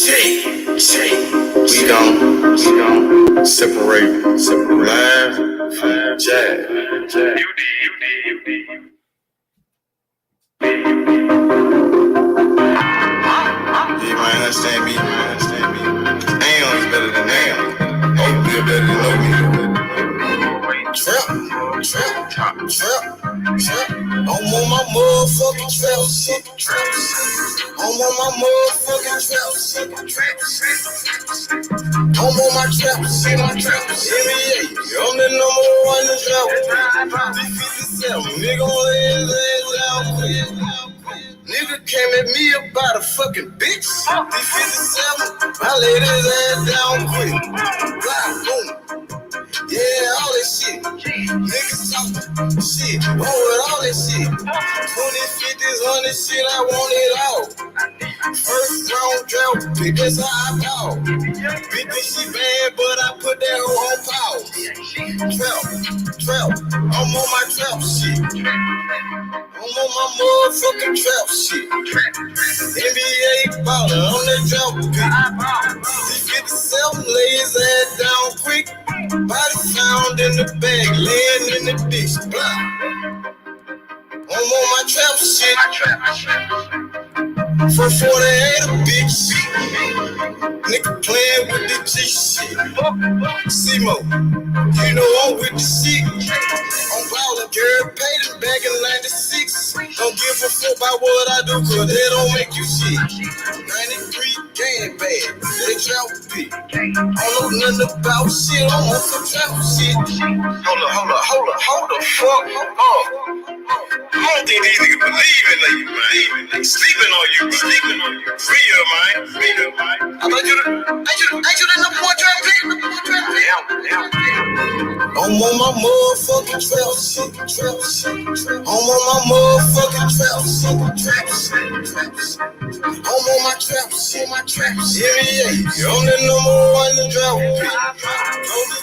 We gon' separate live from jazz. You might understand me. Am is better than am. Hope is better than no me. Trap. I'm on my motherfucking trap shit. I'm on my motherfucking trap shit. I'm on my trap shit. NBA, I'm the number one in trap. 57, nigga on his ass down quick. Nigga came at me about a fucking bitch. 57, I laid his ass down quick. Blah, boom. Yeah, all that shit. Niggas talking shit. On with all that shit. 20, 50s, 100 shit, I want it all. First round drought, pick that's how I ball. Bitch, she bad, but I put that hoe on pause. Trap. I'm on my trap shit. I'm on my motherfucking trap shit. NBA baller, I'm that drought pick. 57, lay his ass down quick. Body found in the bag, laying in the ditch. I'm on my trap shit. For 48 a bitch. Nigga playing with the G shit. C-Mo, you know I'm with the shit. I'm ballin', girl, paid him back in 96. Don't give a fuck about what I do, cause they don't make you shit. 93 game bad, they trap big. I don't know nothing about shit, I'm on some trap shit. Hold the fuck up. I don't think these niggas believe in you, man. They sleeping on you. Free her, man. I thought you the number one trap pick. I'm on my motherfucking trap shit. I'm on my motherfucking trap shit. I'm on my trap shit. Yeah, I'm the number one in drought pick.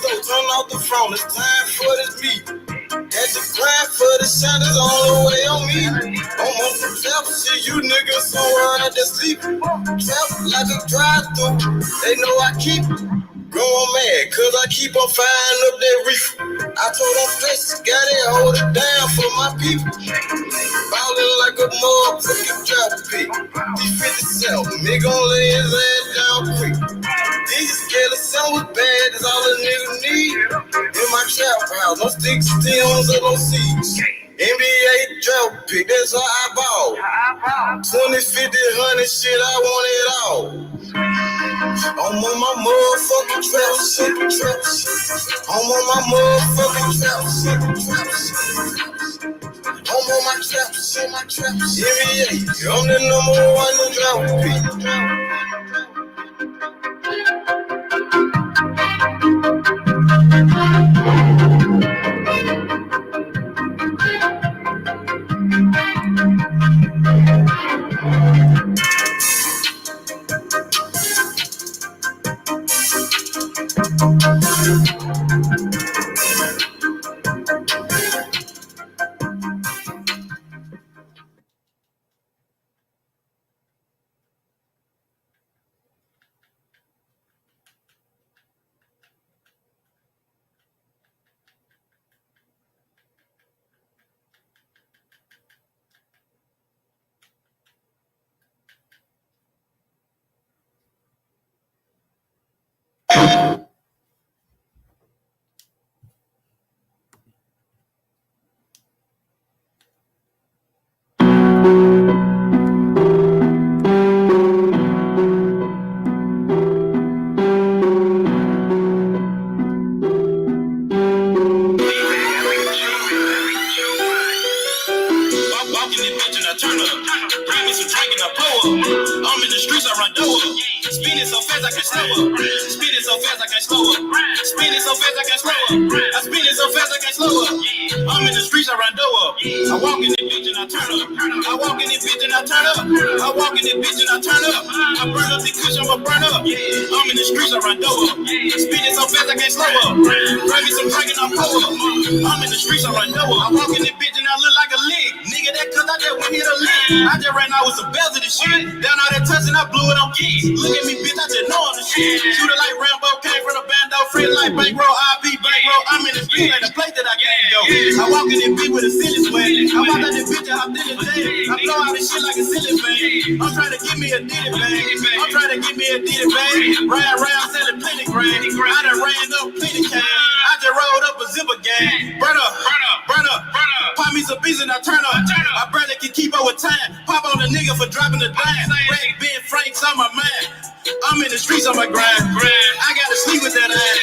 Don't turn off the phone. It's time for this beat. Had to grind for the shine is all the way on me. I'm on some trap shit. You niggas somewhere out there sleeping. Trap like a drive-through. They know I keep going mad, cause I keep on firing up that reefer. I told them flex, got it, hold it down for my people. Ballin' like a motherfucking trap pick. D57, nigga gon' lay his ass down quick. These scared of sound was bad, that's all a nigga need. In my trap house, no sticks, stems, or no seeds. NBA drought pick, that's how I ball. 20, 50, 100 shit, I want it all. I'm on my motherfucking trap shit. I'm on my motherfucking trap shit. I'm on my trap shit. Yeah, I'm the number one in drought pick. hit a lick. I just ran out with some bells of the shit. Down all that touching, I blew it on keys. Look at me, bitch, I just know I'm the shit. Shooter like Rambo, came from the bando, free like bankroll, IP, bankroll. I'm in the street like the place that I can't go. I walk in this bitch with a silly sweat. I walk out this bitch and hopped in the jet. I blow out this shit like a silly bang. I'm trying to give me a ditty bang. I'm trying to give me a ditty bang. Ride around selling plenty grand. I done ran up plenty cash. I just rolled up a zipper gang. Burn up. Pop me some beats and I turn up. My brother can keep up with time. Pop on the nigga for dropping the dime. Red Ben Frank's on my mind. I'm in the streets on my grind. I gotta sleep with that ass.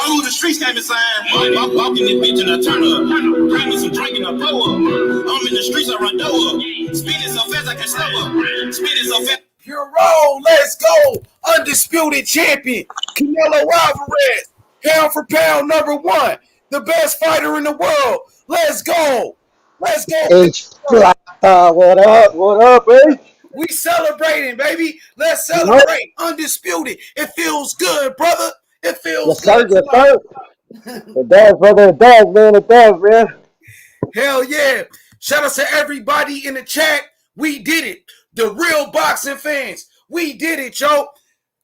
Oh, the streets came inside. I'm walking this bitch and I turn up. Grab me some drink and I blow up. I'm in the streets, I run door up. Speeding so fast I can slow up. Speeding so fast. Pure roll, let's go. Undisputed champion, Canelo Alvarez. Pound for pound, #1. The best fighter in the world. Let's go. Let's go. What up, baby? We celebrating, baby. Let's celebrate. Undisputed. It feels good, brother. It feels good. Yes, sir. It does, brother. It does, man. It does, man. Hell yeah. Shout out to everybody in the chat. We did it. The real boxing fans. We did it, yo.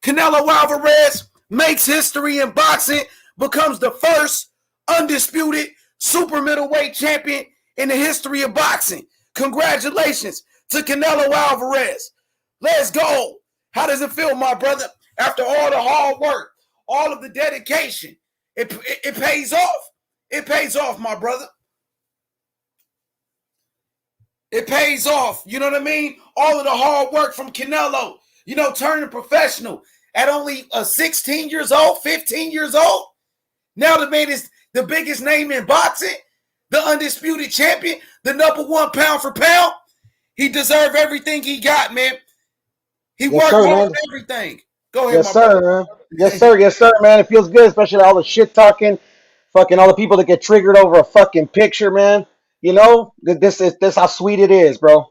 Canelo Alvarez makes history in boxing, becomes the first undisputed super middleweight champion in the history of boxing. Congratulations to Canelo Alvarez. Let's go. How does it feel, my brother? After all the hard work, all of the dedication, it pays off. It pays off, my brother. It pays off. You know what I mean? All of the hard work from Canelo, turning professional at only 16 years old, 15 years old. Now the man is the biggest name in boxing, the undisputed champion, the #1 pound for pound. He deserved everything he got, man. He worked hard on everything. Go ahead, yes, sir, man. Yes, sir, man. It feels good, especially all the shit talking, fucking all the people that get triggered over a fucking picture, man. This how sweet it is, bro.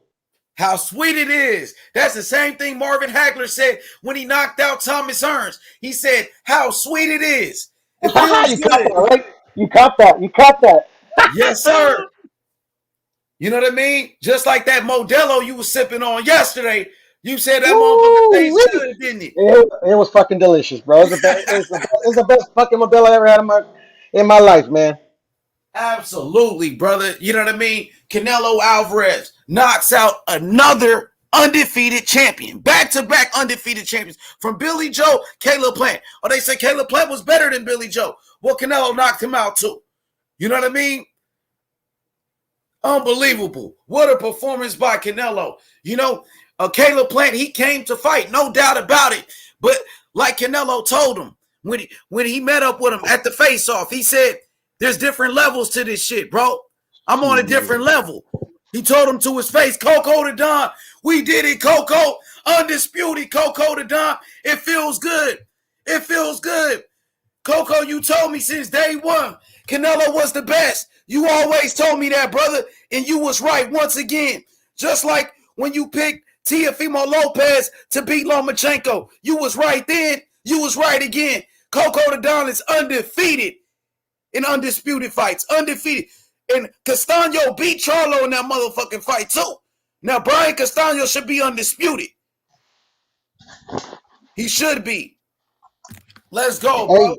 How sweet it is. That's the same thing Marvin Hagler said when he knocked out Thomas Hearns. He said, how sweet it is. It feels you good. caught that, right? You caught that. Yes, sir. You know what I mean? Just like that Modelo you was sipping on yesterday. You said that motherfucker tastes good, didn't it? It was fucking delicious, bro. It was the best fucking Modelo I ever had in my life, man. Absolutely, brother. You know what I mean? Canelo Alvarez knocks out another undefeated champion. Back-to-back undefeated champions. From Billy Joe, Caleb Plant. Oh, they say Caleb Plant was better than Billy Joe. Well, Canelo knocked him out too. You know what I mean? Unbelievable. What a performance by Canelo. Caleb Plant, he came to fight, no doubt about it. But like Canelo told him, when he met up with him at the face-off, he said, there's different levels to this shit, bro. I'm on a different level. He told him to his face, Coco the Don. We did it, Coco. Undisputed, Coco the Don. It feels good. It feels good. Coco, you told me since day one, Canelo was the best. You always told me that, brother, and you was right once again. Just like when you picked Teofimo Lopez to beat Lomachenko. You was right then. You was right again. Coco the Don is undefeated in undisputed fights. Undefeated. And Castaño beat Charlo in that motherfucking fight too. Now, Brian Castaño should be undisputed. He should be. Let's go, bro.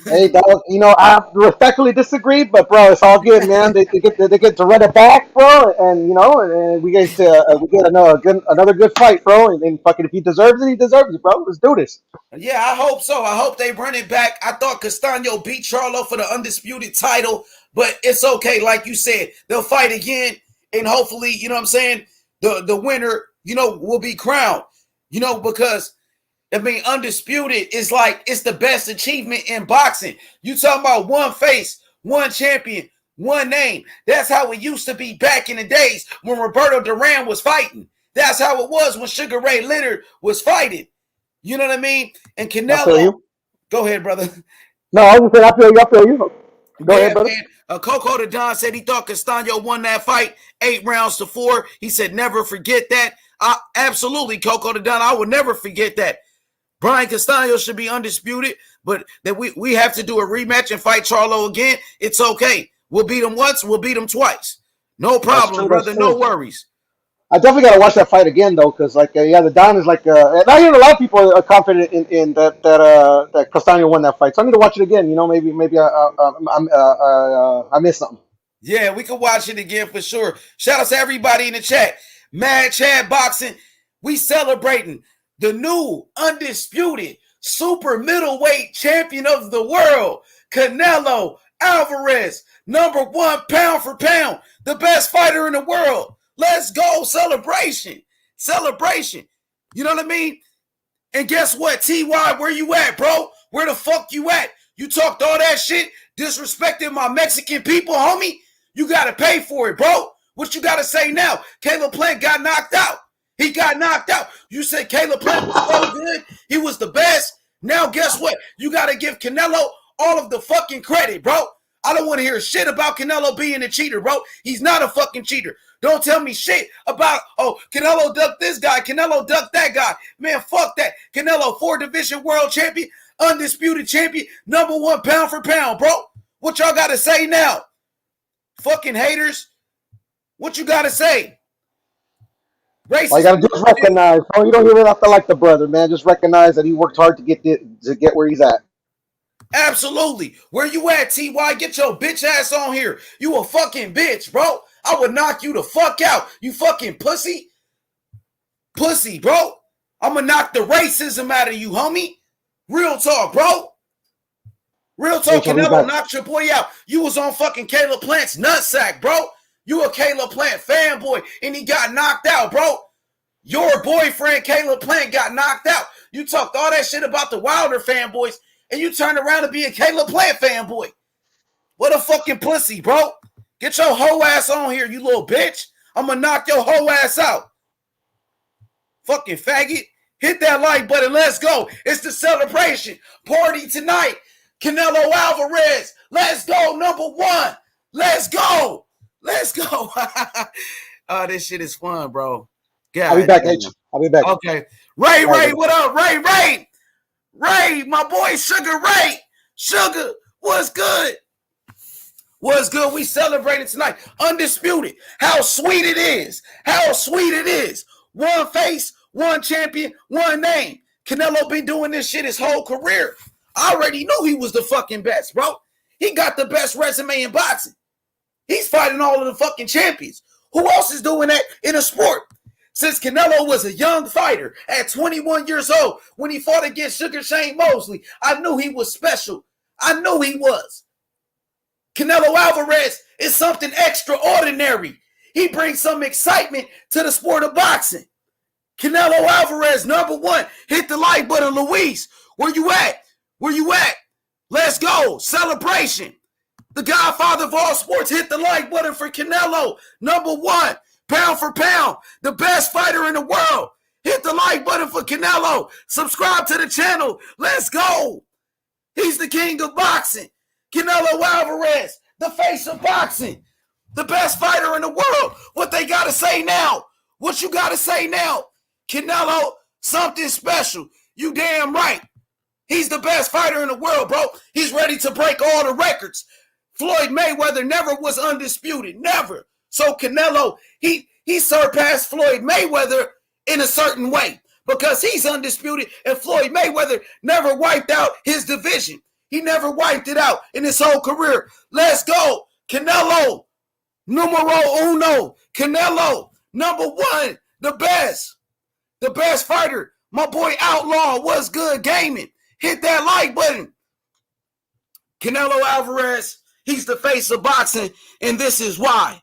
Hey, dog, I respectfully disagree, but bro, it's all good, man. They get to run it back, bro, and and we get another good fight, bro. And fucking, if he deserves it, he deserves it, bro. Let's do this. Yeah, I hope so. I hope they run it back. I thought Castaño beat Charlo for the undisputed title, but it's okay. Like you said, they'll fight again, and hopefully, you know what I'm saying, the winner, will be crowned. Because undisputed is like, it's the best achievement in boxing. You talking about one face, one champion, one name. That's how it used to be back in the days when Roberto Duran was fighting. That's how it was when Sugar Ray Leonard was fighting. You know what I mean? And Canelo. Go ahead, brother. No, I was just saying, I feel you. Go ahead, brother. Coco the Don said he thought Castaño won that fight 8 rounds to 4. He said, never forget that. Absolutely, Coco the Don. I will never forget that. Brian Castaño should be undisputed, but that we have to do a rematch and fight Charlo again. It's okay. We'll beat him once. We'll beat him twice. No problem, brother. No worries. I definitely got to watch that fight again though, because like yeah, the Don is like and I hear a lot of people are confident in that Castaño won that fight. So I need to watch it again. You know, maybe I missed something. Yeah, we can watch it again for sure. Shout out to everybody in the chat. Mad Chad Boxing. We celebrating the new undisputed super middleweight champion of the world, Canelo Alvarez, #1 pound for pound, the best fighter in the world. Let's go. Celebration. Celebration. You know what I mean? And guess what, TY, where you at, bro? Where the fuck you at? You talked all that shit, disrespecting my Mexican people, homie? You got to pay for it, bro. What you got to say now? Caleb Plant got knocked out. He got knocked out. You said Caleb Plant was so good. He was the best. Now guess what? You got to give Canelo all of the fucking credit, bro. I don't want to hear shit about Canelo being a cheater, bro. He's not a fucking cheater. Don't tell me shit about, oh, Canelo ducked this guy, Canelo ducked that guy. Man, fuck that. Canelo, 4-division world champion, undisputed champion, #1 pound for pound, bro. What y'all got to say now? Fucking haters. What you got to say? Racist. All you gotta do is recognize. Oh, you don't even have to like the brother, man. Just recognize that he worked hard to get where he's at. Absolutely. Where you at, TY? Get your bitch ass on here. You a fucking bitch, bro. I would knock you the fuck out. You fucking pussy. Pussy, bro. I'm gonna knock the racism out of you, homie. Real talk, bro. Real talk. Canelo knocked your boy out. You was on fucking Caleb Plant's nutsack, bro. You a Caleb Plant fanboy, and he got knocked out, bro. Your boyfriend, Caleb Plant, got knocked out. You talked all that shit about the Wilder fanboys, and you turned around to be a Caleb Plant fanboy. What a fucking pussy, bro. Get your hoe ass on here, you little bitch. I'm gonna knock your hoe ass out. Fucking faggot. Hit that like button. Let's go. It's the celebration party tonight. Canelo Alvarez. Let's go, #1. Let's go. Let's go. Oh, this shit is fun, bro. God, I'll be back, H. I'll be back. Okay. Ray, what up? Ray, my boy Sugar Ray. Sugar, what's good? What's good? We celebrating tonight. Undisputed. How sweet it is. How sweet it is. One face, one champion, one name. Canelo been doing this shit his whole career. I already knew he was the fucking best, bro. He got the best resume in boxing. He's fighting all of the fucking champions. Who else is doing that in a sport? Since Canelo was a young fighter at 21 years old when he fought against Sugar Shane Mosley, I knew he was special. I knew he was. Canelo Alvarez is something extraordinary. He brings some excitement to the sport of boxing. Canelo Alvarez, #1. Hit the like button, Luis. Where you at? Where you at? Let's go. Celebration. The godfather of all sports. Hit the like button for Canelo, #1. Pound for pound. The best fighter in the world. Hit the like button for Canelo. Subscribe to the channel. Let's go. He's the king of boxing. Canelo Alvarez, the face of boxing. The best fighter in the world. What they got to say now? What you got to say now? Canelo, something special. You damn right. He's the best fighter in the world, bro. He's ready to break all the records. Floyd Mayweather never was undisputed. Never. So Canelo, he surpassed Floyd Mayweather in a certain way because he's undisputed and Floyd Mayweather never wiped out his division. He never wiped it out in his whole career. Let's go. Canelo, numero uno. Canelo, #1, the best. The best fighter. My boy Outlaw, what's good gaming? Hit that like button. Canelo Alvarez, he's the face of boxing, and this is why.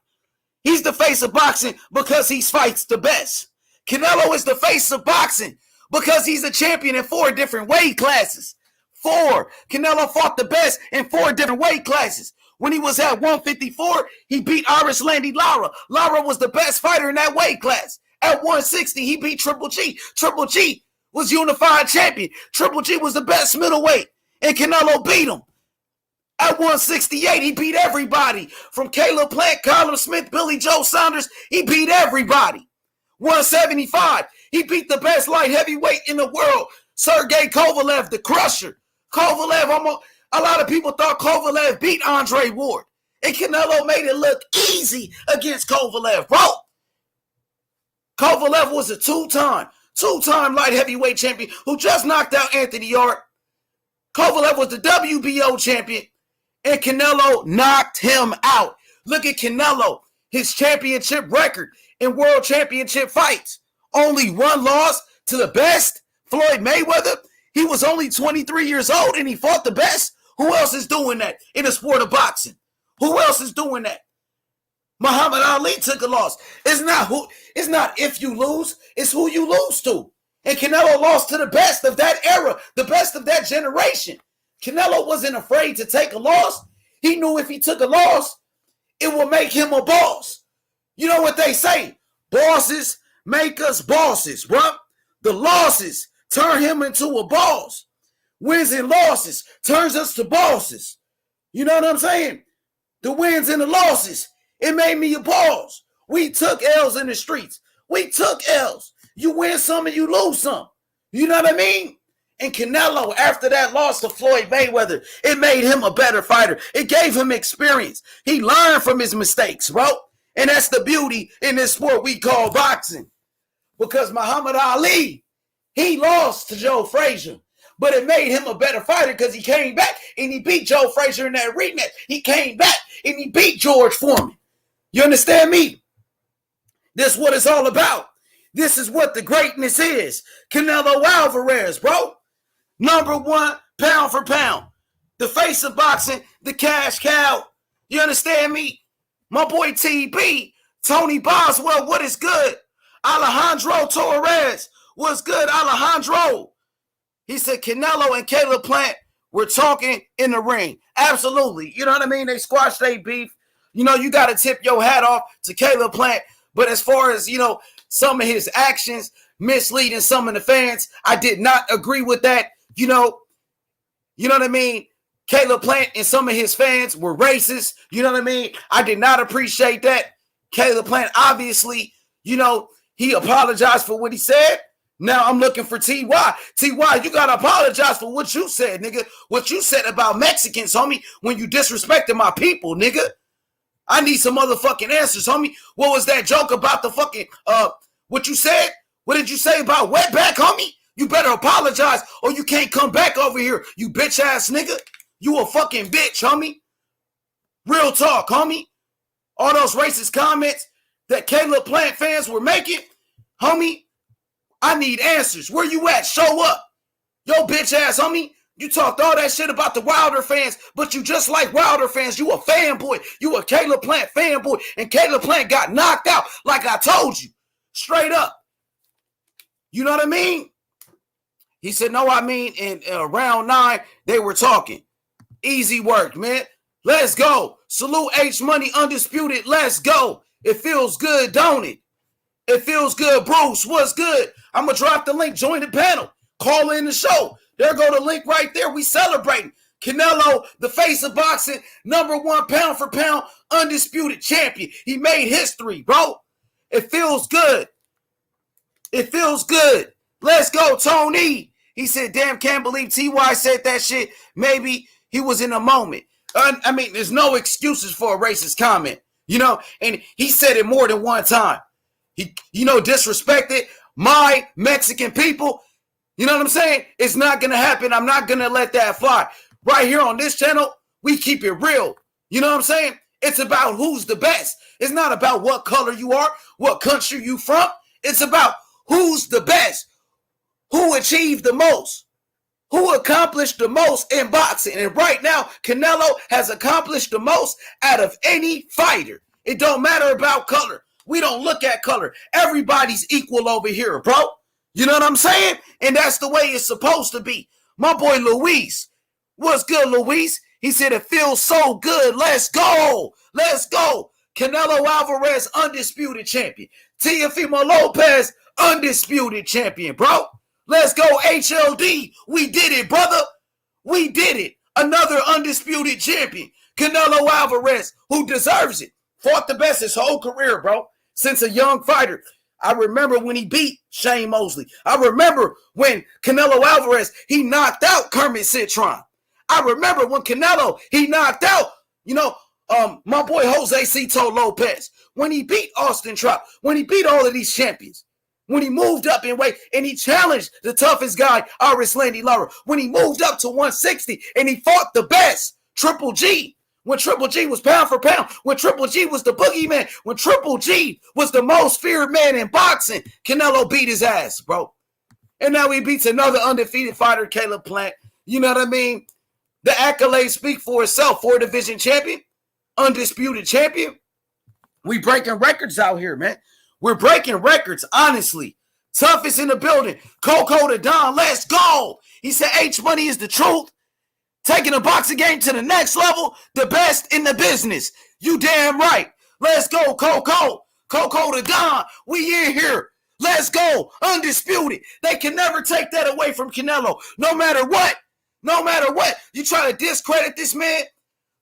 He's the face of boxing because he fights the best. Canelo is the face of boxing because he's a champion in 4 different weight classes. 4. Canelo fought the best in 4 different weight classes. When he was at 154, he beat Irish Landy Lara. Lara was the best fighter in that weight class. At 160, he beat Triple G. Triple G was unified champion. Triple G was the best middleweight, and Canelo beat him. At 168, he beat everybody. From Caleb Plant, Colin Smith, Billy Joe Saunders, he beat everybody. 175, he beat the best light heavyweight in the world, Sergey Kovalev, the Crusher. Kovalev, a lot of people thought Kovalev beat Andre Ward. And Canelo made it look easy against Kovalev, bro. Kovalev was a two-time light heavyweight champion who just knocked out Anthony Yarde. Kovalev was the WBO champion, and Canelo knocked him out. Look at Canelo, his championship record in world championship fights. Only one loss to the best, Floyd Mayweather. He was only 23 years old, and he fought the best. Who else is doing that in the sport of boxing? Who else is doing that? Muhammad Ali took a loss. It's not if you lose, it's who you lose to. And Canelo lost to the best of that era, the best of that generation. Canelo wasn't afraid to take a loss. He knew if he took a loss, it would make him a boss. You know what they say? Bosses make us bosses, bro. The losses turn him into a boss. Wins and losses turns us to bosses. You know what I'm saying? The wins and the losses, it made me a boss. We took L's in the streets. We took L's. You win some and you lose some. You know what I mean? And Canelo, after that loss to Floyd Mayweather, it made him a better fighter. It gave him experience. He learned from his mistakes, bro. And that's the beauty in this sport we call boxing. Because Muhammad Ali, he lost to Joe Frazier. But it made him a better fighter because he came back and he beat Joe Frazier in that rematch. He came back and he beat George Foreman. You understand me? This is what it's all about. This is what the greatness is. Canelo Alvarez, bro. Number one, pound for pound. The face of boxing, the cash cow. You understand me? My boy TB, Tony Boswell, what is good? Alejandro Torres, what's good, Alejandro? He said Canelo and Caleb Plant were talking in the ring. Absolutely. You know what I mean? They squashed their beef. You know, you got to tip your hat off to Caleb Plant. But as far as, you know, some of his actions misleading some of the fans, I did not agree with that. You know what I mean? Caleb Plant and some of his fans were racist. You know what I mean? I did not appreciate that. Caleb Plant, obviously, you know, he apologized for what he said. Now I'm looking for T.Y. T.Y., you got to apologize for what you said, nigga. What you said about Mexicans, homie, when you disrespected my people, nigga. I need some motherfucking answers, homie. What was that joke about the fucking, what you said? What did you say about wetback, homie? You better apologize or you can't come back over here, you bitch-ass nigga. You a fucking bitch, homie. Real talk, homie. All those racist comments that Caleb Plant fans were making, homie, I need answers. Where you at? Show up. Yo, bitch-ass, homie. You talked all that shit about the Wilder fans, but you just like Wilder fans. You a fanboy. You a Caleb Plant fanboy. And Caleb Plant got knocked out like I told you. Straight up. You know what I mean? He said, no, I mean, in round 9, they were talking. Easy work, man. Let's go. Salute H Money Undisputed. Let's go. It feels good, don't it? It feels good, Bruce. What's good? I'm going to drop the link. Join the panel. Call in the show. There go the link right there. We celebrating. Canelo, the face of boxing, number one pound for pound, undisputed champion. He made history, bro. It feels good. It feels good. Let's go, Tony. He said, damn, can't believe T.Y. said that shit. Maybe he was in a moment. I mean, there's no excuses for a racist comment, you know, and he said it more than one time. He, you know, disrespected my Mexican people. You know what I'm saying? It's not going to happen. I'm not going to let that fly. Right here on this channel, we keep it real. You know what I'm saying? It's about who's the best. It's not about what color you are, what country you from. It's about who's the best, who achieved the most, who accomplished the most in boxing. And right now, Canelo has accomplished the most out of any fighter. It don't matter about color. We don't look at color. Everybody's equal over here, bro. You know what I'm saying? And that's the way it's supposed to be. My boy Luis. What's good, Luis? He said, it feels so good. Let's go. Let's go. Canelo Alvarez, undisputed champion. Teofimo Lopez, undisputed champion, bro. Let's go, HLD. We did it, brother. We did it. Another undisputed champion. Canelo Alvarez, who deserves it. Fought the best his whole career, bro. Since a young fighter. I remember when he beat Shane Mosley. I remember when Canelo Alvarez, he knocked out Kermit Citron. I remember when Canelo, he knocked out, you know, my boy Jose Cito Lopez, when he beat Austin Trout, when he beat all of these champions, when he moved up in weight and he challenged the toughest guy, Iris Landy Lara, when he moved up to 160 and he fought the best, Triple G, when Triple G was pound for pound, when Triple G was the boogeyman, when Triple G was the most feared man in boxing, Canelo beat his ass, bro. And now he beats another undefeated fighter, Caleb Plant. You know what I mean? The accolades speak for itself. 4-division champion, undisputed champion. We breaking records out here, man. We're breaking records, honestly. Toughest in the building. Coco to Don, let's go. He said H Money is the truth. Taking the boxing game to the next level, the best in the business. You damn right. Let's go, Coco. Coco to Don, we in here. Let's go. Undisputed. They can never take that away from Canelo. No matter what. No matter what. You try to discredit this man.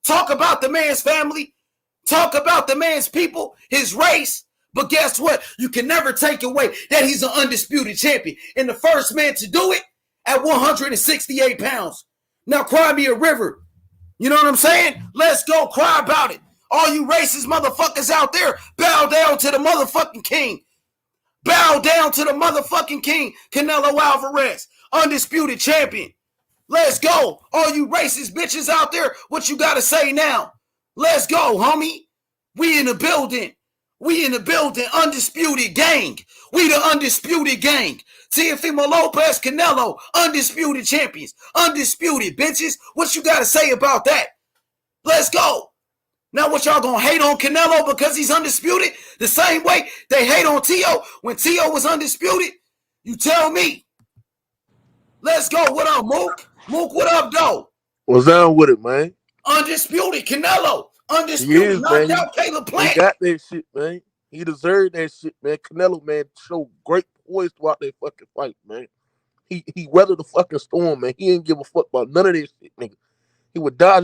Talk about the man's family. Talk about the man's people, his race. But guess what? You can never take away that he's an undisputed champion. And the first man to do it at 168 pounds. Now cry me a river. You know what I'm saying? Let's go. Cry about it. All you racist motherfuckers out there, bow down to the motherfucking king. Bow down to the motherfucking king, Canelo Alvarez, undisputed champion. Let's go. All you racist bitches out there, what you got to say now? Let's go, homie. We in the building. We in the building. Undisputed gang. We the undisputed gang. Teofimo Lopez, Canelo, undisputed champions. Undisputed, bitches. What you got to say about that? Let's go. Now what y'all gonna hate on Canelo because he's undisputed? The same way they hate on Tio when Tio was undisputed? You tell me. Let's go. What up, Mook? Mook, what up, though? What's down with it, man? Undisputed. Canelo. Undisputed. Knocked out Caleb Plant. He got that shit, man. He deserved that shit, man. Canelo, man, showed great poise throughout that fucking fight, man. He weathered the fucking storm, man. He didn't give a fuck about none of this shit, nigga. He would die.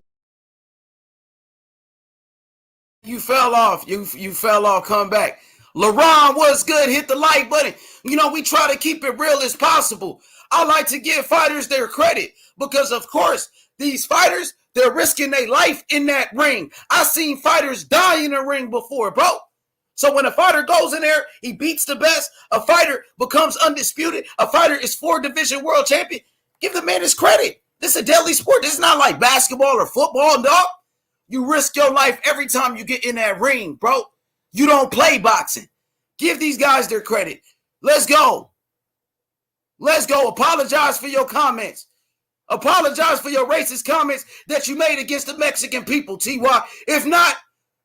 You fell off. You fell off. Come back. LaRon, what's good? Hit the like button. You know, we try to keep it real as possible. I like to give fighters their credit because, of course, these fighters, they're risking their life in that ring. I've seen fighters die in the ring before, bro. So when a fighter goes in there, he beats the best, a fighter becomes undisputed, a fighter is 4-division world champion, give the man his credit. This is a deadly sport. This is not like basketball or football, dog. You risk your life every time you get in that ring, bro. You don't play boxing. Give these guys their credit. Let's go. Let's go. Apologize for your comments. Apologize for your racist comments that you made against the Mexican people, T.Y. If not,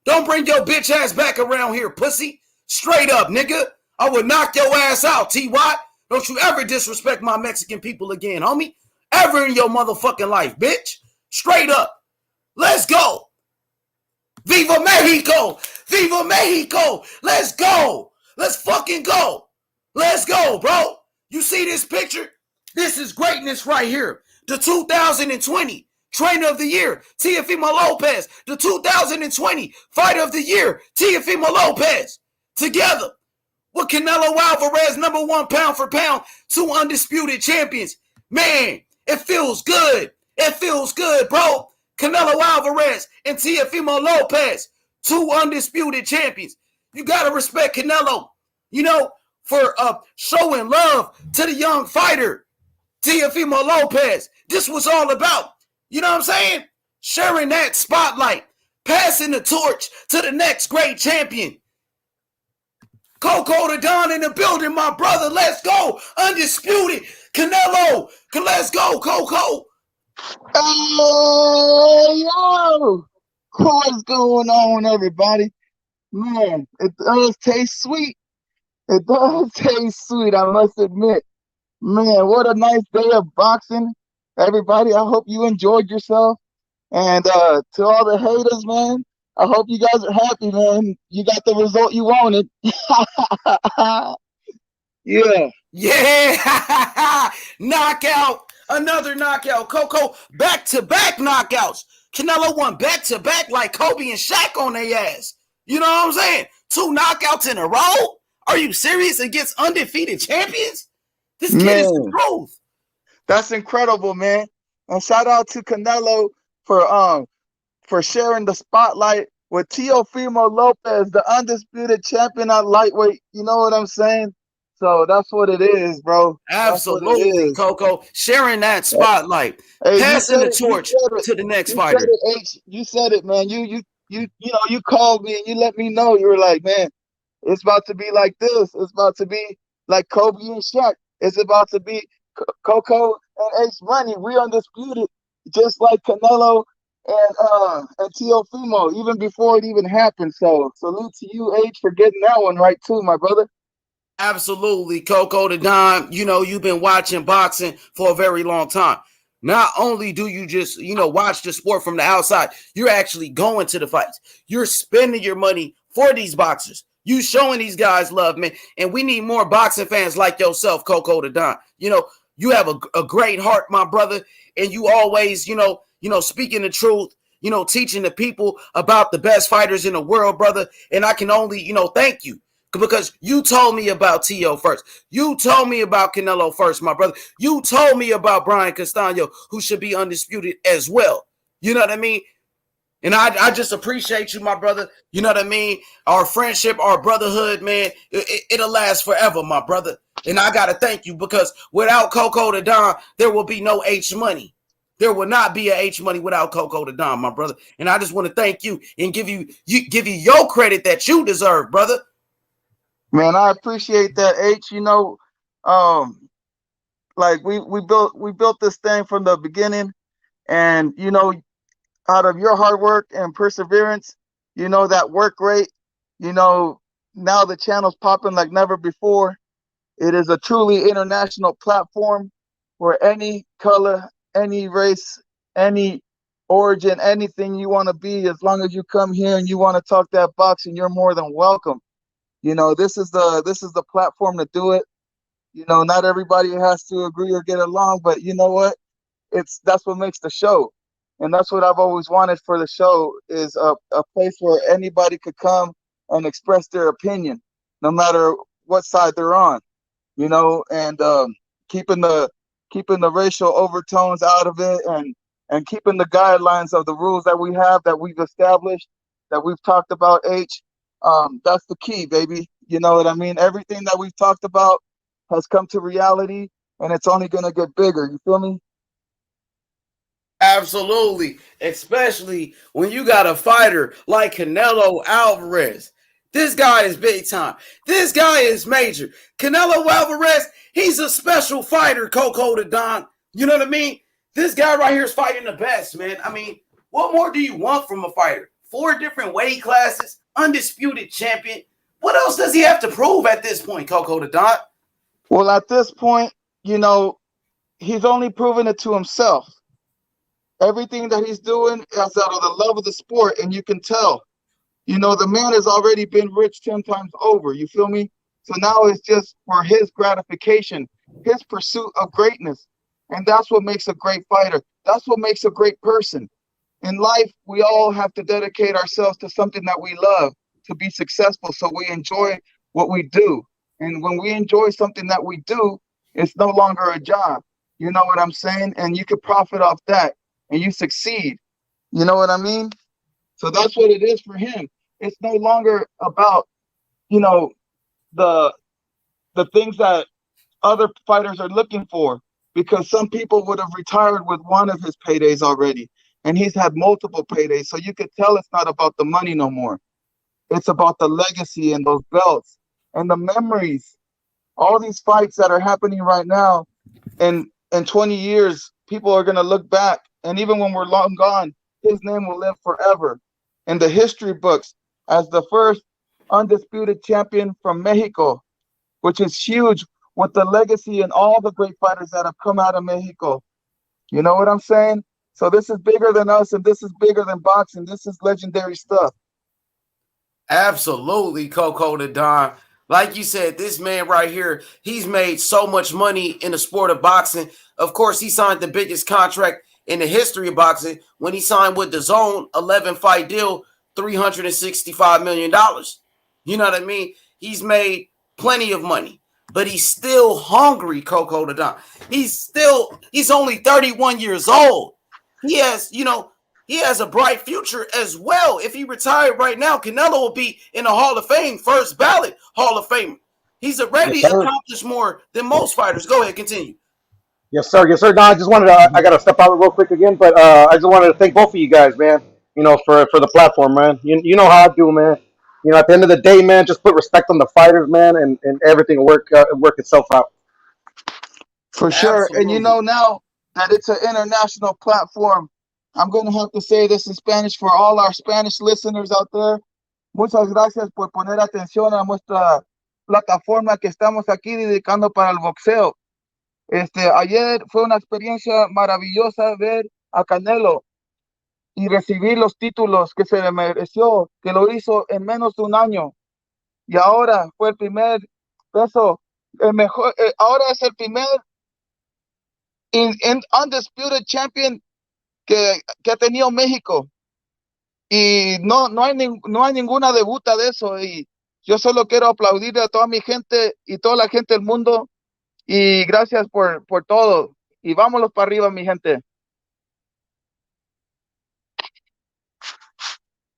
don't bring your bitch ass back around here, pussy. Straight up, nigga. I would knock your ass out, T.Y. Don't you ever disrespect my Mexican people again, homie. Ever in your motherfucking life, bitch. Straight up. Let's go. Viva Mexico! Viva Mexico! Let's go! Let's fucking go! Let's go, bro! You see this picture? This is greatness right here. The 2020 Trainer of the Year, Teofimo Lopez. The 2020 Fighter of the Year, Teofimo Lopez. Together with Canelo Alvarez, #1 pound for pound, 2 undisputed champions. Man, it feels good. It feels good, bro. Canelo Alvarez and Teofimo Lopez, 2 undisputed champions. You got to respect Canelo, you know, for showing love to the young fighter, Teofimo Lopez. This was all about, you know what I'm saying? Sharing that spotlight, passing the torch to the next great champion. Coco the Don in the building, my brother. Let's go. Undisputed. Canelo. Let's go, Coco. Hey, yo! What's going on, everybody? Man, it does taste sweet. It does taste sweet, I must admit. Man, what a nice day of boxing. Everybody, I hope you enjoyed yourself. And to all the haters, man, I hope you guys are happy, man. You got the result you wanted. Yeah. Yeah. Knockout. Another knockout. Coco, back-to-back knockouts. Canelo won back-to-back like Kobe and Shaq on their ass. You know what I'm saying? 2 knockouts in a row? Are you serious? Against undefeated champions? This kid is the truth. That's incredible, man. And shout out to Canelo for for sharing the spotlight with Teofimo Lopez, the undisputed champion at lightweight. You know what I'm saying? So that's what it is, bro. That's what it Absolutely, is. Coco. Sharing that spotlight, Hey, you passing said the it. You torch said it. to the next You said fighter. it, H. You said it, man. You called me and you let me know. You were like, man, it's about to be like this. It's about to be like Kobe and Shaq. It's about to be Coco and H Money. We undisputed, just like Canelo and Teofimo, even before it even happened. So salute to you, H, for getting that one right too, my brother. Absolutely, Coco the Don. You've been watching boxing for a very long time. Not only do you just, watch the sport from the outside, you're actually going to the fights. You're spending your money for these boxers. You showing these guys love, man. And we need more boxing fans like yourself, Coco the Don. You have a great heart, my brother, and you always, speaking the truth, teaching the people about the best fighters in the world, brother. And I can only, thank you because you told me about T.O. first. You told me about Canelo first, my brother. You told me about Brian Castano, who should be undisputed as well. You know what I mean? And I just appreciate you, my brother. You know what I mean? Our friendship, our brotherhood, man, it'll last forever, my brother. And I got to thank you because without Coco the Don, there will be no H Money. There will not be a H Money without Coco the Don, my brother. And I just want to thank you and give you your credit that you deserve, brother. Man, I appreciate that, H. Um, like we built this thing from the beginning, and out of your hard work and perseverance, that work rate, you know, now the channel's popping like never before. It is a truly international platform where any color, any race, any origin, anything you want to be, as long as you come here and you want to talk that boxing, you're more than welcome. This is the platform to do it. Not everybody has to agree or get along, but you know what? That's what makes the show. And that's what I've always wanted for the show is a place where anybody could come and express their opinion, no matter what side they're on, and keeping the keeping the racial overtones out of it, and keeping the guidelines of the rules that we have, that we've established, that we've talked about, H. That's the key, baby. You know what I mean? Everything that we've talked about has come to reality, and it's only going to get bigger. You feel me? Absolutely. Especially when you got a fighter like Canelo Alvarez. This guy is big time. This guy is major. Canelo Alvarez, he's a special fighter, Coco the Don. You know what I mean? This guy right here is fighting the best, man. I mean, what more do you want from a fighter? 4 different weight classes, undisputed champion. What else does he have to prove at this point, Coco the Don? Well, at this point, he's only proven it to himself. Everything that he's doing is out of the love of the sport, and you can tell. The man has already been rich 10 times over. You feel me? So now it's just for his gratification, his pursuit of greatness. And that's what makes a great fighter. That's what makes a great person. In life, we all have to dedicate ourselves to something that we love to be successful, so we enjoy what we do. And when we enjoy something that we do, it's no longer a job. You know what I'm saying? And you could profit off that and you succeed. You know what I mean? So that's what it is for him. It's no longer about, the the things that other fighters are looking for, because some people would have retired with one of his paydays already, and he's had multiple paydays. So you could tell it's not about the money no more. It's about the legacy and those belts and the memories. All these fights that are happening right now, and in 20 years, people are going to look back, and even when we're long gone, his name will live forever in the history books as the first undisputed champion from Mexico, which is huge with the legacy and all the great fighters that have come out of Mexico. You know what I'm saying? So this is bigger than us, and this is bigger than boxing. This is legendary stuff. Absolutely, Coco the Don. Like you said, this man right here, he's made so much money in the sport of boxing. Of course, he signed the biggest contract in the history of boxing when he signed with the Zone 11 fight deal, $365 million. You know what I mean? He's made plenty of money, but he's still hungry, Coco the Don. He's only 31 years old. He has, he has a bright future as well. If he retired right now, Canelo will be in the Hall of Fame, first ballot Hall of Famer. He's already Yes, sir. accomplished more than most fighters. Go ahead, continue. Yes, sir. Yes, sir. No, I just wanted to. I got to step out real quick again, but I just wanted to thank both of you guys, man. You know, for the platform, man. You know how I do, man. You know, at the end of the day, man, just put respect on the fighters, man, and everything will work itself out. For sure. And you Absolutely. know, now that it's an international platform, I'm going to have to say this in Spanish for all our Spanish listeners out there. Muchas gracias por poner atención a nuestra plataforma que estamos aquí dedicando para el boxeo. Ayer fue una experiencia maravillosa ver a Canelo y recibir los títulos que se le mereció, que lo hizo en menos de un año. Y ahora fue el primer peso, el mejor, ahora es el primer Undisputed Champion que ha tenido México. Y no hay ninguna debuta de eso. Y yo solo quiero aplaudir a toda mi gente y toda la gente del mundo. Y gracias por todo. Y vámonos para arriba, mi gente.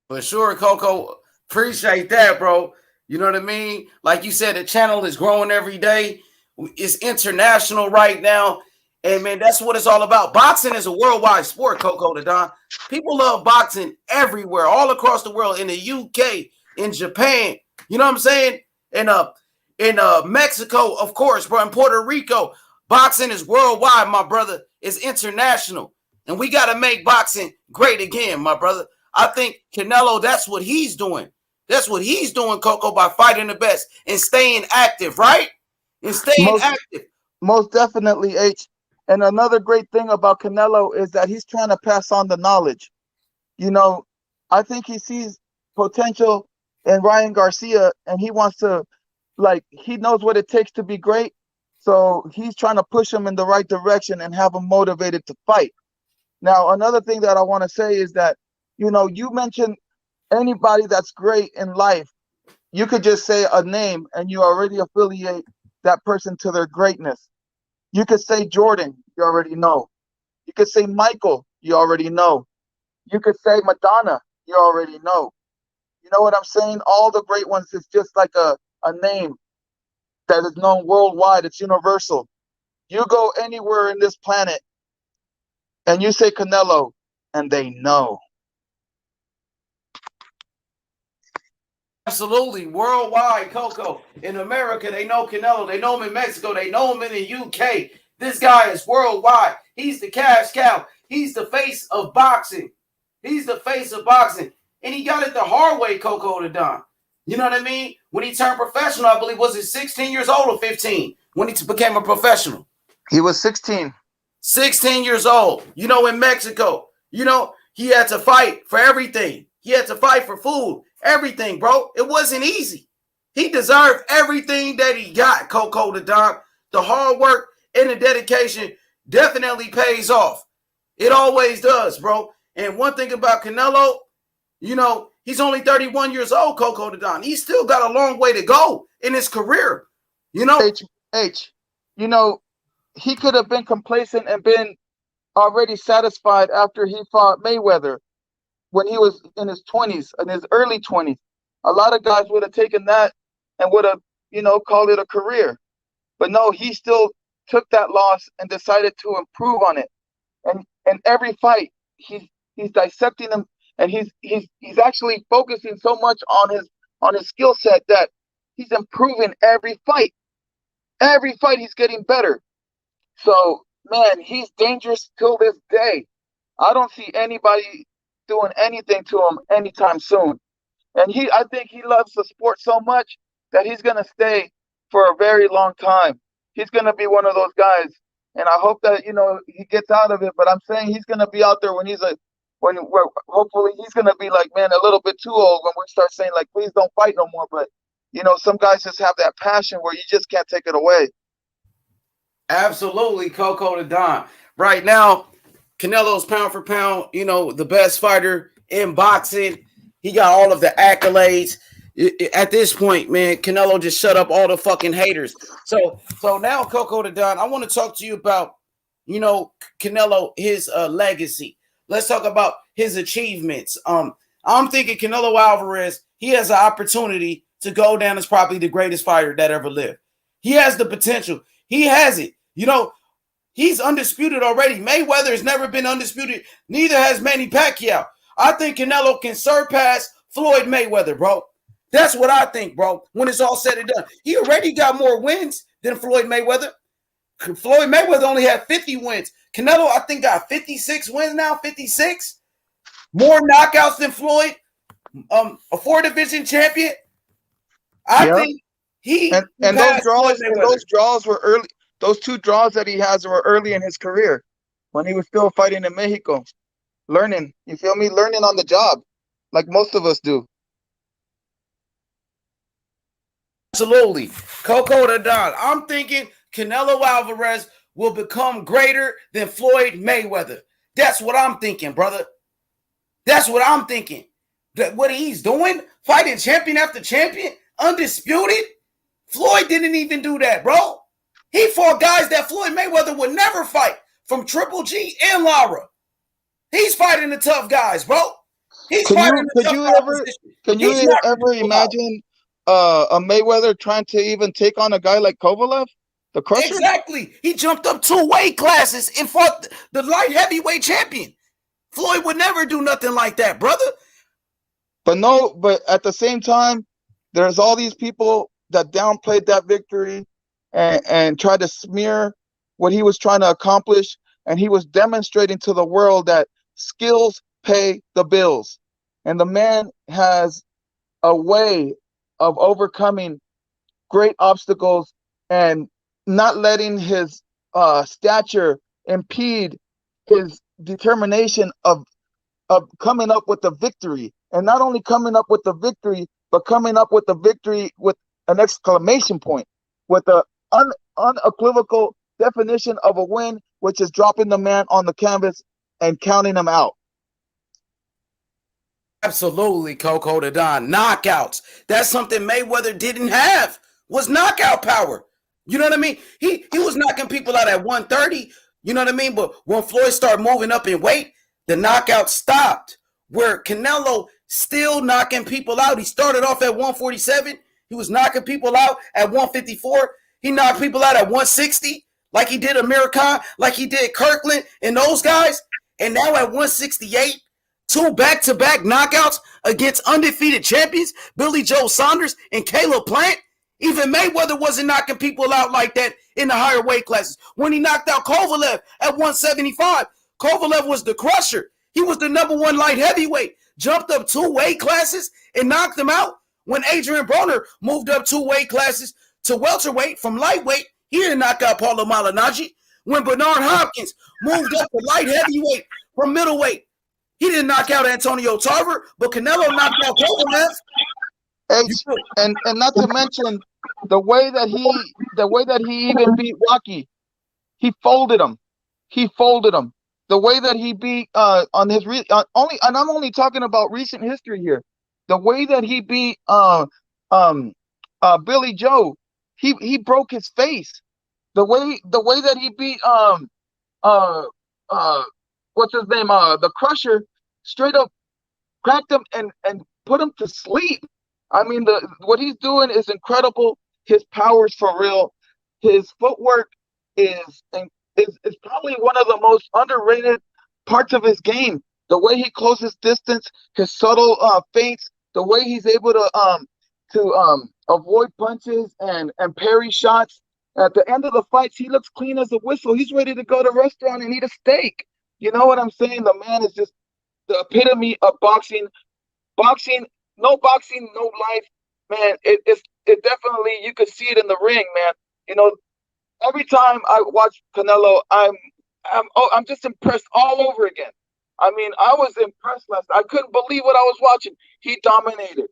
For sure, Coco. Appreciate that, bro. You know what I mean? Like you said, the channel is growing every day. It's international right now. And man, that's what it's all about. Boxing is a worldwide sport, Coco the Don. People love boxing everywhere, all across the world, in the UK, in Japan. You know what I'm saying? In Mexico, of course, bro. In Puerto Rico, boxing is worldwide, my brother. It's international. And we got to make boxing great again, my brother. I think Canelo, that's what he's doing. That's what he's doing, Coco, by fighting the best and staying active, right? And staying active. Most definitely, H. And another great thing about Canelo is that he's trying to pass on the knowledge. You know, I think he sees potential in Ryan Garcia, and he wants to, he knows what it takes to be great. So he's trying to push him in the right direction and have him motivated to fight. Now, another thing that I want to say is that, you know, you mentioned anybody that's great in life. You could just say a name and you already affiliate that person to their greatness. You could say Jordan, you already know. You could say Michael, you already know. You could say Madonna, you already know. You know what I'm saying? All the great ones is just like a name that is known worldwide. It's universal. You go anywhere in this planet and you say Canelo, and they know. Absolutely. Worldwide, Coco. In America, they know Canelo. They know him in Mexico. They know him in the UK. This guy is worldwide. He's the cash cow. He's the face of boxing. He's the face of boxing. And he got it the hard way, Coco the Don. You know what I mean? When he turned professional, I believe, was he 16 years old or 15 when he became a professional? He was 16. 16 years old. You know, in Mexico, you know, he had to fight for everything. He had to fight for food, everything, bro. It wasn't easy. He deserved everything that he got, Coco the Don. The hard work and the dedication definitely pays off. It always does, bro. And one thing about Canelo, you know, he's only 31 years old, Coco the Don. He's still got a long way to go in his career, you know. H, you know, he could have been complacent and been already satisfied after he fought Mayweather when he was in his 20s, in his early 20s. A lot of guys would have taken that and would have, you know, called it a career. But no, he still took that loss and decided to improve on it. And every fight, he's dissecting them, and he's actually focusing so much on his skill set that he's improving every fight. Every fight he's getting better. So, man, he's dangerous till this day. I don't see anybody doing anything to him anytime soon. And I think he loves the sport so much that he's going to stay for a very long time. He's going to be one of those guys. And I hope that, you know, he gets out of it. But I'm saying he's going to be out there when hopefully he's going to be like, man, a little bit too old when we start saying, like, please don't fight no more. But, you know, some guys just have that passion where you just can't take it away. Absolutely, Coco the Don. Right now, Canelo's pound for pound, you know, the best fighter in boxing. He got all of the accolades. At this point, man, Canelo just shut up all the fucking haters. So now, Coco the Don, I want to talk to you about, you know, Canelo, his legacy. Let's talk about his achievements. I'm thinking Canelo Alvarez, he has an opportunity to go down as probably the greatest fighter that ever lived. He has the potential. He has it. You know, he's undisputed already. Mayweather has never been undisputed. Neither has Manny Pacquiao. I think Canelo can surpass Floyd Mayweather, bro. That's what I think, bro. When it's all said and done, he already got more wins than Floyd Mayweather. Floyd Mayweather only had 50 wins. Canelo, I think, got 56 wins now, 56. More knockouts than Floyd. A 4-division champion. I think he and those draws were early. Those 2 draws that he has were early in his career when he was still fighting in Mexico, learning. You feel me? Learning on the job, like most of us do. Absolutely. Coco the Don. I'm thinking Canelo Alvarez will become greater than Floyd Mayweather. That's what I'm thinking, brother. That's what I'm thinking. That what he's doing, fighting champion after champion, undisputed. Floyd didn't even do that, bro. He fought guys that Floyd Mayweather would never fight, from Triple G and Lara. He's fighting the tough guys, bro. Can you ever imagine a Mayweather trying to even take on a guy like Kovalev, the Crusher? Exactly. He jumped up 2 weight classes and fought the light heavyweight champion. Floyd would never do nothing like that, brother. But at the same time, there's all these people that downplayed that victory and tried to smear what he was trying to accomplish. And he was demonstrating to the world that skills pay the bills. And the man has a way of overcoming great obstacles and not letting his stature impede his determination of coming up with the victory. And not only coming up with the victory, but coming up with the victory with an exclamation point, with the unequivocal definition of a win, which is dropping the man on the canvas and counting him out. Absolutely, Coco the Don. Knockouts. That's something Mayweather didn't have, was knockout power. You know what I mean? He was knocking people out at 130. You know what I mean? But when Floyd started moving up in weight, the knockout stopped. Where Canelo still knocking people out. He started off at 147. He was knocking people out at 154. He knocked people out at 160, like he did Amir Khan, like he did Kirkland and those guys. And now at 168, 2 back-to-back knockouts against undefeated champions, Billy Joe Saunders and Caleb Plant. Even Mayweather wasn't knocking people out like that in the higher weight classes. When he knocked out Kovalev at 175, Kovalev was the crusher. He was the #1 light heavyweight. Jumped up 2 weight classes and knocked him out. When Adrian Broner moved up 2 weight classes to welterweight from lightweight, he didn't knock out Paulo Malignaggi. When Bernard Hopkins moved up to light heavyweight from middleweight, he didn't knock out Antonio Tarver, but Canelo knocked out Kovalev. And not to mention the way that he even beat Rocky, he folded him. The way that he beat on his only, and I'm only talking about recent history here. The way that he beat Billy Joe, he broke his face. The way that he beat what's his name, the Crusher, straight up cracked him and put him to sleep. I mean, what he's doing is incredible. His power's for real. His footwork is probably one of the most underrated parts of his game. The way he closes distance, his subtle feints, the way he's able to avoid punches and parry shots. At the end of the fights, he looks clean as a whistle. He's ready to go to a restaurant and eat a steak. You know what I'm saying? The man is just the epitome of boxing. Boxing, no life, man. It definitely, you could see it in the ring, man. You know, every time I watch Canelo, I'm just impressed all over again. I mean, I was impressed last. I couldn't believe what I was watching. He dominated.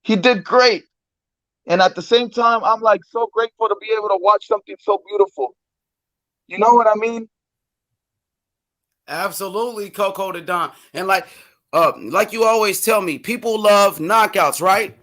He did great. And at the same time, I'm like so grateful to be able to watch something so beautiful. You know what I mean? Absolutely, Coco the Don. And like you always tell me, people love knockouts, right?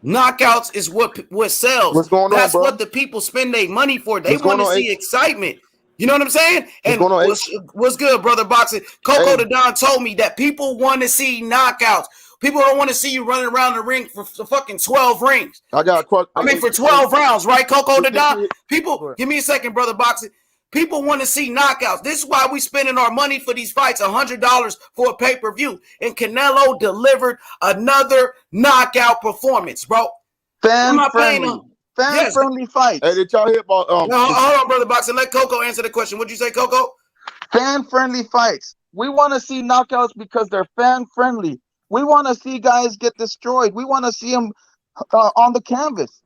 Knockouts is what sells. What's going on, That's bro? what the people spend their money for. They want to see excitement. You know what I'm saying? And going on, what's good, brother boxing? Coco the Don told me that people want to see knockouts. People don't want to see you running around the ring for fucking 12 rings. I got for 12 rounds, right, Coco the Don? People, give me a second, brother boxing. People want to see knockouts. This is why we spending our money for these fights, $100 for a pay-per-view. And Canelo delivered another knockout performance, bro. Fan-friendly fights. Hey, did y'all hear about hold on, brother boxing. Let Coco answer the question. What'd you say, Coco? Fan-friendly fights. We want to see knockouts because they're fan-friendly. We want to see guys get destroyed. We want to see them on the canvas.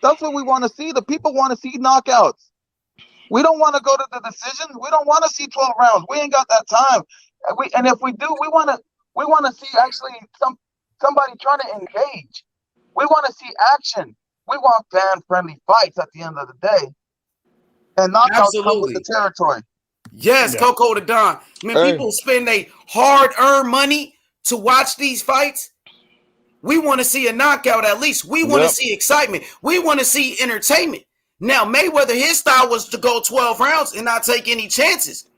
That's what we want to see. The people want to see knockouts. We don't want to go to the decision. We don't want to see 12 rounds. We ain't got that time. And if we do, we want to see actually somebody trying to engage. We want to see action. We want fan-friendly fights at the end of the day. And knockouts come with the territory. Yes, yeah. Coco the Don. People spend their hard-earned money to watch these fights. We want to see a knockout at least. We want to see excitement. We want to see entertainment. Now, Mayweather, his style was to go 12 rounds and not take any chances.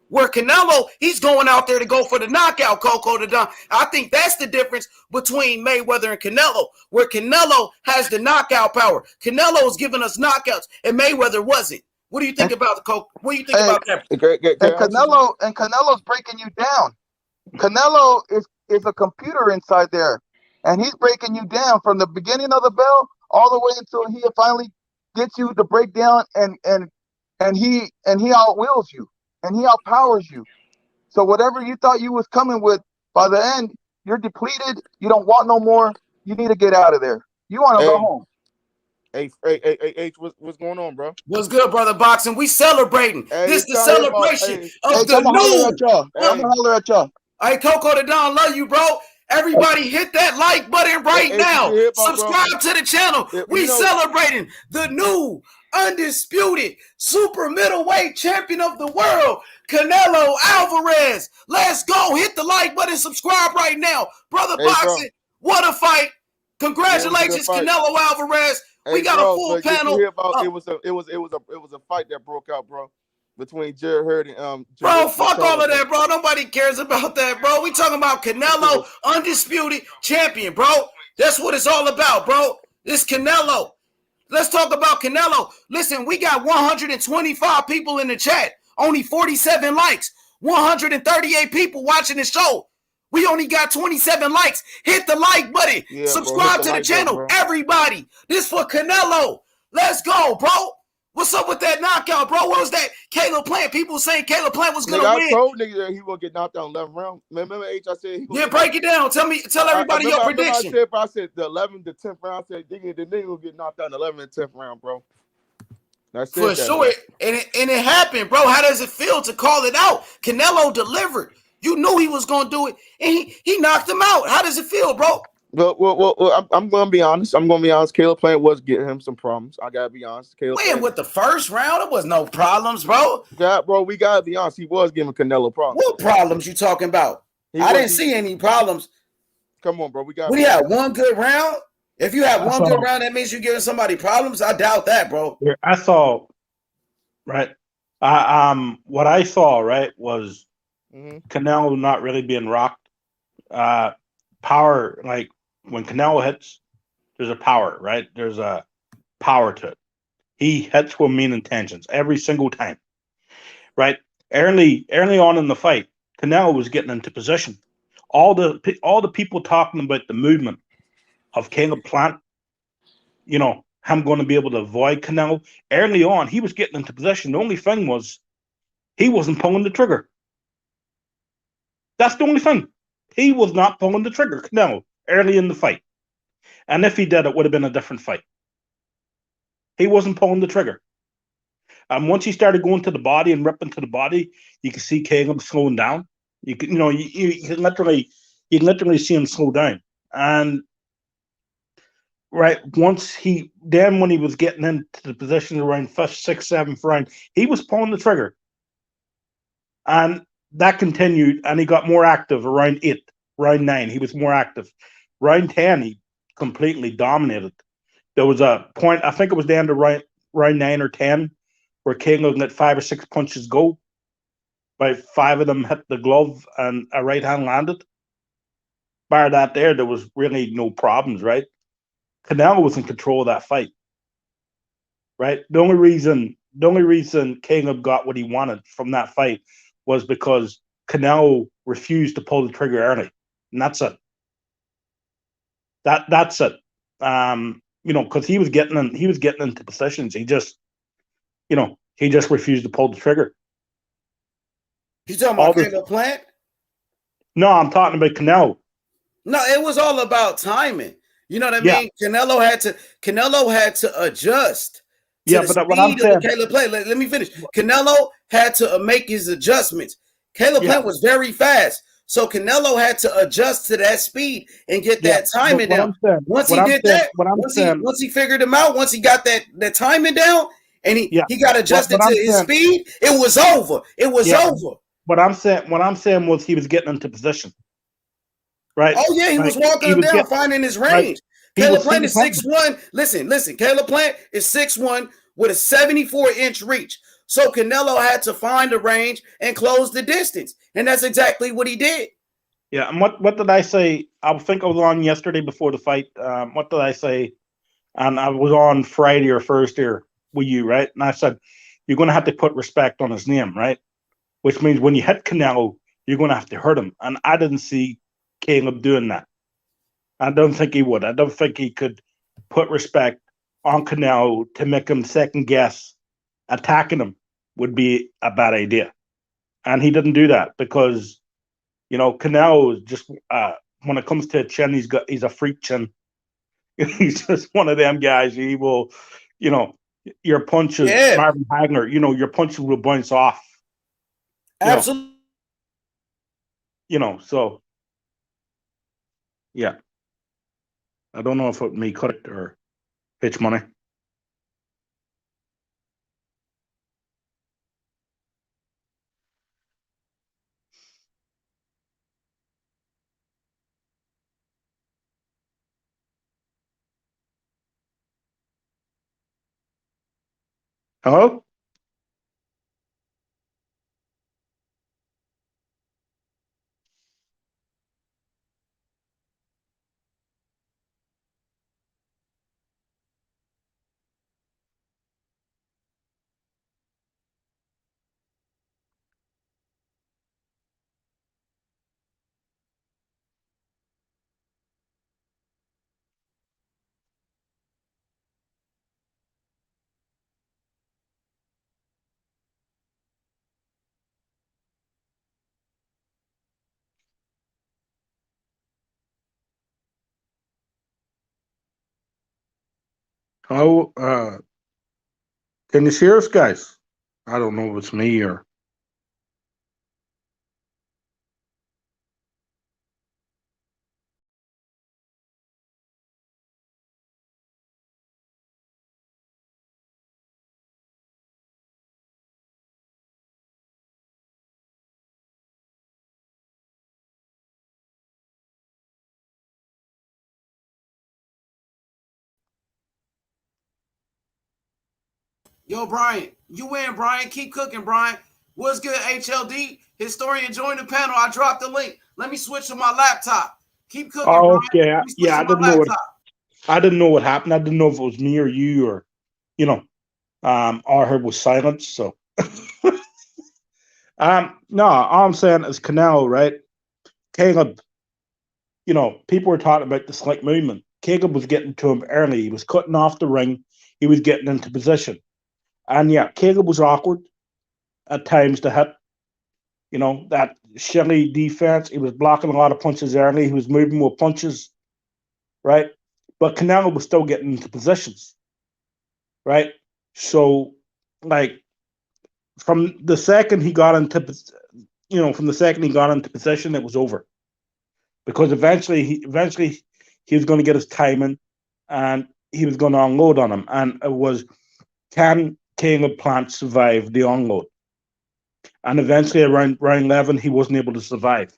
Where Canelo, he's going out there to go for the knockout, Coco the Don. I think that's the difference between Mayweather and Canelo, where Canelo has the knockout power. Canelo is giving us knockouts, and Mayweather wasn't. What do you think about the Coco? What do you think about that? And Canelo's breaking you down. Canelo is a computer inside there, and he's breaking you down from the beginning of the bell all the way until he finally gets you to break down, and he outwills you. And he outpowers you. So whatever you thought you was coming with, by the end, you're depleted. You don't want no more. You need to get out of there. You want to go home. Hey, what's going on, bro? What's good, brother boxing? We celebrating. This is the celebration of the new. I'm gonna holler at y'all. Hey, Coco the Don, love you, bro. Everybody hit that like button right now. Subscribe to the channel. We celebrating the new undisputed super middleweight champion of the world, Canelo Alvarez. Let's go. Hit the like button. Subscribe right now. Brother boxing, what a fight. Congratulations, Canelo Alvarez. We got a full panel. It was a fight that broke out, bro, between Jared Hurd and bro, fuck all of that, bro. Nobody cares about that, bro. We talking about Canelo, undisputed champion, bro. That's what it's all about, bro. It's Canelo. Let's talk about Canelo. Listen, we got 125 people in the chat. Only 47 likes. 138 people watching the show. We only got 27 likes. Hit the like button. Yeah, subscribe to the channel. Button, everybody. This for Canelo. Let's go, bro. What's up with that knockout, bro? What was that? Caleb Plant. People saying Caleb Plant was going to win. I told niggas that he will get knocked out in 11 rounds. Remember, H, I said he break it down. Tell everybody your prediction. I said the 11th to 10th round. I said the nigga will get knocked out in the 11th and 10th round, bro. For sure. And it happened, bro. How does it feel to call it out? Canelo delivered. You knew he was going to do it, and he knocked him out. How does it feel, bro? Well, I'm going to be honest. Caleb Plant was getting him some problems. I got to be honest. Caleb Plant with the first round, there was no problems, bro. Yeah, bro, we got to be honest. He was giving Canelo problems. What problems you talking about? I didn't see any problems. Come on, bro. We had one good round. If you have one good round, that means you're giving somebody problems. I doubt that, bro. I saw, right? What I saw, right, was Canelo not really being rocked. Power, like when Canelo hits, there's a power, right? There's a power to it. He hits with mean intentions every single time, right? Early on in the fight, Canelo was getting into position. All the people talking about the movement of Caleb Plant, you know, him going to be able to avoid Canelo. Early on, he was getting into position. The only thing was he wasn't pulling the trigger. That's the only thing. He was not pulling the trigger, Canelo, early in the fight. And if he did, it would have been a different fight. He wasn't pulling the trigger. And once he started going to the body and ripping to the body, you can see Caleb slowing down. You can literally see him slow down. And right, when he was getting into the position around 5th, 6th, 7th round, he was pulling the trigger. And that continued, and he got more active around 8, round 9. He was more active. Round 10, he completely dominated. There was a point, I think it was down to round 9 or 10, where Caleb let 5 or 6 punches go. About 5 of them hit the glove and a right hand landed. Bar that there was really no problems, right? Canelo was in control of that fight, right? The only reason Caleb got what he wanted from that fight was because Canelo refused to pull the trigger early, and that's it. That's it. Because he was getting into positions. He just refused to pull the trigger. You talking All about this. Caleb Plant? No, I'm talking about Canelo. No, it was all about timing. You know what I Yeah. mean? Canelo had to adjust to Yeah, the but what I'm speed of saying, the Caleb Plant. Let me finish. Canelo had to make his adjustments. Caleb yeah, Plant was very fast. So Canelo had to adjust to that speed and get yeah. that But timing what down. I'm saying, Once what he I'm did saying, that, what I'm saying, once he figured him out, once he got that timing down and yeah. he got adjusted What to I'm his saying, speed, it was over. It was yeah. over. What I'm saying was he was getting into position, right? Oh yeah, he was Like walking he him was down, getting, finding his like range. he Caleb was Plant seeing is something. 6'1". Listen. Caleb Plant is 6'1" with a 74-inch reach. So Canelo had to find the range and close the distance. And that's exactly what he did. Yeah, and what did I say? I think I was on yesterday before the fight. What did I say? And I was on Friday or Thursday with you, right? And I said, you're going to have to put respect on his name, right? Which means when you hit Canelo, you're going to have to hurt him. And I didn't see Caleb doing that. I don't think he would. I don't think he could put respect on Canelo to make him second guess attacking him would be a bad idea. And he didn't do that because, Canelo is just, when it comes to a chin, he's a freak chin. He's just one of them guys. He will, you know, your punches, Yeah, Marvin Hagner, your punches will bounce off, you know, absolutely. so yeah. I don't know if it me cut it or pitch money. Hello? Hello? Can you hear us, guys? I don't know if it's me or. Yo, Brian, you win, Brian. Keep cooking, Brian. What's good, HLD? Historian, join the panel. I dropped the link. Let me switch to my laptop. Keep cooking, Oh, Brian. okay. Let me switch Yeah, to my laptop. I didn't know what happened. I didn't know if it was me or you or, you know, all I heard was silence. So, no, all I'm saying is Canelo, right? Caleb, people were talking about the slick movement. Caleb was getting to him early. He was cutting off the ring. He was getting into position. And yeah, Caleb was awkward at times to hit. That Shelley defense. He was blocking a lot of punches early. He was moving with punches, right? But Canelo was still getting into positions, right? So, like, from the second he got into, position, it was over because eventually he was going to get his timing, and he was going to unload on him, and it was, can Caleb Plant survive the unload? And eventually around round 11, he wasn't able to survive.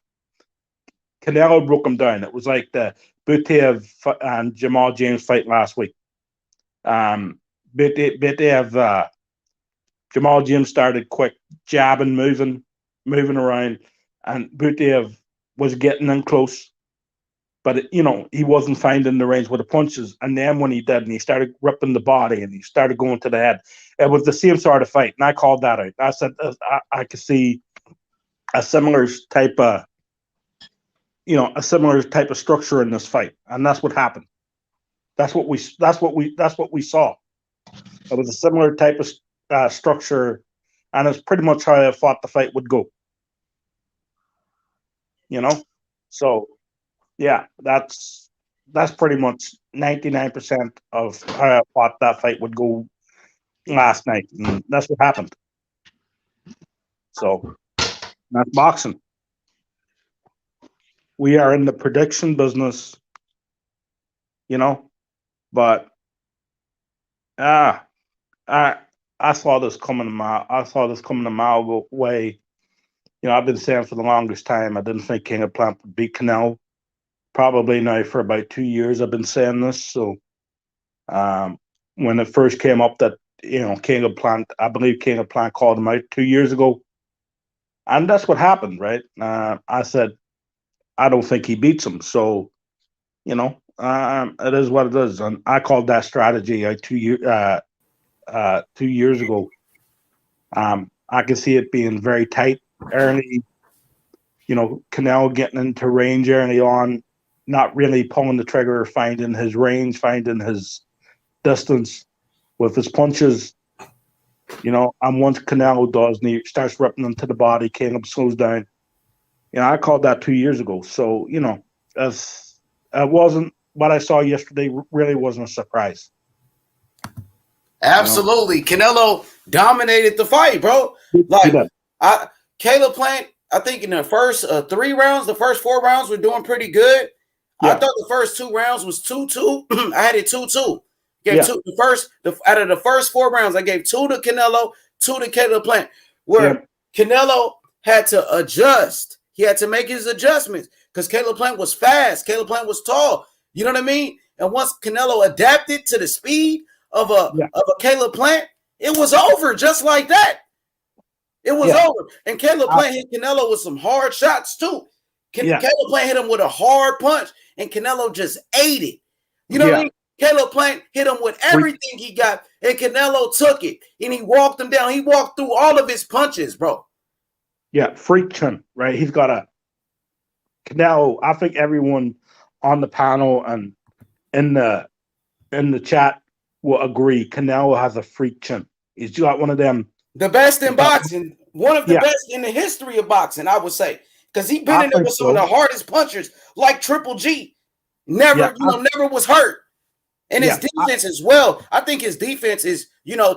Canelo broke him down. It was like the Butev and Jamal James fight last week. Butev Jamal James started quick jabbing, moving around, and Butaev was getting in close. But, he wasn't finding the range with the punches. And then when he did, and he started ripping the body and he started going to the head, it was the same sort of fight. And I called that out. I said, I could see a similar type of, structure in this fight. And that's what happened. That's what we saw. It was a similar type of structure. And it's pretty much how I thought the fight would go. So, yeah, that's pretty much 99% of how I thought that fight would go last night, and that's what happened. So that's boxing. We are in the prediction business, but I saw this coming a mile. I saw this coming a mile away. I've been saying for the longest time I didn't think King of Plant would beat Canelo. Probably now for about 2 years I've been saying this. So when it first came up that, King of Plant, I believe King of Plant called him out 2 years ago. And that's what happened, right? I said, I don't think he beats him. So, it is what it is. And I called that strategy out 2 years ago. I can see it being very tight early. Canelo getting into range early on, not really pulling the trigger, finding his range, finding his distance with his punches. And once Canelo does, and he starts ripping them to the body, Caleb slows down. I called that 2 years ago. So, as it wasn't what I saw yesterday, really wasn't a surprise. Absolutely. Canelo dominated the fight, bro. Caleb Plant, I think in the first 3 rounds, the first 4 rounds were doing pretty good. Yeah. I thought the first 2 rounds was 2-2. I had it 2-2. Out of the first 4 rounds, I gave 2 to Canelo, 2 to Caleb Plant. Where Canelo had to adjust. He had to make his adjustments because Caleb Plant was fast. Caleb Plant was tall. You know what I mean? And once Canelo adapted to the speed of a Caleb Plant, it was over just like that. It was over. And Caleb Plant hit Canelo with some hard shots too. Caleb Plant hit him with a hard punch, and Canelo just ate it. You know what I mean? Caleb Plant hit him with everything he got, and Canelo took it, and he walked him down. He walked through all of his punches, bro. Yeah, freak chin, right? He's got a Canelo. I think everyone on the panel and in the chat will agree. Canelo has a freak chin. He's got one of them. The best in boxing, one of the best in the history of boxing, I would say, because he's been in there with some of the hardest punchers, like Triple G. Never was hurt. And his defense as well. I think his defense is,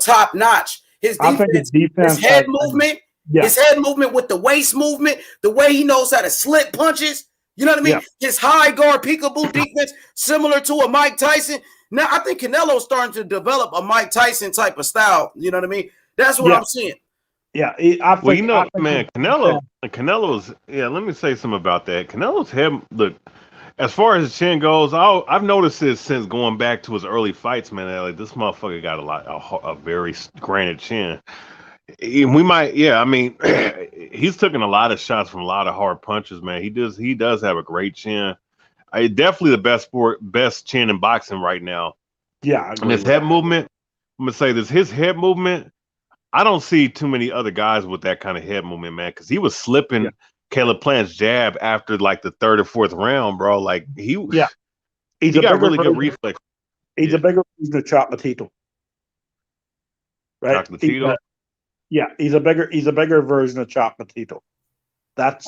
top notch. His defense, his head movement, his head movement with the waist movement, the way he knows how to slip punches. You know what I mean? His high guard peekaboo defense, similar to a Mike Tyson. Now, I think Canelo's starting to develop a Mike Tyson type of style. You know what I mean? That's what I'm seeing. Yeah. Man, Canelo's, let me say something about that. Canelo's head, look, as far as his chin goes, I've noticed this since going back to his early fights, man. Like, this motherfucker got a very granite chin. We might, he's taken a lot of shots from a lot of hard punches, man. He does have a great chin. Definitely the best chin in boxing right now. Yeah, and his head movement. I'm gonna say this: his head movement. I don't see too many other guys with that kind of head movement, man. Because he was slipping Caleb Plant's jab after like the 3rd or 4th round, bro. Like he got really good reflex. He's a bigger version of Chocolatito. Right? Chocolatito? He's a bigger version of Chocolatito. That's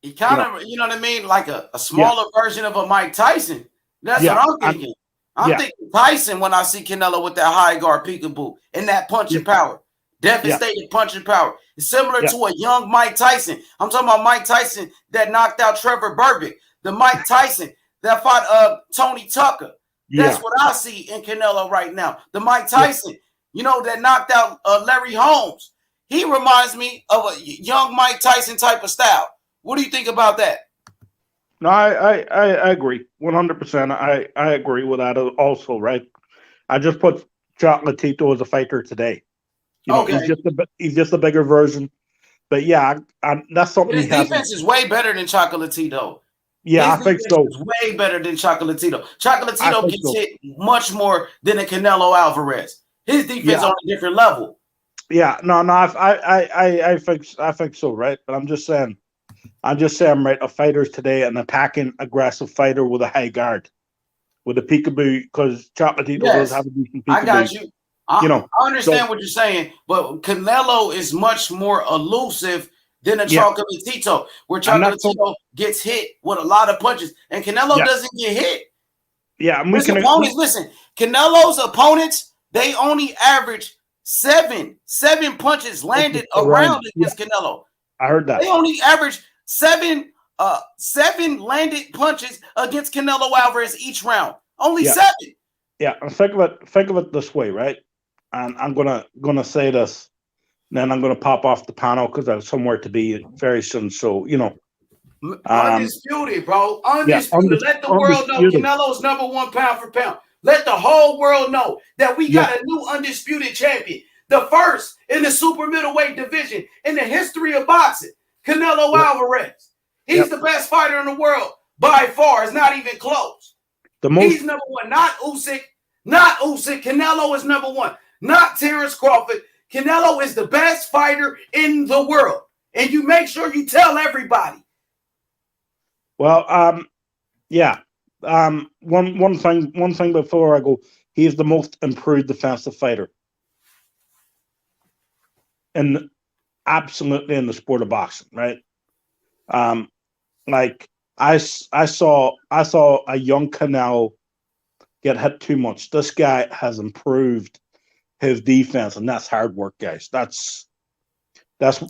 he kind of, you know what I mean, like a smaller version of a Mike Tyson. That's what I'm thinking. I'm thinking Tyson when I see Canelo with that high guard peekaboo and that punching power. Devastating punching power. It's similar to a young Mike Tyson. I'm talking about Mike Tyson that knocked out Trevor Berbick. The Mike Tyson that fought Tony Tucker. That's what I see in Canelo right now. The Mike Tyson, that knocked out Larry Holmes. He reminds me of a young Mike Tyson type of style. What do you think about that? No, I agree 100%. I agree with that also, right? I just put Chocolatito as a fighter today. You know, Okay. he's just a bigger version. But yeah, that's something But his he has. defense is way better than Chocolatito. Yeah, His I think defense so. is way better than Chocolatito. I Chocolatito think gets so. hit much more than a Canelo Alvarez. His defense Yeah. on a different level. Yeah, no, I think so, right? But I'm just saying, right? A fighter's today an attacking, aggressive fighter with a high guard, with a peekaboo, because Chocolatito does have Yes, a decent I peekaboo. got you. You know, I understand what you're saying, but Canelo is much more elusive than a Yeah. Chocolatito, where And that's Chocolatito gets hit with a lot of punches, and Canelo Yeah. doesn't get hit. yeah, and we His can opponents, listen, Canelo's opponents, they only average seven punches landed around against Canelo. I heard that. They only average seven landed punches against Canelo Alvarez each round. Only Yeah. 7. Yeah, and think of it this way, right? And I'm gonna say this, then I'm gonna pop off the panel because I have somewhere to be very soon. So Undisputed, bro. Undisputed. Undisputed. Let the world know Canelo's number 1 pound for pound. Let the whole world know that we got a new undisputed champion. The first in the super middleweight division in the history of boxing. Canelo Alvarez. He's the best fighter in the world by far. It's not even close. He's number 1. Not Usyk. Not Usyk. Canelo is number 1. Not Terrence Crawford. Canelo is the best fighter in the world. And you make sure you tell everybody. Well, one thing before I go, he is the most improved defensive fighter, and absolutely in the sport of boxing, right? Like I saw a young Canelo get hit too much. This guy has improved his defense, and that's hard work, guys. That's the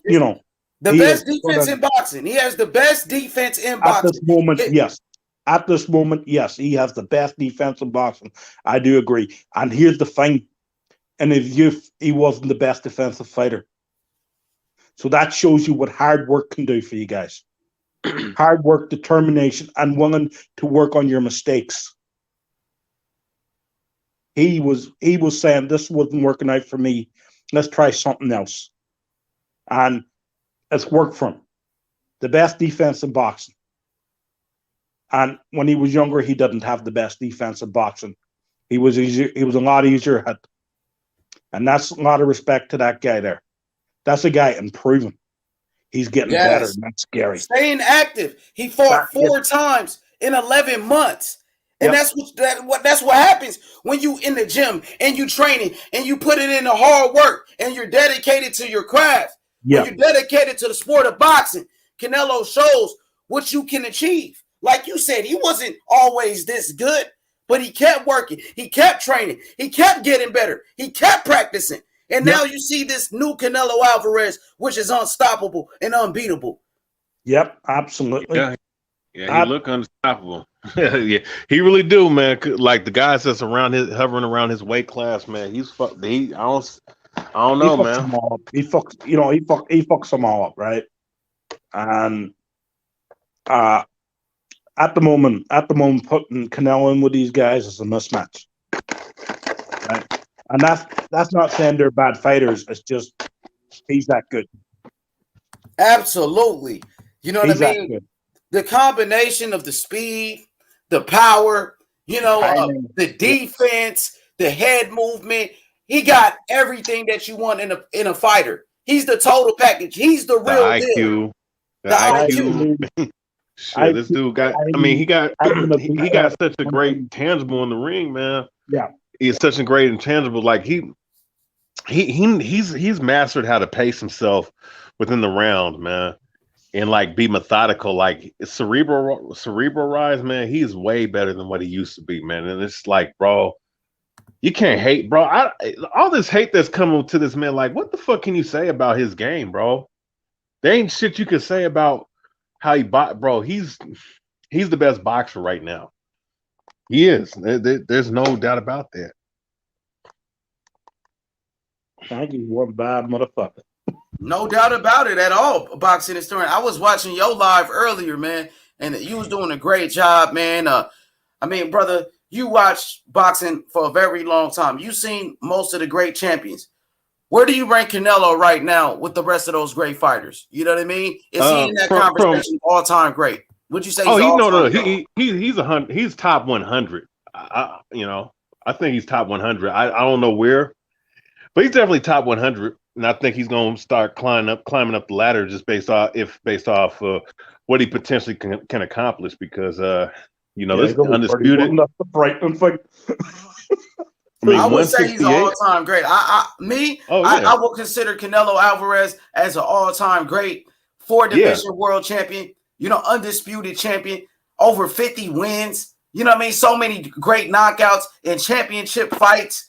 best defense in boxing. He has the best defense in boxing. At this moment, yes. At this moment, yes, he has the best defense in boxing. I do agree. And here's the thing: in his youth, he wasn't the best defensive fighter. So that shows you what hard work can do for you guys. Hard work, determination, and willing to work on your mistakes. He was saying, this wasn't working out for me. Let's try something else. And it's worked for him. The best defense in boxing. And when he was younger, he didn't have the best defense in boxing. He was a lot easier hit. And that's a lot of respect to that guy there. That's a guy improving. He's getting better, and that's scary. Staying active. He fought 4 times in 11 months. And that's what happens when you in the gym and you training and you put it in the hard work and you're dedicated to your craft. When you're dedicated to the sport of boxing, Canelo shows what you can achieve. Like you said, he wasn't always this good, but he kept working. He kept training. He kept getting better. He kept practicing. And now you see this new Canelo Alvarez, which is unstoppable and unbeatable. Yep, absolutely. Yeah, he look unstoppable. Yeah, he really do, man. Like the guys that's hovering around his weight class, man. I don't know, man. He fucks them all up, right? And at the moment, putting Canelo in with these guys is a mismatch, right? And that's not saying they're bad fighters. It's just he's that good. Absolutely, you know what I mean. The combination of the speed, the power, the defense, the head movement. He got everything that you want in a fighter. He's the total package. He's the real IQ. deal. The IQ. Shit, this dude got. He got such a great tangible in the ring, man. Yeah, he's such a great intangible. Like he's mastered how to pace himself within the round, man, and like be methodical. Like cerebral-rise, man. He's way better than what he used to be, man. And it's like, bro, you can't hate, bro. All this hate that's coming to this man, like, what the fuck can you say about his game, bro? There ain't shit you can say about how he bro. He's the best boxer right now. He is. There's no doubt about that. Thank you, one bad motherfucker. No doubt about it at all. Boxing historian. I was watching your live earlier, man, and you was doing a great job, man. I mean, brother, you watched boxing for a very long time. You seen most of the great champions. Where do you rank Canelo right now with the rest of those great fighters? You know what I mean? Is he in that conversation all time great? Would you say he's he's top 100. I think he's top 100. I don't know where, but he's definitely top 100, and I think he's going to start climbing up the ladder just based off what he potentially can accomplish because this Undisputed. I would say he's an all-time great. I will consider Canelo Alvarez as an all-time great, 4-division world champion, undisputed champion, over 50 wins. You know what I mean? So many great knockouts and championship fights.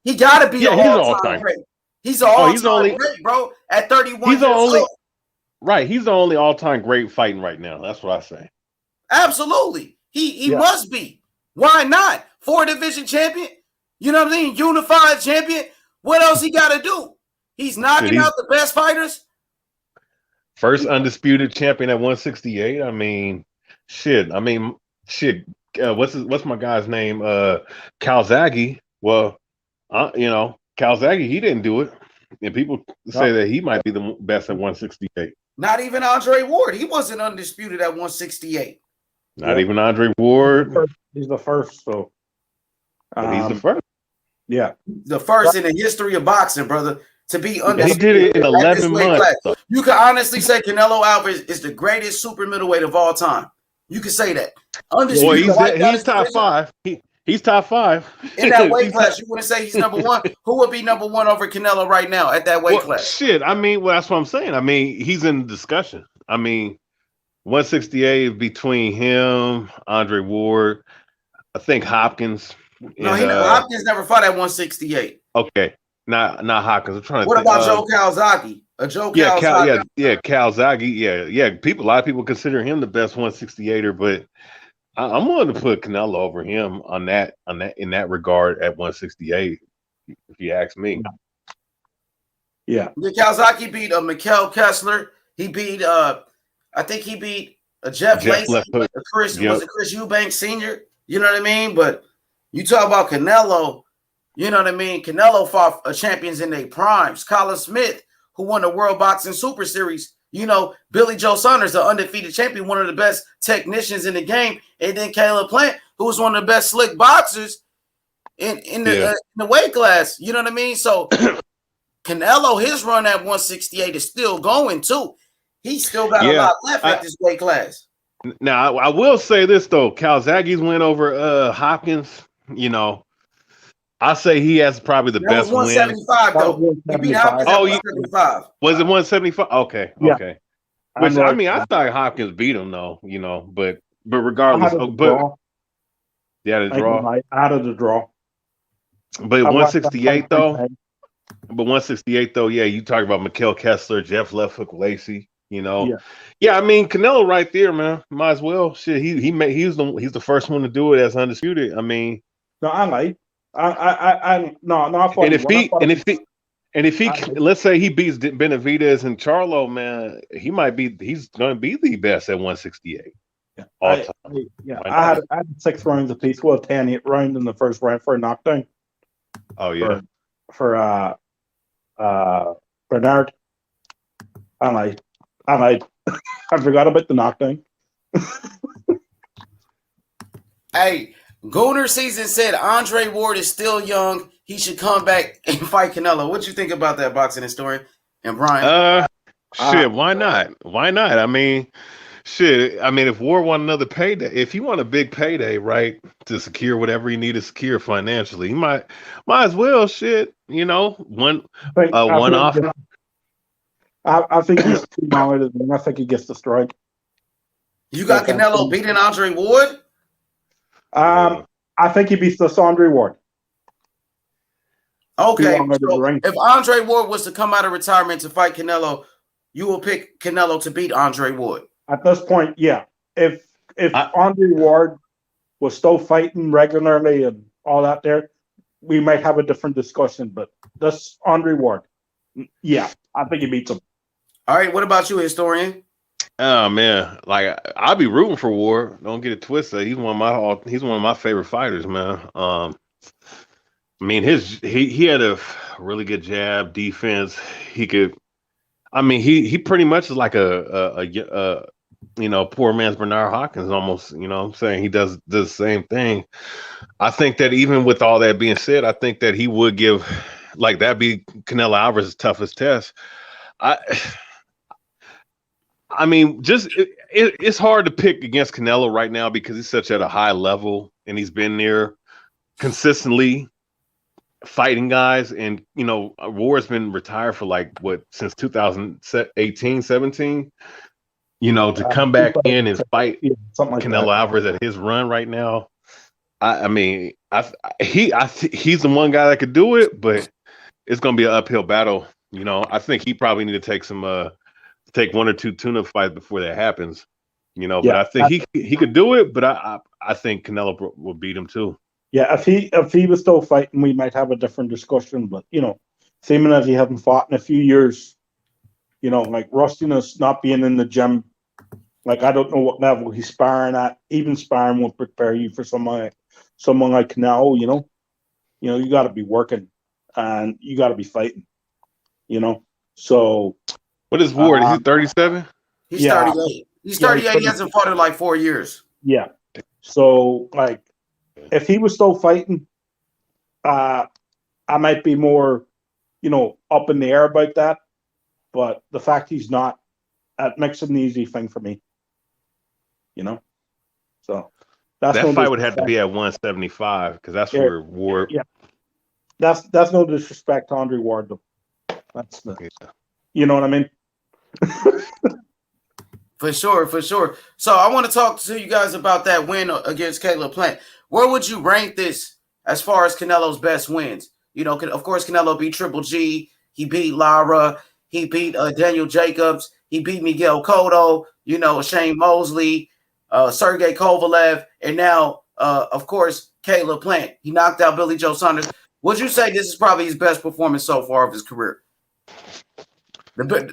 He got to be an all-time great. He's an all-time great, bro. At 31 years old. Right. He's the only all-time great fighting right now. That's what I say. Absolutely. He must be. Why not? 4-division champion. You know what I mean? Unified champion. What else he got to do? He's knocking out the best fighters. First undisputed champion at 168. What's my guy's name? Calzaghe. Well, Calzaghe, he didn't do it. And people say that he might be the best at 168. Not even Andre Ward. He wasn't undisputed at 168. Not even Andre Ward. He's the first, so. He's the first. Yeah. The first in the history of boxing, brother, to be undisputed. He did it in 11 months. You can honestly say Canelo Alvarez is the greatest super middleweight of all time. You can say that. Undisputed. Well, he's top 5. He's top 5. In that weight class, you wouldn't say he's number 1. Who would be number 1 over Canelo right now at that weight class? Shit, that's what I'm saying. He's in discussion. 168 between him, Andre Ward, I think Hopkins. Hopkins never fought at 168. Okay, not Hopkins. I'm trying to. What about Joe Calzaghe? Calzaghe. Calzaghe. Yeah. A lot of people consider him the best 168er, but I'm willing to put Canelo over him in that regard at 168. If you ask me. Yeah. Calzaghe beat Mikkel Kessler. He beat I think he beat Jeff Lacey. Was it Chris Eubanks Sr.? You know what I mean? But you talk about Canelo, you know what I mean? Canelo fought champions in their primes. Colin Smith, who won the World Boxing Super Series. Billy Joe Saunders, the undefeated champion, one of the best technicians in the game. And then Caleb Plant, who was one of the best slick boxers in the weight class. You know what I mean? So Canelo, his run at 168 is still going too. He's still got a lot left at this weight class. Now, I will say this, though. Calzaghe's win over Hopkins, I say he has probably the best win. 175, though. He beat Hopkins at 175. Was it 175? Okay, yeah. Okay. Which, I thought Hopkins beat him, though, but regardless. The draw. Out of the draw. But 168, though. But 168, though, you talk about Mikkel Kessler, Jeff Left Hook Lacey. Canelo right there, man. Might as well. Shit, he's the first one to do it as undisputed. No, I like. I if he let's say he beats Benavidez and Charlo, man, he's going to be the best at 168. I had 6 rounds apiece. Well, 10 rounds in the first round for a knockdown. Oh yeah, for Bernard. I forgot about the knockdown. Hey, Gooner Season said Andre Ward is still young. He should come back and fight Canelo. What you think about that, boxing historian and Brian? Why not? Why not? If Ward want another payday, if you want a big payday, right, to secure whatever you need to secure financially, he might as well. One off. I think he's too long, and I think he gets the strike. You got Canelo beating Andre Ward? I think he beats the Andre Ward. Okay. So if Andre Ward was to come out of retirement to fight Canelo, you will pick Canelo to beat Andre Ward. At this point, yeah. If Andre Ward was still fighting regularly and all that there, we might have a different discussion. But this Andre Ward, yeah, I think he beats him. All right, what about you, historian? Oh man, I'll be rooting for Ward. Don't get it twisted. He's one of my favorite fighters, man. I mean, he had a really good jab defense. He could. I mean, he pretty much is like a poor man's Bernard Hopkins almost. You know what I'm saying? He does the same thing. I think that even with all that being said, I think that he would give like that'd be Canelo Alvarez's toughest test. I I mean, it's hard to pick against Canelo right now because he's such at a high level and he's been there consistently fighting guys. And, Ward's been retired for since 2018, 17. To come back in and fight something like Canelo Alvarez at his run right now. He's the one guy that could do it, but it's going to be an uphill battle. I think he probably need to take one or two tune-up fights before that happens. But I think he could do it, but I think Canelo will beat him too. Yeah, if he was still fighting, we might have a different discussion. But seeming as he hasn't fought in a few years, like rustiness, not being in the gym, like I don't know what level he's sparring at. Even sparring won't prepare you for someone like Canelo. You got to be working and you got to be fighting. So. What is Ward? Is he 37? He's 38. He's 38. He hasn't fought in like 4 years. Yeah. So, like, if he was still fighting, I might be more, up in the air about that. But the fact he's not, that makes it an easy thing for me. So that fight would have to be at 175 because that's where Ward. Yeah. That's no disrespect to Andre Ward, though. That's you know what I mean? For sure. So I want to talk to you guys about that win against Caleb Plant. Where would you rank this as far as Canelo's best wins? Of course, Canelo beat Triple G. He beat Lara. He beat Daniel Jacobs. He beat Miguel Cotto. Shane Mosley, Sergey Kovalev, and now, of course, Caleb Plant. He knocked out Billy Joe Saunders. Would you say this is probably his best performance so far of his career?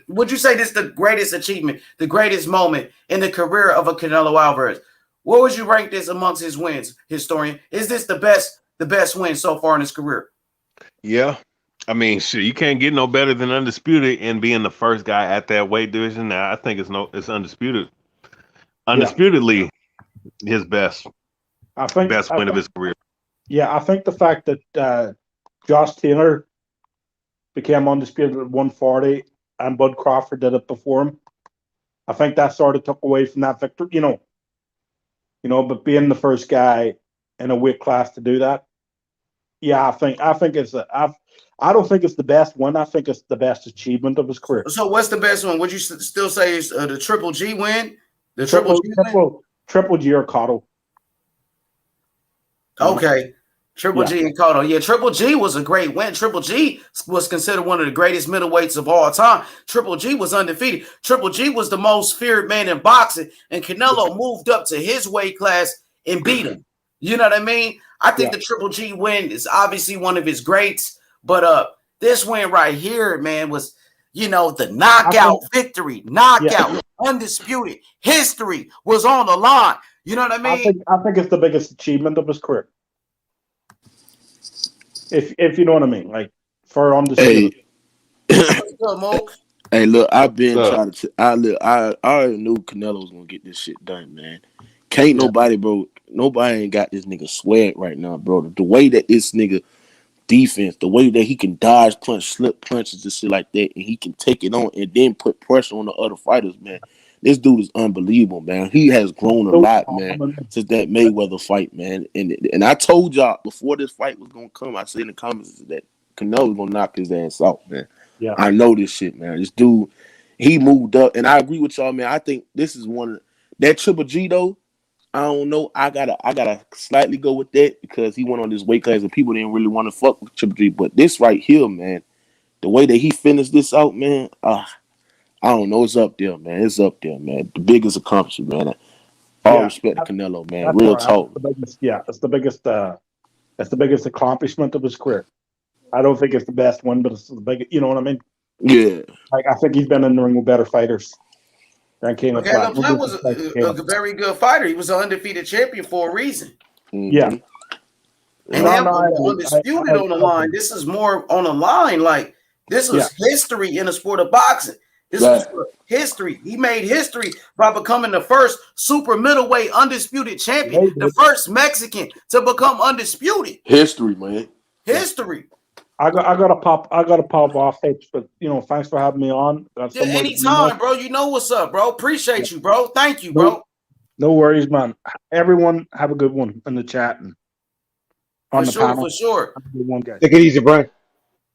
Would you say this is the greatest achievement, the greatest moment in the career of a Canelo Alvarez? What would you rank this amongst his wins, historian? Is this the best win so far in his career? Yeah. I mean, shit, you can't get no better than Undisputed and being the first guy at that weight division. Now, I think it's Undisputed. Undisputedly his best. I think best win of his career. Yeah, I think the fact that Josh Taylor became undisputed at 140 and Bud Crawford did it before him, I think that sort of took away from that victory. But being the first guy in a weight class to do that, yeah, I think it's I don't think it's the best one. I think it's the best achievement of his career. So what's the best one? Would you still say it's the Triple G win? The Triple G or Cotto. Okay. Triple G and Cotto. Yeah, Triple G was a great win. Triple G was considered one of the greatest middleweights of all time. Triple G was undefeated. Triple G was the most feared man in boxing, and Canelo moved up to his weight class and beat him. You know what I mean? I think the Triple G win is obviously one of his greats, but this win right here, man, was the knockout victory, undisputed history was on the line. You know what I mean? I think it's the biggest achievement of his career. If you know what I mean, like for undisputed. Hey, look, I've been trying to. I already knew Canelo was gonna get this shit done, man. Can't nobody, bro. Nobody ain't got this nigga swag right now, bro. The way that this nigga defense, the way that he can dodge punch, slip punches and shit like that, and he can take it on and then put pressure on the other fighters, man. This dude is unbelievable, man. He has grown a lot, man, since that Mayweather fight, man. And I told y'all before this fight was gonna come, I said in the comments that Canelo was gonna knock his ass out, man. Yeah, I know this shit, man. This dude, he moved up, and I agree with y'all, man. I think this is one of that Triple G though. I don't know. I gotta slightly go with that because he went on this weight class and people didn't really want to fuck with Triple G. But this right here, man, the way that he finished this out, man, I don't know. It's up there, man. It's up there, man. The biggest accomplishment, man. All respect to Canelo, man. Real talk. It's the biggest accomplishment of his career. I don't think it's the best one, but it's the biggest. You know what I mean? Yeah. Like I think he's been in the ring with better fighters. Caleb Plant was a very good fighter. He was an undefeated champion for a reason. Yeah. And No, then no, I with the agree. Undisputed on the line, this is more on the line. Like, this was history in the sport of boxing. This was history. He made history by becoming the first super middleweight undisputed champion, the first Mexican to become undisputed. History, man. History. I gotta pop off, H, but thanks for having me on. Yeah, anytime, bro. You know what's up, bro. Appreciate you, bro. Thank you, bro. No worries, man. Everyone have a good one in the chat and on the panel. For sure. Have a good one, guys. Take it easy, Brian.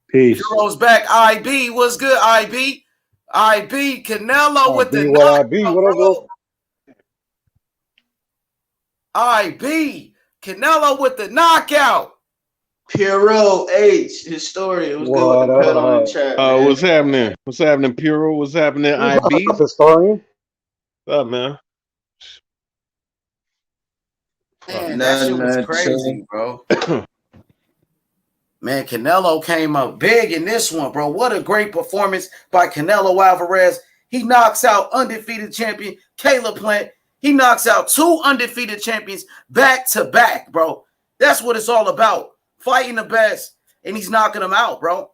Peace. Heroes back. IB, what's good, IB? IB, Canelo with the what knockout, IB, what up, bro? IB, Canelo with the knockout. Puro H, historian. What's good with the pedal in the chat, man? What's happening? What's happening, Puro? What's happening, IB? Historian. What's up, man? Man, that shit was crazy, bro. Man, Canelo came up big in this one, bro. What a great performance by Canelo Alvarez. He knocks out undefeated champion Caleb Plant. He knocks out 2 undefeated champions back to back, bro. That's what it's all about. Fighting the best, and he's knocking them out, bro.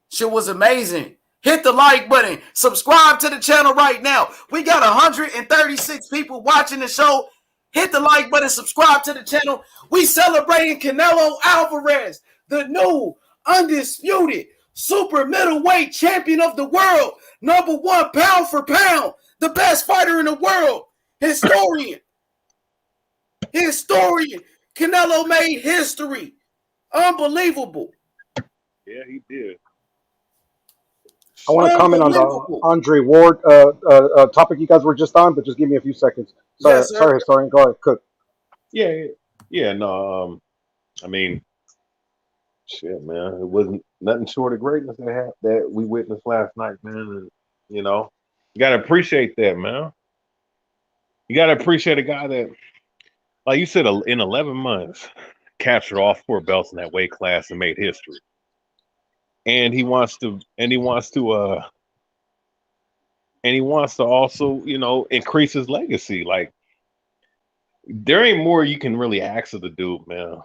Shit was amazing. Hit the like button. Subscribe to the channel right now. We got 136 people watching the show. Hit the like button. Subscribe to the channel. We celebrating Canelo Alvarez, the new undisputed super middleweight champion of the world. #1 pound for pound. The best fighter in the world. Historian. Canelo made history. Unbelievable. Yeah, he did. I want to comment on the Andre Ward topic you guys were just on, but just give me a few seconds. Sorry, Yes, sir. sorry, historian. Go ahead, Cook. Yeah. No, I mean, shit, man. It wasn't nothing short of greatness that we witnessed last night, man. And, you gotta appreciate that, man. You gotta appreciate a guy that, like you said, in 11 months, captured all 4 belts in that weight class and made history. And he wants to also, increase his legacy. Like, there ain't more you can really ask of the dude, man.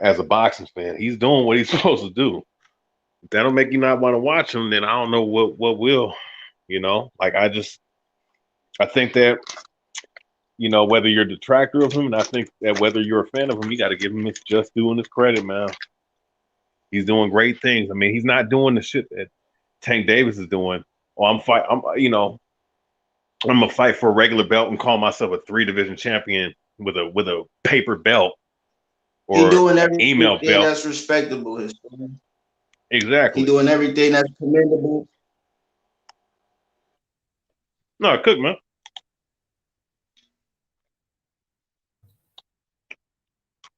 As a boxing fan, he's doing what he's supposed to do. If that'll make you not want to watch him, then I don't know what will. Like, I think that, whether you're a detractor of him, and I think that whether you're a fan of him, you got to give him his just due and his credit, man. He's doing great things. I mean, he's not doing the shit that Tank Davis is doing. I'm gonna fight for a regular belt and call myself a 3-division champion with a paper belt or he doing everything email belt that's respectable. Exactly. He doing everything that's commendable. No, Cook, man.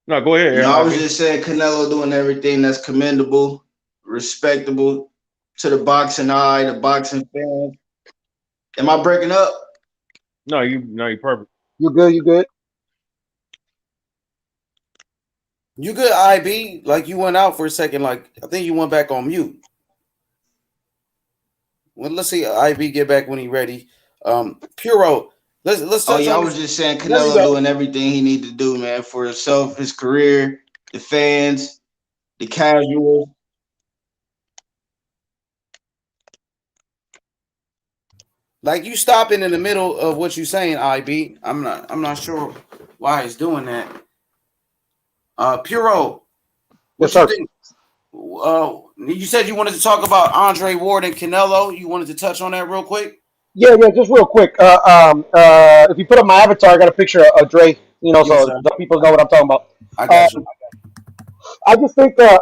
No, go ahead. No, I was just saying Canelo doing everything that's commendable, respectable to the boxing eye, the boxing fans. Am I breaking up? No, you're perfect. You good? You good? You good, IB? Like, you went out for a second. Like, I think you went back on mute. Well, let's see IB get back when he's ready. Puro, let's touch I was just saying Canelo doing everything he need to do, man, for himself, his career, the fans, the casuals. Like, you stopping in the middle of what you're saying, IB. I'm not sure why he's doing that. Puro, what you think? You said you wanted to talk about Andre Ward and Canelo. You wanted to touch on that real quick? Yeah, just real quick. If you put up my avatar, I got a picture of Dre. So the people know what I'm talking about. I got you. I just think that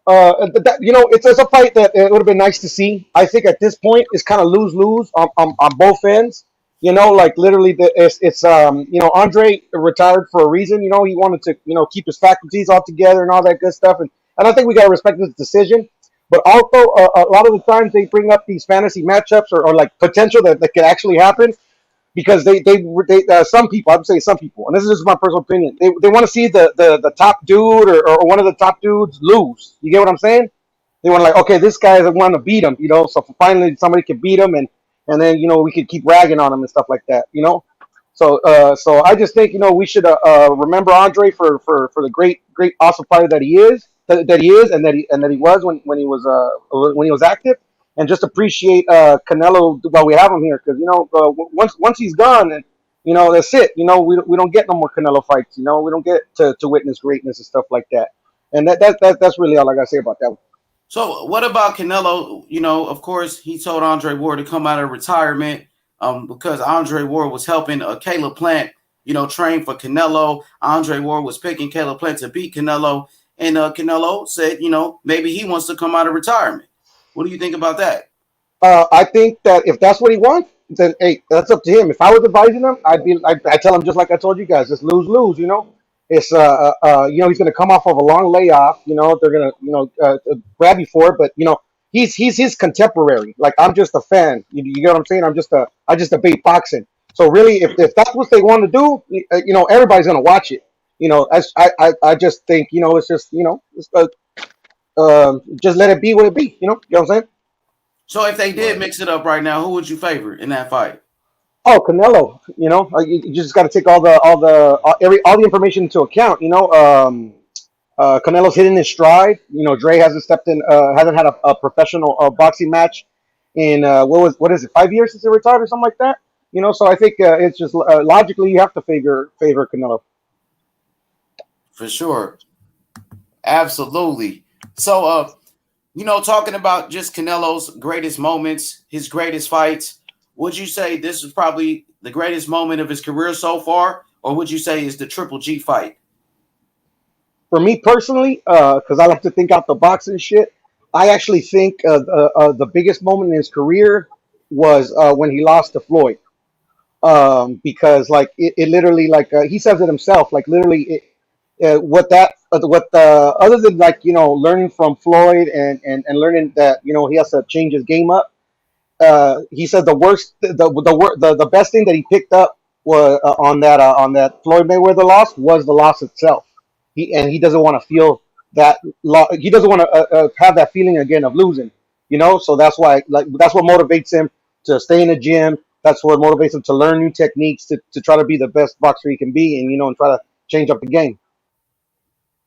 it's a fight that it would have been nice to see. I think at this point it's kind of lose on both ends. Like literally, it's Andre retired for a reason. He wanted to keep his faculties all together and all that good stuff, and I think we gotta respect his decision. But also, a lot of the times they bring up these fantasy matchups or like potential that could actually happen because they some people, I would say some people, and this is just my personal opinion, they want to see the top dude or one of the top dudes lose. You get what I'm saying? They want to like, okay, this guy want to beat him, so finally somebody can beat him and then we could keep ragging on him and stuff like that, So I just think we should remember Andre for the great awesome fighter that he is, that he is, and that he was when he was active, and just appreciate Canelo while we have him here, because once he's gone, and that's it. We don't get no more Canelo fights. We don't get to witness greatness and stuff like that. And that's really all I gotta say about that one. So what about Canelo? Of course, he told Andre Ward to come out of retirement because Andre Ward was helping Caleb Plant, train for Canelo. Andre Ward was picking Caleb Plant to beat Canelo. And Canelo said, maybe he wants to come out of retirement. What do you think about that? I think that if that's what he wants, then hey, that's up to him. If I was advising him, I'd tell him just like I told you guys, just lose. It's he's going to come off of a long layoff. They're going to grab you for it, but he's his contemporary. Like I'm just a fan. You get what I'm saying? I just debate boxing. So really, if that's what they want to do, everybody's going to watch it. I just think it's just just let it be what it be. You know what I'm saying? So if they did mix it up right now, who would you favor in that fight? Oh, Canelo. You just got to take all the information into account. Canelo's hitting his stride. Dre hasn't stepped in, hasn't had a professional boxing match in what is it, 5 years since he retired or something like that. So I think it's just logically you have to favor Canelo. For sure, absolutely. So, talking about just Canelo's greatest moments, his greatest fights, would you say this is probably the greatest moment of his career so far, or would you say is the Triple G fight? For me personally, because I like to think out the box and shit, I actually think the biggest moment in his career was when he lost to Floyd. Because like it literally, like he says it himself, like literally other than like learning from Floyd and learning that he has to change his game up. He said the best thing that he picked up was on that Floyd Mayweather loss was the loss itself. He doesn't want to feel that he doesn't want to have that feeling again of losing. So that's why, like, that's what motivates him to stay in the gym. That's what motivates him to learn new techniques to try to be the best boxer he can be, and try to change up the game.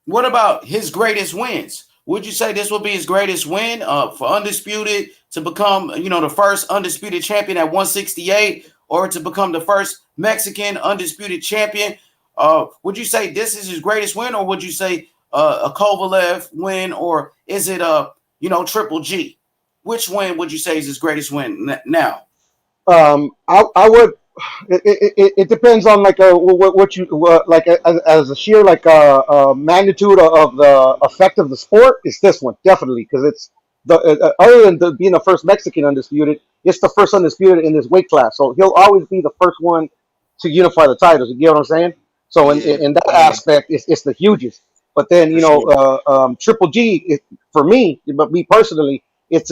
What about his greatest wins? Would you say this will be his greatest win for Undisputed to become, the first undisputed champion at 168, or to become the first Mexican undisputed champion? Would you say this is his greatest win, or would you say a Kovalev win, or is it Triple G? Which win would you say is his greatest win now? I would. It depends on like what you like as a sheer like magnitude of the effect of the sport. It's this one definitely, because it's the other than being the first Mexican undisputed, it's the first undisputed in this weight class. So he'll always be the first one to unify the titles. You get what I'm saying? So in that aspect, it's the hugest. But then Triple G for me, but me personally, it's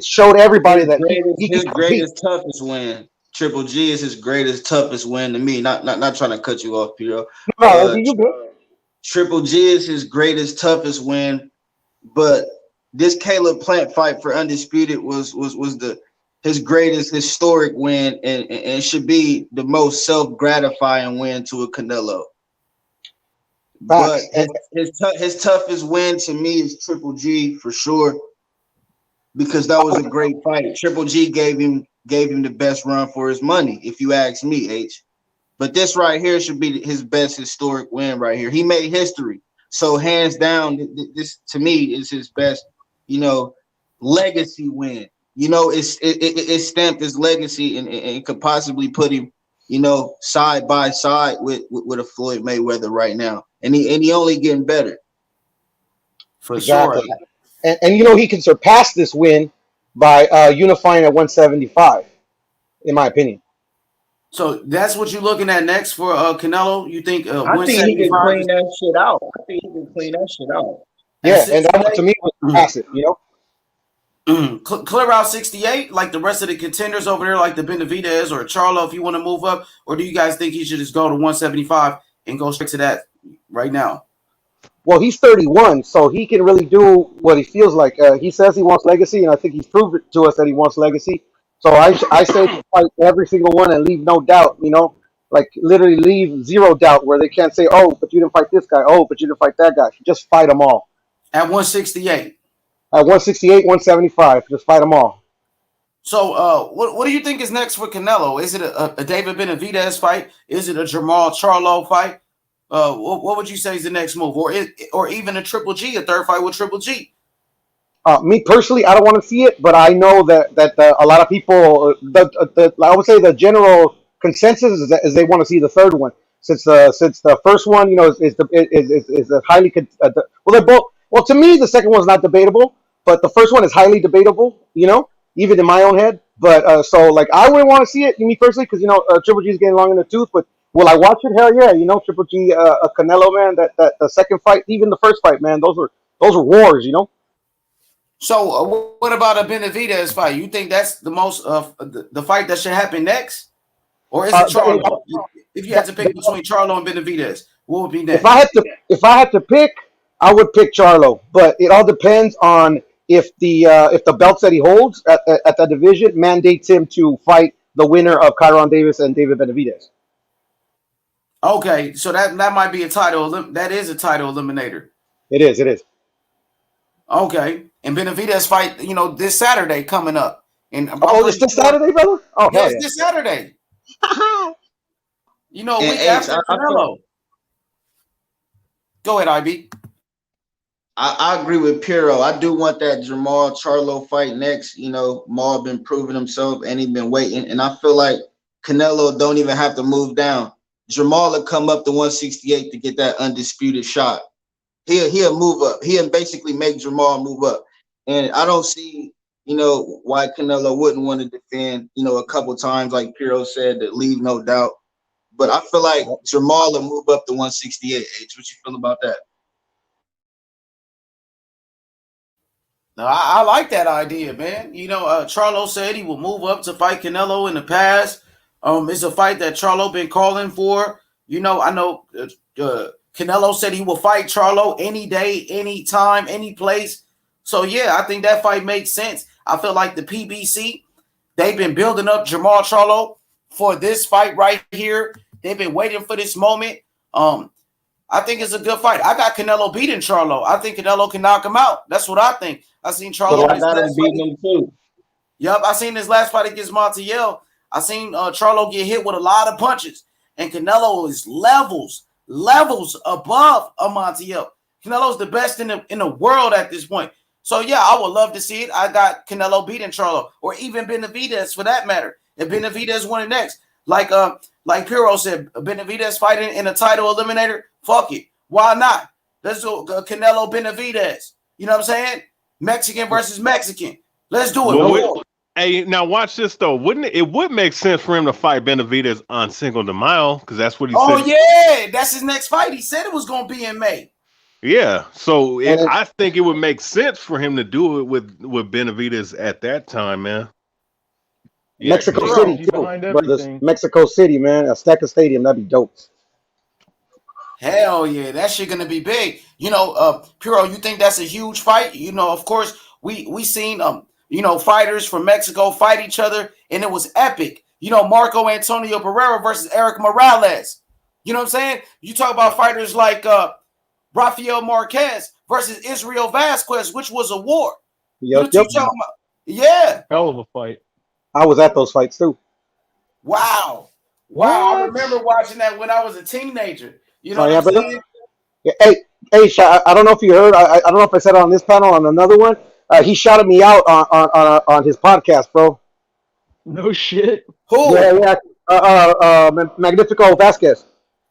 showed everybody that he his can compete. greatest toughest win. Triple G is his greatest toughest win to me. Not trying to cut you off, Piro. No, you good. Triple G is his greatest toughest win, but this Caleb Plant fight for Undisputed was his greatest historic win, and should be the most self-gratifying win to a Canelo. But his toughest win to me is Triple G for sure, because that was a great fight. Triple G gave him the best run for his money, if you ask me, H. But this right here should be his best historic win right here. He made history. So hands down, this to me is his best, legacy win. It stamped his legacy and could possibly put him, side by side with a Floyd Mayweather right now. And he only getting better. For sure. And he can surpass this win by unifying at 175, in my opinion. So that's what you're looking at next for Canelo? You think I think he can clean that shit out. I think he can clean that shit out. Yeah, and that to me was massive, Clear out 68 like the rest of the contenders over there, like the Benavidez or Charlo, if you want to move up, or do you guys think he should just go to 175 and go straight to that right now? Well, he's 31, so he can really do what he feels like. He says he wants legacy, and I think he's proved it to us that he wants legacy. So I say fight every single one and leave no doubt. You know, like literally leave zero doubt where they can't say, oh, but you didn't fight this guy. Oh, but you didn't fight that guy. Just fight them all. At 168. At 168, 175, just fight them all. So, what do you think is next for Canelo? Is it a David Benavidez fight? Is it a Jamal Charlo fight? What would you say is the next move, or even a Triple G, a third fight with Triple G? Me personally, I don't want to see it, but I know that a lot of people, I would say the general consensus is they want to see the third one, since the first one, you know, is a highly well, they're both, well, to me the second one's not debatable, but the first one is highly debatable, you know, even in my own head. But so like I wouldn't want to see it, me personally, because you know Triple G is getting long in the tooth. But will I watch it? Hell yeah, you know, Triple G, Canelo, man, that the second fight, even the first fight, man, those were wars, you know. So, what about a Benavidez fight? You think that's the most the fight that should happen next, or is it Charlo? If you had to pick between Charlo and Benavidez, what would be next? If I had to pick, I would pick Charlo. But it all depends on if the belts that he holds at that division mandates him to fight the winner of Kyron Davis and David Benavidez. Okay, so that might be a title. That is a title eliminator. It is. It is. Okay, and Benavidez fight, you know, this Saturday coming up. And it's this Saturday, brother? Oh, yeah, it's this Saturday. You know, a week after Canelo. Go ahead, IB. I agree with Piero. I do want that Jamal Charlo fight next. You know, Maul been proving himself and he's been waiting. And I feel like Canelo don't even have to move down. Jamal will come up to 168 to get that undisputed shot. He'll move up. He'll basically make Jamal move up. And I don't see, you know, why Canelo wouldn't want to defend, you know, a couple times, like Piero said, to leave no doubt. But I feel like Jamal will move up to 168. H, what you feel about that? No, I like that idea, man. You know, Charlo said he will move up to fight Canelo in the past. It's a fight that Charlo been calling for. You know, I know Canelo said he will fight Charlo any day, any time, any place. So, yeah, I think that fight makes sense. I feel like the PBC, they've been building up Jamal Charlo for this fight right here. They've been waiting for this moment. I think it's a good fight. I got Canelo beating Charlo. I think Canelo can knock him out. That's what I think. I seen Charlo. I got him beating him too. Yep, I seen his last fight against Montiel. I seen Charlo get hit with a lot of punches, and Canelo is levels above a Montiel. Canelo's the best in the world at this point. So yeah, I would love to see it. I got Canelo beating Charlo, or even Benavidez for that matter. If Benavidez won it next, like Piero said, Benavidez fighting in a title eliminator, fuck it. Why not? Let's do Canelo Benavidez. You know what I'm saying? Mexican versus Mexican. Let's do it. Hey, now watch this though. Wouldn't it would make sense for him to fight Benavidez on Cinco de Mayo, because that's what he said. Oh yeah, that's his next fight. He said it was going to be in May. Yeah, so I think it would make sense for him to do it with Benavidez at that time, man. Yeah, Mexico City, too. Mexico City, man. Azteca Stadium, that'd be dope. Hell yeah, that shit gonna be big. You know, Piero, you think that's a huge fight? You know, of course, we seen you know, fighters from Mexico fight each other, and it was epic. You know, Marco Antonio Barrera versus Eric Morales. You know what I'm saying? You talk about fighters like Rafael Marquez versus Israel Vasquez, which was a war. Yep. You talking about? Yeah. Hell of a fight. I was at those fights too. Wow. I remember watching that when I was a teenager. You know what I'm saying? Yeah, hey, I don't know if you heard. I don't know if I said it on this panel, on another one. He shouted me out on his podcast, bro. No shit. Who? Yeah. Magnifico Vasquez.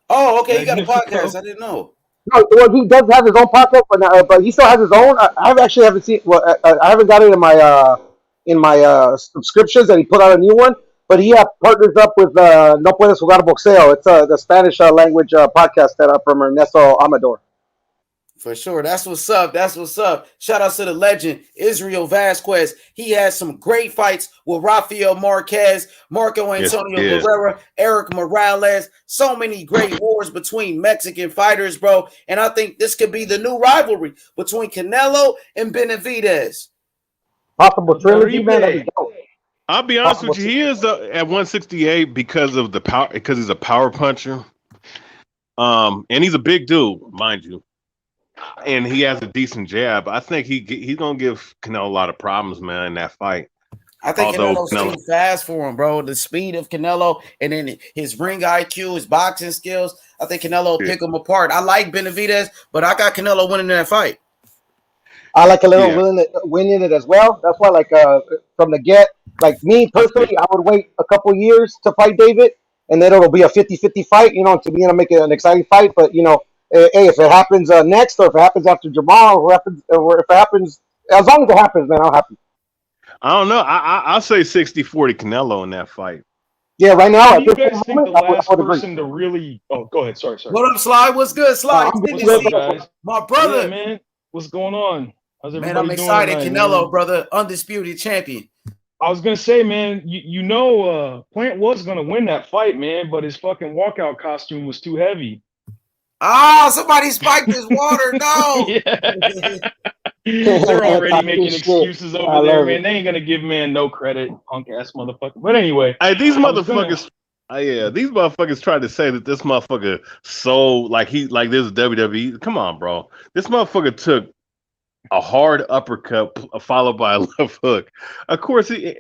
Oh, okay. He got a podcast. I didn't know. No, well, he does have his own podcast, but he still has his own. I haven't seen. Well, I haven't got it in my subscriptions, and he put out a new one. But he partners up with No Puedes Jugar Boxeo. It's the Spanish language podcast that from Ernesto Amador. For sure. That's what's up. Shout out to the legend, Israel Vasquez. He had some great fights with Rafael Marquez, Marco Antonio Barrera, Eric Morales. So many great wars between Mexican fighters, bro. And I think this could be the new rivalry between Canelo and Benavidez. Possible trilogy, man. That'd be dope. I'll be honest with you. He is at 168 because of the power. Because he's a power puncher. And he's a big dude, mind you. And he has a decent jab. I think he's gonna give Canelo a lot of problems, man, in that fight. I think Canelo's too fast for him, bro. The speed of Canelo and then his ring IQ, his boxing skills. I think Canelo will pick him apart. I like Benavidez, but I got Canelo winning that fight. I like Canelo winning it as well. That's why, like, from the get, like me personally, I would wait a couple years to fight David, and then it'll be a 50-50 fight, you know, to be able to make it an exciting fight. But, you know, hey, if it happens next, or if it happens after Jamal, or if it happens, as long as it happens, man, I'm happy. I don't know. I'll say 60-40 Canelo in that fight. Yeah, right now, What do you guys think the last person to really... Oh, go ahead. Sorry. What up, Sly? What's good, Sly? What's up, guys? My brother. Yeah, man. What's going on? How's everybody doing? Man, I'm excited. Tonight, Canelo, man? brother. Undisputed champion. I was going to say, man, you know Plant was going to win that fight, man, but his fucking walkout costume was too heavy. Ah, somebody spiked his water. No. They're already making excuses over there, man. They ain't gonna give man no credit, punk ass motherfucker. But anyway, these motherfuckers. These motherfuckers tried to say that this motherfucker sold like this is WWE. Come on, bro. This motherfucker took a hard uppercut followed by a left hook. Of course, he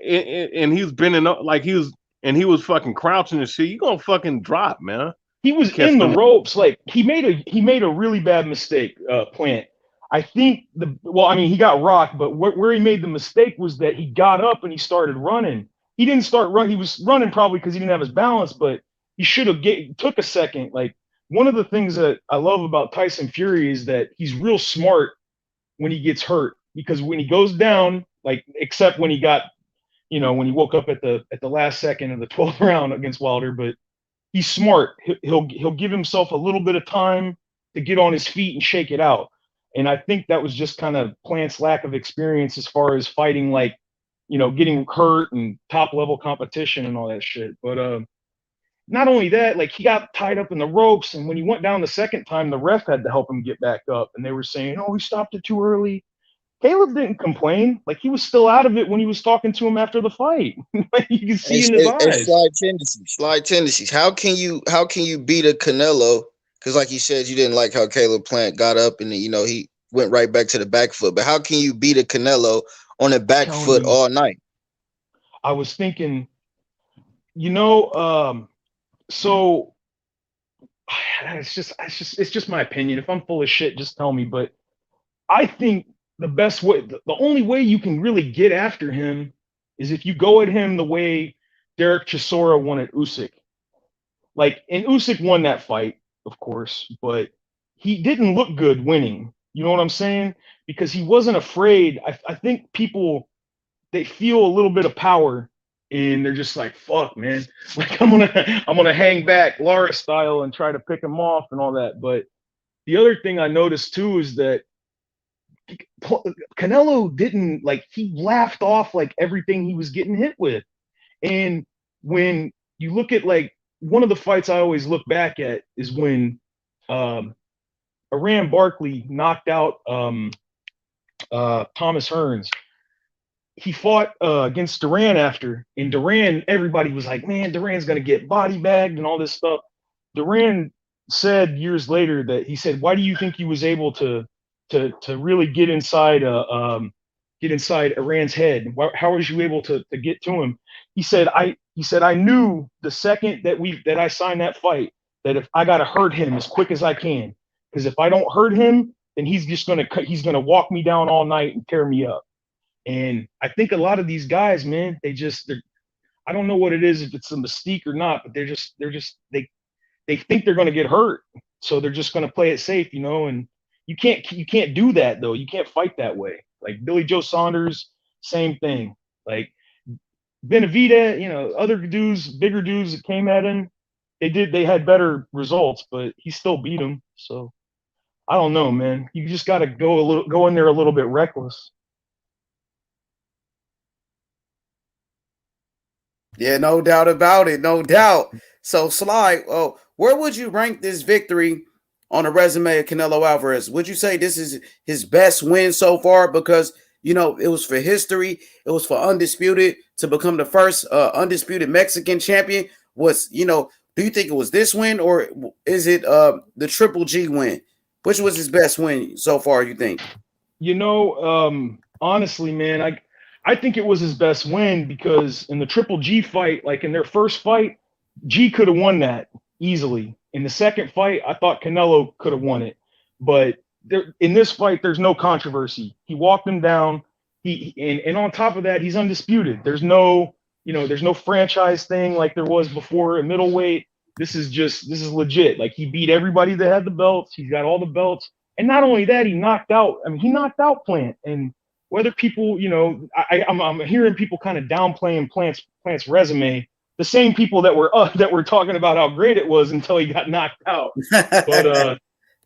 was fucking crouching and shit. You gonna fucking drop, man. He was in the ropes. Like he made a really bad mistake, Plant. I think he got rocked, but where he made the mistake was that he got up and he started running. He didn't start running. He was running probably because he didn't have his balance, but he should have took a second. Like one of the things that I love about Tyson Fury is that he's real smart when he gets hurt, because when he goes down, like except when he got, when he woke up at the last second of the 12th round against Wilder, but he's smart. He'll give himself a little bit of time to get on his feet and shake it out. And I think that was just kind of Plant's lack of experience as far as fighting, like, getting hurt and top level competition and all that shit. But not only that, like he got tied up in the ropes, and when he went down the second time, the ref had to help him get back up. And they were saying, "Oh, he stopped it too early." Caleb didn't complain. Like he was still out of it when he was talking to him after the fight. You can see in his eyes. Slide tendencies. How can you beat a Canelo? Because like you said, you didn't like how Caleb Plant got up and he went right back to the back foot. But how can you beat a Canelo on a back foot all night? I was thinking, so it's just my opinion. If I'm full of shit, just tell me. But I think the best way, the only way you can really get after him is if you go at him the way Derek Chisora won at Usyk. And Usyk won that fight, of course, but he didn't look good winning. You know what I'm saying? Because he wasn't afraid. I think people, they feel a little bit of power and they're just like, fuck, man. Like I'm gonna hang back Lara style and try to pick him off and all that. But the other thing I noticed too is that Canelo didn't, he laughed off everything he was getting hit with. And when you look at one of the fights I always look back at is when Iran Barkley knocked out Thomas Hearns. He fought against Duran after, and Duran, everybody was like, man, Duran's going to get body bagged and all this stuff. Duran said years later that he said, why do you think he was able to really get inside Iran's head? How was you able to get to him? He said, I knew the second that I signed that fight that if I got to hurt him as quick as I can, because if I don't hurt him, then he's gonna walk me down all night and tear me up. And I think a lot of these guys, man, I don't know what it is, if it's a mystique or not, but they think they're gonna get hurt, so they're just gonna play it safe, and you can't do that though. You can't fight that way. Like Billy Joe Saunders, same thing. Like Benavidez, other dudes, bigger dudes that came at him, they had better results, but he still beat them. So I don't know, man. You just got to go in there a little bit reckless. Yeah, no doubt about it. No doubt. So, Sly, where would you rank this victory on the resume of Canelo Alvarez? Would you say this is his best win so far? Because You know, it was for history. It was for Undisputed to become the first undisputed Mexican champion. Was, you know, do you think it was this win or is it the Triple G win? Which was his best win so far, you think? You know, honestly, man, I think it was his best win because in the Triple G fight, like in their first fight, G could have won that easily. In the second fight, I thought Canelo could have won it. But in this fight, there's no controversy. He walked him down. And on top of that, he's undisputed. There's no franchise thing like there was before at middleweight. This is legit. Like, he beat everybody that had the belts. He's got all the belts. And not only that, he knocked out Plant. And whether people, you know, I'm hearing people kind of downplaying Plant's resume. The same people that were talking about how great it was until he got knocked out.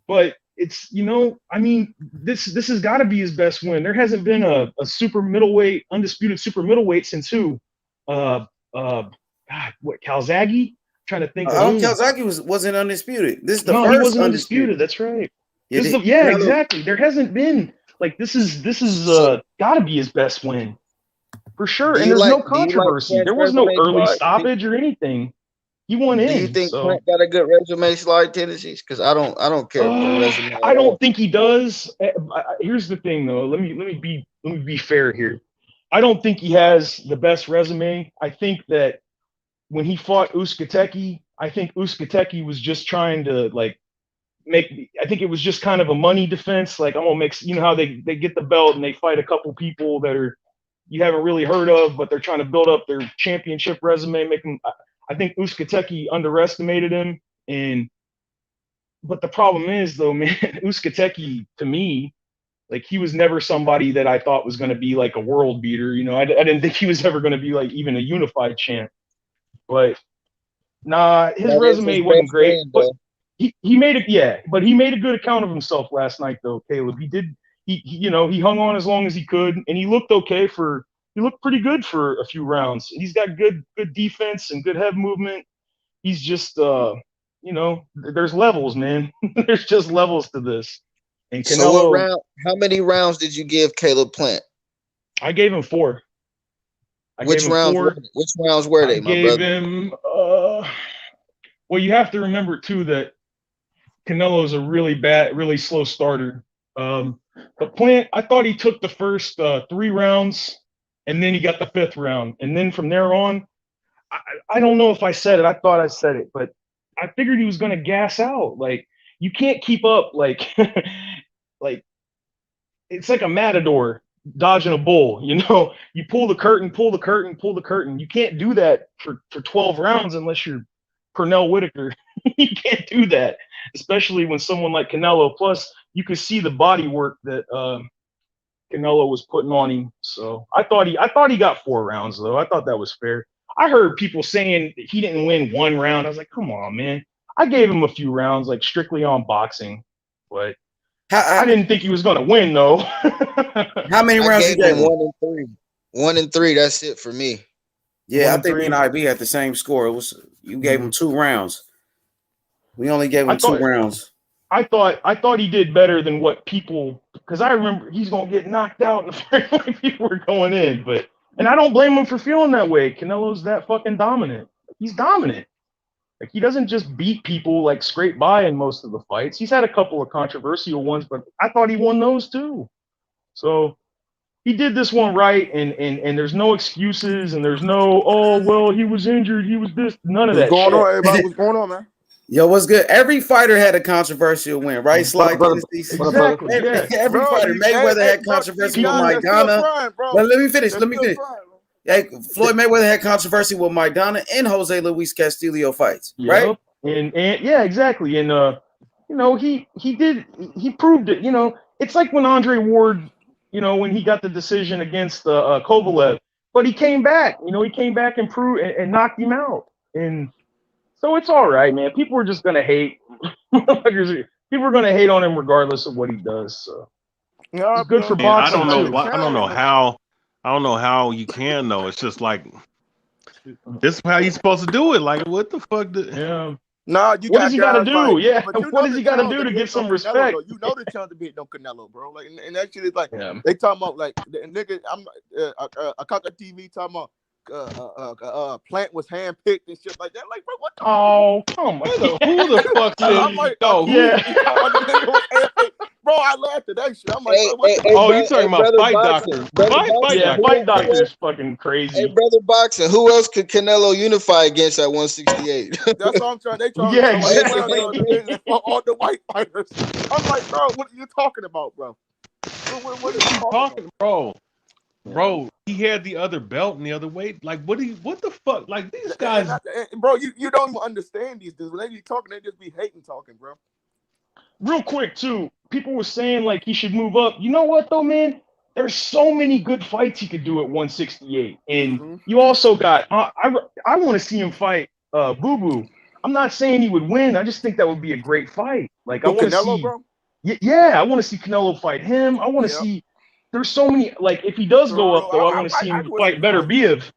But it's, you know, I mean, this has got to be his best win. There hasn't been a super middleweight, undisputed super middleweight since who? God, what, Calzaghe? I'm trying to think. Calzaghe wasn't undisputed. This is the first. He wasn't undisputed. That's right. Exactly. There hasn't been, like, this is got to be his best win for sure. And there's no controversy. There was no early stoppage or anything. He won in. Do you think Plant got a good resume slide tendencies? Because I don't care for the resume. I don't think he does. Here's the thing, though. Let me be fair here. I don't think he has the best resume. I think that when he fought Uzcategui, I think Uzcategui was just trying to, like, I think it was just kind of a money defense. Like, I'm gonna make, you know how they get the belt and they fight a couple people that you haven't really heard of, but they're trying to build up their championship resume. I think Uzcategui underestimated him, but the problem is, though, man, Uzcategui, to me, like, he was never somebody that I thought was going to be like a world beater. You know, I didn't think he was ever going to be like even a unified champ. But nah, his resume wasn't great. But he made it, but he made a good account of himself last night, though, Caleb. He hung on as long as he could, and he looked okay he looked pretty good for a few rounds. He's got good defense and good head movement. He's just, there's levels, man. There's just levels to this. And Canelo, so how many rounds did you give Caleb Plant? I gave him 4. Which rounds were they, my brother? I gave him, well, you have to remember, too, that Canelo's a really slow starter. But Plant, I thought he took the first 3 rounds, and then he got the 5th round. And then from there on, I don't know if I said it. I thought I said it, but I figured he was going to gas out. Like, you can't keep up, like, like, it's like a matador dodging a bull, you know? You pull the curtain. You can't do that for 12 rounds unless you're Pernell Whitaker. You can't do that, especially when someone like Canelo. Plus, you could see the body work that Canelo was putting on him. So I thought he got 4 rounds, though. I thought that was fair. I heard people saying he didn't win 1 round. I was like, come on, man. I gave him a few rounds, like, strictly on boxing, but I didn't think he was going to win, though. How many rounds you gave him? 1 and 3. 1 and 3. That's it for me. Yeah, I think me and IB had the same score. You gave him 2 rounds. We only gave him 2 rounds. I thought he did better than what people, because I remember he's gonna get knocked out, and like people were going in. And I don't blame him for feeling that way. Canelo's that fucking dominant. He's dominant. Like, he doesn't just beat people like scrape by in most of the fights. He's had a couple of controversial ones, but I thought he won those too. So he did this one right, and there's no excuses, and there's no, oh, well, he was injured, he was this, none of that shit. What's going on, everybody? What's going on, man? Yo, what's good? Every fighter had a controversial win, right? Exactly. Every fighter. Mayweather had controversy with Maidana. But let me finish. Yeah, Floyd Mayweather had controversy with Maidana and Jose Luis Castillo fights, right? And yeah, exactly. And he proved it. You know, it's like when Andre Ward, when he got the decision against Kovalev, but he came back. He came back and proved and knocked him out. And so it's all right, man. People are just gonna hate. People are gonna hate on him regardless of what he does. So it's good for boxing. I don't know how you can though. It's just like this is how you're supposed to do it. Like, what the fuck? No, Nah, you What got does he got to guys like, do? Yeah, but you what know does the he got to chance do to to be get hating on some Canelo respect? though. You know the chance to be hating on Canelo, bro. Like, and that shit is like Yeah. they talking about like the nigga. I'm a cock of TV talking about Plant was handpicked and shit like that. Like, bro, what the Oh, come on. Who the fuck said? I'm like, No, who? Yeah. he talking about the nigga was handpicked. Bro, I laughed at that shit. I'm like, Hey, bro, what the hey, Oh, you hey, talking about brother fight boxing, doctor? brother Fight boxing. Yeah, doctor. fight doctor's fucking Hey, crazy. brother boxing. Who else could Canelo unify against at 168? That's all I'm trying. They trying Yeah, to show like he went exactly. under the division for all the white fighters. I'm like, bro, what are you talking about, bro? What are you talking about? Bro, he had the other belt and the other weight. Like, what the fuck? Like, these guys. Bro, you don't even understand these dudes. When they be talking, they just be hating talking, bro. Real quick, too, people were saying like he should move up. You know what though, man? There's so many good fights he could do at 168, and you also got. I want to see him fight Boo Boo. I'm not saying he would win. I just think that would be a great fight. Like I Who, want to Canelo, see. bro? Yeah, I want to see Canelo fight him. I want to Yeah. see. There's so many. Like if he does go up though, I want to see him fight Better Biev.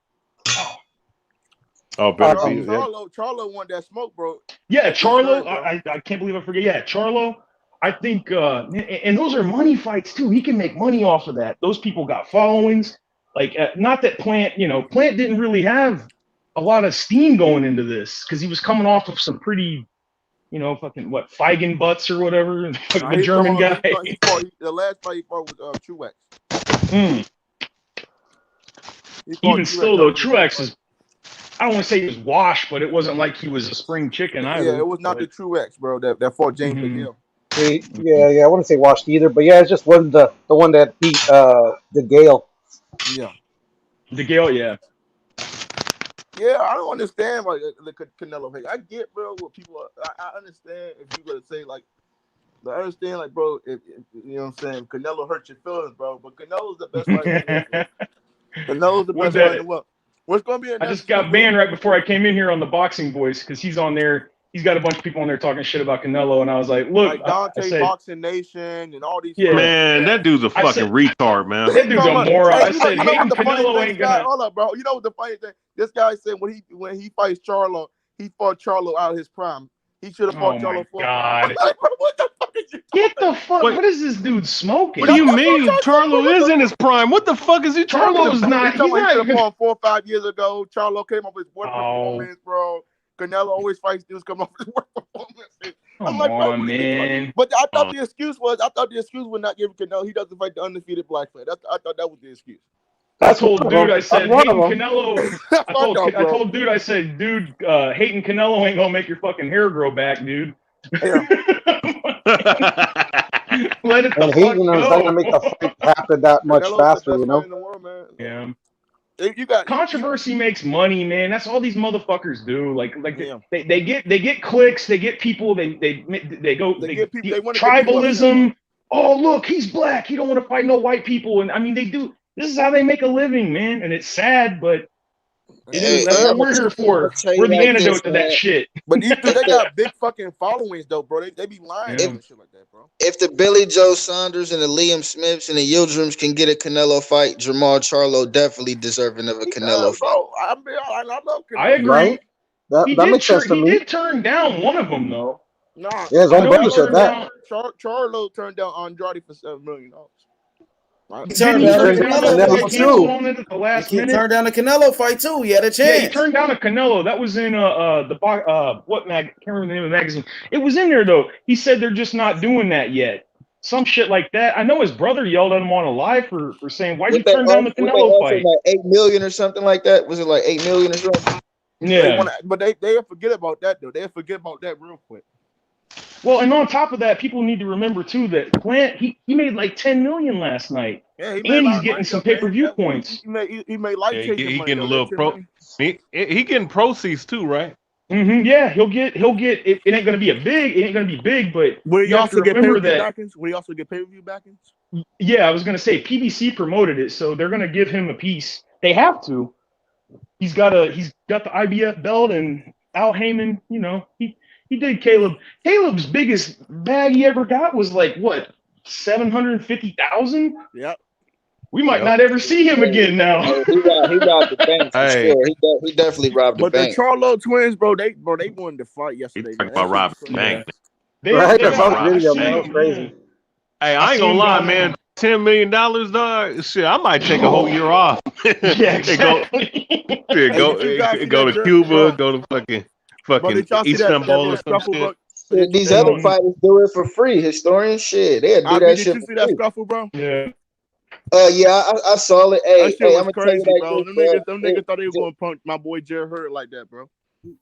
Oh, Better Biev. Charlo want that smoke, bro. Yeah, That's Charlo. third, I can't believe I forget. Yeah, Charlo. I think, and those are money fights too. He can make money off of that. Those people got followings. Like, not that Plant, Plant didn't really have a lot of steam going into this because he was coming off of some pretty, fucking what Feigen butts or whatever, the German guy. He fought the last fight he fought was Truex. Even still, though, Truex is. I don't want to say he was washed, but it wasn't like he was a spring chicken either. Yeah, it was not the Truex, bro. That fought James McGill. Yeah, I wouldn't say washed either, but yeah, it just wasn't the one that beat the Gale. Yeah. The Gale, yeah. Yeah, I don't understand like the Canelo thing. I get, bro, what people I understand if you gonna say like I understand like, bro, if you know what I'm saying, Canelo hurt your feelings, bro. But Canelo's the best fighter in the world. Canelo's the best fighter in the world. What's gonna be I just got banned right before I came in here on the Boxing Voice because he's on there. He's got a bunch of people on there talking shit about Canelo, and I was like, "Look, like Dante, I said, Boxing Nation, and all these. Yeah, man, that dude's a fucking retard, man. That dude's a moron. I said, you know what the funny Canelo thing, ain't gonna. Hold up, bro. You know what the funny thing? This guy said when he fights Charlo, he fought Charlo out of his prime. He should have fought Charlo for. God. What the fuck is you? Get the fuck! What is this dude smoking? What do you mean? Charlo is in his prime. What the fuck is he talking about? Charlo's not. He's not even fought 4 or 5 years ago. Charlo came up with his worst performance, bro. Canelo always fights dudes come up with his worst performances. Come on, man. But I thought the excuse was not giving Canelo. He doesn't fight the undefeated black fight. I thought that was the excuse. I told dude, I said, hating Canelo. I told dude, I said, dude, hating Canelo ain't gonna make your fucking hair grow back, dude. Yeah. Let it and hating him is not gonna make the fight happen that much faster, you know. Yeah. You got controversy makes money, man. That's all these motherfuckers do. Like they get clicks, they get people, they tribalism. Oh, look, he's black. He don't want to fight no white people. And I mean, they do. This is how they make a living, man. And it's sad, but that's what we're here for. We're the antidote to that shit. But these dudes, they got big fucking followings, though, bro. They be lying and shit like that, bro. If the Billy Joe Saunders and the Liam Smiths and the Yildirims can get a Canelo fight, Jamal Charlo definitely deserving of a Canelo fight. Bro, I love Canelo. I agree. Right? That makes sense to me. He did turn down one of them, though. Nah, yeah, his own brother said that. Charlo turned down Andrade for $7 million. He turned down the Canelo too. The last minute. Turned down the Canelo fight too. He had a chance. Yeah, he turned down a Canelo. That was in what mag? Can't remember the name of the magazine. It was in there though. He said they're just not doing that yet. Some shit like that. I know his brother yelled at him on a live for saying, "Why'd you turn down the Canelo fight?" Like $8 million or something like that. Was it like $8 million or something? Yeah, but they forget about that though. They forget about that real quick. Well, and on top of that, people need to remember too that Plant he made like $10 million last night, and he's getting some pay-per-view points. He made life-changing money. He getting a little he getting proceeds too, right? Mm-hmm. Yeah, he'll get. It ain't gonna be big, but will he also get pay-per-view backings? Will he also get pay-per-view backings? Yeah, I was gonna say PBC promoted it, so they're gonna give him a piece. They have to. He's got the IBF belt, and Al Heyman, he did Caleb. Caleb's biggest bag he ever got was like what, 750,000? Yep. We might not ever see him again now. He robbed the bank for sure. He definitely robbed the But bank. the Charlo twins, bro, they wanted to fight yesterday. He talking about robbing the bank. Right, They I saw the got- video, I man. seen That's him, crazy. yeah. Hey, I ain't gonna lie, man. $10 million, dog. Shit, I might take a whole year off. Yeah, exactly. go to Cuba, bro. go to fucking Did y'all see that Istanbul little or some scuffle, shit. bro? These other fighters do it for free. Historian shit. They'll do that Did shit you for see that free. scuffle, bro? Yeah. Yeah, I saw it. Hey, That shit was I'm gonna crazy, tell you bro. like this, Them niggas thought they were gonna punch my boy Jared Hurd like that, bro.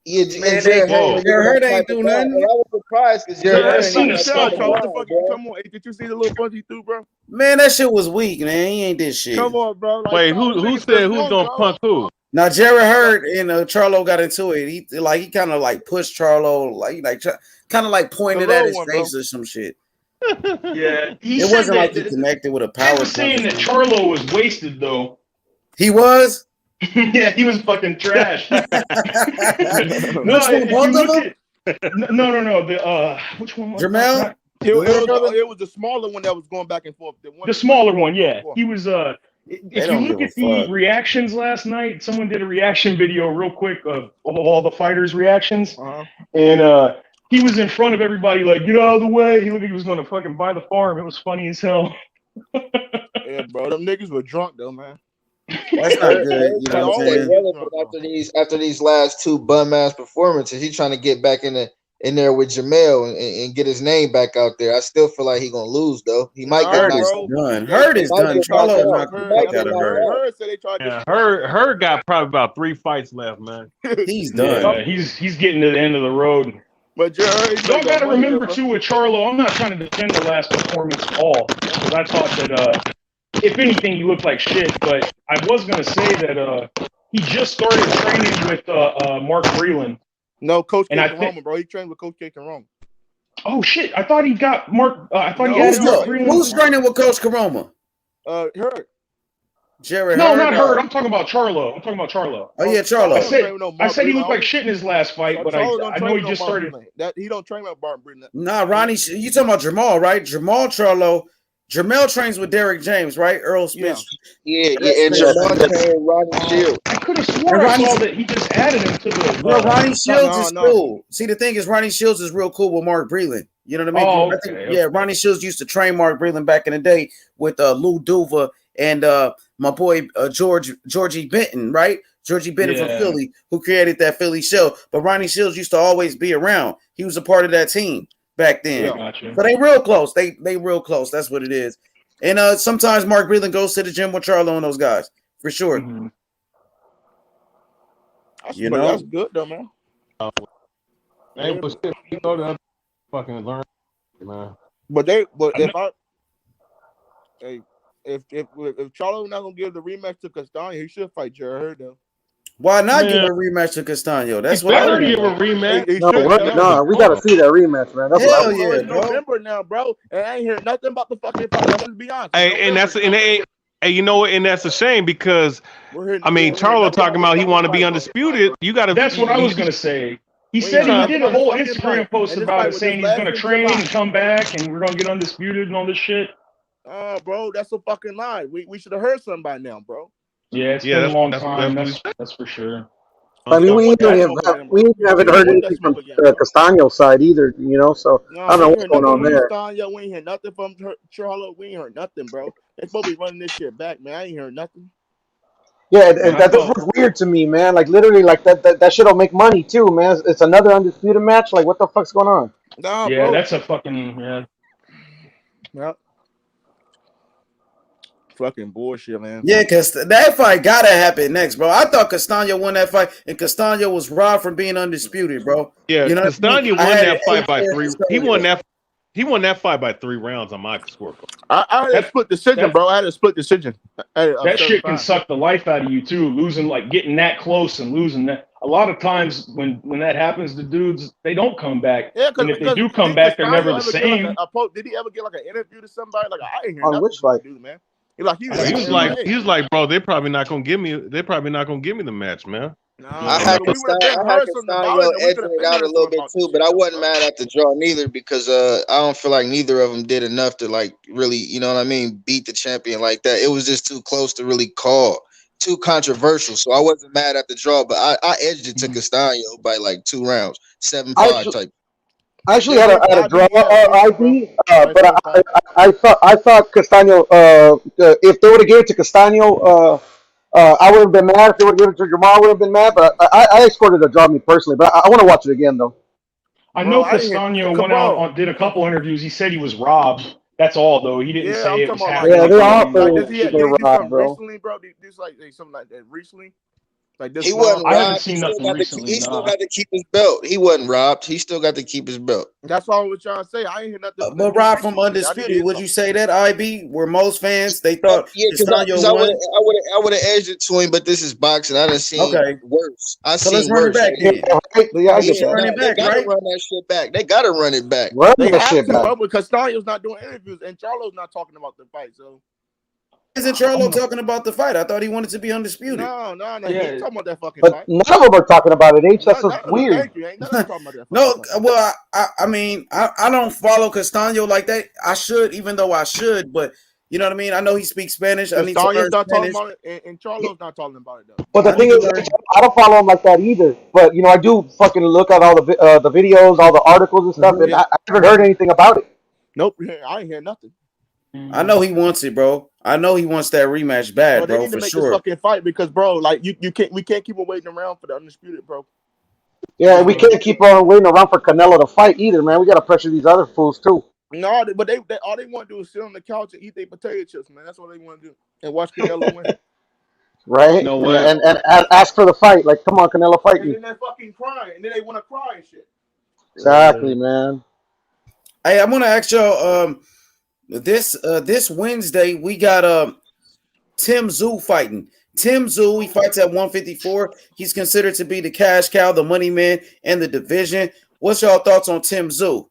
Yeah, Man, and Jared Hurd ain't do nothing. And I was surprised because Yeah, Jared I Hurd seen ain't the got scuffle. What the fuck? Come on, did you see the little punch he threw, bro? Man, that shit was weak, man. He ain't did shit. Come on, bro. Like, Wait, who said who's gonna punch who? Now Jared Hurd and Charlo got into it. He kind of like pushed Charlo, kind of like pointed at his face or some shit. Yeah, it wasn't like he connected with a power. Fans was saying that Charlo was wasted though. He was. Yeah, he was fucking trash. No, if you look at no. The which one was Jermel? It was the smaller one that was going back and forth. The smaller one, yeah. He was if you look at the fuck. reactions last night, someone did a reaction video real quick of all the fighters' reactions. And he was in front of everybody like, get out of the way. He looked like he was going to fucking buy the farm. It was funny as hell. Yeah, bro. Them niggas were drunk though, man. That's not good. You know what I'm saying? After these last two bum ass performances, he's trying to get back in there with Jamel and get his name back out there. I still feel like he's gonna lose though. He might get done. Hurd is done. Charlo knocked the fuck out of Hurd. Hurd got probably about 3 fights left, man. He's done. Yeah, he's getting to the end of the road. But y'all got to remember too with Charlo. I'm not trying to defend the last performance at all because I thought that if anything, he looked like shit. But I was gonna say that he just started training with Mark Breland. No, Coach K Roma, bro. He trained with Coach K Roma. Oh shit! I thought he got Mark. I thought he had Mark Breland. Who's training with Coach Karoma? Hurd. Jared No, Hurd? not Hurd. I'm talking about Charlo. Oh yeah, Charlo. I said he looked like shit in his last fight, but I know he just started. He don't train with Mark Breland. Nah, Ronnie, you talking about Jamal, right? Jamal Charlo. Jamel trains with Derek James, right? Earl Smith. Yeah. And Jamal trained with Ronnie Shields. I could have sworn I saw that he just added him to the. Bro, Ronnie Shields is cool. See, the thing is, Ronnie Shields is real cool with Mark Breland. You know what I mean? Oh, okay, Yeah, Ronnie Shields used to train Mark Breland back in the day with Lou Duva and my boy Georgie Benton, right? Georgie Benton from Philly, who created that Philly show. But Ronnie Shields used to always be around. He was a part of that team back then. Yeah, gotcha. So they real close. They real close. That's what it is. And sometimes Mark Breland goes to the gym with Charlo and those guys for sure. Mm-hmm. That's good though, man. Hey, but shit, you go to fucking learn, man. But if Charlo not gonna give the rematch to Castano, he should fight Jared Hurd though. Why not give a rematch to Castano? That's what I give a rematch. No, we gotta see that rematch, man. That's Hell yeah, bro. November now, bro. And I ain't hear nothing about the fucking fight. Let's be honest. Hey, you know what? And that's a shame because Charlo talking about he want to be undisputed. You got to. That's what I was gonna say. He said he did a whole Instagram post about it, saying he's gonna train and come back, and we're gonna get undisputed and all this shit. Oh, bro, that's a fucking lie. We should have heard something by now, bro. Yeah, it's been a long time. That's for sure. I mean, we haven't heard anything from Castano's side either, you know. So I don't know what's going on there. We ain't heard nothing from Charlo. We ain't heard nothing, bro. They're supposed to be running this shit back, man. I ain't heard nothing. Yeah, and that was weird to me, man. Like literally, like that shit'll make money too, man. It's another undisputed match. Like, what the fuck's going on? Nah, yeah, bro. That's a fucking Yep. Fucking bullshit, man. Yeah, because that fight gotta happen next, bro. I thought Castano won that fight, and Castano was robbed from being undisputed, bro. Yeah, you know Castano won that fight by 3. He won that fight by 3 rounds on my scorecard. I had a split decision, bro. I had a split decision. That shit can suck the life out of you too. Losing, like getting that close and losing that. A lot of times when that happens to dudes, they don't come back. Yeah, and if they do come back, they're never the same. Did he ever get like an interview to somebody? Like I ain't hear on nothing which fight, dude, man. He was like, bro, they're probably not gonna give me the match, man. I had Castaño edging it out a little bit too, but I wasn't mad at the draw neither because I don't feel like neither of them did enough to like really, you know what I mean, beat the champion like that. It was just too close to really call, too controversial. So I wasn't mad at the draw, but I edged it to Castaño by like 2 rounds, 7-5 type. I actually had a draw ID, but I thought Castaño. If they would have given it to Castaño, I would have been mad. If they would have given it to Jamal, I would have been mad. But I scored it a draw me personally. But I want to watch it again though. I know Castaño went out did a couple interviews. He said he was robbed. That's all though. He didn't say it was happening. Yeah, they're awful. They're robbed, bro. Recently, bro, this like something like that recently. Like this he wasn't robbed. I haven't seen nothing recently. He still got to keep his belt. He wasn't robbed. He still got to keep his belt. That's all I was trying to say. I ain't hear nothing. But Rob from Undisputed, would you say that IB were most fans? They thought because I would have edged it to him, but this is boxing. I done seen worse. Let's run it back. Yeah, they gotta run that shit back. They gotta run it back. They have to, bro, because Castaño's not doing interviews and Charlo's not talking about the fight. So isn't Charlo talking about the fight? I thought he wanted to be undisputed. No. He ain't talking about that fucking fight. But none of them are talking about it, H. That's weird. Thank you. Ain't none of them talking about that No, well, I mean, I don't follow Castaño like that. I should, even though I should, but you know what I mean? I know he speaks Spanish. I need to learn not Spanish. Talking about it, and Charlo's not talking about it, though. But the thing is, I don't follow him like that either. But, you know, I do fucking look at all the videos, all the articles and stuff, and I haven't heard anything about it. Nope, I ain't hear nothing. I know he wants it, bro. I know he wants that rematch bad, bro, for sure. This fucking fight because, bro, like we can't keep him waiting around for the Undisputed, bro. Yeah, we can't keep on waiting around for Canelo to fight either, man. We got to pressure these other fools too. No, but they all they want to do is sit on the couch and eat their potato chips, man. That's what they want to do, and watch Canelo win. Right? No way. And ask for the fight. Like, come on, Canelo, fight me. And then they're fucking crying, and then they want to cry and shit. Exactly, man. Hey, I want to ask y'all. This Wednesday we got Tim Tszyu fighting. Tim Tszyu, he fights at 154. He's considered to be the cash cow, the money man, and the division. What's y'all thoughts on Tim Tszyu?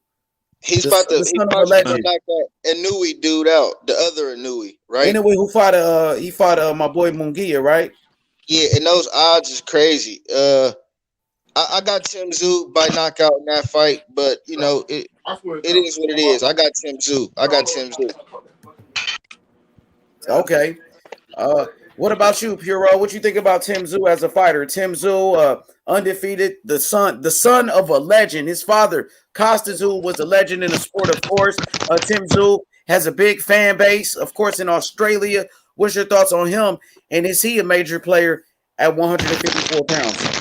He's about to knock that Inouye dude out, the other Inouye, right? Anyway, he fought my boy Munguia, right? Yeah, and those odds is crazy. I got Tim Tszyu by knockout in that fight, but you know it is what it is. I got Tim Tszyu. Okay. What about you, Puro? What you think about Tim Tszyu as a fighter? Tim Tszyu, undefeated, the son of a legend. His father, Costa Tszyu, was a legend in the sport, of course. Tim Tszyu has a big fan base, of course, in Australia. What's your thoughts on him? And is he a major player at 154 pounds?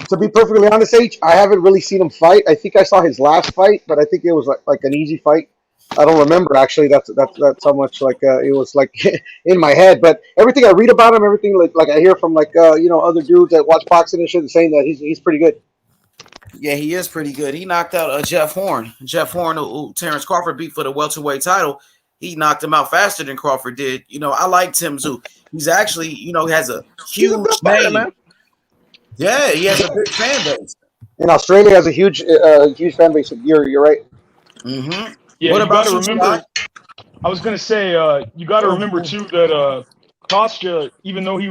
To be perfectly honest, H, I haven't really seen him fight. I think I saw his last fight, but I think it was like an easy fight. I don't remember actually. That's how much like it was like in my head. But everything I read about him, everything like I hear from like other dudes that watch boxing and shit, saying that he's pretty good. Yeah, he is pretty good. He knocked out Jeff Horn. Jeff Horn, who Terrence Crawford beat for the welterweight title. He knocked him out faster than Crawford did. You know, I like Tim Tszyu. He's actually, has a huge name. Man. Yeah, he has a big fan base. And Australia has a huge fan base. You're right. Mm-hmm. Yeah, what about you, remember? I was gonna say, you got to remember too that Kostya, even though he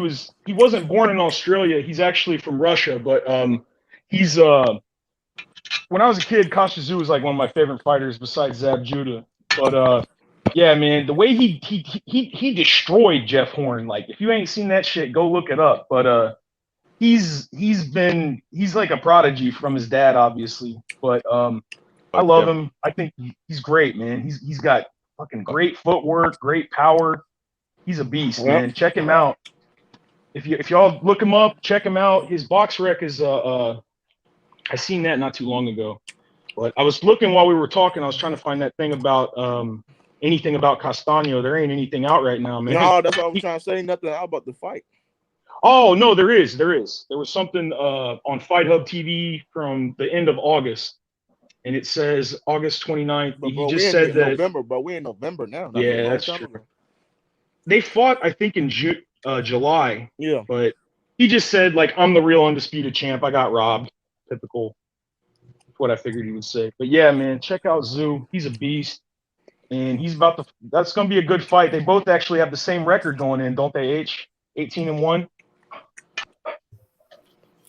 wasn't born in Australia, he's actually from Russia. But he's when I was a kid, Kostya Tszyu was like one of my favorite fighters besides Zab Judah. But yeah, man, the way he destroyed Jeff Horn. Like, if you ain't seen that shit, go look it up. But he's like a prodigy from his dad, obviously. But I love him. I think he's great, man. He's got fucking great footwork, great power. He's a beast, man. Check him out. If y'all look him up, check him out. His box rec is I seen that not too long ago. But I was looking while we were talking. I was trying to find that thing about anything about Castaño. There ain't anything out right now, man. No, that's what I was trying to say. Nothing out about the fight. Oh no, there is. There was something on Fight Hub TV from the end of August. And it says August 29th. But, he just said that November, but we're in November now. That's true. They fought, I think, in July. Yeah. But he just said, like, I'm the real undisputed champ. I got robbed. Typical. That's what I figured he would say. But yeah, man, check out Tszyu. He's a beast. And that's gonna be a good fight. They both actually have the same record going in, don't they, H? 18-1.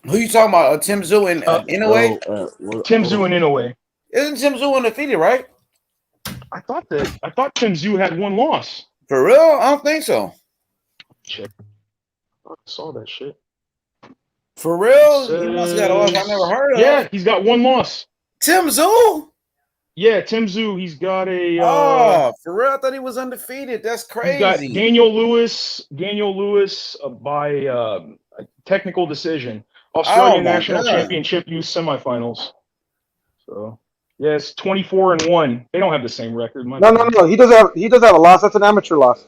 Who you talking about? Tim Zoo and Inoue? Tim Zoo and Inoue. Isn't Tim Zoo undefeated, right? I thought Tim Zoo had one loss. For real? I don't think so. Check. I saw that shit. For real? He must have got a loss I never heard of. Yeah, he's got one loss. Tim Zoo? Yeah, Tim Zoo. He's got a. For real? I thought he was undefeated. That's crazy. He's got Daniel Lewis by technical decision. Australian National Championship youth semifinals. So yeah, it's 24-1. They don't have the same record. No. He does have a loss. That's an amateur loss.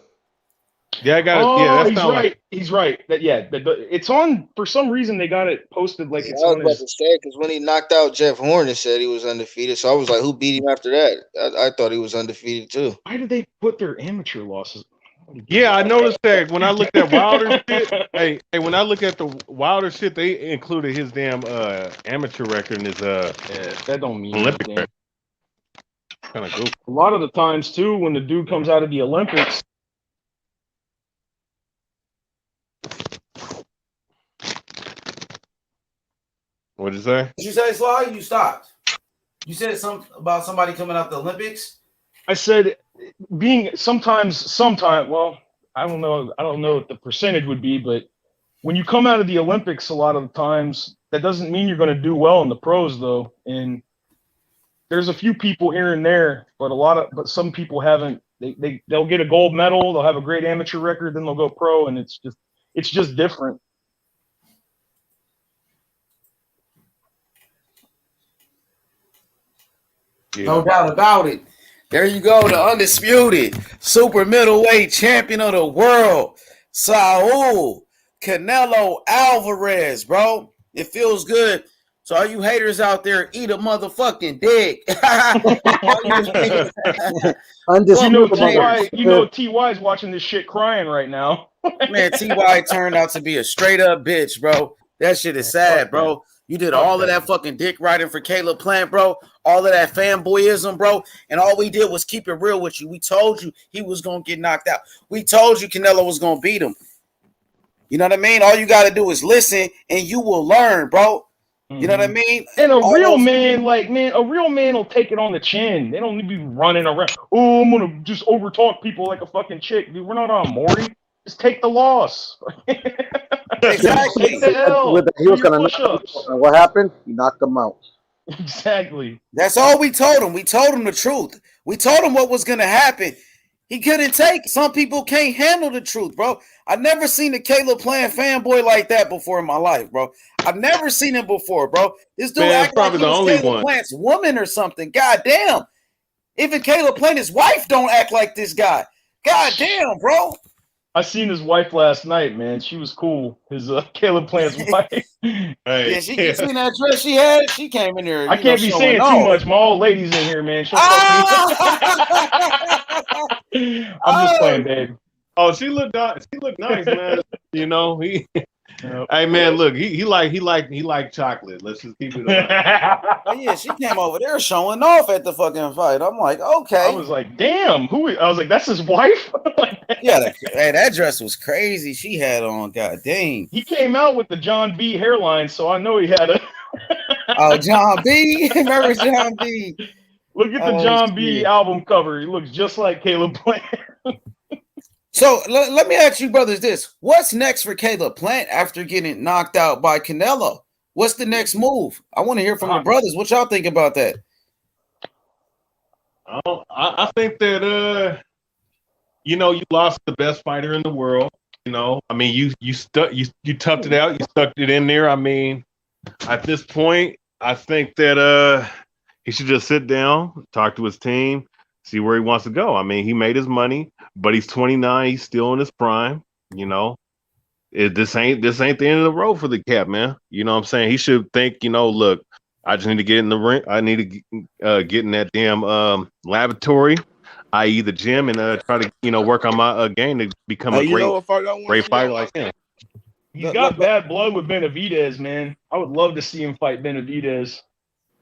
Yeah, I got it. Yeah, that's he's right. He's right. It's on for some reason. They got it posted like it's on. I was about to say because when he knocked out Jeff Horn, it said he was undefeated. So I was like, who beat him after that? I thought he was undefeated too. Why did they put their amateur losses? Yeah, I noticed that when I looked at Wilder shit. Hey, when I look at the Wilder shit, they included his damn amateur record in his that don't mean Olympic anything. Kind of goofy. A lot of the times too, when the dude comes out of the Olympics. What did you say? Did you say, Sly? You stopped. You said something about somebody coming out the Olympics? I said being sometimes. Well, I don't know what the percentage would be, but when you come out of the Olympics, a lot of the times that doesn't mean you're going to do well in the pros, though. And there's a few people here and there, but some people haven't. They'll get a gold medal, they'll have a great amateur record, then they'll go pro, and it's just different. Yeah. No doubt about it. There you go, the undisputed super middleweight champion of the world, Saul Canelo Alvarez, bro. It feels good. So all you haters out there, eat a motherfucking dick. T.Y. is watching this shit crying right now. Man, T.Y. turned out to be a straight up bitch, bro. That shit is sad, bro. You did all of that fucking dick riding for Caleb Plant, bro. All of that fanboyism, bro. And all we did was keep it real with you. We told you he was going to get knocked out. We told you Canelo was going to beat him. You know what I mean? All you got to do is listen and you will learn, bro. You know what I mean? And a real man will take it on the chin. They don't need to be running around. Oh, I'm going to just overtalk people like a fucking chick. Dude, we're not on Maury. Just take the loss. Exactly. He was going to what happened? He knocked him out. Exactly. That's all we told him. We told him the truth. We told him what was going to happen. He couldn't take it. Some people can't handle the truth, bro. I've never seen a Caleb Plant fanboy like that before in my life, bro. I've never seen him before, bro. This dude acted like he was Caleb Plant's woman or something. God damn. Even Caleb Plant, his wife, don't act like this guy. God damn, bro. I seen his wife last night, man. She was cool. His Caleb Plant's wife. Yeah, you seen that dress she had? She came in there. I can't be saying too much. My old lady's in here, man. I'm just playing, babe. Oh, she looked nice, man. You know, he. Hey, man, look, he like chocolate. Let's just keep it on. Yeah, she came over there showing off at the fucking fight. I'm like, okay. I was like, damn, I was like, that's his wife? Yeah, that dress was crazy. She had on, god dang. He came out with the John B hairline, so I know he had a. Oh, John B. Remember John B. Look at the John B album cover. He looks just like Caleb Plant. So let me ask you brothers this. What's next for Caleb Plant after getting knocked out by Canelo? What's the next move? I want to hear from the brothers. What y'all think about that? I think that you lost the best fighter in the world. You know, I mean, you toughed it out, you stuck it in there. I mean, at this point, I think that he should just sit down, talk to his team, see where he wants to go. I mean, he made his money, but he's 29. He's still in his prime. You know, this ain't the end of the road for the cat, man. You know what I'm saying? He should think, look, I just need to get in the ring. I need to get in that damn laboratory, i.e. the gym, and try to, work on my game to become a great fighter like him. He's got bad blood with Benavidez, man. I would love to see him fight Benavidez.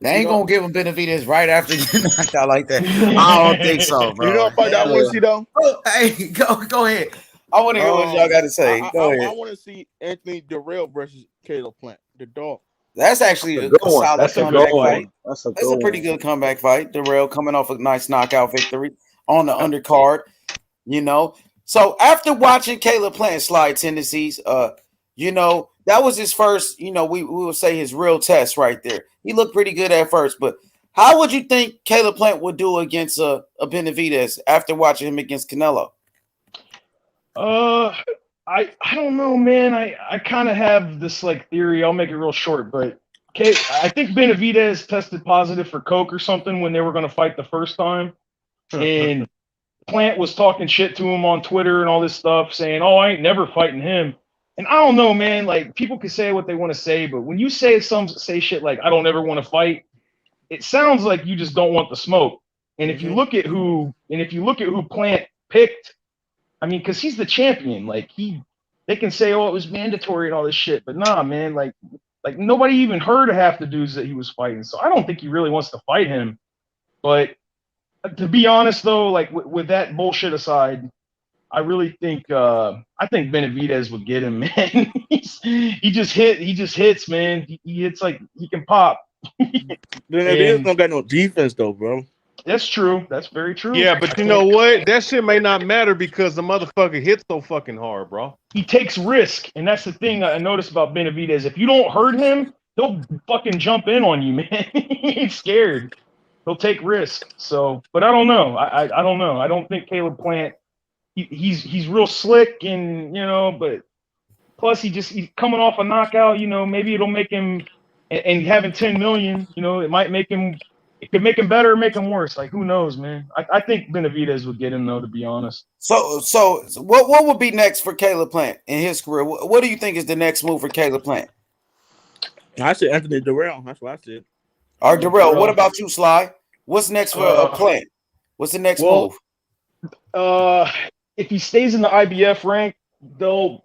They ain't gonna give him Benavidez right after getting knocked out like that. I don't think so, bro. You know what fight I want to see though? Hey, go ahead. I want to hear what y'all got to say. Go ahead. I want to see Anthony Durrell versus Caleb Plant. The dog. That's actually That's a a good one. solid That's a comeback good fight. one. That's a That's good a pretty one. good comeback fight. Darrell coming off a nice knockout victory on the undercard, you know. So after watching Caleb Plant slide tendencies, that was his first, we will say his real test right there. He looked pretty good at first, but how would you think Caleb Plant would do against a Benavidez after watching him against Canelo? I don't know, man. I kind of have this like theory. I'll make it real short, but I think Benavidez tested positive for coke or something when they were going to fight the first time, and Plant was talking shit to him on Twitter and all this stuff, saying, "Oh, I ain't never fighting him." And I don't know, man. Like people can say what they want to say, but when you say shit like "I don't ever want to fight," it sounds like you just don't want the smoke. And if you look at who Plant picked, I mean, because he's the champion. Like they can say, "Oh, it was mandatory" and all this shit, but nah, man. Like nobody even heard of half the dudes that he was fighting. So I don't think he really wants to fight him. But to be honest, though, like with that bullshit aside, I really think Benavidez would get him, man. He just hits, man. He hits like he can pop. Benavidez don't got no defense though, bro. That's true. That's very true. Yeah, but you know what? That shit may not matter because the motherfucker hits so fucking hard, bro. He takes risk, and that's the thing I noticed about Benavidez. If you don't hurt him, he'll fucking jump in on you, man. He ain't scared. He'll take risk. So, but I don't know. I don't know. I don't think Caleb Plant. He's real slick, and but plus he's coming off a knockout. Maybe it'll make him, and having 10 million. It might make him. It could make him better or make him worse. Like, who knows, man? I think Benavidez would get him, though, to be honest. So what would be next for Caleb Plant in his career? What do you think is the next move for Caleb Plant? I said Anthony Darrell. That's what I said. All right, Darrell, what about you, Sly? What's next for Plant? What's the next move? If he stays in the IBF rank, they'll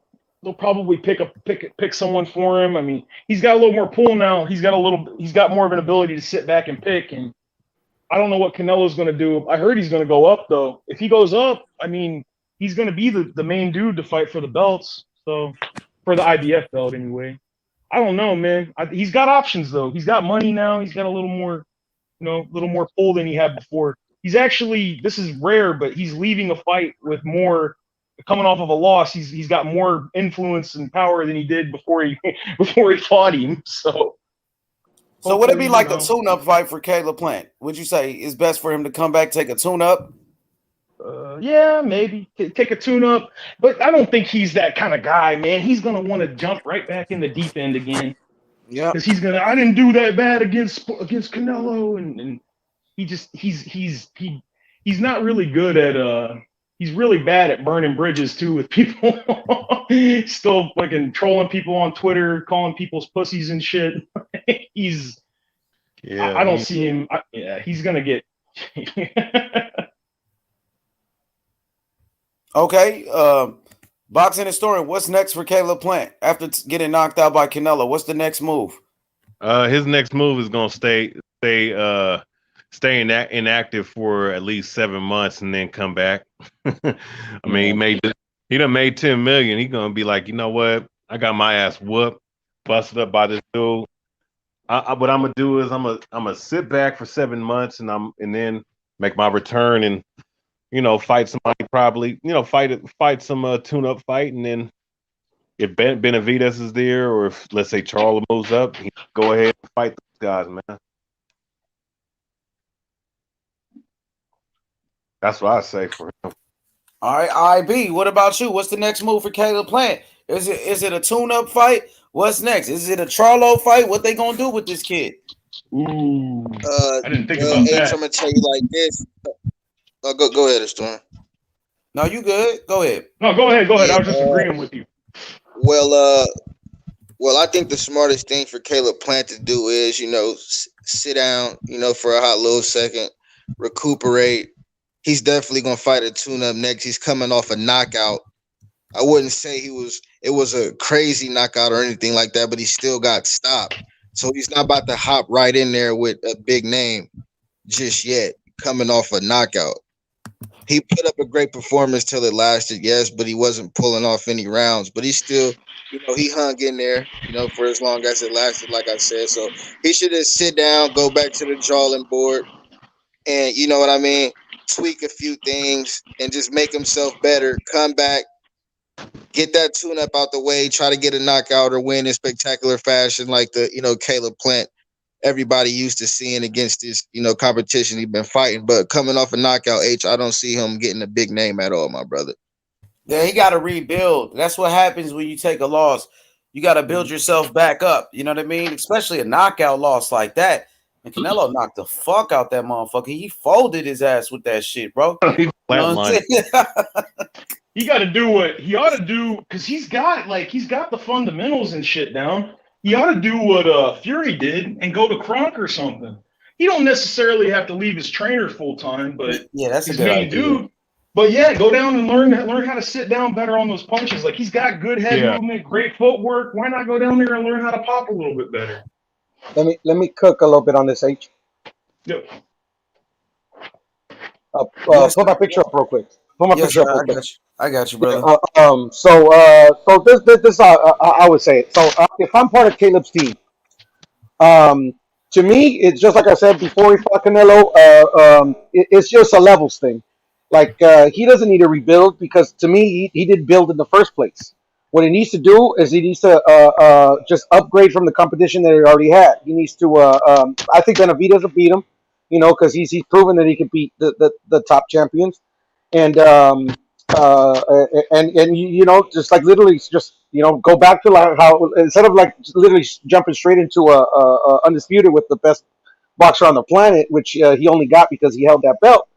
probably pick someone for him. I mean, he's got a little more pull now. He's got more of an ability to sit back and pick. And I don't know what Canelo's going to do. I heard he's going to go up though. If he goes up, I mean, he's going to be the main dude to fight for the belts. So for the IBF belt anyway. I don't know, man. He's got options though. He's got money now. He's got a little more, pull than he had before. He's actually, this is rare, but he's leaving a fight with more. Coming off of a loss, he's got more influence and power than he did before he fought him. So would it be like a tune-up fight for Caleb Plant? Would you say it's best for him to come back, take a tune-up? Yeah, maybe take a tune-up, but I don't think he's that kind of guy, man. He's gonna want to jump right back in the deep end again. Yeah, because I didn't do that bad against Canelo, and he's not really good at He's really bad at burning bridges too with people. Still fucking trolling people on Twitter, calling people's pussies and shit. I don't see him. He's gonna get. Okay, boxing historian. What's next for Caleb Plant after getting knocked out by Canelo? What's the next move? His next move is gonna stay inactive for at least 7 months and then come back. I mean, he done made 10 million. He's gonna be like, you know what? I got my ass whooped, busted up by this dude. What I'm gonna do is I'm gonna sit back for 7 months and then make my return and fight somebody probably fight some tune-up fight, and then if Benavidez is there or if let's say Charlo moves up, he go ahead and fight those guys, man. That's what I say for him. All right, IB. What about you? What's the next move for Caleb Plant? Is it a tune-up fight? What's next? Is it a Charlo fight? What they gonna do with this kid? Ooh, I didn't think about that. I'm gonna tell you like this. Go ahead, Storm. No, you good. Go ahead. No, go ahead. I was just agreeing with you. Well, I think the smartest thing for Caleb Plant to do is, sit down, for a hot little second, recuperate. He's definitely gonna fight a tune-up next. He's coming off a knockout. I wouldn't say it was a crazy knockout or anything like that, but he still got stopped. So he's not about to hop right in there with a big name just yet, coming off a knockout. he put up a great performance till it lasted, yes, but he wasn't pulling off any rounds. But he still, he hung in there, for as long as it lasted, like I said. So he should just sit down, go back to the drawing board, and you know what I mean, tweak a few things and just make himself better. Come back, get that tune up out the way, try to get a knockout or win in spectacular fashion, like the Caleb Plant everybody used to seeing against this competition he's been fighting. But coming off a knockout, I don't see him getting a big name at all, my brother. Yeah, he got to rebuild. That's what happens when you take a loss. You got to build yourself back up. You know what I mean? Especially a knockout loss like that. And Canelo knocked the fuck out that motherfucker. He folded his ass with that shit, bro. He flatlined. He got to do what he ought to do because he's got the fundamentals and shit down. He ought to do what Fury did and go to Kronk or something. He don't necessarily have to leave his trainer full time, but yeah, that's his a good main idea. dude. But yeah, go down and learn how to sit down better on those punches. Like he's got good head movement, great footwork. Why not go down there and learn how to pop a little bit better? Let me cook a little bit on this, H. Yep. Put my picture up real quick. Put my picture up real quick. I got you, brother. So this I would say it. So if I'm part of Caleb's team, to me, it's just like I said before he fought Canelo. It's just a levels thing. Like he doesn't need to rebuild because to me he did build in the first place. What he needs to do is he needs to just upgrade from the competition that he already had. He needs to. I think Benavidez will beat him, because he's proven that he can beat the top champions, and just like literally just go back to like how instead of like literally jumping straight into a undisputed with the best boxer on the planet, which he only got because he held that belt.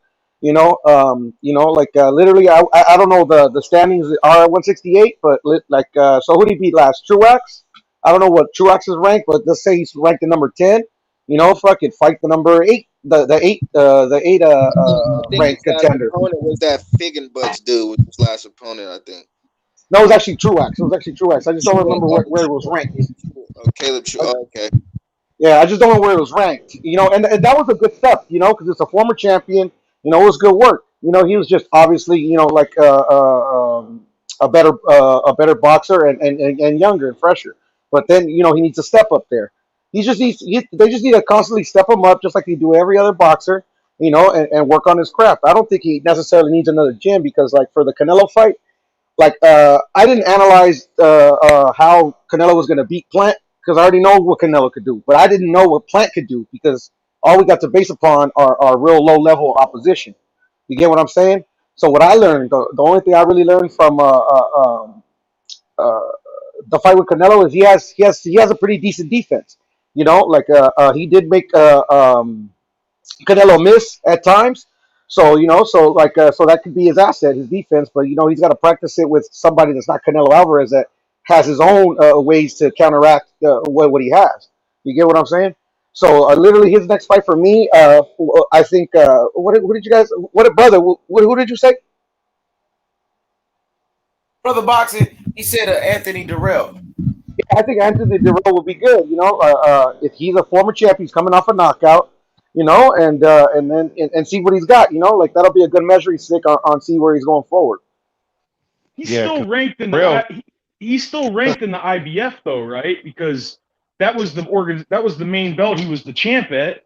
Literally, I don't know the standings are 168, but so who did he beat last? Truax. I don't know what Truax's rank, but let's say he's ranked at number 10. Fuck it, fight the number 8, the 8 ranked contender. Opponent was that Figgin Butts dude with his last opponent, I think. No, it was actually Truax. I just don't remember where it was ranked. Caleb. Okay. Yeah, I just don't know where it was ranked. And that was a good step. Because it's a former champion. It was good work. He was just obviously, a better boxer and younger and fresher. But then, he needs to step up there. They just need to constantly step him up, just like they do every other boxer. And work on his craft. I don't think he necessarily needs another gym because, like, for the Canelo fight, I didn't analyze how Canelo was going to beat Plant because I already know what Canelo could do, but I didn't know what Plant could do because all we got to base upon are real low level opposition. You get what I'm saying? So what I learned, the only thing I really learned from the fight with Canelo is he has a pretty decent defense. He did make Canelo miss at times. So so that could be his asset, his defense. But he's got to practice it with somebody that's not Canelo Alvarez that has his own ways to counteract what he has. You get what I'm saying? So literally, his next fight for me, I think. What did you guys? Who did you say? Brother Boxing, he said Anthony Durrell. Yeah, I think Anthony Durrell will be good. If he's a former champion, he's coming off a knockout. And see what he's got. That'll be a good measuring stick on see where he's going forward. He's still ranked in the IBF though, right? Because that was the main belt he was the champ at.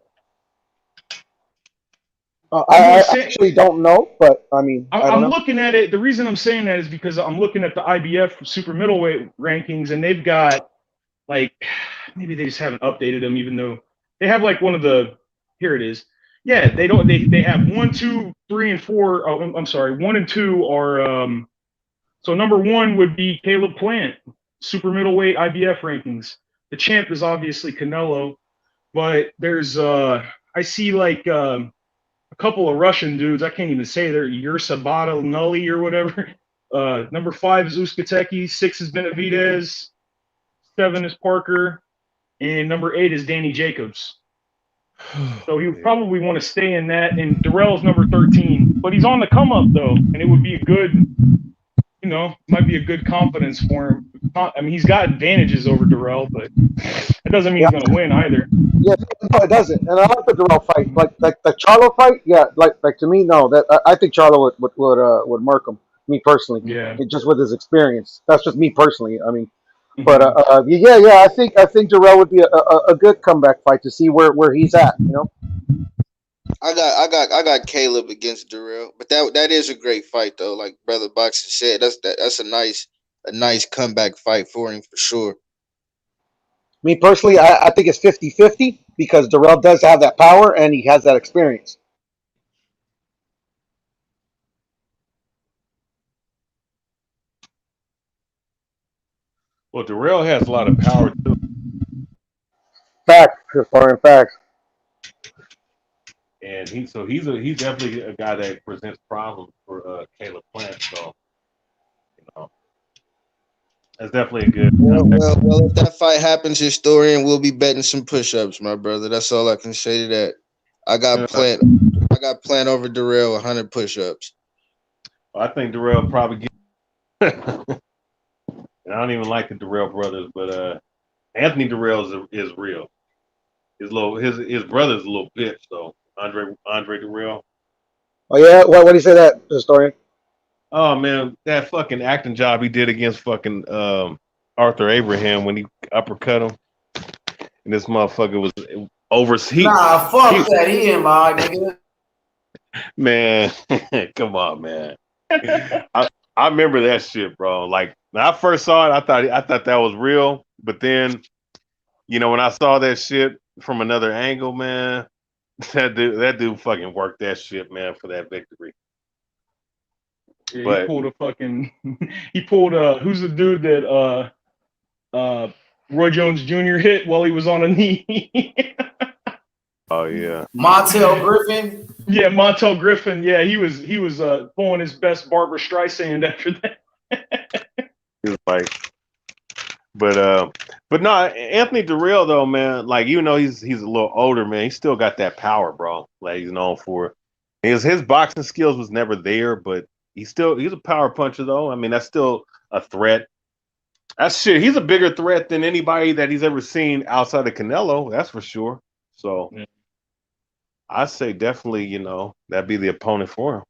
I actually don't know, but I mean, I'm looking at it. The reason I'm saying that is because I'm looking at the IBF super middleweight rankings, and they've got maybe they just haven't updated them, even though they have one of the. Here it is. Yeah, they don't. They have 1, 2, 3, and 4. Oh, I'm sorry. 1 and 2 are. So number 1 would be Caleb Plant, super middleweight IBF rankings. The champ is obviously Canelo, but there's I see a couple of Russian dudes. I can't even say they're Yursabata Nully or whatever. Number 5 is Uzkateki. 6 is Benavidez. 7 is Parker, and number 8 is Danny Jacobs. So he would probably want to stay in that. And Durrell's number 13, but he's on the come up though, and it would be a good you know, might be a good confidence for him. I mean, he's got advantages over Durrell, but it doesn't mean Yeah, he's going to win either. yeah, no, it doesn't. And I like the Durrell fight, like the Charlo fight. Yeah, like to me, no, that I think Charlo would mark him. Me personally, Yeah. just with his experience. That's just me personally. I mean, but Mhm. yeah, I think Durrell would be a good comeback fight to see where he's at. You know. I got Caleb against Durrell, but that is a great fight though. Like Brother Boxer said, that's a nice comeback fight for him for sure. Me personally, I think it's 50-50 because Durrell does have that power and he has that experience. Well, Darrell has a lot of power too, Facts, as far in facts. and he's definitely a guy that presents problems for Caleb Plant. So you know, that's definitely a good comeback. Well, if that fight happens, historian, we'll be betting some push-ups, my brother. That's all I can say to that. I got Uh, Plant. I got Plant over Durrell 100 push-ups. I think Darrell probably get. And I don't even like the Darrell brothers, but Anthony Darrell is real. His brother's a little bitch though. Andre Darrell. Oh yeah, what do you say that historian? Oh man, that fucking acting job he did against fucking Arthur Abraham when he uppercut him, and this motherfucker was overseas. Nah, fuck that. He ain't my nigga. Man, come on, man. I remember that shit, bro. Like when I first saw it, I thought that was real, but then when I saw that shit from another angle, man, that dude fucking worked that shit, man, for that victory. Yeah, he But pulled a fucking. He pulled who's the dude that Roy Jones Jr. hit while he was on a knee? oh yeah, Montel Griffin. Yeah, Montel Griffin. Yeah, he was pulling his best Barbara Streisand after that. he was like, but no, Anthony Darrell though, man, like even though he's a little older, man, he still got that power, bro. Like he's known for. His boxing skills was never there, but he's a power puncher though. I mean, that's still a threat. That's shit. He's a bigger threat than anybody that he's ever seen outside of Canelo. That's for sure. So Yeah. I say definitely, that'd be the opponent for him.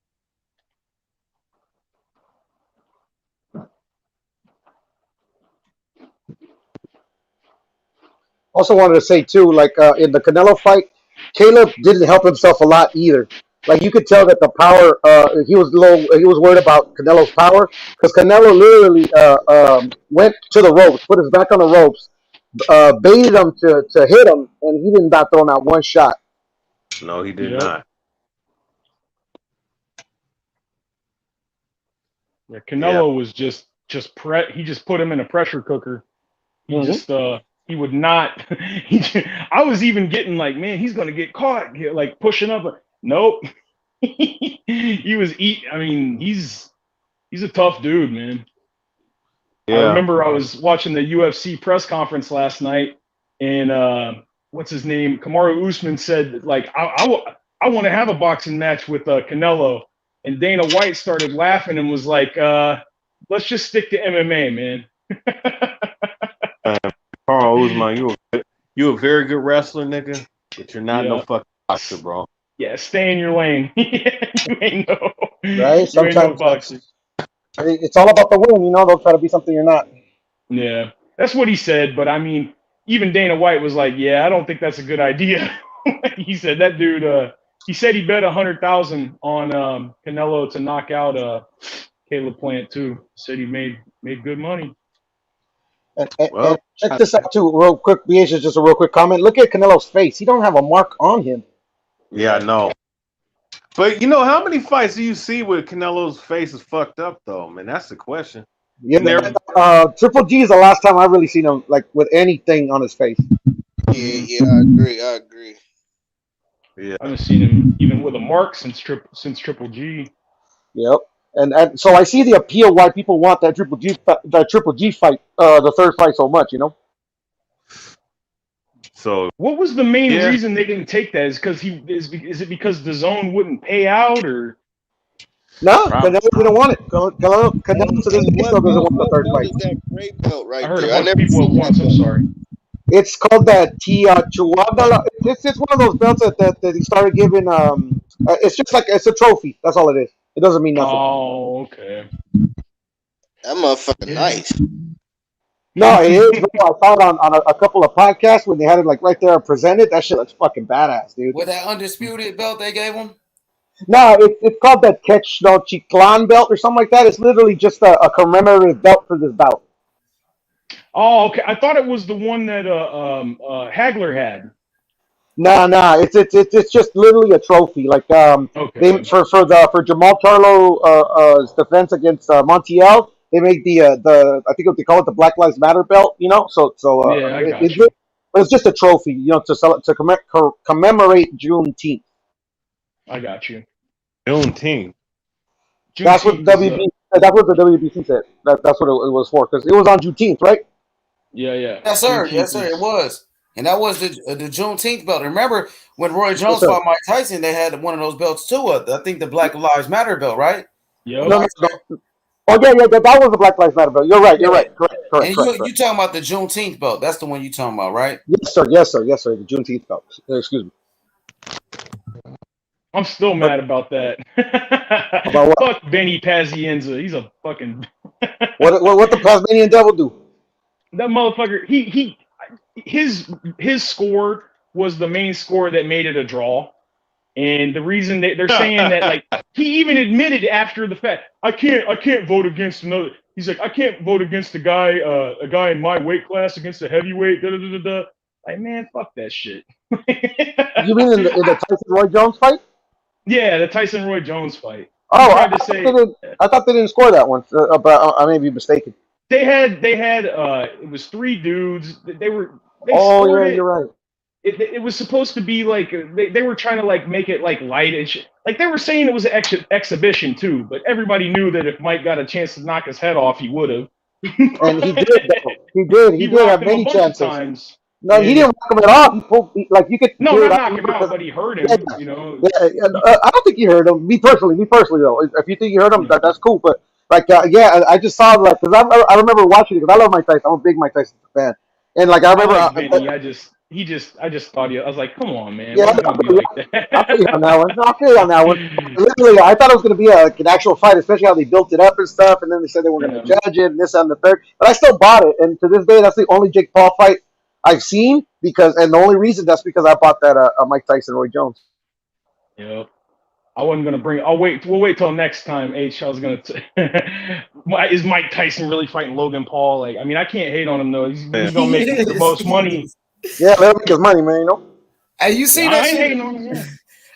Also wanted to say too, like in the Canelo fight, Caleb didn't help himself a lot either. Like you could tell that the power, he was worried about Canelo's power because Canelo literally went to the ropes, put his back on the ropes, baited him to hit him, and he did not throw out one shot. No, he did Yep. not. Yeah, Canelo was just he just put him in a pressure cooker. He Mm-hmm. just he would not. I was even getting like, man, he's gonna get caught, like pushing up. Nope. He was I mean, he's a tough dude, man. I Yeah. remember I was watching the UFC press conference last night, and what's his name? Kamaru Usman said like, I want to have a boxing match with Canelo, and Dana White started laughing and was like, let's just stick to MMA, man. Carl Usman, you a very good wrestler, nigga, but you're not no fucking boxer, bro. Yeah, stay in your lane. You ain't no, Right? you ain't no Sometimes boxer. it's all about the win. They'll try to be something you're not. Yeah, that's what he said. But I mean, even Dana White was like, "Yeah, I don't think that's a good idea." He said that dude. He said he bet 100,000 on Canelo to knock out Caleb Plant too. Said he made good money. And check this out too, real quick. BH, just a real quick comment. Look at Canelo's face. He don't have a mark on him. Yeah, I know. But how many fights do you see where Canelo's face is fucked up though, man? That's the question. Yeah, And Triple G is the last time I really seen him like with anything on his face. Yeah, I agree. Yeah. I haven't seen him even with a mark since Triple G. Yep. And so I see the appeal why people want that Triple G fight, the third fight so much. So what was the main reason they didn't take that? Is because is it because the zone wouldn't pay out or? No, Prob- Canelo didn't want it. Canelo to this day still doesn't want the What third belt fight. is that gray belt I right heard a there? I bunch of never people at seen that once. I'm belt. sorry. It's called that Chihuahua. It's one of those belts that he started giving. It's just like it's a trophy. That's all it is. It doesn't mean nothing. Oh, okay. That motherfucker Yeah. nice. No, it is. Bro. I saw it on a couple of podcasts when they had it like right there presented. That shit looks fucking badass, dude. With that undisputed belt they gave him. No, it's called the Chiclan belt or something like that. It's literally just a commemorative belt for this bout. Oh, okay. I thought it was the one that Hagler had. Nah. It's just literally a trophy. Like they Okay. for Jamal Charlo's defense against Montiel, they make the I think what they call it the Black Lives Matter belt. You know, Yeah, I got you. but it's just a trophy. You know, to commemorate Juneteenth. I got you. Juneteenth. That's what Juneteenth is WB. That's what the WBC said. That's what it was for because it was on Juneteenth, right? yeah. Yes, sir. Yes, Juneteenth sir. It is was, and that was the Juneteenth belt. Remember when Roy Yes, Jones sir. fought Mike Tyson? They had one of those belts too. I think the Black Lives Matter belt, right? yep. No. Oh yeah, that was the Black Lives Matter belt. You're right. You're Yeah. right. Correct. And you talking about the Juneteenth belt? That's the one you talking about, right? Yes, sir. The Juneteenth belt. Excuse me. I'm still mad about that. About what? Fuck Benny Pazienza. He's a fucking What the Tasmanian devil do? that motherfucker. His score was the main score that made it a draw. And the reason they're saying that, like, he even admitted after the fact, I can't vote against another. He's like, I can't vote against a guy in my weight class against a heavyweight. Da, da, da, da, da. Like, man, fuck that shit. You mean in the Tyson Roy Jones fight? Yeah, the Tyson Roy Jones fight. He Oh, tried to say I thought they didn't score that one. But I may be mistaken. they had it was three dudes. They Oh scored yeah, it. you're right. It was supposed to be like they were trying to like make it like light and shit. Like they were saying it was an exhibition too, but everybody knew that if Mike got a chance to knock his head off, he would have. And he did. Though. He did rocked have him a many bunch of chances. times. No, he And didn't knock him at all. He pulled like you could no, hear it not out. knock him out, but he hurt Yeah, him. You know. I don't think you heard him. Me personally though. If you think you heard him, Yeah. that's cool. But like, I just saw like because I remember watching it because I love Mike Tyson. I'm a big Mike Tyson fan, and like I I remember. like Vinny. I just thought I was like, come on, man, Yeah, why you gonna be like I feel you on that one. that? I feel you on that one. Literally, I thought it was going to be like an actual fight, especially how they built it up and stuff. And then they said they were going to Yeah. judge it and this and the third. But I still bought it, and to this day, that's the only Jake Paul fight I've seen and the only reason that's because I bought that Mike Tyson Roy Jones. Yep. I wasn't gonna bring. I'll wait. We'll wait till next time. H. I was gonna. Is Mike Tyson really fighting Logan Paul? Like, I mean, I can't hate on him though. He's gonna make the most money. Yeah, let him make his money, man. You know. Hey, you see Yeah, that I ain't shit? hating on him. Yeah.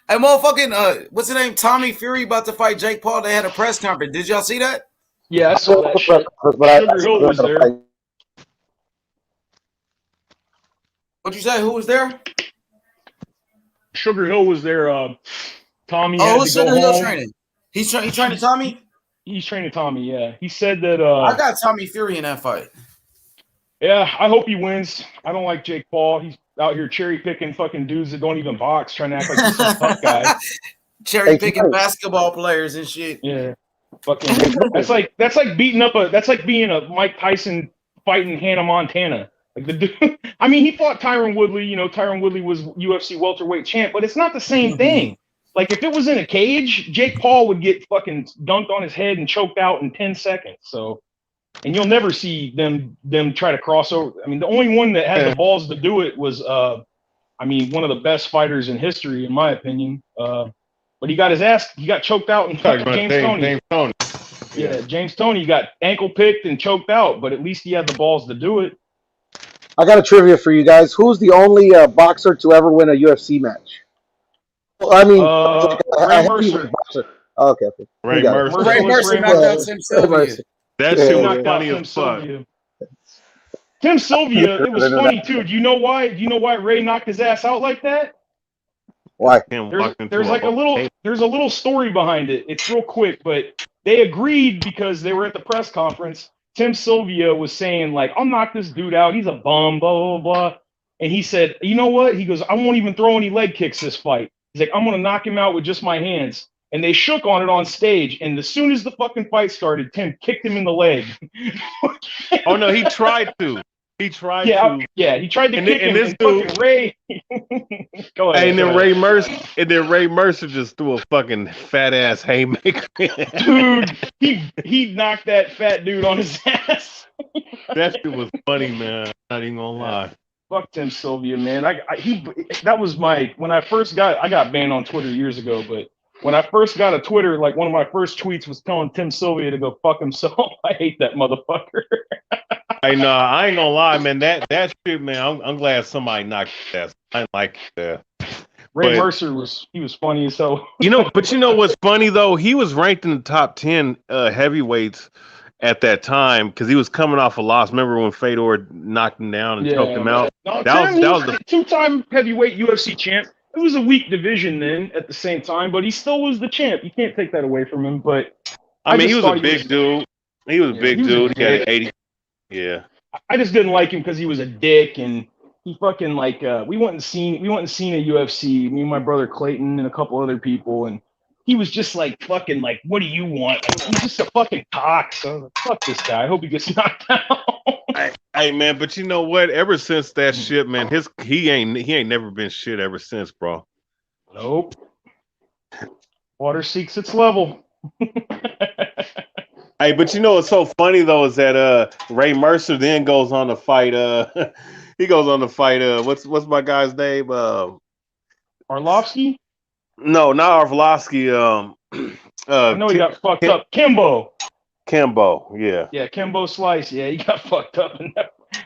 Hey, motherfucking what's his name? Tommy Fury about to fight Jake Paul. They had a press conference. Did y'all see that? Yeah, I saw that shit. But Sugar Hill was there. What'd you say? Who was there? Sugar Hill was there. Tommy Oh, had who's to go Sugar Hill home. training? He's training Tommy. He's training Tommy. Yeah, he said that. I got Tommy Fury in that fight. Yeah, I hope he wins. I don't like Jake Paul. He's out here cherry picking fucking dudes that don't even box, trying to act like he's some tough guy. Cherry picking basketball players and shit. Yeah, fucking. That's like beating up that's like being a Mike Tyson fighting Hannah Montana. Like the dude, I mean, he fought Tyron Woodley. You know, Tyron Woodley was UFC welterweight champ, but it's not the same thing. Like if it was in a cage, Jake Paul would get fucking dunked on his head and choked out in 10 seconds. So, and you'll never see them try to cross over. I mean, the only one that had the balls to do it was, I mean, one of the best fighters in history, in my opinion. But he got his ass, he got choked out and James Toney. Yeah, James Toney got ankle picked and choked out, but at least he had the balls to do it. I got a trivia for you guys. Who's the only boxer to ever win a UFC match? Well, I mean, Ray Mercer. Oh, okay. Ray Mercer. Ray Mercer knocked out Tim Sylvia. That shit was funny as fuck. Tim Sylvia, it was funny too. Do you know why? Do you know why Ray knocked his ass out like that? Why? There's a little story behind it. It's real quick, but they agreed because they were at the press conference. Tim Sylvia was saying like, "I'll knock this dude out. He's a bum." Blah blah blah. And he said, "You know what?" He goes, "I won't even throw any leg kicks this fight." He's like, "I'm gonna knock him out with just my hands." and they shook on it on stage. And as soon as the fucking fight started, Tim kicked him in the leg. Oh no, he tried to. He tried to. Yeah, he tried to kick him, this and dude, fucking Ray. Go ahead. And then Ray Mercer just threw a fucking fat ass haymaker. Dude, he knocked that fat dude on his ass. That shit was funny, man. Not even gonna lie. Fuck Tim Sylvia, man. That was when I first I got banned on Twitter years ago, but when I first got a Twitter, like one of my first tweets was telling Tim Sylvia to go fuck himself. I hate that motherfucker. I know. I ain't gonna lie, man. That shit, man. I'm glad somebody knocked that. I like that. Ray Mercer was funny as hell. But you know what's funny though? He was ranked in the top 10 heavyweights at that time because he was coming off a loss. Remember when Fedor knocked him down and choked him out? No, that was the two-time heavyweight UFC champ. It was a weak division then at the same time, but he still was the champ. You can't take that away from him. But I mean, he was a big dude. He was a big dude. He had an 80. Yeah. I just didn't like him because he was a dick and he fucking we went and seen a UFC. Me and my brother Clayton and a couple other people, and he was just fucking what do you want? He's just a fucking cock. So fuck this guy. I hope he gets knocked out. Hey man, but you know what? Ever since that shit, man, he ain't never been shit ever since, bro. Nope. Water seeks its level. Hey, but you know what's so funny though is that Ray Mercer then goes on to fight. He goes on to fight. What's my guy's name? Arlovsky? No, not Arlovsky. I know he got fucked up. Kimbo, yeah. Yeah, Kimbo Slice. Yeah, he got fucked up.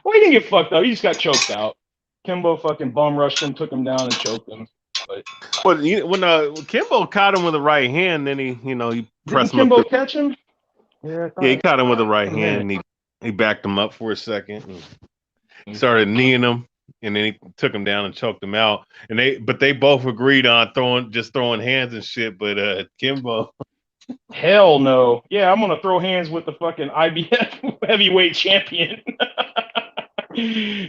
Well, he didn't get fucked up. He just got choked out. Kimbo fucking bum rushed him, took him down, and choked him. But when Kimbo caught him with the right hand, then he pressed him. Didn't Kimbo catch him? Yeah, he caught him with the right hand, and he backed him up for a second. And he started kneeing him, and then he took him down and choked him out. And they both agreed on throwing hands and shit. But Kimbo, hell no. Yeah, I'm gonna throw hands with the fucking IBF heavyweight champion.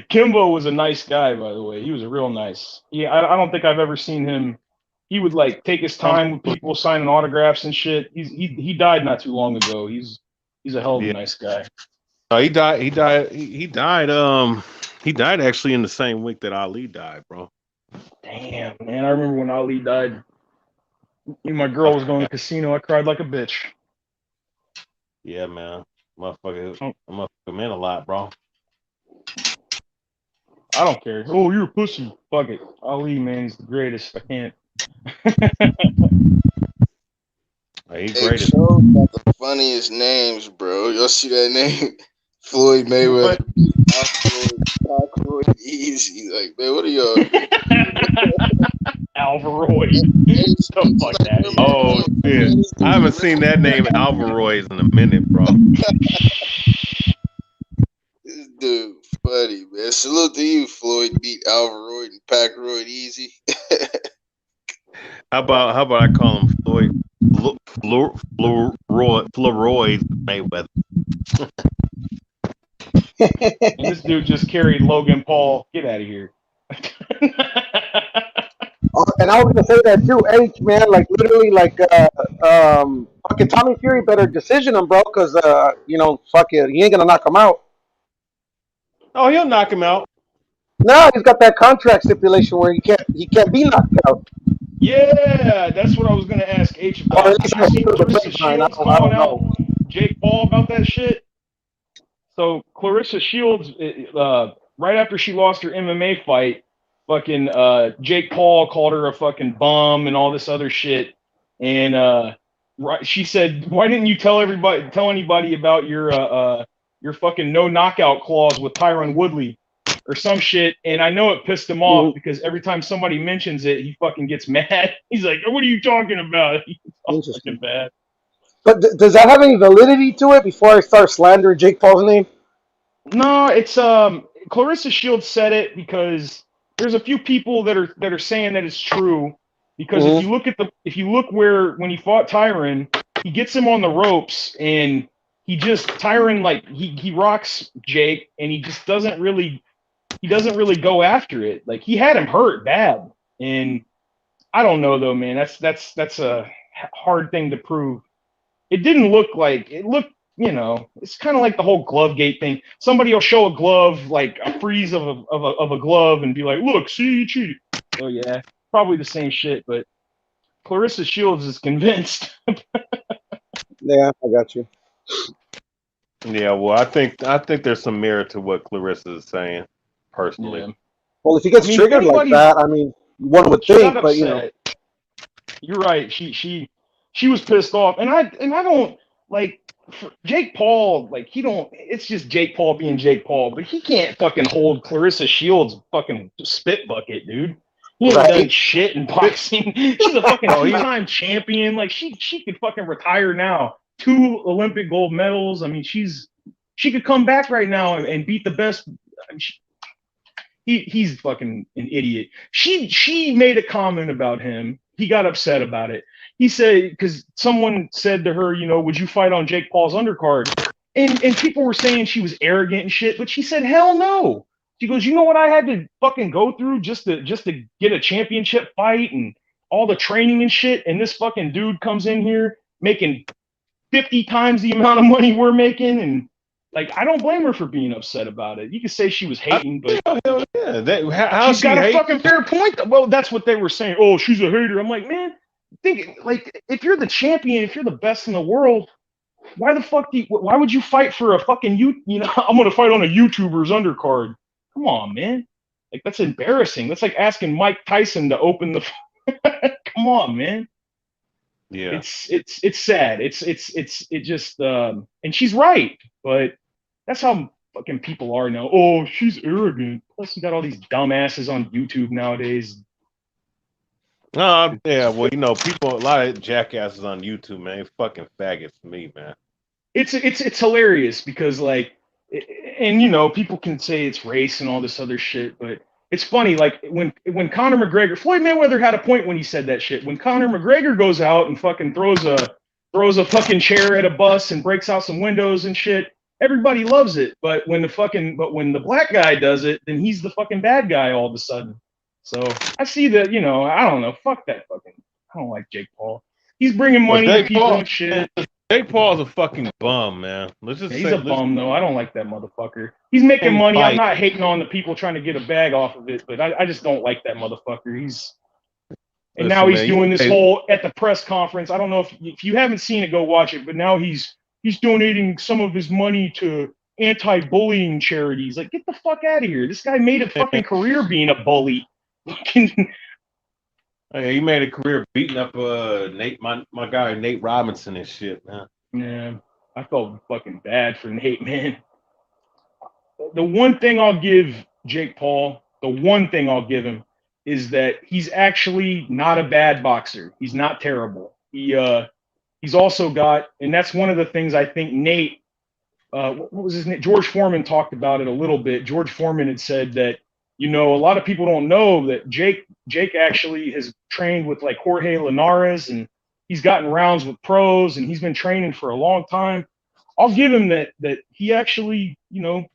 Kimbo was a nice guy, by the way. He was real nice. Yeah, I don't think I've ever seen him. He would take his time with people signing autographs and shit. He died not too long ago. He's a hell of a nice guy. He died. He died actually in the same week that Ali died, bro. Damn, man. I remember when Ali died. Me and my girl was going to the casino. I cried like a bitch. Yeah, man. Motherfucker meant a lot, bro. I don't care. Oh, you're a pussy. Fuck it. Ali, man, he's the greatest. I can't. He's hey, greatest. Joe got the funniest names, bro. Y'all see that name? Floyd Mayweather. Alvarez, easy. Like, man, what are y'all? Alvarez. Don't fuck that. Oh, shit. I haven't seen that name Alvarez in a minute, bro. This dude, funny, man. Salute to you, Floyd. Beat Alvarez and Pacroid easy. How about I call him Floyd Mayweather? And this dude just carried Logan Paul. Get out of here. And I was gonna say that too, H man, literally, fucking Tommy Fury better decision him, bro, because fuck it, he ain't gonna knock him out. Oh, he'll knock him out. No, he's got that contract stipulation where he can't be knocked out. Yeah, that's what I was gonna ask H about. You seen Clarissa Shields calling out Jake Paul about that shit? So Clarissa Shields, right after she lost her MMA fight, fucking Jake Paul called her a fucking bum and all this other shit. And she said, "Why didn't you tell anybody about your fucking no knockout clause with Tyron Woodley or some shit?" And I know it pissed him off because every time somebody mentions it, he fucking gets mad. He's like, "What are you talking about?" He's all fucking bad. But does that have any validity to it before I start slandering Jake Paul's name? No, it's Clarissa Shields said it because there's a few people that are saying that it's true. Because if you look when he fought Tyron, he gets him on the ropes and Tyron he rocks Jake and he just doesn't really go after it. Like he had him hurt bad. And I don't know though, man. That's hard thing to prove. It didn't look like it looked. It's kind of like the whole glove gate thing. Somebody will show a glove, like a freeze of a glove, and be like, "Look, see, you cheated." Oh yeah, probably the same shit. But Clarissa Shields is convinced. Yeah, I got you. Yeah, well, I think there's some merit to what Clarissa is saying, personally. Yeah. Well, if he gets triggered like that, I mean, one would She got think, but upset. You're right. She was pissed off, and I don't like Jake Paul. Like he don't. It's just Jake Paul being Jake Paul, but he can't fucking hold Clarissa Shields' fucking spit bucket, dude. He ain't done shit in boxing. She's a fucking two-time champion. Like she could fucking retire now. 2 Olympic gold medals. I mean, she could come back right now and beat the best. He's fucking an idiot. She made a comment about him. He got upset about it. He said, because someone said to her, would you fight on Jake Paul's undercard? And people were saying she was arrogant and shit, but she said, hell no. She goes, you know what I had to fucking go through just to get a championship fight and all the training and shit, and this fucking dude comes in here making 50 times the amount of money we're making, and like, I don't blame her for being upset about it. You could say she was hating, but hell yeah. She's got a fucking fair point. Well, that's what they were saying. Oh, she's a hater. I'm like, man, think like if you're the champion, if you're the best in the world, why the fuck why would you fight for a fucking I'm gonna fight on a YouTuber's undercard. Come on, man. Like that's embarrassing. That's like asking Mike Tyson to open the come on, man. Yeah. It's sad. It just and she's right, but that's how fucking people are now. Oh, she's arrogant. Plus, you got all these dumbasses on YouTube nowadays. Yeah, well, people, a lot of jackasses on YouTube, man, it's fucking faggots to me, man. It's hilarious because like, and people can say it's race and all this other shit, but it's funny. Like when Conor McGregor, Floyd Mayweather had a point when he said that shit. When Conor McGregor goes out and fucking throws a fucking chair at a bus and breaks out some windows and shit, everybody loves it. But when the black guy does it, then he's the fucking bad guy all of a sudden. So I see that, I don't know. Fuck that fucking. I don't like Jake Paul. He's bringing money to people and shit. Jake Paul's a fucking bum, man. He's a bum though. I don't like that motherfucker. He's making money. I'm not hating on the people trying to get a bag off of it, but I just don't like that motherfucker. Now he's doing this whole at the press conference. I don't know if you haven't seen it, go watch it. But now he's donating some of his money to anti-bullying charities. Like, get the fuck out of here. This guy made a fucking career being a bully. He made a career beating up my guy Nate Robinson and shit, man. Yeah, I felt fucking bad for Nate, man. The one thing I'll give Jake Paul, the one thing I'll give him is that he's actually not a bad boxer. He's not terrible. He's also got, and that's one of the things I think Nate, what was his name? George Foreman talked about it a little bit. George Foreman had said that, a lot of people don't know that Jake actually has trained with like Jorge Linares, and he's gotten rounds with pros, and he's been training for a long time. I'll give him that he actually,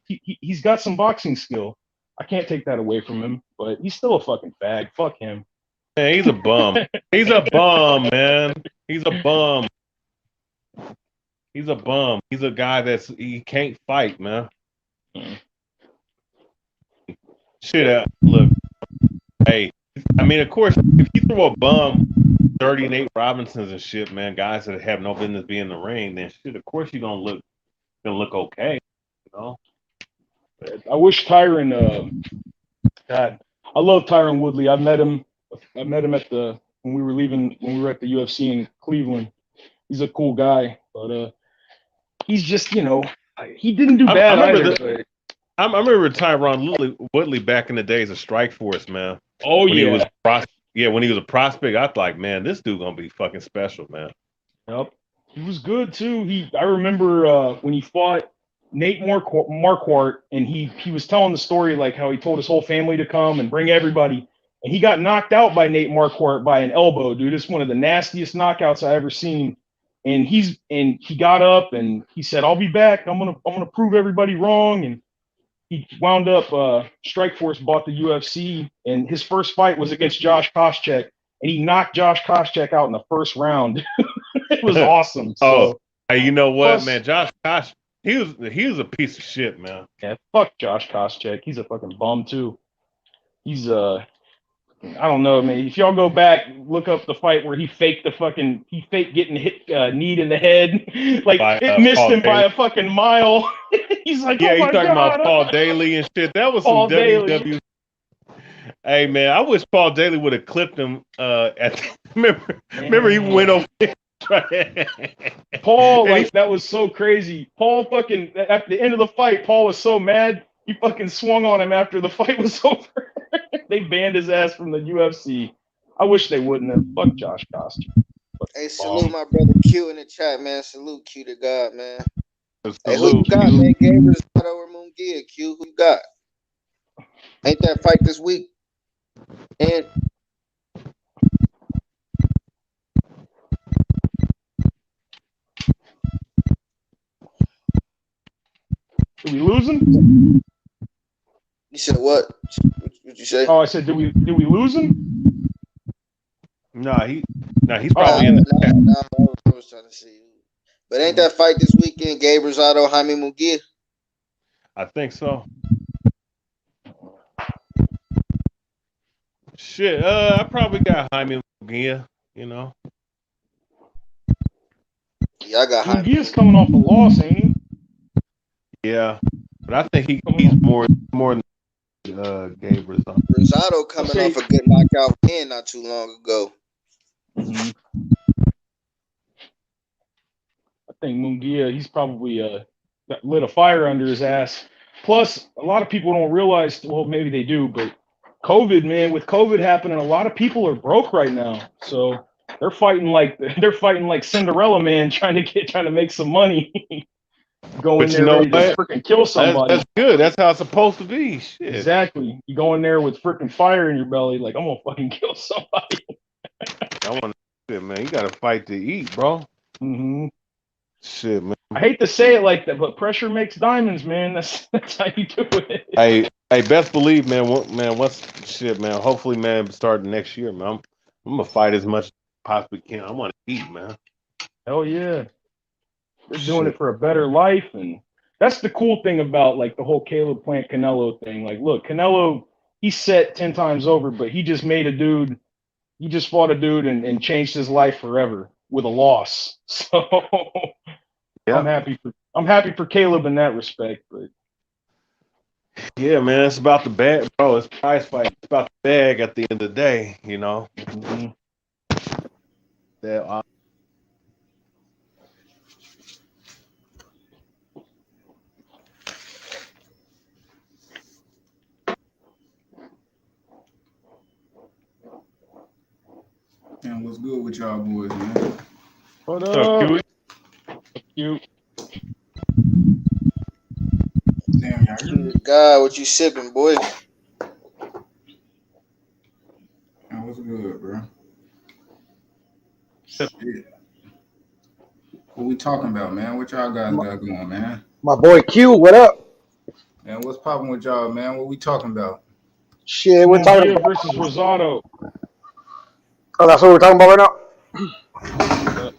he's got some boxing skill. I can't take that away from him, but he's still a fucking fag. Fuck him. Man, he's a bum. He's a bum, man. He's a bum. He's a bum. He's a guy he can't fight, man. Shit, look. Hey, I mean, of course, if you throw a bum, 30 Nate Robinsons and shit, man, guys that have no business being in the ring, then shit, of course you're gonna look okay, I wish Tyron. God, I love Tyron Woodley. I met him at when we were at the UFC in Cleveland. He's a cool guy, but he's just, he didn't do bad either. I remember Tyron Woodley back in the days of Strikeforce, man. Oh, when yeah. When he was a prospect, I was like, man, this dude gonna be fucking special, man. Yep. He was good too. I remember when he fought Nate Marquardt, and he was telling the story like how he told his whole family to come and bring everybody, and he got knocked out by Nate Marquardt by an elbow, dude. It's one of the nastiest knockouts I ever seen. And he got up and he said, "I'll be back. I'm gonna prove everybody wrong." And he wound up Strikeforce bought the UFC, and his first fight was against Josh Koscheck. and he knocked Josh Koscheck out in the first round. It was awesome. So, hey, you know what, plus, man? Josh Koscheck, he was a piece of shit, man. Yeah, fuck Josh Koscheck. He's a fucking bum too. He's I don't know, man. If y'all go back, look up the fight where he faked getting hit, kneed in the head, like By, it missed Paul him by Daly. a fucking mile. He's like, Yeah, oh he's my talking god, about Paul Daly and shit. That was some Paul Daly. WW. Hey man, I wish Paul Daly would have clipped him. Remember he went over. Paul, like that was so crazy. Paul fucking at the end of the fight, Paul was so mad he fucking swung on him after the fight was over. They banned his ass from the UFC. I wish they wouldn't have. Fuck Josh Koscheck. Hey, salute my brother Q in the chat, man. Salute Q to God, man. Hey, who you Salute, got, Q. man? Gabriel Rosado or Munguia? Q, who you got? Ain't that fight this week? And Did we lose him? you said what? What you say? Oh, I said, did we lose him? He's probably in the chat. No, I was trying to see. But ain't that fight this weekend? Gabriel Rosado, Jaime Munguia? I think so. Shit, I probably got Jaime Munguia, you know. Yeah, I got Jaime. Munguia's coming off a loss, ain't he? Yeah, but I think he's more than Gabe Rosado. Rosado coming off a good knockout win not too long ago. Mm-hmm. I think Munguia, he's probably lit a fire under his ass. Plus, a lot of people don't realize, well, maybe they do, but COVID, man, with COVID happening, a lot of people are broke right now. So they're fighting like Cinderella Man, trying to make some money. Go in there ready to freaking kill somebody. That's good. That's how it's supposed to be. Shit. Exactly. You go in there with freaking fire in your belly, like I'm gonna fucking kill somebody. I want to, man. You got to fight to eat, bro. Mm-hmm. Shit, man. I hate to say it like that, but pressure makes diamonds, man. That's how you do it. Hey, best believe, man. What's shit, man? Hopefully, man, starting next year, man. I'm gonna fight as much as I possibly can. I want to eat, man. Hell yeah. They're doing it for a better life, and that's the cool thing about like the whole Caleb Plant Canelo thing. Like, look, Canelo, he's set 10 times over, but he just fought a dude and changed his life forever with a loss. So yeah. I'm happy for Caleb in that respect, but yeah, man, it's about the bag, bro. It's prize fight. It's about the bag at the end of the day, you know. Mm-hmm. Man, what's good with y'all boys, man? What up? You. Damn, y'all hear me? God, what you sipping, boy? Man, what's good, bro? Shit. What we talking about, man? What y'all guys got going, man? My boy Q, what up? Man, what's popping with y'all, man? What we talking about? Shit, we're talking about versus Rosado. Oh, that's what we're talking about right now?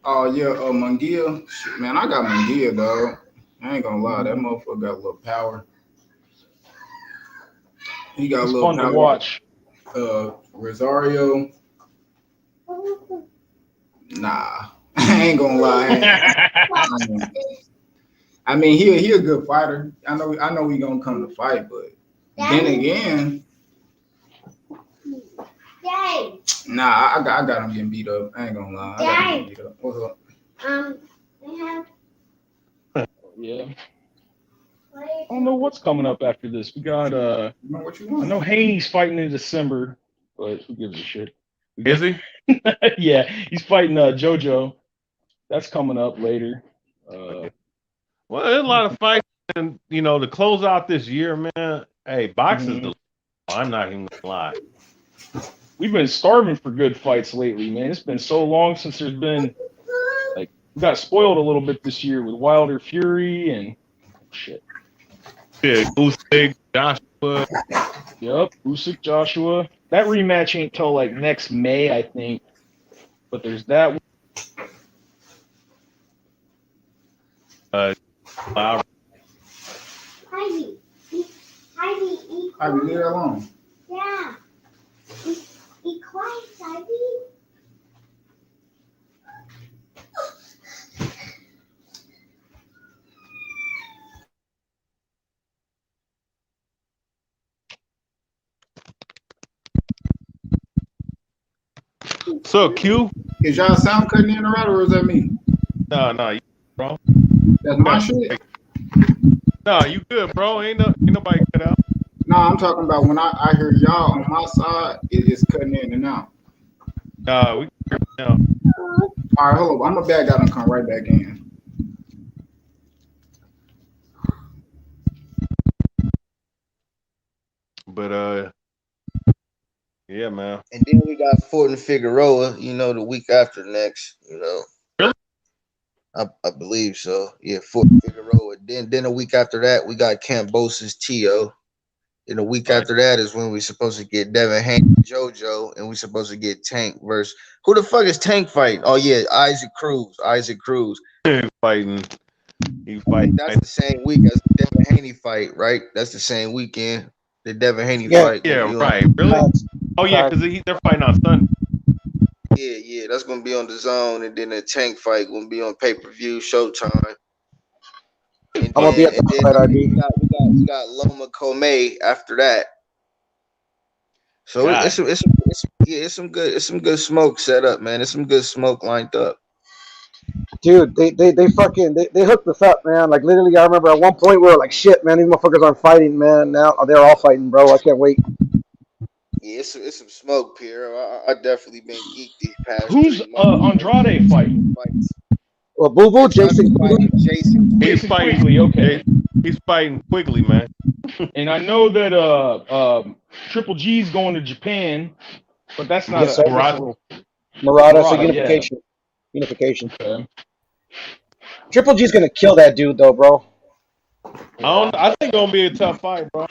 Oh, yeah, Munguia. Shit, man, I got Munguia, dog. I ain't gonna lie, that motherfucker got a little power. He got a little power. To watch. Rosario. Nah, I ain't gonna lie. I mean, he a good fighter. I know he gonna come to fight, but then again, nah, I got him getting beat up. I ain't gonna lie. I got him getting beat up. What's up? Yeah. I don't know what's coming up after this. We got I know Haney's fighting in December, but who gives a shit? Is he? Yeah, he's fighting JoJo. That's coming up later. Well, there's a lot of fights, and you know, to close out this year, man. Hey, boxing. I'm not even gonna lie. We've been starving for good fights lately, man. It's been so long since there's been like we got spoiled a little bit this year with Wilder Fury and shit. Yeah, Usyk, Joshua. Yep, Usyk, Joshua. That rematch ain't till like next May, I think. But there's that one. Ivy, leave it alone. Yeah. Be quiet, Ivy. So Q? Is y'all sound cutting in or out, or is that me? No, bro. That's my shit. No, you good, bro. Ain't nobody cut out. No, I'm talking about when I hear y'all on my side, it's cutting in and out. We no. All right, hold up. I'm gonna back out and come right back in. But yeah, man. And then we got Ford and Figueroa, the week after next, Really? I believe so. Yeah, Ford and Figueroa. Then a week after that, we got Cambosis Tio. Then a week after that is when we supposed to get Devin Haney and JoJo, and we supposed to get Tank versus who the fuck is Tank fighting? Oh yeah, Isaac Cruz. He's fighting. That's the same week as the Devin Haney fight, right? That's the same weekend. The Devin Haney fight. Yeah, right. Really? Oh yeah, because they're fighting on Sunday. Yeah, that's gonna be on the Zone, and then the Tank fight gonna be on pay-per-view, Showtime. And I'm gonna be at then, the fight, IB. we got Loma Komei after that. So it's some good smoke set up, man. It's some good smoke lined up. Dude, they fucking they hooked us up, man. Like literally, I remember at one point we were like, "Shit, man, these motherfuckers aren't fighting, man." Now they're all fighting, bro. I can't wait. Yeah, it's some smoke, Pierre. I definitely been geeked these past Who's 3 months. Andrade fighting? Well, Boo Boo, Jason fighting Jason. Jason Quigley, okay. He's fighting Quigley, man. And I know that Triple G's going to Japan, but that's not Yes, sir. Murata, so yeah. unification. Okay. Triple G's gonna kill that dude, though, bro. I think it's gonna be a tough fight, bro.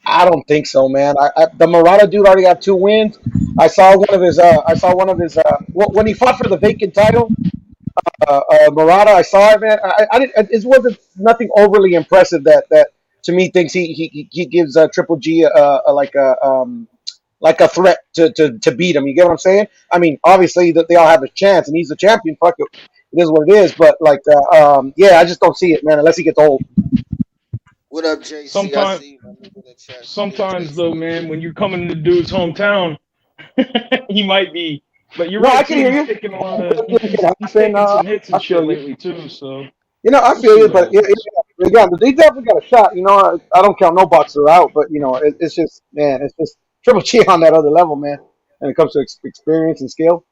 I don't think so, man. The Murata dude already got 2 wins. I saw one of his. When he fought for the vacant title. Murata, I saw it, man. I didn't. It wasn't nothing overly impressive that to me thinks he gives Triple G like a threat to beat him. You get what I'm saying? I mean, obviously that they all have a chance, and he's the champion. Fuck it, it is what it is. But yeah, I just don't see it, man, unless he gets old. What up, JC? Sometimes though, man, when you're coming to dude's hometown, he might be. But you're No, right. I can hear you. He's taking some hits and shit lately too. So I feel you, but again, they definitely got a shot. I don't count no boxer out, but it's just, man, it's just Triple G on that other level, man. When it comes to experience and skill.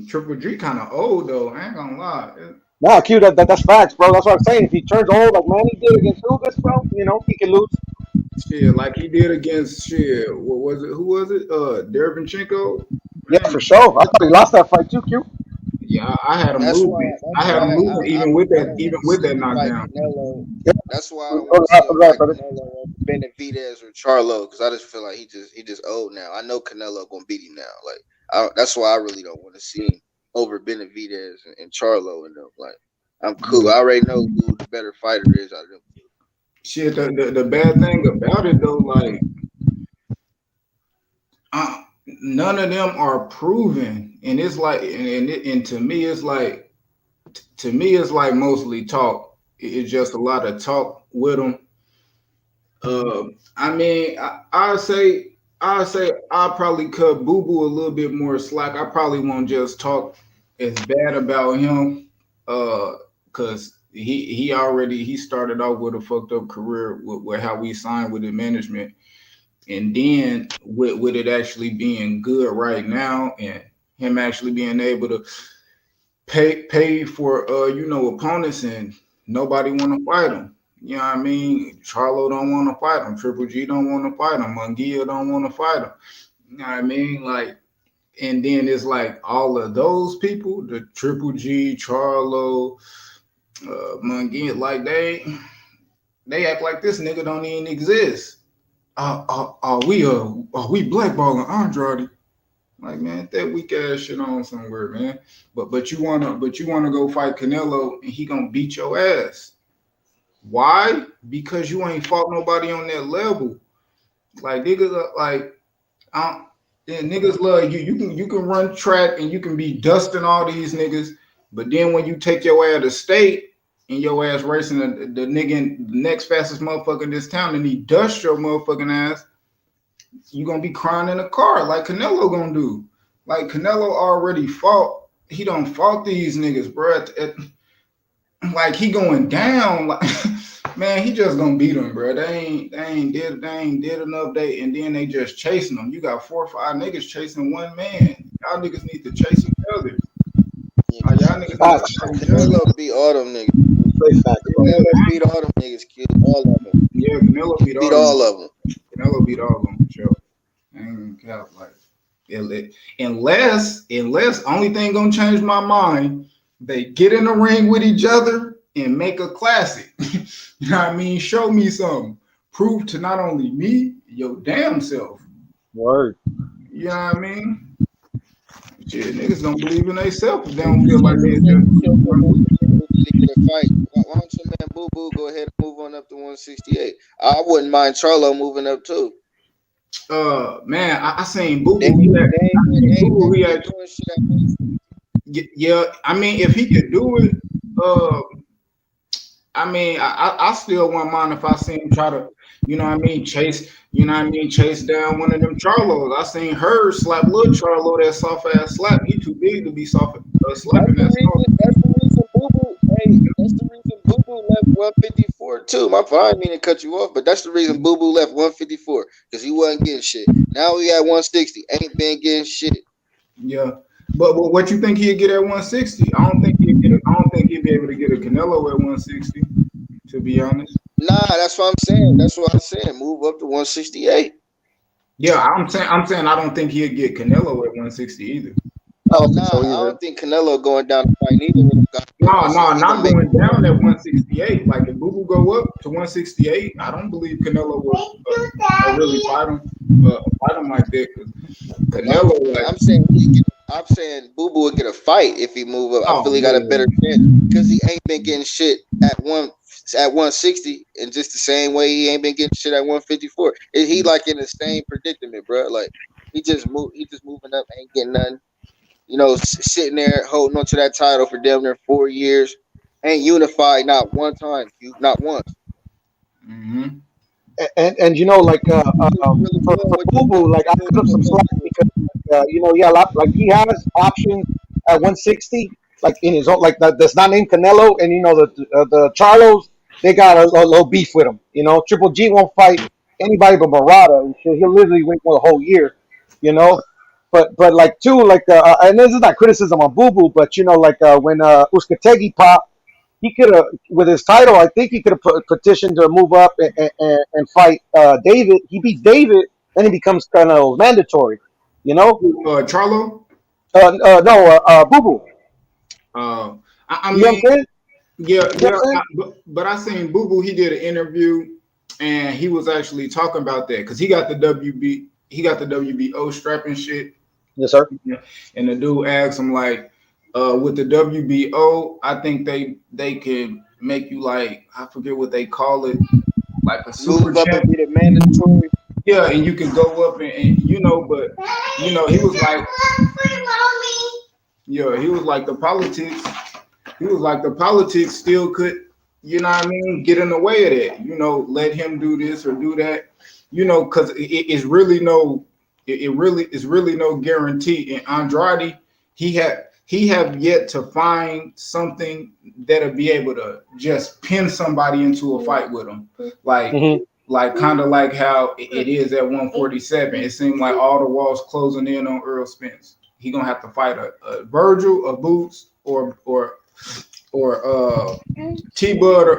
Triple G kind of old though. I ain't gonna lie. No, Q, that's facts, bro. That's what I'm saying. If he turns old like Manny did against Lucas, bro, he can lose. Shit, like he did against what was it? Who was it? Derevyanchenko. Yeah, for sure. I thought he lost that fight too, Q. Yeah, I had him moving. I had him moving even with that knockdown. That's why I don't want to see him fight Canelo or Benavidez or Charlo, because I just feel like he just old now. I know Canelo gonna beat him now. Like that's why I really don't want to see him over Benavidez and Charlo and them. Like I'm cool. I already know who the better fighter is out of them. Shit, the bad thing about it though, like none of them are proven, and it's like, and to me it's like mostly talk. It's just a lot of talk with them. I mean, I say I'll probably cut Boo Boo a little bit more slack. I probably won't just talk as bad about him, because he started off with a fucked up career with how we signed with the management, and then with it actually being good right now, and him actually being able to pay for opponents, and nobody want to fight him. You know what I mean? Charlo don't want to fight him. Triple G don't want to fight him. Munguia don't want to fight him. You know what I mean? Like, and then it's like all of those people, the Triple G, Charlo, Munguia, like they act like this nigga don't even exist. are we blackballing Andrade? Like, man, that weak ass shit on somewhere, man. But you wanna go fight Canelo and he gonna beat your ass. Why? Because you ain't fought nobody on that level. Like niggas, niggas love you. You can run track and you can be dusting all these niggas, but then when you take your ass to state and your ass racing the nigga in the next fastest motherfucker in this town and he dust your motherfucking ass, you gonna be crying in the car like Canelo gonna do. Like Canelo already fought. He don't fought these niggas, bro. Like he going down. Like man, he just gonna beat them, bro. They ain't did enough. And then they just chasing them. You got 4 or 5 niggas chasing one man. Y'all niggas need to chase each other. Y'all niggas need to chase each other. Canelo beat all them niggas. Canelo beat all them niggas, kid. All of them. Yeah, Canelo beat all of them. Canelo beat all of them for sure. Ain't count like unless only thing gonna change my mind, they get in the ring with each other and make a classic. You know what I mean? Show me something. Prove to not only me, your damn self. Word. You know what I mean? Shit, niggas don't believe in themselves if they don't feel like they just get a fight. Why don't your man Boo Boo go ahead and move on up to 168? I wouldn't mind Charlo moving up too. Man, I seen Boo Boo. Yeah, I mean, if he could do it, I mean, I still wouldn't mind if I seen him try to, you know what I mean, chase down one of them Charlos. I seen her slap little Charlo, that soft ass slap. He too big to be soft slapping that soft. That's the reason Boo Boo. Hey, that's the reason Boo Boo left 154 too. I didn't mean to cut you off, but that's the reason Boo Boo left 154 because he wasn't getting shit. Now we at 160, ain't been getting shit. Yeah. But what you think he'd get at 160? I don't think he'd be able to get a Canelo at 160, to be honest. Nah, that's what I'm saying. Move up to 168. Yeah, I'm saying I don't think he'd get Canelo at 160 either. I don't think Canelo going down the fight either. No, not going down at 168. Like if Boo Boo go up to 168, I don't believe Canelo will really fight him like that. Canelo, I'm saying Boo Boo will get a fight if he move up. I feel he got a better chance because he ain't been getting shit at 160, and just the same way he ain't been getting shit at 154. He like in the same predicament, bro. Like he just moving up, ain't getting nothing. You know, sitting there holding on to that title for damn near 4 years, ain't unified not one time, not once. Mm-hmm. And you know, like for Boo Boo, like I cut him some slack because you know, yeah, like he has options at 160, like in his own, like that's not named Canelo, and you know the Charlos, they got a little beef with him. You know, Triple G won't fight anybody but Murata, and shit, he'll literally wait for a whole year. You know, but like too, like and this is not criticism on Boo Boo, but you know, like when Uskategi popped. He could have, with his title, I think he could have petitioned to move up and fight David. He beats David, then he becomes kind of mandatory, you know? Charlo? No, Boo Boo. I mean, you know what I'm saying? Yeah, but I seen Boo Boo, he did an interview, and he was actually talking about that, because he got the WBO strap and shit. Yes, sir. And the dude asked him, like, with the WBO, I think they can make you like, I forget what they call it, like a super champ. And be the mandatory. Yeah, and you can go up and you know, but you know, he was like, yeah, he was like the politics still could, you know what I mean, get in the way of that. You know, let him do this or do that. You know, because it's really no guarantee. And Andrade, he have yet to find something that'll be able to just pin somebody into a fight with him. Like kind of like how it is at 147. It seemed like all the walls closing in on Earl Spence. He gonna have to fight a Virgil, a Boots, or T-Bud or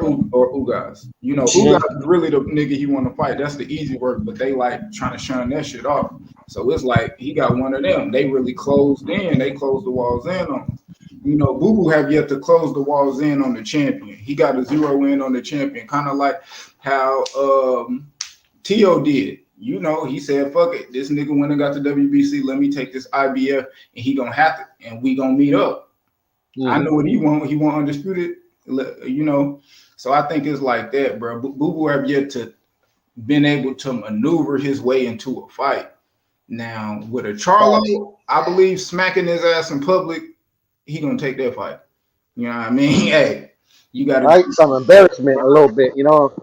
Ugas. You know, Ugas is really the nigga he want to fight. That's the easy work, but they like trying to shun that shit off. So it's like he got one of them. They really closed in. They closed the walls in on him. You know, Boo Boo have yet to close the walls in on the champion. He got a zero in on the champion, kind of like how T.O. did. you know, he said, fuck it. This nigga went and got the WBC. Let me take this IBF, and he gonna have to, and we gonna meet up. I know what he want. He want Undisputed, you know. So I think it's like that, bro. Boo Boo have yet to been able to maneuver his way into a fight. Now with a Charlo, I believe smacking his ass in public, he gonna take that fight. You know what I mean? Hey, you got right, some embarrassment a little bit, you know,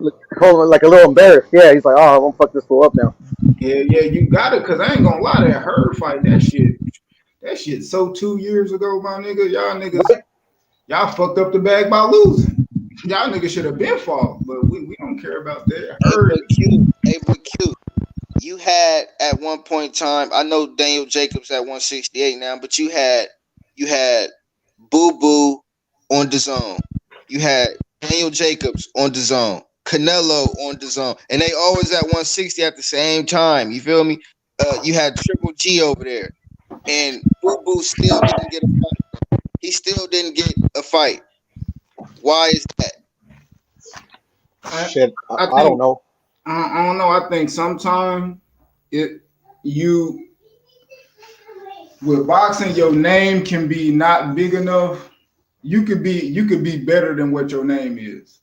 like a little embarrassed. Yeah, he's like, oh, I'm gonna fuck this fool up now. Yeah, you got it. Cause I ain't gonna lie, that Herd fight, that shit. So 2 years ago, my nigga, y'all niggas, y'all fucked up the bag by losing. Y'all niggas should have been fought, but we don't care about that. Herd. Hey, but Q, you had at one point in time. I know Daniel Jacobs at 168 now, but you had Boo Boo on the zone. You had Daniel Jacobs on the zone. Canelo on the zone, and they always at 160 at the same time. You feel me? You had Triple G over there, and Boo Boo still didn't get a fight. He still didn't get a fight. Why is that? Shit, I don't know. I don't know. I think sometimes you with boxing, your name can be not big enough. You could be better than what your name is.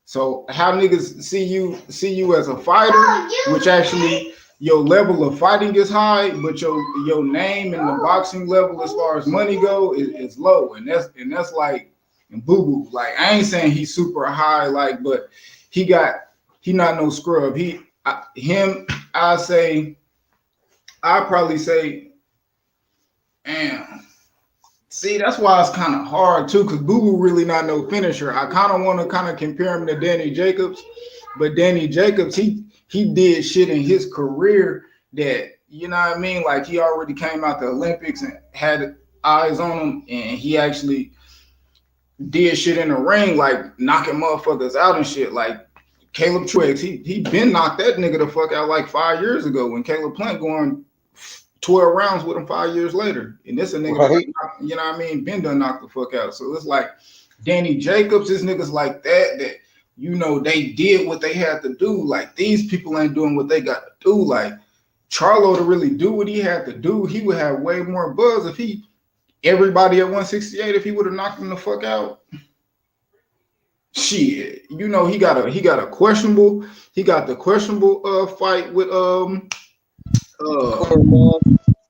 So how niggas see you as a fighter, which actually your level of fighting is high, but your name and the boxing level as far as money go is low, and that's like and Boo Boo. Like I ain't saying he's super high, like, but he not no scrub. I'd probably say, damn. See, that's why it's kind of hard too, because Boo Boo really not no finisher. I kind of want to kind of compare him to Danny Jacobs, but Danny Jacobs, he did shit in his career that, you know what I mean? Like he already came out the Olympics and had eyes on him, and he actually did shit in the ring, like knocking motherfuckers out and shit. Like Caleb Truex, he been knocked that nigga the fuck out like 5 years ago when Caleb Plant going 12 rounds with him 5 years later. And this a nigga, right, that, you know what I mean, been done knocked the fuck out. So it's like Danny Jacobs, this niggas like that, you know, they did what they had to do. Like these people ain't doing what they got to do. Like Charlo to really do what he had to do, he would have way more buzz if everybody at 168, if he would have knocked him the fuck out. Shit, you know, he got the questionable fight with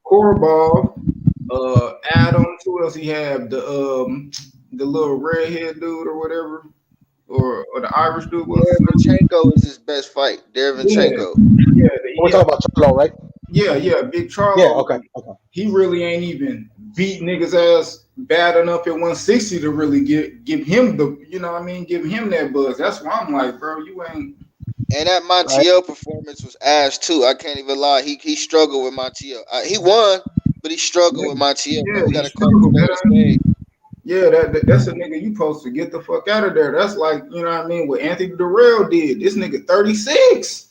Korobov, Adams. Who else he have? The little redhead dude or whatever, or the Irish dude. Derevchenko is his best fight. Derevchenko. Yeah, we're talking about Charlo, right? Yeah, Big Charlo. Yeah, okay. He really ain't even beat niggas ass bad enough at 160 to really give him the, you know what I mean, give him that buzz. That's why I'm like, bro, you ain't. And that Montiel performance was ass too. I can't even lie. He struggled with Montiel. He won, but he struggled with Montiel. Yeah, we got to call him. Yeah, that's a nigga you supposed to get the fuck out of there. That's like, you know what I mean, what Anthony Durrell did. This nigga 36.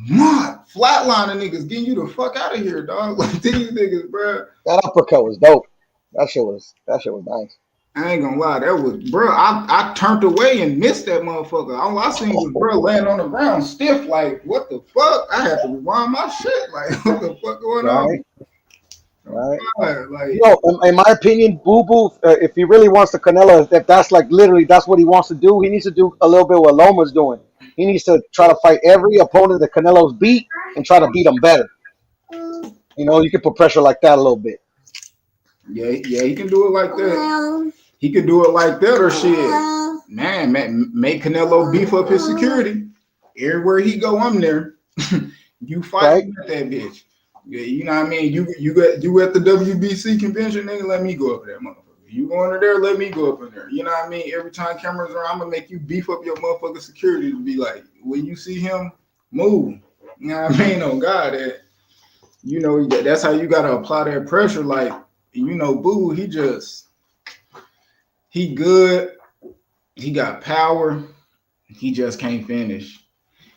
Flatlining niggas, getting you the fuck out of here, dog. Like these niggas, bro. That uppercut was dope. That shit was nice. I ain't gonna lie, that was, bro. I turned away and missed that motherfucker. All I seen was bro laying on the ground stiff, like what the fuck? I had to rewind my shit, like what the fuck going on? Right. Like, you know, in my opinion, Boo Boo, if he really wants to Canelo, if that's like literally that's what he wants to do, he needs to do a little bit what Loma's doing. He needs to try to fight every opponent that Canelo's beat and try to beat him better. You know, you can put pressure like that a little bit. Yeah, he can do it like that. He could do it like that or shit. Man, make Canelo beef up his security. Everywhere he go, I'm there. You fight with that bitch. Yeah, you know what I mean? You at the WBC convention, nigga, let me go up there, motherfucker. You going to there, let me go up in there. You know what I mean? Every time cameras are, I'm gonna make you beef up your motherfucking security to be like, when you see him, move. You know what I mean? Oh God, you know, that's how you gotta apply that pressure. Like, you know, Boo, he good, he got power, he just can't finish.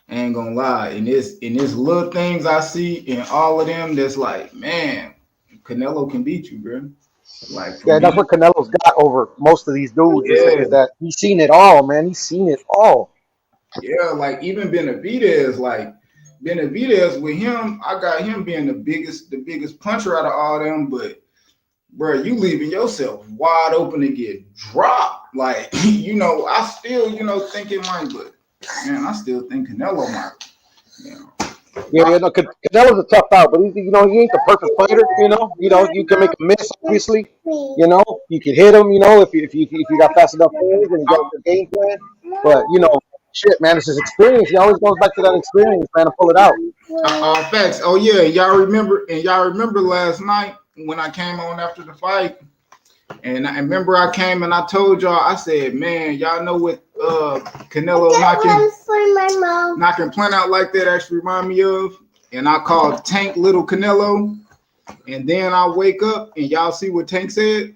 I ain't gonna lie. In this little things I see in all of them, that's like, man, Canelo can beat you, bro. Like, yeah, that's what Canelo's got over most of these dudes is that he's seen it all, man. He's seen it all. Yeah, like even Benavidez, like Benavidez with him, I got him being the biggest puncher out of all them, but bro, you leaving yourself wide open to get dropped. Like, I still, think it might, but man, I still think Canelo might. Yeah, no, Canelo's a tough out, but he ain't the perfect fighter. You can make a miss, obviously. You can hit him. If you got fast enough hands and you got the game plan. But shit, man, it's his experience. He always goes back to that experience, man, to pull it out. Facts. Oh yeah, y'all remember last night when I came on after the fight, and I remember I came and I told y'all, I said, man, y'all know what Canelo knocking Plant out like that actually remind me of, and I called Tank Little Canelo, and then I wake up and y'all see what Tank said.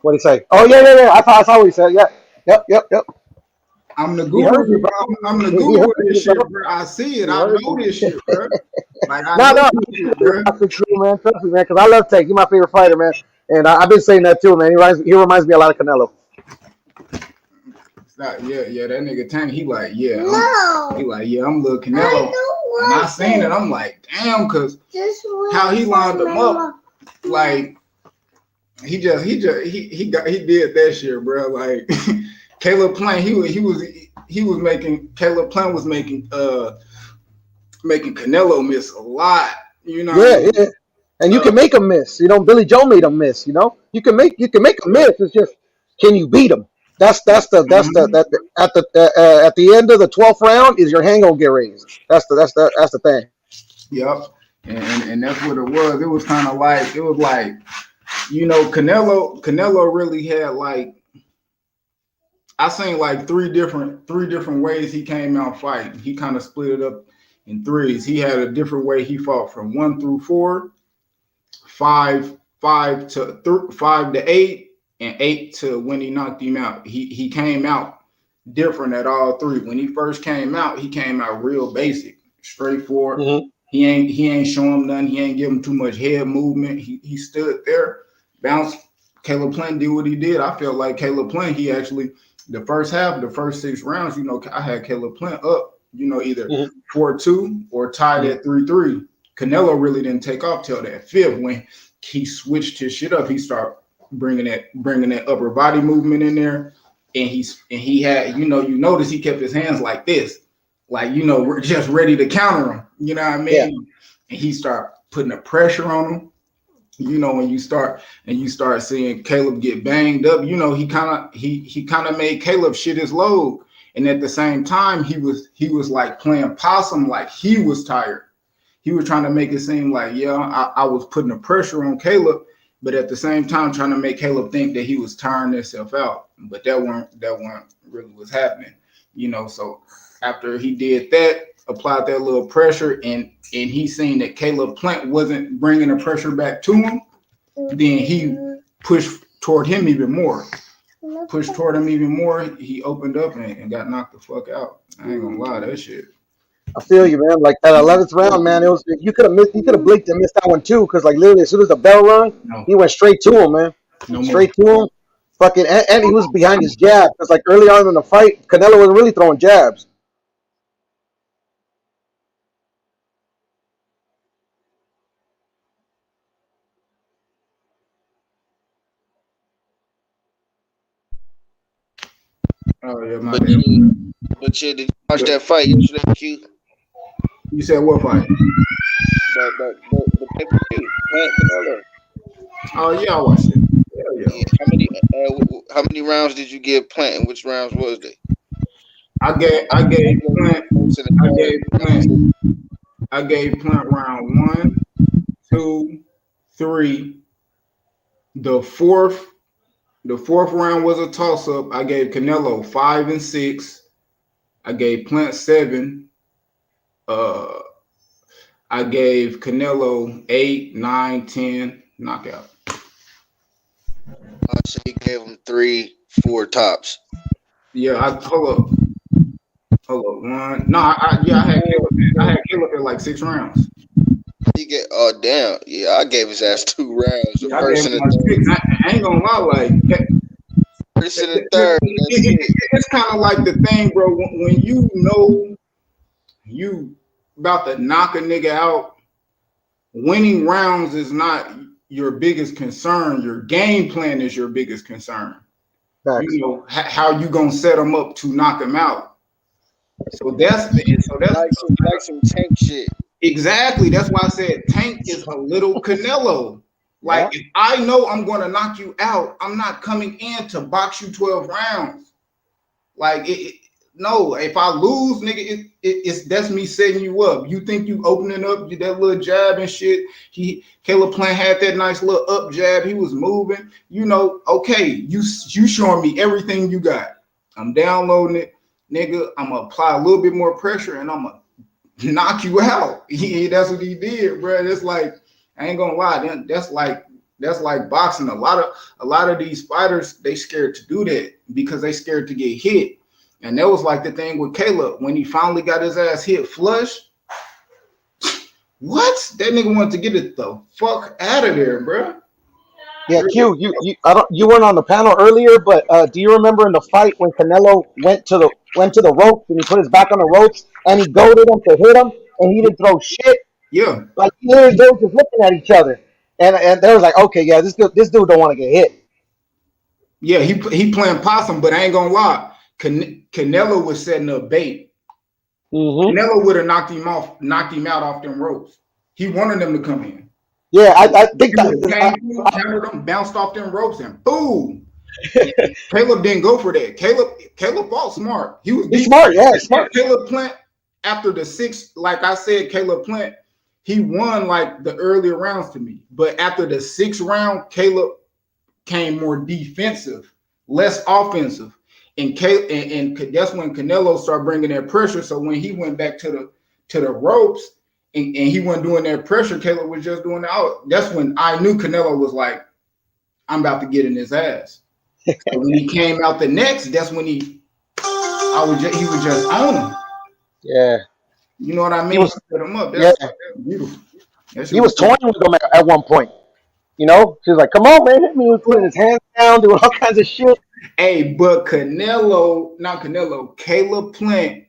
What did he say? Oh yeah. I saw what he said. Yeah. Yep. I'm the guru, bro. I'm the guru of this shit, bro. I see it. I know this shit, bro. Like, No, that's true, man. Trust me, man, because I love Tank. He's my favorite fighter, man. And I've been saying that too, man. He reminds me a lot of Canelo. Yeah, that nigga Tank, he like, yeah. I'm little Canelo. And I seen it, I'm like, damn, because how he lined him up, like, he did that shit, bro. Like, Caleb Plant, Caleb Plant was making Canelo miss a lot, Yeah. And you can make him miss. Billy Joe made him miss. You can make him miss. It's just, can you beat him? At the end of the 12th round is your hang gonna get raised. That's the thing. Yep, and that's what it was. It was kind of like Canelo really had like, I seen like three different ways he came out fighting. He kind of split it up in threes. He had a different way he fought from 1 through 4, 5 to 8, and 8 to when he knocked him out. He came out different at all three. When he first came out, he came out real basic, straightforward. Mm-hmm. He ain't showing him nothing. He ain't giving too much head movement. He stood there, bounced. Caleb Plant did what he did. I felt like Caleb Plant, he actually, the first half, the first 6 rounds, I had Caleb Plant up, either 4-2 or tied at 3-3. Canelo really didn't take off till that 5th when he switched his shit up. He started bringing that upper body movement in there, and he had, you notice he kept his hands like this, like, we're just ready to counter him. You know what I mean? Yeah. And he started putting the pressure on him. When you start seeing Caleb get banged up, he kind of made Caleb shit his load. And at the same time, he was like playing possum, like he was tired. He was trying to make it seem like, I was putting the pressure on Caleb, but at the same time trying to make Caleb think that he was tiring himself out. But that weren't really what's happening. So after he did that, applied that little pressure, and he seen that Caleb Plant wasn't bringing the pressure back to him, then he pushed toward him even more. He opened up and got knocked the fuck out. I ain't gonna lie, that shit. I feel you, man. Like that 11th round, man. It was, you could have blinked and missed that one too, because like literally as soon as the bell rung, he went straight to him, man. Straight to him. Fucking, and he was behind his jab, because like early on in the fight, Canelo was really throwing jabs. Oh yeah, but did you watch that fight yesterday, Q? You said what fight? The pay-per-view. Canelo. Oh yeah, I watched it. Yeah. How many rounds did you give Plant, and which rounds was they? I gave Plant round 1, 2, 3. The fourth round was a toss-up. I gave Canelo 5 and 6. I gave Plant 7. I gave Canelo 8, 9, 10 knockout. So you gave him 3, 4 tops. Yeah, hold up. 1. No, I had Caleb at like 6 rounds. Damn. Yeah, I gave his ass 2 rounds. The first and the third. I ain't gonna lie, like first and the third. It's kind of like the thing, bro. When you know you about to knock a nigga out, winning rounds is not your biggest concern. Your game plan is your biggest concern. Facts. You know how you gonna set them up to knock them out. So that's like some Tank shit. exactly. That's why I said Tank is a little Canelo. Like, if I know I'm gonna knock you out, I'm not coming in to box you 12 rounds. Like, no, if I lose, nigga, it's that's me setting you up. You think you opening up that little jab and shit? Caleb Plant had that nice little up jab. He was moving. You know, okay, you showing me everything you got. I'm downloading it, nigga. I'm gonna apply a little bit more pressure and I'm gonna knock you out. That's what he did, bro. It's like, I ain't gonna lie. That's like boxing. A lot of these fighters, they scared to do that because they scared to get hit. And that was like the thing with Caleb when he finally got his ass hit flush. What? That nigga wanted to get it the fuck out of there, bro. Yeah, Q, you weren't on the panel earlier, but do you remember in the fight when Canelo went to the ropes and he put his back on the ropes and he goaded him to hit him and he didn't throw shit? Yeah. Like they were just looking at each other, and they was like, okay, yeah, this dude don't want to get hit. Yeah, he playing possum, but I ain't gonna lie. Canelo was setting up bait. Mm-hmm. Canelo would have knocked him out off them ropes. He wanted them to come in. Yeah, I think that countered them, bounced off them ropes, and boom. Caleb didn't go for that. Caleb fought smart. He's smart, yeah, smart. Caleb Plant, after the 6, like I said, Caleb Plant, he won like the earlier rounds to me. But after the 6th round, Caleb came more defensive, less offensive. And that's when Canelo started bringing that pressure. So when he went back to the ropes and he wasn't doing that pressure, Caleb was just doing that. That's when I knew Canelo was like, I'm about to get in his ass. So when he came out the next, that's when he was just on him. Yeah. You know what I mean? He set him up. That's beautiful. He was toying with him at one point. You know, she was like, "Come on, man, hit me!" He was putting his hands down, doing all kinds of shit. Hey, but Caleb Plant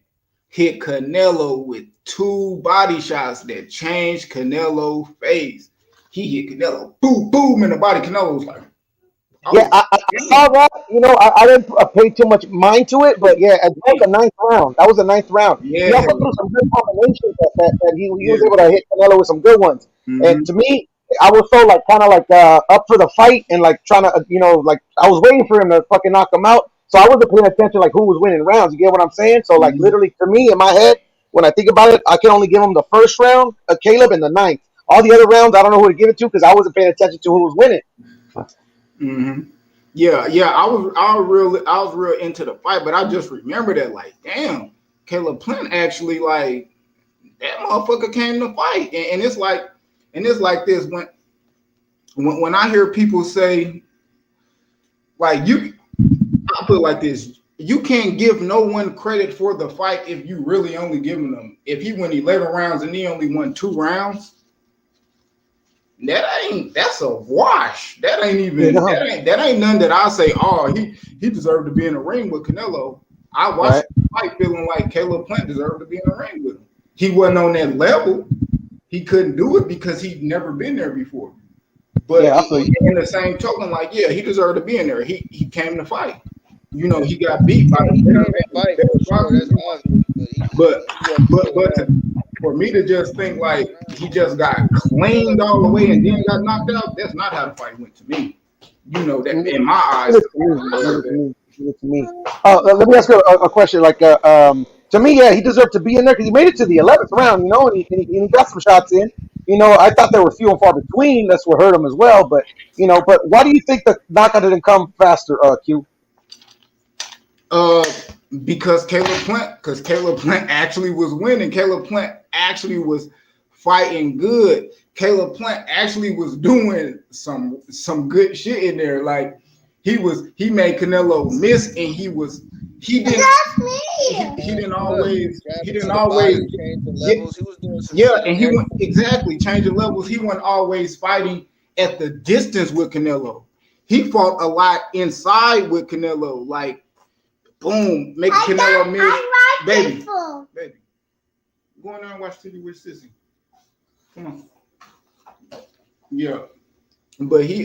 hit Canelo with 2 body shots that changed Canelo's face. He hit Canelo, boom, boom, in the body. Canelo was like, I saw that. You know, I didn't pay too much mind to it, but yeah, it was the 9th round. That was the 9th round. Yeah. He also threw some good combinations that he was able to hit Canelo with some good ones. Mm-hmm. And to me, I was so kind of up for the fight and trying to, I was waiting for him to fucking knock him out. So I wasn't paying attention who was winning rounds. You get what I'm saying? So literally to me in my head, when I think about it, I can only give him the 1st round, Caleb, and the 9th. All the other rounds, I don't know who to give it to because I wasn't paying attention to who was winning. Mm-hmm. Yeah. I was real into the fight, but I just remember that damn, Caleb Plant actually that motherfucker came to fight, and it's like this when I hear people say I put it like this: you can't give no one credit for the fight if you really only giving them. If he won 11 rounds and he only won 2 rounds. That's a wash. That ain't even that ain't none that I say, oh, he deserved to be in the ring with Canelo. I watched the fight feeling like Caleb Plant deserved to be in the ring with him. He wasn't on that level. He couldn't do it because he'd never been there before. But in the same token, he deserved to be in there. He came to fight. You know, he got beat by the but for me to just think he just got cleaned all the way and then got knocked out, that's not how the fight went to me. You know, that in my eyes. To me. Let me ask you a question. To me, yeah, he deserved to be in there because he made it to the 11th round, and he got some shots in. I thought they were few and far between. That's what hurt him as well. But but why do you think the knockout didn't come faster, Q? Because Caleb Plant actually was winning. Caleb Plant actually was fighting good. Caleb Plant actually was doing some good shit in there. He made Canelo miss, and he didn't always change the levels. He was doing some and he went change the levels. He wasn't always fighting at the distance with Canelo. He fought a lot inside with Canelo, boom, make Canelo miss, baby. Go in there and watch TV with Sissy. Come on. Yeah, but he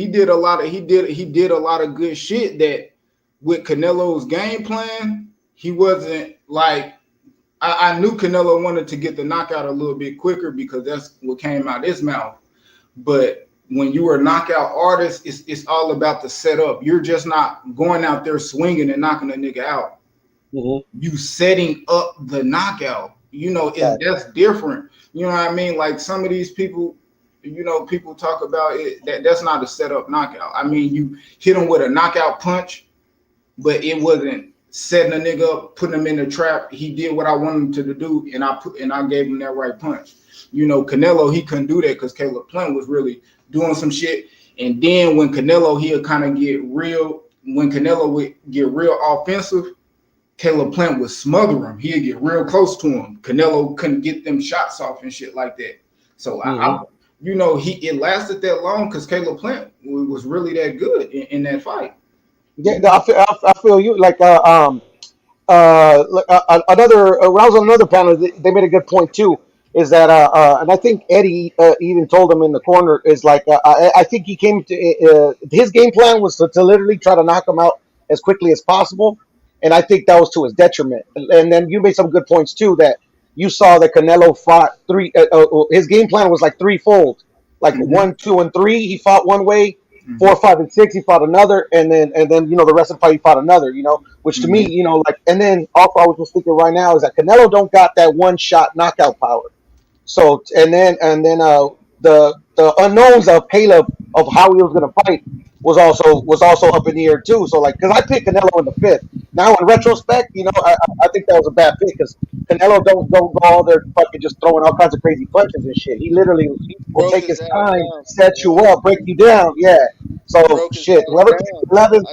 did a lot of good shit that with Canelo's game plan, he wasn't like I knew Canelo wanted to get the knockout a little bit quicker because that's what came out his mouth. But when you are a knockout artist, it's all about the setup. You're just not going out there swinging and knocking a nigga out. Mm-hmm. You setting up the knockout. You know, that's different. You know what I mean? Like some of these people, you know, people talk about it. That's not a setup knockout. I mean, you hit him with a knockout punch, but it wasn't setting a nigga up, putting him in the trap. He did what I wanted him to do, and I gave him that right punch. You know, Canelo, he couldn't do that because Caleb Plant was really doing some shit. And then when Canelo, he'll kind of get real. When Canelo would get real offensive, Caleb Plant would smother him. He'd get real close to him. Canelo couldn't get them shots off and shit like that. So you know, it lasted that long because Caleb Plant was really that good in that fight. Yeah, I feel you. Like another when I was on another panel, they made a good point too. Is that and I think Eddie even told him in the corner is like I think he came to his game plan was to literally try to knock him out as quickly as possible, and I think that was to his detriment. And then you made some good points too that you saw that Canelo fought three. His game plan was like threefold, like 1, 2, and 3. He fought one way. 4, 5, and 6, he fought another, and then you know the rest of the fight he fought another. You know, which to me, you know, like, and then also I was just thinking right now is that Canelo don't got that one shot knockout power. So and then the unknowns of Caleb of how he was going to fight was also up in the air too. So like, because I picked Canelo in the 5th. Now in retrospect, you know, I think that was a bad pick because Canelo don't go all there fucking just throwing all kinds of crazy punches and shit. He literally will take his time, set you up, break you down. Yeah. So shit, whoever takes 11th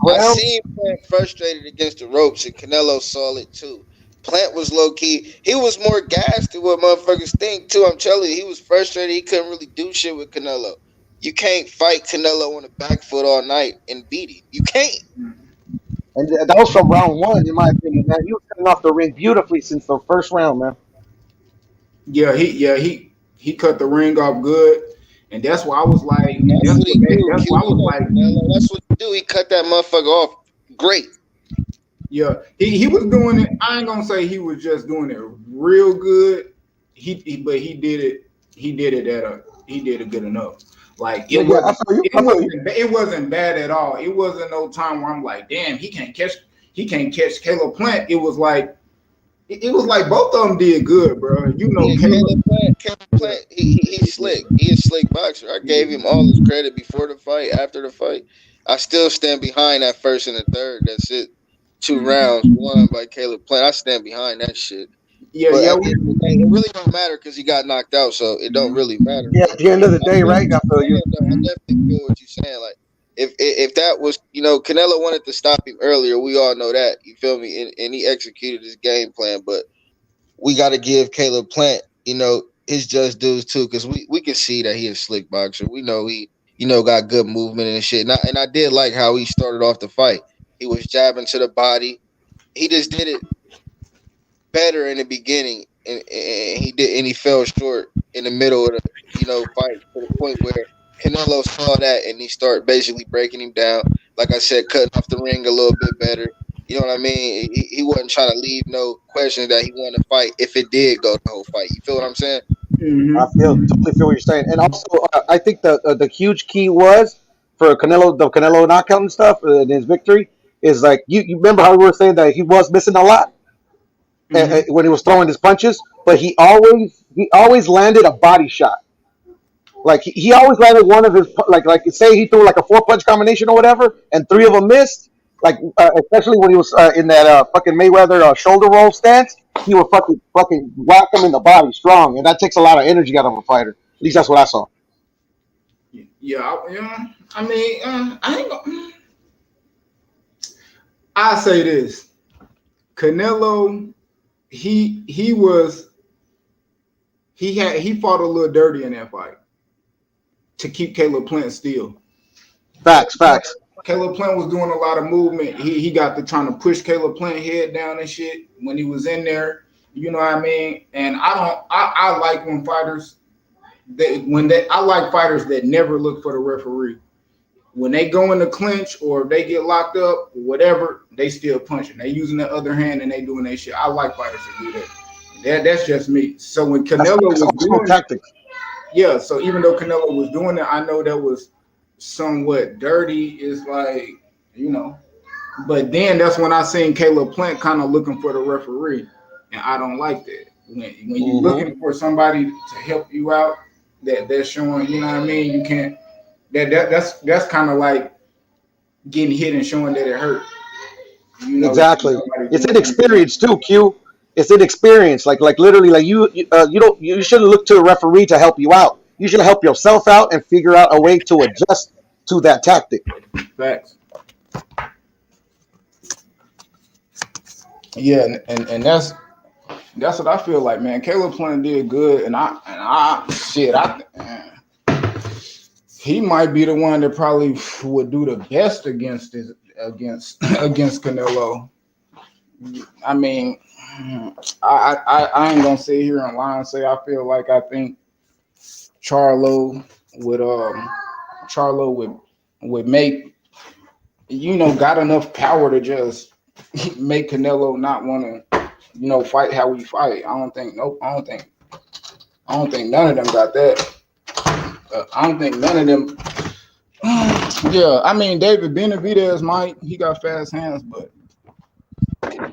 round. I seen Plant frustrated against the ropes, and Canelo saw it too. Plant was low key. He was more gassed than what motherfuckers think too. I'm telling you, he was frustrated. He couldn't really do shit with Canelo. You can't fight Canelo on the back foot all night and beat him. You can't. And that was from round 1, in my opinion. Man, he was coming off the ring beautifully since the first round, man. Yeah, he cut the ring off good, and that's why I was like, that's what he do. He cut that motherfucker off great. Yeah, he was doing it. I ain't gonna say he was just doing it real good. But he did it. He did it good enough. Like it wasn't bad at all. It wasn't no time where I'm like, damn, he can't catch Caleb Plant. It was like both of them did good, bro. You know, Caleb Plant, he's slick. He's a slick boxer. I gave him all his credit before the fight, after the fight. I still stand behind that first and the third. That's it. 2 rounds won by Caleb Plant. I stand behind that shit. Yeah, but it really don't matter because he got knocked out, so it don't really matter. Yeah, at the end of the day, right? I feel you. I definitely feel what you're saying. Like if that was, you know, Canelo wanted to stop him earlier. We all know that. You feel me? And he executed his game plan. But we got to give Caleb Plant, you know, his just dues too, because we can see that he is a slick boxer. We know he, you know, got good movement and shit. And I did like how he started off the fight. He was jabbing to the body. He just did it better in the beginning, and he fell short in the middle of the, you know, fight to the point where Canelo saw that and he started basically breaking him down. Like I said, cutting off the ring a little bit better. You know what I mean? He wasn't trying to leave no questions that he wanted to fight if it did go the whole fight. You feel what I'm saying? I totally feel what you're saying. And also, I think the huge key was for the Canelo knockout and stuff, and his victory is like you remember how we were saying that he was missing a lot when he was throwing his punches, but he always landed a body shot. Like he always landed one of his like say he threw like a 4-punch combination or whatever, and 3 of them missed. Like especially when he was in that fucking Mayweather shoulder roll stance, he would fucking whack him in the body strong, and that takes a lot of energy out of a fighter. At least that's what I saw. Yeah. I mean, I ain't gonna. I say this, Canelo, he fought a little dirty in that fight to keep Caleb Plant still. Facts. Caleb Plant was doing a lot of movement. He got to trying to push Caleb Plant head down and shit when he was in there. You know what I mean? And I like when fighters I like fighters that never look for the referee. When they go in the clinch or they get locked up, whatever, they still punching. They using the other hand and they doing their shit. I like fighters that do that. That's just me. So when Canelo That's was old school doing it, tactics. yeah. So even though Canelo was doing it, I know that was somewhat dirty. It's like, you know. But then that's when I seen Caleb Plant kind of looking for the referee, and I don't like that. When you looking for somebody to help you out, that's showing, you know what I mean. You can't. That's kind of like getting hit and showing that it hurt. You know, Exactly. somebody It's doing something. inexperience too, Q. It's inexperience. Like literally, like you shouldn't look to a referee to help you out. You should help yourself out and figure out a way to adjust to that tactic. Facts. Yeah, and that's what I feel like, man. Caleb Plant did good, and man, he might be the one that probably would do the best against Canelo. I mean, I ain't gonna sit here and lie and say I feel like I think Charlo would Charlo would make, got enough power to just make Canelo not want to fight how we fight. I don't think none of them got that. I don't think none of them. Yeah, I mean David Benavidez might. He got fast hands, but I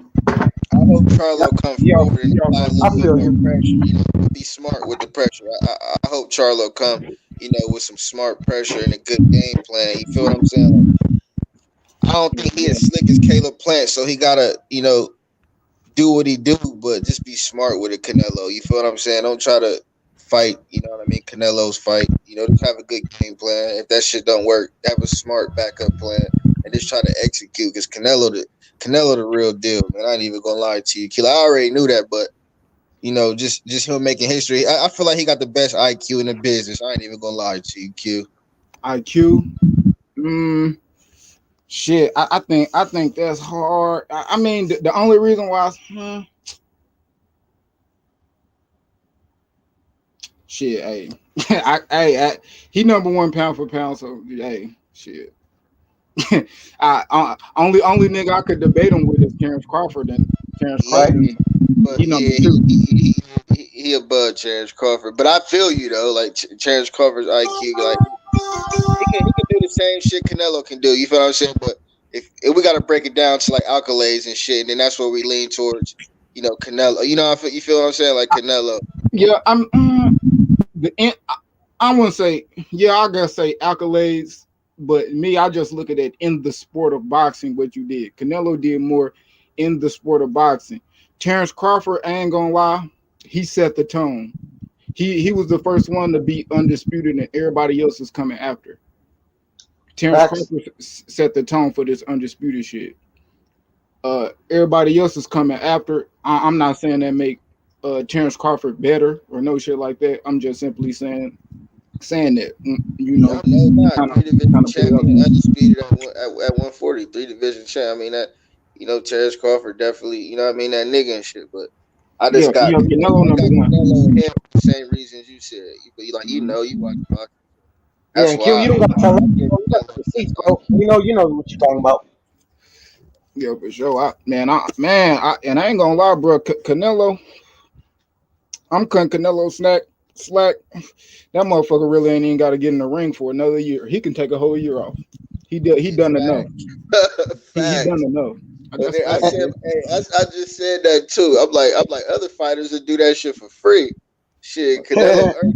hope Charlo comes forward and apply a I little bit feel more you. pressure. Be smart with the pressure. I hope Charlo come, with some smart pressure and a good game plan. You feel what I'm saying? I don't think he as slick as Caleb Plant, so he gotta, do what he do, but just be smart with it, Canelo. You feel what I'm saying? Don't try to fight, Canelo's fight. Just have a good game plan. If that shit don't work, have a smart backup plan and just try to execute. Because Canelo the real deal, man. I ain't even gonna lie to you, Killer. I already knew that, but just him making history. I feel like he got the best IQ in the business. I ain't even gonna lie to you, Q. IQ. Shit, I think that's hard. I mean, the only reason why, shit, hey, he number one pound for pound. So hey, shit. Only nigga I could debate him with is Terrence Crawford. And Terrence Crawford, But he number yeah, two. he above Terrence Crawford. But I feel you though, like Terrence Crawford's IQ, like he can do the same shit Canelo can do. You feel what I'm saying? But if we got to break it down to like accolades and shit, and then that's where we lean towards, Canelo. You feel what I'm saying? Like Canelo. Yeah, I wouldn't say. Yeah, I gotta say accolades. But me, I just look at it in the sport of boxing. What you did, Canelo did more in the sport of boxing. Terrence Crawford, I ain't gonna lie, he set the tone. He was the first one to be undisputed, and everybody else is coming after. Terrence Facts. Crawford set the tone for this undisputed shit. Everybody else is coming after. I'm not saying that make Terrence Crawford better or no shit like that. I'm just simply saying that No, not kind three division of put it up champion, there. undisputed at 140, three division champ. I mean that, Terrence Crawford definitely, that nigga and shit. But I Yeah, just got, yeah, Canelo I number got one. Canelo ahead for the same reasons you said. You watch boxing. Yeah, That's and Q, why you don't gotta tell us. I give You got the Canelo the receipts, best bro. IQ. You know what you're talking about. Yeah, for sure. And I ain't gonna lie, bro. Canelo, I'm cutting Canelo slack. That motherfucker really ain't even got to get in the ring for another year. He can take a whole year off. He done enough. He done Facts. enough. And That's then I facts, said, bro. hey, I just said that too. I'm like other fighters that do that shit for free. Shit, Canelo earned.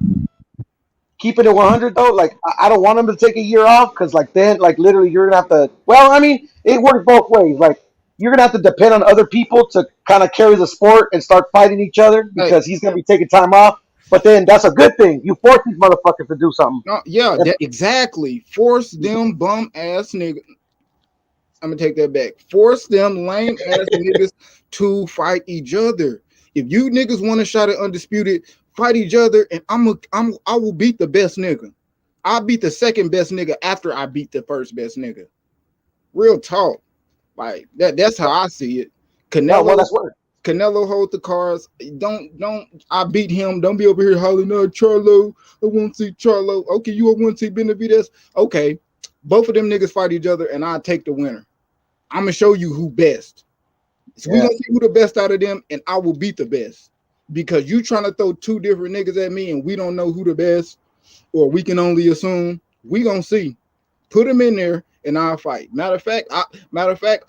Keeping it 100 though, like I don't want him to take a year off because like then like literally you're gonna have to. Well, I mean it works both ways. Like you're gonna have to depend on other people to kind of carry the sport and start fighting each other Hey, because he's gonna be taking time off. But then that's a good thing. You force these motherfuckers to do something. no, yeah, If, that exactly. Force them bum ass niggas. I'm gonna take that back. Force them lame ass niggas to fight each other. If you niggas want a shot at undisputed, fight each other, and I will beat the best nigga. I'll beat the second best nigga after I beat the first best nigga. Real talk. Like that's how I see it. no, well Canelo, that's word. Canelo hold the cards. Don't I beat him. Don't be over here hollering, no, Charlo. I want to see Charlo. Okay, you want to see Benavidez? Okay. Both of them niggas fight each other, and I take the winner. I'm gonna show you who best. So we gonna see who the best out of them, and I will beat the best. Because you trying to throw two different niggas at me, and we don't know who the best, or we can only assume. We gonna see. Put them in there, and I'll fight. Matter of fact,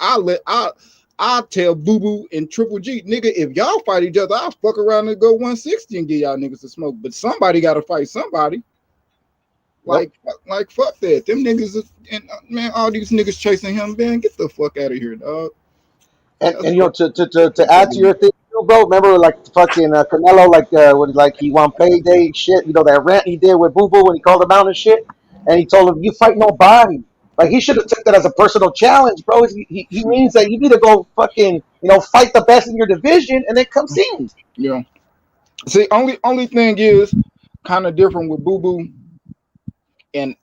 I'll tell Boo Boo and Triple G, nigga, if y'all fight each other, I'll fuck around and go 160 and get y'all niggas to smoke. But somebody got to fight somebody. Like fuck that. Them niggas and man, all these niggas chasing him, man, get the fuck out of here, dog. And you know, to add to your thing, bro. Remember, like fucking Canelo, like he won payday shit. You know that rant he did with Boo Boo when he called him out and shit, and he told him, "You fight nobody." Like he should have took that as a personal challenge, bro. He means that you need to go fucking fight the best in your division and then come see me. Yeah. See, only thing is kind of different with Boo Boo. And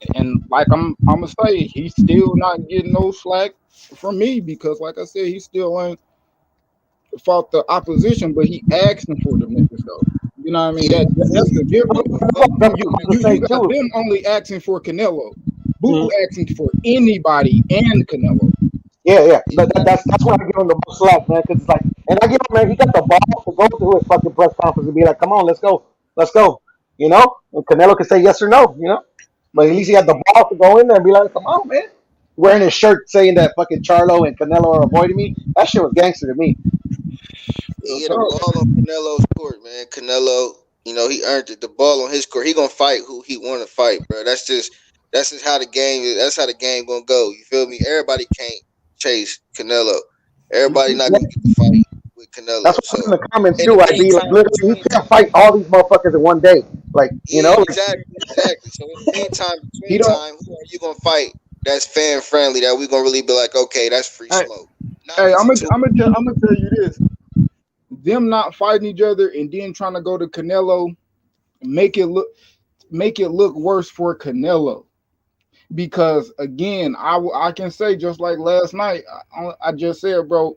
like I'm gonna say, he's still not getting no slack from me because, like I said, he still ain't fought the opposition, but he asking for the niggas though. You know what I mean? That's the difference. You got them only asking for Canelo. Boo Boo asking for anybody and Canelo. Yeah. That's why I give him the most slack, man. Because it's like, and I give him, man, he got the ball to go to his fucking press conference and be like, "Come on, let's go." You know, and Canelo can say yes or no. You know, but at least he had the ball to go in there and be like, "Come on, man." Wearing his shirt saying that fucking Charlo and Canelo are avoiding me. That shit was gangster to me. He hit a ball on Canelo's court, man. Canelo, he earned it. The ball on his court. He gonna fight who he want to fight, bro. That's just how the game is. That's how the game gonna go. You feel me? Everybody can't chase Canelo. Everybody not gonna get the fight with Canelo. That's what's in the comments too. I'd be like, literally, you can't fight all these motherfuckers in one day. Like, exactly. So in the meantime, who are you gonna fight? That's fan friendly. That we gonna really be like, okay, that's free smoke. Hey, I'm gonna tell you this. Them not fighting each other and then trying to go to Canelo, make it look worse for Canelo, because again, I can say just like last night, I just said, bro,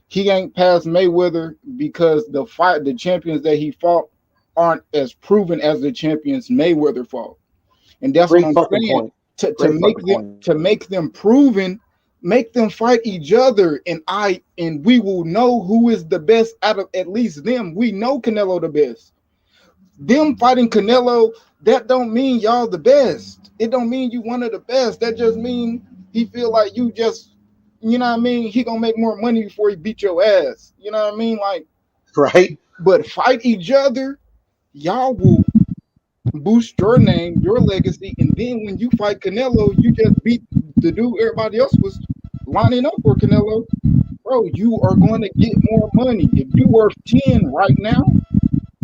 he ain't past Mayweather because the champions that he fought aren't as proven as the champions Mayweather fought, and that's what I'm saying. To make them proven. Make them fight each other, and we will know who is the best out of at least them. We know Canelo the best. Them fighting Canelo, that don't mean y'all the best. It don't mean you one of the best. That just mean he feel like you just, you know what I mean? He gonna make more money before he beat your ass. You know what I mean? Like, right. But fight each other, y'all will boost your name, your legacy, and then when you fight Canelo, you just beat the dude everybody else was lining up for Canelo. Bro, you are going to get more money. If you worth 10 right now,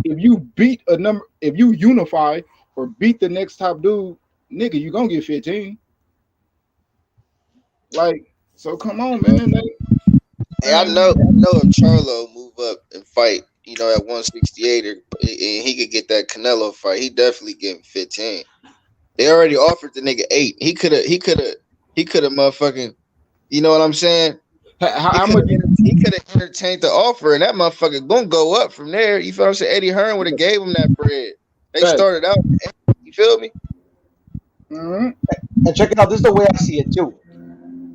if you unify or beat the next top dude, nigga, you gonna get 15. Like, so come on, man. Hey, I know if Charlo move up and fight, at 168, and he could get that Canelo fight, he definitely getting 15. They already offered the nigga 8. He could have motherfucking, you know what I'm saying? How much he could have entertained the offer, and that motherfucker gonna go up from there. You feel what I'm saying? Eddie Hearn would have gave him that bread. They started out, you feel me? Mm-hmm. And check it out. This is the way I see it too.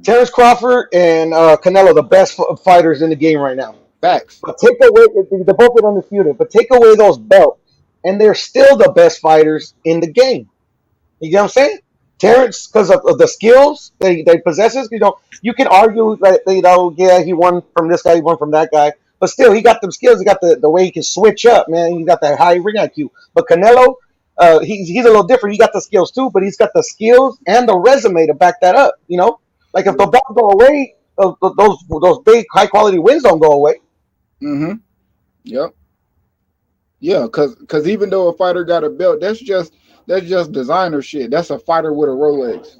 Terrence Crawford and Canelo, the best fighters in the game right now. Facts. But take away, they're both undisputed, but take away those belts, and they're still the best fighters in the game. You get what I'm saying? Terrence, because of the skills they possesses, you can argue that, he won from this guy, he won from that guy, but still, he got them skills. He got the way he can switch up, man. He got that high ring IQ. But Canelo, he's a little different. He got the skills too, but he's got the skills and the resume to back that up. Like if the belts go away, those big high quality wins don't go away. Mm-hmm. Yep. Yeah, because even though a fighter got a belt, that's just designer shit. That's a fighter with a Rolex.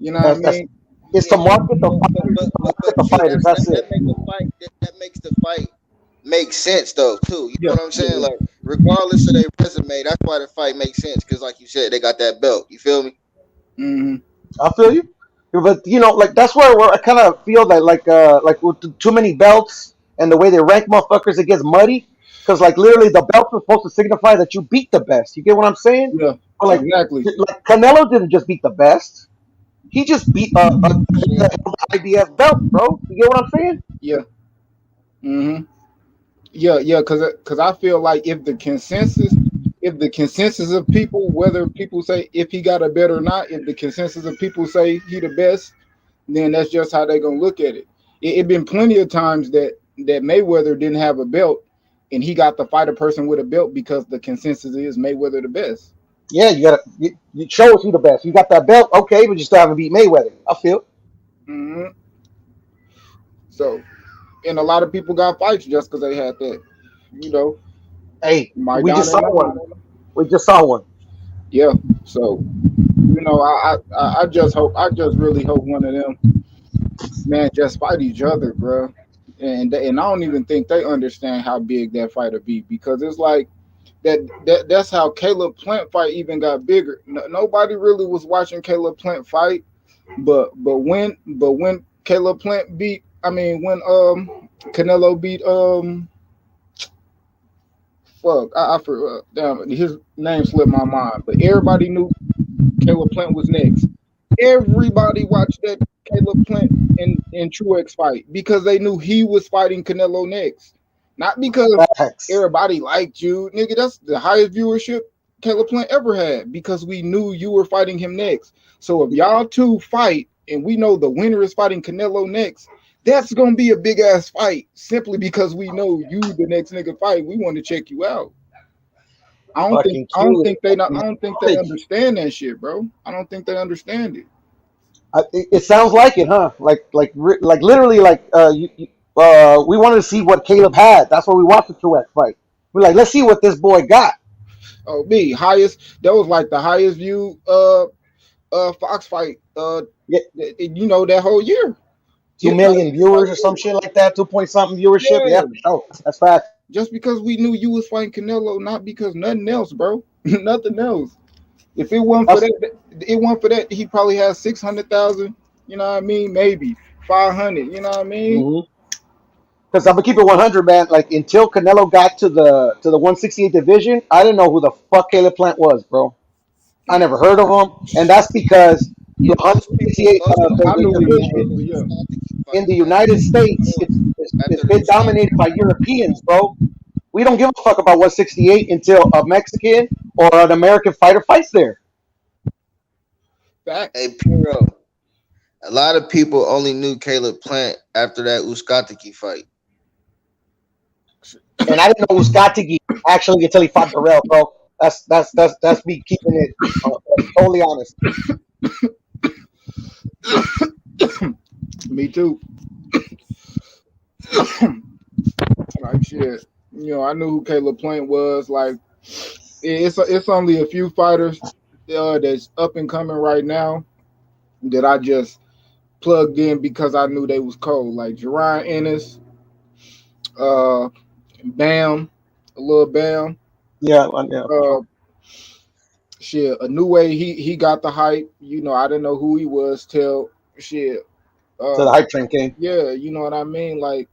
You know what I mean? It's to market the fighters. That's it. That makes the fight make sense though too. You know what I'm saying? Like regardless of their resume, that's why the fight makes sense. Because like you said, they got that belt. You feel me? Mm-hmm. I feel you. But like that's where I kind of feel that like with too many belts, and the way they rank motherfuckers, it gets muddy. Because like literally, the belts are supposed to signify that you beat the best. You get what I'm saying? Yeah, But exactly. like Canelo didn't just beat the best. He just beat the IBF belt, bro. You get what I'm saying? Yeah. Mm-hmm. Yeah, because I feel like if the consensus of people, whether people say if he got a bet or not, if the consensus of people say he the best, then that's just how they gonna look at it. It been plenty of times that Mayweather didn't have a belt, and he got to fight a person with a belt because the consensus is Mayweather the best. Yeah, you show us you the best. You got that belt, okay, but you still haven't beat Mayweather. I feel. Mm-hmm. So, and a lot of people got fights just because they had that. You know, Hey, we just Maidana saw and one. all. We just saw one. Yeah. So, I just hope, I just really hope one of them, man, just fight each other, bro. And I don't even think they understand how big that fight will be, because it's like that's how Caleb Plant fight even got bigger. Nobody really was watching Caleb Plant fight, but when Caleb Plant beat, I mean when Canelo beat fuck, I forgot, damn, his name slipped my mind, but everybody knew Caleb Plant was next. Everybody watched that Caleb Plant and Truex fight because they knew he was fighting Canelo next. Not because Facts. everybody liked you. Nigga, that's the highest viewership Caleb Plant ever had, because we knew you were fighting him next. So if y'all two fight and we know the winner is fighting Canelo next, that's gonna be a big ass fight simply because we know you the next nigga fight. We want to check you out. Fucking I don't Q think they not, I is don't think they knowledge. understand that shit, bro. I don't think they understand it. It sounds like it, huh? Like literally, like we wanted to see what Caleb had. That's why we watched the Truex fight. We're like, let's see what this boy got. Oh, me highest. That was like the highest view Fox fight. Yeah, You know, that whole year. two Yeah, million viewers or some shit like that. 2 point something viewership. Yeah, yeah. for sure. That's fact. Just because we knew you was fighting Canelo, not because nothing else, bro. Nothing else. If it wasn't for That's that, it wasn't for that. He probably has 600,000. You know what I mean? Maybe 500. You know what I mean? because I'm gonna keep it 100, man. Like until Canelo got to the 168 division, I didn't know who the fuck Caleb Plant was, bro. I never heard of him, and that's because the Yeah, most 168 people I the knew didn't who he know division was, that but he yeah. stopped to keep in fight the until United States, it's after the been Usman. dominated by Europeans, bro. We don't give a fuck about 168 until a Mexican or an American fighter fights there. Facts. Hey, Piro, a lot of people only knew Caleb Plant after that Uskatiki fight. And I didn't know Uzcategui actually until he fought Burrell, bro. That's me keeping it totally honest. Me too. Like shit. You know, I knew who Caleb Plant was. Like it's only a few fighters that's up and coming right now that I just plugged in because I knew they was cold. Like Jerron Ennis, uh, Bam, a little Bam. Yeah, yeah, for Uh, sure. shit, a new way he got the hype. You know, I didn't know who he was till shit. So the Uh, hype train came. yeah, you know what I mean. Like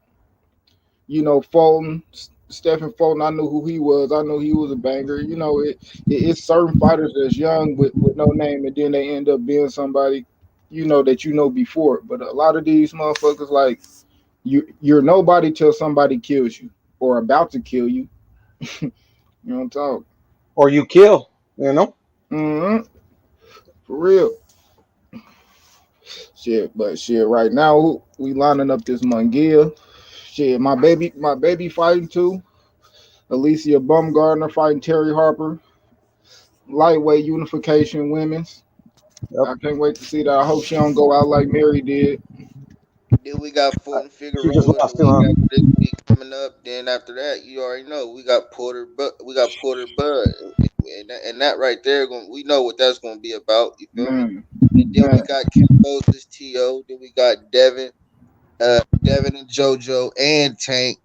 Fulton, Stephen Fulton. I knew who he was. I knew he was a banger. You know, it's certain fighters that's young with no name, and then they end up being somebody, that you know before. But a lot of these motherfuckers, like you're nobody till somebody kills you or about to kill you. You know what I'm talking? Or you kill, you know? Mm-hmm. For real. Shit, but shit, right now we lining up this Mungia. Shit, my baby fighting too. Alicia Bumgardner fighting Terry Harper. Lightweight unification women's. Yep. I can't wait to see that. I hope she don't go out like Mary did. Then we got Uh, Fulton She just Figueroa the lost too, week huh? after this week coming up. Then after that, you already know we got Porter, but we got Porter Bud, and that right there, we know what that's going to be about. You feel me? Man, And then we man, got Cambosis To. Then we got Devin and JoJo and Tank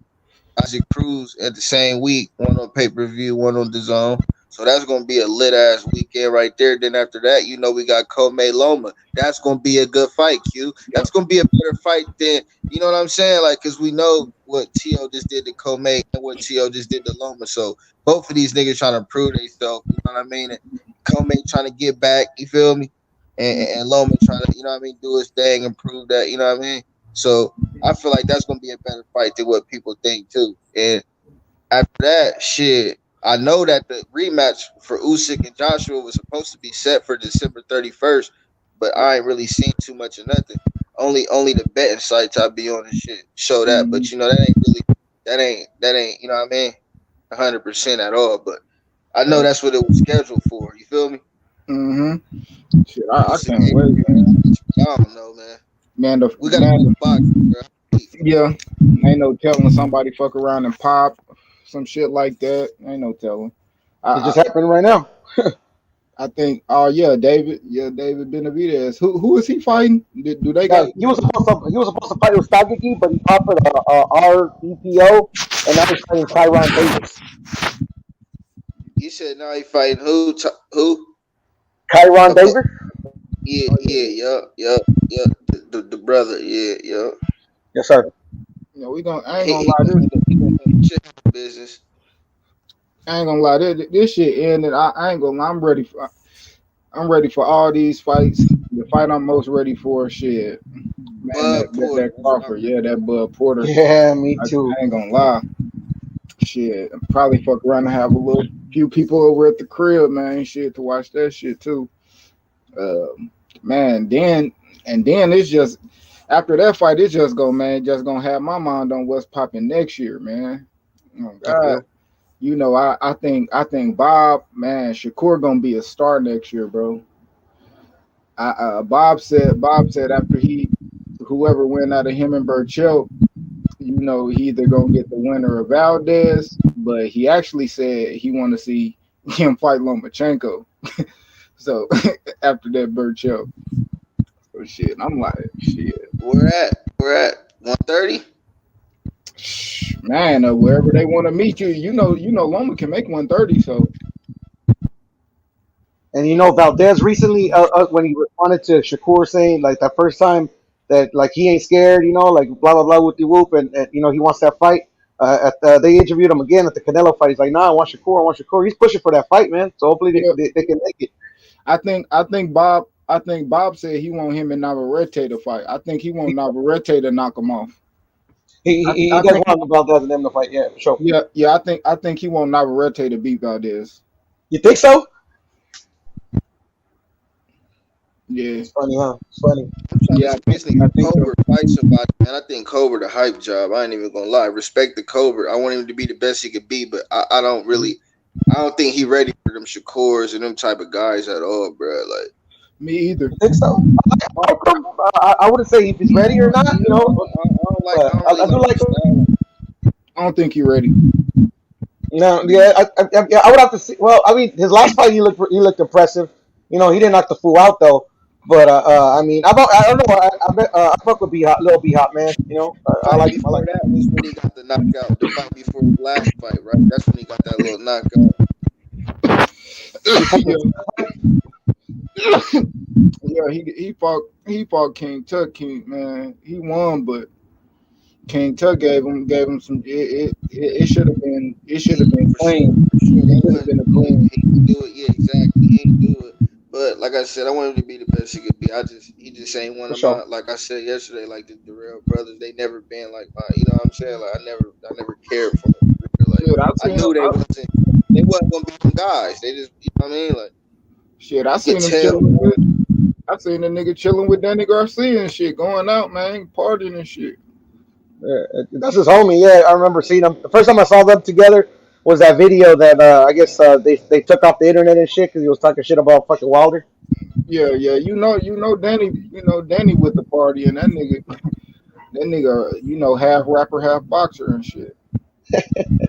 Isaac Cruz at the same week. One on pay per view, one on the zone. So that's gonna be a lit ass weekend right there. Then after that, you know, we got Comey Loma. That's gonna be a good fight, Q. That's gonna be a better fight than, you know what I'm saying? Like, cause we know what T.O. just did to Comey and what T.O. just did to Loma. So both of these niggas trying to prove themselves, you know what I mean? And Comey trying to get back, you feel me? And Loma trying to, you know what I mean, do his thing and prove that, you know what I mean? So I feel like that's gonna be a better fight than what people think too. And after that, shit, I know that the rematch for Usyk and Joshua was supposed to be set for December 31st, but I ain't really seen too much of nothing. Only the betting sites I be on and shit show that, but you know that ain't really that ain't you know what I mean, 100% at all. But I know that's what it was scheduled for. You feel me? Shit, I can't wait, man. I don't know, man. Man, We got a box, bro. Yeah, ain't no telling somebody fuck around and pop some shit like that. Ain't no telling. It's just happening right now. I think. Oh yeah, David. Yeah, David Benavidez. Who is he fighting? Do they got? He was supposed to fight with Stagiki, but he offered a REPO, and now he's fighting Tyron Davis. You said now he fighting who? Who? Kyron Davis. Yeah, the brother. Yeah. Yes, sir. You know, I ain't gonna lie. Business. I ain't gonna lie. This shit ended. I ain't gonna lie. I'm ready for all these fights. The fight I'm most ready for, shit. Man, that Crawford, yeah, that Bud Porter. Yeah, me too. I ain't gonna lie. Shit, probably fuck around and have a little few people over at the crib, man. Shit, to watch that shit too. Man, then it's just after that fight, it's just gonna have my mind on what's popping next year, man. Oh God, you know, I think Bob, man, Shakur gonna be a star next year, bro. Bob said after whoever went out of him and Burchell, you know, he either gonna get the winner of Valdez, but he actually said he want to see him fight Lomachenko. So after that Burchell, so shit, I'm like, shit. We're at 130. Man, wherever they want to meet you, you know, Loma can make 130. So. And you know, Valdez recently, when he responded to Shakur saying like that first time that like he ain't scared, you know, like blah blah blah with the whoop, and you know he wants that fight. They interviewed him again at the Canelo fight. He's like, nah, I want Shakur. He's pushing for that fight, man. So hopefully they can make it. I think Bob said he want him and Navarrete to fight. I think he want Navarrete to knock him off. He does want Valdez and them to fight, yeah, for sure. Yeah. I think he want Navarrete to beat Valdez. You think so? Yeah, it's funny, huh? It's funny. Yeah, I think Cobra fight somebody, man. I think Cobra the hype job. I ain't even gonna lie. Respect the Cobra. I want him to be the best he could be, but I don't think he ready for them Shakurs and them type of guys at all, bro. Like me either. I think so. I wouldn't say if he's ready or not. You know, I don't think he's ready. No, yeah, I would have to see. Well, I mean, his last fight he looked impressive. You know, he didn't knock the fool out though. But I mean, I don't know. I bet I fuck with Lil B Hop, man. You know, I like that was when he got the knockout. The fight before his last fight, right? That's when he got that little knockout. Yeah, he fought King Tut, man. He won, but King Tut gave him some. It should have been clean. It should have been a clean. He didn't do it. Yeah, exactly. He didn't do it. But like I said, I want him to be the best he could be. He just ain't one of my, like I said yesterday, like the real brothers. They never been like my, you know what I'm saying? Like I never cared for them. Like Dude, I knew they wasn't gonna be some guys. They just, you know what I mean? Like shit, I seen the nigga chilling with Danny Garcia and shit, going out, man, partying and shit. Yeah, that's his homie. Yeah, I remember seeing them. The first time I saw them together was that video that I guess they took off the internet and shit because he was talking shit about fucking Wilder. Yeah, you know Danny with the party, and that nigga, you know, half rapper, half boxer and shit. In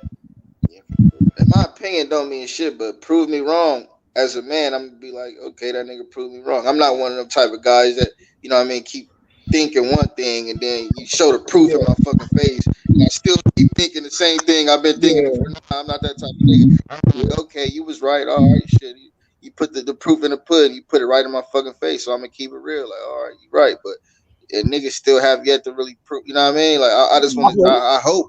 my opinion, don't mean shit, but prove me wrong. As a man, I'm gonna be like, okay, that nigga proved me wrong. I'm not one of them type of guys that, you know what I mean, keep thinking one thing and then you show the proof in my fucking face I still keep thinking the same thing I've been thinking. I'm not that type of nigga. Like, okay, you was right. All right, shit. You put the proof in the pudding. You put it right in my fucking face. So I'm gonna keep it real. Like, all right, you right. But niggas still have yet to really prove. You know what I mean? Like, I just want to. I hope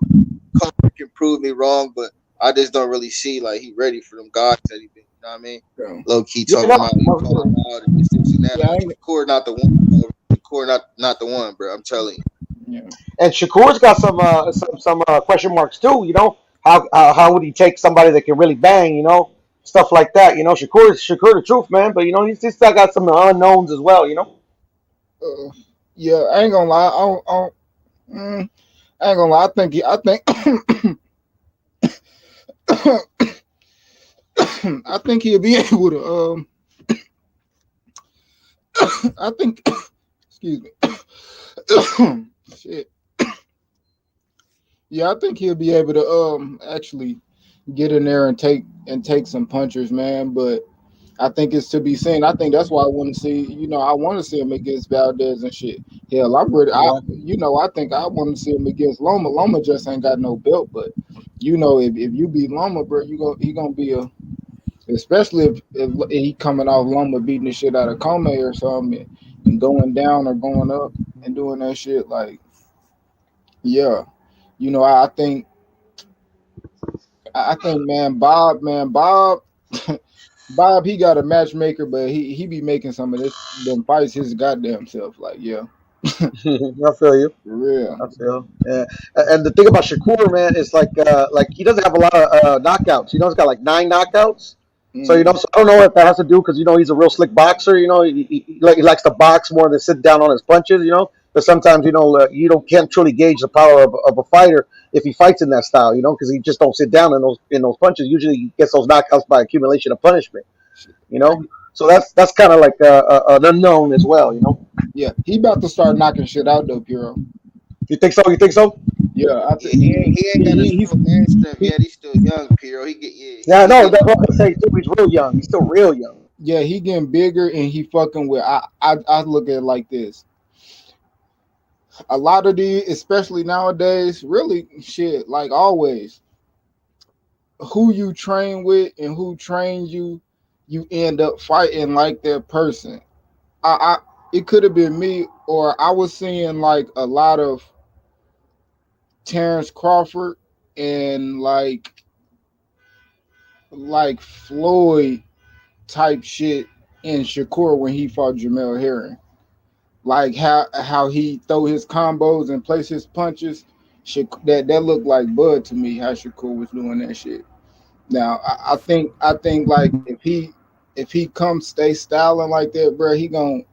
Kobe can prove me wrong, but I just don't really see like he ready for them guys that he been. You know what I mean? Low key talking about you calling out and this and that. Shakur not the one. Bro. Shakur not the one, bro. I'm telling you. Yeah. And Shakur's got some question marks too. You know, how would he take somebody that can really bang? You know, stuff like that. You know, Shakur the truth, man. But you know, he's still got some unknowns as well. You know. Yeah, I ain't gonna lie. I ain't gonna lie. I think he'll be able to. I think. Excuse me. Shit. Yeah, I think he'll be able to actually get in there and take some punchers, man. But I think it's to be seen. I think that's why I want to see. You know, I want to see him against Valdez and shit. Hell, I'm ready. I think I want to see him against Loma. Loma just ain't got no belt, but you know, if you beat Loma, bro, he gonna be a. Especially if he coming off Loma beating the shit out of Comey or something and going down or going up and doing that shit. Like, yeah, you know, I think, man, Bob, Bob, he got a matchmaker, but he be making some of them fights his goddamn self. Like, yeah. I feel you. For real. I feel. Yeah. And the thing about Shakur, man, is like he doesn't have a lot of knockouts. You know, he's got like 9 knockouts. So you know, so I don't know if that has to do because you know he's a real slick boxer. You know, he likes to box more than sit down on his punches. You know, but sometimes you know can't truly gauge the power of a fighter if he fights in that style. You know, because he just don't sit down in those punches. Usually, he gets those knockouts by accumulation of punishment. You know, so that's kind of like an unknown as well. You know. Yeah, he about to start knocking shit out though, Puro. You think so? You think so? Yeah, I think he ain't got a strong man strength yet. He's still young, Piro. Yeah, no, that's what I say too. He's real young. He's still real young. Yeah, he getting bigger and he fucking with. I look at it like this. A lot of these, especially nowadays, really shit like always. Who you train with and who trains you, you end up fighting like that person. It could have been me, or I was seeing like a lot of Terrence Crawford and like Floyd type shit in Shakur when he fought Jamel Herring. Like how he throw his combos and place his punches. That looked like Bud to me, how Shakur was doing that shit. Now I think like if he comes stay styling like that, bro, he gon'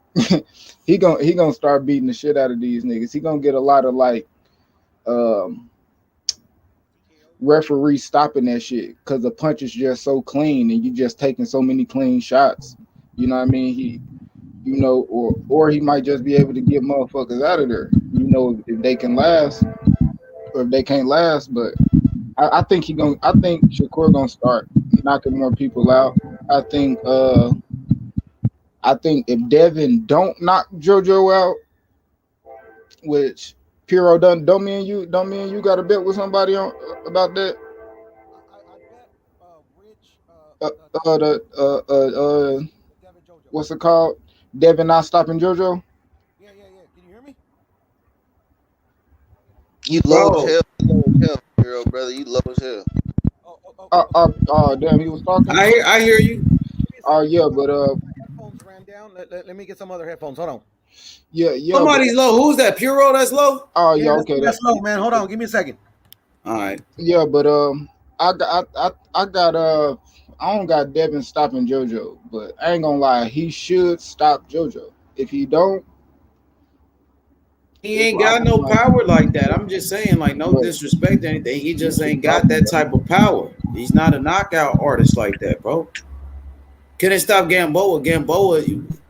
he gonna start beating the shit out of these niggas. He gonna get a lot of like referee stopping that shit because the punch is just so clean and you just taking so many clean shots. You know what I mean? He, you know, or he might just be able to get motherfuckers out of there. You know, if they can last or if they can't last. But I think Shakur gonna start knocking more people out. I think if Devin don't knock JoJo out, which Piro don't me and you got a bet with somebody on about that. What's it called? Devin not stopping JoJo. Yeah. Can you hear me? You low as hell, Piro, brother. You low as hell. Damn, he was talking. I hear you. Oh yeah, but headphones ran down. Let me get some other headphones. Hold on. Yeah. Somebody's low. Who's that? Puro that's low? Oh yeah, okay. That's low, man. Hold on. Give me a second. All right. Yeah, but I don't got Devin stopping JoJo, but I ain't gonna lie, he should stop JoJo. If he don't, he ain't got no power like that. I'm just saying, like, no disrespect to anything. He just ain't got that type of power. He's not a knockout artist like that, bro. Can they stop Gamboa?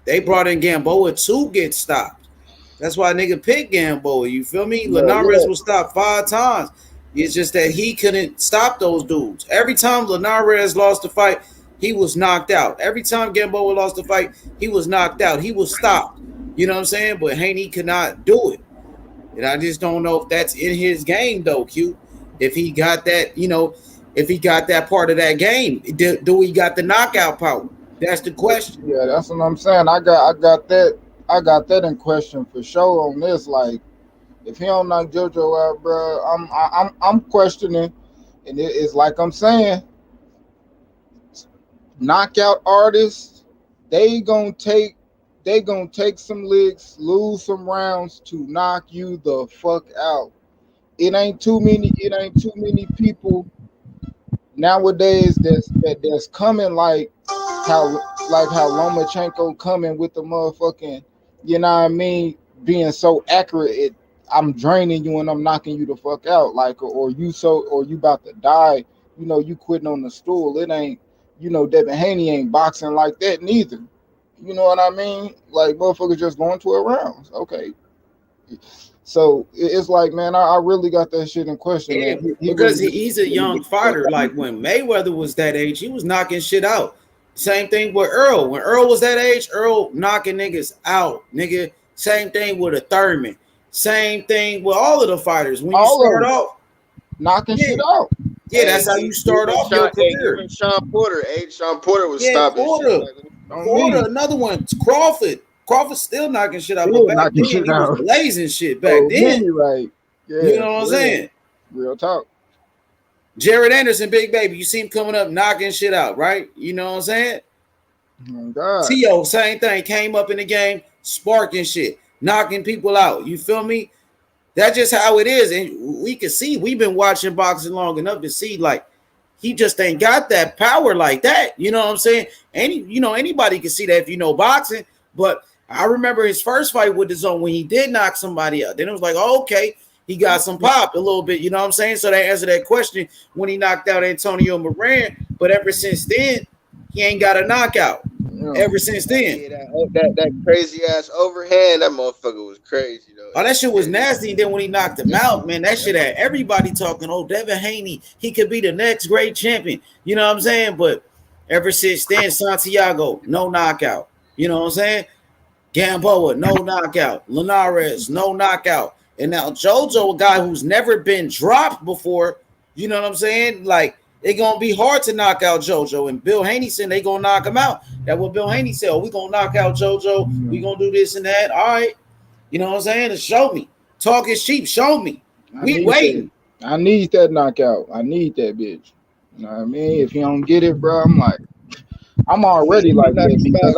They brought in Gamboa to get stopped. That's why nigga picked Gamboa. You feel me? Linares was stopped 5 times. It's just that he couldn't stop those dudes. Every time Linares lost the fight, he was knocked out. Every time Gamboa lost the fight, he was knocked out. He was stopped. You know what I'm saying? But Haney could not do it. And I just don't know if that's in his game though, Q. If he got that, if he got that part of that game, do he got the knockout power? That's the question. Yeah, that's what I'm saying. I got that in question for sure on this. Like, if he don't knock JoJo out, bro, I'm questioning, and it's like I'm saying, knockout artists, they gonna take some licks, lose some rounds to knock you the fuck out. It ain't too many people nowadays that's coming like how Lomachenko coming with the motherfucking, you know what I mean, being so accurate. I'm draining you and I'm knocking you the fuck out, like, or you about to die. You quitting on the stool. It ain't, Devin Haney ain't boxing like that neither. You know what I mean? Like, motherfuckers just going 12 rounds. Okay. So it's like, man, I really got that shit in question, Yeah, man. He because really he's a young fighter. Like when Mayweather was that age, he was knocking shit out. Same thing with Earl. When Earl was that age, Earl knocking niggas out, nigga. Same thing with a Thurman. Same thing with all of the fighters. When you start off, knocking yeah, shit out. yeah, that's how you start off your career. Even Sean Porter, Sean Porter was Yeah, stopping Porter, shit. another one. Crawford still knocking shit out, but Still back knocking then shit he was out. blazing shit. Back Oh, then, me, right? Yeah, you know what I'm saying? Real talk. Jared Anderson, Big Baby, you see him coming up knocking shit out, right? You know what I'm saying? Oh, God. T.O., same thing, came up in the game, sparking shit, knocking people out. You feel me? That's just how it is. And we can see, we've been watching boxing long enough to see, like, he just ain't got that power like that. You know what I'm saying? Anybody can see that if you know boxing. But I remember his first fight with the Zone when he did knock somebody out. Then it was like, oh, okay, he got some pop a little bit. You know what I'm saying? So that answered that question when he knocked out Antonio Moran. But ever since then, he ain't got a knockout. Ever since then. Yeah, that crazy ass overhand, that motherfucker was crazy though. Oh, that shit was nasty. And then when he knocked him out, man, that shit had everybody talking. Oh, Devin Haney, he could be the next great champion. You know what I'm saying? But ever since then, Santiago, no knockout. You know what I'm saying? Gamboa, no knockout. Linares, no knockout. And now JoJo, a guy who's never been dropped before, you know what I'm saying? Like, it's going to be hard to knock out JoJo. And Bill Haney said they going to knock him out. That's what Bill Haney said. Oh, we going to knock out JoJo. We going to do this and that. All right. You know what I'm saying? Just show me. Talk is cheap. Show me. We waiting. I need that knockout. I need that bitch. You know what I mean? If you don't get it, bro, I'm already like that because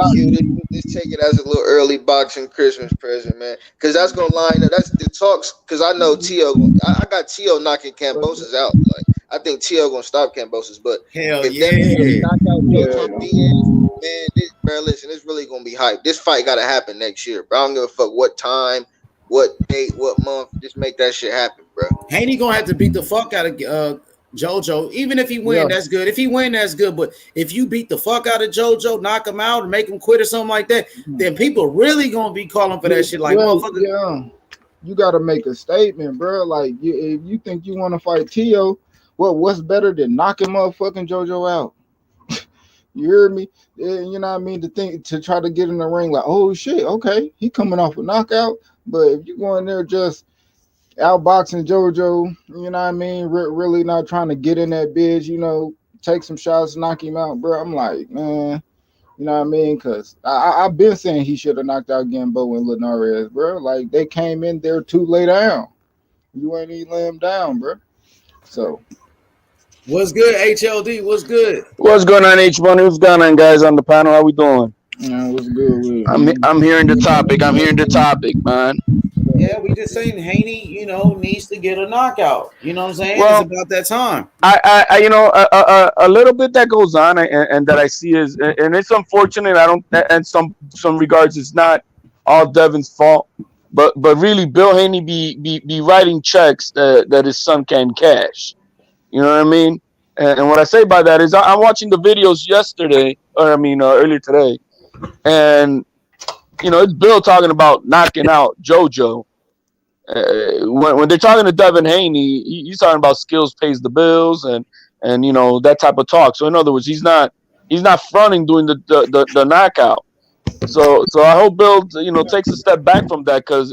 just take it as a little early boxing Christmas present, man. Because that's gonna line up. That's the talks. Because I know T.O. I got T.O. knocking Kambosos out. Like I think T.O. gonna stop Kambosos. But hell if yeah, they knock out JoJo Diaz, man, bro, listen, it's really gonna be hype. This fight gotta happen next year, bro. I don't give a fuck what time, what date, what month. Just make that shit happen, bro. Haney gonna have to beat the fuck out of JoJo. Even if he win, that's good. If he win, that's good. But if you beat the fuck out of JoJo, knock him out, or make him quit or something like that, then people really gonna be calling for that shit. Like, motherfucker. Yeah, you gotta make a statement, bro. Like, if you think you want to fight T.O., what's better than knocking motherfucking JoJo out? You hear me? You know what I mean? To try to get in the ring, like, oh shit, okay, he coming off a knockout. But if you go in there just outboxing JoJo, you know what I mean? Really not trying to get in that bitch, take some shots, knock him out, bro. I'm like, man, you know what I mean? Because I've been saying he should have knocked out Gamboa and Linares, bro. Like, they came in there too late down. You ain't even lay them down, bro. So. What's good, HLD? What's good? What's going on, H1? What's going on, guys, on the panel? How we doing? Yeah, what's good? I'm hearing the topic, man. Yeah, we just saying Haney, needs to get a knockout. You know what I'm saying? Well, it's about that time. A little bit that goes on and that I see is, and it's unfortunate. I don't, and some regards, it's not all Devin's fault, but really, Bill Haney be writing checks that his son can cash. You know what I mean? And what I say by that is, I'm watching the videos earlier today, and it's Bill talking about knocking out JoJo. When they're talking to Devin Haney, he's talking about skills pays the bills and that type of talk. So in other words, he's not fronting doing the knockout. So I hope Bill takes a step back from that because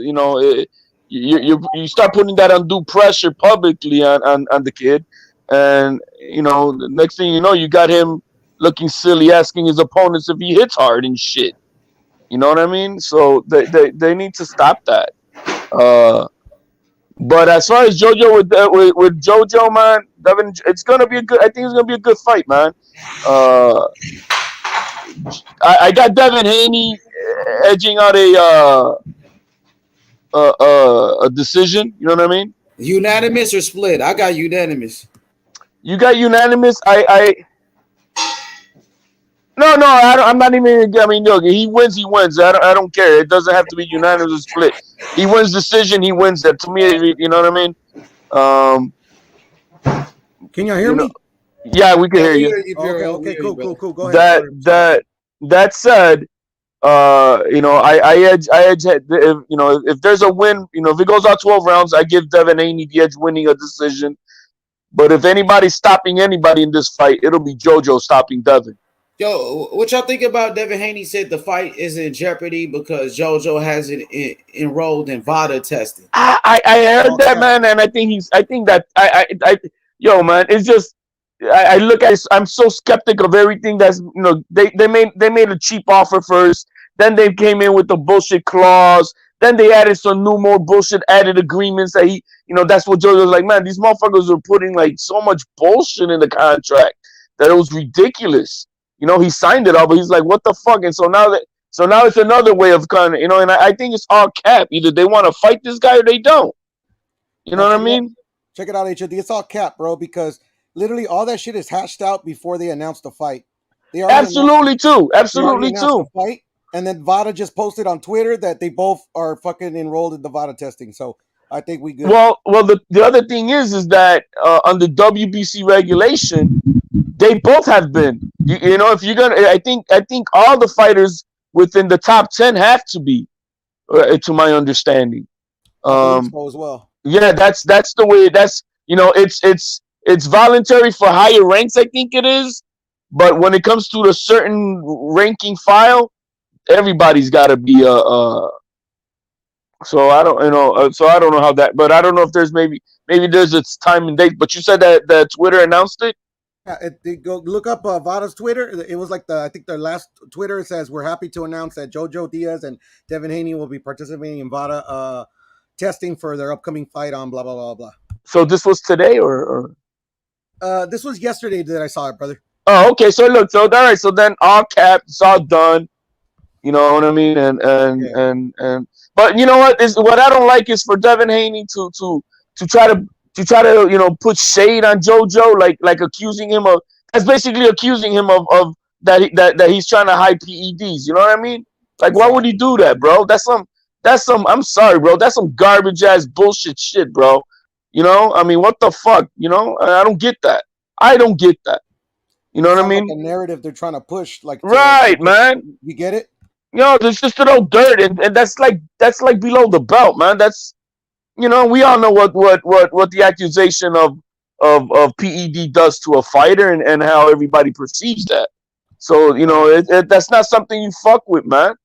you start putting that undue pressure publicly on the kid, and the next thing you know, you got him looking silly, asking his opponents if he hits hard and shit. You know what I mean? So they need to stop that. But as far as JoJo with JoJo, man, Devin, it's gonna be a good. I think it's gonna be a good fight, man. Uh, I got Devin Haney edging out a decision. You know what I mean? Unanimous or split? I got unanimous. You got unanimous. No, I'm not even. I mean, look, he wins. He wins. I don't care. It doesn't have to be unanimous or split. He wins decision. He wins that. To me, you know what I mean. Can y'all hear me? Yeah, we can hear you. Okay, cool. Go ahead. That said, I edge. If there's a win, if it goes out 12 rounds, I give Devin Haney the edge, winning a decision. But if anybody's stopping anybody in this fight, it'll be JoJo stopping Devin. Yo, what y'all think about Devin Haney said the fight is in jeopardy because JoJo hasn't enrolled in VADA testing? I heard that, man, and I think yo, man, it's just I look at it, I'm so skeptic of everything that's they made a cheap offer first, then they came in with the bullshit clause, then they added some more bullshit added agreements that that's what JoJo's like, man, these motherfuckers are putting like so much bullshit in the contract that it was ridiculous. He signed it all, but he's like, what the fuck? And so now it's another way of kind of, and I think it's all cap. Either they want to fight this guy or they don't. You know what I mean? Check it out, HOD. It's all cap, bro, because literally all that shit is hashed out before they announced the fight. Absolutely too. Fight, and then VADA just posted on Twitter that they both are fucking enrolled in the VADA testing. So I think we good. Well, the other thing is that under WBC regulation, they both have been. If you're gonna, I think all the fighters within the top 10 have to be, to my understanding. So as well. Yeah, that's the way. That's it's voluntary for higher ranks. I think it is, but when it comes to a certain ranking file, everybody's got to be So I don't know how that, but I don't know if there's maybe there's its time and date. But you said that Twitter announced it. Yeah, go look up VADA's Twitter. It was like I think their last Twitter says, we're happy to announce that Jojo Diaz and Devin Haney will be participating in VADA testing for their upcoming fight on blah, blah, blah, blah. So this was today or? This was yesterday that I saw it, brother. Oh, okay. So look, all right. So then all capped, it's all done. You know what I mean? And but you know what I don't like is for Devin Haney to try to put shade on JoJo, like accusing him of, that's basically accusing him of that he's trying to hide PEDs. You know what I mean? Like, why would he do that, bro? That's some I'm sorry, bro. That's some garbage ass bullshit shit, bro. I mean, what the fuck? I don't get that. I don't get that. You know what I mean? Like a narrative they're trying to push, like right, man. You get it? There's just a little dirt, and that's like below the belt, man. That's we all know what the accusation of PED does to a fighter, and how everybody perceives that. So that's not something you fuck with, man.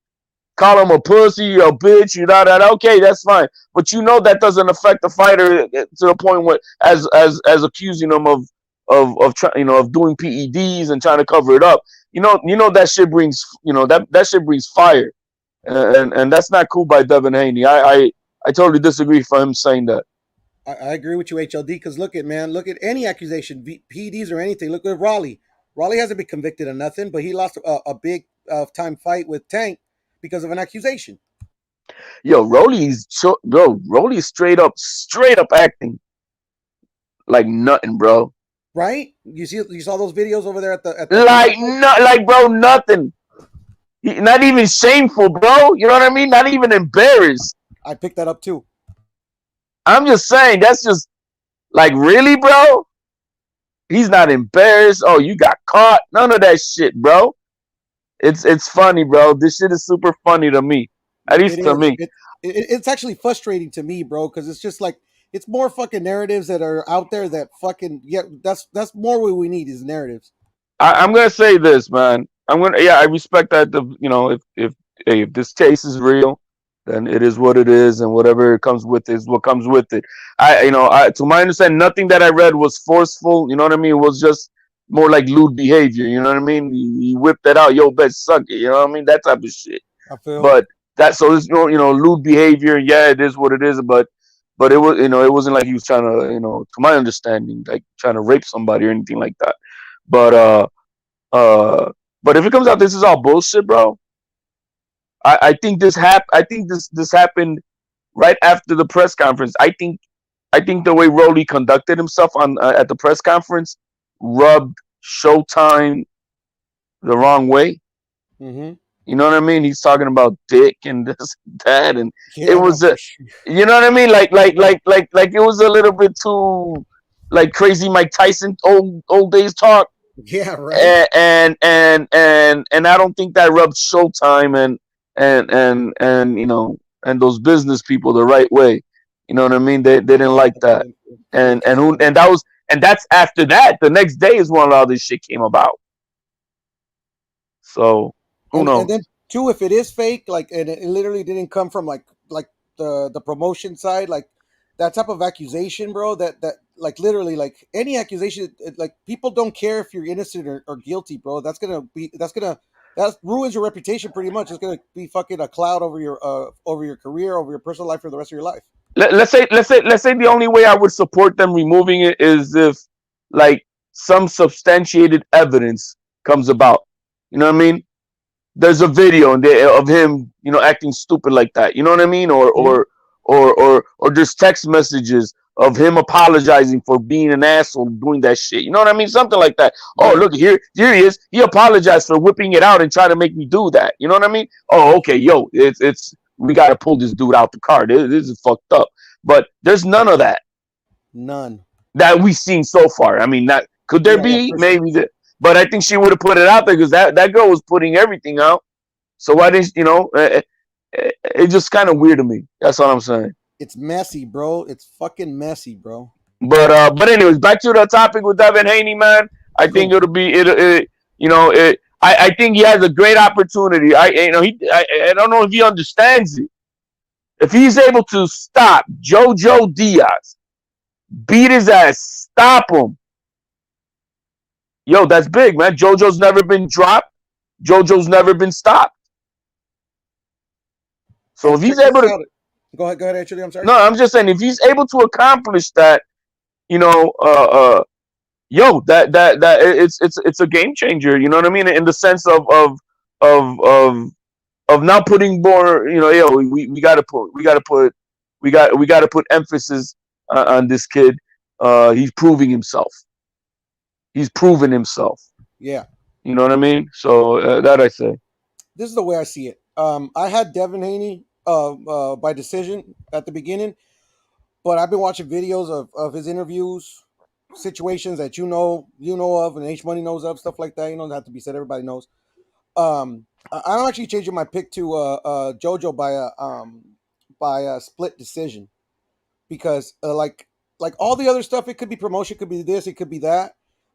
Call him a pussy, a bitch, that. Okay, that's fine. But that doesn't affect the fighter to the point where as accusing him of doing PEDs and trying to cover it up. That shit brings that shit brings fire, and that's not cool by Devin Haney. I totally disagree for him saying that. I agree with you, HLD, because look at any accusation, PEDs or anything. Look at Raleigh. Raleigh hasn't been convicted of nothing, but he lost a big time fight with Tank because of an accusation. Yo, Rolly's straight up acting like nothing, bro. Right? You saw those videos over there at the bro, nothing. Not even shameful, bro. You know what I mean? Not even embarrassed. I picked that up too. I'm just saying, that's just like, really, bro? He's not embarrassed. Oh, you got caught. None of that shit, bro. It's funny, bro. This shit is super funny to me. At least to me. It's actually frustrating to me, bro, because it's just like, it's more fucking narratives that are out there that fucking, yeah, that's more what we need is narratives. I'm gonna say this, man. I respect that. If this case is real, then it is what it is, and whatever comes with it is what comes with it. To my understanding, nothing that I read was forceful. You know what I mean? It was just more like lewd behavior. You know what I mean? He whipped that out. Yo, bitch, suck it. You know what I mean? That type of shit. I feel. But that so it's lewd behavior. Yeah, it is what it is. But it was it wasn't like he was trying to to my understanding like trying to rape somebody or anything like that. But uh but if it comes out this is all bullshit, bro. I think this happened right after the press conference. I think the way Rolly conducted himself on at the press conference rubbed Showtime the wrong way. Mm-hmm. You know what I mean? He's talking about dick and this and that, and it Yeah, no, was for a, sure. you know what I mean? Like it was a little bit too like crazy Mike Tyson old days talk, Yeah, right. and I don't think that rubbed Showtime and and those business people the right way. You know what I mean? They didn't Yeah, like that, it and can't. who and that was and that's after that. The next day is when all this shit came about. So who And then knows? too, if it is fake, like, and it literally didn't come from like the promotion side, like that type of accusation, bro. That like literally like any accusation, like people don't care if you're innocent or guilty, bro. That ruins your reputation pretty much. It's gonna be fucking a cloud over your career, over your personal life for the rest of your life. Let's say the only way I would support them removing it is if like some substantiated evidence comes about. You know what I mean? There's a video and of him, acting stupid like that. You know what I mean? Mhm. Or just text messages of him apologizing for being an asshole doing that shit. You know what I mean? Something like that. Oh, Yeah. look here he is. He apologized for whipping it out and trying to make me do that. You know what I mean? Oh, okay, yo, it's we got to pull this dude out the car. This is fucked up. But there's none of that None. that we've seen so far. I mean, that could there Yeah, yeah, be for sure. maybe but I think she would have put it out there because that girl was putting everything out. So why didn't it's just kind of weird to me. That's all I'm saying. It's messy, bro. It's fucking messy, bro. But anyways, back to the topic with Devin Haney, man. I think Cool. it'll be I think he has a great opportunity. I don't know if he understands it. If he's able to stop Jojo Diaz, beat his ass, stop him. Yo, that's big, man. Jojo's never been dropped. Jojo's never been stopped. So if And he's check able this to, out. Go ahead, actually. I'm sorry. no, I'm just saying if he's able to accomplish that, you know, uh, uh, yo, that it's a game changer. You know what I mean? In the sense of of of not putting more. Yo, we got to put emphasis on this kid. He's proving himself. He's proven himself. Yeah. You know what I mean? So that I say. This is the way I see it. I had Devin Haney by decision at the beginning, but I've been watching videos of his interviews, situations that you know of, and H Money knows of, stuff like that. You know, not have to be said. Everybody knows. I'm actually changing my pick to JoJo by a split decision because like all the other stuff, it could be promotion, it could be this, it could be that.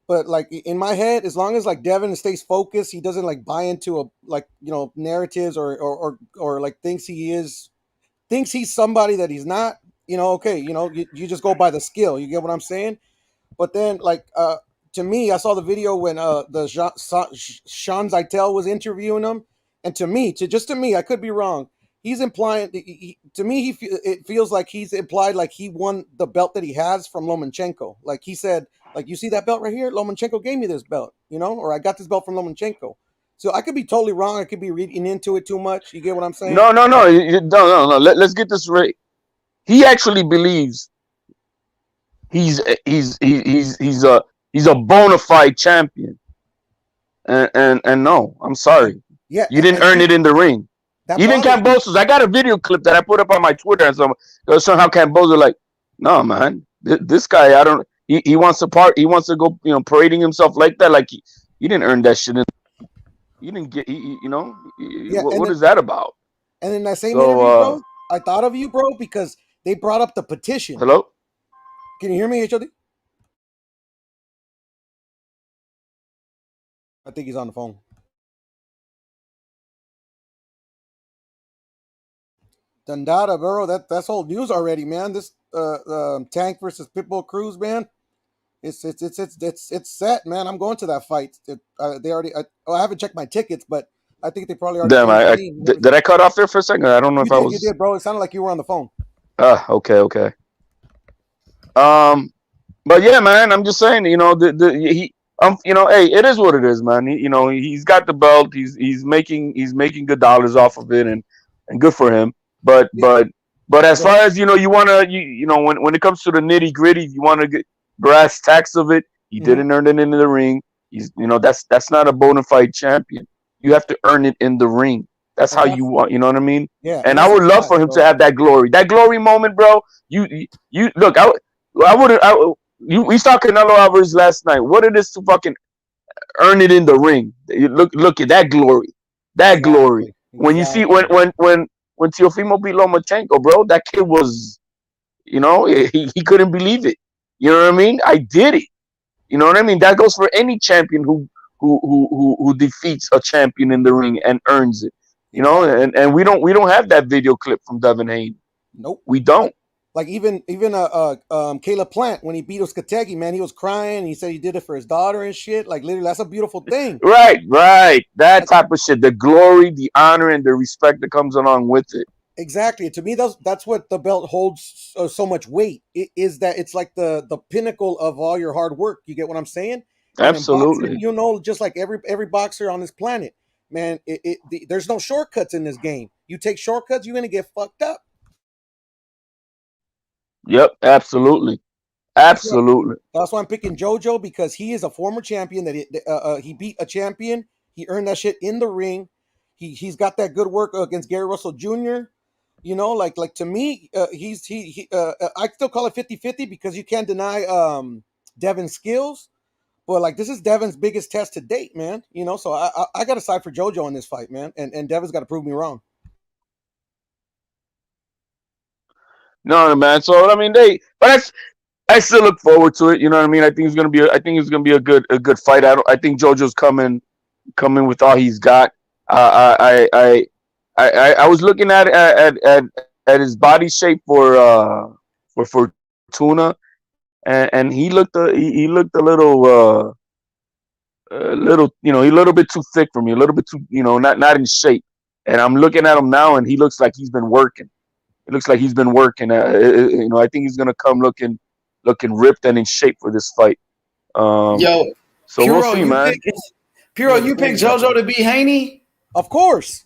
But like in my head, as long as like Devin stays focused, he doesn't like buy into a like narratives or like thinks he's somebody that he's not. Okay, you just go by the skill. You get what I'm saying? But then, like, to me, I saw the video when Sean Zeitel was interviewing him, and to me, I could be wrong. He's implying to me it feels like he's implied like he won the belt that he has from Lomachenko. Like he said, like you see that belt right here, Lomachenko gave me this belt, or I got this belt from Lomachenko. So I could be totally wrong. I could be reading into it too much. You get what I'm saying? No, no, no, no. Let's get this right. He actually believes he's a bona fide champion. And no, I'm And sorry, yeah, you didn't and earn see it in the ring. that Even bothers me. Cambosos, I got a video clip that I put up on my Twitter, and somehow Cambosos like, no man, this guy, I don't. He wants to he wants to go, parading himself like that, like he didn't earn that shit. You didn't get, Yeah, what is that about? and in that same So, interview, bro, I thought of you, bro, because they brought up the petition. hello. Can you hear me, HOD? I think he's on the phone. Dundada, bro. That's old news already, man. This Tank versus Pitbull Cruz, man. It's set, man. I'm going to that fight. They already. I haven't checked my tickets, but I think they probably already Damn, changed the name and did I everything. cut off there for a second? I don't know You if I did, you was. did, bro. It sounded like you were on the phone. Okay. But yeah, man, I'm just saying, hey, it is what it is, man. He's got the belt. He's making good dollars off of it, and good for him. But Yeah, as go far ahead. as you want to, when it comes to the nitty gritty, you want to get brass tacks of it. He Mm-hmm. didn't earn it into the ring. That's not a bona fide champion. You have to earn it in the ring. That's how you want. You know what I mean? Yeah, And and I that's a would love fact, for him to bro. have that glory moment, bro. You look. I would. We saw Canelo Alvarez last night. What it is to fucking earn it in the ring. You look at that glory. That glory. Exactly, When you see when exactly. Teofimo beat Lomachenko, bro, that kid was, he couldn't believe it. You know what I mean? I did it. You know what I mean? That goes for any champion who defeats a champion in the ring and earns it. Exactly. And we don't have that video clip from Devin Haney. Nope. We don't. Like even Caleb Plant, when he beat Oskategi, man, he was crying. He said he did it for his daughter and shit. Like literally, that's a beautiful thing. Right. That Like, type of shit. The glory, the honor, and the respect that comes along with it. exactly. To me, that's what the belt holds so much weight. It is that it's like the pinnacle of all your hard work. You get what I'm saying? And in boxing, Absolutely. just like every boxer on this planet, man, there's no shortcuts in this game. You take shortcuts, you're gonna get fucked up. Yep. Absolutely. That's why Absolutely. That's why I'm picking JoJo, because he is a former champion. He beat a champion. He earned that shit in the ring. He's got that good work against Gary Russell Jr. Like to me, I still call it 50-50 because you can't deny Devin's skills. But like this is Devin's biggest test to date, man. So I got to side for JoJo in this fight, man. And Devin's got to prove me wrong. No, man. So I mean, but I still look forward to it. You know what I mean? I think it's gonna be a good fight. I think JoJo's coming with all he's got. I was looking at his body shape for Fortuna, and he looked a little bit too thick for me, a little bit too, not in shape. And I'm looking at him now, and he looks like he's been working. It looks like he's been working. I think he's gonna come looking ripped and in shape for this fight. Yo, So we'll see, man. You picked JoJo to beat Haney? Of course.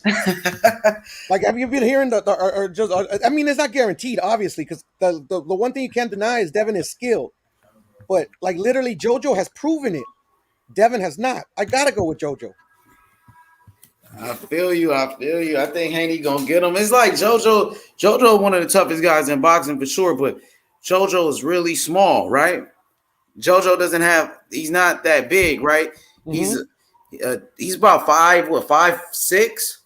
Like, have you been hearing I mean, it's not guaranteed, obviously, because the one thing you can't deny is Devin is skilled. But like literally, JoJo has proven it. Devin has not. I gotta go with JoJo. I feel you. I think Haney gonna get him. It's like JoJo, one of the toughest guys in boxing for sure, but JoJo is really small, right? JoJo he's not that big, right? Mm-hmm. He's about 5'6", 5'6".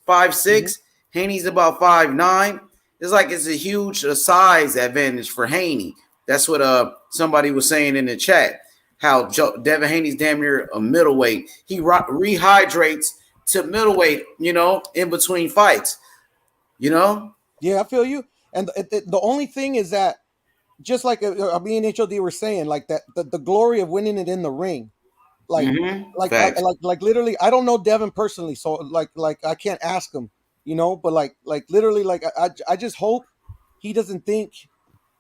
Mm-hmm. Haney's about 5'9". It's a huge size advantage for Haney. That's what somebody was saying in the chat. How Devin Haney's damn near a middleweight. He rehydrates to middleweight, in between fights, Yeah, I feel you. And the only thing is that, just like me and HOD were saying, like that the glory of winning it in the ring, like like literally, I don't know Devin personally, so like I can't ask him, but like literally, like I just hope he doesn't think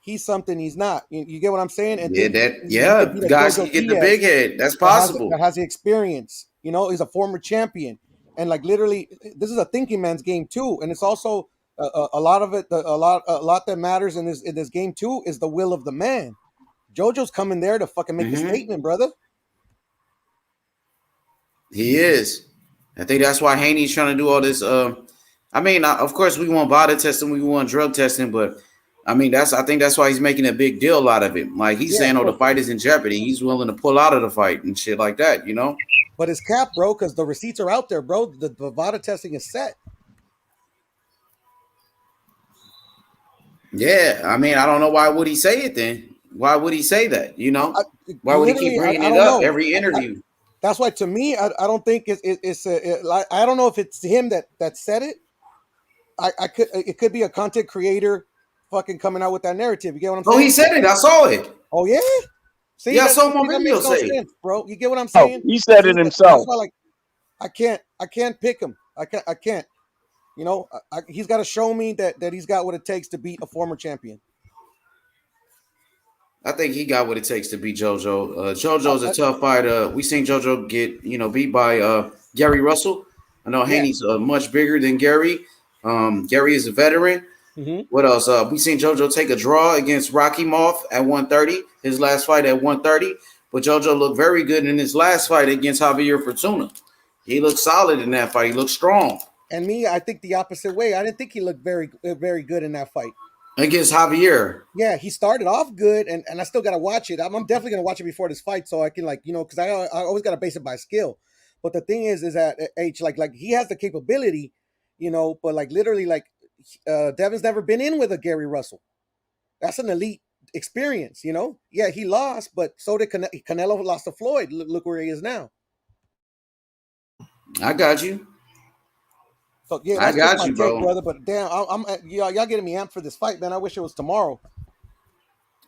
he's something he's not. You get what I'm saying? And think he could beat a guys JoJo can get the big Diaz head. That's possible. that has the experience. He's a former champion, and like literally, this is a thinking man's game too. And it's also a lot of it. A lot that matters in this game too is the will of the man. JoJo's coming there to fucking make a statement, brother. He is. I think that's why Haney's trying to do all this. I mean, of course, we want body testing, we want drug testing, but I mean, I think that's why he's making a big deal out of it. Like he's saying, "Oh, the fight is in jeopardy." He's willing to pull out of the fight and shit like that, But it's capped, bro, because the receipts are out there, bro. The body testing is set. Yeah, I mean, I don't know why would he say it then. Why would he say that? Why would he keep bringing it up every interview? That's why, to me, I don't think I don't know if it's him that said it, it could be a content creator fucking coming out with that narrative. You get what I'm Oh, saying? he said it. I saw it. Oh yeah. See, Yeah, I saw my that video makes no say it. sense, bro. You get what I'm Oh, saying? he said it That's himself. why, like, I can't pick him. I can't. You know, he's got to show me that he's got what it takes to beat a former champion. I think he got what it takes to beat JoJo. JoJo's a tough fighter. We seen JoJo get beat by Gary Russell. I know Haney's much bigger than Gary. Gary is a veteran. Mm-hmm. What else? We seen JoJo take a draw against Rocky Moth at 130. His last fight at 130. But JoJo looked very good in his last fight against Javier Fortuna. He looked solid in that fight. He looked strong. And me, I think the opposite way. I didn't think he looked very good in that fight against Javier. Yeah, he started off good, and I still got to watch it. I'm definitely going to watch it before this fight, so I can because I always got to base it by skill. But the thing is that H like he has the capability, but like literally Devin's never been in with a Gary Russell. That's an elite experience, Yeah, he lost, but so did Canelo lost to Floyd. Look where he is now. I got you. So yeah, that's just my take, brother. But damn, I'm y'all getting me amped for this fight, man. I wish it was tomorrow.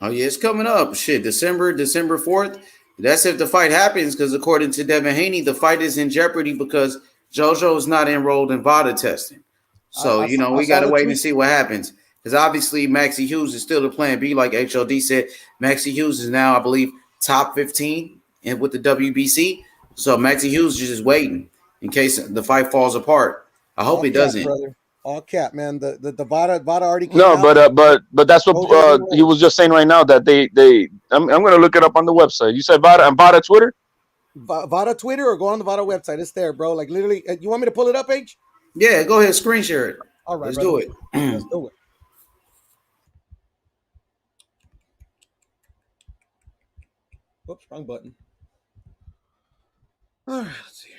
Oh yeah, it's coming up. Shit, December 4th. That's if the fight happens, because according to Devin Haney, the fight is in jeopardy because JoJo is not enrolled in VADA testing. So we got to wait and see what happens. Because obviously Maxie Hughes is still the plan B, like HOD said. Maxie Hughes is now, I believe, top 15 and with the WBC. So Maxie Hughes is just waiting in case the fight falls apart. I hope it doesn't. Brother. All cap, man. The VADA already came out. But that's what he was just saying right now, that they I'm gonna look it up on the website. You said VADA on VADA Twitter? VADA Twitter, or go on the VADA website. It's there, bro. Like literally, you want me to pull it up, H? Yeah, go ahead, screen share it. All right, let's do it. Let's do it. Whoops, wrong button. All right, let's see.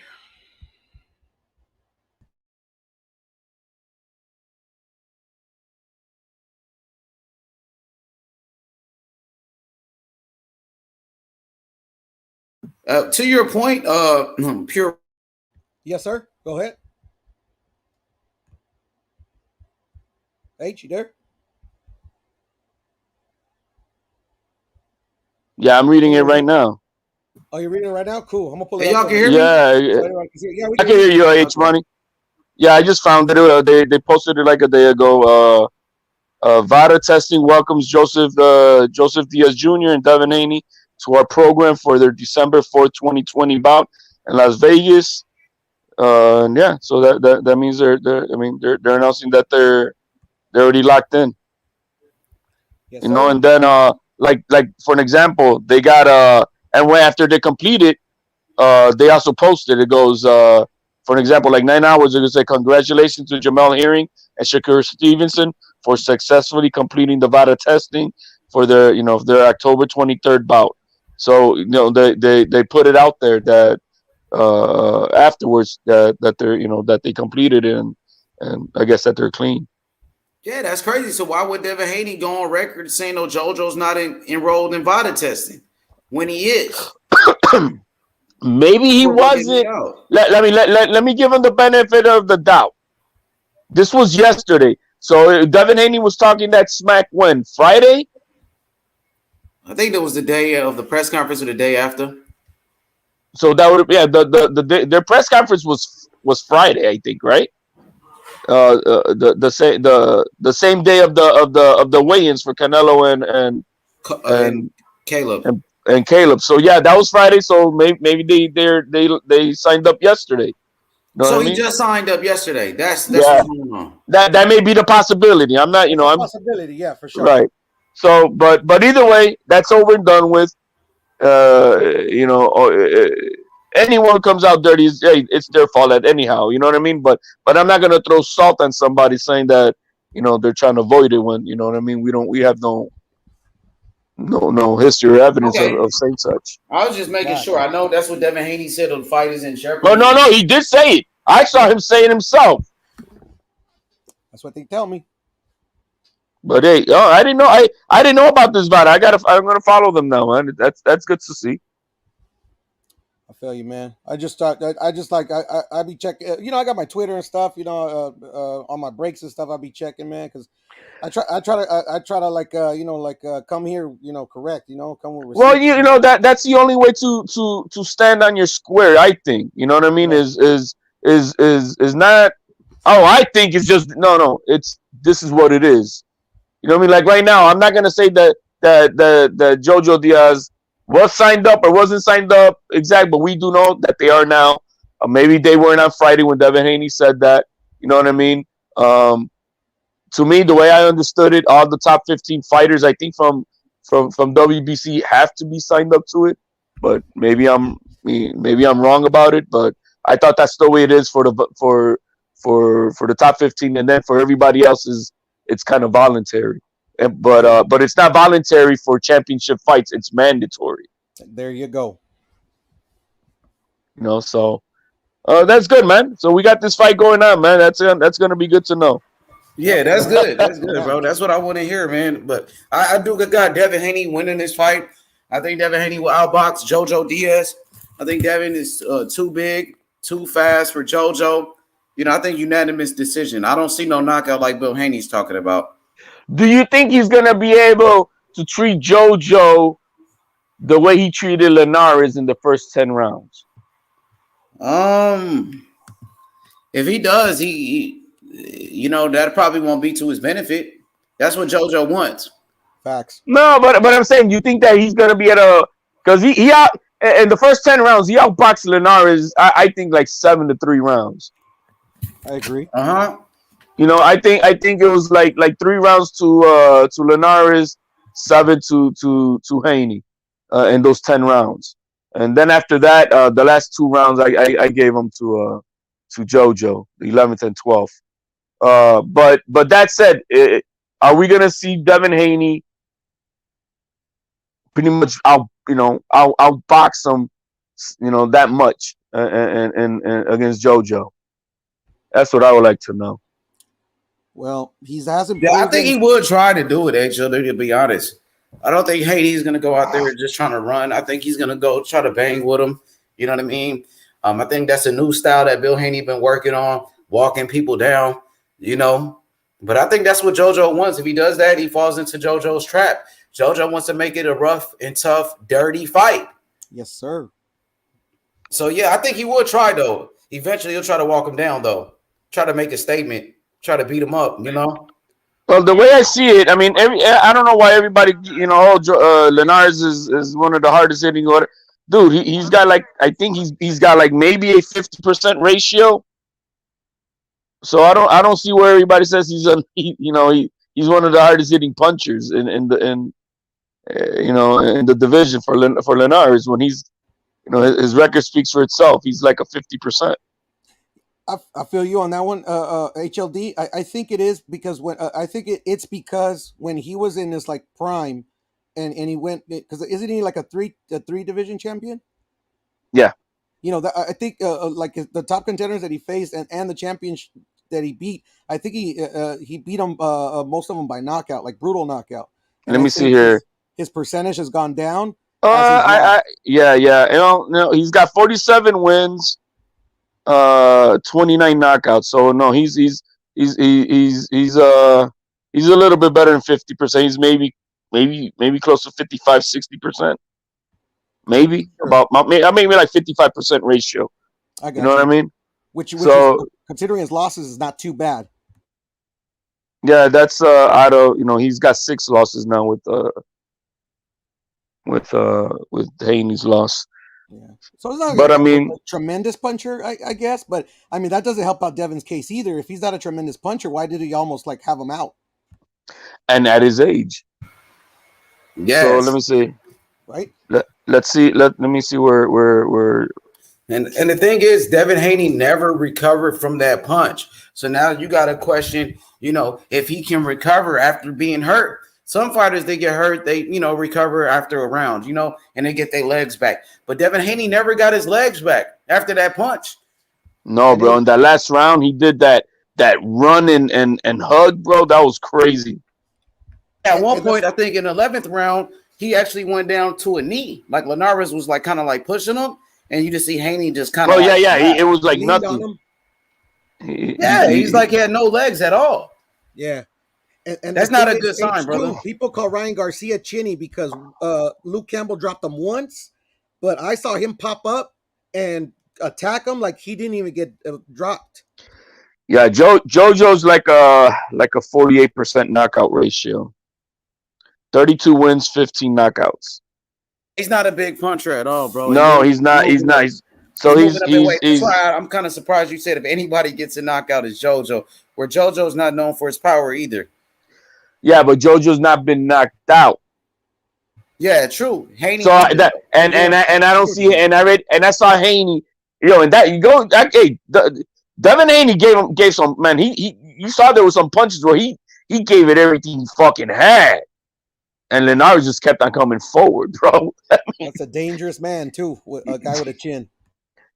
To your point, pure. Yes, sir. Go ahead. H, you there? Yeah, I'm reading it right now. Oh, you're reading it right now? Cool. I'm gonna pull it up. Y'all can hear me? Yeah, I can hear you, H Money. Yeah, I just found it. They posted it like a day ago. VADA testing welcomes Joseph Diaz Jr. and Devin Haney to our program for their December 4th, 2020 bout in Las Vegas. Yeah, so that means they're announcing that they're already locked in. Yes, and then like for an example, they got and when after they complete it, they also posted, it goes for an example, like 9 hours ago, say congratulations to Jamel Herring and Shakur Stevenson for successfully completing the VADA testing for their October 23rd bout. So they put it out there that afterwards that they're that they completed it, and I guess that they're clean. Yeah, that's crazy. So why would Devin Haney go on record saying no, JoJo's not enrolled in VADA testing when he is? Maybe he wasn't. Let me give him the benefit of the doubt. This was yesterday. So Devin Haney was talking that smack when? Friday? I think that was the day of the press conference or the day after. So that would their press conference was Friday, I think, right? The same day of the weigh-ins for Canelo and Caleb. And Caleb. So yeah, that was Friday. So maybe they signed up yesterday. So he just signed up yesterday. That's yeah. What's going on. That may be the possibility. I'm not, I'm possibility. Yeah, for sure. Right. So, but either way, that's over and done with. Anyone comes out dirty, it's their fault anyhow. You know what I mean? But I'm not gonna throw salt on somebody saying that they're trying to avoid it when you know what I mean. We have no history or evidence of saying such. I was just making sure. I know that's what Devin Haney said. The fight is in jeopardy. No, he did say it. I saw him say it himself. That's what they tell me. But hey, I didn't know. I didn't know about this VADA. I'm gonna follow them now, man. That's good to see. feel you, man. I just thought I be checking. You know, I got my Twitter and stuff. You know, on my breaks and stuff, I be checking, man, because I try to like come here, you know, correct. You know, come with receipts. Well, you know that's the only way to stand on your square. I think, you know what I mean. Yeah. Is not. Oh, I think it's just no. It's this is what it is. You know what I mean? Like right now, I'm not gonna say that Jojo Diaz was signed up or wasn't signed up exact, but we do know that they are now. Maybe they weren't on Friday when Devin Haney said that. You know what I mean? To me, the way I understood it, all the top 15 fighters, I think from WBC, have to be signed up to it. But maybe I'm wrong about it. But I thought that's the way it is for the top 15, and then for everybody else it's kind of voluntary. But it's not voluntary for championship fights. It's mandatory. There you go. You know, so that's good, man. So we got this fight going on, man. That's going to be good to know. Yeah, that's good. That's good, bro. That's what I want to hear, man. But I do got Devin Haney winning this fight. I think Devin Haney will outbox Jojo Diaz. I think Devin is too big, too fast for Jojo. You know, I think unanimous decision. I don't see no knockout like Bill Haney's talking about. Do you think he's gonna be able to treat Jojo the way he treated Linares in the first 10 rounds? If he does, he you know, that probably won't be to his benefit. That's what Jojo wants. Facts. No, but I'm saying, you think that he's gonna be because he out in the first 10 rounds, he outboxed Linares, I think like 7-3 rounds. I agree. You know, I think it was like 3 rounds to Linares, 7 to Haney, in those 10 rounds, and then after that, the last 2 rounds I gave them to Jojo, the 11th and 12th. But that said, are we gonna see Devin Haney pretty much outbox him, you know, that much and against Jojo? That's what I would like to know. Well, he hasn't. Yeah, I think he would try to do it, actually, to be honest. I don't think Haney's going to go out there just trying to run. I think he's going to go try to bang with him. You know what I mean? I think that's a new style that Bill Haney been working on, walking people down, you know. But I think that's what Jojo wants. If he does that, he falls into Jojo's trap. Jojo wants to make it a rough and tough, dirty fight. Yes, sir. So, yeah, I think he would try, though. Eventually, he'll try to walk him down, though. Try to make a statement. Try to beat him up, you know? Well, the way I see it, I mean, I don't know why everybody, you know, Linares is one of the hardest hitting. Dude, he's got like, I think he's got like maybe a 50% ratio. So I don't see where everybody says he's one of the hardest hitting punchers in the division for Linares, when he's, you know, his record speaks for itself. He's like a 50%. I feel you on that one, HLD. I think it is because it's because when he was in his like prime, and he went, because isn't he like a three division champion? Yeah. You know, I think like the top contenders that he faced and the champions that he beat, I think he beat them most of them by knockout, like brutal knockout. And let me see here. His percentage has gone down. Yeah. You know, he's got 47 wins. 29 knockouts. So no, he's a little bit better than 50%. He's maybe close to 55-60%. Maybe about maybe like 55% ratio. You know what I mean? Which is, considering his losses, is not too bad. Yeah, that's out of, you know, he's got 6 losses now with Haney's loss. Yeah. So it's not but a tremendous puncher, I guess. But I mean, that doesn't help out Devin's case either. If he's not a tremendous puncher, why did he almost like have him out? And at his age. Yes. So let me see. Right. Let's see. Let me see where. And the thing is, Devin Haney never recovered from that punch. So now you got to question, you know, if he can recover after being hurt. Some fighters, they get hurt, they, you know, recover after a round, you know, and they get their legs back. But Devin Haney never got his legs back after that punch. No, bro. In that last round, he did that run and hug, bro. That was crazy. At one point, I think in the 11th round, he actually went down to a knee. Like Linares was like kind of like pushing him, and you just see Haney just kind of Oh yeah, like, yeah. It was He like leaned on nothing. him. he's like he had no legs at all. Yeah. And That's the not thing a good is, sign, brother. H2, people call Ryan Garcia chinny because Luke Campbell dropped him once, but I saw him pop up and attack him like he didn't even get dropped. Yeah, JoJo's like a 48% knockout ratio. 32 wins, 15 knockouts. He's not a big puncher at all, bro. No, he's not. He's not. So he's moving up in weight. That's why I'm kind of surprised you said if anybody gets a knockout, it's JoJo. Where JoJo's not known for his power either. Yeah, but JoJo's not been knocked out. Yeah, true. Haney. So I don't see it, and I saw Haney. And that you go. Hey, Devin Haney gave some, man. You saw there was some punches where he gave it everything he fucking had, and Linares just kept on coming forward, bro. That's a dangerous man too, a guy with a chin.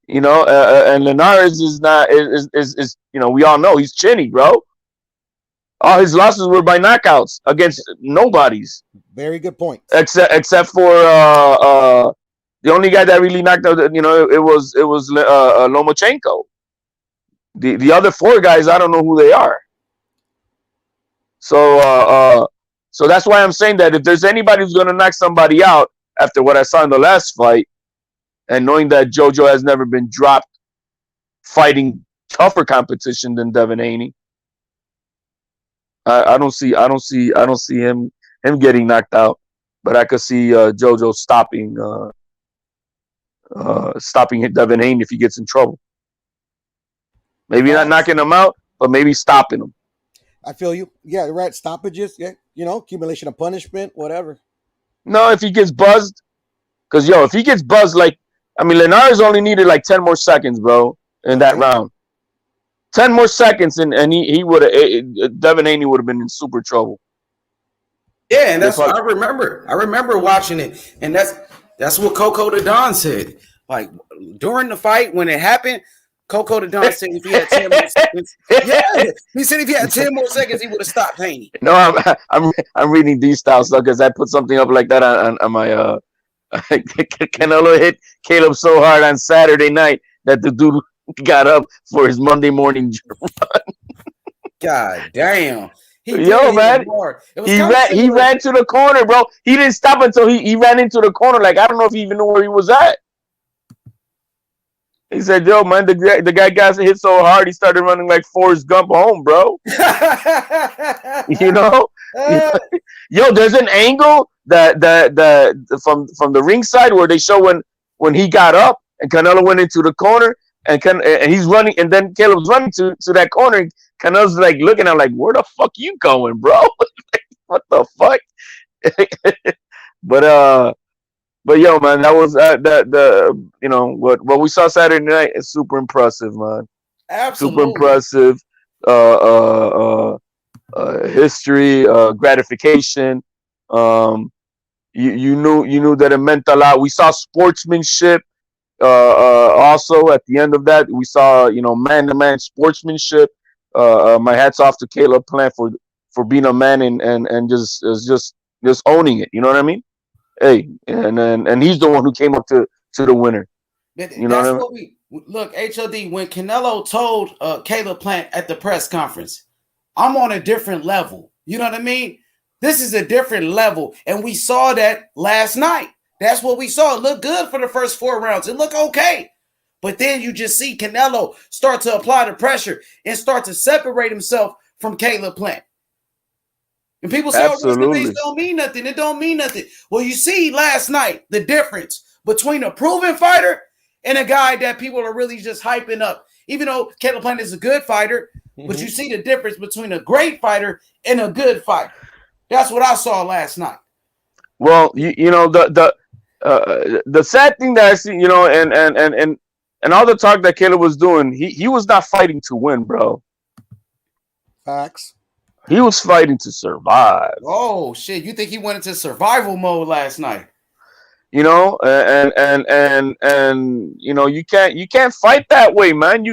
And Linares is not is we all know he's chinny, bro. All his losses were by knockouts against nobodies. Very good point. Except for the only guy that really knocked out, it was Lomachenko. The other four guys, I don't know who they are. So that's why I'm saying that if there's anybody who's gonna knock somebody out after what I saw in the last fight, and knowing that JoJo has never been dropped fighting tougher competition than Devin Haney, I don't see him getting knocked out, but I could see JoJo stopping Devin Haney if he gets in trouble. Maybe not knocking him out, but maybe stopping him. I feel you. Yeah, right. Stoppages. Yeah, accumulation of punishment, whatever. No, if he gets buzzed, because if he gets buzzed, Linares only needed like 10 more seconds, bro, in that round. 10 more seconds, and he would have. Devin Haney would have been in super trouble. Yeah, and that's what I remember. I remember watching it, and that's what Coco the Don said. Like during the fight when it happened, Coco the Don said if he had 10 more seconds, he said if he had 10 more seconds, he would have stopped Haney. No, I'm reading these styles because I put something up like that on my Canelo hit Caleb so hard on Saturday night that the dude got up for his Monday morning run. God damn. Man, he ran to the corner, bro. He didn't stop until he ran into the corner. Like, I don't know if he even knew where he was at. He said, yo, man, the guy got hit so hard, he started running like Forrest Gump home, bro. Yo, there's an angle that from the ringside where they show when he got up and Canelo went into the corner and he's running, and then Caleb's running to that corner. And Canelo's like looking at him like, where the fuck you going, bro? What the fuck? But yo, man, that was what we saw Saturday night is super impressive, man. Absolutely. Super impressive. History, gratification. You knew that it meant a lot. We saw sportsmanship. Also at the end of that, we saw man-to-man sportsmanship. My hats off to Caleb Plant for being a man and just owning it. You know what I mean? Hey, and he's the one who came up to the winner. You know That's what I mean? Look, HOD, when Canelo told Caleb Plant at the press conference, I'm on a different level. You know what I mean? This is a different level. And we saw that last night. That's what we saw. It looked good for the first 4 rounds. It looked okay. But then you just see Canelo start to apply the pressure and start to separate himself from Caleb Plant. And people say, Absolutely. It don't mean nothing. It don't mean nothing. Well, you see last night the difference between a proven fighter and a guy that people are really just hyping up. Even though Caleb Plant is a good fighter, but you see the difference between a great fighter and a good fighter. That's what I saw last night. Well, the sad thing that I see, and all the talk that Caleb was doing, he was not fighting to win, bro. Facts. He was fighting to survive. Oh shit! You think he went into survival mode last night? And you can't fight that way, man.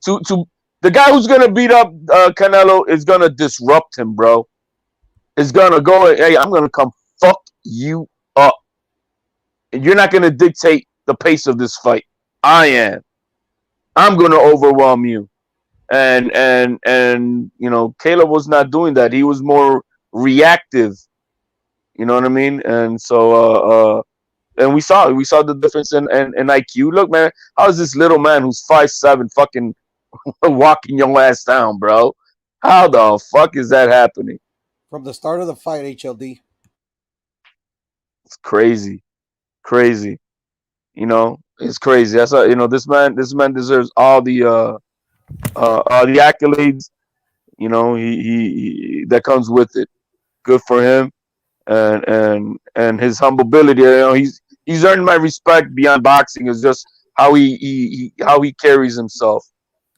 The guy who's gonna beat up Canelo is gonna disrupt him, bro. Is gonna go, hey, I'm gonna come fuck you up. And you're not gonna dictate the pace of this fight. I'm gonna overwhelm you. And you know, Caleb was not doing that. He was more reactive. You know what I mean? And so and we saw the difference in IQ. Look, man, how is this little man who's 5'7" fucking walking your ass down, bro? How the fuck is that happening? From the start of the fight, HLD. It's crazy, crazy. You know, it's crazy. That's you know, this man deserves all the accolades. You know, he that comes with it. Good for him, and his humility. You know, he's earned my respect beyond boxing. Is just how he carries himself.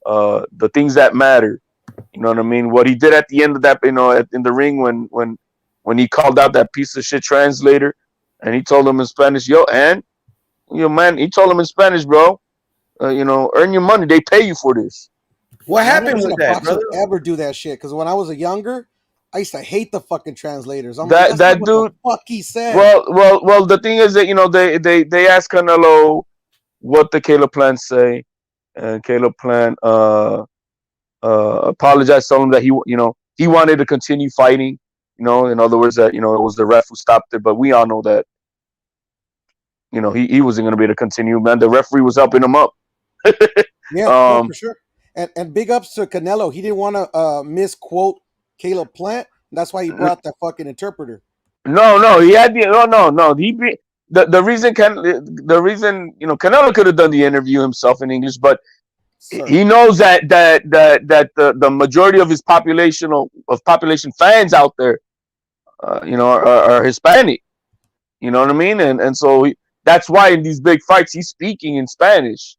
The things that matter. You know what I mean? What he did at the end of that, you know, in the ring when he called out that piece of shit translator, and he told him in Spanish, "Yo, and you know, man," he told him in Spanish, bro. You know, earn your money. They pay you for this. What I never happened seen with a that, boxer brother? ever do that shit. Because when I was a younger, I used to hate the fucking translators. I'm like, That that's not that what the dude. fuck he said. Well. The thing is that you know they asked Canelo what the Caleb Plant say, and Caleb Plant apologized, told him that he wanted to continue fighting. You know, in other words, that you know it was the ref who stopped it, but we all know that you know he wasn't going to be able to continue. Man, the referee was helping him up. Yeah, no, um, for sure. And big ups to Canelo. He didn't want to misquote Caleb Plant. That's why he brought that fucking interpreter. no, he had the no. The reason you know Canelo could have done the interview himself in English, but Sir. he knows that the majority of his population fans out there, you know, are Hispanic. You know what I mean? And so that's why in these big fights he's speaking in Spanish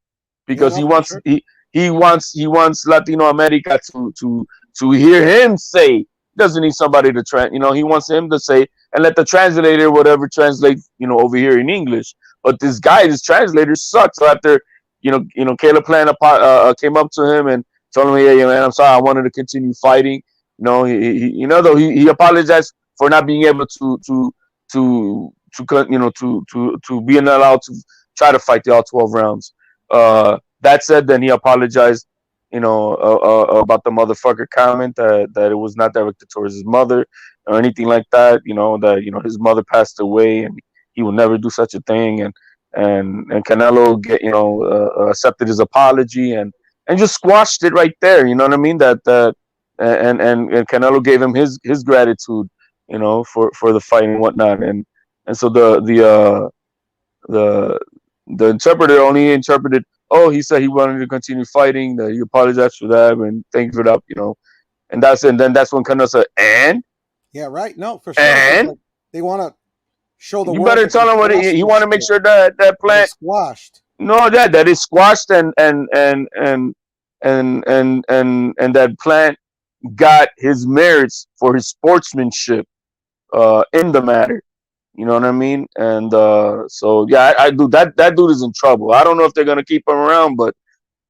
Yeah, because no, for sure. he wants Latino America to hear him say. He doesn't need somebody to you know, he wants him to say and let the translator whatever translate, you know, over here in English. But this translator sucks. So after Caleb Plant came up to him and told him, "Hey, man, I'm sorry, I wanted to continue fighting." You know, though he apologized for not being able to being allowed to try to fight the all 12 rounds. That said, then he apologized, you know, about the motherfucker comment that it was not directed towards his mother or anything like that. You know that his mother passed away and he would never do such a thing. And Canelo accepted his apology and just squashed it right there. You know what I mean? And Canelo gave him his gratitude, you know, for the fight and whatnot. And so the the interpreter only interpreted. Oh, he said he wanted to continue fighting. That he apologized for that and thank you for that. You know, and that's it. And then that's when Canelo said, Yeah, right. No, for sure. Because and like, they want to show the you world better that they tell him what squashed he this want to make shit. sure that That plant. is squashed. No, that is squashed and that plant got his merits for his sportsmanship in the matter. You know what I mean? And so yeah, I do that dude is in trouble. I don't know if they're gonna keep him around, but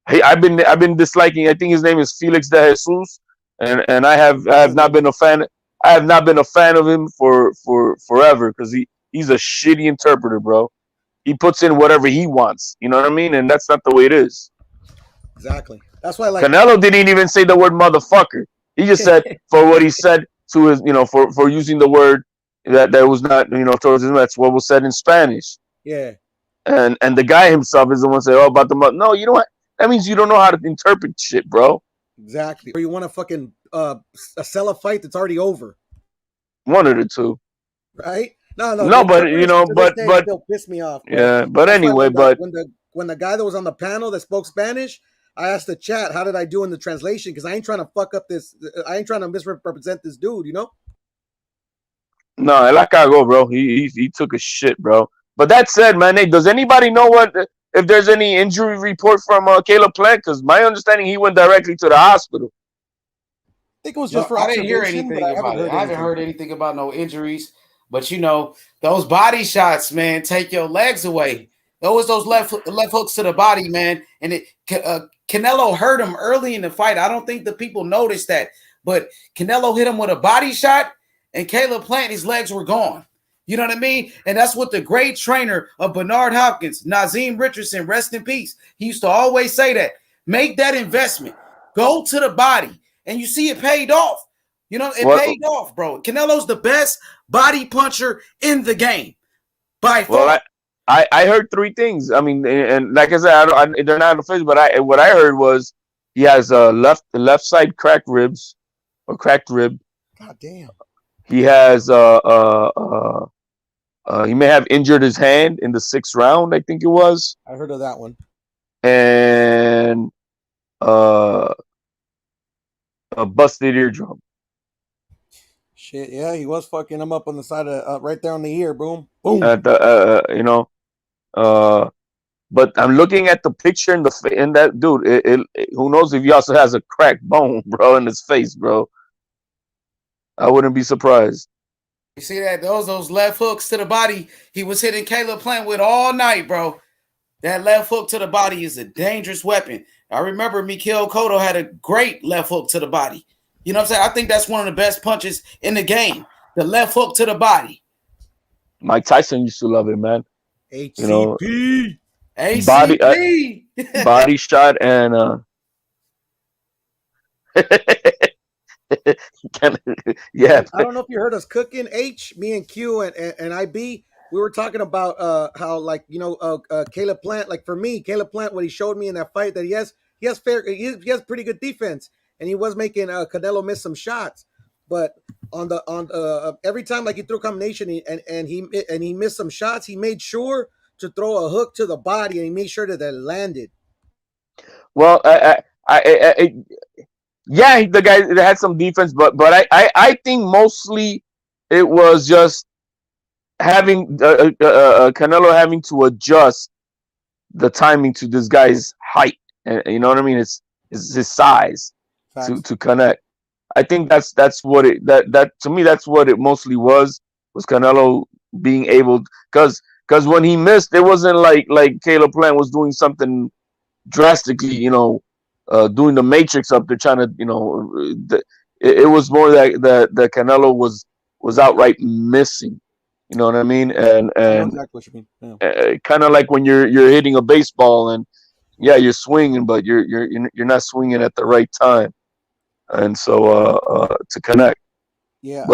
hey, I've been disliking. I think his name is Felix de Jesus, and I have not been a fan. I have not been a fan of him for forever because he's a shitty interpreter, bro. He puts in whatever he wants. You know what I mean? And that's not the way it is. Exactly. That's why, like, Canelo didn't even say the word motherfucker. He just said for what he said to his, for using the word that was not, towards him. That's what was said in Spanish. yeah, And the guy himself is the one say, "Oh, about the mother." No, you don't. That means you don't know how to interpret shit, bro. exactly. Or you want to fucking sell a fight that's already over, One of the two. right? No, the No, but interpreters to this day still piss me off. But yeah, but that's why anyway, but when the guy that was on the panel that spoke Spanish, I asked the chat, how did I do in the translation? Because I ain't trying to fuck up this. I ain't trying to misrepresent this dude, you know? no, el cago, bro. He took a shit, bro. But that said, man, hey, does anybody know if there's any injury report from Caleb Plant? Because my understanding, he went directly to the hospital. I think it was just No, for I didn't hear observation, but anything I haven't about it. heard I haven't anything. heard anything about no injuries. But those body shots, man, take your legs away. Those left hooks to the body, man. And Canelo hurt him early in the fight. I don't think the people noticed that. But Canelo hit him with a body shot, and Caleb Plant, his legs were gone. You know what I mean? And that's what the great trainer of Bernard Hopkins, Nazim Richardson, rest in peace. He used to always say that. Make that investment. Go to the body. And you see it paid off. You know, it paid off, bro. Canelo's the best body puncher in the game by far. Well, I heard three things. I mean, and like I said, they're not official, but what I heard was he has the left side cracked ribs or cracked rib. God damn. He has he may have injured his hand in the 6th round, I think it was. I heard of that one. And a busted eardrum. Shit, yeah, he was fucking him up on the side of right there on the ear. Boom, boom. You know, but I'm looking at the picture in that dude. Who knows if he also has a cracked bone, bro, in his face, bro. I wouldn't be surprised. You see that? Those left hooks to the body he was hitting Caleb Plant with all night, bro. That left hook to the body is a dangerous weapon. I remember Mikhail Cotto had a great left hook to the body. You know what I'm saying? I think that's one of the best punches in the game. The left hook to the body. Mike Tyson used to love it, man. HCP. You know, HCP. Body shot and yeah. I don't know if you heard us cooking, H, me and Q and IB. We were talking about how, like, you know, Caleb Plant, like for me, Caleb Plant, what he showed me in that fight, that he has pretty good defense, and he was making Canelo miss some shots. But on every time, like, he threw a combination and he missed some shots, he made sure to throw a hook to the body, and he made sure that it landed. Well, yeah, the guy that had some defense, but I think mostly it was just having Canelo having to adjust the timing to this guy's height, and you know what I mean. It's his size to connect. I think that's what that to me that's what it mostly was Canelo being able, because when he missed, it wasn't like Caleb Plant was doing something drastically, you know, doing the matrix up there trying to, you know, it was more that Canelo was outright missing. You know what I mean? And I know exactly what you mean. Yeah. Kind of like when you're hitting a baseball and yeah, you're swinging, but you're not swinging at the right time, and so to connect. Yeah.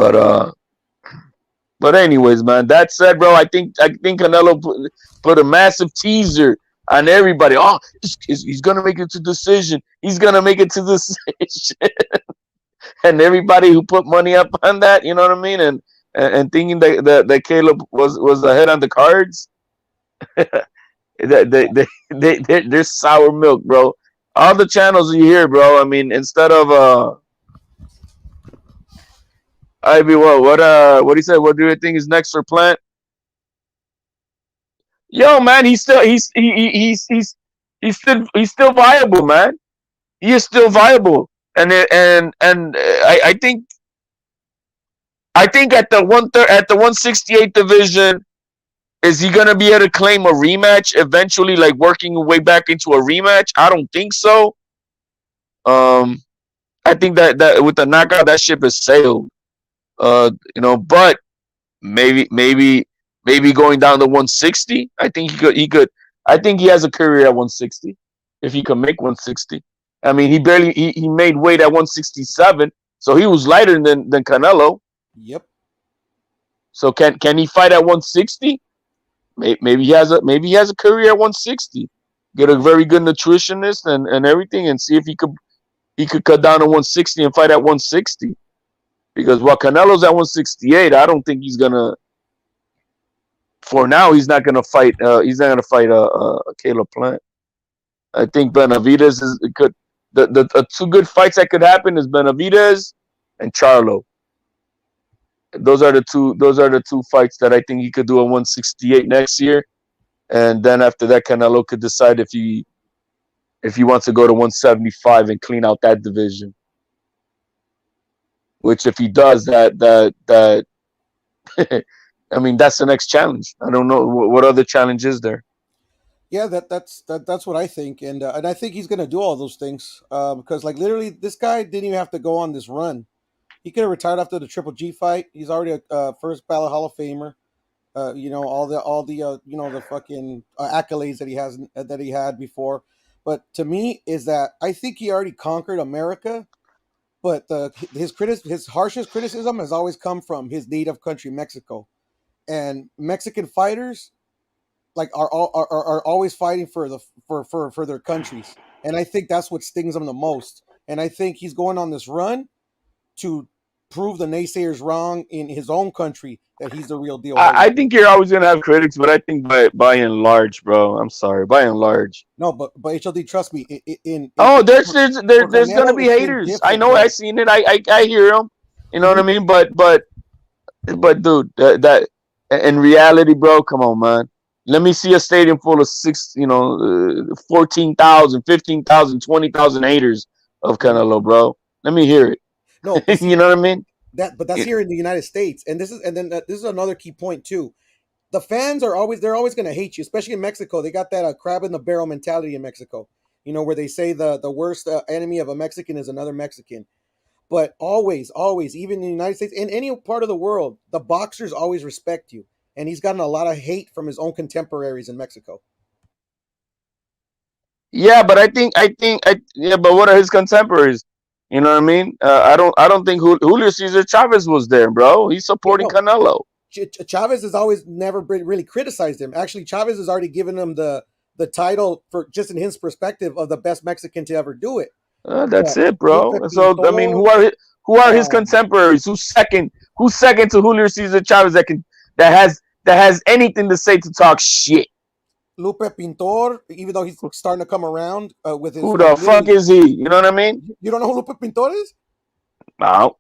But anyways, man. That said, bro, I think Canelo put a massive teaser on everybody. Oh, he's gonna make it to decision. He's gonna make it to decision. And everybody who put money up on that, you know what I mean, and thinking that Caleb was ahead on the cards, they're sour milk, bro. All the channels you hear, bro. I mean, instead of Ivy, what he said? What do you think is next for Plant? Yo, man, he's still viable, man. He is still viable, and I think at the 168 division, is he gonna be able to claim a rematch eventually, like working his way back into a rematch? I don't think so. I think that with the knockout, that ship has sailed. You know, but maybe going down to 160. I think he could. I think he has a career at 160 if he could make 160. I mean, he made weight at 167, so he was lighter than Canelo. Yep. So can he fight at 160? Maybe he has a career at 160. Get a very good nutritionist and everything, and see if he could cut down to 160 and fight at 160. Because while Canelo's at 168, I don't think he's gonna. For now, he's not gonna fight. He's not gonna fight Caleb Plant. I think Benavidez could. The two good fights that could happen is Benavidez and Charlo. Those are the two fights that I think he could do at 168 next year, and then after that, Canelo could decide if he wants to go to 175 and clean out that division. Which, if he does that, I mean, that's the next challenge. I don't know what other challenge is there. Yeah, that's what I think, and I think he's gonna do all those things because, like, literally, this guy didn't even have to go on this run. He could have retired after the Triple G fight. He's already a first ballot Hall of Famer. all the the fucking accolades that he has that he had before. But to me, is that I think he already conquered America. But his harshest criticism has always come from his native country, Mexico, and Mexican fighters like are always fighting for for their countries, and I think that's what stings him the most. And I think he's going on this run to prove the naysayers wrong in his own country that he's the real deal. I think you're always gonna have critics, but I think by and large, bro. I'm sorry, by and large. No, but HLD, trust me. Oh, there's Canelo, gonna be it's been haters. I different, know. bro. I seen it. I hear them. You know what I mean? But dude, that in reality, bro, come on, man. Let me see a stadium full of 14,000, 15,000, 20,000 haters of Canelo, bro. Let me hear No, it. see, You know what I mean? but that's here in the United States, and this is another key point too. The fans are always going to hate you, especially in Mexico. They got that crab in the barrel mentality in Mexico. Where they say the worst enemy of a Mexican is another Mexican. But always, even in the United States, in any part of the world, the boxers always respect you. And he's gotten a lot of hate from his own contemporaries in Mexico. Yeah, but yeah, but what are his contemporaries? You know what I mean? I don't think Julio Cesar Chavez was there, bro. He's Yeah, supporting no, Canelo. Chavez has always never really criticized him. Actually, Chavez has already given him the title for just in his perspective of the best Mexican to ever do it. That's But it, Lupe bro. So I mean, Pintor, who are his um, contemporaries? Who's second? Who's second to Julio Cesar Chavez that has anything to say to talk shit? Lupe Pintor, even though he's starting to come around with his Who like the fuck literally, is he? You know what I mean? you don't know who Lupe Pintor is? No.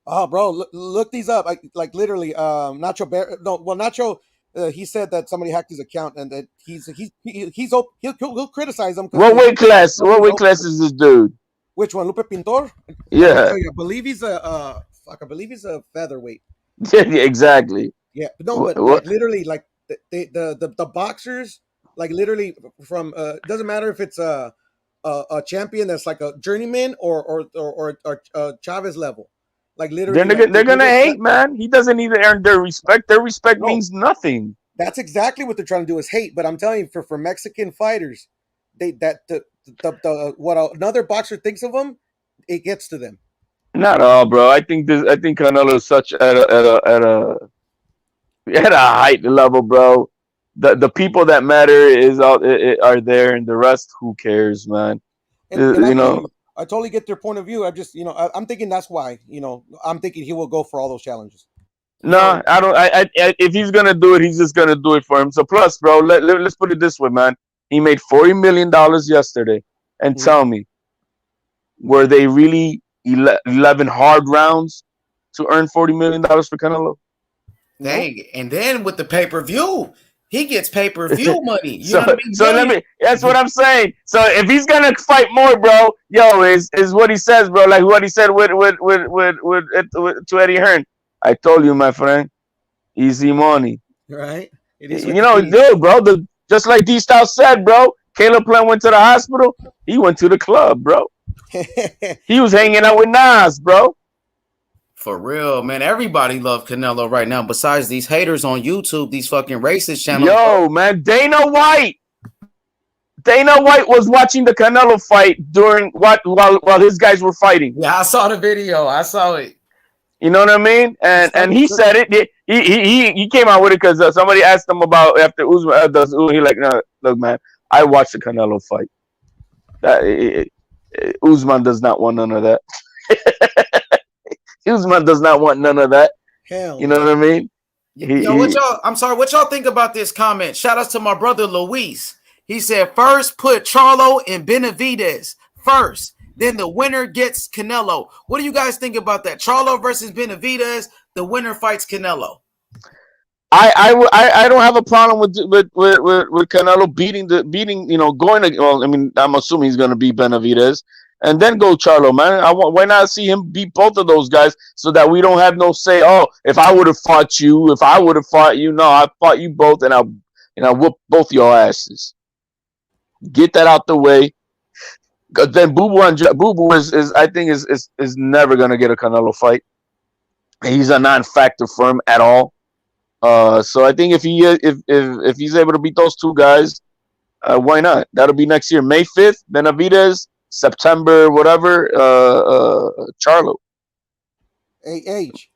Oh, bro, look these up. Like literally, Nacho no, well, Nacho, he said that somebody hacked his account and that he'll criticize him because What weight class? know What he's weight class open. is this dude? Which one, Lupe Pintor? Let me Yeah. tell you, I believe he's a fuck. I believe he's a featherweight. Yeah, exactly. Yeah, no, but like What? literally, like the boxers, like literally from doesn't matter if it's a champion that's like a journeyman or Chavez level, like literally, like They're they gonna get hate, man. He doesn't even earn their respect. Their respect no. means nothing. That's exactly what they're trying to do is hate. But I'm telling you, for Mexican fighters, they that the what another boxer thinks of them, it gets to them. Not all, bro. I think Canelo is such at a height level, bro. The people that matter are there, and the rest, who cares, man? And I You feel know, you. I totally get their point of view. I just I'm thinking that's why I'm thinking he will go for all those challenges. no, I don't. If he's gonna do it, he's just gonna do it for him. So plus, bro, let's put it this way, man. He made $40 million yesterday, and Mhm. tell me, were they really 11 hard rounds to earn $40 million for Canelo? Nope. Dang. And then with the pay-per-view, he gets pay-per-view money. You So know what I mean? so let me. That's what I'm saying. So if he's gonna fight more, bro, yo, is what he says, bro. Like what he said to Eddie Hearn. I told you, my friend, easy money. Right? It is what You it know, is. dude, bro. Just like D Style said, bro. Caleb Plant went to the hospital. He went to the club, bro. He was hanging out with Nas, bro. For real, man. Everybody love Canelo right now. Besides these haters on YouTube, these fucking racist channels. Yo, man, Dana White was watching the Canelo fight during while his guys were fighting. Yeah, I saw the video. I saw it. You know what I mean? And he said it. He came out with it because somebody asked him about after Usman does. He like, no, look, man, I watched the Canelo fight. Usman does not want none of that. Usman does not want none of that. Hell, you know what I mean? I'm sorry, what y'all think about this comment? Shout outs to my brother Luis. He said, first put Charlo and Benavidez first. Then the winner gets Canelo. What do you guys think about that? Charlo versus Benavidez. The winner fights Canelo. I don't have a problem with Canelo beating going to, well, I mean, I'm assuming he's going to beat Benavidez and then go Charlo, man. Why not see him beat both of those guys so that we don't have no say, oh, if I would have fought you, no, I fought you both and I whoop both your asses. Get that out the way. Then Boo Boo is I think is never going to get a Canelo fight. He's a non-factor for him at all. So I think if he's able to beat those two guys, why not? That'll be next year, May 5th. Benavidez, September whatever. Charlo. H.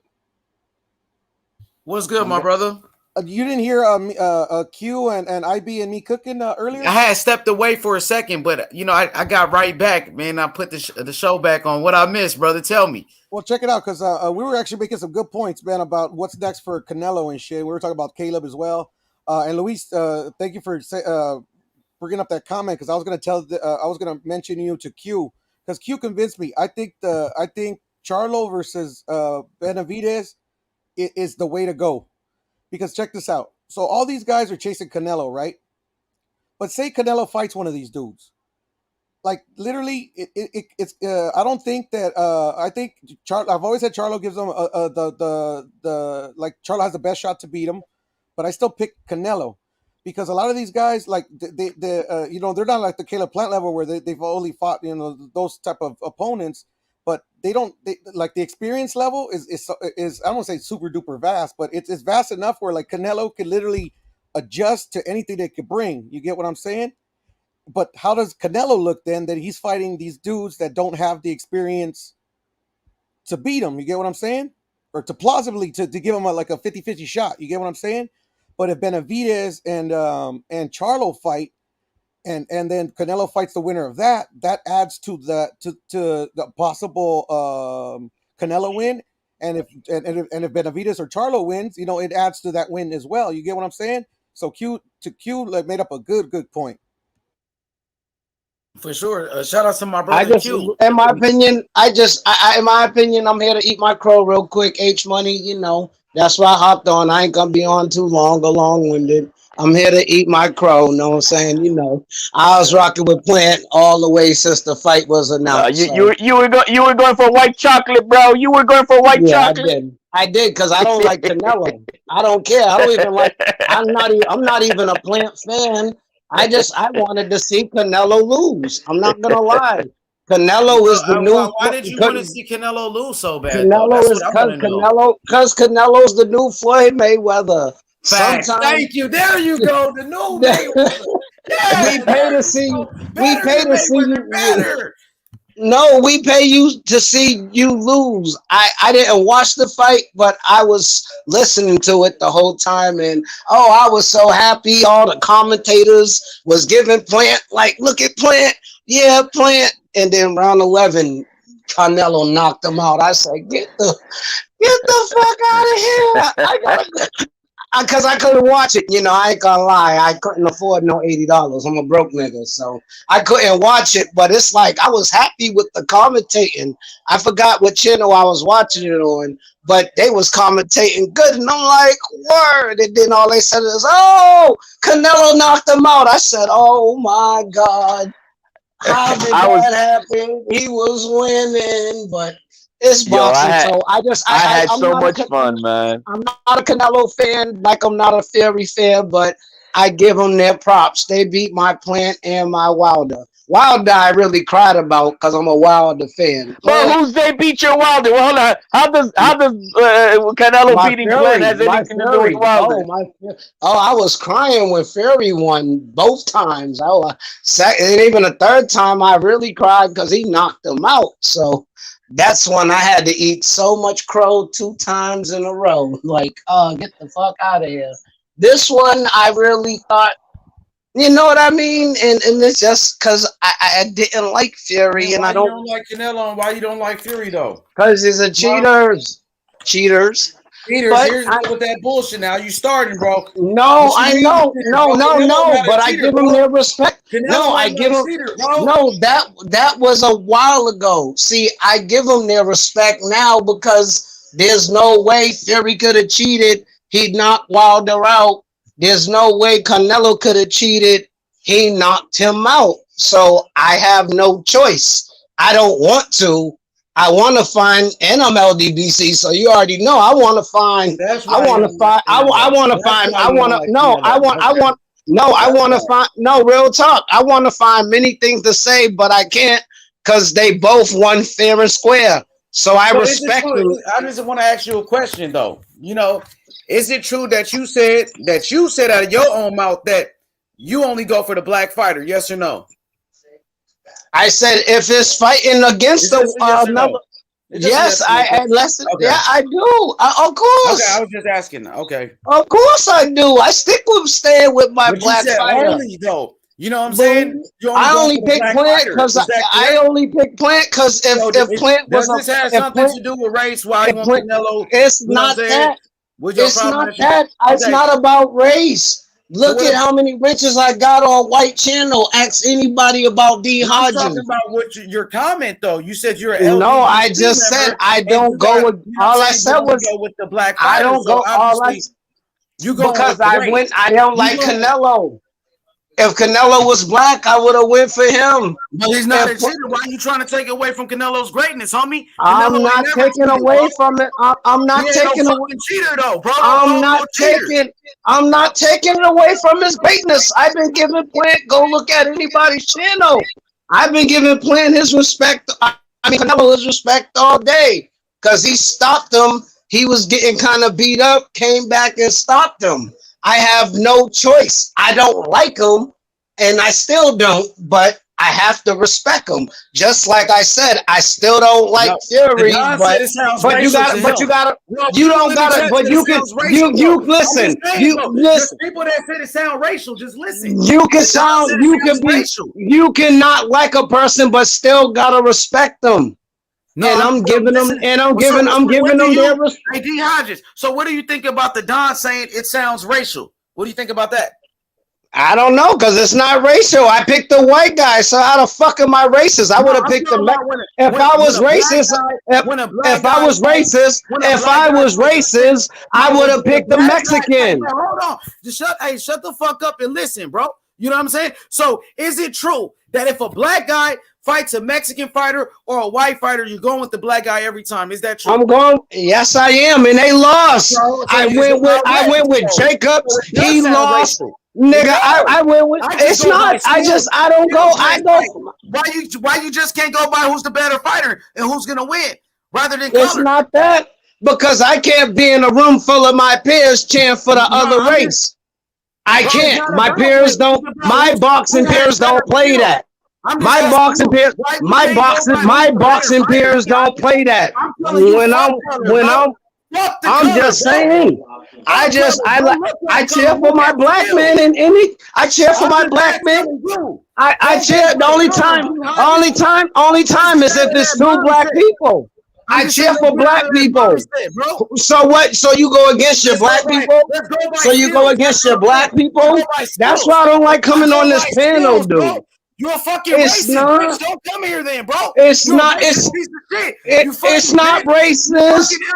What's good, my brother? You didn't hear Q and IB and me cooking earlier? I had stepped away for a second, but I got right back, man. I put the show back on. What I missed, brother? Tell me. Well, check it out, because we were actually making some good points, man, about what's next for Canelo and shit. We were talking about Caleb as well. And Luis, thank you for bringing up that comment, because I was gonna mention you to Q, because Q convinced me. I think Charlo versus Benavidez is the way to go. Because check this out. So all these guys are chasing Canelo, right? But say Canelo fights one of these dudes. Like literally, it's. I don't think that. I think I've always said Charlo gives them the like Charlo has the best shot to beat him, but I still pick Canelo because a lot of these guys like they they're not like the Caleb Plant level where they've only fought those type of opponents, but like the experience level is I don't want to say super duper vast, but it's vast enough where like Canelo could literally adjust to anything they could bring. You get what I'm saying? But how does Canelo look then that he's fighting these dudes that don't have the experience to beat him? You get what I'm saying? Or to plausibly to give him like a 50-50 shot. You get what I'm saying? But if Benavidez and Charlo fight, and then Canelo fights the winner of that adds to the possible Canelo win. And if Benavidez or Charlo wins, it adds to that win as well. You get what I'm saying? So Q like made up a good point. For sure. Shout out to my I brother just, Q. in my opinion, in my opinion, I'm here to eat my crow real quick. H Money, that's why I hopped on. I ain't gonna be on too long or long winded. I'm here to eat my crow. Know what I'm saying? I was rocking with Plant all the way since the fight was announced. You were going for white chocolate, bro. You were going for white Yeah, chocolate. I did because I don't like Canelo. I don't care. I don't even like. I'm not even a Plant fan. I wanted to see Canelo lose. I'm not gonna lie. Canelo is the new. Why did you want to see Canelo lose so bad though? Canelo That's is what I want to know. because Canelo's the new Floyd Mayweather. Facts. Sometimes Thank you. There you go. The new Mayweather. Yeah, we pay to see. We better pay than to see Mayweather. you. Better. No, we pay you to see you lose. I didn't watch the fight, but I was listening to it the whole time, and I was so happy. All the commentators was giving Plant like, look at Plant, yeah, Plant, and then round 11, Canelo knocked him out. I said, get the fuck out of here! I gotta. Because I couldn't watch it, I ain't gonna lie. I couldn't afford no $80. I'm a broke nigga, so I couldn't watch it. But it's like I was happy with the commentating. I forgot what channel I was watching it on, but they was commentating good, and I'm like, word. And then all they said is, "Oh, Canelo knocked him out." I said, "Oh my God, how did that happen? He was winning, but." It's boxing, so I had I'm so not much fun, man. I'm not a Canelo fan, like I'm not a Fury fan, but I give them their props. They beat my Plant and my Wilder. Wilder, I really cried about because I'm a Wilder fan. But who's they beat your Wilder? Well, hold on. How does Canelo beating Plant has anything to do with Wilder? I was crying when Fury won both times. And even the third time, I really cried because he knocked him out. So. That's when I had to eat so much crow 2 times in a row. Like, get the fuck out of here. This one, I really thought, you know what I mean? And it's just because I didn't like Fury. And why I you don't like Canelo and why you don't like Fury, though? Because he's a cheaters. Cheaters. Peters, here's with that bullshit now. You starting, bro. No, I know. No, but I give him their respect. No, I give him. No, that was a while ago. See, I give him their respect now because there's no way Fury could have cheated. He knocked Wilder out. There's no way Canelo could have cheated. He knocked him out. So I have no choice. I don't want to. I want to find, and I'm LDBC, so you already know. I want to find. No, real talk. I want to find many things to say, but I can't because they both won fair and square. So I So respect him. I just want to ask you a question though. You know, is it true that you said out of your own mouth that you only go for the black fighter? Yes or no? I said if it's fighting against another. Yes, I listen. Okay. Yeah, I do. Of course. Okay, I was just asking. Okay. Of course I do. I stick with staying with my black fighter. Only though. You know what I'm saying? I only pick Plant because I only pick Plant because if Plant was does this have something to do with race? Why you want Canelo? It's not that. It's not that. It's not about race. Look at how many riches I got on White Channel. Ask anybody about D. Hodges. I'm talking about your comment though. You said you're an No, I just said I don't go with. All I said was with the black. I don't go. All I you go because I went. I don't like Canelo. If Canelo was black, I would have went for him. But he's not a cheater. Why are you trying to take away from Canelo's greatness, homie? I'm not taking away from it. I'm not taking away. Cheater though, bro. I'm not taking it away from his greatness. I've been giving Plant. Go look at anybody's channel. I've been giving Plant his respect. I mean Canelo his respect all day because he stopped him. He was getting kind of beat up. Came back and stopped him. I have no choice. I don't like him, and I still don't, but I have to respect him. Just like I said, I still don't like Fury, but you don't gotta, but you can, you listen, People that said it sound racial, just listen. You cannot like a person, but still gotta respect them. No, and I'm giving them their respect. Hey, D. Hodges. So what do you think about the Don saying it sounds racial? What do you think about that? I don't know, because it's not racial. I picked the white guy, so how the fuck am I racist? I would have picked the if I was racist, I would have picked the Mexican. Hold on. Just shut the fuck up and listen, bro. You know what I'm saying? So is it true that if a black guy fights a Mexican fighter or a white fighter, you're going with the black guy every time? Is that true? I'm going. Yes, I am, and they lost. I went with Jacobs. He lost. Nigga, I went with. It's not. I don't go. I go. Why you just can't go by who's the better fighter and who's gonna win rather than color? It's not that because I can't be in a room full of my peers cheering for the other race. I can't. My peers don't. My boxing peers don't play that. My boxing peers don't play that. I'm just saying. I cheer for my black man and I cheer for my black man. I cheer the only time is if it's two black people. I cheer for black people. So what? So you go against your black people? So you go against your black people? That's why I don't like coming on this panel, dude. You're a fucking racist. Bitch. Don't come here then, bro. It's not racist. Fucking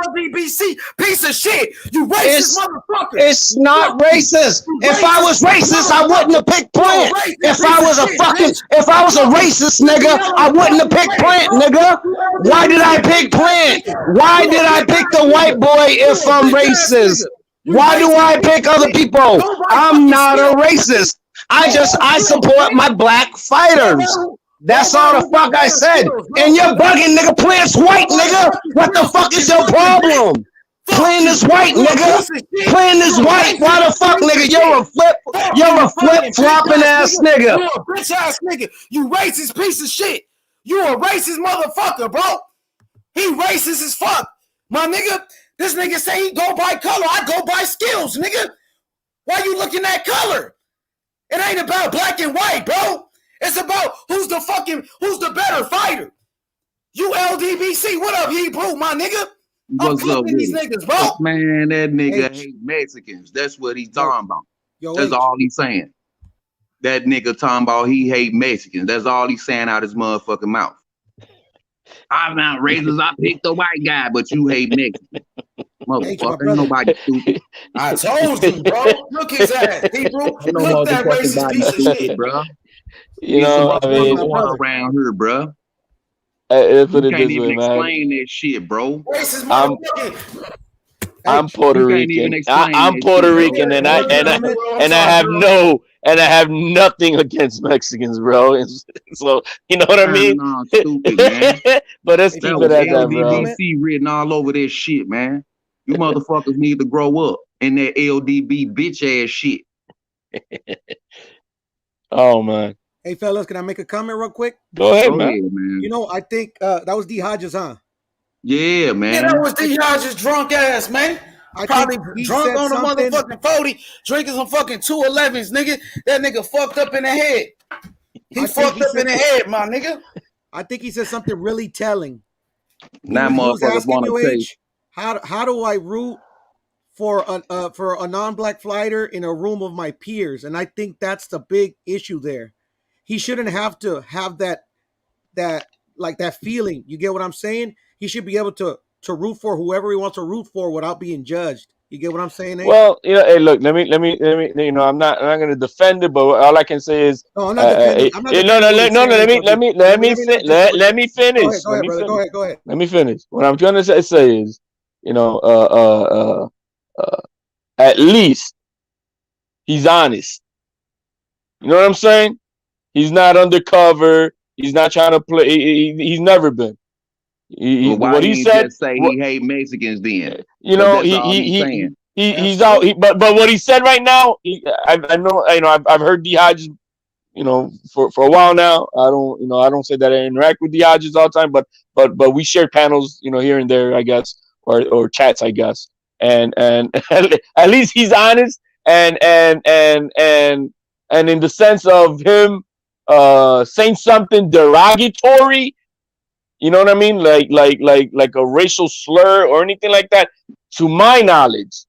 LDBC piece of shit. You racist motherfucker. It's not racist. If I was racist, I wouldn't have picked Plant. If I was a racist nigga, I wouldn't have picked Plant, nigga. Why did I pick Plant? Why did I pick the white boy if I'm racist? Why do I pick other people? I'm not a racist. I support my black fighters. That's all the fuck I said. And you're bugging, nigga. Plant's white, nigga. What the fuck is your problem? Plant is white, nigga. Plant is white. Why the fuck, nigga? You're a flip-flopping ass nigga. You're a bitch ass nigga. You racist piece of shit. You a racist motherfucker, bro. He racist as fuck. My nigga, this nigga say he go by color. I go by skills, nigga. Why you looking at color? It ain't about black and white, bro. It's about who's the better fighter. You LDBC, what up, Hebrew, my nigga? I'm flipping these niggas, bro. Man, that nigga hate Mexicans. That's what he's talking about. That's all he's saying. That nigga talking about he hate Mexicans. That's all he's saying out his motherfucking mouth. I'm not racist. I picked the white guy, but you hate Mexicans. Motherfucker, ain't nobody stupid. I told you, bro. Look his ass, Hebrew. Look that racist piece of shit, bro. You know, I mean, around here, bro. It's you can't even explain that shit, bro. I'm Puerto Rican. I'm Puerto Rican, and I have and I have nothing against Mexicans, bro. So you know what I mean? No, stupid, man. But let's That keep was it at that, bro. LDBC written all over this shit, man. You motherfuckers need to grow up in that LDB bitch ass shit. Oh man. Hey fellas, can I make a comment real quick? Go ahead, Go man. ahead, man. You know, I think that was D Hodges, huh? Yeah, man. Yeah, that was D Hodges' drunk ass, man. I Probably think he drunk said on a something. motherfucking 40, drinking some fucking 211s, nigga. That nigga fucked up in the head. He fucked up in the head, my nigga. I think he said something really telling. Now He was motherfuckers asking want you, to take. H, how do I root for a non-black fighter in a room of my peers? And I think that's the big issue there. He shouldn't have to have that feeling. You get what I'm saying? He should be able to root for whoever he wants to root for without being judged. You get what I'm saying? H? Well, you know, hey, look, let me, you know, I'm not going to defend it, but all I can say is, no, I'm not defending. I'm not defending let me finish. Go ahead, brother. Go ahead. Let me finish. What I'm trying to say is, you know, at least he's honest. You know what I'm saying? He's not undercover. He's not trying to play. He's never been. Well, why What he said. Just say he hate Mexicans then? You know, that's all he's saying. He's out. But what he said right now, I know. I've heard D Hodges, you know, for a while now. I don't say that I interact with D Hodges all the time, but we share panels, you know, here and there, I guess, or chats, I guess. And at least he's honest, and in the sense of him saying something derogatory, you know what I mean, like a racial slur or anything like that. To my knowledge,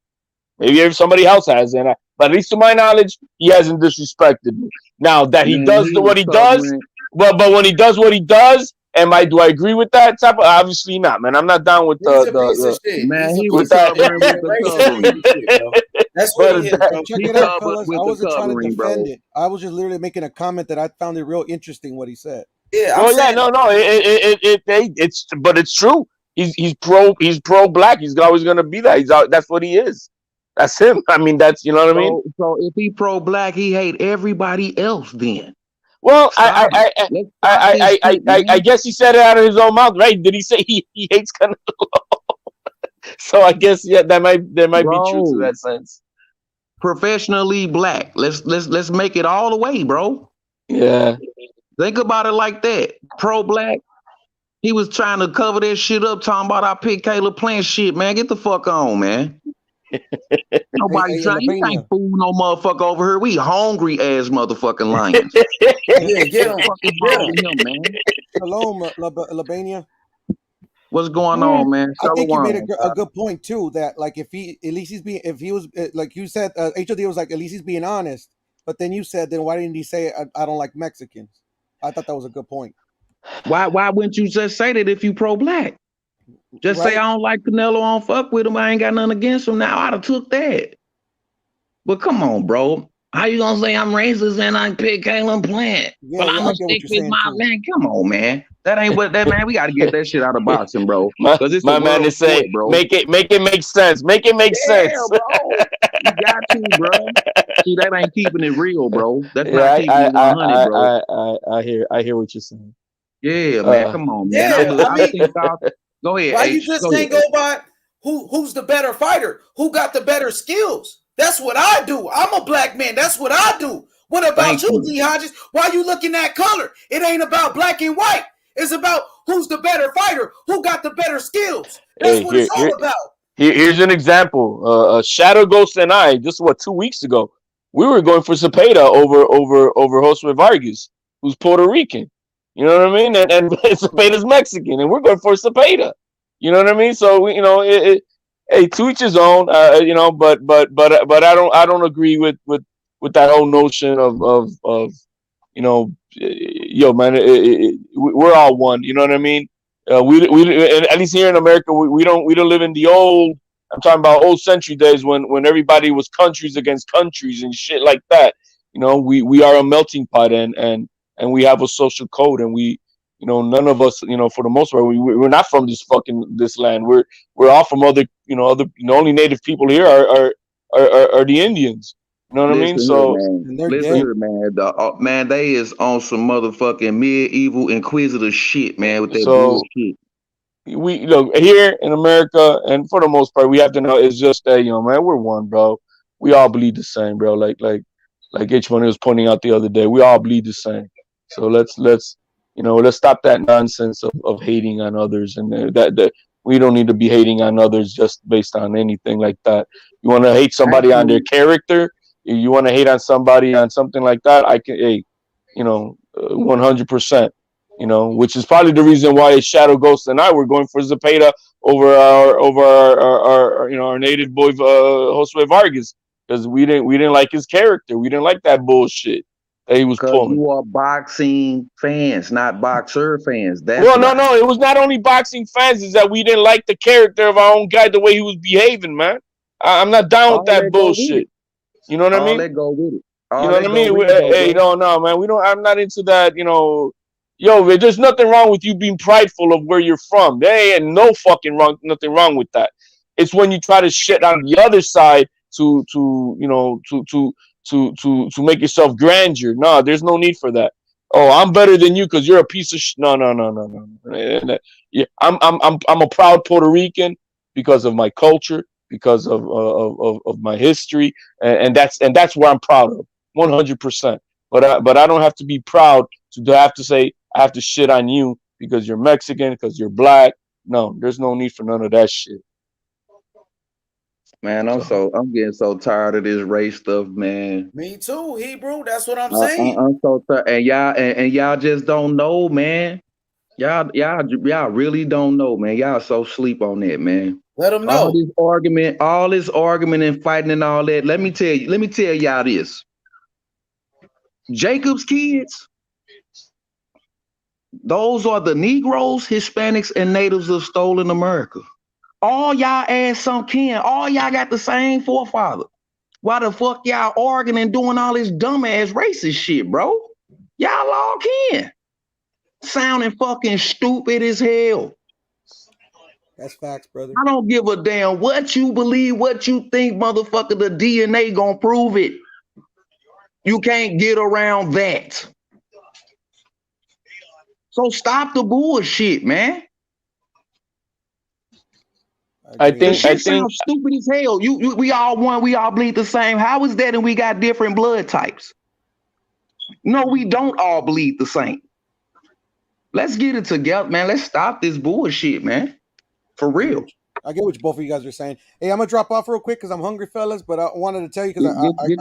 maybe if somebody else has, but at least to my knowledge, he hasn't disrespected me. Now that he does what he does, but when he does what he does, do I agree with that type of? Obviously not, man. I'm not down with the man. He with was covering with the covering. That's what he is, bro. Check it out, fellas. I wasn't trying to defend it. I was just literally making a comment that I found it real interesting what he said. Yeah. But it's true. He's pro black. He's always gonna be that. That's what he is. That's him. I mean, that's, you know what I mean. So if he pro black, he hate everybody else then. Well, I guess he said it out of his own mouth, right? Did he say he hates Canelo? So I guess there might be truth to that sense. Professionally black. Let's make it all the way, bro. Yeah. Think about it like that. Pro black. He was trying to cover that shit up, talking about I picked Caleb Plant shit, man. Get the fuck on, man. Nobody trying. You can't fool no motherfucker over here. We hungry ass motherfucking lions. Yeah, get him. Man. Shalom, Labania. What's going on, man? I think you made a good point too. That like if he was like you said, HOD was like at least he's being honest. But then you said, then why didn't he say I don't like Mexicans? I thought that was a good point. Why wouldn't you just say that if you pro black? Just say I don't like Canelo, I don't fuck with him, I ain't got nothing against him. Now I'd have took that. But come on, bro. How you gonna say I'm racist and I pick Caleb Plant? Yeah, but I'm gonna stick with my man. Come on, man. That ain't what that man. We gotta get that shit out of boxing, bro. My man is saying, bro. Make it make sense. Make it make sense. Bro. You got to, bro. See, that ain't keeping it real, bro. That's not keeping it 100, bro. I hear what you're saying. Yeah, man. Come on, man. Go ahead. Why you just can't go by who's the better fighter? Who got the better skills? That's what I do. I'm a black man. That's what I do. What about you, D Hodges? Why you looking at color? It ain't about black and white. It's about who's the better fighter, who got the better skills. That's what it's all about. Here's an example. Shadow Ghost and I, just 2 weeks ago, we were going for Cepeda over Jose Vargas, who's Puerto Rican. You know what I mean? And Cepeda's Mexican, and we're going for Cepeda. You know what I mean? So hey, to each his own. You know, but I don't agree with that whole notion of you know, yo man, we're all one. You know what I mean? We at least here in America, we don't live in the old. I'm talking about old century days when everybody was countries against countries and shit like that. You know, we are a melting pot and we have a social code, and we, you know, none of us, you know, for the most part, we're not from this land. We're all from other, the only native people here are the Indians. You know what I mean? Listen So here, man. Listen here, man. Man, they is on some motherfucking medieval inquisitor shit, man, with that bullshit. We look here in America, and for the most part, we have to know it's just that, man, we're one, bro. We all bleed the same, bro. Like H1 was pointing out the other day, we all bleed the same. So let's stop that nonsense of hating on others, and that we don't need to be hating on others just based on anything like that. You want to hate somebody on their character, you want to hate on somebody on something like that, I can, 100%. Which is probably the reason why Shadow Ghost and I were going for Zepeda over our native boy Josue Vargas, because we didn't like his character. We didn't like that bullshit that he was pulling. You are boxing fans, not boxer fans. That's no. It was not only boxing fans. Is that we didn't like the character of our own guy, the way he was behaving, man. I'm not down with that bullshit. You know what I mean? Let go with it. You know what I mean? Hey, no, man. I'm not into that. Yo, there's nothing wrong with you being prideful of where you're from. There ain't nothing wrong with that. It's when you try to shit on the other side to make yourself grandeur. No, there's no need for that. Oh, I'm better than you because you're a piece of shit. No. Yeah, I'm a proud Puerto Rican because of my culture, because of my history, and that's where I'm proud of, 100%. But I don't have to be proud to have to say I have to shit on you because you're Mexican, because you're black. No, there's no need for none of that shit. Man, I'm getting so tired of this race stuff, man. Me too, Hebrew. That's what I'm saying. I'm so tired, and y'all just don't know, man. Y'all really don't know, man. Y'all so sleep on that, man. Let them know. All this argument and fighting and all that. Let me tell y'all this. Jacob's kids, those are the Negroes, Hispanics, and natives of stolen America. All y'all ass some kin. All y'all got the same forefather. Why the fuck y'all arguing and doing all this dumbass racist shit, bro? Y'all all kin. Sounding fucking stupid as hell. That's facts, brother. I don't give a damn what you believe, what you think, motherfucker. The DNA gonna prove it. You can't get around that. So stop the bullshit, man. I think sounds stupid as hell. We all one, we all bleed the same. How is that? And we got different blood types. No, we don't all bleed the same. Let's get it together, man. Let's stop this bullshit, man. For real. I get what both of you guys are saying. Hey, I'm gonna drop off real quick because I'm hungry, fellas. But I wanted to tell you because I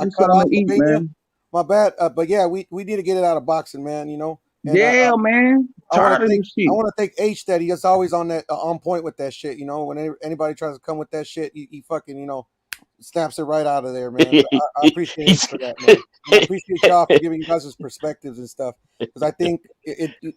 cut off the video. My bad. But yeah, we need to get it out of boxing, man. And, man. I want to thank H that he is always on that on point with that shit. When anybody tries to come with that shit, he fucking snaps it right out of there, man. I appreciate it for that, man. And I appreciate y'all for giving you guys his perspectives and stuff, because I think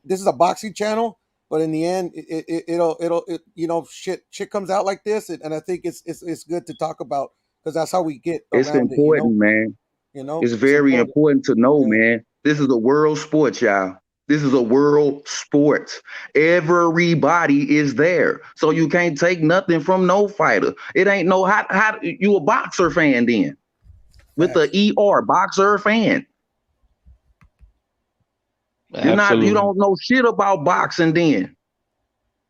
this is a boxing channel, but in the end, it'll shit comes out like this, and I think it's good to talk about because that's how we get. It's important, man. It's very important to know, man. This is a world sport, y'all. This is a world sport. Everybody is there. So you can't take nothing from no fighter. It ain't no how you a boxer fan then. With the ER, boxer fan. You don't know shit about boxing then.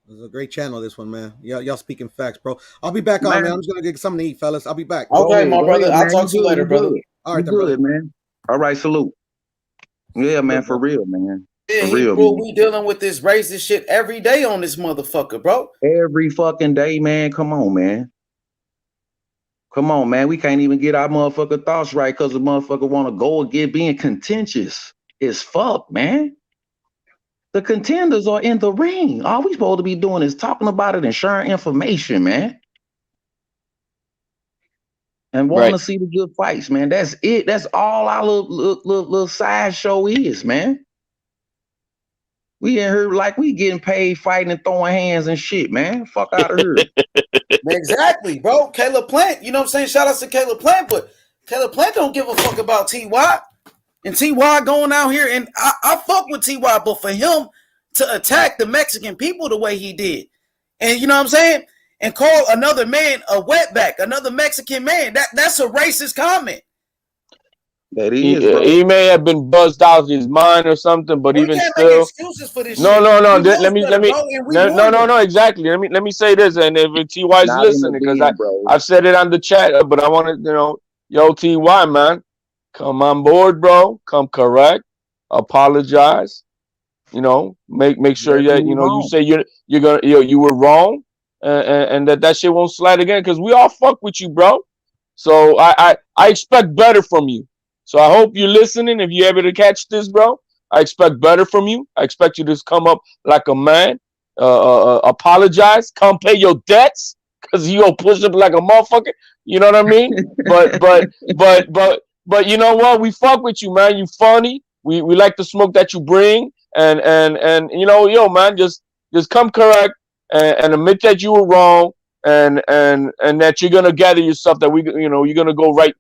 This is a great channel, this one, man. Y'all speaking facts, bro. I'll be back on, man. I'm just gonna get something to eat, fellas. I'll be back. Okay, my brother. I'll talk to you later, brother. All right, good, man. All right, salute. Yeah, man, for real, man. Yeah, we dealing with this racist shit every day on this motherfucker, bro. Every fucking day, man. Come on, man. Come on, man. We can't even get our motherfucker thoughts right because the motherfucker want to go again being contentious as fuck, man. The contenders are in the ring. All we supposed to be doing is talking about it and sharing information, man. And wanting to see the good fights, man. That's it. That's all our little side show is, man. We in here like we getting paid fighting and throwing hands and shit, man. Fuck out of here. Exactly, bro. Caleb Plant, you know what I'm saying? Shout out to Caleb Plant, but Caleb Plant don't give a fuck about T.Y. And T.Y. going out here, and I fuck with T.Y., but for him to attack the Mexican people the way he did, and you know what I'm saying? And call another man a wetback, another Mexican man, that's a racist comment. That is, bro. He may have been buzzed out of his mind or something, but We even can't make still, excuses for this no, shit. no, no. We Let know me, better, bro, and we warned them. no, exactly. Let me say this, and if Ty is Not in the listening, because den, bro. I've said it on the chat, but I want to, yo, Ty, man, come on board, bro. Come correct, apologize. Make sure Let's that move you on. say you're gonna you were wrong, and that shit won't slide again, because we all fuck with you, bro. So I expect better from you. So I hope you're listening. If you're able to catch this, bro, I expect better from you. I expect you to come up like a man, apologize, come pay your debts, because you gonna push up like a motherfucker. You know what I mean? But you know what? We fuck with you, man. You funny. We like the smoke that you bring, and yo, man, just come correct, and admit that you were wrong, and that you're gonna gather yourself, that you're gonna go right,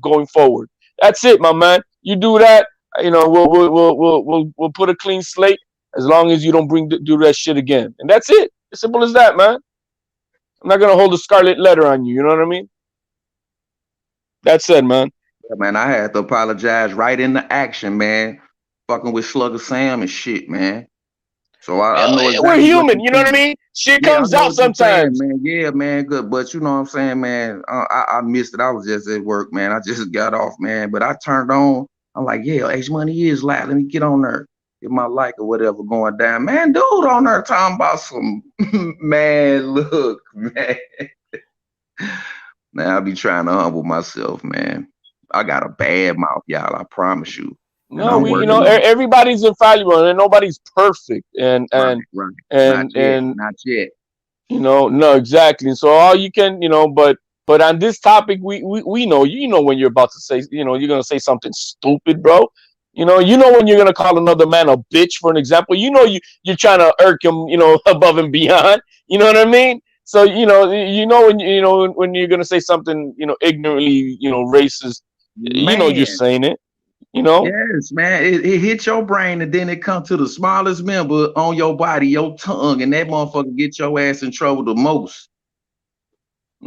going forward. That's it, my man. You do that, we'll put a clean slate, as long as you don't do that shit again, and that's it. As simple as that, man. I'm not gonna hold a scarlet letter on you. You know what I mean? That's it, man. Yeah, man, I had to apologize right in the action, man. Fucking with Slugger Sam and shit, man. So I know We're exactly what human. you're You know what I saying. mean? Shit Yeah, I comes know out what you're saying, sometimes. man. Yeah, man, good. But you know what I'm saying, man. I missed it. I was just at work, man. I just got off, man. But I turned on. I'm like, yeah, H Money is live. Let me get on there. Get my like or whatever going down. Man, dude on there talking about some man, look, man. Now I be trying to humble myself, man. I got a bad mouth, y'all. I promise you. And No, I'm we, working on it. everybody's infallible, and nobody's perfect, and Right, and right. Not and yet. and Not yet. no, exactly. So all you can, but on this topic, we know, when you're about to say, you're gonna say something stupid, bro. When you're gonna call another man a bitch, for an example. You're trying to irk him, above and beyond. You know what I mean? So when you're gonna say something, ignorantly, racist. You're Man. saying it. Yes, man. It hit your brain and then it comes to the smallest member on your body, your tongue, and that motherfucker get your ass in trouble the most.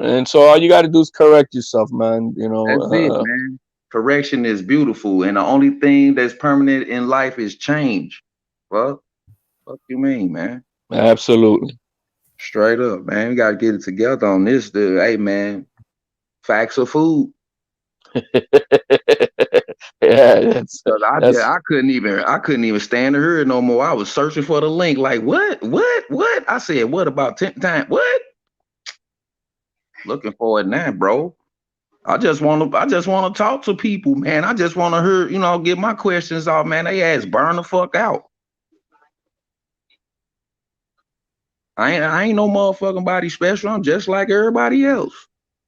And so all you got to do is correct yourself, man. That's it, man. Correction is beautiful, and the only thing that's permanent in life is change. Fuck you mean, man? Absolutely. Straight up, man. We gotta get it together on this, dude. Hey, man. Facts of food. Yeah, I couldn't even stand to hear it no more. I was searching for the link. Like, what? I said, what about 10 times? What? Looking for it now, bro. I just want to talk to people, man. I just want to hear, get my questions off, man. They ass burn the fuck out. I ain't no motherfucking body special. I'm just like everybody else.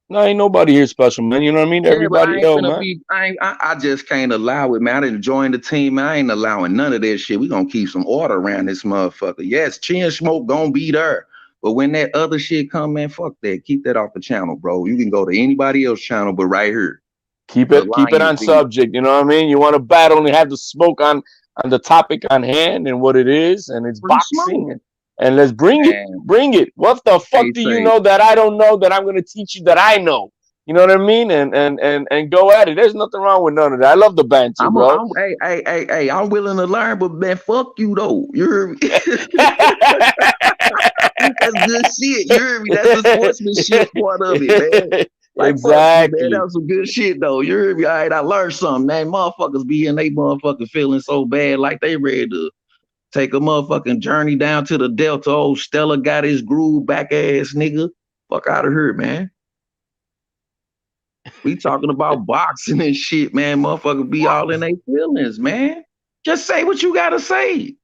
No, ain't nobody here special, man. You know what I mean? Yeah, but I Everybody ain't else, gonna man. be. I just can't allow it, man. I didn't join the team, man. I ain't allowing none of that shit. We gonna keep some order around this motherfucker. Yes, chin smoke gonna be there, but when that other shit come, man, fuck that. Keep that off the channel, bro. You can go to anybody else channel, but right here, Keep the it Lions on Den. subject. You know what I mean? You want to battle and have the smoke on the topic on hand and what it is, and it's Free smoke, boxing, and let's bring it. man. Bring it. What the fuck They do you say know that I don't know that I'm gonna teach you that I know? You know what I mean? And go at it. There's nothing wrong with none of that. I love the banter, bro. hey, I'm willing to learn, but man, fuck you though. You heard me? That's good shit. You heard me? That's the sportsmanship part of it, man. Like, fuck you, man. That Exactly. was some good shit, though. You heard me? All right, I learned something, man. Motherfuckers be in they motherfucking feeling so bad, like they ready to take a motherfucking journey down to the Delta. Old Stella got his groove back ass nigga. Fuck out of here, man. We talking about boxing and shit, man. Motherfuckers be all in their feelings, man. Just say what you gotta say.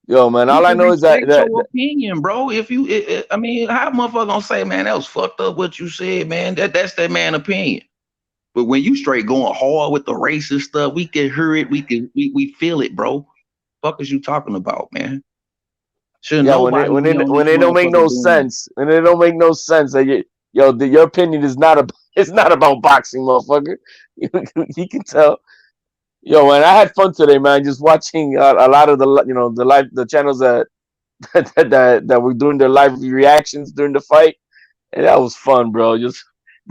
Yo, man, You all I can know is respect your opinion, bro. If you, I mean, how motherfucker gonna say, man, that was fucked up what you said, man? That's that man opinion. But when you straight going hard with the racist stuff, we can hear it. We feel it, bro. Fuck is you talking about, man? Should yeah, nobody be on when this it don't make motherfucker no doing that? sense, when it don't make no sense that your opinion is not it's not about boxing, motherfucker. You can tell. Yo, man, I had fun today, man. Just watching a lot of the channels that that were doing their live reactions during the fight, and that was fun, bro.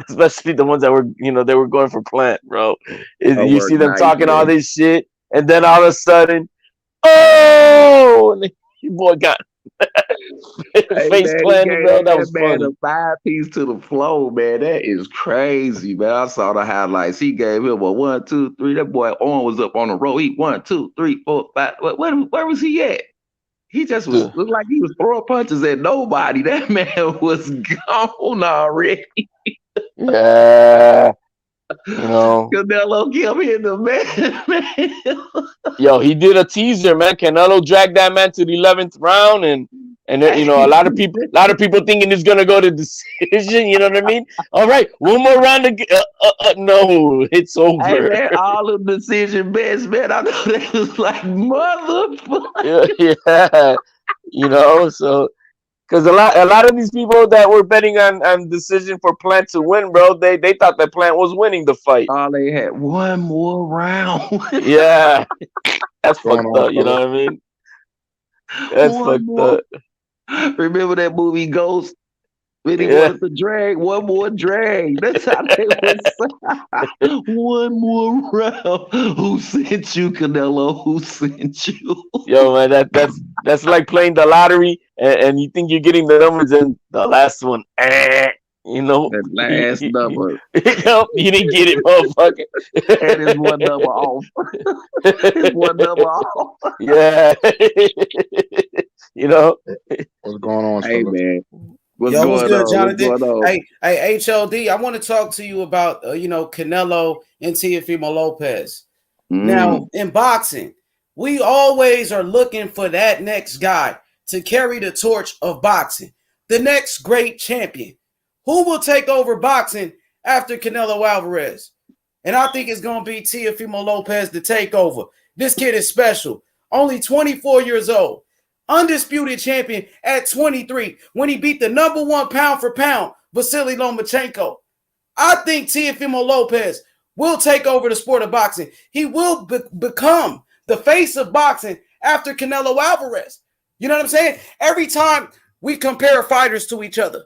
especially the ones that were, they were going for Plant, bro. I You work see them nice, talking all man. this shit, and then all of a sudden, oh, and your boy got Hey face man, he planted, gave bro. That that was man a funny. 5-piece to the floor, man. That is crazy, man. I saw the highlights. He gave him a 1, 2, 3. That boy arm was up on the row. He 1, 2, 3, 4, 5. Where was he at? He just was Dude. looked like he was throwing punches at nobody. That man was gone already. Yeah, Canelo killed him in the man. Yo, he did a teaser, man. Canelo dragged that man to the 11th round, and a lot of people thinking it's gonna go to decision. You know what I mean? All right, one more round. No, it's Hey over. man, all of the decision bets, man. I know they was like motherfucker. Yeah, so because a lot of these people that were betting on decision for Plant to win, bro, they thought that Plant was winning the fight. All they had one more round. Yeah, that's Going fucked on, up. You know fellas? what I mean? That's One fucked more. up. Remember that movie Ghost? When he Yeah. wanted to drag, one more drag. That's how they would say. One more round. Who sent you, Canelo? Who sent you? Yo, man, that's like playing the lottery, and you think you're getting the numbers, and the last one, That you, last number. you didn't get it, motherfucker. And it's one number off. It's one number off. Yeah, What's going on, Hey, fellas? man. What's Yo, what's going good, on? What's Jonathan? going on? Hey, HLD. I want to talk to you about Canelo and Teofimo Lopez. Now, in boxing, we always are looking for that next guy to carry the torch of boxing, the next great champion. Who will take over boxing after Canelo Alvarez? And I think it's going to be Teofimo Lopez to take over. This kid is special. Only 24 years old. Undisputed champion at 23 when he beat the number one pound for pound, Vasily Lomachenko. I think Teofimo Lopez will take over the sport of boxing. He will become the face of boxing after Canelo Alvarez. You know what I'm saying? Every time we compare fighters to each other,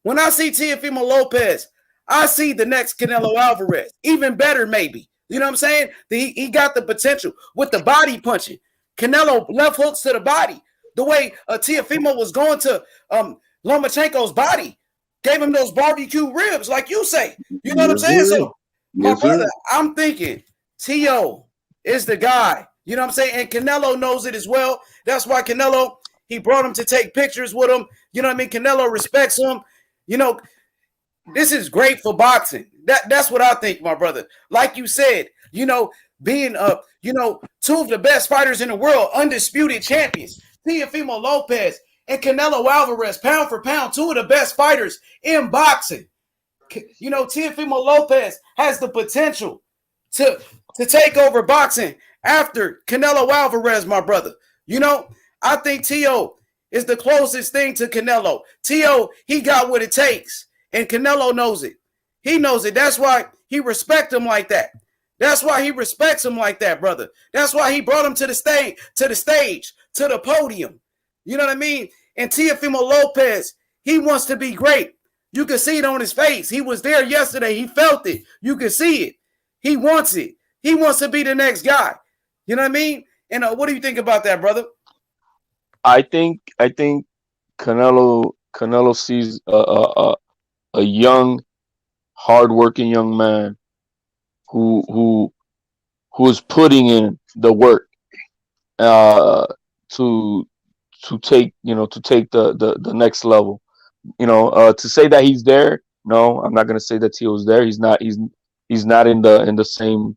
when I see Teofimo Lopez, I see the next Canelo Alvarez. Even better, maybe. You know what I'm saying? He got the potential with the body punching. Canelo left hooks to the body. The way Teofimo was going to Lomachenko's body gave him those barbecue ribs, like you say. You know what I'm saying? So, my brother, I'm thinking T.O. is the guy. You know what I'm saying? And Canelo knows it as well. That's why Canelo, he brought him to take pictures with him. You know what I mean? Canelo respects him. You know, this is great for boxing. That's what I think, my brother. Like you said, being two of the best fighters in the world, undisputed champions, Teofimo Lopez and Canelo Alvarez, pound for pound, two of the best fighters in boxing. Teofimo Lopez has the potential to take over boxing after Canelo Alvarez, my brother. I think T.O. is the closest thing to Canelo. T.O., he got what it takes, and Canelo knows it. He knows it. That's why he respects him like that. That's why he respects him like that, brother. That's why he brought him to the stage, to the podium. You know what I mean? And Teofimo Lopez, he wants to be great. You can see it on his face. He was there yesterday. He felt it. You can see it. He wants it. He wants to be the next guy. You know what I mean? And what do you think about that, brother? I think Canelo sees a young, hardworking young man who is putting in the work to take the next level. To say that he's there, no, I'm not gonna say that Tio's there. He's not. He's not in the same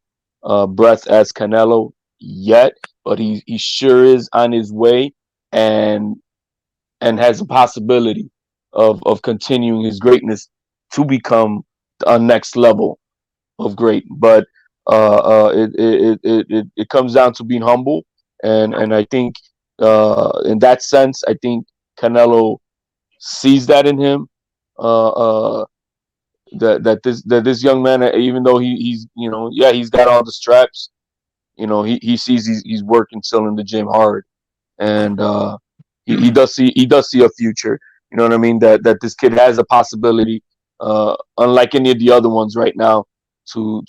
breath as Canelo yet, but he sure is on his way, and has a possibility of continuing his greatness to become a next level of great. But it comes down to being humble, and I think in that sense, I think Canelo sees that in him. That this young man, even though he's he's got all the straps, he sees he's working still in the gym hard, and he does see a future. You know what I mean? That this kid has a possibility unlike any of the other ones right now, to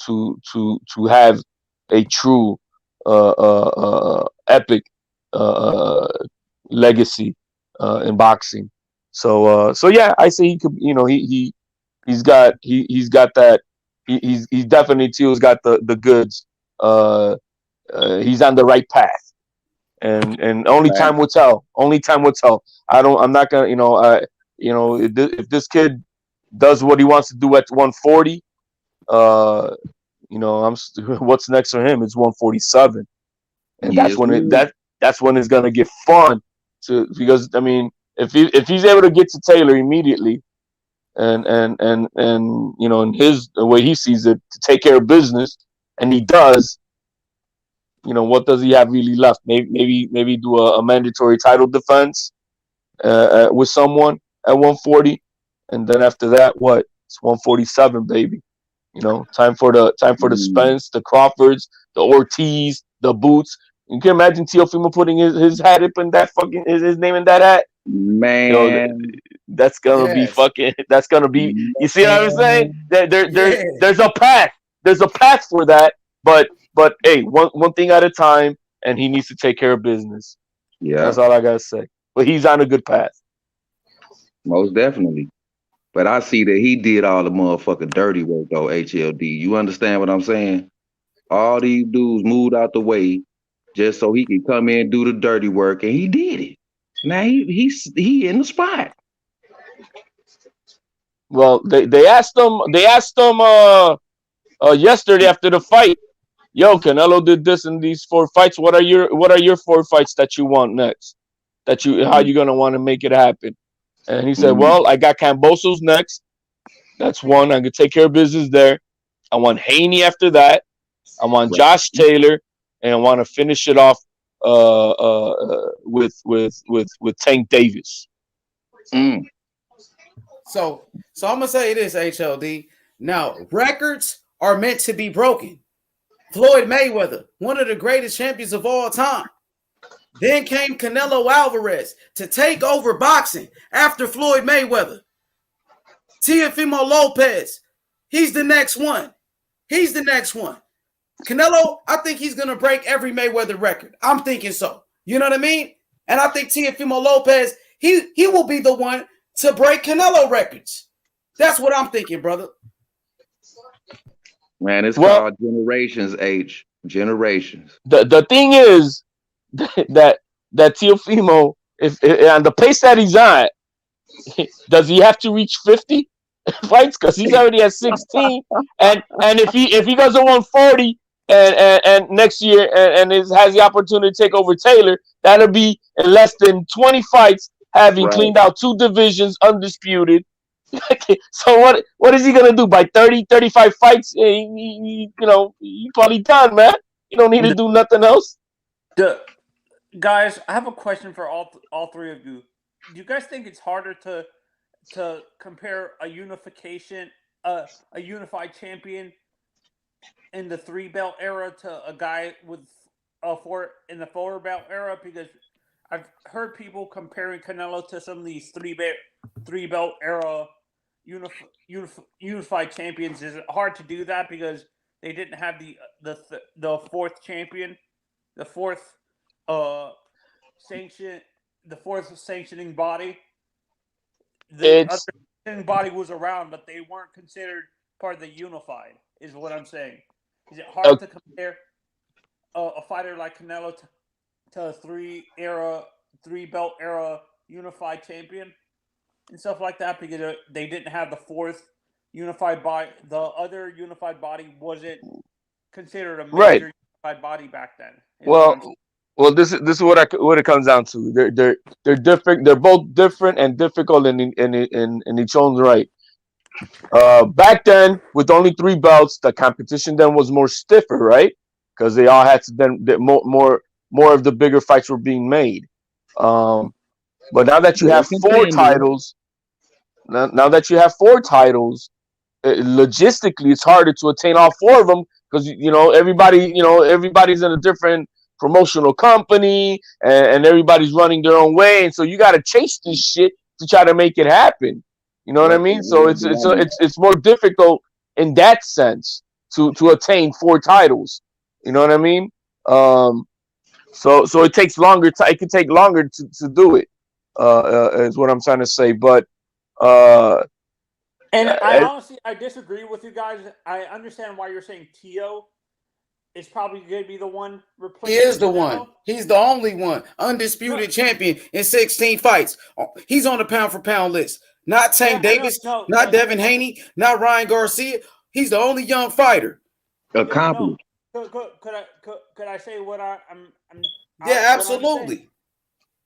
have a true epic legacy in boxing. So yeah, I say he could. He's got that. He's definitely Teal's got the goods. He's on the right path, and only Right. time will tell. Only time will tell. I'm not gonna. If this kid does what he wants to do at 140, what's next for him? It's 147, and Yes, sir. that's when it's gonna get fun. Because I mean, if he's able to get to Taylor immediately, and in his the way he sees it, to take care of business, and he does. What does he have really left? Maybe do a mandatory title defense with someone at 140, and then after that, what? It's 147, baby. Time for the Spence, the Crawfords, the Ortiz, the Boots. You can imagine Teofimo putting his hat up in that fucking his name in that hat. Man. That's gonna be Yes. fucking. That's gonna be. You see what I'm saying? Yeah. There's a path. There's a path for that. But hey, one thing at a time, and he needs to take care of business. Yeah, That's all I gotta say. But he's on a good path. most definitely. But I see that he did all the motherfucking dirty work though, HLD. You understand what I'm saying? All these dudes moved out the way just so he could come in and do the dirty work, and he did it. Now he in the spot. Well, they asked him yesterday after the fight. Yo, Canelo did this in these 4 fights. What are your 4 fights that you want next? How you gonna want to make it happen? And he said, well, I got Cambosos next. That's one. I can take care of business there. I want Haney after that. I want Josh Taylor, and I want to finish it off with Tank Davis. So I'm gonna say this, HLD. Now, records are meant to be broken. Floyd Mayweather, one of the greatest champions of all time. Then came Canelo Alvarez to take over boxing after Floyd Mayweather. Teofimo Lopez, he's the next one. He's the next one. Canelo, I think he's going to break every Mayweather record. I'm thinking so. You know what I mean? And I think Teofimo Lopez, he will be the one to break Canelo records. That's what I'm thinking, brother. Man, it's called generations, H. Generations. The thing is that Teofimo, if on the pace that he's on, does he have to reach 50 fights? Because he's already at 16, and if he goes to 140 and next year and has the opportunity to take over Taylor, that'll be in less than 20 fights, having cleaned out 2 divisions, undisputed. So what is he gonna do by 30, 35 fights? He probably done, man. You don't need to do nothing else. Guys, I have a question for all 3 of you. Do you guys think it's harder to compare a unified champion in the 3-belt era to a guy with in the 4-belt era? Because I've heard people comparing Canelo to some of these 3-belt era unified champions. Is it hard to do that because they didn't have the 4th champion, the 4th sanctioning body? The other sanctioning body was around, but they weren't considered part of the unified. Is what I'm saying. Is it hard to compare a fighter like Canelo to a 3-belt era unified champion and stuff like that, because they didn't have the 4th unified body? The other unified body wasn't considered a major unified body back then. Well, this is what it comes down to. They're different. They're both different and difficult in each own right. Back then, with only 3 belts, the competition then was more stiffer, right? Because they all had to then more of the bigger fights were being made. But now that you have 4 titles, logistically, it's harder to attain all 4 of them because everybody's in a different promotional company and everybody's running their own way, and so you got to chase this shit to try to make it happen. You know what I mean? So it's more difficult in that sense to attain 4 titles. You know what I mean? So it takes longer. It can take longer to do it. Is what I'm trying to say. But and I disagree with you guys. I understand why you're saying Tio is probably going to be the one replacing. He is the one. He's the only one. Undisputed champion in 16 fights. He's on the pound for pound list. Not Tank Davis, not Devin Haney, not Ryan Garcia. He's the only young fighter. Accomplished. Could I say what I'm yeah, absolutely.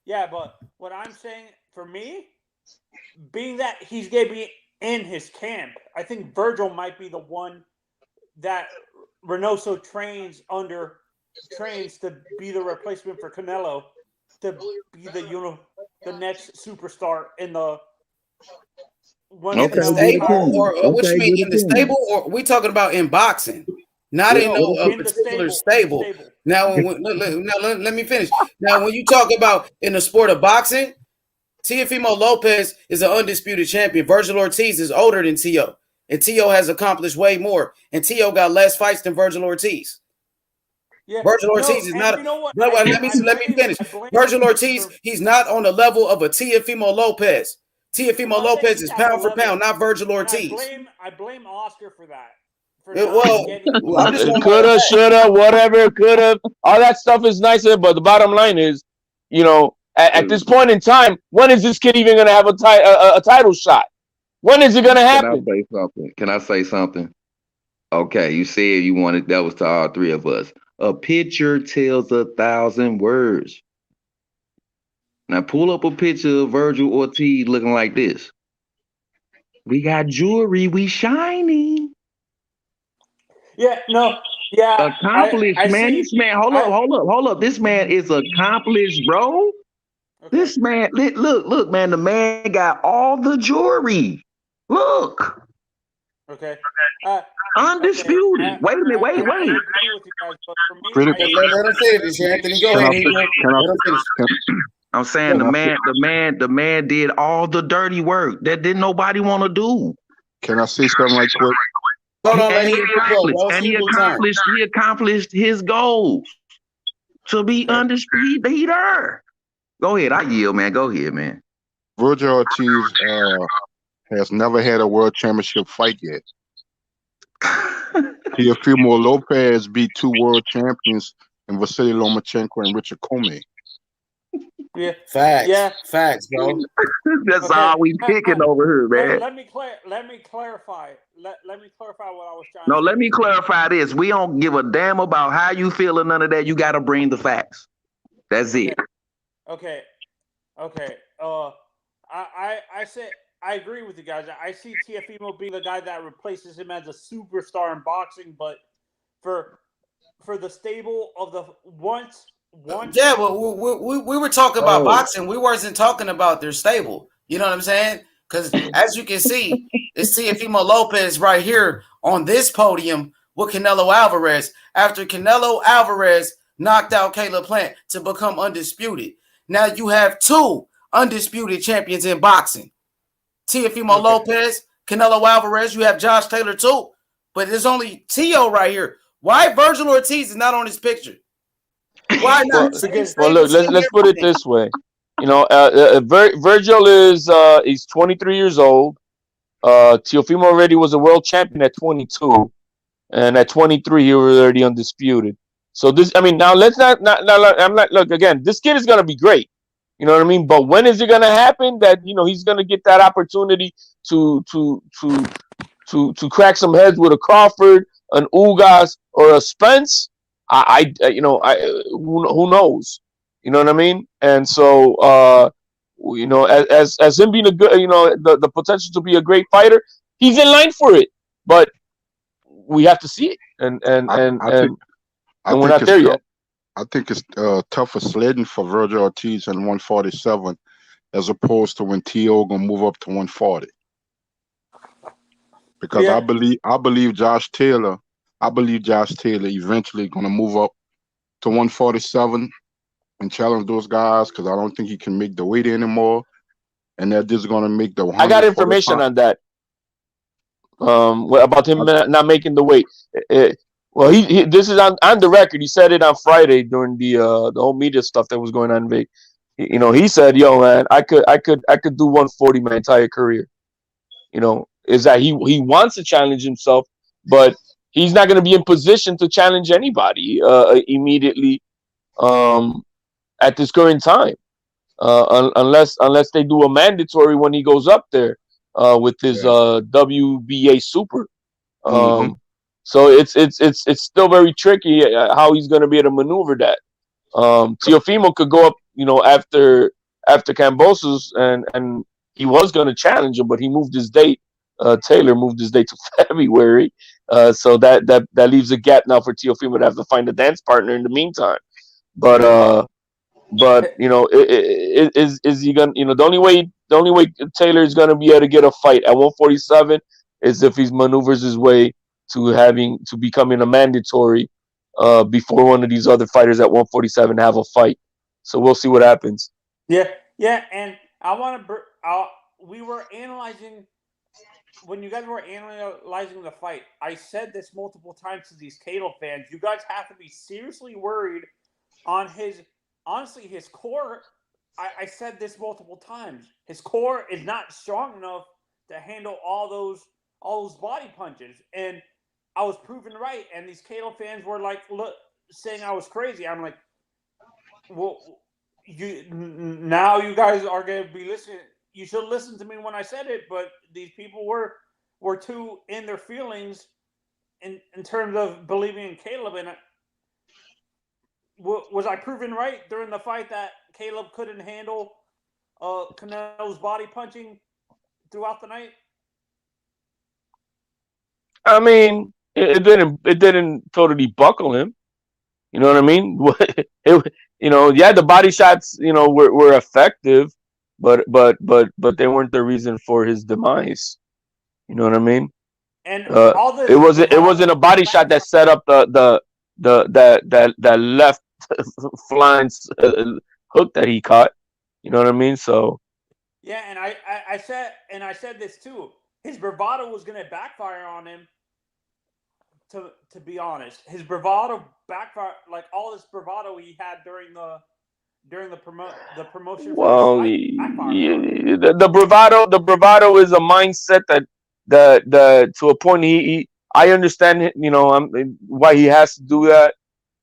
Yeah, but what I'm saying, for me, being that he's going to be in his camp, I think Virgil might be the one that Reynoso trains to be the replacement for Canelo, to be the next superstar in the stable, or what you mean in the stable, or we talking about in boxing? Not in no particular stable. Now, let me finish. Now, when you talk about in the sport of boxing, Teofimo Lopez is an undisputed champion. Virgil Ortiz is older than Tio, and Tio has accomplished way more. And Tio got less fights than Virgil Ortiz. Yeah, Virgil Ortiz is not. You know what? Let me finish. Virgil Ortiz, he's not on the level of a Teofimo Lopez. Teofimo Lopez is pound for pound, not Virgil Ortiz. I blame Oscar for that. Coulda, shoulda, whatever, coulda. All that stuff is nicer, but the bottom line is, you know, at this point in time, when is this kid even going to have a title shot? When is it going to happen? Can I say something? Okay, you said you wanted, that was to all 3 of us. A picture tells 1,000 words. Now pull up a picture of Virgil Ortiz looking like this. We got jewelry, we shiny. Yeah, no, yeah. Accomplished, man. This man, hold up. This man is accomplished, bro. Okay. This man, look, man. The man got all the jewelry. Look. Okay. Undisputed. Okay. Wait a minute. Wait. I agree with you guys, but for me, let him finish, Anthony. Go ahead. Let him finish. I'm saying the man did all the dirty work that didn't nobody want to do. Can I say something right quick? He accomplished his goals to be undisputed leader. Go ahead, I yield, man. Go ahead, man. Virgil Ortiz has never had a world championship fight yet. Teofimo Lopez beat 2 world champions in Vasily Lomachenko and Richard Comey. Yeah, facts, bro. That's all we picking over here, man. Let me clarify. Let me clarify what I was trying. No, let me clarify this. We don't give a damn about how you feel or none of that. You got to bring the facts. That's it. Okay. I said I agree with you guys. I see Teofimo being the guy that replaces him as a superstar in boxing, but for the stable of the once. Yeah, well, we were talking about boxing. We wasn't talking about their stable. You know what I'm saying? Because as you can see, it's Teofimo Lopez right here on this podium with Canelo Alvarez after Canelo Alvarez knocked out Caleb Plant to become undisputed. Now you have 2 undisputed champions in boxing. Teofimo Lopez, Canelo Alvarez. You have Josh Taylor too, but there's only Tio right here. Why Virgil Ortiz is not on this picture? Why not? Well, look, let's put it this way. You know, Virgil is he's 23 years old. Teofimo already was a world champion at 22, and at 23 he was already undisputed. So this, I mean, now let's not. I'm not. Look again. This kid is gonna be great. You know what I mean? But when is it gonna happen that he's gonna get that opportunity to crack some heads with a Crawford, an Ugas, or a Spence? Who knows? You know what I mean? And so, as him being a good, the potential to be a great fighter, he's in line for it. But we have to see it, and we're not there yet. I think it's tougher sledding for Virgil Ortiz in 147 as opposed to when T.O. gonna move up to 140. Because I believe Josh Taylor eventually gonna move up to 147 and challenge those guys because I don't think he can make the weight anymore. and they're just gonna make the I got information 145. on that. About him not making the weight. Well, he this is on the record. He said it on Friday during the whole media stuff that was going on in Vegas. He said, "Yo, man, I could do 140 my entire career." Is that he wants to challenge himself, but he's not going to be in position to challenge anybody immediately at this current time, unless they do a mandatory when he goes up there with his WBA super. So it's still very tricky how he's going to be able to maneuver that. Teofimo could go up, after Kambosos, and he was going to challenge him, but he moved his date. Taylor moved his date to February, so that leaves a gap now for Teofimo to have to find a dance partner in the meantime. But is he gonna? The only way Taylor is gonna be able to get a fight at 147 is if he maneuvers his way to becoming a mandatory before one of these other fighters at 147 have a fight. So we'll see what happens. Yeah, and I want to. We were analyzing when you guys were analyzing the fight. I said this multiple times to these Cato fans. You guys have to be seriously worried on his. Honestly, his core. I said this multiple times. His core is not strong enough to handle all those body punches, and I was proven right. And these Cato fans were like, "Look, saying I was crazy." I'm like, "Well, now you guys are going to be listening. You should listen to me when I said it." But these people were too in their feelings in terms of believing in Caleb. And was I proven right during the fight that Caleb couldn't handle Canelo's body punching throughout the night? I mean, it didn't totally buckle him. You know what I mean? The body shots, were effective, but they weren't the reason for his demise. You know what I mean? And it wasn't a body shot that set up that left flying hook that he caught. You know what I mean? So yeah, and I said this too. His bravado was going to backfire on him. To be honest, his bravado backfire, like all this bravado he had during the promotion. Well, the bravado is a mindset that to a point I understand, why he has to do that.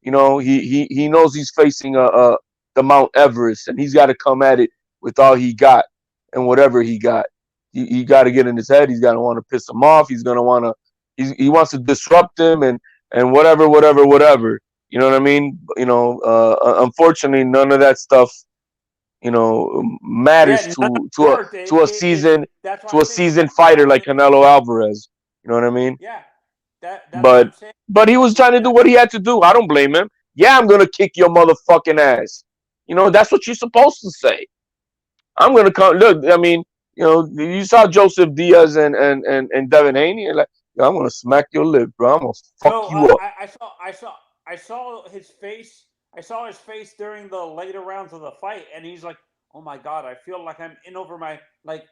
He knows he's facing the Mount Everest, and he's got to come at it with all he got and whatever he got. He got to get in his head. He's going to want to piss him off. He's going to want to. He wants to disrupt him and whatever. You know what I mean? Unfortunately, none of that stuff, matters to a seasoned fighter like Canelo Alvarez. You know what I mean? Yeah. But he was trying to do what he had to do. I don't blame him. Yeah, I'm gonna kick your motherfucking ass. That's what you're supposed to say. I'm gonna come. Look, I mean, you saw Joseph Diaz and Devin Haney, and like, I'm gonna smack your lip, bro. I'm gonna fuck you up. I saw his face. I saw his face during the later rounds of the fight, and he's like, "Oh my god, I feel like I'm in over my like."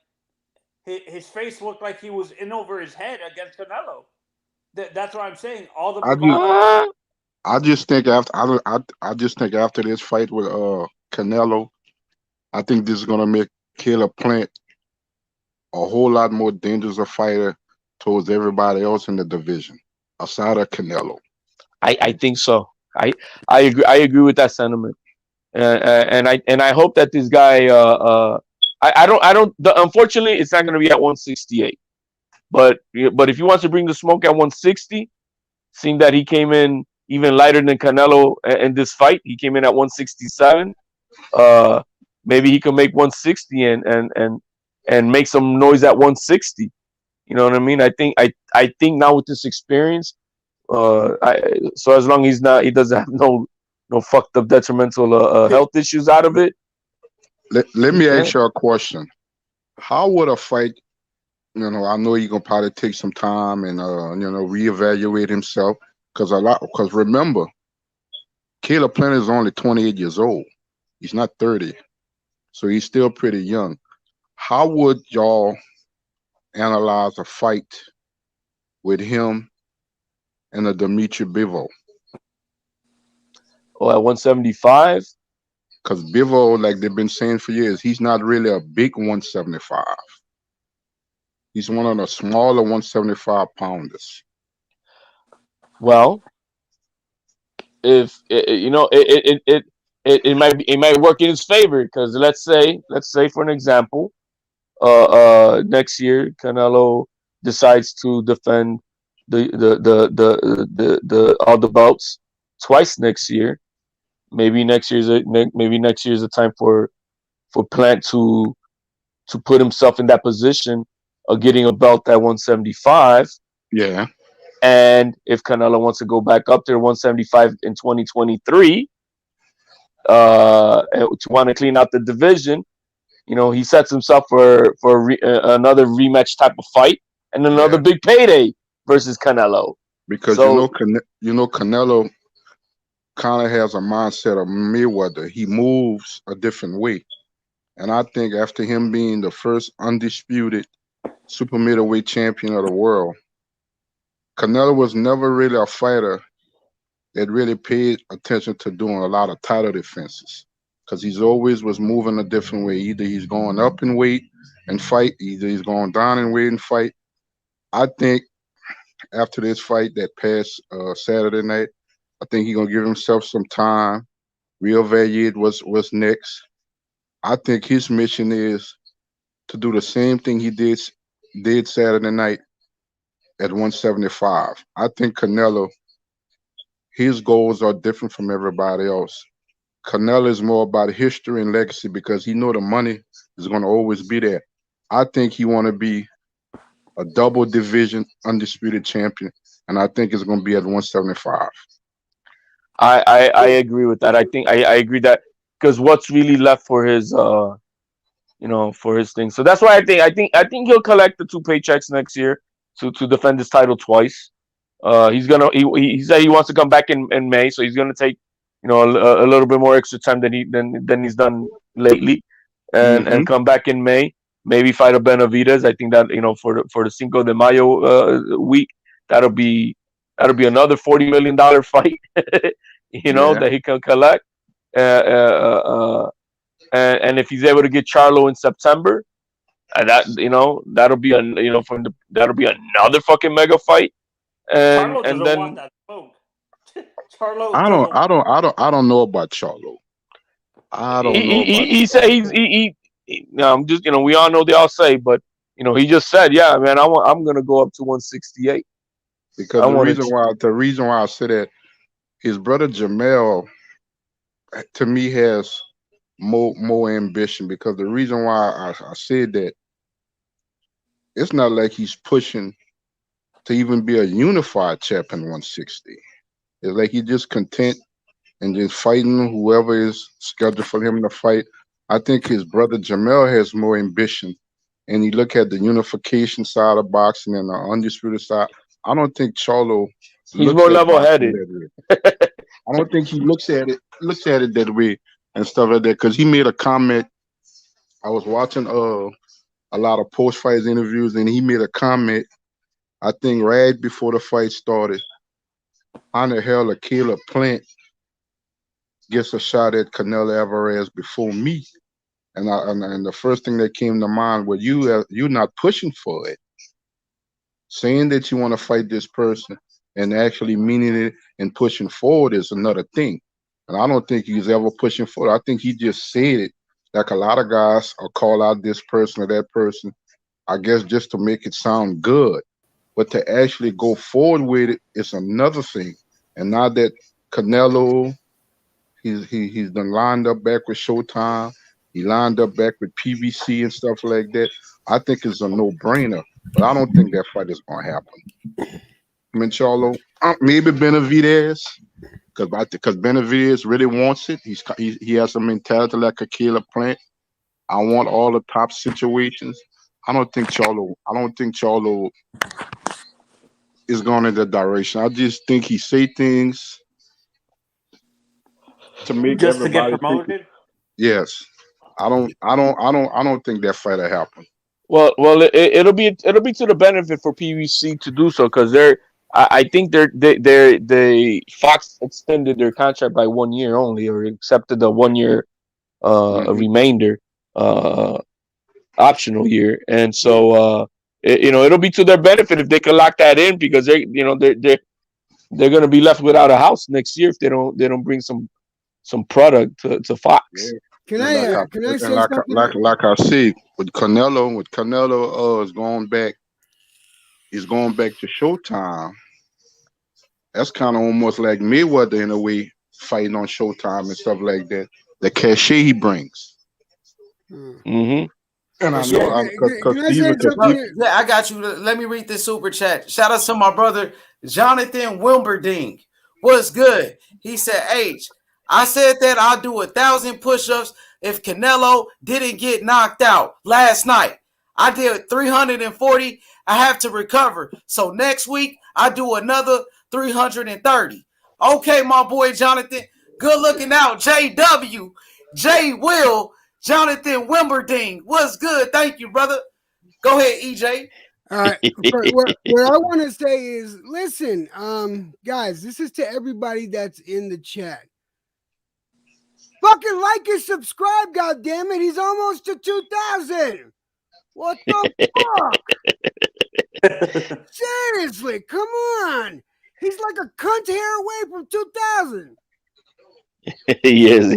His face looked like he was in over his head against Canelo. That's what I'm saying. All the I just think after this fight with Canelo, I think this is gonna make Caleb Plant a whole lot more dangerous a fighter towards everybody else in the division outside of Canelo. I think so. I agree with that sentiment, and I hope that this guy. Unfortunately, it's not going to be at 168. But if he wants to bring the smoke at 160, seeing that he came in even lighter than Canelo in this fight, he came in at 167. Maybe he can make 160 and make some noise at 160. You know what I mean? I think now with this experience, so as long as he doesn't have no fucked up detrimental health issues out of it. Let me ask you a question. How would a fight? I know you're gonna probably take some time and reevaluate himself because remember, Caleb Plant is only 28 years old. He's not 30, so he's still pretty young. How would y'all analyze a fight with him and a Dimitri Bivol? Oh, at 175? Because Bivol, like they've been saying for years, he's not really a big 175. He's one of the smaller 175 pounders. Well, if it might work in his favor, because let's say for an example, next year Canelo decides to defend the all the belts twice next year. Maybe next year's a time for Plant to put himself in that position of getting a belt at 175. Yeah. And if Canelo wants to go back up there 175 in 2023, to want to clean out the division, he sets himself for another rematch type of fight and another big payday versus Canelo. Because Canelo kind of has a mindset of Mayweather. He moves a different way. And I think after him being the first undisputed super middleweight champion of the world, Canelo was never really a fighter that really paid attention to doing a lot of title defenses, because he's always was moving a different way. Either he's going up in weight and fight, either he's going down in weight and fight. I think after this fight that passed Saturday night, I think he's gonna give himself some time, reevaluate what's next. I think his mission is to do the same thing he did Saturday night at 175. I think Canelo, his goals are different from everybody else. Canelo is more about history and legacy because he know the money is going to always be there. I think he want to be a double division undisputed champion, and I think it's going to be at 175. I agree with that. I think I agree that, because what's really left for his for his thing. So that's why I think he'll collect the 2 paychecks next year to defend his title twice. He said he wants to come back in May, so he's gonna take a little bit more extra time than he's done lately, and come back in May. Maybe fight a Benavidez. I think that for the Cinco de Mayo week, that'll be another $40 million fight. That he can collect. And if he's able to get Charlo in September, that'll be that'll be another fucking mega fight. Charlo And doesn't then want that smoke. Charlo I don't know about Charlo. I don't know about he said I'm just we all know they all say, but he just said, yeah, man, I'm gonna go up to 168. Because the reason why I said that, his brother Jamel, to me, has more ambition. Because the reason why I said that, it's not like he's pushing to even be a unified champion 160. It's like he's just content and just fighting whoever is scheduled for him to fight. I think his brother Jamel has more ambition, and he look at the unification side of boxing and the undisputed side. I don't think Charlo. He's more level-headed. I don't think he looks at it that way and stuff like that. Because he made a comment. I was watching a lot of post-fight interviews, and he made a comment, I think right before the fight started. How the hell a Caleb Plant gets a shot at Canelo Alvarez before me? And the first thing that came to mind was you're not pushing for it. Saying that you want to fight this person and actually meaning it and pushing forward is another thing. And I don't think he's ever pushing forward. I think he just said it like a lot of guys will call out this person or that person, I guess just to make it sound good. But to actually go forward with it is another thing. And now that Canelo, he's done lined up back with Showtime, he lined up back with PBC and stuff like that, I think it's a no-brainer. But I don't think that fight is going to happen. I mean, Charlo, maybe Benavidez, because Benavidez really wants it. He has a mentality like a Caleb Plant. I want all the top situations. I don't think Charlo is going in that direction. I just think he say things to make just to get everybody promoted. think. Yes. I don't think that fight will happen. Well, it'll be to the benefit for PBC to do so because I think they Fox extended their contract by 1 year only, or accepted the 1 year remainder optional year, and so it'll be to their benefit if they can lock that in because they're going to be left without a house next year if they don't bring some product to Fox. Yeah. Can I say something? Like I said, with Canelo is going back to Showtime. That's kind of almost like Mayweather in a way, fighting on Showtime and stuff like that. The cachet he brings. Mm-hmm. And I Sure. know because Yeah, I got you. Let me read this super chat. Shout out to my brother Jonathan Wilberding. What's good? He said, H, I said that I'll do 1,000 push-ups if Canelo didn't get knocked out last night. I did 340. I have to recover. So next week, I do another 330. Okay, my boy Jonathan. Good looking out. JW. J. Will. Jonathan Wimberding. What's good? Thank you, brother. Go ahead, EJ. All right. What I want to say is, listen, guys, this is to everybody that's in the chat. Fucking like and subscribe, goddammit. He's almost to 2,000. What the fuck? Seriously, come on. He's like a cunt hair away from 2,000. He is.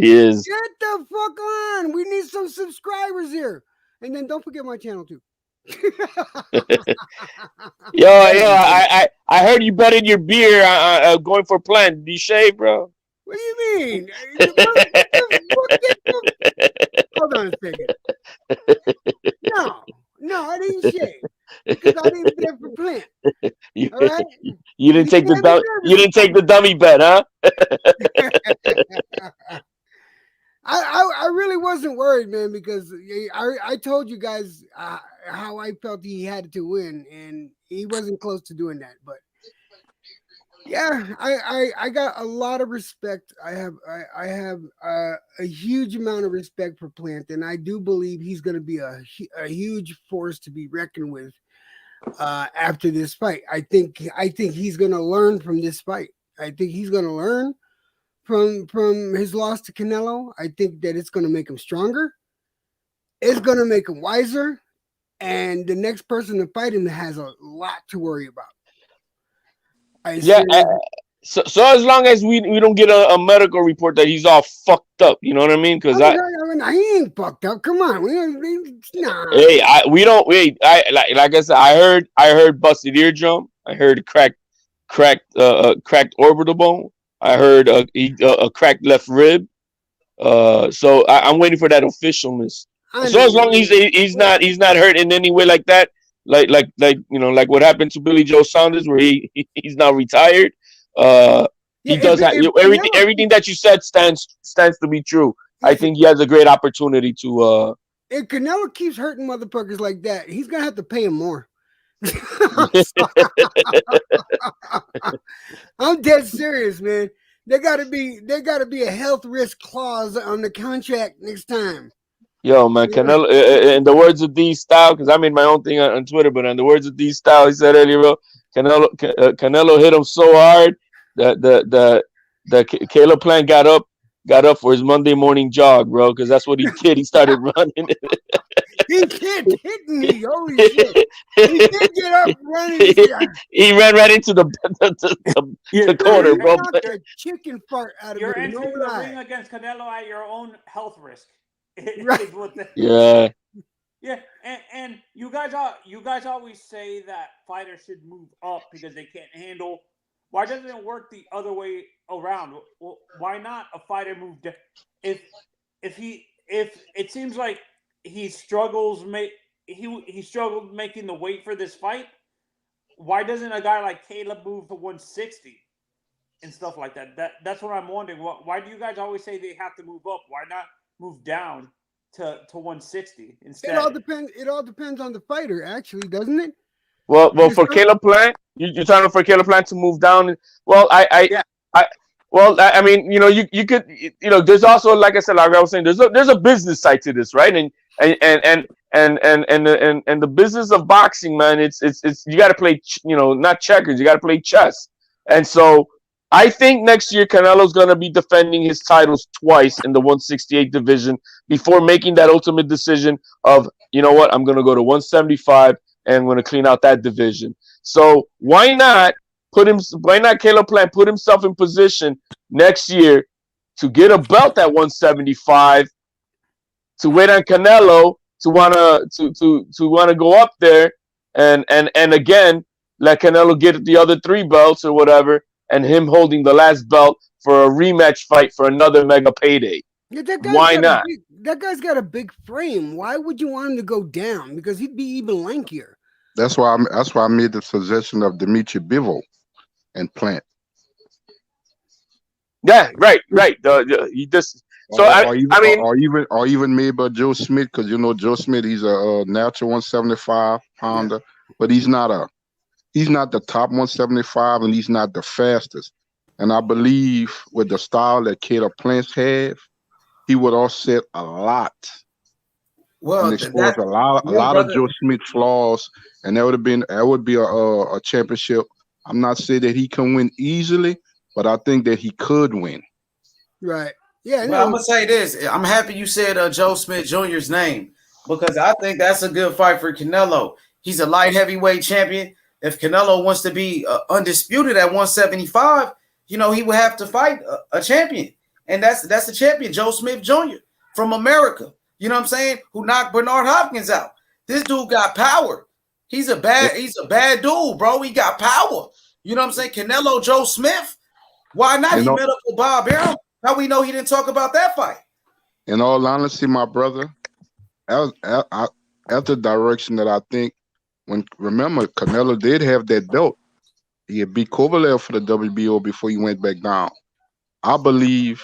Get the fuck on. We need some subscribers here. And then don't forget my channel too. Yo, I heard you betting your beer going for Plant. Did you shave, bro? What do you mean? Hold on a second. No, I didn't shave because I didn't bet for Plant. All right? You didn't take the dummy bet, huh? I really wasn't worried, man, because I told you guys how I felt he had to win, and he wasn't close to doing that. But yeah, I got a lot of respect. I have a huge amount of respect for Plant, and I do believe he's going to be a huge force to be reckoned with after this fight. I think he's going to learn from this fight. I think he's going to learn from his loss to Canelo. I think that it's going to make him stronger. It's going to make him wiser. And the next person to fight him has a lot to worry about. So as long as we don't get a medical report that he's all fucked up, you know what I mean? Because he ain't fucked up. Come on, nah. Hey, like I said, I heard busted eardrum. I heard cracked orbital bone. I heard a cracked left rib. So I'm waiting for that officialness. So as long as he's not hurt in any way like that, like what happened to Billy Joe Saunders, where he's now retired. He does have everything that you said stands to be true. I think he has a great opportunity to. If Canelo keeps hurting motherfuckers like that, he's gonna have to pay him more. I'm dead serious, man. There gotta be a health risk clause on the contract next time. Yo, man, Canelo, in the words of D Style, because I made my own thing on Twitter, but in the words of D Style, he said earlier, bro, Canelo hit him so hard that the Caleb Plant got up for his Monday morning jog, bro, because that's what he did. He started running. He kept hitting me. Holy shit. He did get up running. He ran right into the corner, bro. A chicken fart out of You're me. entering the ring against Canelo at your own health risk. Yeah. Yeah, and you guys always say that fighters should move up because they can't handle. Why doesn't it work the other way around? Well, why not a fighter move down? If it seems like he struggled making the weight for this fight, why doesn't a guy like Caleb move to 160 and stuff like that? That's what I'm wondering. Why do you guys always say they have to move up? Why not move down to 160 instead? It all depends on the fighter, actually, doesn't it? Well, for Caleb Plant, you're trying for Caleb Plant to move down. Well, Well, I mean, you could, there's also, like I said, like I was saying, there's a business side to this, right? And the business of boxing, man, it's you got to play, not checkers, you got to play chess. And so I think next year Canelo's going to be defending his titles twice in the 168 division before making that ultimate decision of, you know what, I'm going to go to 175 and I'm going to clean out that division. So why not Caleb Plant put himself in position next year to get a belt at 175, to wait on Canelo to wanna go up there and again let Canelo get the other 3 belts or whatever, and him holding the last belt for a rematch fight for another mega payday. Yeah, Why not? That guy's got a big frame. Why would you want him to go down? Because he'd be even lankier. That's why I made the suggestion of Dimitri Bivol and Plant. Yeah, right. He just so or even maybe Joe Smith, because Joe Smith, he's a natural 175 pounder, but he's not the top 175, and he's not the fastest. And I believe with the style that Caleb Plant have, he would offset a lot. Well, and expose a lot of Joe Smith flaws, and that would be a championship. I'm not saying that he can win easily, but I think that he could win. Right. Yeah. Well, I'm gonna say this. I'm happy you said Joe Smith Jr.'s name, because I think that's a good fight for Canelo. He's a light heavyweight champion. If Canelo wants to be undisputed at 175, he would have to fight a champion, and that's the champion, Joe Smith Jr. from America. You know what I'm saying? Who knocked Bernard Hopkins out? This dude got power. He's a bad dude, bro. He got power. You know what I'm saying? Canelo, Joe Smith. Why not? He met up with Bob Arum. How we know he didn't talk about that fight? In all honesty, my brother, that's the direction that I think. Remember, Canelo did have that belt. He had beat Kovalev for the WBO before he went back down. I believe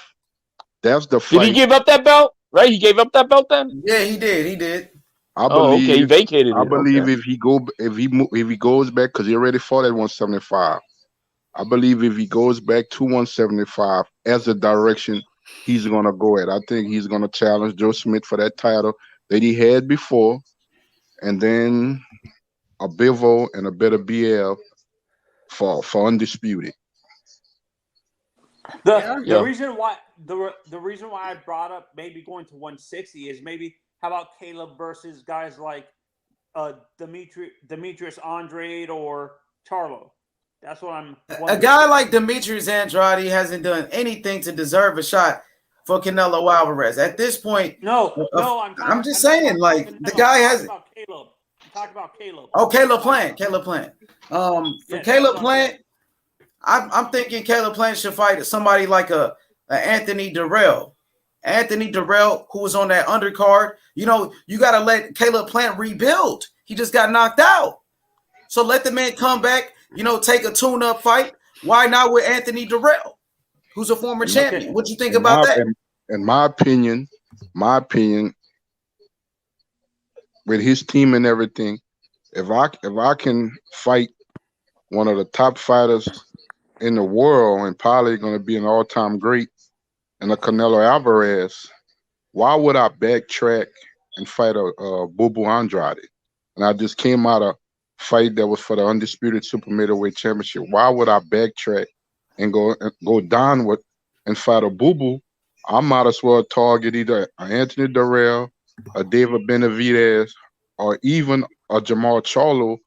that's the fight. Did he give up that belt? Right, he gave up that belt then. Yeah, he did. He did. I believe. Okay, he vacated it. I believe if he goes back, because he already fought at 175. I believe if he goes back to 175 as the direction he's gonna go at, I think he's gonna challenge Joe Smith for that title that he had before, and then a Bivol and a better BL for undisputed. The reason why I brought up maybe going to 160 is maybe how about Caleb versus guys like Demetrius Andrade or Charlo. That's what I'm wondering. A guy like Demetrius Andrade hasn't done anything to deserve a shot for Canelo Alvarez. At this point, I'm just saying, like, the guy has. Caleb. I'm talking about Caleb. Oh, Caleb Plant. For Caleb Plant, I'm thinking Caleb Plant should fight somebody like a Anthony Durrell. Anthony Durrell, who was on that undercard. You got to let Caleb Plant rebuild. He just got knocked out. So let the man come back, take a tune-up fight. Why not with Anthony Durrell, who's a former champion? What you think about that? In my opinion, with his team and everything, if I can fight one of the top fighters in the world and probably going to be an all-time great, and a Canelo Alvarez, why would I backtrack and fight a Boo Boo Andrade? And I just came out of fight that was for the undisputed super middleweight championship. Why would I backtrack and go downward and fight a Boo Boo? I might as well target either Anthony Durrell, a David Benavidez, or even a Jamal Charlo,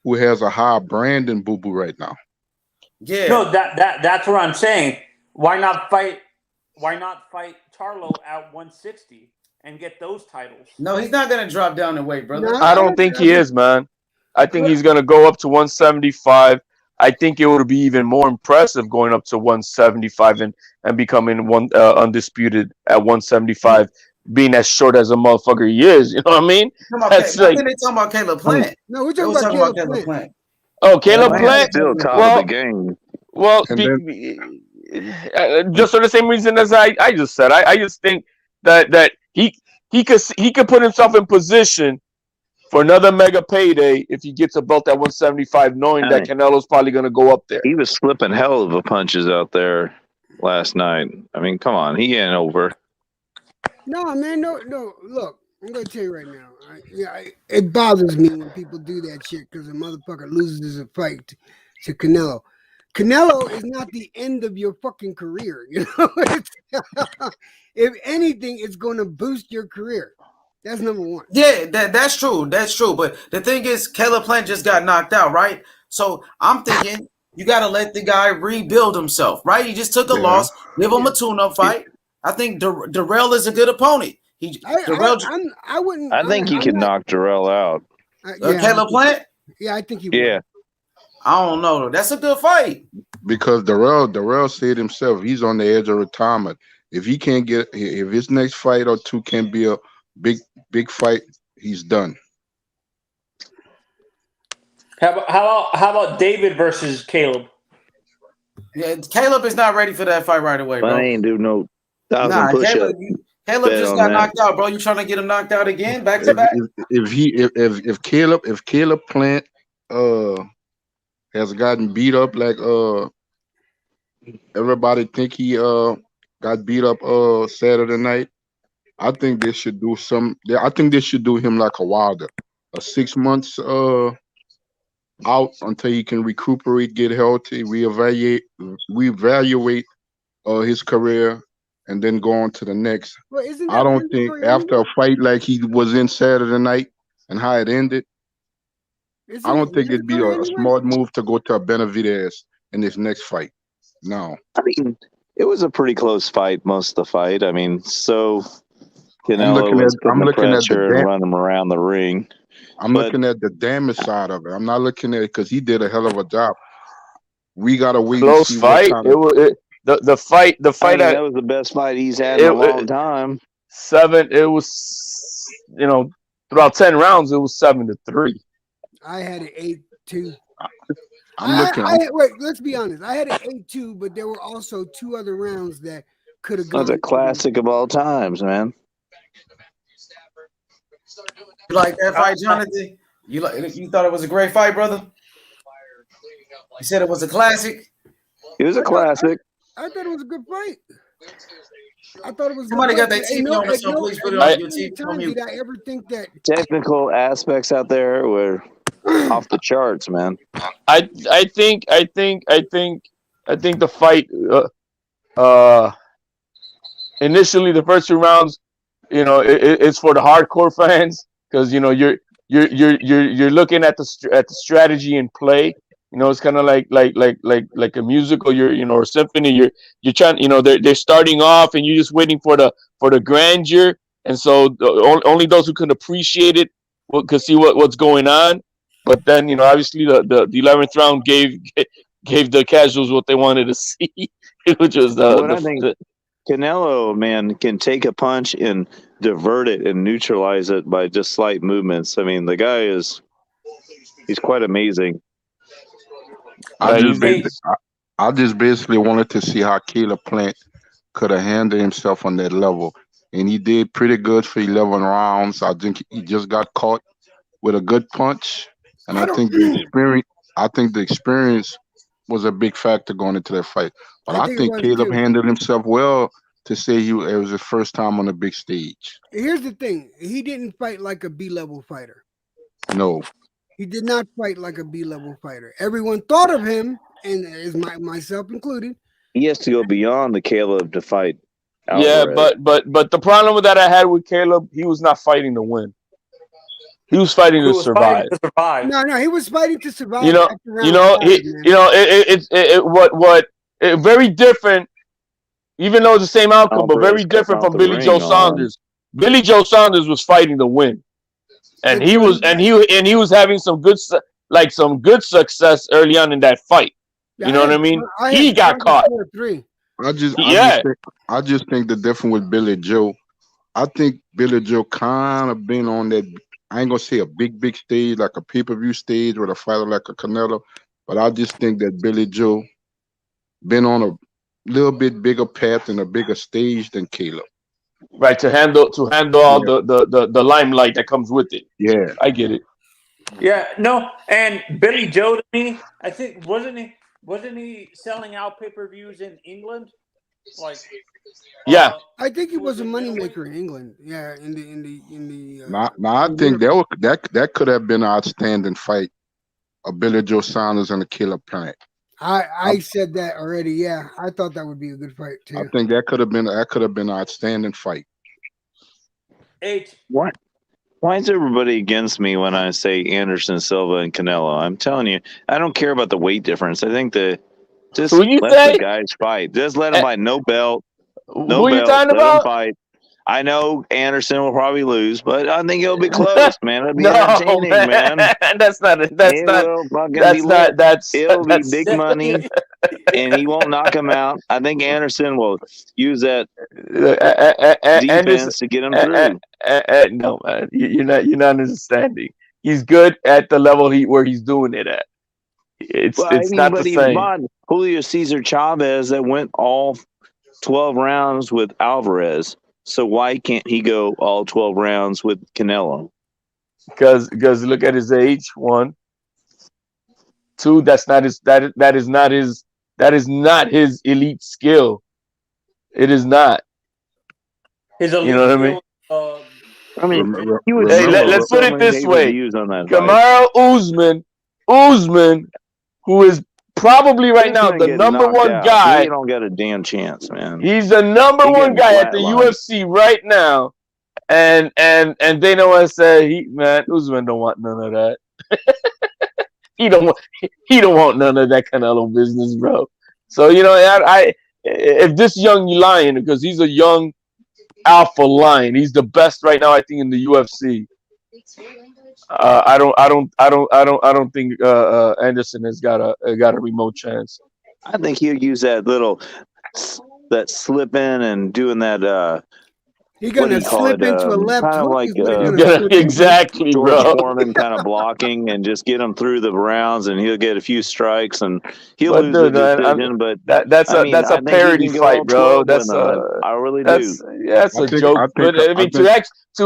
who has a higher brand than Boo Boo right now. Yeah. No, that's what I'm saying. Why not fight Charlo at 160 and get those titles? No, he's not going to drop down in weight, brother. I don't think he is, man. I think he's going to go up to 175. I think it would be even more impressive going up to 175 and becoming undisputed at 175, being as short as a motherfucker he is. You know what I mean? That's like, they talking about Caleb Plant. No, we're talking about Caleb Plant. Oh, Caleb Plant still top of the game. Well, just for the same reason as I just said, I just think that he could put himself in position for another mega payday if he gets a belt at 175, knowing that Canelo's probably going to go up there. He was slipping hell of a punches out there. last night. I mean, come on, he ain't over. No, man, no. Look, I'm gonna tell you right now. It bothers me when people do that shit because a motherfucker loses a fight to Canelo. Canelo is not the end of your fucking career. You know, if anything, it's going to boost your career. That's number one. Yeah, that's true. That's true. But the thing is, Caleb Plant just got knocked out, right? So I'm thinking you got to let the guy rebuild himself, right? He just took a loss. Give him a tune-up fight. I think Darrell is a good opponent. I wouldn't. I think he could knock Darrell out. Caleb Plant? Yeah, I think he would. Yeah. I don't know. That's a good fight. Because Darrell said himself, he's on the edge of retirement. If he can't if his next fight or two can't be a big fight, he's done. How about David versus Caleb? Yeah, Caleb is not ready for that fight right away, bro. I ain't do no 1,000 push-ups. Caleb just got knocked out, bro. You trying to get him knocked out again, back to back? If Caleb Plant has gotten beat up like everybody think he got beat up Saturday night, I think they should do I think they should do him like a Wilder, 6 months out until he can recuperate, get healthy, reevaluate his career, and then go on to the next. Well, I don't think after a fight like he was in Saturday night and how it ended, I don't think it'd be a smart move to go to a Benavidez in his next fight. No. I mean, it was a pretty close fight most of the fight. I mean, so Canelo was putting the pressure and running him around the ring. I'm looking at the damage side of it. I'm not looking at it because he did a hell of a job. We gotta wait. Close and see fight. The fight. I mean, that was the best fight he's had in a long time. It was throughout 10 rounds, it was 7-3. I had an 8-2. Wait, let's be honest. I had an 8-2, but there were also 2 other rounds that could have gone. That's a classic of all times, man. You like that fight, Jonathan? You thought it was a great fight, brother? You said it was a classic? It was a classic. I thought it was a good fight. I thought it was. Somebody got their TV on, so please put it on your TV. Did I ever think that technical aspects out there were off the charts, man? I think the fight. Initially, the first 2 rounds, it's for the hardcore fans because you're looking at the strategy and play. It's kind of like a musical, or a symphony. You're trying, they're starting off, and you're just waiting for the grandeur. And so only those who can appreciate it could see what's going on. But then, obviously the 11th round gave the casuals what they wanted to see, which was I think Canelo, man, can take a punch and divert it and neutralize it by just slight movements. I mean, the guy he's quite amazing. I just basically wanted to see how Caleb Plant could have handled himself on that level. And he did pretty good for 11 rounds. I think he just got caught with a good punch. And I think the experience was a big factor going into that fight. But I think Caleb handled himself well to say it was his first time on a big stage. Here's the thing. He didn't fight like a B-level fighter. No. He did not fight like a B-level fighter. Everyone thought of him, and myself included. He has to go beyond the Caleb to fight Alvarez. Yeah, but the problem that I had with Caleb, he was not fighting to win. He was fighting to survive. No, he was fighting to survive. Very different. Even though it's the same outcome, but very different from Billy Joe Saunders. Billy Joe Saunders was fighting to win, and he was having some good success early on in that fight. You know what I mean? He got caught. I just think the difference with Billy Joe, I think Billy Joe kind of been on that. I ain't gonna say a big stage like a pay-per-view stage with a fighter like a Canelo, but I just think that Billy Joe been on a little bit bigger path and a bigger stage than Caleb. Right, to handle all the limelight that comes with it. Yeah, I get it. Yeah, no, and Billy Joe to me, I think wasn't he selling out pay-per-views in England? Like, Yeah, I think he was a moneymaker in England. Yeah, in the. Now I think that could have been an outstanding fight. A Billy Joe Saunders and a Caleb Plant. I said that already. Yeah, I thought that would be a good fight I too. think that could have been an outstanding fight. What? Why is everybody against me when I say Anderson Silva and Canelo? I'm telling you, I don't care about the weight difference. I think just who you let say? the guys fight. Just let them fight. No belt. Who you talking Let them about? fight. I know Anderson will probably lose, but I think it'll be close, man. It'll be No, entertaining, man. That's not. It will fucking be lit. It'll be big money, and he won't knock him out. I think Anderson will use that defense to get him through. No, man, you're not understanding. He's good at the level where he's doing it at. It's not the he same. fought Julio Cesar Chavez that went all 12 rounds with Alvarez. So why can't he go all 12 rounds with Canelo? Because look at his age. 1, 2. That is not his elite skill. It is not. His elite you know what I mean? He was Let's put it this way: on that Kamaru Usman, who is probably right now the number one guy. He don't get a damn chance, man. He's the number one guy at the UFC right now, and they don't want to say Usman don't want none of that. he don't want none of that Canelo business, bro. So if this young lion, because he's a young alpha lion, he's the best right now, I think, in the UFC. I don't think Anderson has got a remote chance. I think he'll use that slip in and doing that. He's gonna slip into a left kind of hook. like exactly, George bro. Foreman kind of blocking and just get him through the rounds, and he'll get a few strikes and he'll lose the decision. But that's a parody fight, bro. I really do. That's a joke. But I mean, to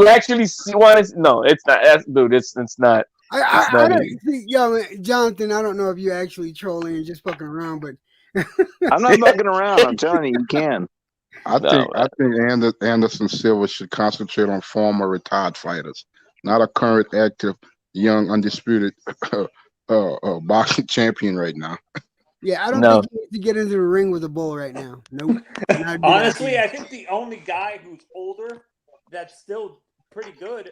actually see one is no, it's not. Dude, it's not. I don't see, Jonathan. I don't know if you're actually trolling and just fucking around, but I'm not fucking around. I'm telling you, you can. I think Anderson Silva should concentrate on former retired fighters, not a current active, young, undisputed boxing champion right now. Yeah, I don't think he needs to get into the ring with a bull right now. Nope. Honestly, I think the only guy who's older that's still pretty good,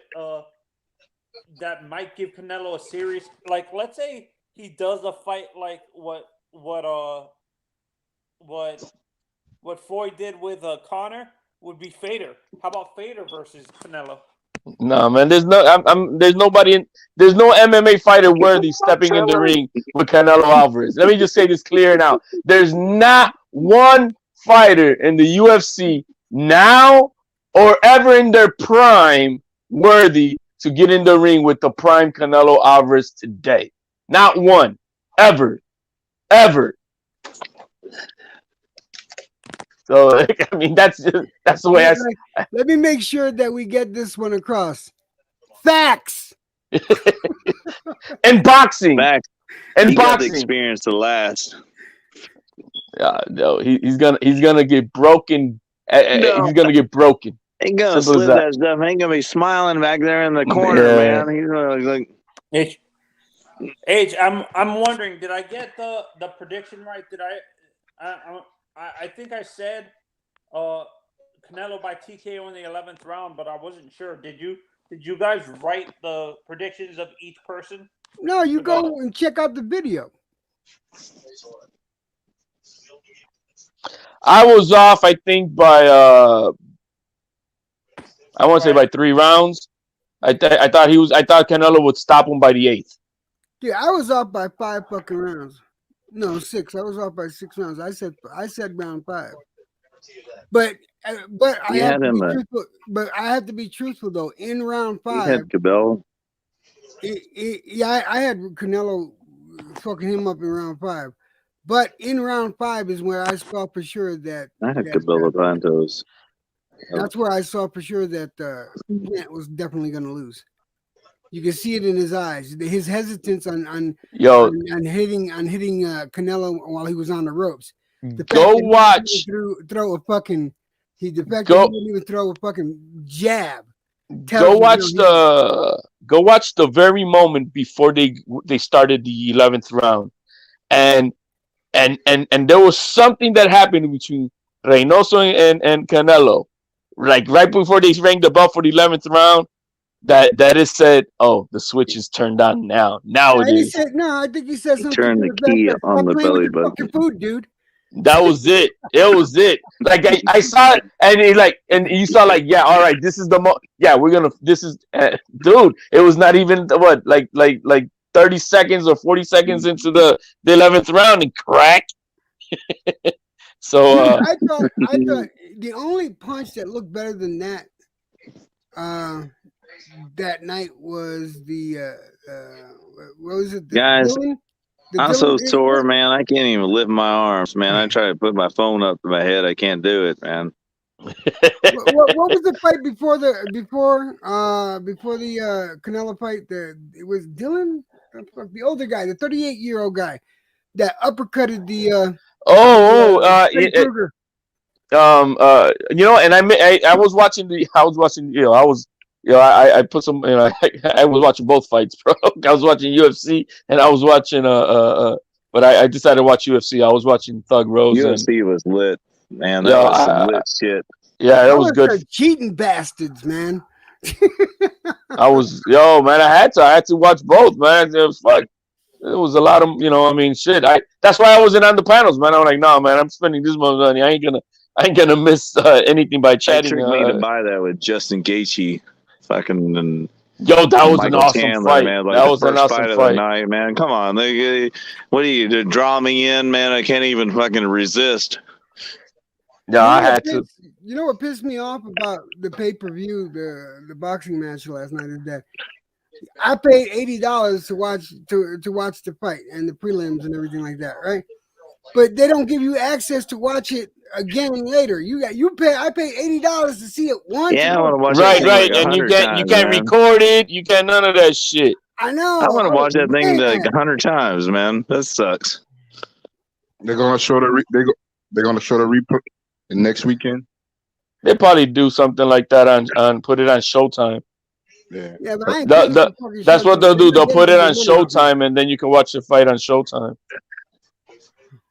that might give Canelo a serious, like, let's say he does a fight like what Floyd did with Conor, would be Fader. How about Fader versus Canelo? No, man. There's no MMA fighter worthy stepping in the ring with Canelo Alvarez. Let me just say this clear now. There's not one fighter in the UFC now or ever in their prime worthy to get in the ring with the prime Canelo Alvarez today. Not one. Ever. So I mean, that's the way I. Let me make sure that we get this one across. Facts. And boxing. Facts. And he boxing. got the experience to last. No, he's gonna get broken. He's gonna get broken. Ain't gonna slip that stuff. Ain't gonna be smiling back there in the corner, man. He's gonna like. H, I'm wondering, did I get the prediction right? Did I think I said Canelo by TKO in the 11th round, but I wasn't sure. Did you guys write the predictions of each person? No, you go and check out the video. I was off, I think, by I want to say by 3 rounds. I thought Canelo would stop him by the 8th. Yeah, I was off by 5 fucking rounds. No, 6. I was off by 6 rounds. I said round 5. But I have to be truthful. But I have to be truthful though. In round 5, he had Cabell. I had Canelo fucking him up in round 5. But in round 5 is where I saw for sure that I had Cabell Santos. That's where I saw for sure that Plant was definitely going to lose. You can see it in his eyes. His hesitance on hitting Canelo while he was on the ropes. The Go fact that watch. he didn't throw a fucking. The fact that Go. he didn't even throw a fucking jab. Go watch the very moment before they started the 11th round, and there was something that happened between Reynoso and Canelo, like right before they rang the bell for the 11th round. That is said. Oh, the switch is turned on now. Now it He is. said no. I think he said something Turn to the the effect key that on stop the playing with belly your button. fucking food, dude. That was it. It was it. Like I saw it, and you saw like, yeah, all right, this is yeah, we're gonna. This is, dude. It was not even what like 30 seconds or 40 seconds into the 11th round and crack. So I thought the only punch that looked better than that that night was the what was it? Guys, Dylan? I'm so sore, man. I can't even lift my arms, man. I try to put my phone up to my head. I can't do it, man. What was the fight before the Canelo fight? It was Dylan, the older guy, the 38-year-old guy that uppercutted the Freddy Krueger. And I was watching I put some, I was watching both fights, bro. I was watching UFC and I was watching but I decided to watch UFC. I was watching Thug Rose. UFC was lit, man. That was some lit shit. Yeah, that was good. Cheating bastards, man. I had to watch both, man. It was fuck. It was a lot of, shit. That's why I wasn't on the panels, man. I'm like, nah, man, I'm spending this much money. I ain't gonna miss anything by chatting. They tricked me to buy that with Justin Gaethje, fucking. Yo, that was Michael an awesome Chandler, fight. Man. Like that the was first an awesome fight of fight. the night, man. Come on, what do you draw me in, man? I can't even fucking resist. Yeah, I had to. You know what pissed me off about the pay-per-view, the boxing match last night is that I paid $80 to watch the fight and the prelims and everything like that, right? But they don't give you access to watch it again later. I paid $80 to see it once. Yeah, I want to watch right, that thing like and you 100 can't times, record it. You can't none of that shit. I know. I want to watch that thing like 100 times, man. That sucks. They're gonna show they're gonna show the replay next weekend. They probably do something like that on put it on Showtime. Yeah, but I ain't that's what they'll do. They'll put it on Showtime, and then you can watch the fight on Showtime.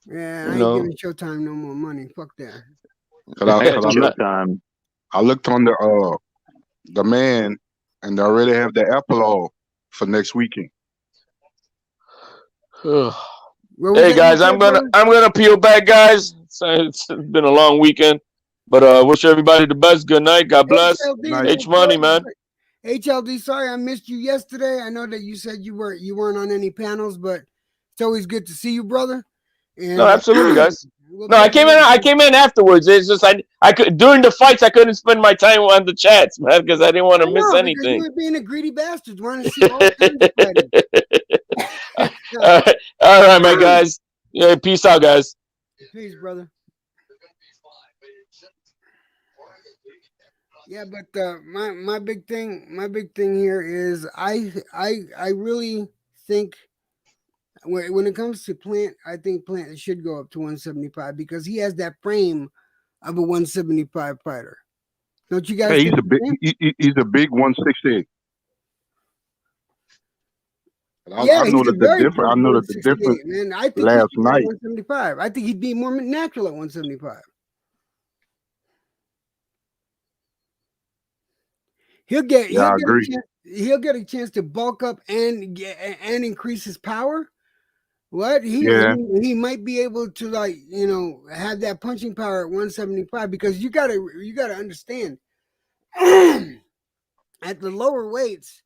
Yeah, I ain't giving Showtime no more money. Fuck that. I looked on the man, and they already have the epilogue for next weekend. Hey guys, I'm gonna peel back, guys. It's been a long weekend, but wish everybody the best. Good night. God bless. H Money, man. HLD, sorry I missed you yesterday. I know that you said you weren't on any panels, but it's always good to see you, brother. And, no, absolutely, guys. No, I came in afterwards. It's just I could during the fights I couldn't spend my time on the chats, man, because I didn't want to miss anything. You were being a greedy bastard, wanting to see all kinds of fighting. All right, my guys. Yeah, peace out, guys. Peace, brother. Yeah, but my big thing here is I really think when it comes to Plant, I think Plant should go up to 175 because he has that frame of a 175 fighter. Don't you guys? Hey, he's a big 168. I know the difference. I know the difference. Man, I think last night 175. I think he'd be more natural at 175. He'll get a chance to bulk up and increase his power. What he might be able to have that punching power at 175 because you gotta understand at the lower weights,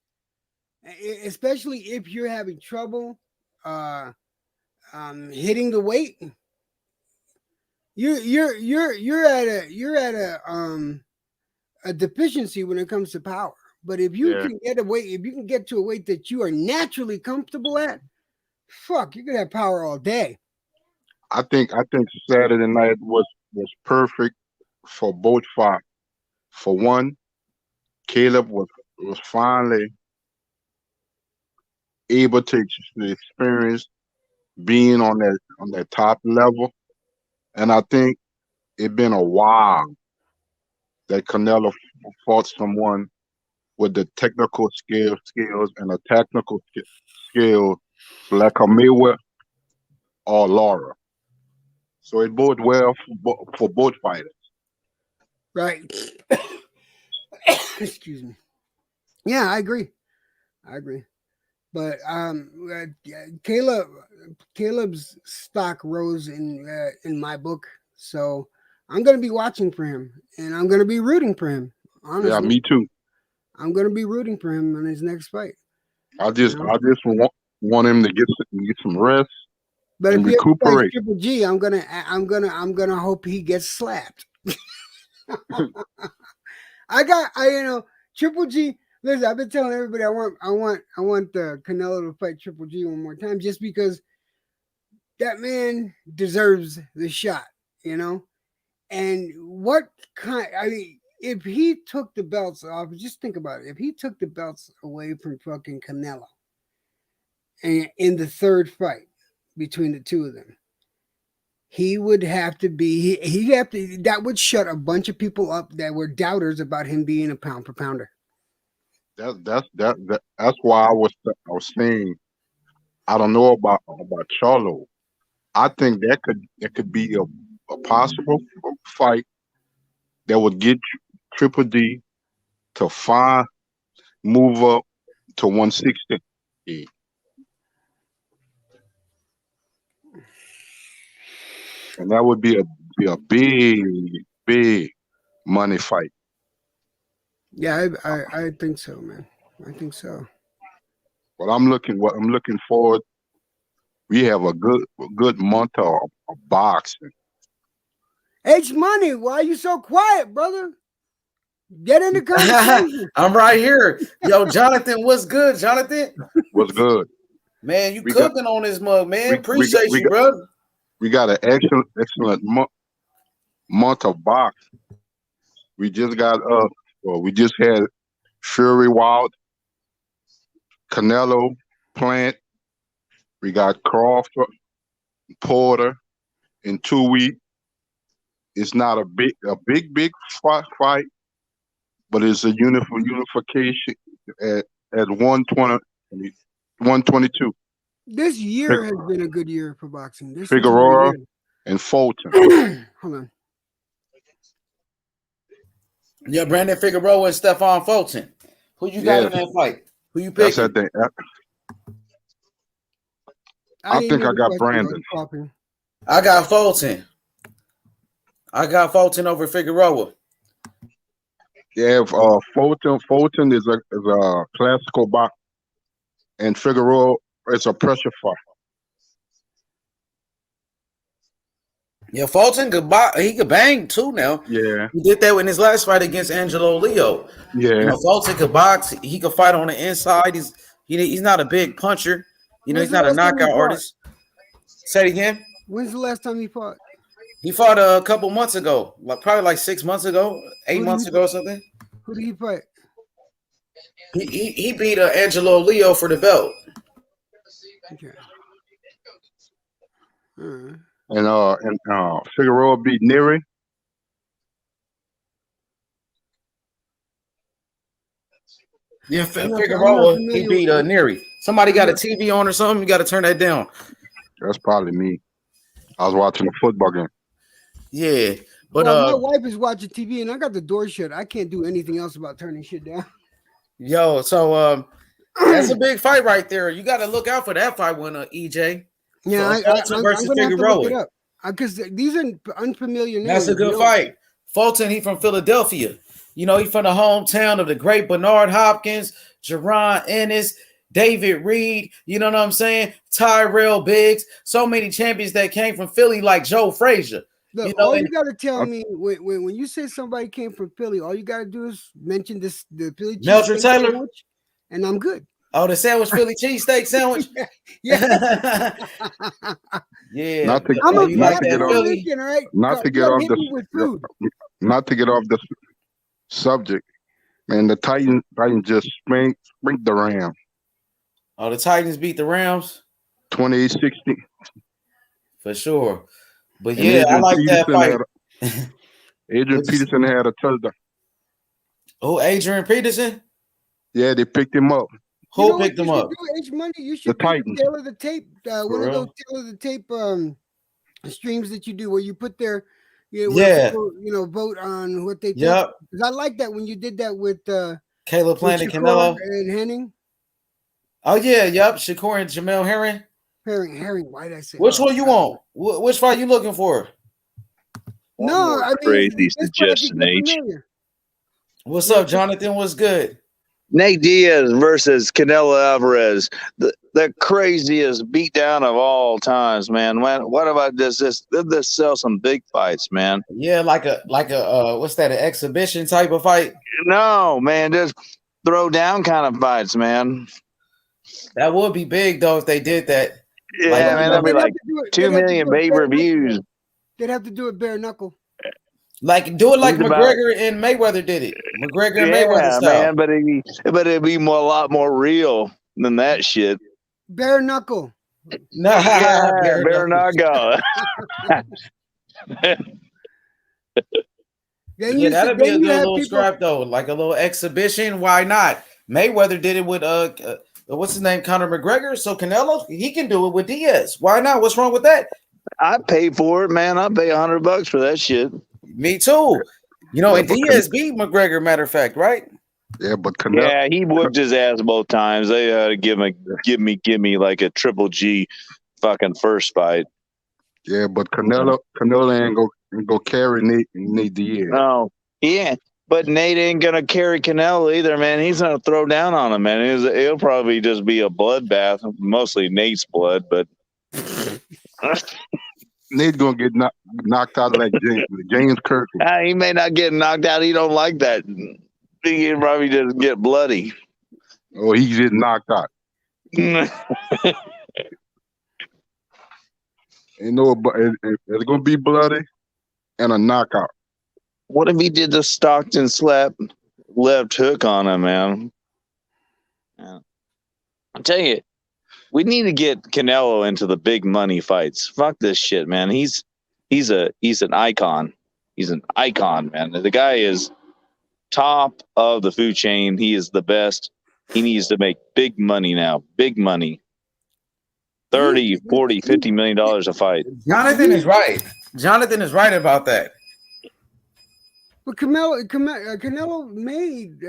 especially if you're having trouble hitting the weight, you're at a deficiency when it comes to power. But if you can get to a weight that you are naturally comfortable at, fuck, you could have power all day. I think Saturday night was perfect for both fights. For one, Caleb was finally able to experience being on that top level, And I think it's been a while that Canelo fought someone with the technical skills and the technical skills like a Mayweather or Laura. So it bodes well for both fighters. Right. Excuse me. Yeah, I agree. But Caleb's stock rose in my book, so I'm gonna be watching for him, and I'm gonna be rooting for him. Honestly, Yeah, me too. I'm gonna be rooting for him in his next fight. I just want him to get some rest But and if he ever fights recuperate. Triple G, I'm gonna hope he gets slapped. Triple G. Listen, I've been telling everybody I want Canelo to fight Triple G one more time, just because that man deserves the shot, And what kind? I mean, if he took the belts off, just think about it. If he took the belts away from fucking Canelo, and in the third fight between the two of them, he would have to be. He'd have to. That would shut a bunch of people up that were doubters about him being a pound for pounder. That's why I was saying I don't know about Charlo. I think that could be a possible fight that would get Triple D to move up to 160. And that would be a big money fight. Yeah, I think so, man. I think so. What I'm looking forward. We have a good month of boxing. H Money, why are you so quiet, brother? Get in the conversation. I'm right here. Yo, Jonathan, what's good, Jonathan? What's good? Man, you cooking on this mug, man. Appreciate you, brother. We got an excellent month of boxing. We just had Fury Wild, Canelo, Plant. We got Crawford, Porter in 2 weeks. It's not a big fight, but it's a unification at 120, 122. This year has been a good year for boxing. Figueroa and Fulton. Hold on. Yeah, Brandon Figueroa and Stephon Fulton. Who you got in that fight? Who you picking? I think I got Brandon. I got Fulton. I got Fulton over Figueroa. Yeah, Fulton is a classical box, and Figueroa is a pressure fight. Yeah, Fulton he could bang too now. Yeah. He did that in his last fight against Angelo Leo. Yeah. Fulton could box. He could fight on the inside. He's not a big puncher. He's not a knockout artist. Say it again. When's the last time he fought? He fought a couple months ago, probably 6 months ago, 8 months ago or something. Who did he fight? He beat Angelo Leo for the belt. Okay. And Figueroa beat Neri. Yeah, Figueroa, he beat Neri. Somebody got a TV on or something? You got to turn that down. That's probably me. I was watching a football game. Yeah, but my wife is watching TV and I got the door shut. I can't do anything else about turning shit down. Yo, so that's a big fight right there. You got to look out for that fight when EJ. Yeah, I'm versus gonna Figueroa. have to look it up because these are unfamiliar names. That's a good fight. Fulton, he from Philadelphia. He from the hometown of the great Bernard Hopkins, Jerron Ennis, David Reed. You know what I'm saying? Tyrell Biggs. So many champions that came from Philly, like Joe Frazier. Look, all you got to tell me when you say somebody came from Philly, all you got to do is mention the Philly Melcher Taylor sandwich, and I'm good. Oh, the sandwich, Philly cheesesteak sandwich. Yeah. Yeah. Not to get off the subject, man. The Titans just spanked the Rams. Oh, the Titans beat the Rams 28-16. for sure. But And yeah, I like that fight. Adrian Peterson had a touchdown. Oh, Adrian Peterson? Yeah, they picked him up. Who what picked you him should up? do, H Money? You should do Titans. the tail of the tape. One of those real? tail of the tape streams that you do where you put their where Yeah. people vote on what they think. Yep. Because I like that when you did that with Caleb Plant and Shakur Canelo. and Henning. Oh yeah, yep. Shakur and Jamel Herring. Herring. Why did I say? Which one you want? Which fight you looking for? No, I mean Crazy this way I could suggestion, get H. familiar. What's up, Jonathan? What's good? Nate Diaz versus Canelo Alvarez, the craziest beatdown of all times, man. What about this? This sell some big fights, man. Yeah, like a what's that? An exhibition type of fight? No, man, just throw down kind of fights, man. That would be big though if they did that. Yeah, like, man, that'd be like 2 million pay-per-views. They'd have to do it bare knuckle. Like do it like McGregor and Mayweather did it. McGregor and Mayweather style. Man, but it'd be a lot more real than that shit. Bare knuckle. No, bare knuckle. Yeah, that'd be a good little scrap though, like a little exhibition. Why not? Mayweather did it with what's his name, Conor McGregor. So Canelo, he can do it with Diaz. Why not? What's wrong with that? I pay for it, man. I pay $100 for that shit. Me too. You know, and Diaz beat McGregor. Matter of fact, right? Yeah, but Canelo. Yeah, he whooped his ass both times. They had to give me like a triple G, fucking first fight. Yeah, but Canelo ain't go carry Nate Diaz. No, yeah, but Nate ain't gonna carry Canelo either, man. He's gonna throw down on him, man. It'll probably just be a bloodbath, mostly Nate's blood, but. Nate's gonna get knocked out like James Kirk. He may not get knocked out. He don't like that. He can probably just get bloody. Oh, he get knocked out. It's gonna be bloody and a knockout. What if he did the Stockton slap left hook on him, man? Yeah. I'll tell you, we need to get Canelo into the big money fights. Fuck this shit, man. He's an icon. He's an icon, man. The guy is top of the food chain. He is the best. He needs to make big money now. Big money. 30, 40, $50 million a fight. Jonathan is right. Jonathan is right about that. But Canelo made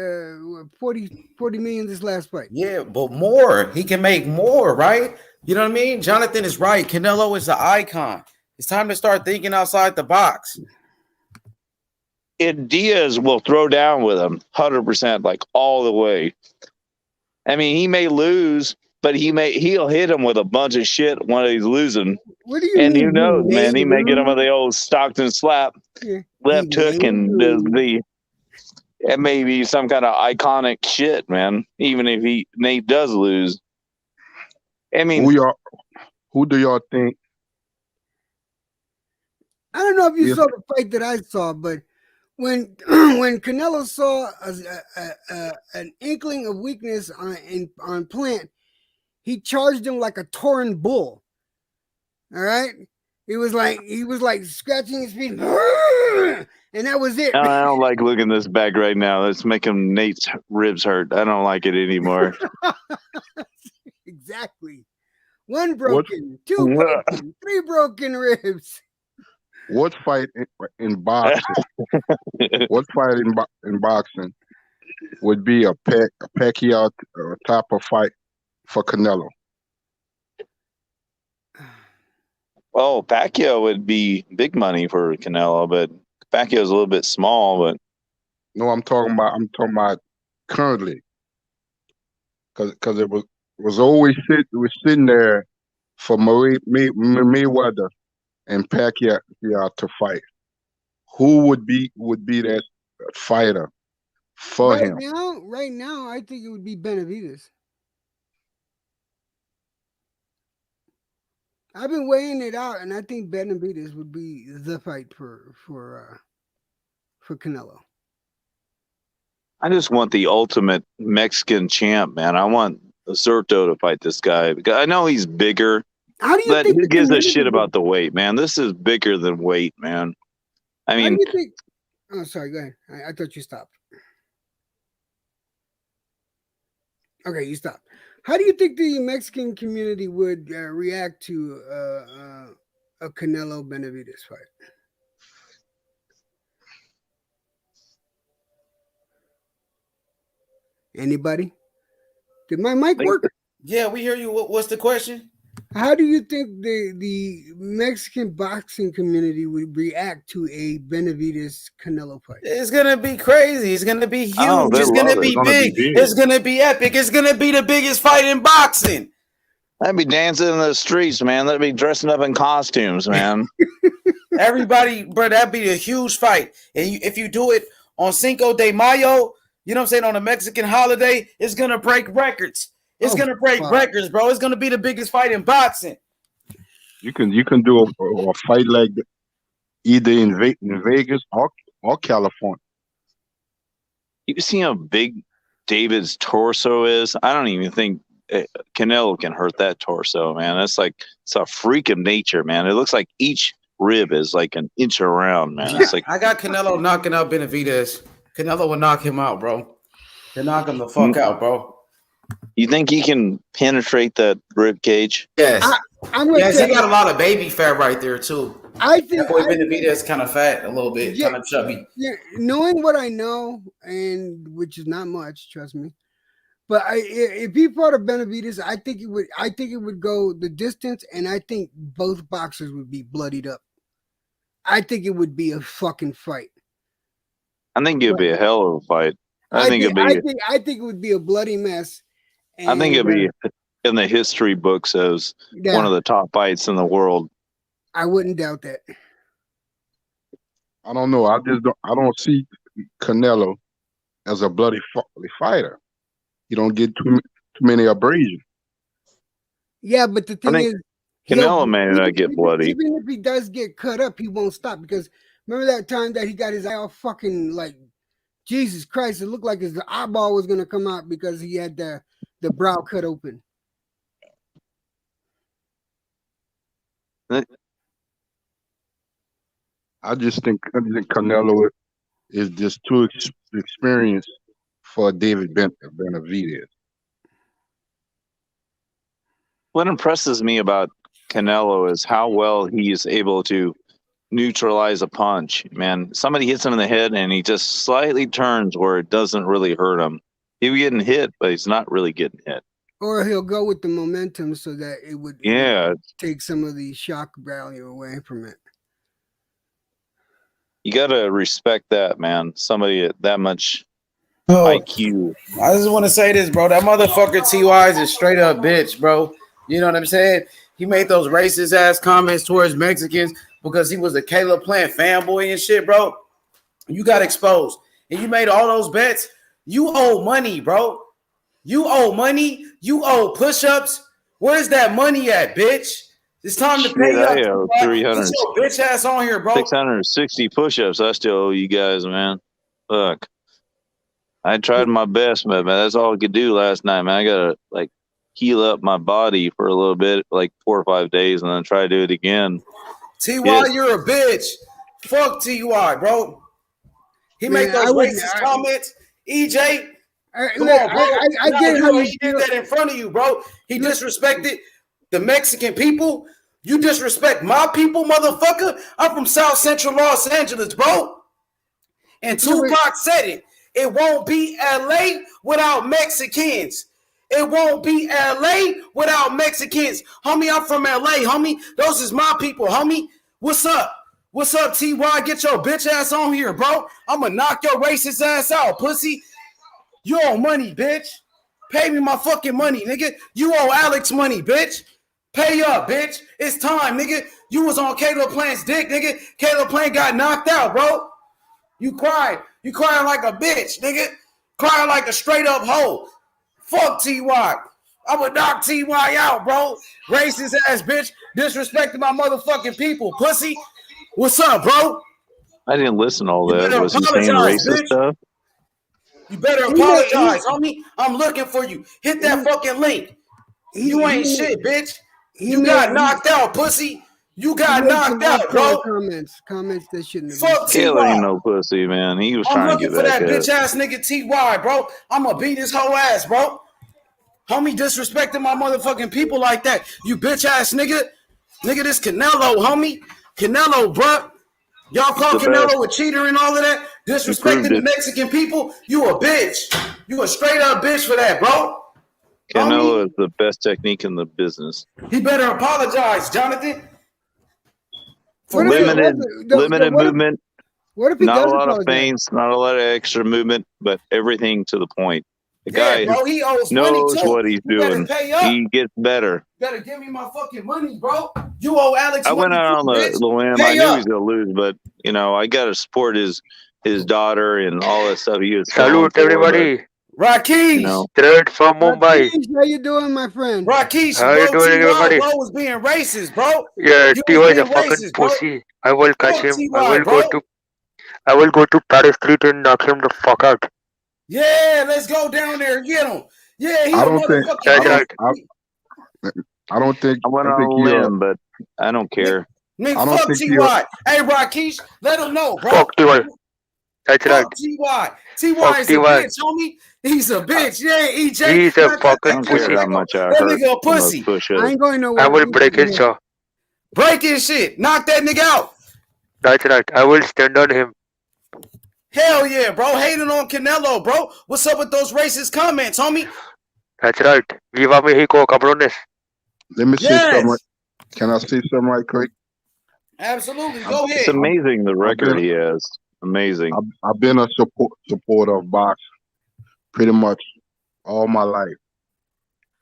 40 million this last fight. Yeah, but more. He can make more, right? You know what I mean? Jonathan is right. Canelo is an icon. It's time to start thinking outside the box. And Diaz will throw down with him 100%, like all the way. I mean, he may lose, but he'll hit him with a bunch of shit when he's losing. What do you and mean? who knows, man? He may get him with the old Stockton slap, left hook, and it may be some kind of iconic shit, man. Even if Nate does lose. I mean, who do y'all think? I don't know if you saw the fight that I saw, but when Canelo saw an inkling of weakness on Plant, he charged him like a torn bull. All right, he was like scratching his feet, and that was it. I don't like looking this back right now. It's making Nate's ribs hurt. I don't like it anymore. Exactly. One broken, two broken, three broken ribs. What fight in boxing? What fight in boxing would be a Pacquiao type of fight for Canelo? Oh, Pacquiao would be big money for Canelo, but Pacquiao's a little bit small. But no, I'm talking about currently, because it was always sitting there for Mayweather and Pacquiao to fight. Who would be that fighter for him? Right now, I think it would be Benavidez. I've been weighing it out, and I think Benavidez would be the fight for Canelo. I just want the ultimate Mexican champ, man. I want Zurdo to fight this guy because I know he's bigger How do you But think who the gives a community shit would? about the weight, man? This is bigger than weight, man. I How do mean, you think? Oh, sorry. Go ahead. I thought you stopped. Okay, you stopped. How do you think the Mexican community would react to a Canelo Benavidez fight? Anybody? Did my mic work? Yeah, we hear you. What's the question? How do you think the Mexican boxing community would react to a Benavidez Canelo fight? It's gonna be crazy. It's gonna be oh, huge. they It's love gonna it. be It's gonna be big. big. It's gonna be epic. It's gonna be the biggest fight in boxing. I'd be dancing in the streets, man. They'd be dressing up in costumes, man. Everybody, bro, that'd be a huge fight. And if you do it on Cinco de Mayo, you know what I'm saying, on a Mexican holiday, it's gonna break records. It's gonna break records, bro. It's gonna be the biggest fight in boxing. You can do a fight like that either in Vegas or California. You see how big David's torso is? I don't even think Canelo can hurt that torso, man. It's a freak of nature, man. It looks like each rib is like an inch around, man. It's like I got Canelo knocking out Benavidez. Canelo will knock him out, bro. He'll knock him the fuck out, bro. You think he can penetrate that rib cage? Yes. I'm gonna yes, say he got a lot of baby fat right there too. I think that boy Benavidez kind of fat, a little bit, kind of chubby. Yeah, knowing what I know, and which is not much, trust me. But if he fought a Benavidez, I think it would go the distance, and I think both boxers would be bloodied up. I think it would be a fucking fight. I think it'd be a hell of a fight. I think it would be a bloody mess. I think it'd be in the history books as one of the top fights in the world. I wouldn't doubt that. I don't know. I don't see Canelo as a bloody fighter. You don't get too many abrasions. Yeah, but the thing is, Canelo may not get bloody. Even if he does get cut up, he won't stop, because remember that time that he got his eye all fucking like, Jesus Christ, it looked like his eyeball was gonna come out because he had the brow cut open. I just think Canelo is just too experienced for David Benavidez. What impresses me about Canelo is how well he is able to neutralize a punch. Man, somebody hits him in the head and he just slightly turns where it doesn't really hurt him. He'll be getting hit, but he's not really getting hit. Or he'll go with the momentum so that it would take some of the shock value away from it. You gotta respect that, man. Somebody at that much IQ. I just want to say this, bro. That motherfucker T.Y. is a straight up bitch, bro. You know what I'm saying? He made those racist ass comments towards Mexicans because he was a Caleb Plant fanboy and shit, bro. You got exposed. And you made all those bets. You owe money, bro. You owe money. You owe push-ups. Where's that money at, bitch? It's time to pay up. I owe 300. Get your bitch ass on here, bro. 660 push-ups. I still owe you guys, man. Fuck. I tried my best, man. That's all I could do last night, man. I gotta heal up my body for a little bit, 4 or 5 days, and then try to do it again. T.Y., you're a bitch. Fuck T.Y., bro. He made those racist comments. EJ, come on, bro. I get how he did that in front of you, bro. He disrespected the Mexican people. You disrespect my people, motherfucker. I'm from South Central Los Angeles, bro. And Tupac said it. It won't be LA without Mexicans. It won't be LA without Mexicans. Homie, I'm from LA, homie. Those is my people, homie. What's up? What's up, T.Y.? Get your bitch ass on here, bro. I'm going to knock your racist ass out, pussy. You owe money, bitch. Pay me my fucking money, nigga. You owe Alex money, bitch. Pay up, bitch. It's time, nigga. You was on Caleb Plant's dick, nigga. Caleb Plant got knocked out, bro. You crying. You crying like a bitch, nigga. Crying like a straight up hoe. Fuck T.Y. I'm going to knock T.Y. out, bro. Racist ass bitch. Disrespecting my motherfucking people, pussy. What's up, bro? I didn't listen to all that. Was he saying apologize, racist bitch. stuff? You better apologize, homie. I'm looking for you. Hit that fucking link. You ain't shit, bitch. You got knocked out, pussy. You got knocked out, bro. Comments that shouldn't have Fuck been said. Kayla ain't no pussy, man. He was I'm trying to looking get for back that at bitch it. ass nigga TY, bro. I'm gonna beat his whole ass, bro. Homie disrespecting my motherfucking people like that. You bitch ass nigga. Nigga, this Canelo, homie. Canelo, bro. Y'all call Canelo a cheater and all of that. Disrespecting the Mexican people. You a bitch. You a straight up bitch for that, bro. Canelo is the best technique in the business. He better apologize, Jonathan. For limited movement. What if he not does a lot apologize? of feints, not a lot of extra movement, but everything to the point. The Yeah, guy bro, he owes money knows too. what he's You better doing. pay up. He gets better. You better give me my fucking money, bro. You owe Alex I money went out too, on bitch. the limb. Pay I knew up. he was gonna lose, but you know, I gotta support his daughter and all that stuff. He was Salute everybody. Rakesh. You know, Straight from Mumbai. Rakesh, how you doing, my friend? Rakesh, How bro, you doing, TY, everybody? bro, was being racist, bro. Yeah, You T was is a being fucking racist, bro. pussy. I will catch Fuck him. TY, bro. I will go to Paris Street and knock him the fuck out. Yeah, let's go down there and get him. Yeah, he I a don't think. motherfucking I bitch. don't think. I went I on think a he. limb, but I don't care. Nigga, I don't fuck think he. TY. Hey, Rakesh, let him know, bro. Fuck TY. That's right. Fuck TY. TY Fuck is a TY. bitch, homie. He's a bitch. Yeah, EJ. He's a fucking I don't care how much I That hurt nigga a from those pussy. push-ups. I ain't going nowhere. I will break his jaw. Break his shit. Knock that nigga out. That's right. I will stand on him. Hell yeah, bro. Hating on Canelo, bro. What's up with those racist comments, homie? That's right. Viva Mexico, cabrones. Let me say Yes. something. Can I say something right quick? Absolutely. Go ahead. It's amazing the record he has. Amazing. I've been a supporter of boxing pretty much all my life,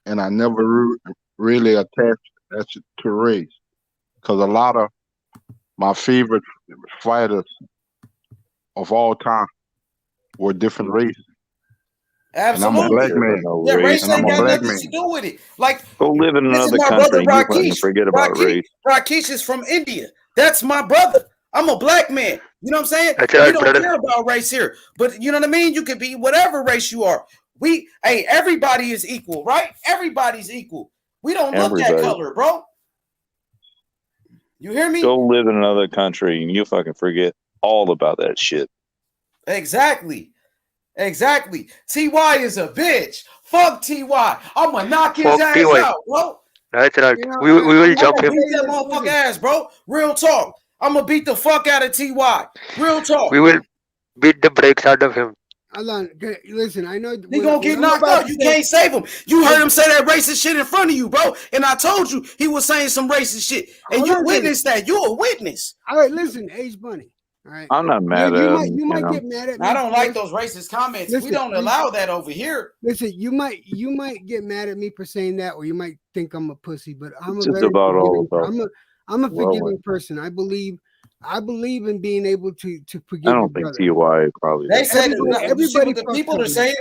and I never really attached that to race because a lot of my favorite fighters of all time were different races. Absolutely. And I'm a black man. Yeah, race and I'm ain't a got black nothing man. to do with it. Like, Go live in this is another my brother country. You fucking Rakesh. forget about race. Rakesh is from India. That's my brother. I'm a black man. You know what I'm saying? That's We right, don't brother. care about race here. But you know what I mean? You could be whatever race you are. Everybody is equal, right? Everybody's equal. We don't look at color, bro. You hear me? Go live in another country and you fucking forget all about that shit. Exactly. TY is a bitch. Fuck TY. I'm gonna knock his Fuck ass TY. out, bro. That's right. You know, We will I'm jump gonna him. beat that motherfucker ass, bro. Real talk. I'm gonna beat the fuck out of TY. Real talk. We will beat the brakes out of him. Alon, listen, I know He gonna get knocked out. You can't save him. You heard him say that racist shit in front of you, bro. And I told you he was saying some racist shit. And you witnessed that. You a witness. All right, listen, Ace Bunny. All right. I'm not mad at him. You might get mad at me. I don't like those racist comments. We don't allow that over here. Listen, you might get mad at me for saying that, or you might think I'm a pussy, but I'm It's just about all about. I'm a forgiving person. I believe in being able to forgive. I don't think TY probably. They said everybody the people are saying.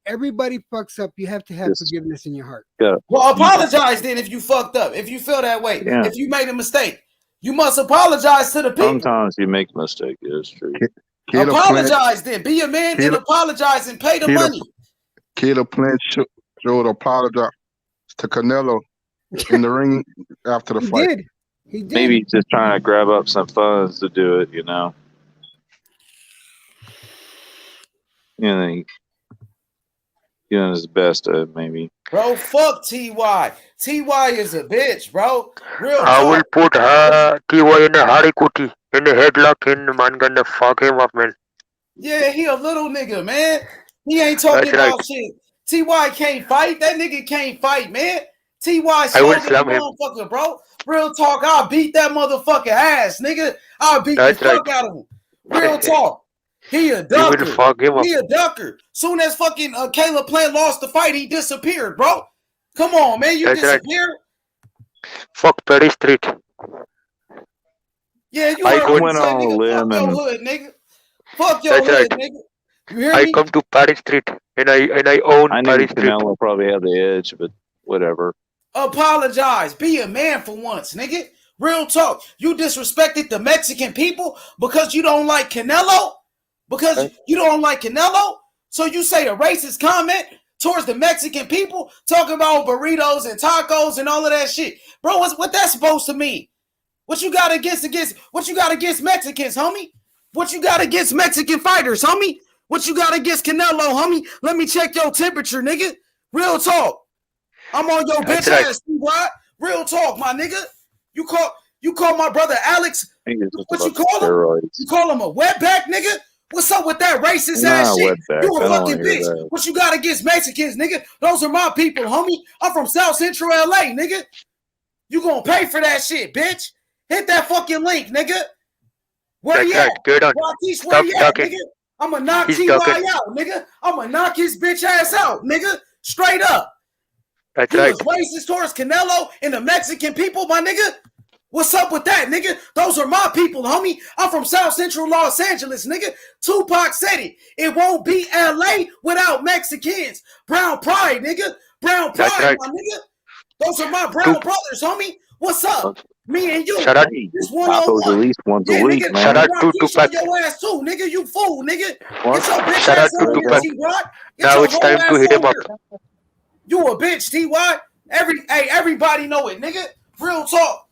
Everybody fucks up. You have to have forgiveness in your heart. Yeah. Well, apologize then if you fucked up. If you feel that way. Yeah. If you made a mistake. You must apologize to the people. Sometimes you make a mistake. It's true. Apologize then. Be a man and apologize and pay the money. Caleb Plant showed apologize to Canelo in the ring after the fight. He did. Maybe he's just trying to grab up some funds to do it, you know. Doing his best at it, maybe. Bro, fuck TY. TY is a bitch, bro. Real talk. I will put TY in a harikuti, in a headlock, in man gonna fuck him up, man. Yeah, he a little nigga, man. He ain't talking about shit. TY can't fight. That nigga can't fight, man. TY slow motherfucker, bro. Real talk, I'll beat that motherfucker ass, nigga. I'll beat the fuck out of him. Real talk. He a ducker. He a ducker. Soon as fucking Caleb Plant lost the fight, he disappeared, bro. Come on, man. You disappeared? Fuck Paris Street. Yeah, you I heard went on a limb fuck your hood, nigga. Fuck your hood, nigga. You hear me? I come to Paris Street and I own Paris Street. Canelo probably had the edge, but whatever. Apologize. Be a man for once, nigga. Real talk. You disrespected the Mexican people because you don't like Canelo? Because you don't like Canelo? So you say a racist comment towards the Mexican people, talking about burritos and tacos and all of that shit. Bro, what that's supposed to mean? What you got against Mexicans, homie? What you got against Mexican fighters, homie? What you got against Canelo, homie? Let me check your temperature, nigga. Real talk. I'm on your bitch ass, T-Rod. Real talk, my nigga. You call my brother Alex. What you call him? You call him a wetback, nigga? What's up with that racist ass shit? You a fucking bitch. What you got against Mexicans, nigga? Those are my people, homie. I'm from South Central LA, nigga. You gonna pay for that shit, bitch. Hit that fucking link, nigga. Where you at? Good on. Where you at, nigga? I'ma knock T.Y. out, nigga. I'ma knock his bitch ass out, nigga. Straight up. That's he right. was racist towards Canelo and the Mexican people, my nigga. What's up with that, nigga? Those are my people, homie. I'm from South Central Los Angeles, nigga. Tupac said it. It won't be LA without Mexicans. Brown pride, nigga. Brown pride, right. My nigga. Those are my brown brothers, homie. What's up? Me and you. Shout out this one-on-one. at least once a week, nigga, man. Shout out to Tupac. Your ass too, nigga. You fool, nigga. What? Get your bitch Shout ass out to over Tupac. here, T-Rod. Now it's time to hit him up. You a bitch, T.Y. Everybody know it, nigga. Real talk.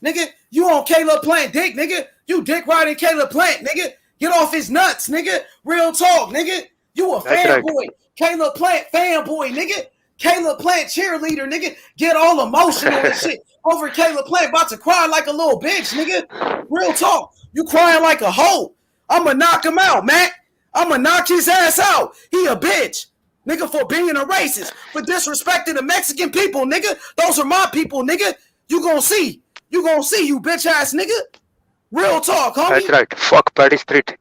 Nigga, you on Caleb Plant dick, nigga. You dick riding Caleb Plant, nigga. Get off his nuts, nigga. Real talk, nigga. You a fanboy. Right. Caleb Plant fanboy, nigga. Caleb Plant cheerleader, nigga. Get all emotional and shit over Caleb Plant about to cry like a little bitch, nigga. Real talk. You crying like a hoe. I'ma knock him out, Matt. I'ma knock his ass out. He a bitch. Nigga, for being a racist, for disrespecting the Mexican people, nigga. Those are my people, nigga. You gonna see. You gonna see, you bitch ass nigga. Real talk, homie. That's right. Fuck Patty Street.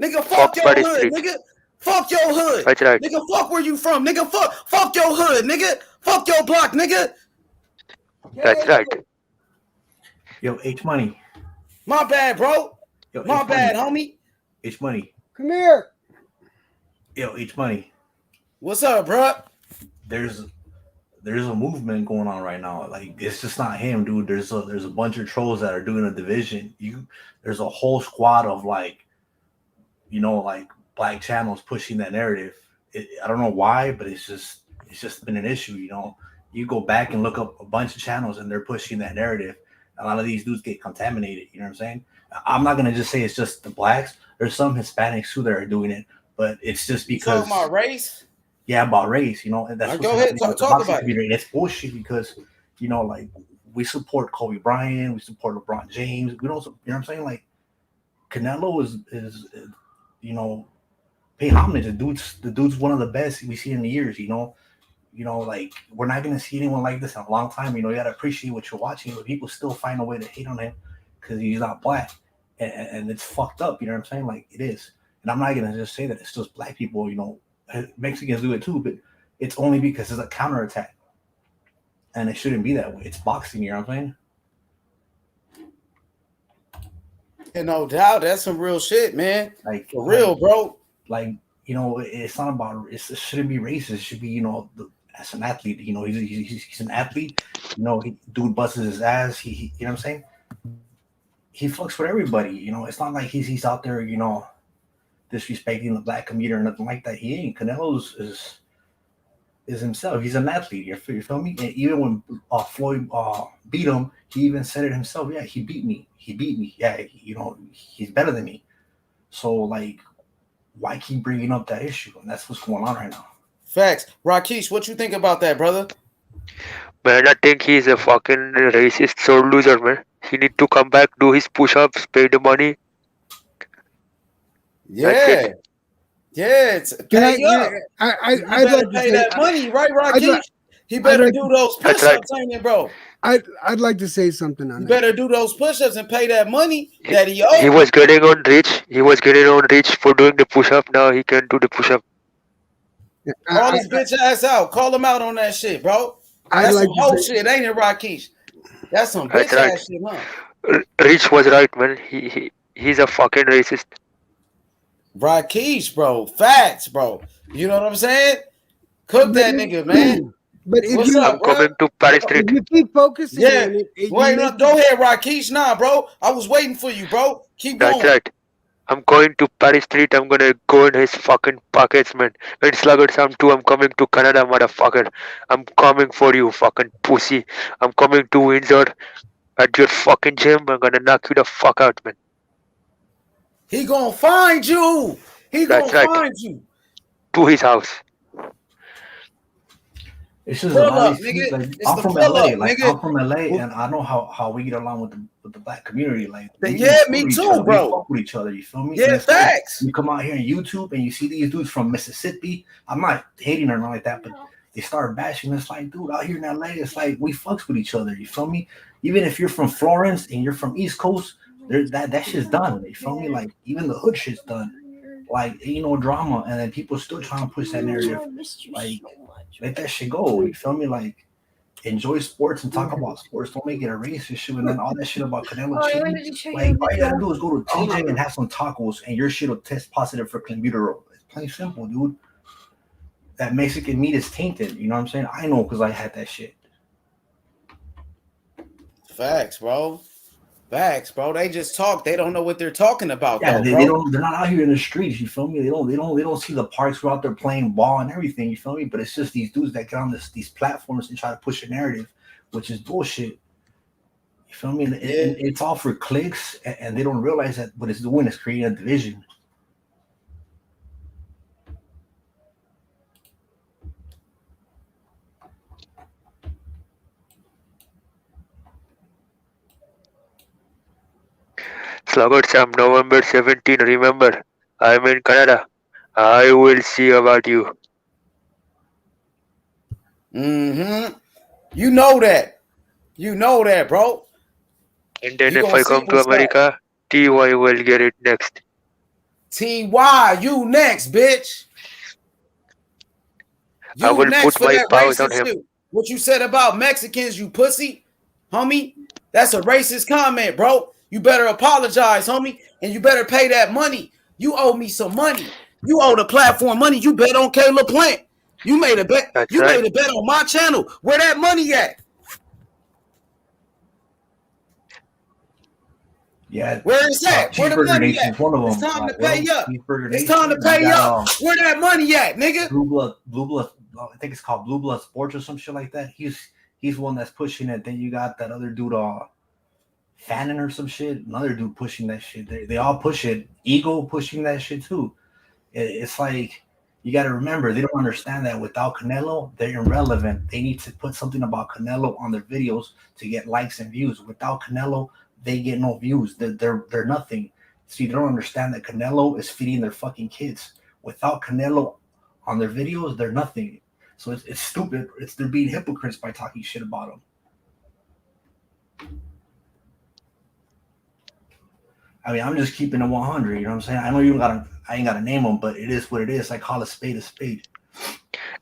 Nigga, fuck your hood, Street. Nigga. Fuck your hood. That's right. Nigga, fuck where you from. Nigga, fuck your hood, nigga. Fuck your block, nigga. That's right. Yo, H Money. My bad, bro. Yo, my bad, homie. H Money. Come here. Yo, H Money. What's up, bro? There's a movement going on right now. Like, it's just not him, dude. There's a bunch of trolls that are doing a division. There's a whole squad of like black channels pushing that narrative. I don't know why, but it's just been an issue. You go back and look up a bunch of channels and they're pushing that narrative. A lot of these dudes get contaminated. You know what I'm saying? I'm not gonna just say it's just the blacks. There's some Hispanics too that are doing it, but it's just because. You talking about race? Yeah, about race, and that's go ahead, talk about it. It's bullshit because, like we support Kobe Bryant, we support LeBron James. We don't, what I'm saying? Like Canelo is pay homage. The dude's one of the best we see in the years. Like we're not gonna see anyone like this in a long time. You gotta appreciate what you're watching, but people still find a way to hate on him because he's not black, and it's fucked up. You know what I'm saying? Like it is, and I'm not gonna just say that it's just black people. Mexicans do it too, but it's only because it's a counterattack, and it shouldn't be that way. It's boxing, you know what I'm saying? And no doubt, that's some real shit, man. Like for real, bro. Like it's not about. It shouldn't be racist. It should be as an athlete. He's an athlete. Dude busts his ass. He you know what I'm saying? He fucks with everybody. It's not like he's out there. Disrespecting the black community or nothing like that. He ain't. Canelo's is himself. He's an athlete. You feel me? And even when Floyd beat him, he even said it himself. Yeah, he beat me. Yeah, he's better than me. So like, why keep bringing up that issue? And that's what's going on right now. Facts. Rakesh, what you think about that, brother? Man, I think he's a fucking racist soul loser, man. He need to come back, do his push-ups, pay the money. Yeah. I'd like to pay that money, right, Rakesh? He better do those push-ups, ain't it, bro? I'd like to say something on that. You better do those push-ups and pay that money that he owes. He was getting on rich. He was getting on rich for doing the push-up. Now he can do the push-up. Call his bitch ass out. Call him out on that shit, bro. That's some whole shit, ain't it, Rakesh? That's some bitch ass shit, huh? Rich was right, man. He's a fucking racist. Rakesh, bro. Facts, bro. You know what I'm saying? Cook that nigga, man. But if What's up, bro? Coming to Paris Street. If you keep focusing yeah. on it, Wait, no, go ahead, Rakesh. Nah, bro. I was waiting for you, bro. Keep going. That's right. I'm going to Paris Street. I'm gonna go in his fucking pockets, man. And Slugger Sam too. I'm coming to Canada, motherfucker. I'm coming for you, fucking pussy. I'm coming to Windsor at your fucking gym. I'm gonna knock you the fuck out, man. He gonna find you. He That's gonna right. find you. To his house. It's just a Pull lot of up, these nigga. people, like, It's I'm the from pull LA. up, Like nigga. I'm from LA, and I know how we get along with the black community. Like we Yeah, fuck me with each too, other. We bro. fuck with each other. You feel me? Yeah, And it's like facts. you come out here on YouTube and you see these dudes from Mississippi. I'm not hating or nothing like that, but they start bashing. It's like, dude, out here in LA, it's like we fucks with each other. You feel me? Even if you're from Florence and you're from East Coast, that shit's done. You feel me? Like even the hood shit's done. Like ain't no drama, and then people still trying to push that narrative. Like let that shit go. You feel me? Like enjoy sports and talk about sports. Don't make it a racist shit. And then all that shit about Canelo cheating. Like all you gotta do is go to TJ and have some tacos, and your shit will test positive for clenbuterol. It's plain simple, dude. That Mexican meat is tainted. You know what I'm saying? I know because I had that shit. Facts, bro. Facts, bro. They just talk. They don't know what they're talking about, Yeah, though, they bro. don't. They're not out here in the streets. You feel me? They don't see the parks. We're out there playing ball and everything. You feel me? But it's just these dudes that get on these platforms and try to push a narrative, which is bullshit. You feel me? And it's all for clicks, and they don't realize that what it's doing is creating a division. Slugger Sam, November 17. Remember, I'm in Canada. I will see about you. Mm-hmm. You know that. You know that, bro. And then You if gonna I see come to what's up. America, TY will get it next. TY, you next, bitch. I You will next put for my that paws on racist him. shit. What you said about Mexicans, you pussy, homie. That's a racist comment, bro. You better apologize, homie, and you better pay that money. You owe me some money. You owe the platform money. You bet on Caleb Plant. You made a bet. That's You right. made a bet on my channel. Where that money at? Yeah. Where is that? Where the Cheeseburger money Nation at? is one of them. It's time to Like, pay up. Cheeseburger It's Nation. time to You pay got up. Where that money at, nigga? Blue Blood. I think it's called Blue Blood Sports or some shit like that. He's one that's pushing it. Then you got that other dude, Fannin or some shit. Another dude pushing that shit. They all push it. Ego pushing that shit too. It's like you got to remember they don't understand that without Canelo they're irrelevant. They need to put something about Canelo on their videos to get likes and views. Without Canelo, they get no views. They're nothing. See, they don't understand that Canelo is feeding their fucking kids. Without Canelo on their videos, they're nothing. So it's stupid. They're being hypocrites by talking shit about them. I mean, I'm just keeping it 100. You know what I'm saying? I know I ain't gotta name them, but it is what it is. I call a spade a spade.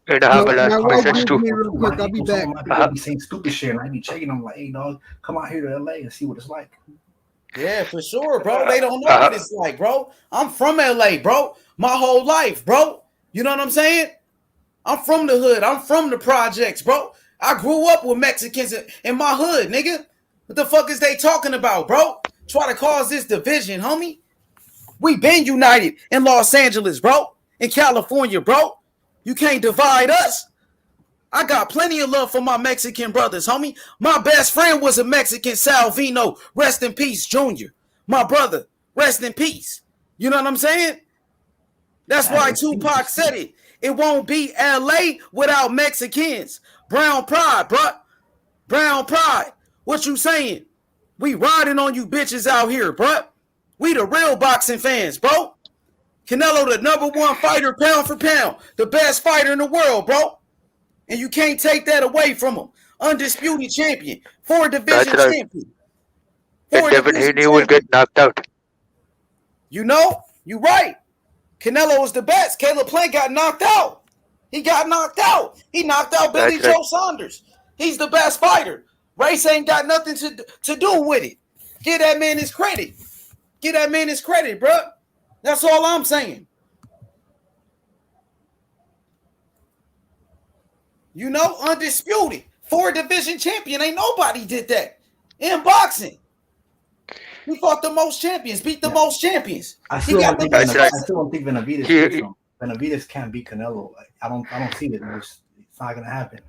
And I have a last Now, wait message with too. me real quick. I'll be back. Some of my people be saying stupid shit, and I be checking them like, hey, dog, come out here to LA and see what it's like. Yeah, for sure, bro. They don't know what it's like, bro. I'm from LA, bro. My whole life, bro. You know what I'm saying? I'm from the hood. I'm from the projects, bro. I grew up with Mexicans in my hood, nigga. What the fuck is they talking about, bro? Try to cause this division, homie. We been united in Los Angeles, bro. In California, bro. You can't divide us. I got plenty of love for my Mexican brothers, homie. My best friend was a Mexican, Salvino. Rest in peace, Junior. My brother, rest in peace. You know what I'm saying? That's why Tupac said it. It won't be LA without Mexicans. Brown pride, bruh. Brown pride. What you saying? We riding on you bitches out here, bruh. We the real boxing fans, bro. Canelo, the #1 fighter, pound for pound. The best fighter in the world, bro. And you can't take that away from him. Undisputed champion. 4-division That's right. champion. And Devin Haney will get knocked out. You know? You right. Canelo was the best. Caleb Plant got knocked out. He got knocked out. He knocked out Billy Joe Saunders. He's the best fighter. Race ain't got nothing to do with it. Give that man his credit. Give that man his credit, bro. That's all I'm saying. You know, undisputed. 4-division champion. Ain't nobody did that in boxing. He fought the most champions, beat the most champions. I He still got don't the think best. I still don't think Benavidez beats him. Benavidez can't beat Canelo. Like, I don't see it. It's not gonna happen.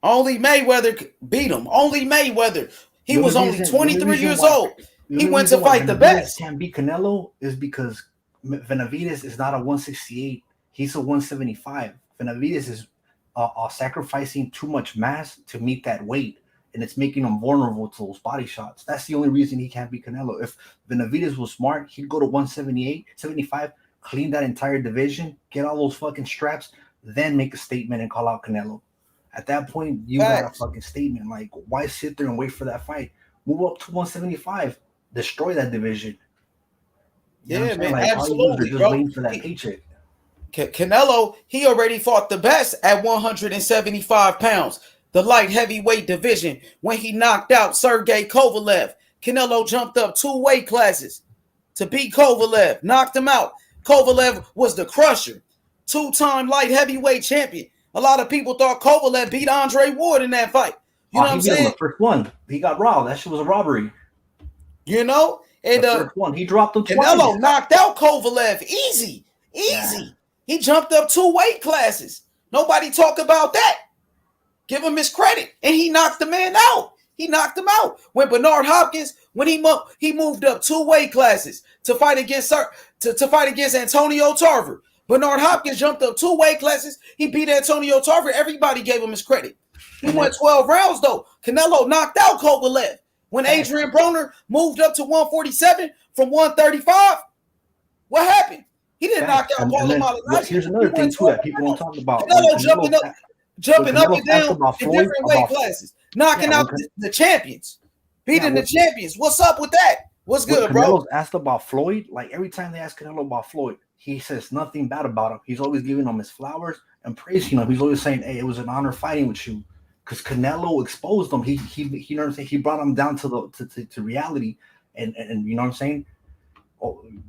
Only Mayweather beat him. Only Mayweather. He was only 23 years old. He went to fight the best. Can't beat Canelo is because Benavidez is not a 168. He's a 175. Benavidez is sacrificing too much mass to meet that weight, and it's making him vulnerable to those body shots. That's the only reason he can't beat Canelo. If Benavidez was smart, he'd go to 178, 75, clean that entire division, get all those fucking straps, then make a statement and call out Canelo. At that point, you got a fucking statement. Like, why sit there and wait for that fight? Move up to 175, destroy that division. You know man, like, absolutely, just bro. Waiting for that paycheck. Canelo, he already fought the best at 175 pounds, the light heavyweight division, when he knocked out Sergey Kovalev. Canelo jumped up 2 weight classes to beat Kovalev, knocked him out. Kovalev was the crusher, 2-time light heavyweight champion. A lot of people thought Kovalev beat Andre Ward in that fight. You know what I'm saying? The first one, he got robbed. That shit was a robbery. You know, and the first one, he dropped him twice. Canelo knocked out Kovalev easy. Yeah. He jumped up 2 weight classes. Nobody talk about that. Give him his credit, and he knocked the man out. He knocked him out. When Bernard Hopkins, when he moved up 2 weight classes to fight against Antonio Tarver. Bernard Hopkins jumped up 2 weight classes. He beat Antonio Tarver. Everybody gave him his credit. He went 12 rounds, though. Canelo knocked out Kovalev. When Adrian Broner moved up to 147 from 135, what happened? He didn't knock out Paulo Malignaggi. Here's another thing, too, that people don't talk about. Canelo jumping up and down in different weight classes, knocking out the champions, beating the champions. What's up with that? What's good, bro? Canelo's asked about Floyd. Like, every time they ask Canelo about Floyd, he says nothing bad about him. He's always giving him his flowers and praising him. He's always saying, "Hey, it was an honor fighting with you," because Canelo exposed him. He you know what I'm saying? He brought him down to reality, and you know what I'm saying?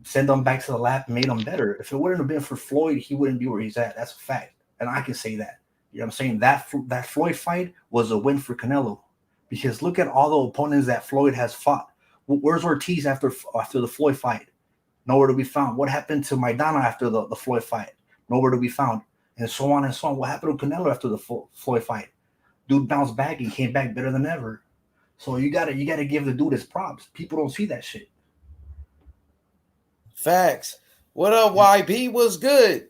Send him back to the lab and made him better. If it wouldn't have been for Floyd, he wouldn't be where he's at. That's a fact, and I can say that. You know what I'm saying? That Floyd fight was a win for Canelo, because look at all the opponents that Floyd has fought. Where's Ortiz after the Floyd fight? Nowhere to be found. What happened to Maidana after the Floyd fight? Nowhere to be found. And so on and so on. What happened to Canelo after the Floyd fight? Dude bounced back and came back better than ever. So you gotta give the dude his props. People don't see that shit. Facts. What up, YB? What's good?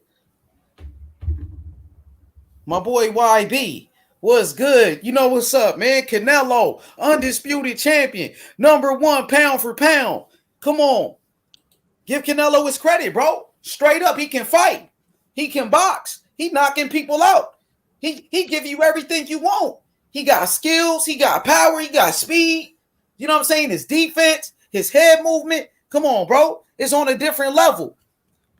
My boy YB. What's good? You know what's up, man? Canelo, undisputed champion, #1 pound for pound. Come on. Give Canelo his credit, bro. Straight up, he can fight. He can box. He knocking people out. He give you everything you want. He got skills. He got power. He got speed. You know what I'm saying? His defense, his head movement. Come on, bro. It's on a different level.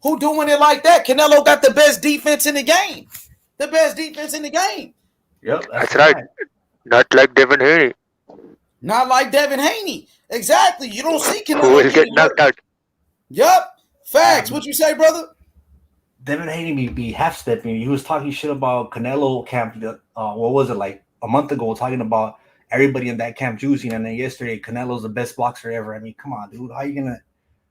Who doing it like that? Canelo got the best defense in the game. The best defense in the game. Yep, that's right. Not like Devin Haney. Not like Devin Haney. Exactly. You don't see Canelo. Who will get knocked out. Yup. Facts. What you say, brother? Devin Haney be half-stepping. He was talking shit about Canelo camp. What was it, like a month ago, talking about everybody in that camp juicing, and then yesterday Canelo's the best boxer ever. I mean, come on, dude. How you gonna?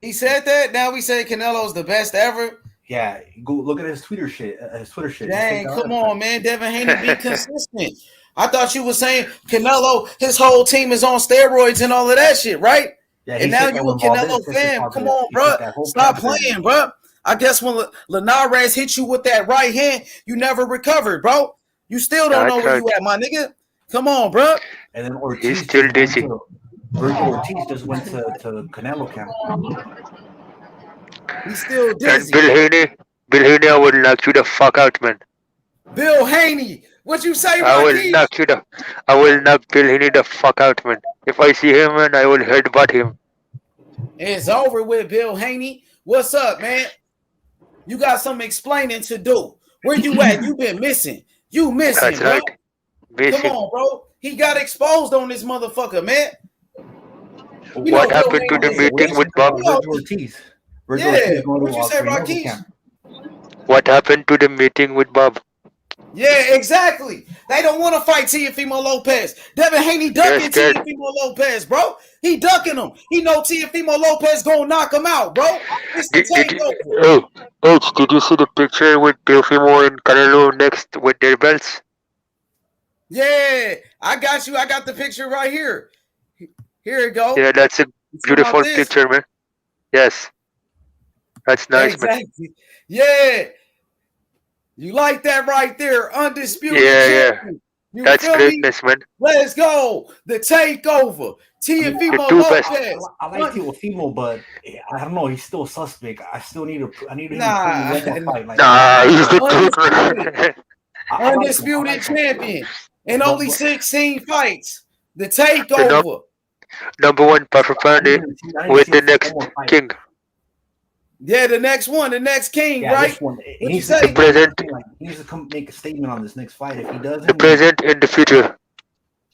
He said that. Now we say Canelo's the best ever. Yeah, go look at his Twitter shit. Dang, come on, man. Devin Haney be consistent. I thought you were saying Canelo, his whole team is on steroids and all of that shit, right? Yeah, and now you a Canelo fan. Come on, bro. Stop playing, bro. I guess when Linares hit you with that right hand, you never recovered, bro. You still don't know where you at, my nigga. Come on, bro. And then Ortiz He's still dizzy. Virgil Ortiz just went to Canelo camp. He's still dizzy. And Bill Haney, I will knock you the fuck out, man. Bill Haney, what you say, I will knock Bill Haney the fuck out, man. If I see him, man, I will headbutt him. It's over with, Bill Haney. What's up, man? You got some explaining to do. Where you at? You been missing. You missing, That's bro. right. Missing. Come on, bro. He got exposed on this motherfucker, man. What happened to the meeting with Bob? Yeah. What you say, Rakesh? What happened to the meeting with Bob? Yeah, exactly. They don't want to fight Teofimo Lopez. Devin Haney ducking Teofimo Lopez, bro. He ducking him. He know Teofimo Lopez gonna knock him out, bro. It's the takeover. Did you see the picture with Teofimo and Canelo next with their belts? Yeah, I got you. I got the picture right here. Here it go. Yeah, that's a beautiful picture, man. Yes. That's nice, exactly. Man. Yeah. You like that right there. Undisputed champion. Yeah. That's greatness, man. Let's go. The takeover. Teofimo Lopez. I like Teofimo, but I don't know. He's still a suspect. I still need to. I need to. Nah, he's the undisputed champion in only 16 fights. The takeover. Number one performer with the next king. Yeah, the next one, the next king, right? What you say? The present. He needs to make a statement on this next fight. If he doesn't, the present and the future.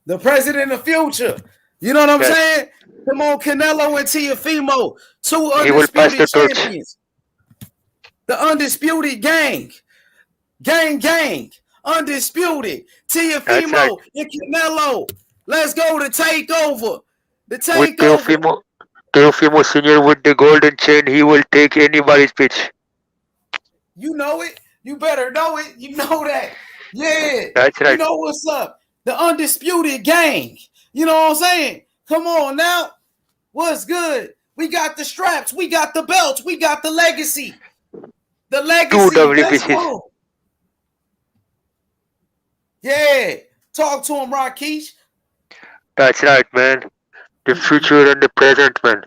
The present and the future. You know what I'm saying? Come on, Canelo and Teofimo, two undisputed champions. The undisputed gang. Gang. Undisputed. Teofimo and Canelo. Let's go to takeover. The takeover. Teofimo Sr. with the golden chain, he will take anybody's pitch. You know it. You better know it. You know that. Yeah. That's right. You know what's up. The undisputed gang. You know what I'm saying? Come on now. What's good? We got the straps. We got the belts. We got the legacy. The legacy. Let's go. Yeah. Talk to him, Rakesh. That's right, man. The future and the present, man.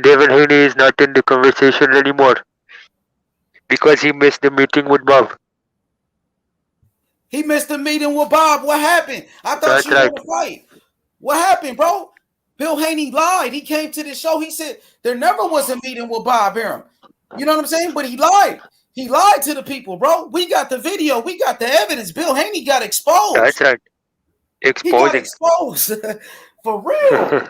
Devin Haney is not in the conversation anymore because he missed the meeting with Bob. He missed the meeting with Bob. What happened? I thought you were going to fight. What happened, bro? Bill Haney lied. He came to the show. He said there never was a meeting with Bob Arum. You know what I'm saying? But he lied. He lied to the people, bro. We got the video. We got the evidence. Bill Haney got exposed. That's right. He got exposed. For real.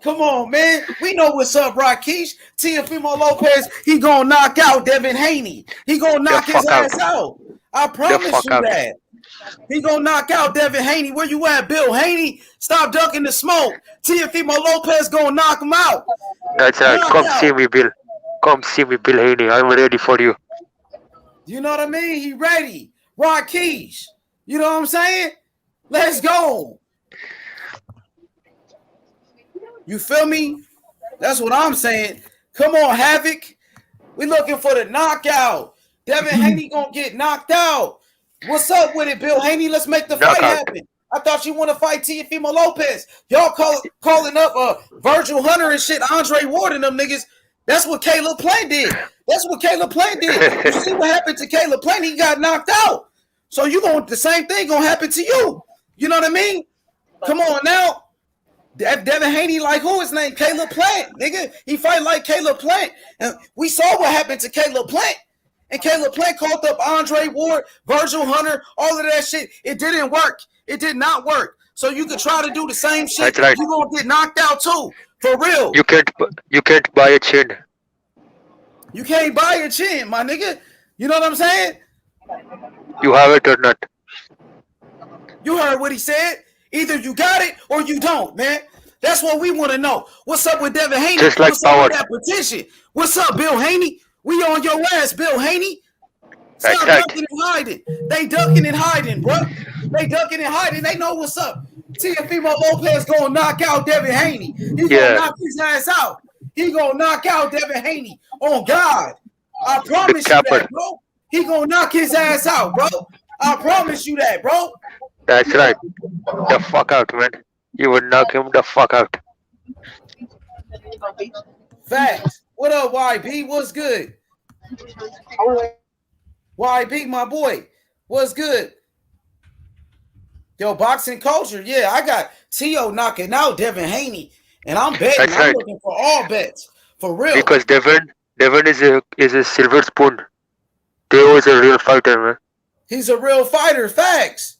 Come on, man. We know what's up, Rakesh. Teofimo Lopez, he gonna knock out Devin Haney. He gonna knock his ass out. I promise you that. He gonna knock out Devin Haney. Where you at, Bill Haney? Stop ducking the smoke. Teofimo Lopez gonna knock him out. That's right. Come see me, Bill. Come see me, Bill Haney. I'm ready for you. You know what I mean? He ready. Rakesh. You know what I'm saying? Let's go. You feel me? That's what I'm saying. Come on, Havoc. We looking for the knockout. Devin Haney gonna get knocked out. What's up with it, Bill Haney? Let's make the fight happen. I thought you want to fight Teofimo Lopez. Y'all calling up Virgil Hunter and shit, Andre Ward and them niggas. That's what Caleb Plant did. You see what happened to Caleb Plant? He got knocked out. So the same thing gonna happen to you. You know what I mean? Come on now. Devin Haney, like who his name? Caleb Plant, nigga. He fight like Caleb Plant. And we saw what happened to Caleb Plant. And Caleb Plant called up Andre Ward, Virgil Hunter, all of that shit. It didn't work. It did not work. So you could try to do the same shit. That's right. You're gonna get knocked out too. For real. You can't buy a chin. You can't buy a chin, my nigga. You know what I'm saying? You have it or not. You heard what he said. Either you got it or you don't, man. That's what we want to know. What's up with Devin Haney? Just like What's up with that petition? What's up, Bill Haney? We on your ass, Bill Haney. Stop ducking and hiding. They ducking and hiding, bro. They ducking and hiding. They know what's up. Teofimo Lopez gonna knock out Devin Haney. He gonna knock his ass out. He gonna knock out Devin Haney. On God. I promise you that, bro. He gonna knock his ass out, bro. I promise you that, bro. That's right. The fuck out, man. You would knock him the fuck out. Facts. What up, YB? What's good? YB, my boy. What's good? Yo, boxing culture. Yeah, I got T.O. knocking out Devin Haney. And I'm betting. That's right. I'm looking for all bets. For real. Because Devin is a silver spoon. Theo is a real fighter, man. He's a real fighter. Facts.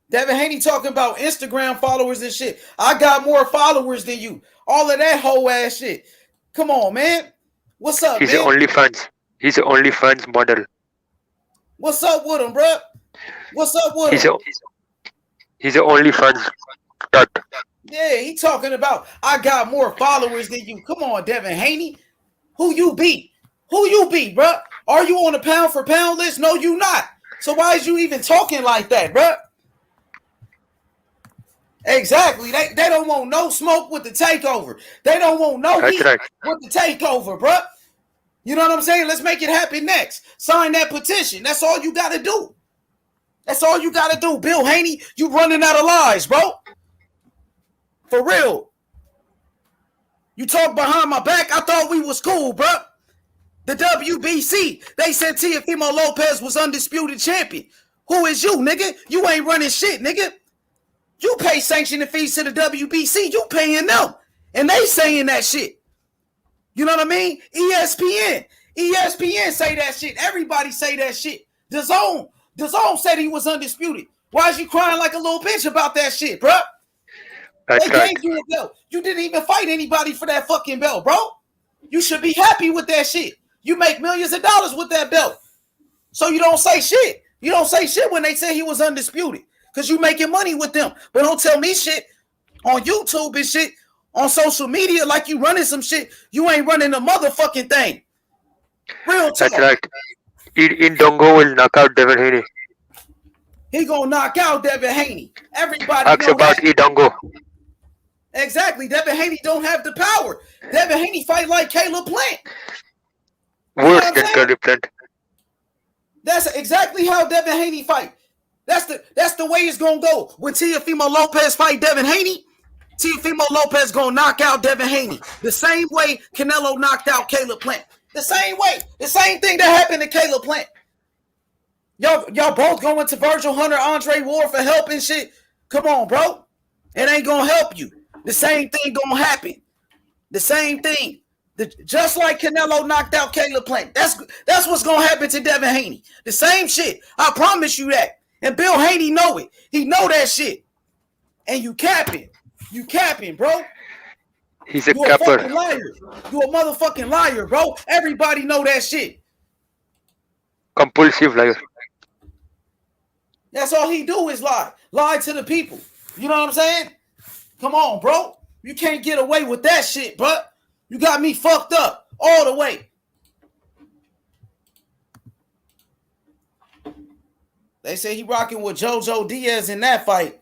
Devin Haney talking about Instagram followers and shit. I got more followers than you. All of that whole ass shit. Come on, man. What's up, He's man? He's the OnlyFans model. What's up with him, bro? What's up with He's him? a OnlyFans stud. Yeah, he talking about I got more followers than you. Come on, Devin Haney. Who you beat? Who you beat, bro? Are you on the pound for pound list? No, you not. So why is you even talking like that, bro? Exactly. They don't want no smoke with the takeover. They don't want no heat with the takeover, bro. You know what I'm saying? Let's make it happen next. Sign that petition. That's all you got to do. That's all you got to do. Bill Haney, you running out of lies, bro. For real. You talk behind my back. I thought we was cool, bro. The WBC, they said Teofimo Lopez was undisputed champion. Who is you, nigga? You ain't running shit, nigga. You pay sanctioning fees to the WBC. You paying them. And they saying that shit. You know what I mean? ESPN say that shit. Everybody say that shit. DAZN said he was undisputed. Why is you crying like a little bitch about that shit, bro? They gave you a belt. You didn't even fight anybody for that fucking belt, bro. You should be happy with that shit. You make millions of dollars with that belt. So you don't say shit. You don't say shit when they say he was undisputed. Because you making money with them. But don't tell me shit on YouTube and shit on social media like you running some shit. You ain't running a motherfucking thing. Real talk. That's right. Indongo will knock out Devin Haney. He gonna knock out Devin Haney. Everybody Ask know about that. Indongo. Exactly. Devin Haney don't have the power. Devin Haney fight like Caleb Plant. Worse than Caleb Plant. That's exactly how Devin Haney fight. That's the way it's gonna go. When Teofimo Lopez fight Devin Haney, Teofimo Lopez gonna knock out Devin Haney. The same way Canelo knocked out Caleb Plant. The same way. The same thing that happened to Caleb Plant. Y'all both going to Virgil Hunter, Andre Ward for help and shit. Come on, bro. It ain't gonna help you. The same thing gonna happen. The same thing. Just like Canelo knocked out Caleb Plant. That's what's gonna happen to Devin Haney. The same shit. I promise you that. And Bill Haney know it. He know that shit. And you capping. You capping, bro. He's a You a fucking liar. You a motherfucking liar, bro. Everybody know that shit. Compulsive liar. That's all he do is lie. Lie to the people. You know what I'm saying? Come on, bro. You can't get away with that shit, bro. You got me fucked up all the way. They say he rocking with JoJo Diaz in that fight.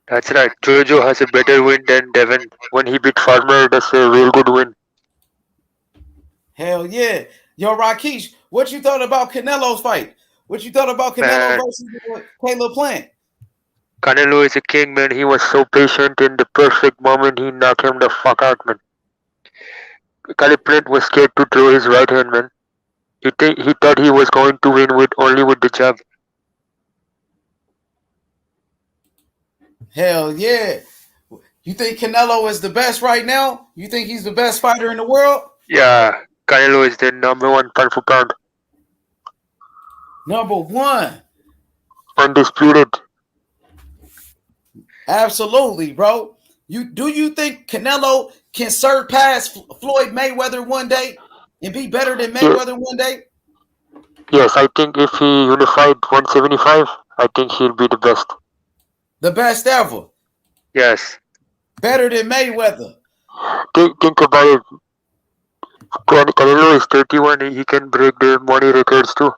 That's right. Jojo has a better win than Devin. When he beat Farmer, that's a real good win. Hell yeah. Yo, Rakesh, what you thought about Canelo's fight? What you thought about Canelo versus Caleb Plant? Canelo is a king, man. He was so patient. In the perfect moment, he knocked him the fuck out, man. Caleb Plant was scared to throw his right hand, man. He thought he was going to win only with the jab. Hell yeah. You think Canelo is the best right now? You think he's the best fighter in the world? Yeah, Canelo is the number one pound for pound. Number one. Undisputed. Absolutely, bro. Do you think Canelo can surpass Floyd Mayweather one day and be better than Mayweather one day? Yes, I think if he unified 175, I think he'll be the best. The best ever. Yes. Better than Mayweather. Think about it. Canelo is 31. He can break the money records too.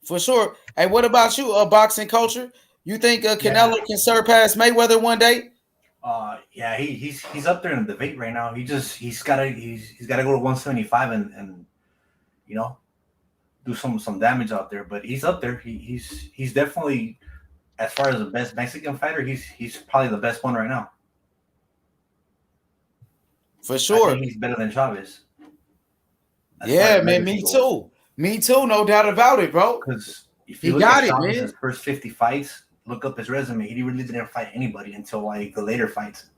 For sure. Hey, what about you, boxing culture? You think Canelo can surpass Mayweather one day? Yeah, he's up there in the debate right now. He's gotta go to 175 and you know, do some damage out there. But he's up there. He's definitely, as far as the best Mexican fighter, he's probably the best one right now. For sure. I think he's better than Chavez. Yeah, man, me too. Me too, no doubt about it, bro. Because if you look at Chavez's first 50 fights, look up his resume. He really didn't fight anybody until like the later fights.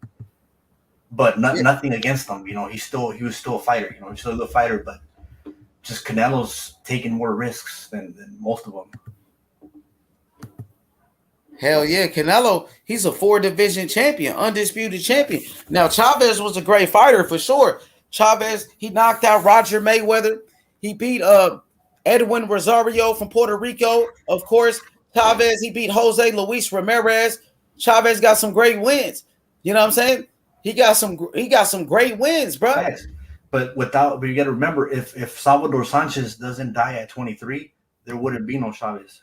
But nothing against him, you know. He was still a fighter, you know. He's still a fighter, but just Canelo's taking more risks than most of them. Hell yeah, Canelo, he's a 4-division champion, undisputed champion. Now, Chavez was a great fighter for sure. Chavez, he knocked out Roger Mayweather. He beat Edwin Rosario from Puerto Rico. Of course, Chavez, he beat Jose Luis Ramirez. Chavez got some great wins. You know what I'm saying? He got some great wins, bro. Facts. But you got to remember, if Salvador Sanchez doesn't die at 23, there wouldn't be no Chavez.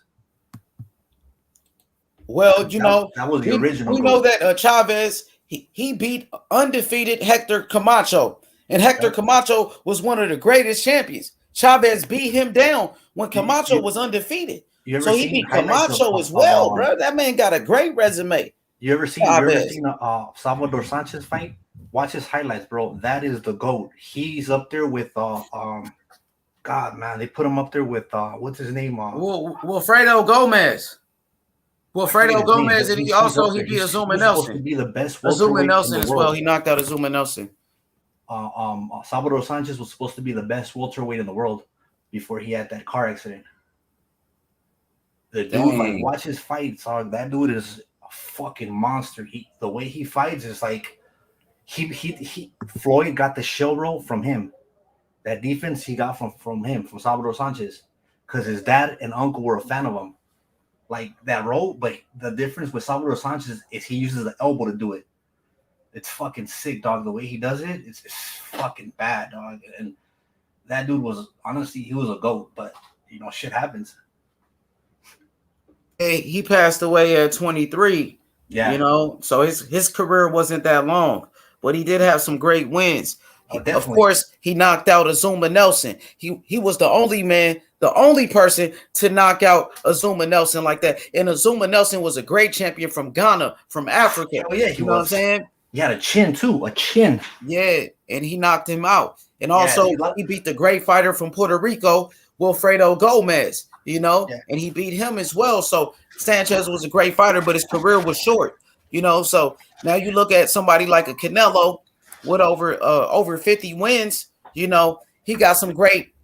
Well, that was the original. We know that Chavez he beat undefeated Hector Camacho, and Hector Camacho was one of the greatest champions. Chavez beat him down when Camacho was undefeated. So he beat Camacho as well, bro. That man got a great resume. You ever seen a Salvador Sanchez fight? Watch his highlights, bro. That is the GOAT. He's up there with God, man. They put him up there with what's his name? Wilfredo Gomez. Wilfredo Gomez, and he beat Azuma Nelson. To be the best Azuma Nelson as well. He knocked out Azuma Nelson. Salvador Sanchez was supposed to be the best welterweight in the world before he had that car accident. The dude, like, watch his fights. That dude is a fucking monster. The way he fights is like Floyd got the shell roll from him. That defense he got from Salvador Sanchez, because his dad and uncle were a fan of him. Like that roll, but the difference with Salvador Sanchez is he uses the elbow to do it. It's fucking sick, dog. The way he does it, it's fucking bad, dog. And that dude was, honestly, he was a GOAT, but shit happens. Hey, he passed away at 23. Yeah. So his career wasn't that long, but he did have some great wins. Of course, he knocked out Azuma Nelson. He was the only person to knock out Azuma Nelson like that. And Azuma Nelson was a great champion from Ghana, from Africa. Oh yeah, you know what I'm saying? He had a chin too, a chin. Yeah, and he knocked him out. And also he beat the great fighter from Puerto Rico, Wilfredo Gomez, and he beat him as well. So Sanchez was a great fighter, but his career was short, So now you look at somebody like a Canelo with over 50 wins, he got some great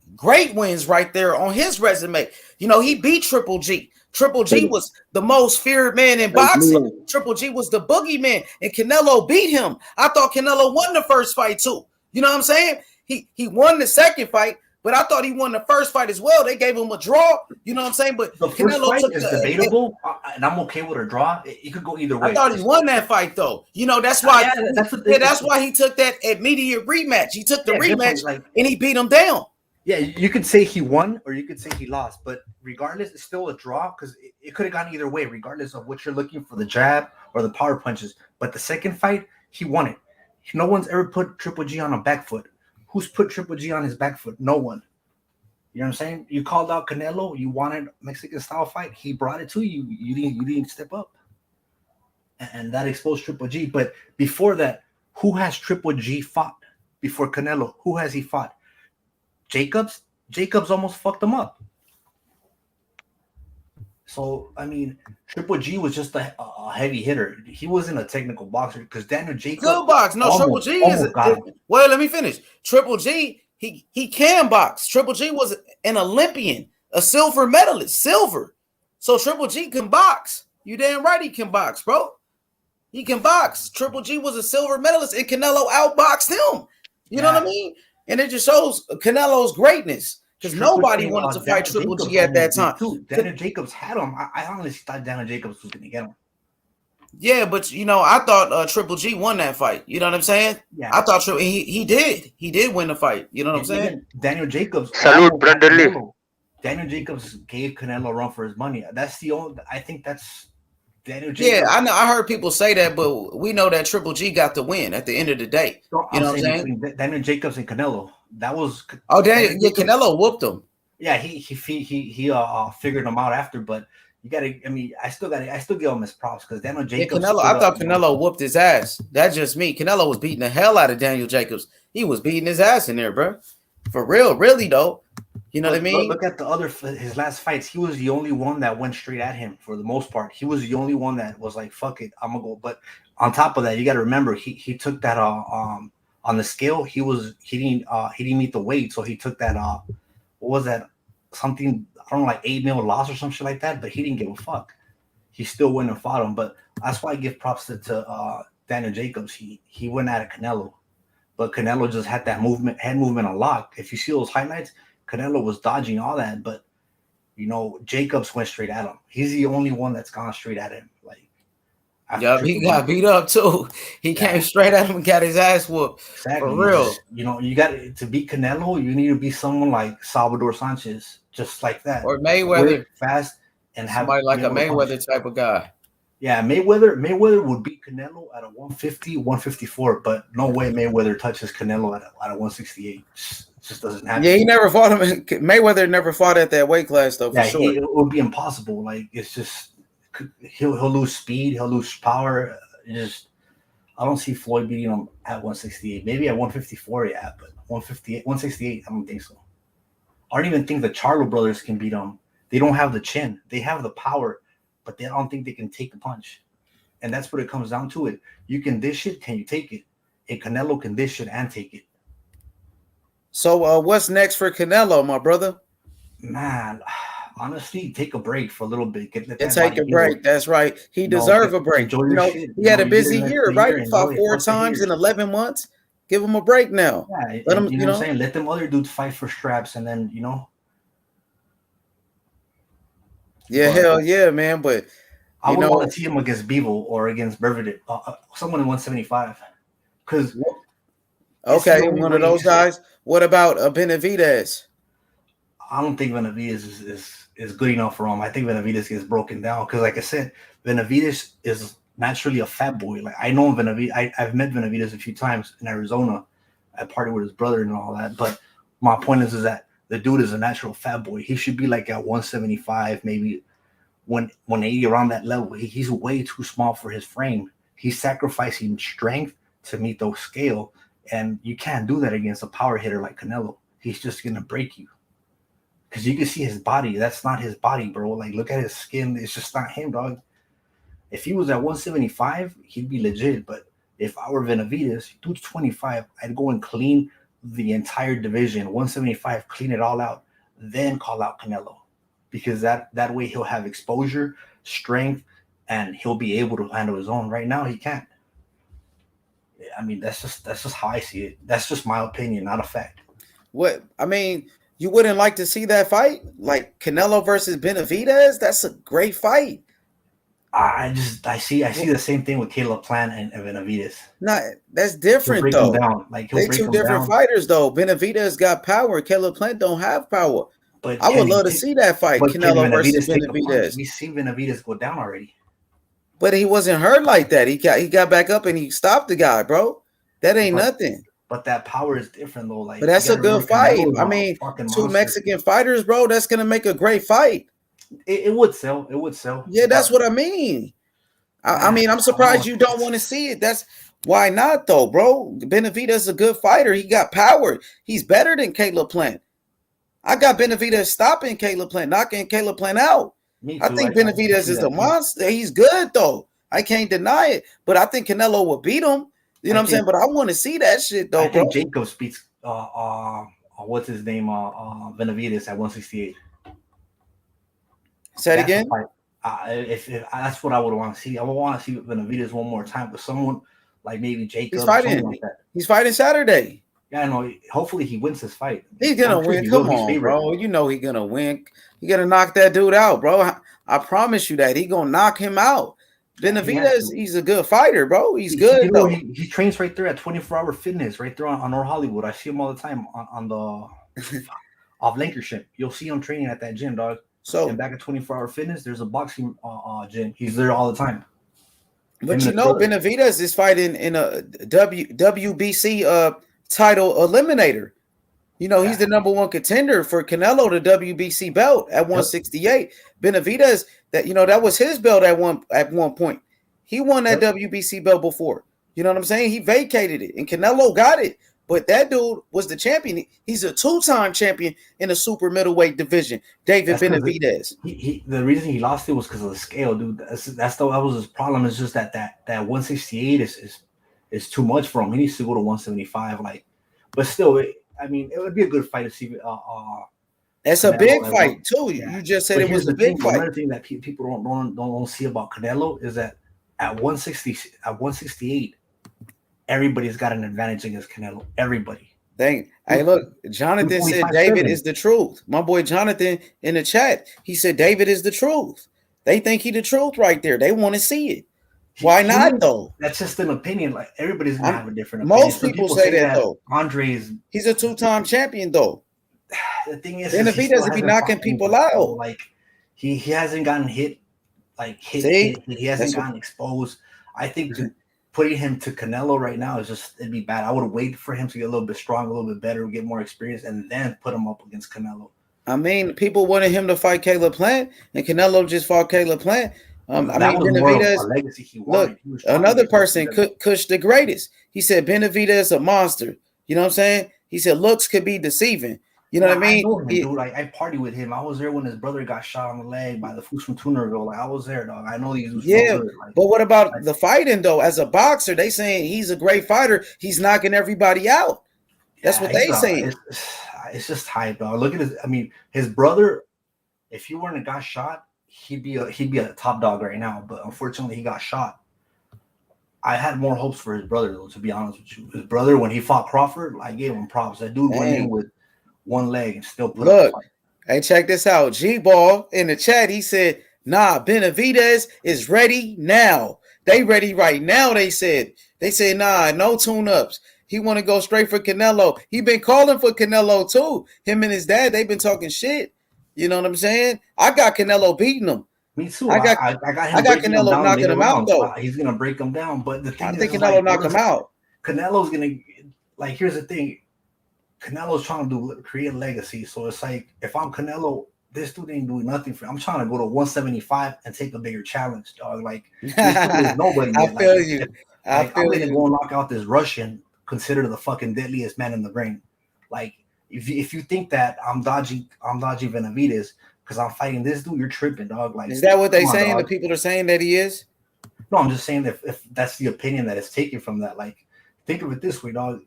wins right there on his resume. He beat Triple G. Triple G was the most feared man in boxing. Triple G was the boogeyman, and Canelo beat him. I thought Canelo won the first fight too. You know what I'm saying? He won the second fight, but I thought he won the first fight as well. They gave him a draw. You know what I'm saying? But the first fight is debatable, and I'm okay with a draw. It could go either way. I thought he won that fight though. That's why. That's why he took that immediate rematch. He took the rematch and he beat him down. Yeah, you could say he won or you could say he lost, but regardless, it's still a draw because it could have gone either way, regardless of what you're looking for, the jab or the power punches. But the second fight, he won it. No one's ever put Triple G on a back foot. Who's put Triple G on his back foot? No one. You know what I'm saying? You called out Canelo. You wanted Mexican style fight. He brought it to you. You didn't step up, and that exposed Triple G. But before that, who has Triple G fought before Canelo? Who has he fought? Jacobs almost fucked him up. So, I mean, Triple G was just a heavy hitter. He wasn't a technical boxer because Daniel Jacobs. Good box. No, Triple G is. Well, let me finish. Triple G, he can box. Triple G was an Olympian, a silver medalist, silver. So Triple G can box. You damn right he can box, bro. He can box. Triple G was a silver medalist, and Canelo outboxed him. You know what I mean? And it just shows Canelo's greatness because nobody wanted to fight Triple G at that time. Daniel Jacobs had him. I honestly thought Daniel Jacobs was going to get him. Yeah, but I thought Triple G won that fight. You know what I'm saying? Yeah, I thought he did. He did win the fight. You know what I'm saying? Daniel Jacobs. Salute, Brandon. Daniel Jacobs gave Canelo a run for his money. That's the only. I think that's Daniel Jacobs. Yeah, I know. I heard people say that, but we know that Triple G got the win at the end of the day. So you know what I'm saying? Daniel Jacobs and Canelo. That was. Oh, Canelo whooped him. Yeah, he figured him out after, but you gotta. I mean, I still give him his props because Daniel Jacobs. Yeah, I thought Canelo whooped his ass. That's just me. Canelo was beating the hell out of Daniel Jacobs. He was beating his ass in there, bro. For real, really though. You know what I mean? Look at his last fights. He was the only one that went straight at him for the most part. He was the only one that was like, "Fuck it, I'm gonna go." But on top of that, you got to remember he took that on the scale. He didn't meet the weight, so he took that what was that, something, I don't know, like 8 mil loss or some shit like that. But he didn't give a fuck. He still went and fought him. But that's why I give props to Daniel Jacobs. He went at Canelo, but Canelo just had that head movement on lock. If you see those highlights, Canelo was dodging all that, but Jacobs went straight at him. He's the only one that's gone straight at him. Like, yeah, he got beat up too. He came straight at him and got his ass whooped. Exactly. For real. You got to beat Canelo. You need to be someone like Salvador Sanchez, just like that, or Mayweather, quick, fast, and somebody like a Mayweather type of guy. Yeah, Mayweather would beat Canelo at a 150, 154, but no way Mayweather touches Canelo at a 168. Just doesn't happen. Yeah, he never fought him. Mayweather never fought at that weight class though. For sure, it would be impossible. Like it's just he'll lose speed, he'll lose power. I don't see Floyd beating him at 168. Maybe at 154, yeah, but 158, 168, I don't think so. I don't even think the Charlo brothers can beat him. They don't have the chin. They have the power, but I don't think they can take the punch. And that's what it comes down to. It. You can dish it, can you take it? And Canelo can dish it and take it. So what's next for Canelo, my brother? Man, honestly, take a break for a little bit. Take a break. That's right. He deserves a break. He had a busy year, right? He fought 4 times in 11 months. Give him a break now. Yeah, let him. You know what I'm saying? Let them other dudes fight for straps, and then Yeah, hell yeah, man. But I would want to see him against Bivol or against Bervidit, someone in 175. Because one of those guys. What about Benavidez? I don't think Benavidez is good enough for him. I think Benavidez gets broken down because, like I said, Benavidez is naturally a fat boy. Like I know Benavidez. I've met Benavidez a few times in Arizona. I partied with his brother and all that. But my point is that the dude is a natural fat boy. He should be like at 175, maybe 180, around that level. He's way too small for his frame. He's sacrificing strength to meet those scale, and you can't do that against a power hitter like Canelo. He's just gonna break you. Because you can see his body. That's not his body, bro. Like, look at his skin. It's just not him, dog. If he was at 175, he'd be legit. But if I were Benavidez, dude's 25, I'd go and clean the entire division. 175, clean it all out. Then call out Canelo. Because that way he'll have exposure, strength, and he'll be able to handle his own. Right now, he can't. I mean, that's just how I see it. That's just my opinion, not a fact. You wouldn't like to see that fight? Like Canelo versus Benavidez? That's a great fight. I see the same thing with Caleb Plant and Benavidez. No, that's different though. They're two different fighters though. Benavidez got power. Caleb Plant don't have power. But I would love to see that fight. Canelo versus Benavidez. We see Benavidez go down already. But he wasn't hurt like that. He got back up and he stopped the guy, bro. That ain't nothing. But that power is different though. Like, but that's a good fight. I mean, two Mexican fighters, bro. That's gonna make a great fight. It would sell. It would sell. Yeah, that's what I mean. I mean, I'm surprised you don't want to see it. That's why not, though, bro. Benavidez is a good fighter. He got power. He's better than Caleb Plant. I got Benavidez stopping Caleb Plant, knocking Caleb Plant out. I think Benavidez is a monster. He's good, though. I can't deny it. But I think Canelo will beat him. You know what I'm saying? But I want to see that shit, though, I think Jacobs beats what's his name? Benavidez at 168. Say it again. If that's what I would want to see. I would want to see Benavidez one more time with someone like maybe Jacobs. He's fighting. Like that. He's fighting Saturday. Yeah, I know. Hopefully he wins this fight. He's gonna win. Come on, bro. You know he's gonna win. He gonna knock that dude out, bro. I promise you that. He gonna knock him out. Benavidez, he's a good fighter, bro. He's good. Though. He trains right there at 24-hour fitness, right there on North Hollywood. I see him all the time on the off Lancashire. You'll see him training at that gym, dog. So and back at 24-hour fitness, there's a boxing gym. He's there all the time. But Benavidez is fighting in a WBC title eliminator. You know, he's the number one contender for Canelo, the WBC belt at 168. Benavidez, that was his belt at one point. He won that WBC belt before. You know what I'm saying? He vacated it, and Canelo got it. But that dude was the champion. He's a 2-time champion in the super middleweight division. David Benavidez. The reason he lost it was because of the scale, dude. That was his problem. It's just that 168 is too much for him. He needs to go to 175. But still, it would be a good fight to see. That's a big fight too. Yeah. You just said it was a big fight. Another thing that people don't see about Canelo is that at 168, everybody's got an advantage against Canelo. Everybody. Hey, look, Jonathan said David is the truth. My boy Jonathan in the chat, he said David is the truth. They think he the truth right there. They want to see it. Why not though? That's just an opinion. Like everybody's gonna have a different opinion. Most people say that though. Andre's he's a 2-time champion though. The thing is, Benavidez be knocking people out. Like he hasn't gotten hit. He hasn't gotten exposed. I think putting him to Canelo right now it'd be bad. I would wait for him to get a little bit stronger, a little bit better, get more experience, and then put him up against Canelo. I mean, people wanted him to fight Caleb Plant, and Canelo just fought Caleb Plant. Benavidez, legacy he look, another person, Kush the greatest. He said Benavidez a monster. You know what I'm saying? He said looks could be deceiving. You know what I mean? I know him, dude. Like, I partied with him. I was there when his brother got shot on the leg by the fools from Tunerville. Like, I was there, dog. I know these. But what about the fighting though? As a boxer, they saying he's a great fighter. He's knocking everybody out. That's what they saying. It's just hype, dog. Look at his. I mean, his brother. If he weren't got shot, he'd be a top dog right now. But unfortunately, he got shot. I had more hopes for his brother, though. To be honest with you, his brother when he fought Crawford, I gave him props. That dude went in with one leg and still put up a fight. Hey, check this out. G-Ball in the chat, he said, nah, Benavidez is ready now. They ready right now, they said. They said, nah, no tune-ups. He want to go straight for Canelo. He been calling for Canelo, too. Him and his dad, they been talking shit. You know what I'm saying? I got Canelo beating him. Me too. I got Canelo knocking him out, though. He's going to break him down. But the thing I think Canelo knock him out. Canelo's going to, like, here's the thing. Canelo's trying to create a legacy. So it's like, if I'm Canelo, this dude ain't doing nothing for me. I'm trying to go to 175 and take a bigger challenge, dog. Like, this dude is nobody. I feel you. I'm going to go and knock out this Russian, considered the fucking deadliest man in the ring. Like, if you think that I'm dodging Benavidez because I'm fighting this dude, you're tripping, dog. Like, is that what they saying? The people are saying that he is? No, I'm just saying that if that's the opinion that is taken from that. Like, think of it this way, dog.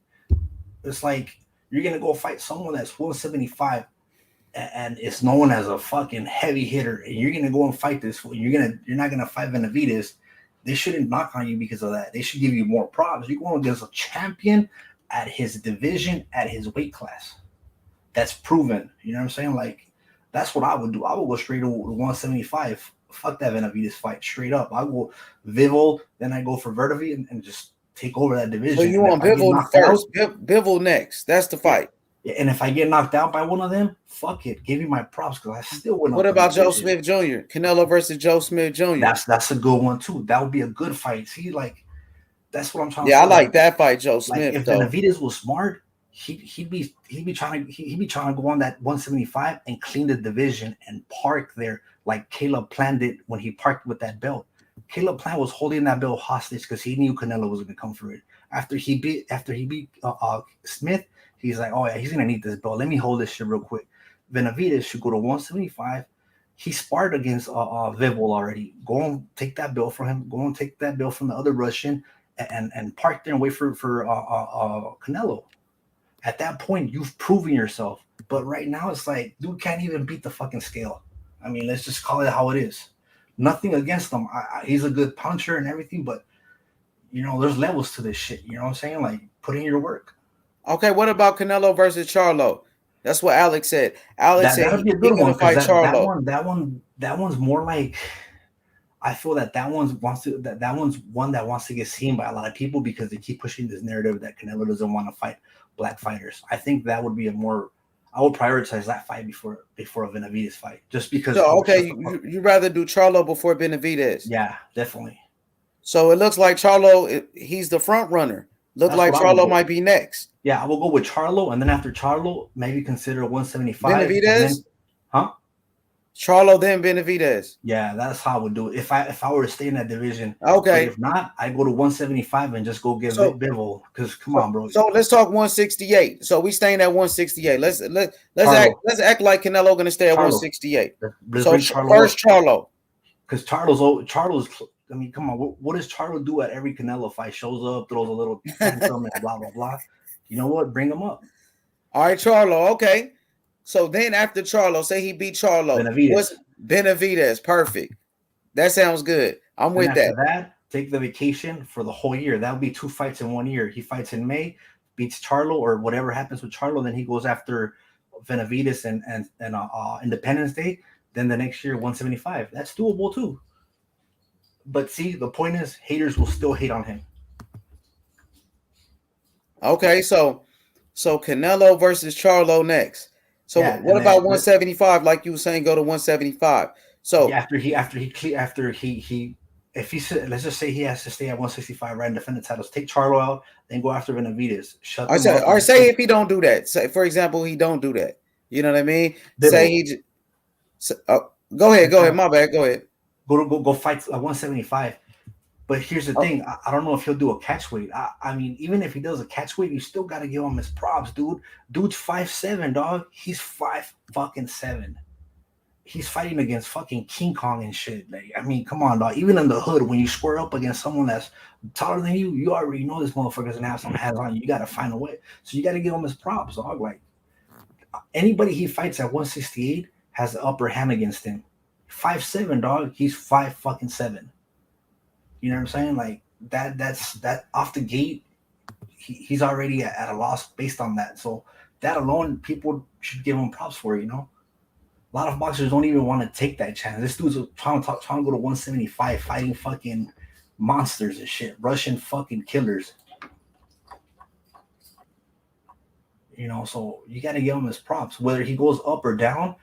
It's like, you're gonna go fight someone that's 175 and it's known as a fucking heavy hitter, and you're gonna go and fight this. You're not gonna fight Benavidez. They shouldn't knock on you because of that. They should give you more props. You're going against a champion at his division, at his weight class. That's proven. You know what I'm saying? Like, that's what I would do. I would go straight to 175. Fuck that Benavidez fight straight up. I go Vivel, then I go for Verdevi and just take over that division. So you want Bivol first, Bivol next. That's the fight. Yeah, and if I get knocked out by one of them, fuck it. Give me my props because I still wouldn't. What about Joe Smith Jr.? Canelo versus Joe Smith Jr. That's a good one too. That would be a good fight. See, like, that's what I'm trying to say. Yeah, I like that fight, Joe Smith. Like, if Benavidez was smart, he'd be trying to go on that 175 and clean the division and park there like Caleb Plant did when he parked with that belt. Caleb Plant was holding that belt hostage because he knew Canelo was going to come for it. After he beat Smith, he's like, oh yeah, he's going to need this belt. Let me hold this shit real quick. Benavidez should go to 175. He sparred against Vivel already. Go and take that belt from him. Go and take that belt from the other Russian and park there and wait for Canelo. At that point, you've proven yourself. But right now, it's like, dude can't even beat the fucking scale. I mean, let's just call it how it is. Nothing against him. He's a good puncher and everything, but, you know, there's levels to this shit. You know what I'm saying? Like, put in your work. Okay, what about Canelo versus Charlo? That's what Alex said. Alex said he's going to fight Charlo. That one's more like, I feel that one's one that wants to get seen by a lot of people because they keep pushing this narrative that Canelo doesn't want to fight black fighters. I think that would be I would prioritize that fight before a Benavidez fight, just because. So, okay, you rather do Charlo before Benavidez? Yeah, definitely. So it looks like Charlo, he's the front runner. Look like Charlo might be next. Yeah, I will go with Charlo, and then after Charlo, maybe consider 175. Benavidez? Charlo, then Benavidez. Yeah, that's how I would do it. If I were to stay in that division. Okay. But if not, I go to 175 and just go get Bivol. Because come on, bro. So let's talk 168. So we staying at 168. Let's act like Canelo gonna stay at 168. So first Charlo. Because Charlo's. I mean, come on. What does Charlo do at every Canelo fight? Shows up, throws a little tantrum, and blah blah blah. You know what? Bring him up. All right, Charlo. Okay. So then after Charlo, say he beat Charlo. Benavidez. Perfect. That sounds good. I'm with that. After that, take the vacation for the whole year. That would be 2 fights in 1 year. He fights in May, beats Charlo or whatever happens with Charlo, then he goes after Benavidez and Independence Day. Then the next year 175. That's doable too. But see, the point is, haters will still hate on him. Okay, so Canelo versus Charlo next. So Yeah, what about 175? Like you were saying, go to 175. So yeah, after he if he said, let's just say he has to stay at 165, right, and defend the titles, take Charlo out, then go after Benavidez, shut them up. Or say if he don't do that, say for example he don't do that. You know what I mean? Say he. Go ahead. My bad. Go ahead. Go fight at 175. But here's the thing. I don't know if he'll do a catch weight. I mean, even if he does a catch weight, you still got to give him his props, dude. Dude's 5'7", dog. He's 5'7". He's fighting against fucking King Kong and shit. Like, I mean, come on, dog. Even in the hood, when you square up against someone that's taller than you, you already know this motherfucker's gonna have some hands on you. You got to find a way. So you got to give him his props, dog. Like, anybody he fights at 168 has the upper hand against him. 5'7", dog. He's 5'7". You know what I'm saying? Like that's off the gate. He's already at a loss based on that. So that alone, people should give him props for. You know, a lot of boxers don't even want to take that chance. This dude's trying to go to 175, fighting fucking monsters and shit, Russian fucking killers. You know, so you got to give him his props. Whether he goes up or down,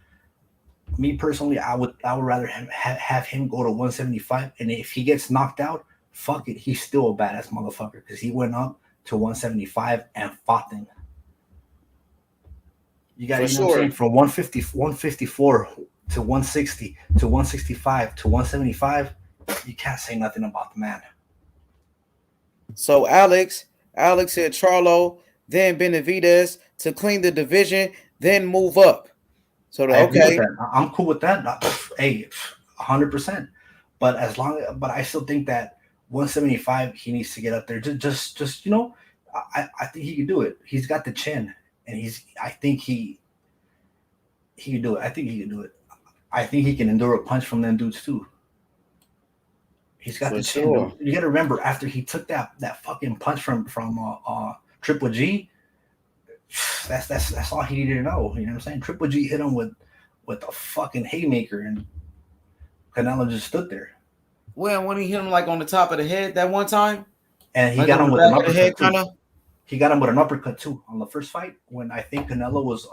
me personally, I would rather have him go to 175, and if he gets knocked out, fuck it, he's still a badass motherfucker because he went up to 175 and fought them. You got to know what I'm saying? From 154 to 160 to 165 to 175, you can't say nothing about the man. So Alex said Charlo, then Benavidez to clean the division, then move up. So okay, I'm cool with that. Hey, 100%. But I still think that 175 he needs to get up there. Just you know, I think he can do it. He's got the chin, and I think he can do it. I think he can do it. I think he can endure a punch from them dudes too. He's got the chin. Sure. You got to remember, after he took that fucking punch from Triple G. That's all he needed to know. You know what I'm saying? Triple G hit him with a fucking haymaker, and Canelo just stood there. Well, when he hit him like on the top of the head that one time, and he got him with an uppercut too. He got him with an uppercut too on the first fight when I think Canelo was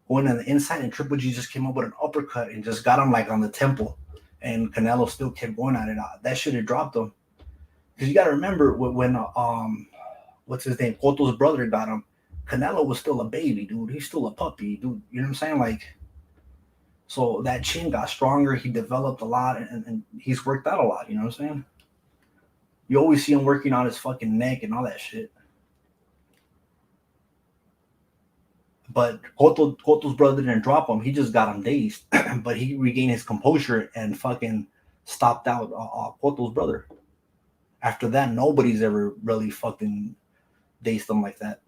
going on the inside, and Triple G just came up with an uppercut and just got him like on the temple, and Canelo still kept going at it. That should have dropped him, because you got to remember when what's his name, Cotto's brother got him. Canelo was still a baby, dude. He's still a puppy, dude. You know what I'm saying? Like, so that chin got stronger. He developed a lot, and he's worked out a lot. You know what I'm saying? You always see him working on his fucking neck and all that shit. But Cotto's brother didn't drop him. He just got him dazed. But he regained his composure and fucking stopped out Cotto's brother. After that, nobody's ever really fucking dazed him like that.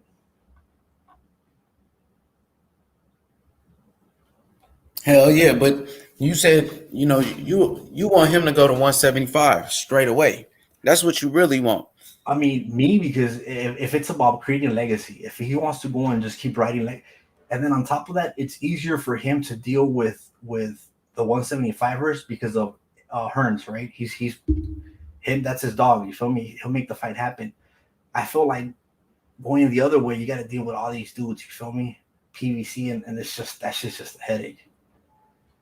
Hell yeah, but you said, you know, you want him to go to 175 straight away. That's what you really want. I mean, because if it's about creating legacy, if he wants to go and just keep writing, and then on top of that, it's easier for him to deal with the 175ers because of Hearns, right? He's him. That's his dog. You feel me? He'll make the fight happen. I feel like going the other way, you got to deal with all these dudes. You feel me? PVC, and that's just a headache.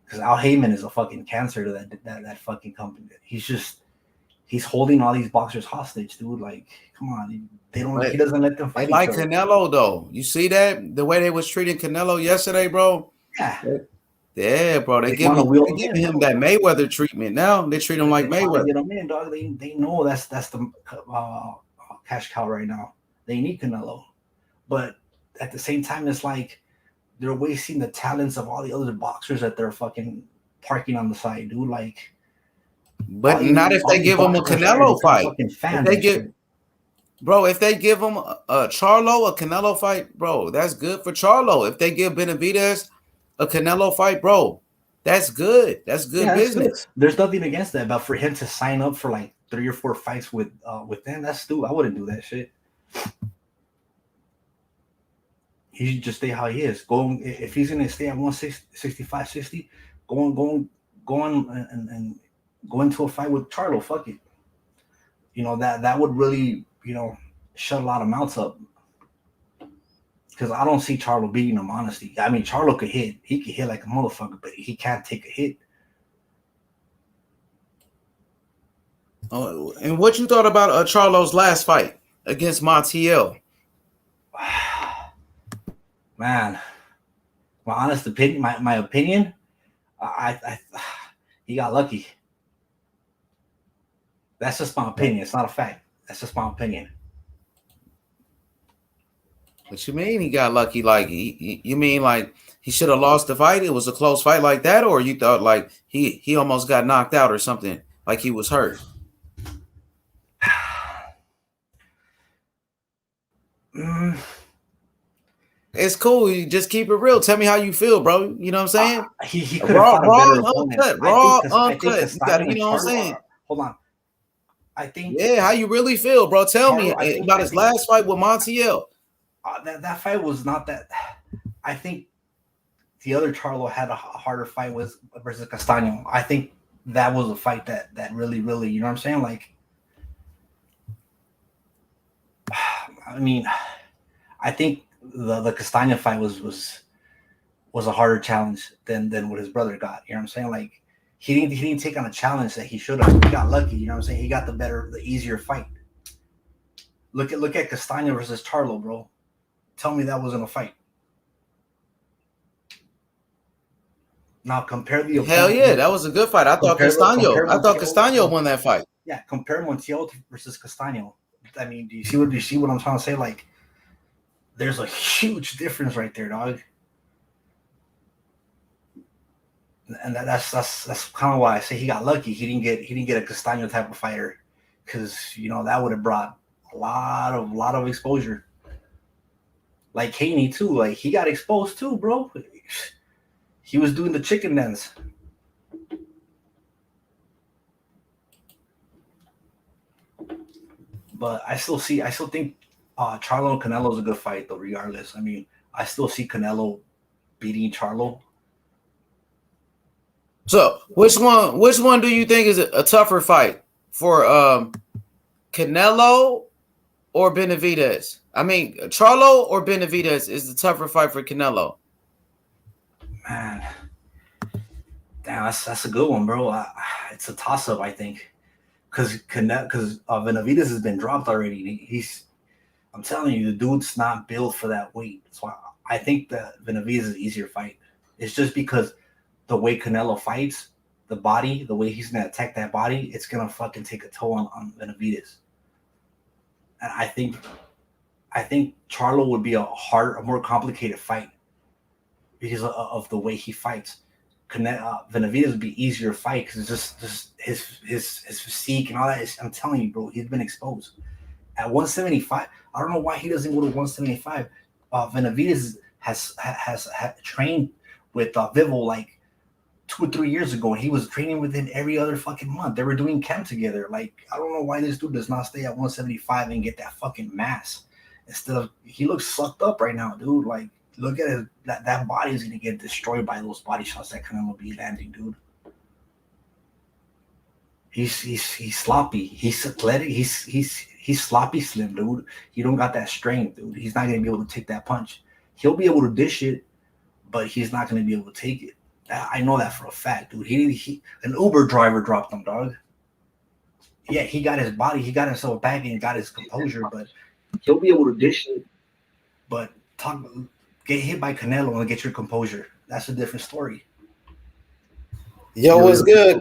Because Al Heyman is a fucking cancer to that fucking company. He's holding all these boxers hostage, dude. Like, come on, he doesn't let them fight. They like Canelo though. You see that the way they was treating Canelo yesterday, bro? Yeah, bro. They give him that Mayweather treatment now. They treat him like Mayweather. Get him in, dog. They know that's the cash cow right now. They need Canelo, but at the same time, it's like they're wasting the talents of all the other boxers that they're fucking parking on the side, dude. Like, but not if they give him a Canelo fight. If they give him a Charlo, a Canelo fight, bro, that's good for Charlo. If they give Benavidez a Canelo fight, bro, that's good. That's good business. Good. There's nothing against that, but for him to sign up for like 3 or 4 fights with them, that's stupid. I wouldn't do that shit. he should just stay how he is. If he's gonna stay at 165, 60, go on and go into a fight with Charlo. Fuck it. That would really shut a lot of mouths up. Because I don't see Charlo beating him, honestly. I mean, Charlo could hit. He could hit like a motherfucker, but he can't take a hit. Oh, and what you thought about Charlo's last fight against Montiel? Man, my honest opinion, my opinion, I he got lucky. That's just my opinion. It's not a fact. That's just my opinion. What you mean he got lucky? Like you mean like he should have lost the fight? It was a close fight like that, or you thought like he almost got knocked out or something, like he was hurt? It's cool. You just keep it real. Tell me how you feel, bro. You know what I'm saying? He could have fought a better opponent. Raw, I think uncut. You got, you know what I'm saying? Hold on. I think. Yeah, how you really feel, bro? Tell me about his last fight with Montiel. That fight was not that. I think the other Charlo had a harder fight versus Castaño. I think that was a fight that really, really, you know what I'm saying? Like, I mean, I think the Castaño fight was a harder challenge than what his brother got. You know what I'm saying? Like, he didn't take on a challenge that he should have. He got lucky. You know what I'm saying? He got the easier fight. Look at Castaño versus Charlo, bro. Tell me that wasn't a fight. Now compare the hell yeah, that was a good fight. I thought Castaño won that fight. Yeah, compare Montiel versus Castaño. I mean, do you see what I'm trying to say? Like, there's a huge difference right there, dog. And that's kind of why I say he got lucky. He didn't get a Castaño type of fighter, because that would have brought a lot of exposure. Like Haney too, like he got exposed too, bro. He was doing the chicken dance. But I still think Charlo and Canelo is a good fight though, regardless. I mean, I still see Canelo beating Charlo. So which one do you think is a tougher fight for Canelo or Benavidez? I mean, Charlo or Benavidez is the tougher fight for Canelo? Man, damn, that's a good one, bro. It's a toss-up, I think, because Benavidez has been dropped already. I'm telling you, the dude's not built for that weight. So I think that Benavidez is an easier fight. It's just because the way Canelo fights, the body, the way he's gonna attack that body, it's gonna fucking take a toll on Benavidez. And I think Charlo would be a more complicated fight because of the way he fights. Benavidez would be easier fight because it's just his physique and all that. I'm telling you, bro, he's been exposed. At 175, I don't know why he doesn't go to 175. Benavidez has trained with Vivo like 2 or 3 years ago, and he was training with him every other fucking month. They were doing camp together. Like, I don't know why this dude does not stay at 175 and get that fucking mass. Instead of, he looks sucked up right now, dude. Like, look at it. That body is gonna get destroyed by those body shots that Canelo be landing, dude. He's sloppy. He's athletic. He's sloppy slim, dude. He don't got that strength, dude. He's not gonna be able to take that punch. He'll be able to dish it, but he's not gonna be able to take it. I know that for a fact, dude. An Uber driver dropped him, dog. Yeah, he got his body, he got himself back and got his composure, but he'll be able to dish it. But get hit by Canelo and get your composure. That's a different story. Yo, what's good?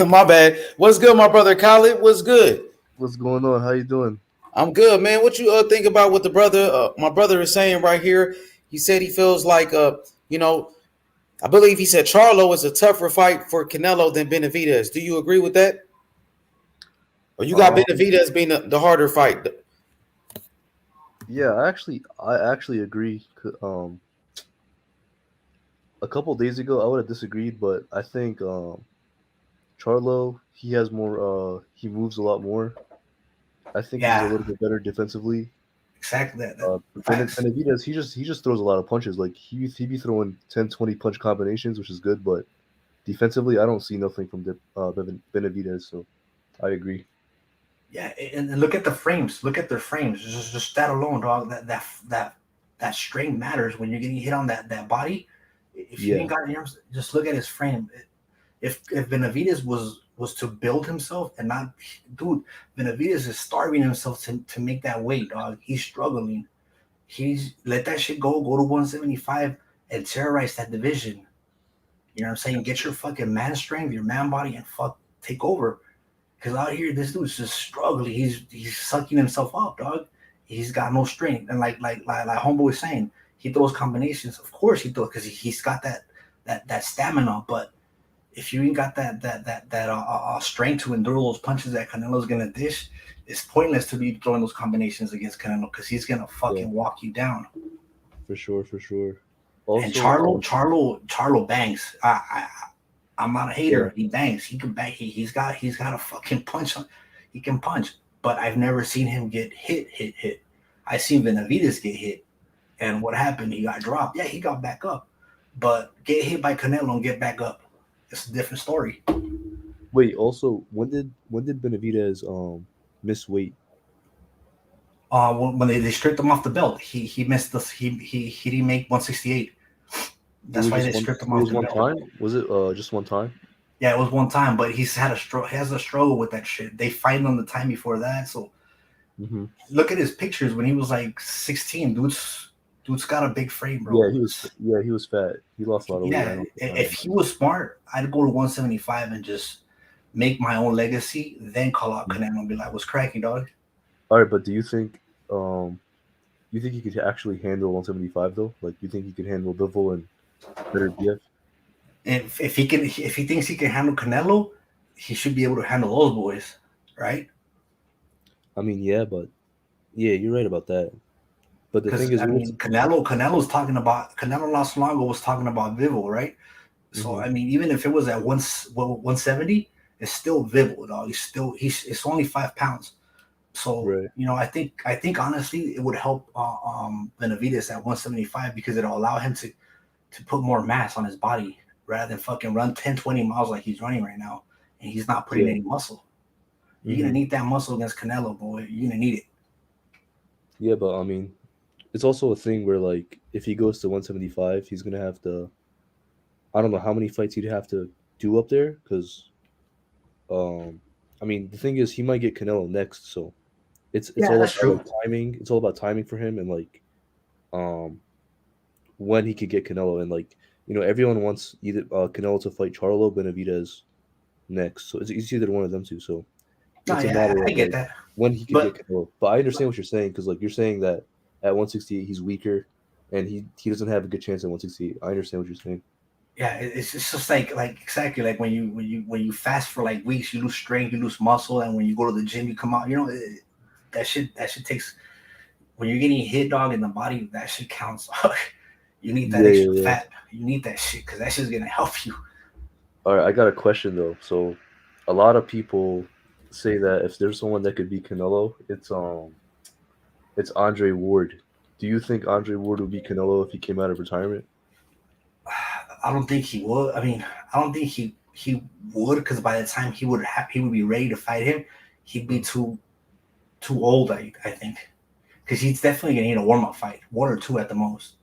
My bad. What's good, my brother Khalid? What's good? What's going on? How you doing? I'm good, man. What you think about what the brother, my brother is saying right here? He said he feels like, I believe he said Charlo is a tougher fight for Canelo than Benavidez. Do you agree with that? Or you got Benavidez being the harder fight? Yeah, I actually agree. A couple days ago, I would have disagreed, but I think Charlo, he has more. He moves a lot more. I think he's a little bit better defensively. Exactly that. Benavidez, he just throws a lot of punches. Like he be throwing 10, 20 punch combinations, which is good, but defensively, I don't see nothing from Benavidez. So I agree. Yeah, and look at the frames. Look at their frames. Just that alone, dog. That strength matters when you're getting hit on that body. If you ain't got arms, just look at his frame. If Benavidez was to build himself and not, dude, Benavidez is starving himself to make that weight, dog. He's struggling. He's let that shit go to 175 and terrorize that division. You know what I'm saying? Get your fucking man strength, your man body, and take over. Because out here, this dude's just struggling. He's sucking himself up, dog. He's got no strength. And like Homeboy was saying, he throws combinations. Of course he throws because he's got that stamina. But if you ain't got that strength to endure those punches that Canelo's gonna dish, it's pointless to be throwing those combinations against Canelo because he's gonna fucking walk you down. For sure. Also, and Charlo bangs. I'm not a hater. Yeah. He bangs. He can bang. He's got a fucking punch. He can punch. But I've never seen him get hit. I seen Benavidez get hit, and what happened? He got dropped. Yeah, he got back up. But get hit by Canelo and get back up. It's a different story. Wait. Also, when did Benavidez miss weight? When they stripped him off the belt, he missed this. He didn't make 168. That's why they stripped him off the belt. Time? Was it just one time? Yeah, it was one time, but he's had he has a struggle with that shit. They fight him the time before that, so look at his pictures when he was like 16. Dude's got a big frame, bro. Yeah, he was fat. He lost a lot of weight. Yeah, if he was smart, I'd go to 175 and just make my own legacy, then call out Canelo and be like, "What's cracking, dog?" All right, but do you think he could actually handle 175 though? Like, you think he could handle Bivol and better BF? If he thinks he can handle Canelo, he should be able to handle those boys, right? I mean, yeah, you're right about that. But the thing is, Canelo's talking about Canelo not so long ago was talking about Bivol, right? So I mean, even if it was at 170, it's still Bivol, dog. It's only 5 pounds. So you know, I think honestly, it would help Benavidez at 175 because it'll allow him to put more mass on his body rather than fucking run 10, 20 miles like he's running right now, and he's not putting any muscle. You're gonna need that muscle against Canelo, boy. You're gonna need it. Yeah, but I mean, it's also a thing where, like, if he goes to 175, he's gonna have to. I don't know how many fights he'd have to do up there, because, I mean, the thing is, he might get Canelo next, so it's all about timing. It's all about timing for him, and like, when he could get Canelo, and like, you know, everyone wants either Canelo to fight Charlo, Benavidez next, so it's either one of them two. So it's a matter of like, when he could get Canelo. But I understand what you're saying, because like, you're saying that at 168 he's weaker, and he doesn't have a good chance at 168. I understand what you're saying. Yeah, it's just like exactly like when you fast for like weeks, you lose strength, you lose muscle, and when you go to the gym, you come out. You know, that shit takes. When you're getting hit, dog, in the body, that shit counts. You need that extra fat. You need that shit because that shit's gonna help you. All right, I got a question though. So, a lot of people say that if there's someone that could beat Canelo, it's Andre Ward. Do you think Andre Ward would beat Canelo if he came out of retirement? I don't think he would. I mean, I don't think he would, because by the time he would be ready to fight him, he'd be too old. I think, because he's definitely gonna need a warm up fight, 1 or 2 at the most.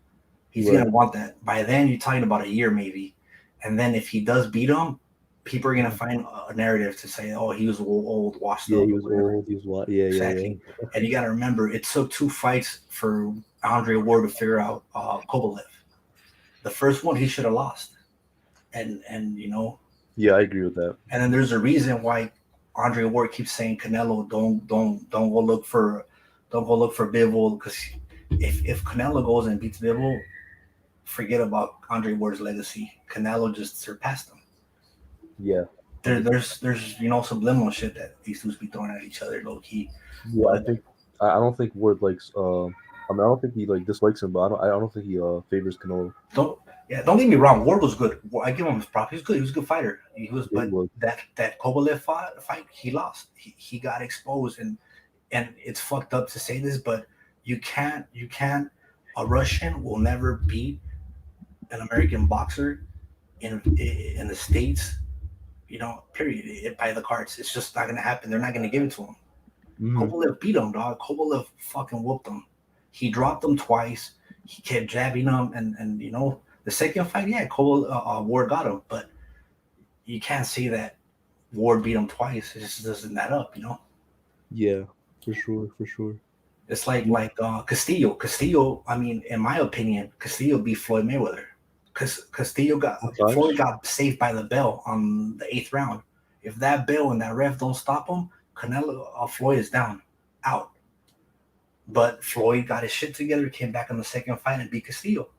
He's gonna want that. By then, you're talking about a year maybe, and then if he does beat him, people are gonna find a narrative to say, "Oh, he was old, washed up." Yeah, he was old. He was what? Yeah, exactly. Yeah. And you got to remember, it took 2 fights for Andre Ward to figure out Kovalev. The first one he should have lost, and you know. Yeah, I agree with that. And then there's a reason why Andre Ward keeps saying, Canelo, don't go look for Bivol, because if Canelo goes and beats Bivol, forget about Andre Ward's legacy. Canelo just surpassed him. Yeah. There's you know, subliminal shit that these dudes be throwing at each other low key. Yeah, I don't think Ward likes. I mean, I don't think he like dislikes him, but I don't think he favors Canelo. Don't get me wrong. Ward was good. I give him his props. He's good. He was a good fighter. That Kovalev fight, he lost. He got exposed, and it's fucked up to say this, but you can't. A Russian will never beat an American boxer in the states. Period. By the cards, it's just not gonna happen. They're not gonna give it to him. Kovalev beat him, dog. Kovalev fucking whooped him. He dropped him twice. He kept jabbing him, and the second fight, yeah, Ward got him, but you can't say that Ward beat him twice. It just doesn't add up, Yeah, for sure. It's like Castillo. Castillo, I mean, in my opinion, Castillo beat Floyd Mayweather. Castillo Floyd got saved by the bell on the 8th round. If that bell and that ref don't stop him, Floyd is down, out. But Floyd got his shit together, came back in the second fight and beat Castillo.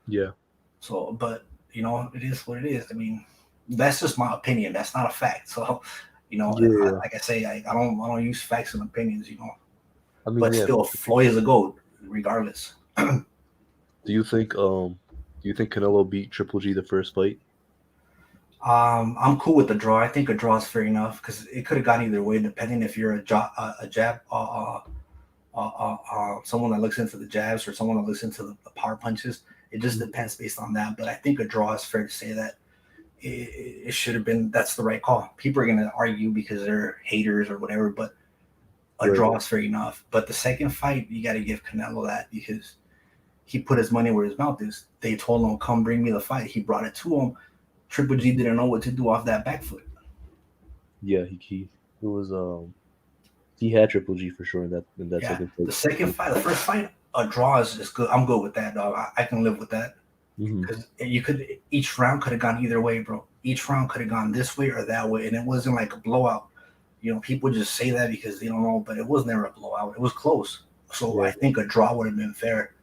Yeah. So, but it is what it is. I mean, that's just my opinion. That's not a fact. So, like I say, I don't use facts and opinions. I mean, but still, Floyd is a GOAT, regardless. Do you think Canelo beat Triple G the first fight? I'm cool with the draw. I think a draw is fair enough because it could have gone either way, depending if you're a jab, someone that looks into the jabs or someone that looks into the power punches. It just depends based on that. But I think a draw is fair to say that it should have been. That's the right call. People are going to argue because they're haters or whatever, but a draw is fair enough. But the second fight, you got to give Canelo that because he put his money where his mouth is. They told him, "Come bring me the fight." He brought it to him. Triple G didn't know what to do off that back foot. Yeah, it was he had Triple G for sure in that second fight. The second fight, the first fight, a draw is good. I'm good with that, dog. I can live with that because each round could have gone either way, bro. Each round could have gone this way or that way, and it wasn't like a blowout. People just say that because they don't know, but it was never a blowout. It was close, so I think a draw would have been fair.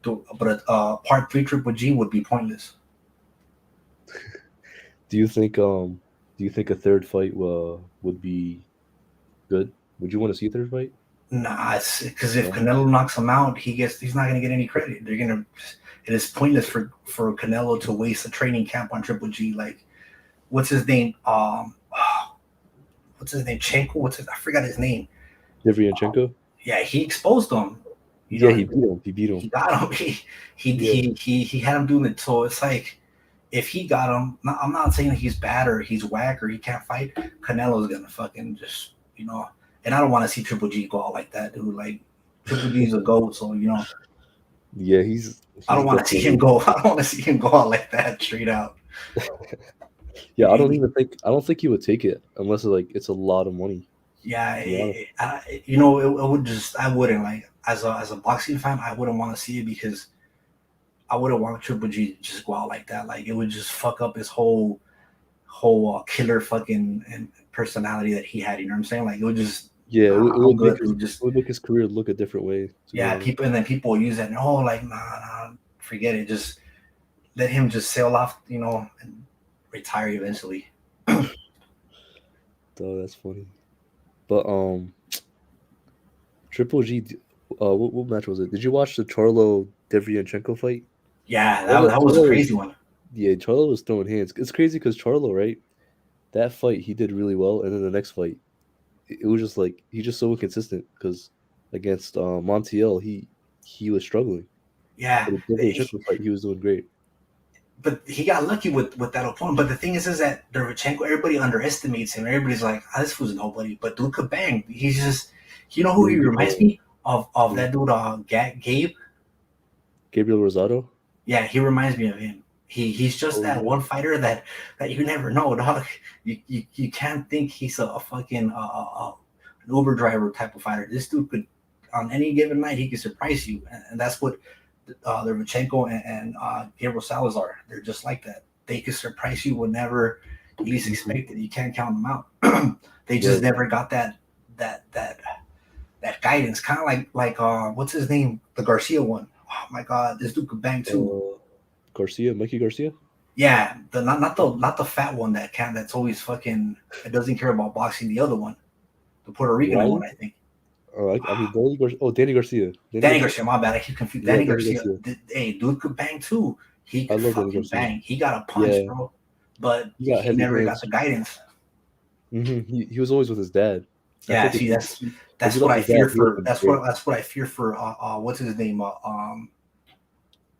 But part 3 Triple G would be pointless. Do you think a third fight would be good? Would you want to see a third fight? Nah, it's because if Canelo knocks him out, he's not gonna get any credit. It is pointless for Canelo to waste a training camp on Triple G. Like, what's his name? What's his name? Chenko? I forgot his name. Devryanchenko? Yeah, he exposed him. He beat him. He got him. He had him doing it. So it's like, if he got him, I'm not saying he's bad or he's whack or he can't fight. Canelo's gonna fucking just, and I don't want to see Triple G go out like that, dude. Like, Triple G's a GOAT, so Yeah, I don't want to see him go. I don't want to see him go out like that, straight out. Yeah, I don't think he would take it unless it's a lot of money. Yeah, it would just. I wouldn't like as a boxing fan. I wouldn't want to see it because I wouldn't want Triple G to just go out like that. Like, it would just fuck up his whole killer fucking and personality that he had. You know what I'm saying? Like, it would just. Yeah, it would make his career look a different way. Yeah, people use that. Oh, like nah, forget it. Just let him just sail off, and retire eventually. Oh, that's funny. But Triple G, what match was it? Did you watch the Charlo Devryanchenko fight? Yeah, that was a crazy one. Yeah, Charlo was throwing hands. It's crazy because Charlo, right? That fight he did really well, and then the next fight, it was just like he's just so inconsistent because against Montiel he was struggling. Yeah, the fight he was doing great. But he got lucky with that opponent. But the thing is that Derevchenko, everybody underestimates him. Everybody's like, this was nobody. But dude could bang. He's just, who he reminds me of that dude, Gabriel Rosado. Yeah, he reminds me of him. He's just that one fighter that you never know, dog. You can't think he's a fucking an Uber driver type of fighter. This dude could, on any given night, he could surprise you, and that's what Derevchenko and Gabriel Salazar. They're just like that. They could surprise you whenever you least expect it. You can't count them out. They just never got that guidance. Kind of like what's his name? The Garcia one. Oh my God, this dude could bang too. Mikey Garcia? Yeah, not the fat one that's always fucking that doesn't care about boxing. The other one, the Puerto Rican one, I think. Danny Garcia. Danny Garcia, my bad. I keep confused. Danny Garcia. Hey, dude could bang too. He could fucking bang. He got a punch, bro. But he never got the guidance. He was always with his dad. Yeah, see, that's what I fear for. That's what I fear for. What's his name?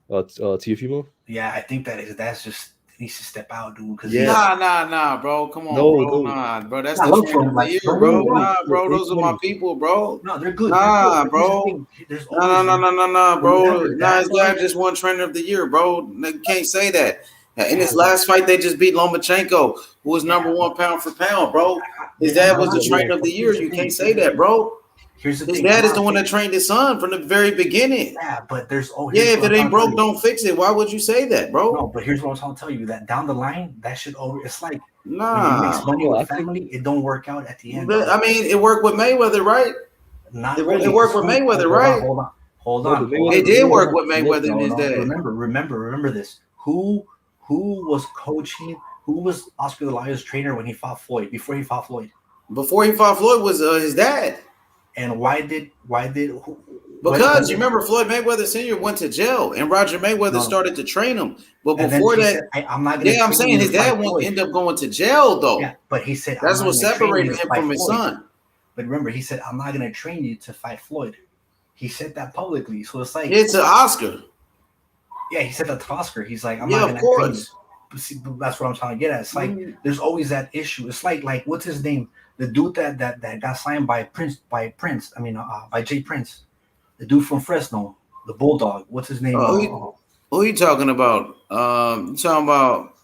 Teofimo. Yeah, I think that's just needs to step out, dude. Because Nah, bro. Come on, bro. Nah, bro. That's the trainer of the year, bro. Nah, bro. Those are my people, bro. No, they're good. Nah, they're good. bro. There's Nah, bro. Remember, Nah, his dad just won trainer of the year, bro. You can't say that. In his last fight, they just beat Lomachenko, who was number 1 pound for pound, bro. His dad was the trainer of the year. You can't say that, bro. Here's the His thing. dad is the one that trained his son from the very beginning. Yeah, but there's if it ain't broke, don't fix it. Why would you say that, bro? No, but here's what I'm trying to tell you: that down the line, that should over. It's like when you mix Nah. money with family, it don't work out at the end. But, I mean, it worked with Mayweather, right? Not It really. worked with Mayweather, right? Hold on. It did work with Mayweather and his dad. Remember this. Who was coaching? Who was Oscar the Lions trainer when he fought Floyd? Before he fought Floyd? Before he fought Floyd was his dad. And why did? Because you remember Floyd Mayweather Sr. went to jail and Roger Mayweather started to train him. But before that, said, I'm not gonna I'm saying his dad won't end up going to jail though. Yeah, but he said that's what separated him from his son. But remember, he said, I'm not gonna train you to fight Floyd. He said that publicly. So it's like it's an Oscar. Yeah, he said that to Oscar. He's like, I'm not gonna train you. See, that's what I'm trying to get at. It's like there's always that issue. It's like what's his name? The dude that got signed by Jay Prince, the dude from Fresno, the Bulldog. What's his name? Who are you talking about? You talking about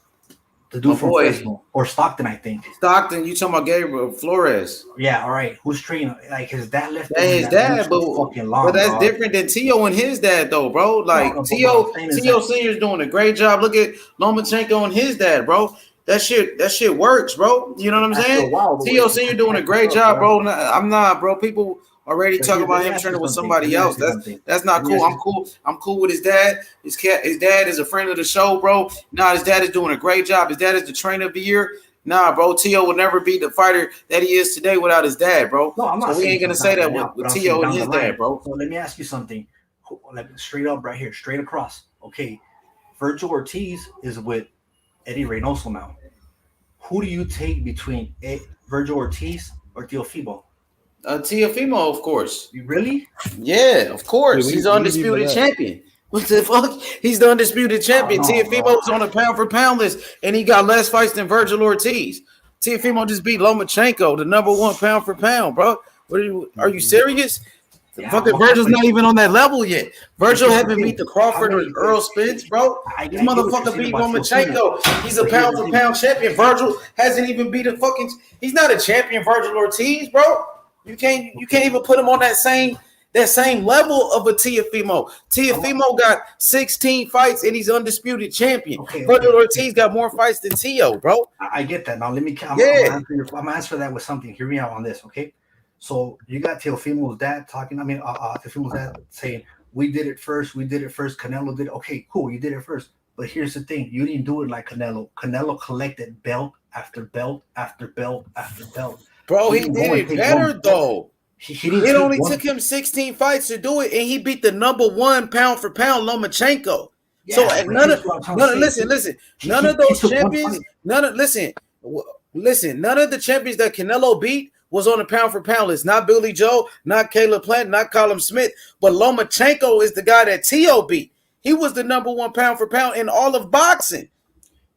the dude from Fresno or Stockton, I think. Stockton. You talking about Gabriel Flores? Yeah, all right. Who's training? Like his dad left. That's his dad, but that's different than Tio and his dad, though, bro. Like Tio Senior's doing a great job. Look at Lomachenko and his dad, bro. That shit works, bro. You know what I'm saying? Tio Senior doing a great job, bro. I'm not, bro. People already talking about him training with somebody else. That's not cool. I'm cool with his dad. His dad is a friend of the show, bro. Nah, his dad is doing a great job. His dad is the trainer of the year. Nah, bro. Tio will never be the fighter that he is today without his dad, bro. No, I'm not. So we ain't gonna say that with Tio and his dad, bro. So let me ask you something. Like straight up, right here, straight across. Okay, Virgil Ortiz is with Eddie Reynoso now. Who do you take between Virgil Ortiz or Teofimo? Teofimo, of course. You really? Yeah, of course. He's the undisputed champion. What the fuck? He's the undisputed champion. Teofimo's on the pound for pound list, and he got less fights than Virgil Ortiz. Teofimo just beat Lomachenko, the number 1 pound for pound, bro. Are you serious? Fucking Virgil's not even on that level yet. Virgil haven't beat the Crawford or Earl Spence, bro. This motherfucker beat Lomachenko. He's a pound for pound champion. Virgil hasn't even beat a fucking. He's not a champion, Virgil Ortiz, bro. You can't even put him on that same level of a Teofimo. Teofimo got 16 fights and he's undisputed champion. Virgil Ortiz got more fights than Tio, bro. I get that. Now let me. I'm gonna answer that with something. Hear me out on this, okay? So you got Teofimo's dad talking. Teofimo's dad saying, "We did it first. Canelo did it. Okay, cool. You did it first. But here's the thing: you didn't do it like Canelo. Canelo collected belt after belt after belt after belt. Bro, he did it better though. It only took him 16 fights to do it, and he beat the number 1 pound for pound Lomachenko. Yeah, so none of those champions. None of the champions that Canelo beat was on the pound for pound list. Not Billy Joe, not Caleb Plant, not Colin Smith, but Lomachenko is the guy that Tio beat. He was the number 1 pound for pound in all of boxing.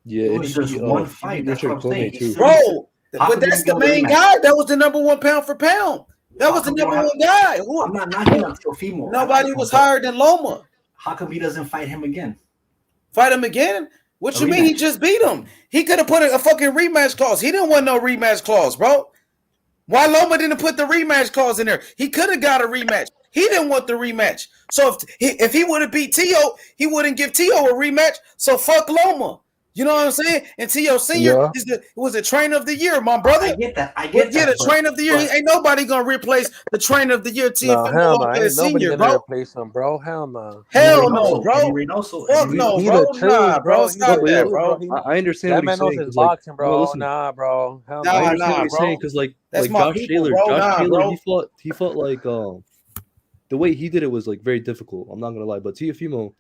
Yeah, it was just one fight. That's what I'm saying, bro. But that's the main guy. That was the number 1 pound for pound. That was the number 1 guy. I'm not knocking on Teofimo. Nobody was higher than Loma. How come he doesn't fight him again? Fight him again? What you mean? He just beat him. He could have put a fucking rematch clause. He didn't want no rematch clause, bro. Why Loma didn't put the rematch clause in there? He could have got a rematch. He didn't want the rematch. So if he would have beat Tio, he wouldn't give Tio a rematch. So fuck Loma. You know what I'm saying? And Tio Senior was a trainer of the year, my brother. I get that. The trainer of the year. Ain't nobody gonna replace the trainer of the year, Hell no. Ain't nobody Senior, gonna bro. replace him, bro. Hell no. Hell no, bro. Fuck no, bro. Nah, bro. Stop that, bro. I understand that what he's man knows saying. his boxing, bro. Listen, Nah, bro. Hell I understand what he's saying because that's Josh people, Taylor. bro. Josh Taylor, bro. he fought like the way he did it was like very difficult. I'm not gonna lie, but Teofimo,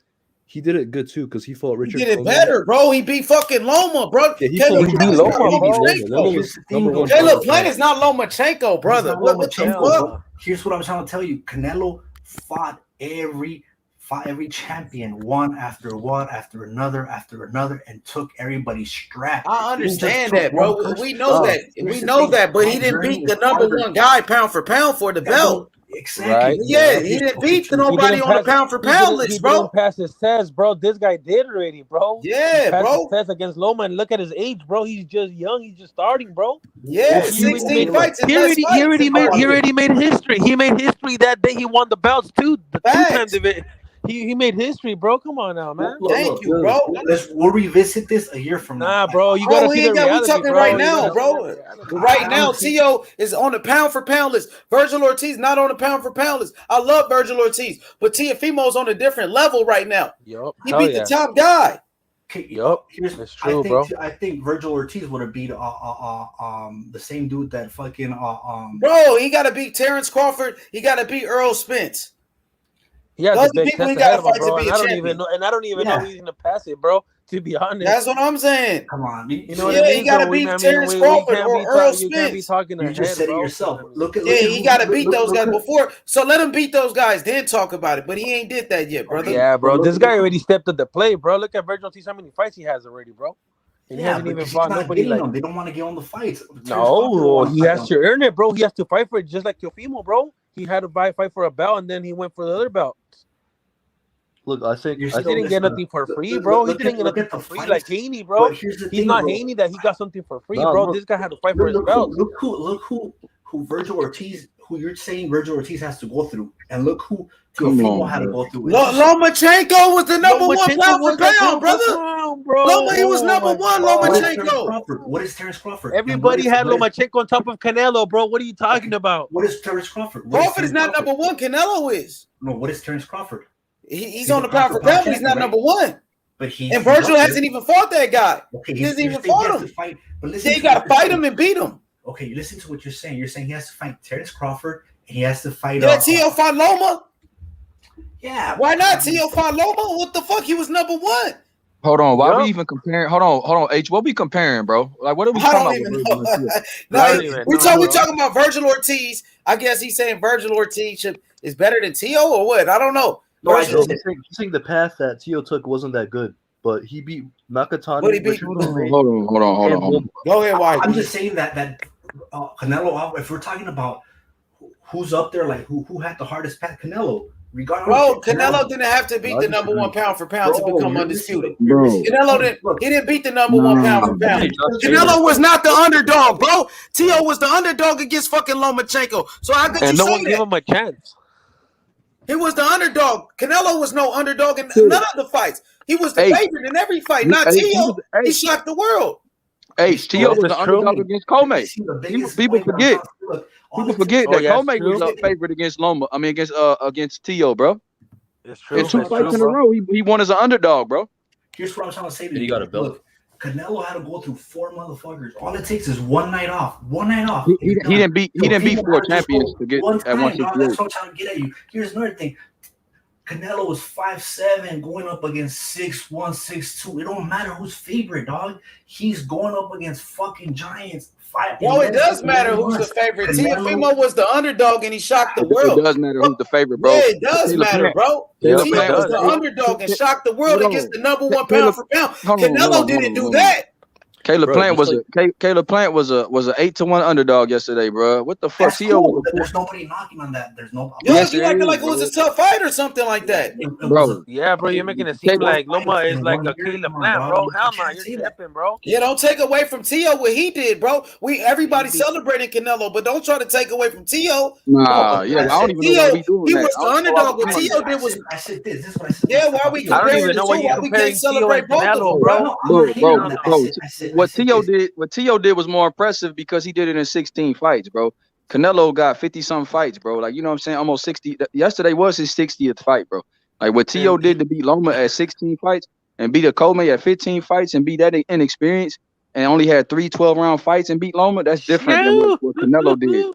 he did it good too because he fought He Richard. did it Coleman. better, bro. He beat fucking Loma, bro. Yeah, he Caleb beat Plant is not Loma, bro. Lomachenko. Loma was number one. Caleb Plant is not Lomachenko, brother. He's not What the Lomachenko, fuck? but here's what I'm trying to tell you. Canelo fought every champion one after another and took everybody's strap. I understand that, bro. We know that. We know that, but he didn't beat the number one guy pound for pound for the belt. Exactly. Right. Yeah, he didn't beat nobody on the pound for pound list, He bro. didn't pass his test, bro. This guy did already, bro. Yeah, he passed bro. his test against Loma, and look at his age, bro. He's just young. He's just starting, bro. Yeah, He 16 fights. He already made history. He made history that day. He won the belts too. The two-time division. He made history, bro. Come on now, man. Thank you, bro. We'll revisit this a year from now. Nah, bro. You gotta see the reality, we talking bro. right now, bro. Right now, Tio is on the pound for pound list. Virgil Ortiz not on the pound for pound list. I love Virgil Ortiz, but Teofimo's on a different level right now. Yup. He beat the top guy. Yup. That's true, bro. I think Virgil Ortiz would have beat the same dude that fucking Bro, he got to beat Terrence Crawford. He got to beat Earl Spence. Yeah, Those the are big people he test got to ahead of him, fight to bro. be And a I don't champion. even know. And I don't even know he's gonna pass it, bro. To be honest, That's what I'm saying. Come on, you know what I mean? he got to So beat I mean, Terrence we Crawford can't or be Earl you can't be Spence. talking You ahead, just said it bro. yourself. He got to beat those guys before. So let him beat those guys, then talk about it. But he ain't did that yet, brother. Yeah, bro. This guy already stepped up the play, bro. Look at Virgil Ortiz. How many fights he has already, bro? And he Yeah, hasn't but even he's fought not nobody getting like. them. They don't want to get on the fights. No, he has to earn it, bro. He has to fight for it, just like Teofimo, bro. He had to fight for a belt, and then he went for the other belt. Look, I think He didn't get nothing for free, bro. He didn't get nothing for free like Haney, bro. He's not Haney that he got something for free, bro. This guy had to fight for his belt. Look who Virgil Ortiz, who you're saying Virgil Ortiz has to go through, and look who Teofimo had to go through. Lomachenko was the number one pound for pound, brother. Bro. He was number one, Lomachenko. What is Terrence Crawford? Everybody had Lomachenko on top of Canelo, bro. What are you talking about? What is Terrence Crawford? Crawford is not number one. Canelo is. No, what is Terrence Crawford? He's on the pound for pound, but he's not number one. But and Virgil hasn't even fought that guy. Okay, he hasn't even fought him. But listen, you got to fight him and beat him. Okay, listen to what you're saying. You're saying he has to fight Terrence Crawford and he has to fight. Yeah, Tio fought Loma. Yeah. Why not? Tio fought Loma. What the fuck? He was number one. Hold on, why we even comparing? Hold on, H. What we comparing, bro? Like, what are we talking about? We talking about Virgil Ortiz. I guess he's saying Virgil Ortiz is better than Tio or what? I don't know. No, he's saying the path that Tio took wasn't that good, but he beat Nakatani. But he beat. Hold on. Go ahead, White. I'm just saying that Canelo. If we're talking about who's up there, like who had the hardest path, Canelo. Bro, Canelo didn't have to beat the number one pound for pound to become undisputed. Bro. Canelo didn't beat the number one pound for pound. Canelo was not the underdog, bro. Tio was the underdog against fucking Lomachenko. So how could you no say one that? gave him a chance. He was the underdog. Canelo was no underdog in none of the fights. He was the favorite in every fight, not Tio. He shocked the world. Hey, Tio was the underdog against Comey. People forget. People forget that Comey was a favorite against Loma. I mean, against Tio, bro. It's true. In 2 fights in a row, he won as an underdog, bro. Here's what I'm trying to say to you. You Got a belt. Look, Canelo had to go through 4 motherfuckers. All it takes is one night off. One night off. He didn't beat 4 champions to get at 168. That's what I'm trying to get at you. Here's another thing. Canelo was 5'7", going up against 6'1", 6'2". It don't matter who's favorite, dog. He's going up against fucking giants. Yo, it does matter who's the favorite. Teofimo was the underdog and he shocked the world. It does matter who's the favorite, bro. Yeah, it does matter, bro. Tio was the underdog and shocked the world against the number one pound for pound. Canelo didn't do that. Caleb Plant was a 8-1 underdog yesterday, bro. What the fuck? Cool. There's nobody knocking on that. There's no. Yo, you acting like it was a tough fight or something like that, bro. Yeah, bro, you're making it seem like Loma is like a Caleb Plant, bro. Hell no, you're tripping, bro. Yeah, don't take away from Tio what he did, bro. Everybody celebrating Canelo, but don't try to take away from Tio. Nah, yeah, I don't even know what we doing. He was the underdog. What Tio did was. I said this. This is what I said. Yeah, why we comparing the two? Why we can't celebrate both of them, bro? What Tio did was more impressive because he did it in 16 fights, bro. Canelo got 50-something fights, bro. Like, you know what I'm saying? Almost 60. Yesterday was his 60th fight, bro. Like, what Tio did to beat Loma at 16 fights and beat a Comey at 15 fights and beat that inexperienced and only had 3 12-round fights and beat Loma, that's different than what Canelo did.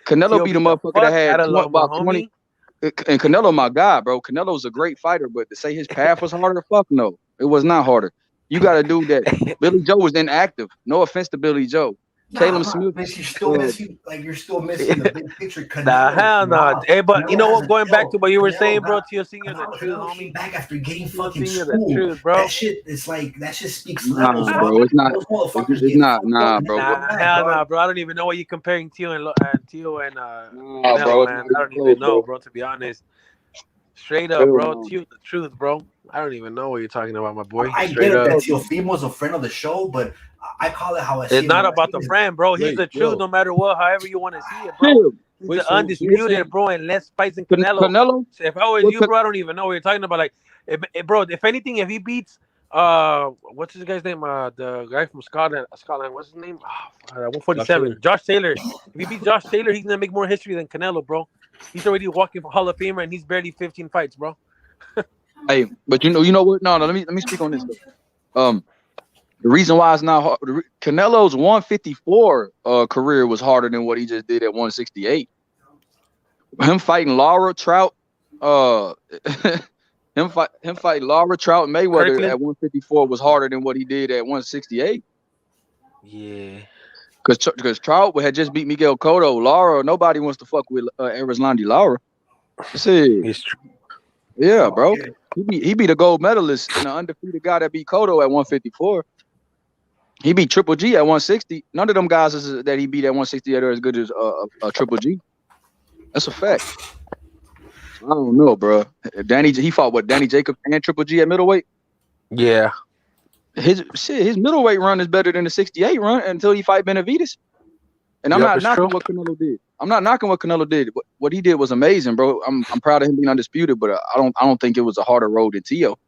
Canelo beat a motherfucker that had about 20. and Canelo, my guy, bro. Canelo's a great fighter, but to say his path was harder, fuck no, it was not harder. You got to do that. Billy Joe was inactive. No offense to Billy Joe. Caleb Smith. But you're still missing, like you're still missing the big picture. Canelo, Nah, hell no. Hey, but you know what? Going back to what you were saying, bro, got, Tio Senior, the truth, Canelo came homie. back after getting Tio fucking Senior, the schooled. truth, bro. That shit, it's like that shit speaks Nah, levels, bro. It's not. Those motherfuckers It's get not. fucked Nah, up, bro. back, Hell dog. no, bro. I don't even know what you're comparing Tio and Canelo, bro, it's man. not I don't even even close, know, bro. bro. To be honest, straight up, bro. Tio, the truth, bro. I don't even know what you're talking about, my boy. I Straight get it up. that Teofimo's a friend of the show, but I call it how I see it. It's not about the friend, bro. He's the truth, no matter what. However you want to see it, bro. He's the undisputed, bro, and less fights than Canelo. So if I was you, bro, I don't even know what you're talking about. Like, bro, if anything, if he beats, what's this guy's name? The guy from Scotland. What's his name? 147. Josh Taylor. If he beats Josh Taylor, he's gonna make more history than Canelo, bro. He's already walking for Hall of Famer, and he's barely 15 fights, bro. Hey, but you know what? No, let me speak on this though. The reason why it's not hard, Canelo's 154 career was harder than what he just did at 168. Him fighting Lara Trout, him fighting Lara Trout Mayweather Kirkland? at 154 was harder than what he did at 168. Yeah. Because Trout had just beat Miguel Cotto. Lara, nobody wants to fuck with Erislandy Lara. It's true. Yeah, bro. He beat a gold medalist and an undefeated guy that beat Cotto at 154. He beat Triple G at 160. None of them guys that he beat at 160 are as good as Triple G. That's a fact. I don't know, bro. He fought what, Danny Jacobs and Triple G at middleweight? Yeah. His middleweight run is better than the 68 run until he fight Benavidez. And I'm not knocking what Canelo did. I'm not knocking what Canelo did. What he did was amazing, bro. I'm proud of him being undisputed, but I don't think it was a harder road than Tio.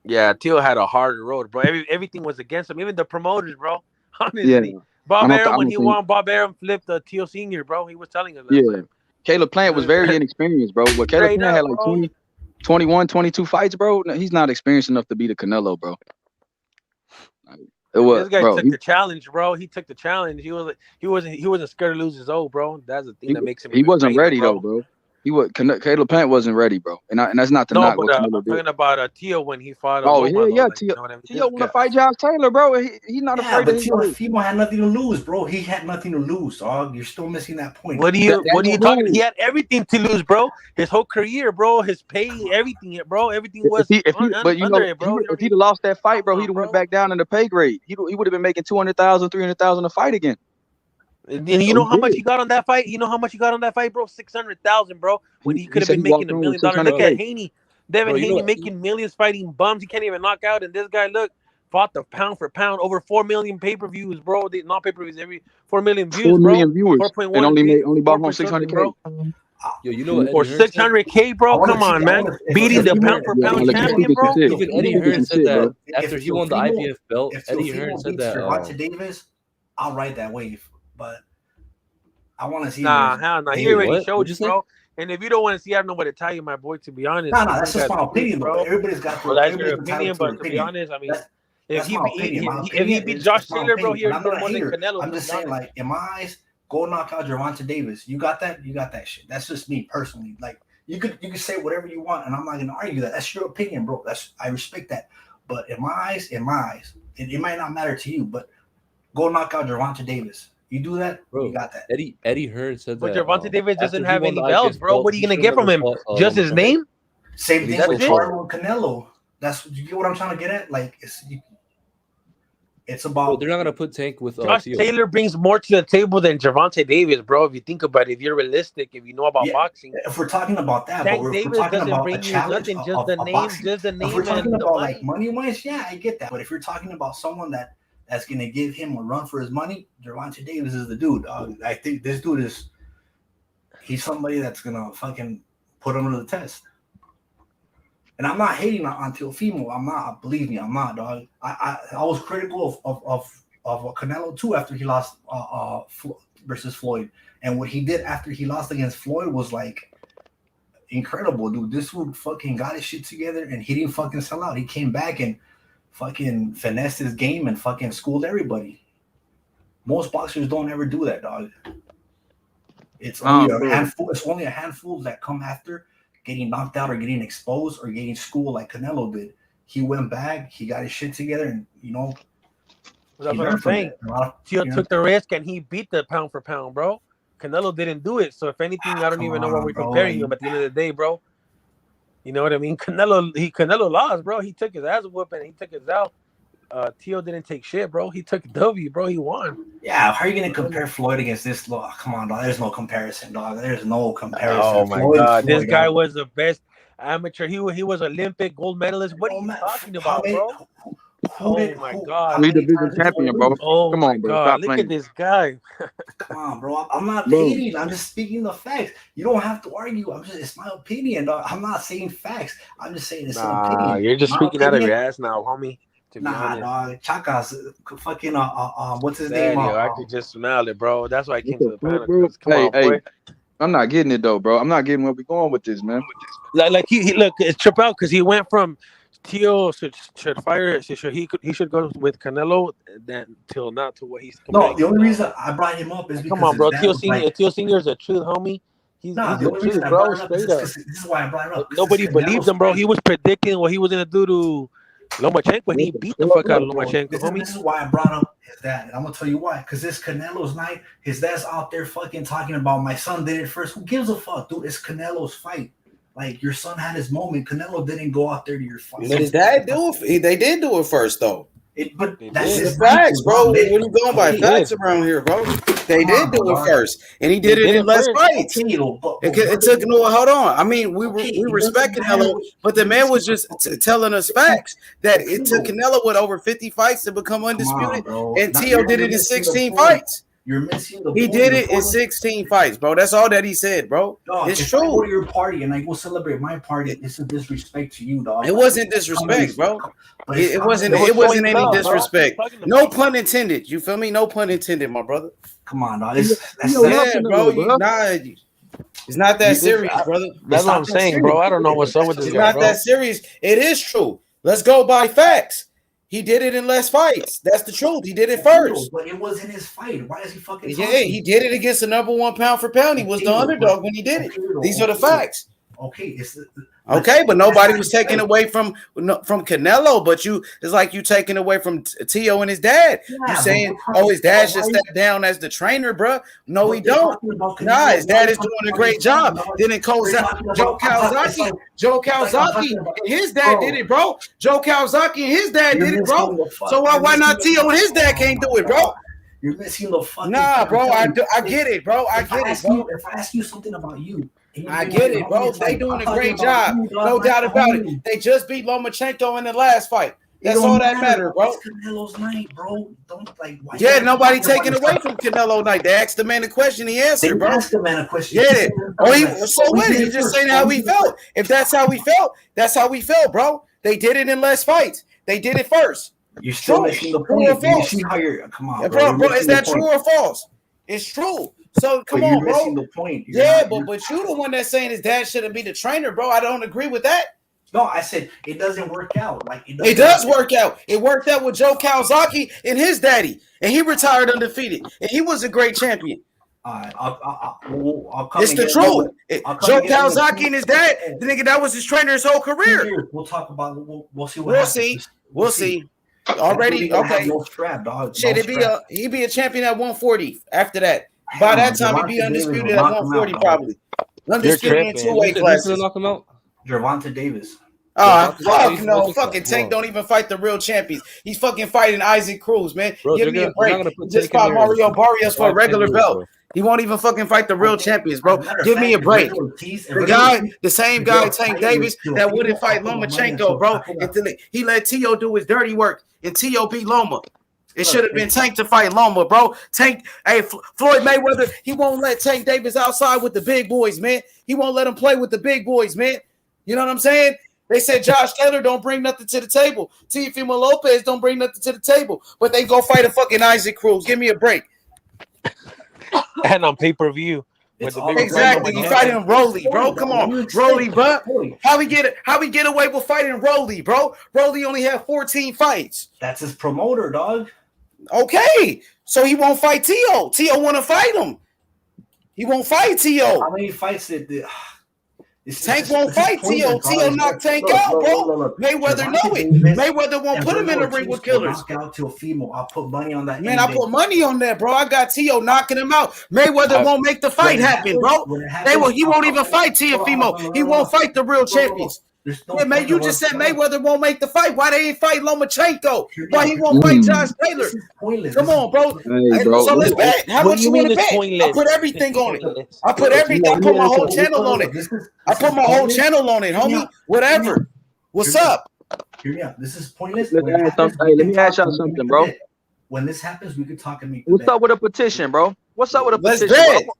Yeah, Tio had a harder road, bro. Everything was against him, even the promoters, bro. Honestly, Yeah. Bob Arum, when he won, Bob Arum flipped Tio Senior, bro. He was telling us that. Yeah. Caleb Plant was very inexperienced, bro. What Caleb Plant had like 20, 21, 22 fights, bro. He's not experienced enough to beat a Canelo, bro. This guy took the challenge, bro. He took the challenge. He wasn't scared to lose his old, bro. That's the thing that makes him. He wasn't ready though, bro. Caleb Plant wasn't ready, bro. And that's not to knock what Canelo did. I'm talking about Tio when he fought. Tio. Tio want to fight Josh Taylor, bro. He's not afraid. But Teofimo had nothing to lose, bro. He had nothing to lose, dog. You're still missing that point. What are you talking? He had everything to lose, bro. His whole career, bro. His pay, everything, bro. Everything was under it, bro. If he'd have lost that fight, bro, he'd have went back down in the pay grade. He would have been making 200,000, 300,000 a fight again. And you know how much he got on that fight? You know how much he got on that fight, bro? 600,000, bro. When he could have been making $1 million. Look at Haney. Devin Haney making millions fighting bums. He can't even knock out. And this guy, look, fought the pound for pound over 4 million pay-per-views, bro. Not pay-per-views, every 4 million views, 4 million bro. viewers. 4.1 and only bought home 600K, bro. Yo, you know what? Or 600K, bro. Come on, man. Beating the pound for pound champion, bro. Even Eddie Hearn said that after he won the IBF belt. Eddie Hearn said that. Gervonta Davis, I'll ride that wave, but I want to see. Nah. He already showed you, bro. And if you don't want to see, I don't know what to tell you, my boy. To be honest, that's just my opinion, bro. Everybody's got to. Well, that's your opinion, but to be honest, I mean, if he beat Josh Taylor, bro, he already more than Canelo. I'm just saying, like, in my eyes, go knock out Gervonta Davis. You got that? You got that shit. That's just me personally. Like, you could say whatever you want, and I'm not gonna argue that. That's your opinion, bro. I respect that. But in my eyes, it might not matter to you, but go knock out Gervonta Davis. You do that, bro, you got that. Eddie Hearn said but that. But Gervonta Davis doesn't have any belts, bro. What are you gonna get from him? Just his name? Same thing with Charlo and Canelo. You get what I'm trying to get at? Like, it's about. Well, they're not gonna put Tank with Josh Taylor brings more to the table than Gervonta Davis, bro. If you think about it, if you're realistic, if you know about boxing. If we're talking about that, Tank but Davis we're talking doesn't about bring a you challenge nothing, just the name, If we're talking about like money wise, yeah, I get that. But if you're talking about someone that's gonna give him a run for his money, Gervonta Davis is the dude. I think this dude he's somebody that's gonna fucking put him to the test. And I'm not hating on Teofimo. I'm not. Believe me, I'm not, dog. I was critical of Canelo too after he lost versus Floyd, and what he did after he lost against Floyd was like incredible, dude. This dude fucking got his shit together, and he didn't fucking sell out. He came back and fucking finessed his game and fucking schooled everybody. Most boxers don't ever do that, dog. It's only a handful. It's only a handful that come after getting knocked out or getting exposed or getting schooled like Canelo did. He went back, he got his shit together, and that's what I'm saying. Tio took the risk and he beat the pound for pound, bro. Canelo didn't do it. So if anything, I don't even know what we're comparing him at the end of the day, bro. You know what I mean? Canelo lost, bro. He took his ass whooping and he took his out. Tio didn't take shit, bro. He took W, bro. He won. Yeah, how are you gonna compare Floyd against this? Come on, dog. There's no comparison, dog. There's no comparison. Oh my God, this guy was the best amateur. He was Olympic gold medalist. What are you talking about, bro? Oh my God! Lead division champion, bro. Oh Come on, bro. God! Stop Look playing. at this guy. Come on, bro. I'm not hating. I'm just speaking the facts. You don't have to argue. It's my opinion, dog. I'm not saying facts. I'm just saying it's an opinion. You're just My speaking out of opinion- your ass now, homie. To be honest. dog. Chakas, fucking what's his Daddy, name? I could just smell it, bro. That's why I came to the panel. Come on, Hey, boy. I'm not getting it though, bro. I'm not getting where we going with this, man. Like he look, it's trip out because he went from Tio should fire. He should go with Canelo then till not to what he's. No, the only reason I brought him up is because come on, bro. his dad Tio was Senior, like- Tio Senior is a truth, homie. He's the the only truth, reason I bro. brought it up is Straight up. this is why I brought it up. Nobody believed him, bro. He was predicting what he was gonna do to Lomachenko, and he beat the fuck out of Lomachenko, homie. This is why I brought up his dad, and I'm gonna tell you why. Because this Canelo's night, his dad's out there fucking talking about my son did it first. Who gives a fuck, dude? It's Canelo's fight. Like your son had his moment. Canelo didn't go out there to your fight. But his dad do it. They did do it first, though. But that's the his facts, bro. night, What are you going by? Facts around here, bro. They did do it first, and he did it in less fights. It took no. Hold on. I mean, we respect Canelo, but the man was just telling us facts that it took Canelo with over 50 fights to become undisputed, and Tio did it in 16 fights. You're missing the He point. did it in 16 fights, bro. That's all that he said, bro. Dog, It's if I go true. to your party and I go celebrate my party, this is disrespect to you, dog. It wasn't disrespect, bro. But It wasn't any disrespect. No pun intended. You feel me? No pun intended, my brother. Come on, dog. Yeah, bro. It's not that serious, brother. That's what I'm saying, bro. I don't know what's up with this It's guy, not bro. that serious. It is true. Let's go by facts. He did it in less fights. That's the truth. He did it first. But it wasn't his fight. Why is he fucking talking? Yeah, he did it against the number one pound for pound. He was the underdog when he did it. These are the facts. Okay, Okay, but nobody was taking away from Canelo, but it's like you taking away from Tio and his dad. You saying, oh, his dad should step down as the trainer, bro. No, he don't. Nah, his dad is doing a great job. Then it goes Joe Kawasaki and his dad did it, bro. Joe Kawasaki and his dad did it, bro. So why not Tio and his dad can't do it, bro? You're missing the fucking. Nah, bro, I get it, bro. I get it, bro. If I ask you something about you. I get it, bro. They doing a great job. No doubt about it. They just beat Lomachenko in the last fight. That's all that matters, bro. It's Canelo's night, bro. Don't like. Yeah, nobody taking away from Canelo night. They asked the man a question, he answered, bro. They asked the man a question. Yeah. So what? He just saying how he felt. If that's how we felt, that's how we felt, bro. They did it in less fights. They did it first. You're still missing the point. You see how you're. Come on, bro. Is that true or false? It's true. So come on, bro. Missing the point. But you the one that's saying his dad shouldn't be the trainer, bro. I don't agree with that. No, I said it doesn't work out. Like it does work out. It worked out with Joe Kawasaki and his daddy, and he retired undefeated, and he was a great champion. It's the truth. Joe Kawasaki and his dad, the nigga that was his trainer his whole career. We'll talk about. We'll see what happens. We'll see. Already, okay. No strap, dog. Shit, he'd be a champion at 140 after that. By that time, he'd be undisputed at 140 probably. Undisputed in 2-weight classes. Knock him out. Gervonta Davis. Fuck no. Fucking Tank don't even fight the real champions. He's fucking fighting Isaac Cruz, man. Give me a break. He just fought Mario Barrios for a regular belt. He won't even fucking fight the real champions, bro. Give me a break. The same guy, Tank Davis, that wouldn't fight Lomachenko, bro. He let Tio do his dirty work, and Tio beat Loma. It should have been Tank to fight Loma, bro. Tank, Floyd Mayweather, he won't let Tank Davis outside with the big boys, man. He won't let him play with the big boys, man. You know what I'm saying? They said Josh Taylor don't bring nothing to the table. Teofimo Lopez don't bring nothing to the table. But they go fight a fucking Isaac Cruz. Give me a break. And on pay-per-view. Exactly. You fighting Rolly, bro. Come on. Rolly, bro. How we get away with fighting Rolly, bro? Rolly only had 14 fights. That's his promoter, dog. Okay. So he won't fight Tio. Tio want to fight him. He won't fight Tio. How many fights did Tank won't fight Tio. Tio knocked Tank out, bro. Mayweather know it. Mayweather won't put him in the ring with killers. Knock out Teofimo. I'll put money on that. Man, I put money on that, bro. I got Tio knocking him out. Mayweather won't make the fight happen, bro. He won't even fight Teofimo. He won't fight the real champions. Yeah, man, you just said Mayweather won't make the fight. Why they ain't fight Lomachenko? Why he won't fight Josh Taylor? Come on, bro. Hey, bro. So let's bet. How much you want to bet? I put everything on it. I put everything. I put my whole channel on it. I put my whole channel on it, homie. Whatever. What's up? Hear me out. This is pointless. Let me ask y'all something, bro. When this happens, we could talk and make. What's up with a petition, bro? What's up with a petition? Bet. Bro?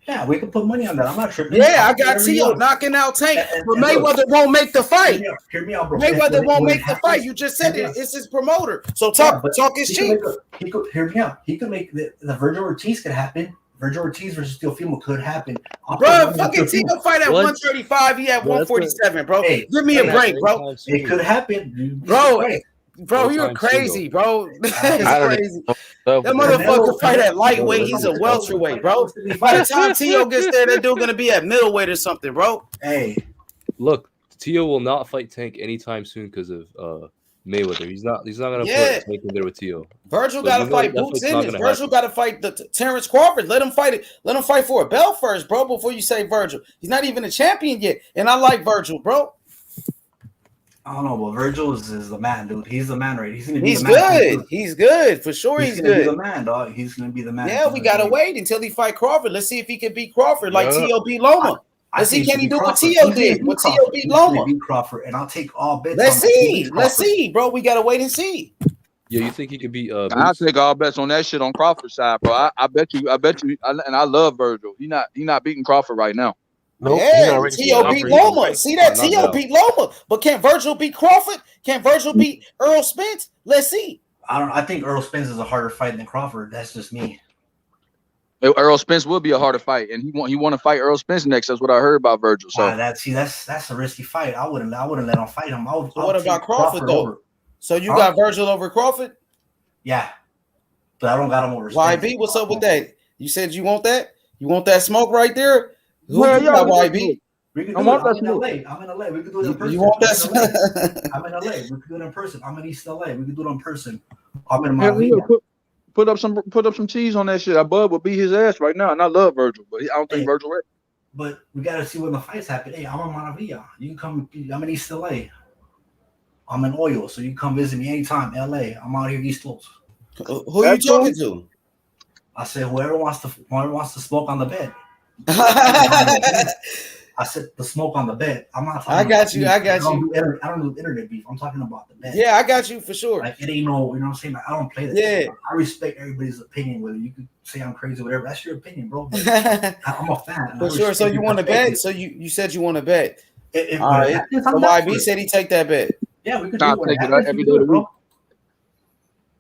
Yeah, we can put money on that. I'm not tripping. Yeah, I got Tio knocking out Tank, but Mayweather won't make the fight. Hear me out, bro. Mayweather won't make the fight. You just said it. It's his promoter. So talk is cheap. He could hear me out. He could make the Virgil Ortiz could happen. Virgil Ortiz versus Teofimo could happen. Bro, fucking Tio fight at 135. He at 147, bro. Hey, give me a break, bro. It could happen, Bro, you're crazy, bro. That's crazy. That motherfucker fight at lightweight. He's a welterweight, bro. By the time Tio gets there, that dude gonna be at middleweight or something, bro. Hey, look, Tio will not fight Tank anytime soon because of Mayweather. He's not gonna put Tank in there with Tio. Virgil got to fight Boots Ennis. Virgil got to fight the Terrence Crawford. Let him fight it. Let him fight for a belt first, bro. Before you say Virgil, he's not even a champion yet. And I like Virgil, bro. I don't know, but Virgil is the man, dude. He's the man, right? He's gonna be. He's good. He's good for sure. He's good. Be the man, dog. He's gonna be the man. Yeah, we gotta wait until he fight Crawford. Let's see if he can beat Crawford like Tio beat Loma. Let's see can he do what Tio did. What Tio beat Loma. Beat Crawford, and I'll take all bets. Let's see. Let's see, bro. We gotta wait and see. Yeah, you think he could beat? I'll take all bets on that shit on Crawford's side, bro. I bet you. And I love Virgil. He not beating Crawford right now. Nope, yeah, Tio beat Loma. See that? Tio beat Loma. But can Virgil beat Crawford? Can Virgil beat Earl Spence? Let's see. I think Earl Spence is a harder fight than Crawford. That's just me. Earl Spence will be a harder fight, and he want to fight Earl Spence next. That's what I heard about Virgil. So that's a risky fight. I wouldn't let him fight him. What about Crawford though? So you got Virgil over Crawford? Yeah, but I don't got him over. YB, what's up with that? You said you want that? You want that smoke right there? Well, yeah, YB. I'm in LA. We could do it in person. You want that? I'm in LA. We could do it in person. I'm in East LA. We could do it in person. I'm in my put up some cheese on that shit. Bud would beat his ass right now, and I love Virgil, but I don't think Virgil ready. But we gotta see when the fights happen. Hey, I'm in Montevilla. You can come. I'm in East LA. I'm in Oil, so you can come visit me anytime. LA. I'm out here East Los. Who are you talking to? I said whoever wants to smoke on the bed. I said the smoke on the bed. I'm not talking. I got you. I don't do internet beef. I'm talking about the bed. Yeah, I got you for sure. Like it ain't no, you know what I'm saying? Like, I don't play that. Yeah, shit. I respect everybody's opinion. Whether you could say I'm crazy, or whatever. That's your opinion, bro. But I'm a fan. For sure. So you want to bet? So you said you want to bet. All right. So YB said he take that bet. Yeah, we could do it every day, bro.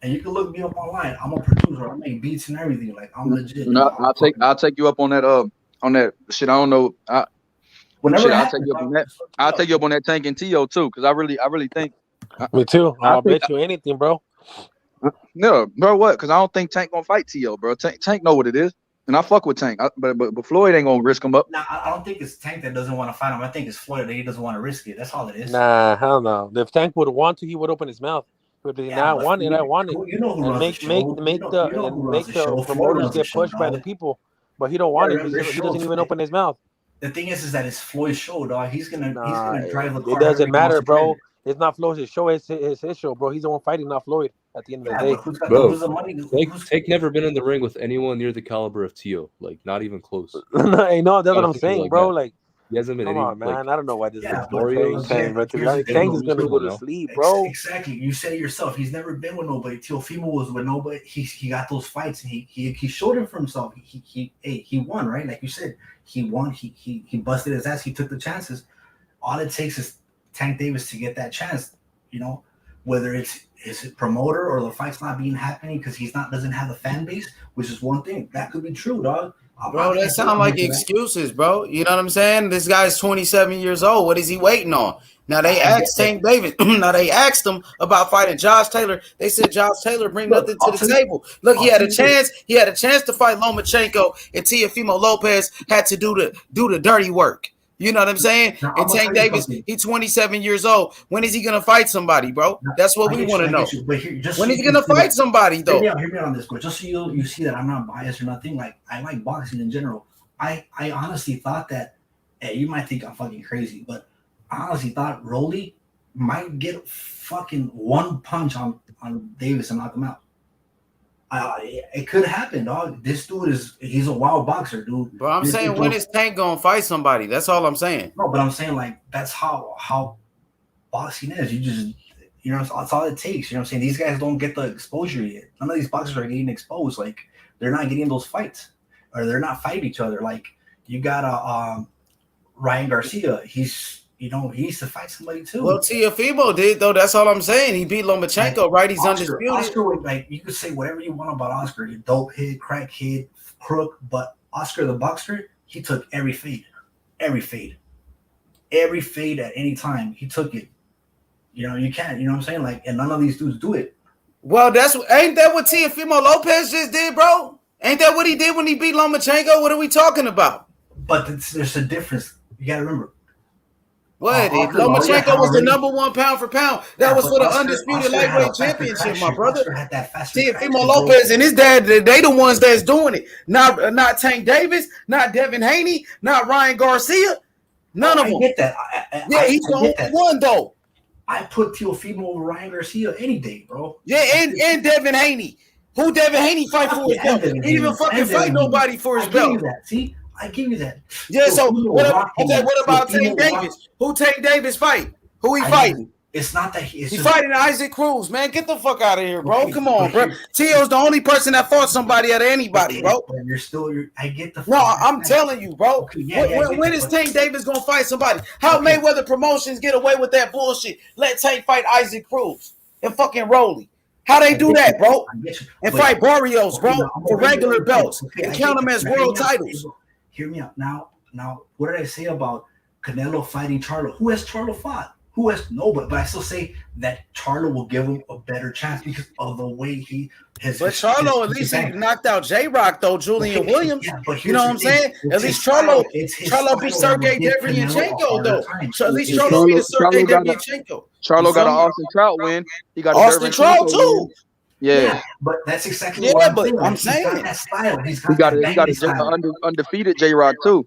And you can look me up online. I'm a producer. I make beats and everything. Like I'm legit. No, I'll take you up on that shit. I don't know. I'll take you up on that. I'll take you up on that Tank and Tio too, because I really think. Me too. I'll bet you anything, bro. No, bro, what? Because I don't think Tank gonna fight Tio, bro. Tank know what it is, and I fuck with Tank. But Floyd ain't gonna risk him up. Nah, I don't think it's Tank that doesn't want to fight him. I think it's Floyd that he doesn't want to risk it. That's all it is. Nah, hell no. If Tank would want to, he would open his mouth. But they not want it. I want it. You know who and make the promoters get pushed by the people, but he don't want it. He doesn't even open his mouth. The thing is that it's Floyd's show, dog. He's gonna drive the car. It doesn't matter, bro. It's not Floyd's show. It's his show, bro. He's the one fighting, not Floyd. At the end of the day, Tank never been in the ring with anyone near the caliber of Tio. Like not even close. No, that's what I'm saying, bro. Like. He hasn't been. Come on, man. I don't know why this is Warriors. Tank is gonna go to sleep, bro. Exactly. You said it yourself. He's never been with nobody. Teofimo was with nobody. He got those fights and he showed it for himself. He won, right? Like you said, he won. He busted his ass. He took the chances. All it takes is Tank Davis to get that chance. You know, whether it's his promoter or the fight's not being happening because doesn't have the fan base, which is one thing that could be true, dog. Bro, that sound like excuses, bro. You know what I'm saying? This guy's 27 years old. What is he waiting on? Now they asked Tank Davis. Now they asked him about fighting Josh Taylor. They said Josh Taylor bring nothing to the table. Look, he had a chance. He had a chance to fight Lomachenko, and Teofimo Lopez had to do the dirty work. You know what I'm saying? Now, And Tank Davis, he's 27 years old. When is he gonna fight somebody, bro? That's what we want to know. But here, just when so is he gonna fight somebody, though? Hear me out on this, but just so you see that I'm not biased or nothing. Like, I like boxing in general. I honestly thought that, you might think I'm fucking crazy, but I honestly thought Rolly might get fucking one punch on Davis and knock him out. It could happen, dog. This dude he's a wild boxer, dude. Bro, I'm saying, when is Tank gonna fight somebody? That's all I'm saying. No, but I'm saying, like, that's how boxing is. You just, that's all it takes. You know what I'm saying? These guys don't get the exposure yet. None of these boxers are getting exposed. Like, they're not getting those fights, or they're not fighting each other. Like, you got Ryan Garcia. He needs to fight somebody too. Well, Teofimo did, though. That's all I'm saying. He beat Lomachenko, right? He's undisputed. Oscar, like, you could say whatever you want about Oscar, you dope hit, crack hit, crook, but Oscar the boxer, he took every fade at any time. He took it. You can't. You know what I'm saying? Like, and none of these dudes do it. Well, ain't that what Teofimo Lopez just did, bro? Ain't that what he did when he beat Lomachenko? What are we talking about? But there's a difference. You got to remember. What? Lomachenko was the number one pound for pound. That was for the undisputed lightweight championship, my brother. Teofimo Lopez and his dad, they the ones that's doing it. Not Tank Davis, not Devin Haney, not Ryan Garcia. None of them. I get that. He's the only one, though. I put Teofimo over Ryan Garcia any day, bro. Yeah, and Devin Haney. Who Devin Haney fight for his belt? He didn't even fucking fight nobody for his belt. See? I give you that. Yeah, so what about Tank Davis? Who Tank Davis fight? Who he fighting? It's not that he's fighting Isaac Cruz, man. Get the fuck out of here, bro. Come on, bro. Tio's the only person that fought somebody out of anybody, bro. I get the. No, I'm telling you, bro. When is Tank Davis gonna fight somebody? How Mayweather Promotions get away with that bullshit? Let Tank fight Isaac Cruz and fucking Rolly. How they do that, bro? And fight Barrios, bro, for regular belts and count them as world titles. Hear me out. Now, what did I say about Canelo fighting Charlo? Who has Charlo fought? Who has nobody? But I still say that Charlo will give him a better chance because of the way he has. But Charlo, at least he knocked out J-Rock, though, Julian Williams. You know what I'm saying? At least Charlo beat Sergey Devryanchenko, though. So at least Charlo beat Sergey Devryanchenko. Charlo got an Austin Trout win. He got Austin Trout, too. Yeah, but that's exactly what I'm saying. He's got that style. He got a undefeated J-Rock too.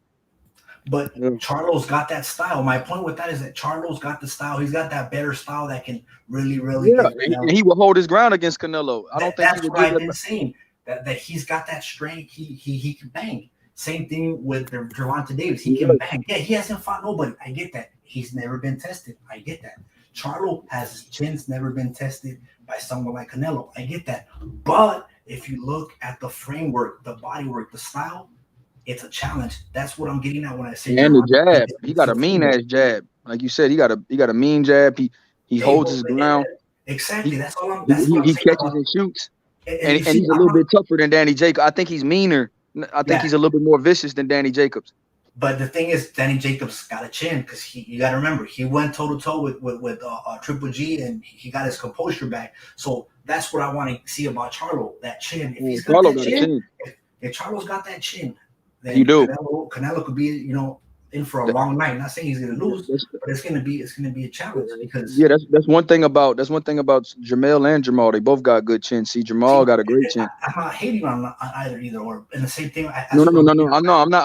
But Charlo's got that style. My point with that is that Charlo's got the style. He's got that better style that can really. And he will hold his ground against Canelo. I don't think that's what I've been saying. That he's got that strength. He can bang. Same thing with Gervonta Davis. He can bang. Yeah, he hasn't fought nobody. I get that. He's never been tested. I get that. Charlo has his chin's never been tested by someone like Canelo. I get that. But if you look at the framework, the body work, the style, it's a challenge. That's what I'm getting at when I say. And the jab. He got a mean ass jab. Like you said, he got a mean jab. He holds his ground. Exactly. That's all I'm. He catches and shoots. And he's a little bit tougher than Danny Jacobs. I think he's meaner. I think he's a little bit more vicious than Danny Jacobs. But the thing is, Danny Jacobs got a chin because you got to remember he went toe to toe with Triple G and he got his composure back. So that's what I want to see about Charlo, that chin. If he's got that chin, if Charlo's got that chin, then Canelo could be in for a long night. I'm not saying he's going to lose, but it's going to be a challenge because that's one thing about Jamel and Jamal. They both got good chins. See, Jamal got a great chin. I'm not hating on either or. And the same thing. No. I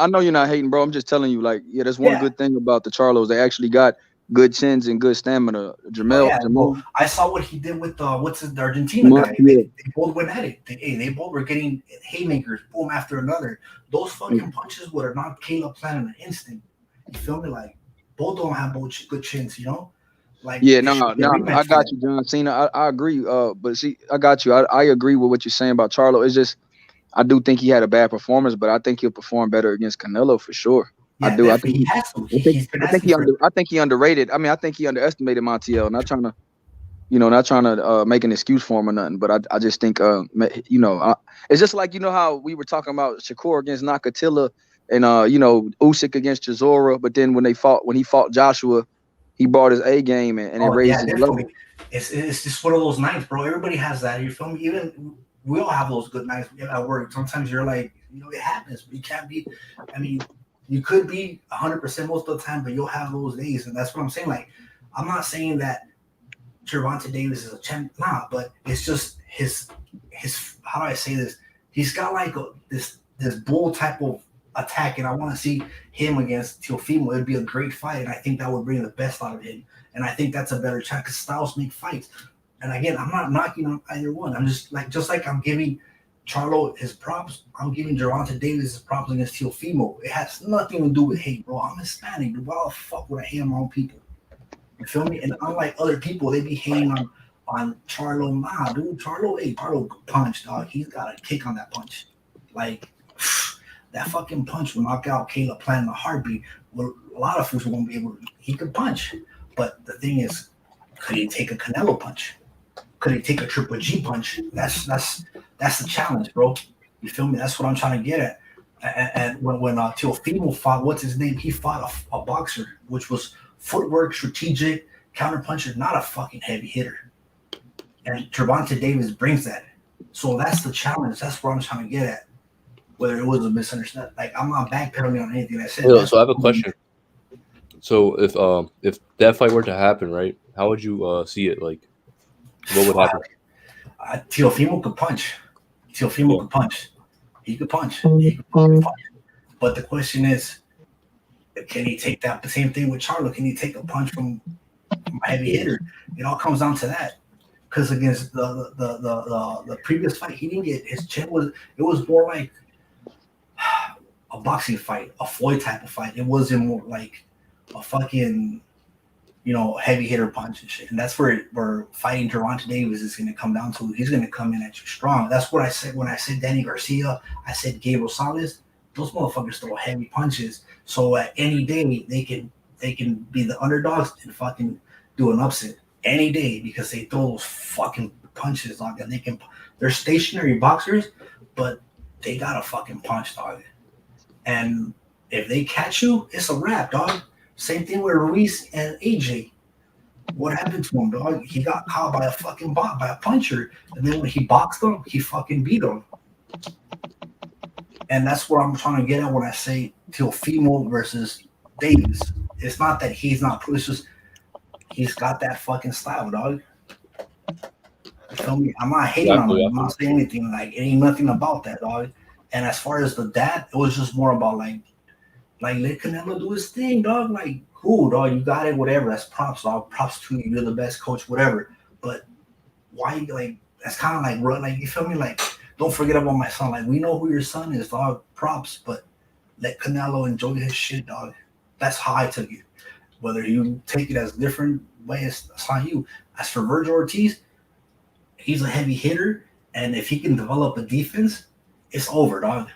know you're not hating, bro. I'm just telling you, like, that's one good thing about the Charlos. They actually got good chins and good stamina. Jamal. Well, I saw what he did with the Argentina guy. They both went at it. They both were getting haymakers, boom after another. Those fucking punches would have knocked Caleb Plant in an instant. You feel me? Like, both don't have good chins, Like, I got you, John Cena. I agree. But see, I got you. I agree with what you're saying about Charlo. It's just, I do think he had a bad performance, but I think he'll perform better against Canelo for sure. Yeah, I do. I think he underrated. I mean, I think he underestimated Montiel. Not trying to make an excuse for him or nothing, but I just think it's just like how we were talking about Shakur against Nakatila and Usyk against Chisora, but then when he fought Joshua, he brought his A game and it raised his level. It's just one of those nights, bro. Everybody has that. You feel me? Even we all have those good nights at work. Sometimes you're like, it happens, but you can't be. I mean, You could be 100% most of the time, but you'll have those days, and that's what I'm saying. Like, I'm not saying that Gervonta Davis is a champ, but it's just his. How do I say this? He's got like this bull type of attack, and I want to see him against Teofimo. It'd be a great fight, and I think that would bring the best out of him. And I think that's a better chance because styles make fights. And again, I'm not knocking on either one. I'm just like I'm giving Charlo his props, I'm giving Gervonta Davis his props against Teofimo. It has nothing to do with hate, bro. I'm Hispanic. Why the fuck would I hate my own people? You feel me? And unlike other people, they be hating on Charlo. Nah, dude, Charlo punch, dog. He's got a kick on that punch. Like, that fucking punch will knock out Caleb Plant in a heartbeat. Well, a lot of fools won't be able to. He could punch. But the thing is, could he take a Canelo punch? Could he take a Triple G punch? That's the challenge, bro. You feel me? That's what I'm trying to get at. And when Teofimo fought, what's his name? He fought a boxer, which was footwork, strategic, counterpuncher, not a fucking heavy hitter. And Gervonta Davis brings that. So that's the challenge. That's what I'm trying to get at. Whether it was a misunderstanding, like I'm not backpedaling on anything I said. Yeah, so I have a question. So if that fight were to happen, right? How would you see it? Like, what would happen? Teofimo could punch. Teofimo could punch. He could punch. He could punch. But the question is, can he take that? The same thing with Charlo. Can he take a punch from a heavy hitter? It all comes down to that. Because against the previous fight, he didn't get his chin was. It was more like a boxing fight, a Floyd type of fight. It wasn't more like a fucking, heavy hitter punch and shit. And that's where fighting Gervonta Davis is going to come down to. He's going to come in at you strong. That's what I said when I said Danny Garcia. I said Gabe Rosales. Those motherfuckers throw heavy punches. So at any day they can be the underdogs and fucking do an upset any day because they throw those fucking punches, dog. And they're stationary boxers, but they got a fucking punch, dog. And if they catch you, it's a wrap, dog. Same thing with Ruiz and AJ. What happened to him, dog? He got caught by a puncher, and then when he boxed him, he fucking beat him. And that's what I'm trying to get at when I say Teofimo versus Davis. It's not that he's not. It's just he's got that fucking style, dog. You feel me? I'm not hating on him. I'm not saying anything. Like, it ain't nothing about that, dog. And as far as the dad, it was just more about like let Canelo do his thing, dog. Like, cool, dog. You got it, whatever. That's props, dog. Props to you. You're the best coach, whatever. But why, that's kind of like, you feel me? Like, don't forget about my son. Like, we know who your son is, dog. Props, but let Canelo enjoy his shit, dog. That's how I took it. Whether you take it as different ways, it's on you. As for Virgil Ortiz, he's a heavy hitter, and if he can develop a defense, it's over, dog.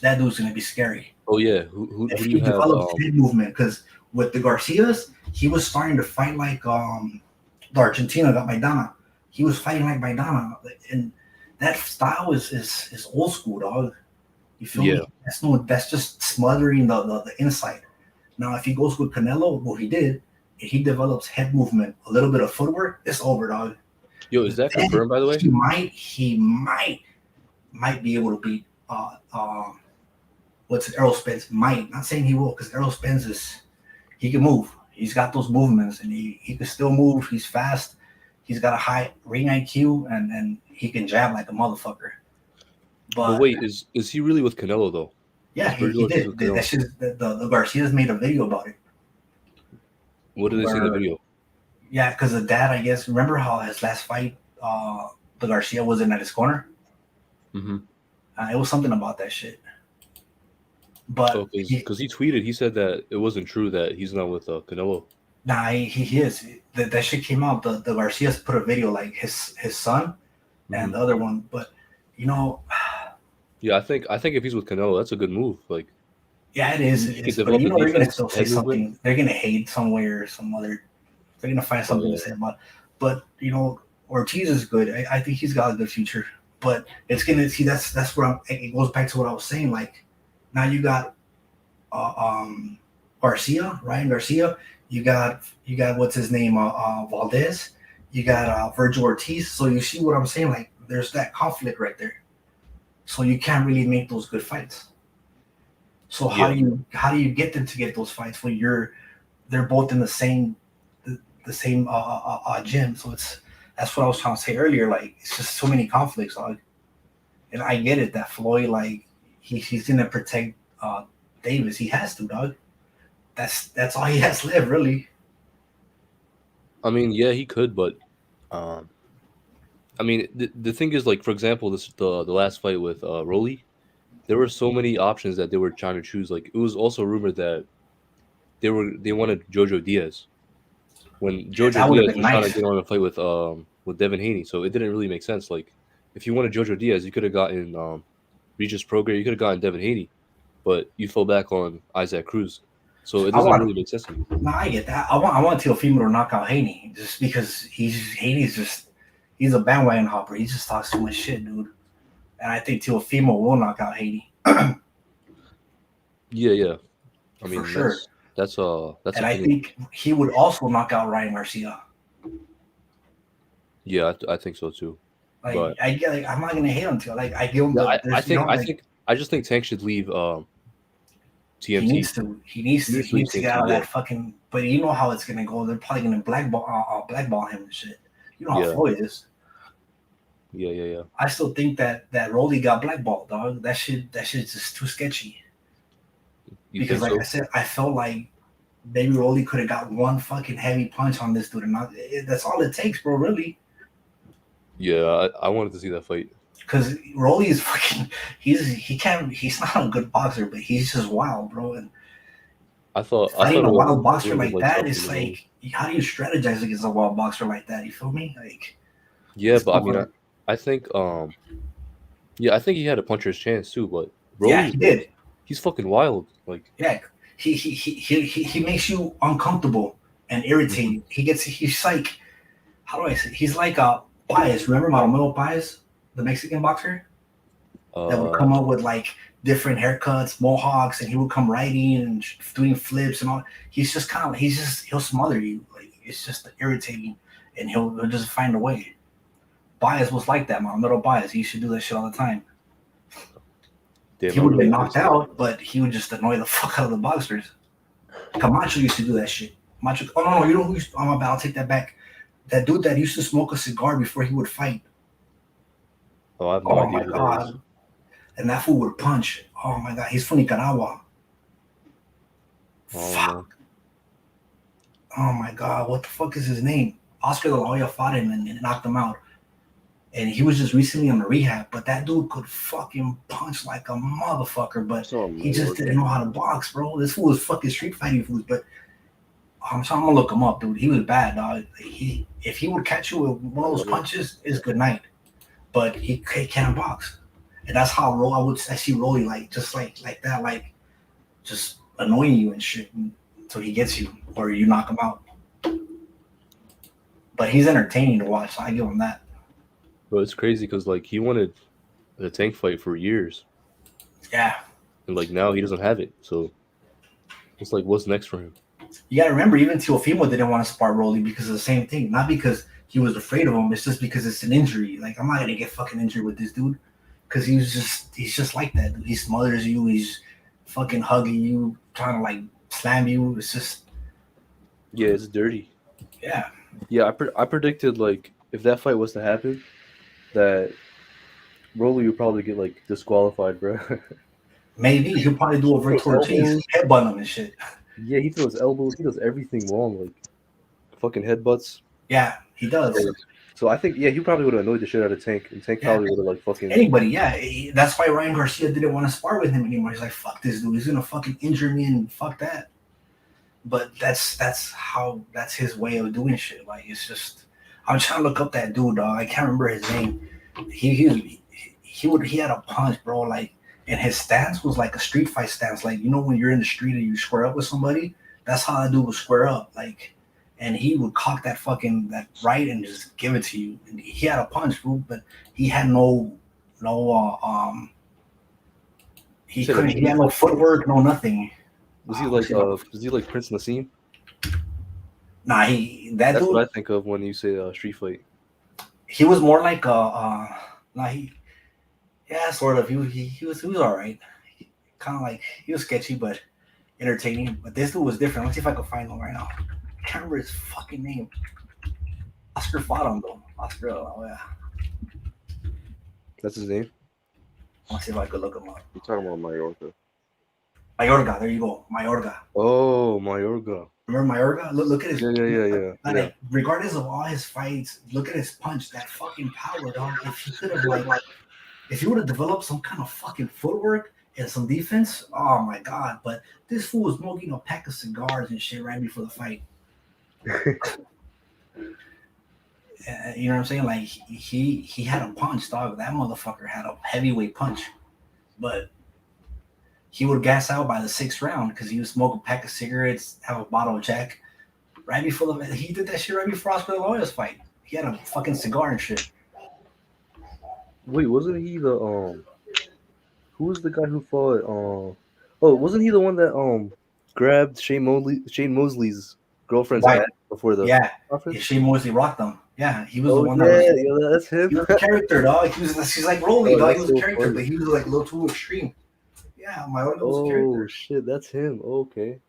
That dude's gonna be scary. Oh yeah, who do you have? Develop head movement, because with the Garcias, he was starting to fight like the Argentina got Maidana. He was fighting like Maidana, and that style is old school, dog. You feel me? That's just smothering the inside. Now, if he goes with Canelo, what he did, if he develops head movement, a little bit of footwork, it's over, dog. Yo, is that confirmed, by the way? He might be able to beat Errol Spence. Might, not saying he will, because Errol Spence he can move. He's got those movements, and he can still move. He's fast. He's got a high ring IQ, and he can jab like a motherfucker. But wait, is he really with Canelo though? Yeah, he did. The Garcias made a video about it. What did they say in the video? Yeah, because the dad, I guess, remember how his last fight, the Garcia wasn't at his corner? Mm-hmm. It was something about that shit. But because he tweeted, he said that it wasn't true that he's not with Canelo. Nah, he is. That shit came out. The Garcias put a video like his son and the other one. But yeah, I think if he's with Canelo, that's a good move. Like, yeah, it is. But they're gonna still say something. They're gonna hate somewhere, some other. They're gonna find something to say about. But Ortiz is good. I think he's got a good future. But it's gonna see that's where it goes back to what I was saying. Like, now you got Ryan Garcia. You got what's his name, Valdez. You got Virgil Ortiz. So you see what I'm saying? Like, there's that conflict right there. So you can't really make those good fights. So how do you get them to get those fights when they're both in the same gym? So that's what I was trying to say earlier. Like, it's just so many conflicts, dog. And I get it that Floyd, like, he's gonna protect Davis. He has to, dog. That's all he has left, really. I mean, yeah, he could, but I mean, the thing is, like, for example, the last fight with Rolly, there were so many options that they were trying to choose. Like, it was also rumored that they wanted Jojo Diaz when Jojo Diaz was trying to get on a fight with Devin Haney, so it didn't really make sense. Like, if you wanted Jojo Diaz, you could have gotten Regis Prograis, you could have gotten Devin Haney, but you fell back on Isaac Cruz, so it doesn't really make sense to me. No, I get that. I want Teofimo to knock out Haney just because he's a bandwagon hopper. He just talks too much shit, dude. And I think Teofimo will knock out Haney. Yeah. I mean, for sure. That's and I think he would also knock out Ryan Garcia. Yeah, I think so too. Like, but I'm not gonna hate him too. Like, I give him. I just think Tank should leave TMT. He needs to get out of that fucking. But you know how it's gonna go. They're probably gonna blackball him and shit. You know how Floyd is. Yeah. I still think that Rolly got blackballed, dog. That shit's just too sketchy. Because, like I said, I felt like maybe Rolly could have got one fucking heavy punch on this dude, and that's all it takes, bro. Really. Yeah, I wanted to see that fight. Because Rolly is fucking. He's not a good boxer, but he's just wild, bro. And I thought a wild boxer like that is like, how do you strategize against a wild boxer like that? You feel me? Like. Yeah, but I mean, I think I think he had a puncher's chance too, but Rolly, he did. He's fucking wild. Like, yeah, he makes you uncomfortable and irritated. He's like, how do I say? He's like Paez. Remember Manuel Paez, the Mexican boxer, that would come up with like different haircuts, mohawks, and he would come riding and doing flips and all. He's just kind of he'll smother you. Like, it's just irritating, and he'll just find a way. Paez was like that, Manuel Paez. He used to do that shit all the time. He would get knocked out, but he would just annoy the fuck out of the boxers. Camacho used to do that shit. Camacho, no, you know who used to, I'll take that back. That dude that used to smoke a cigar before he would fight. Oh, I have no idea. My God. And that fool would punch. Oh my God, he's from Nicaragua. Fuck. Oh my God, what the fuck is his name? Oscar De La Hoya fought him and knocked him out. And he was just recently on the rehab, but that dude could fucking punch like a motherfucker, but he just didn't know how to box, bro. This fool was fucking street fighting fools, but I'm gonna look him up, dude. He was bad, dog. If he would catch you with one of those punches, it's good night. But he can't box, and that's how I see Rolly like that, like just annoying you and shit until he gets you or you knock him out. But he's entertaining to watch, so I give him that. But it's crazy because like he wanted a Tank fight for years. Yeah. And like now he doesn't have it, so it's like what's next for him? You gotta remember, even Teofimo didn't want to spar Rolly because of the same thing. Not because he was afraid of him. It's just because it's an injury. Like, I'm not gonna get fucking injured with this dude because he's just like that. Dude. He smothers you. He's fucking hugging you, trying to like slam you. It's just it's dirty. Yeah. Yeah, I predicted like if that fight was to happen, that Rolly would probably get like disqualified, bro. Maybe he'll probably do a virtual Ortiz, headbutt him and shit. Yeah, he throws elbows. He does everything wrong, like fucking headbutts. Yeah, he does. So I think he probably would have annoyed the shit out of Tank, and Tank probably would have like fucking anybody. Yeah, that's why Ryan Garcia didn't want to spar with him anymore. He's like, fuck this dude. He's gonna fucking injure me and fuck that. But that's his way of doing shit. Like, it's just, I'm trying to look up that dude, dog. I can't remember his name. He had a punch, bro. Like, and his stance was like a street fight stance. Like, you know, when you're in the street and you square up with somebody, that's how that dude would square up. Like, and he would cock that right and just give it to you. And he had a punch, bro, but he had he had no footwork, no nothing. Was he like Prince Nassim? Nah, that's dude, what I think of when you say street fight. He was more like sort of. He was all right. kind of like he was sketchy but entertaining. But this dude was different. Let's see if I can find him right now. I can't remember his fucking name. Oscar fought him though. Oscar, oh yeah. That's his name. Let's see if I could look him up. You're talking about Mayorga. Mayorga, there you go. Mayorga. Oh, Mayorga. Remember Mayorga? Look at his. Yeah. Like, regardless of all his fights, look at his punch. That fucking power, dog. If he could have like, if he would have developed some kind of fucking footwork and some defense, oh my god. But this fool was smoking a pack of cigars and shit right before the fight. You know what I'm saying? Like he had a punch, dog. That motherfucker had a heavyweight punch, but he would gas out by the 6th round because he would smoke a pack of cigarettes, have a bottle of Jack. Right before he did that shit right before Oscar De La Hoya's fight. He had a fucking cigar and shit. Wait, wasn't he the who was the guy who fought oh, wasn't he the one that grabbed Shane Mosley's girlfriend's ass before the conference? Yeah, Shane Mosley rocked him. Yeah, he was the one that was that's him. He was a character, dog. She's like Rolly, dog. He was a character, but he was like a little too extreme. Yeah, Mayorga was a character. Oh shit, that's him. Okay.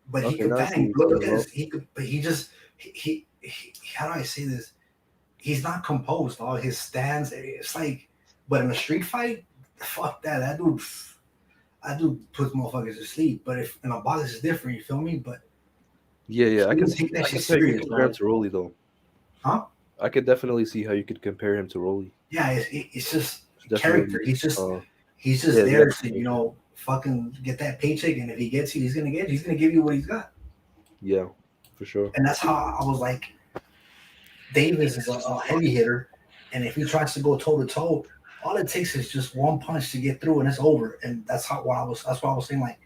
But he could bang. Look at this. He how do I say this? He's not composed, dog. His stance, it's like, but in a street fight, fuck that. That dude puts motherfuckers to sleep. But if in a box it's different, you feel me? But yeah, I can take that shit serious. Compare him to Rolly though. Huh? I could definitely see how you could compare him to Rolly. Yeah, it's just character. He's just there to fucking get that paycheck, and if he gets you, he's gonna give you what he's got. Yeah, for sure. And that's how I was like, Davis is a heavy hitter, and if he tries to go toe to toe, all it takes is just one punch to get through, and it's over. And that's why I was saying like,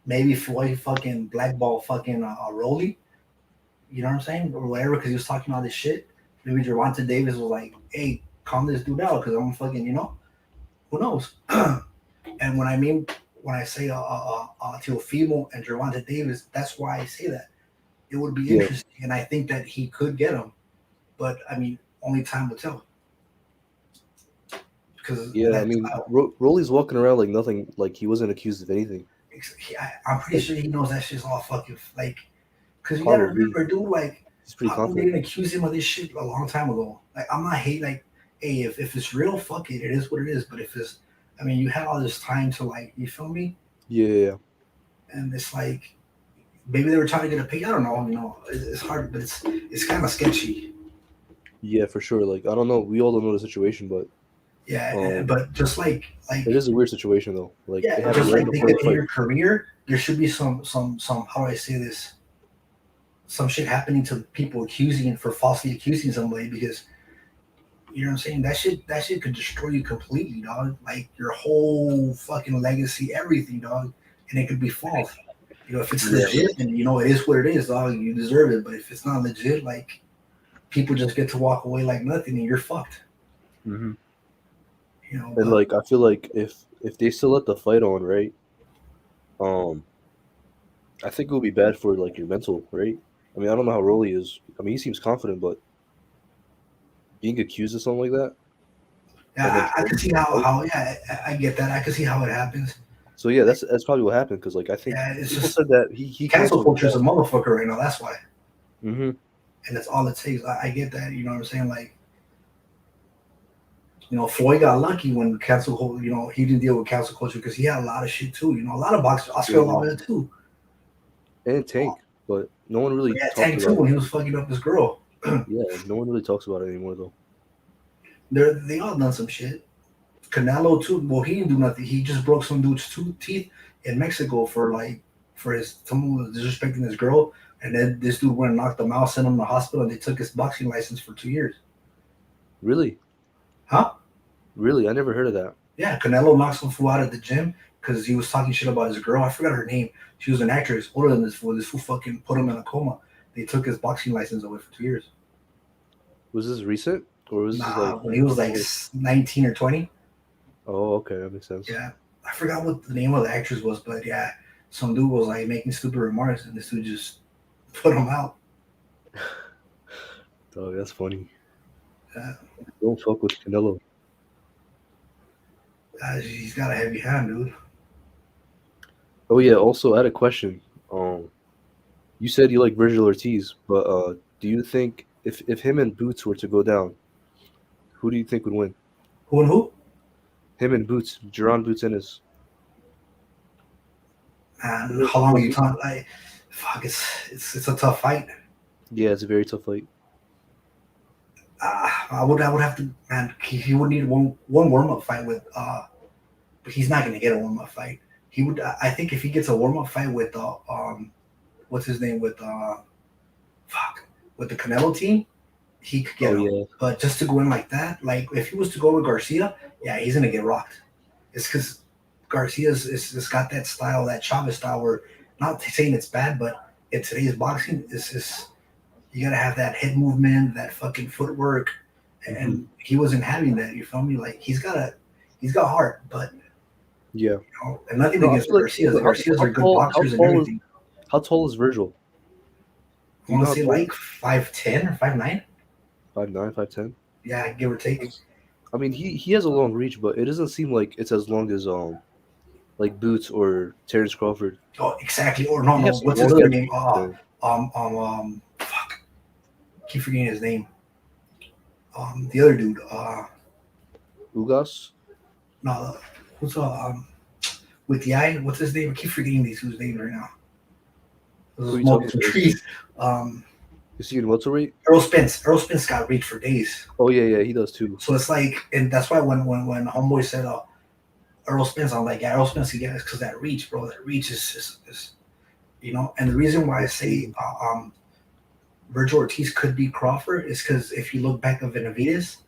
maybe Floyd fucking blackball fucking Rolly, you know what I'm saying, or whatever, because he was talking all this shit. Maybe Gervonta Davis was like, hey, calm this dude out, because I'm fucking, who knows? And when I say Teofimo and Gervonta Davis, that's why I say that. It would be interesting, and I think that he could get him. But, I mean, only time will tell. Rolly's walking around like nothing, like he wasn't accused of anything. I'm pretty sure he knows that shit's all fucking, like, because you gotta remember, dude, like, he's pretty confident. They didn't accuse him of this shit a long time ago. Like, I'm not hating, like, hey, if it's real, fuck it. It is what it is. But if it's, I mean, you had all this time to, like, you feel me? Yeah. And it's like, maybe they were trying to get a pay. I don't know. It's hard, but it's kind of sketchy. Yeah, for sure. Like, I don't know. We all don't know the situation, but yeah, but just like it is a weird situation though. Like, yeah, just like in your career, there should be some how do I say this? Some shit happening to people falsely accusing somebody, because you know what I'm saying? That shit could destroy you completely, dog. Like your whole fucking legacy, everything, dog. And it could be false. If it's legit, and it is what it is, dog. You deserve it. But if it's not legit, like, people just get to walk away like nothing, and you're fucked. Mm-hmm. And like, I feel like if they still let the fight on, right? I think it would be bad for like your mental, right? I mean, I don't know how Rolly is. I mean, he seems confident, but being accused of something like that. Yeah, I can see how I get that. I can see how it happens. So yeah, that's probably what happened, because like I think people said that he cancel culture is a motherfucker right now. That's why. Mm-hmm. And that's all it takes. I get that. You know what I'm saying? Like, Floyd got lucky when cancel culture. He didn't deal with cancel culture because he had a lot of shit too. A lot of boxers. Oscar De La Hoya too. And Tank, but no one really. Yeah, Tank too when he was fucking up his girl. Yeah, no one really talks about it anymore though. They all done some shit. Canelo too. Well, he didn't do nothing. He just broke some dude's teeth in Mexico for someone was disrespecting his girl, and then this dude went and knocked him out, sent him to the hospital, and they took his boxing license for 2 years. Really? Huh? Really? I never heard of that. Yeah, Canelo knocked some fool out at the gym because he was talking shit about his girl. I forgot her name. She was an actress older than this fool. This fool fucking put him in a coma. They took his boxing license away for 2 years. Was this recent? Or was this when he was like 19 or 20? Oh, okay, that makes sense. Yeah, I forgot what the name of the actress was, but yeah, some dude was like making stupid remarks, and this dude just put him out. Oh, that's funny. Yeah. Don't fuck with Canelo. He's got a heavy hand, dude. Oh yeah. Also, I had a question. You said you like Virgil Ortiz, but do you think if him and Boots were to go down, who do you think would win? Who and who? Him and Boots, Jerron Boots Ennis. Man, how long are you talking? Like, fuck, it's a tough fight. Yeah, it's a very tough fight. I would have to, man. He would need one warm up fight with. But he's not gonna get a warm up fight. He would. I think if he gets a warm up fight with what's his name with with the Canelo team, he could get him. Yeah. But just to go in like that, like if he was to go with Garcia, yeah, he's gonna get rocked. It's because Garcia's got that style, that Chavez style, where not saying it's bad, but in today's boxing, is you gotta have that head movement, that fucking footwork, and he wasn't having that. You feel me? Like he's got heart, but yeah, you know, and nothing against Garcia. The Garcias are good boxers and everything. How tall is Virgil? I want to say like 5'10" or 5'9". 5'9", 5'10". Yeah, give or take. I mean, he has a long reach, but it doesn't seem like it's as long as like Boots or Terrence Crawford. Oh, exactly. Or no, what's his other name? Fuck. Keep forgetting his name. The other dude. Ugas? No, who's with the eye? What's his name? I keep forgetting these whose names right now. Smoking some trees. Is he in welterweight? Errol Spence. Errol Spence got reach for days. Oh yeah, he does too. So it's like, and that's why when Homeboy said Errol Spence, I'm like, yeah, Errol Spence can get it because that reach, bro. That reach is you know. And the reason why I say Virgil Ortiz could beat Crawford is because if you look back at Benavidez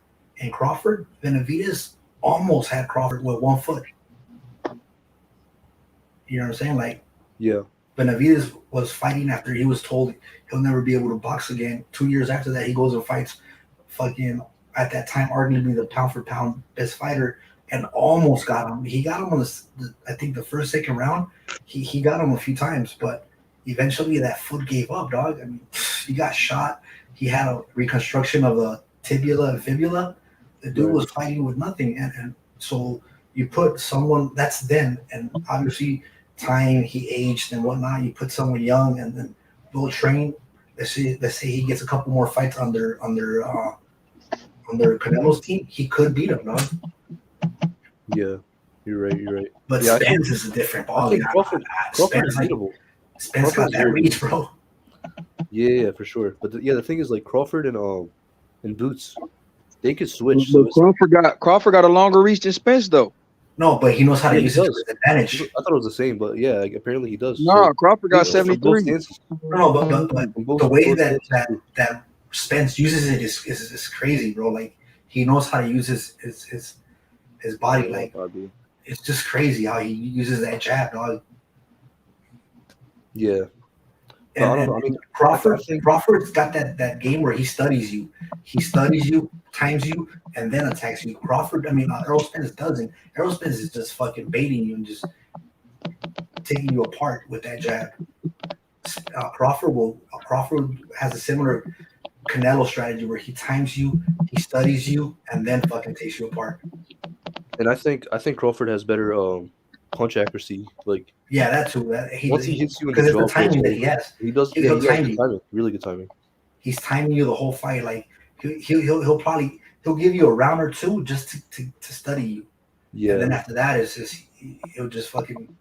and Crawford, Benavidez almost had Crawford with 1 foot. You know what I'm saying? Like, yeah. Benavidez was fighting after he was told he'll never be able to box again. 2 years after that, he goes and fights fucking, at that time, arguably the pound for pound best fighter, and almost got him. He got him on I think the first, second round. He got him a few times, but eventually that foot gave up, dog. I mean, he got shot. He had a reconstruction of the tibia and fibula. The dude was fighting with nothing. And so you put someone, that's then, and obviously time, he aged and whatnot. You put someone young and then will train. Let's say he gets a couple more fights under Canelo's team. He could beat him, dog. Yeah, you're right. But yeah, Spence is a different ball. I think Crawford is beatable. Spence got that reach, bro. Yeah, for sure. But the thing is, like Crawford and Boots, they could switch. But Crawford got a longer reach than Spence, though. No, but he knows how to use his advantage. I thought it was the same, but yeah, apparently he does. No, Crawford got 73. No, but the way that Spence uses it is crazy, bro. Like he knows how to use his body. Like it's just crazy how he uses that jab, dog. Yeah. And Crawford's got that game where he studies you. He studies you, times you, and then attacks you. Errol Spence doesn't. Errol Spence is just fucking baiting you and just taking you apart with that jab. Crawford has a similar Canelo strategy where he times you, he studies you, and then fucking takes you apart. And I think Crawford has better punch accuracy. Like that too. Once he hits you in the jaw, the timing that he has. He does. He has good timing. Really good timing. He's timing you the whole fight. Like he'll probably give you a round or two just to study you. Yeah. And then after that is just he'll just fucking.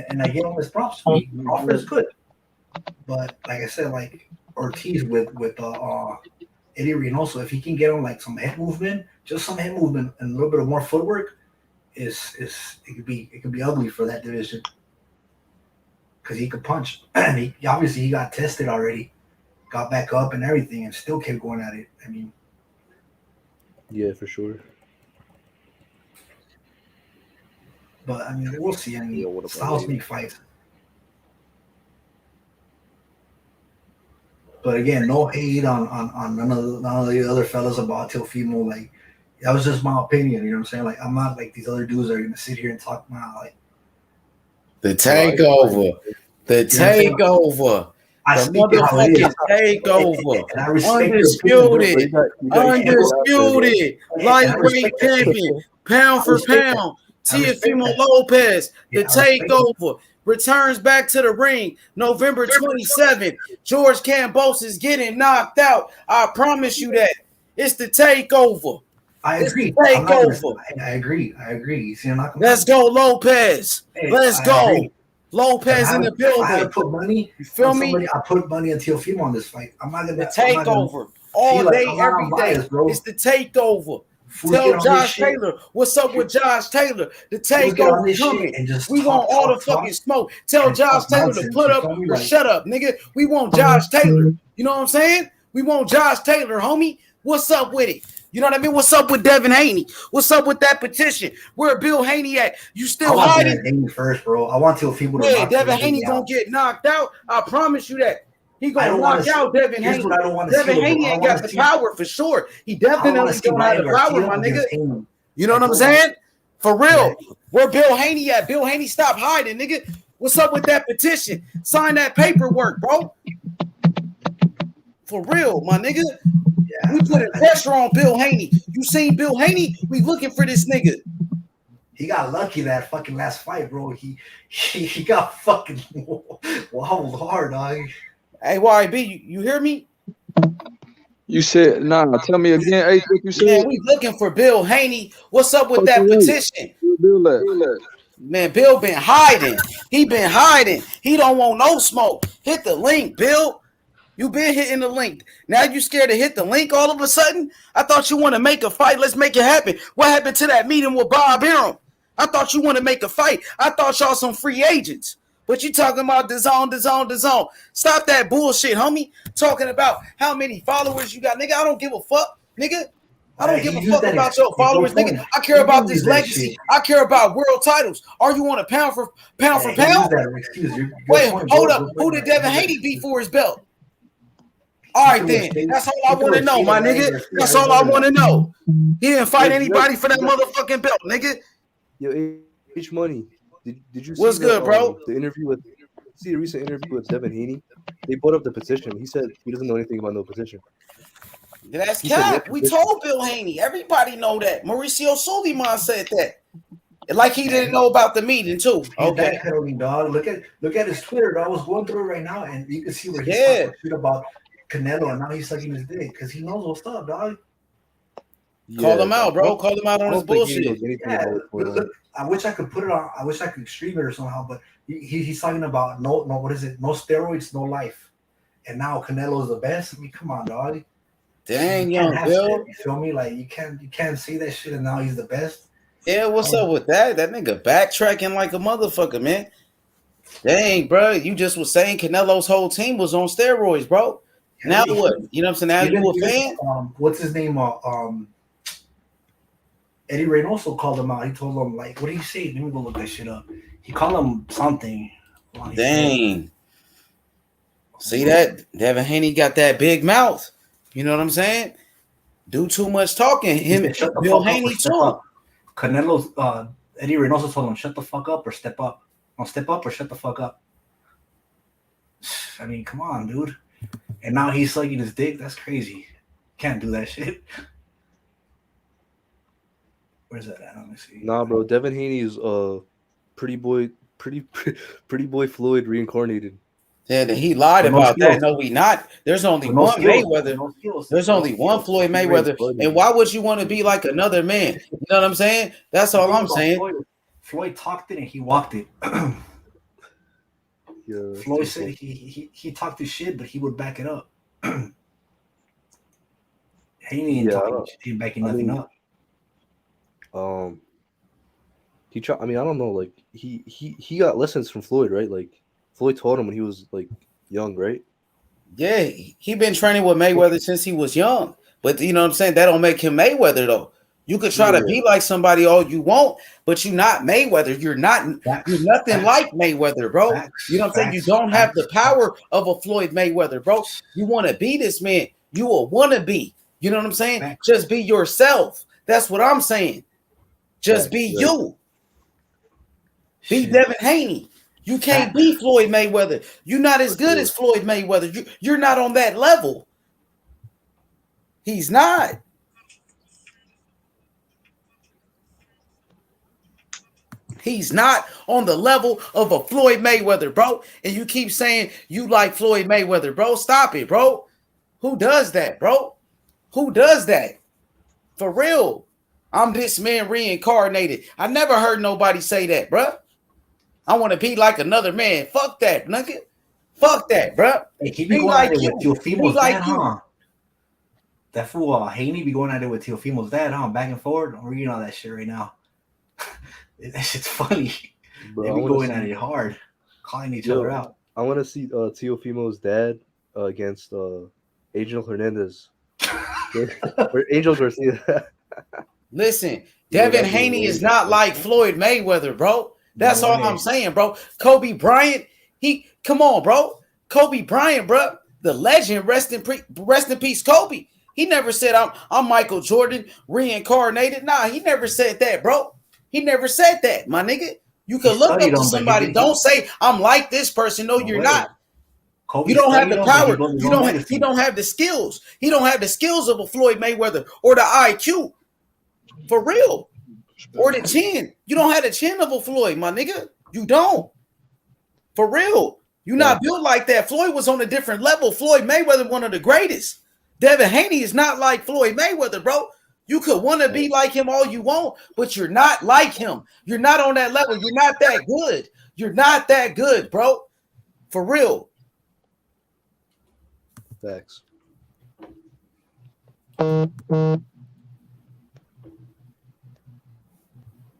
And I give him his props. Crawford is good, but like I said, like Ortiz with Eddie Reynoso, if he can get on like some head movement, just some head movement and a little bit of more footwork. It could be ugly for that division because he could punch. And he got tested already, got back up and everything, and still kept going at it. I mean, yeah, for sure. But I mean, we'll see. I mean, styles make fights. But again, no hate on none of the other fellas about Teofimo. Like that was just my opinion. You know what I'm saying? Like I'm not like these other dudes that are gonna sit here and talk about like the takeover. The takeover. The motherfucking takeover. Undisputed. Lightweight champion. Pound for pound. Teofimo Lopez. The takeover. returns back to the ring November 27th. George Campos is getting knocked out. I promise you that. It's the takeover. I agree. I agree. I agree. See, I'm not gonna Let's go, Lopez. Hey, Let's I go. agree. Lopez in the building. I had to put money. You feel me? I put money on Teofimo on this fight. I'm not gonna. The takeover. All day, every day. It's the takeover. Tell Josh Taylor what's up with Josh Taylor. The takeover coming. We want all the fucking smoke. Tell Josh Taylor to put up or shut up, nigga. We want Josh Taylor. You know what I'm saying? We want Josh Taylor, homie. What's up with it? You know what I mean? What's up with Devin Haney? What's up with that petition? Where Bill Haney at? You still hiding? Devin Haney first, bro. I want Teofimo to knock Devin Haney gonna get knocked out. I promise you that. He gonna knock out Devin Haney. Devin Haney ain't got the power for sure. He definitely don't have the power, my nigga. You know what I'm saying? For real. Where Bill Haney at? Bill Haney, stop hiding, nigga. What's up with that petition? Sign that paperwork, bro. For real, my nigga. We putting pressure on Bill Haney. You seen Bill Haney? We looking for this nigga. He got lucky that fucking last fight, bro. He got fucking wobbled hard, dog. Hey, YB, you hear me? You said, nah, tell me again. Hey, what you said? Man, we looking for Bill Haney. What's up with that petition? Man, Bill been hiding. He been hiding. He don't want no smoke. Hit the link, Bill. You been hitting the link. Now you scared to hit the link all of a sudden? I thought you want to make a fight. Let's make it happen. What happened to that meeting with Bob Arum? I thought you want to make a fight. I thought y'all some free agents. But you talking about the zone. Stop that bullshit, homie. Talking about how many followers you got. Nigga, I don't give a fuck, nigga. I don't give a fuck about your followers, nigga. I care about this legacy. I care about world titles. Are you on a pound for pound? Wait, hold up. Who did Devin Haney beat for his belt? All right, then. That's all I want to know, my nigga. That's all I want to know. He didn't fight anybody for that motherfucking belt, nigga. Yo, H Money. Did you see what's good, bro? The recent interview with Devin Haney? They brought up the petition. He said he doesn't know anything about no petition. That's cap. We told Bill Haney. Everybody know that. Mauricio Suleiman said that. Like he didn't know about the meeting too. Okay. Dog. Look at his Twitter. Dog. I was going through it right now, and you can see where he's talking shit about Canelo, and now he's sucking his dick because he knows what's up, dog. Call him out, bro. Call him out on his bullshit. Look, I wish I could put it on. I wish I could stream it or somehow, but he's talking about no. What is it? No steroids, no life. And now Canelo is the best. I mean, come on, dog. Dang, young Bill. You feel me? Like you can't say that shit, and now he's the best. Yeah, what's up with that? That nigga backtracking like a motherfucker, man. Dang, bro. You just was saying Canelo's whole team was on steroids, bro. Now what? You know what I'm saying? Now you a fan? What's his name? Eddie Reynoso called him out. He told him, like, what did he say? Let me go look that shit up. He called him something. Dang. See that? Devin Haney got that big mouth. You know what I'm saying? Do too much talking. Him, Bill Haney too. Canelo's Eddie Reynoso told him, shut the fuck up or step up. No, step up or shut the fuck up. I mean, come on, dude. And now he's sucking his dick. That's crazy. Can't do that shit. Where's that at? Let me see. Nah, bro. Devin Haney is pretty boy Floyd reincarnated. Yeah, he lied about that. No, we not. There's only one Mayweather. There's only one Floyd Mayweather. And why would you want to be like another man? You know what I'm saying? That's all I'm saying. Floyd talked it and he walked it. Yeah, Floyd said he talked his shit, but he would back it up. Haney ain't backing nothing up. He tried. I mean, I don't know. Like he got lessons from Floyd, right? Like Floyd taught him when he was like young, right? Yeah, he been training with Mayweather since he was young. But you know what I'm saying? That don't make him Mayweather though. You could try to be like somebody all you want, but you're not Mayweather. You're nothing like Mayweather, bro. You know what I'm saying? You don't have the power of a Floyd Mayweather, bro. You want to be this man. You will want to be. You know what I'm saying? Just be yourself. That's what I'm saying. Just be you. Be Devin Haney. You can't be Floyd Mayweather. You're not as good as Floyd Mayweather. You're not on that level. He's not. He's not on the level of a Floyd Mayweather, bro. And you keep saying you like Floyd Mayweather, bro. Stop it, bro. Who does that, bro? Who does that? For real. I'm this man reincarnated. I never heard nobody say that, bro. I want to be like another man. Fuck that, nigga. Fuck that, bro. Hey, he be Be going like at it you. with Be Teofimo's like dad, you. huh? That fool Haney be going at it with Teofimo's dad, huh? Back and forth. I'm reading all that shit right now. That shit's funny. Bro, They be going at it hard, calling each other out. I want to see Teofimo's dad against Angel Hernandez. Or Angel Garcia. Listen, Devin Haney is not like Floyd Mayweather, bro. That's all I'm saying, bro. Kobe Bryant, come on, bro. Kobe Bryant, bro. The legend, rest in peace, Kobe. He never said I'm Michael Jordan reincarnated. Nah, he never said that, bro. He never said that, my nigga. You can look up to somebody. Don't say I'm like this person. No, you're not. You don't have the power. You don't have the skills. He don't have the skills of a Floyd Mayweather or the IQ. For real. Or the chin. You don't have the chin of a Floyd, my nigga. You don't. For real. You're not built like that. Floyd was on a different level. Floyd Mayweather, one of the greatest. Devin Haney is not like Floyd Mayweather, bro. You could want to be like him all you want, but you're not like him. You're not on that level. You're not that good. You're not that good, bro. For real. Facts.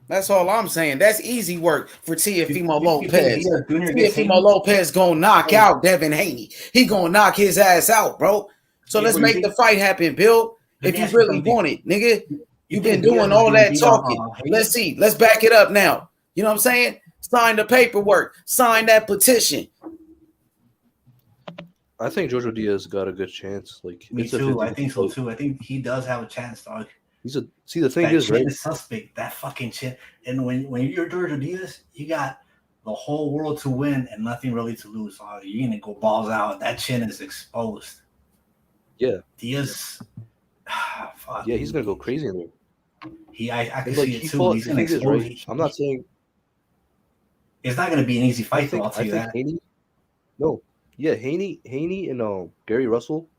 That's all I'm saying. That's easy work for Teofimo Lopez. Teofimo Lopez gonna knock out Devin Haney. He gonna knock his ass out, bro. So let's make the fight happen, Bill. If you really want it, nigga. You've been doing all that talking. Let's see. Let's back it up now. You know what I'm saying? Sign the paperwork. Sign that petition. I think Jojo Diaz got a good chance. Like Me too. I think so too. I think he does have a chance, dog. The thing is, right? Is suspect. That fucking shit. And when you're Jojo Diaz, you got the whole world to win and nothing really to lose. You're gonna go balls out. That chin is exposed. Yeah. Diaz. Yeah, he's gonna go crazy in there. I can see it too. He's gonna expose. Right? I'm not saying it's not gonna be an easy fight. I'll tell you that. Haney, Haney and Gary Russell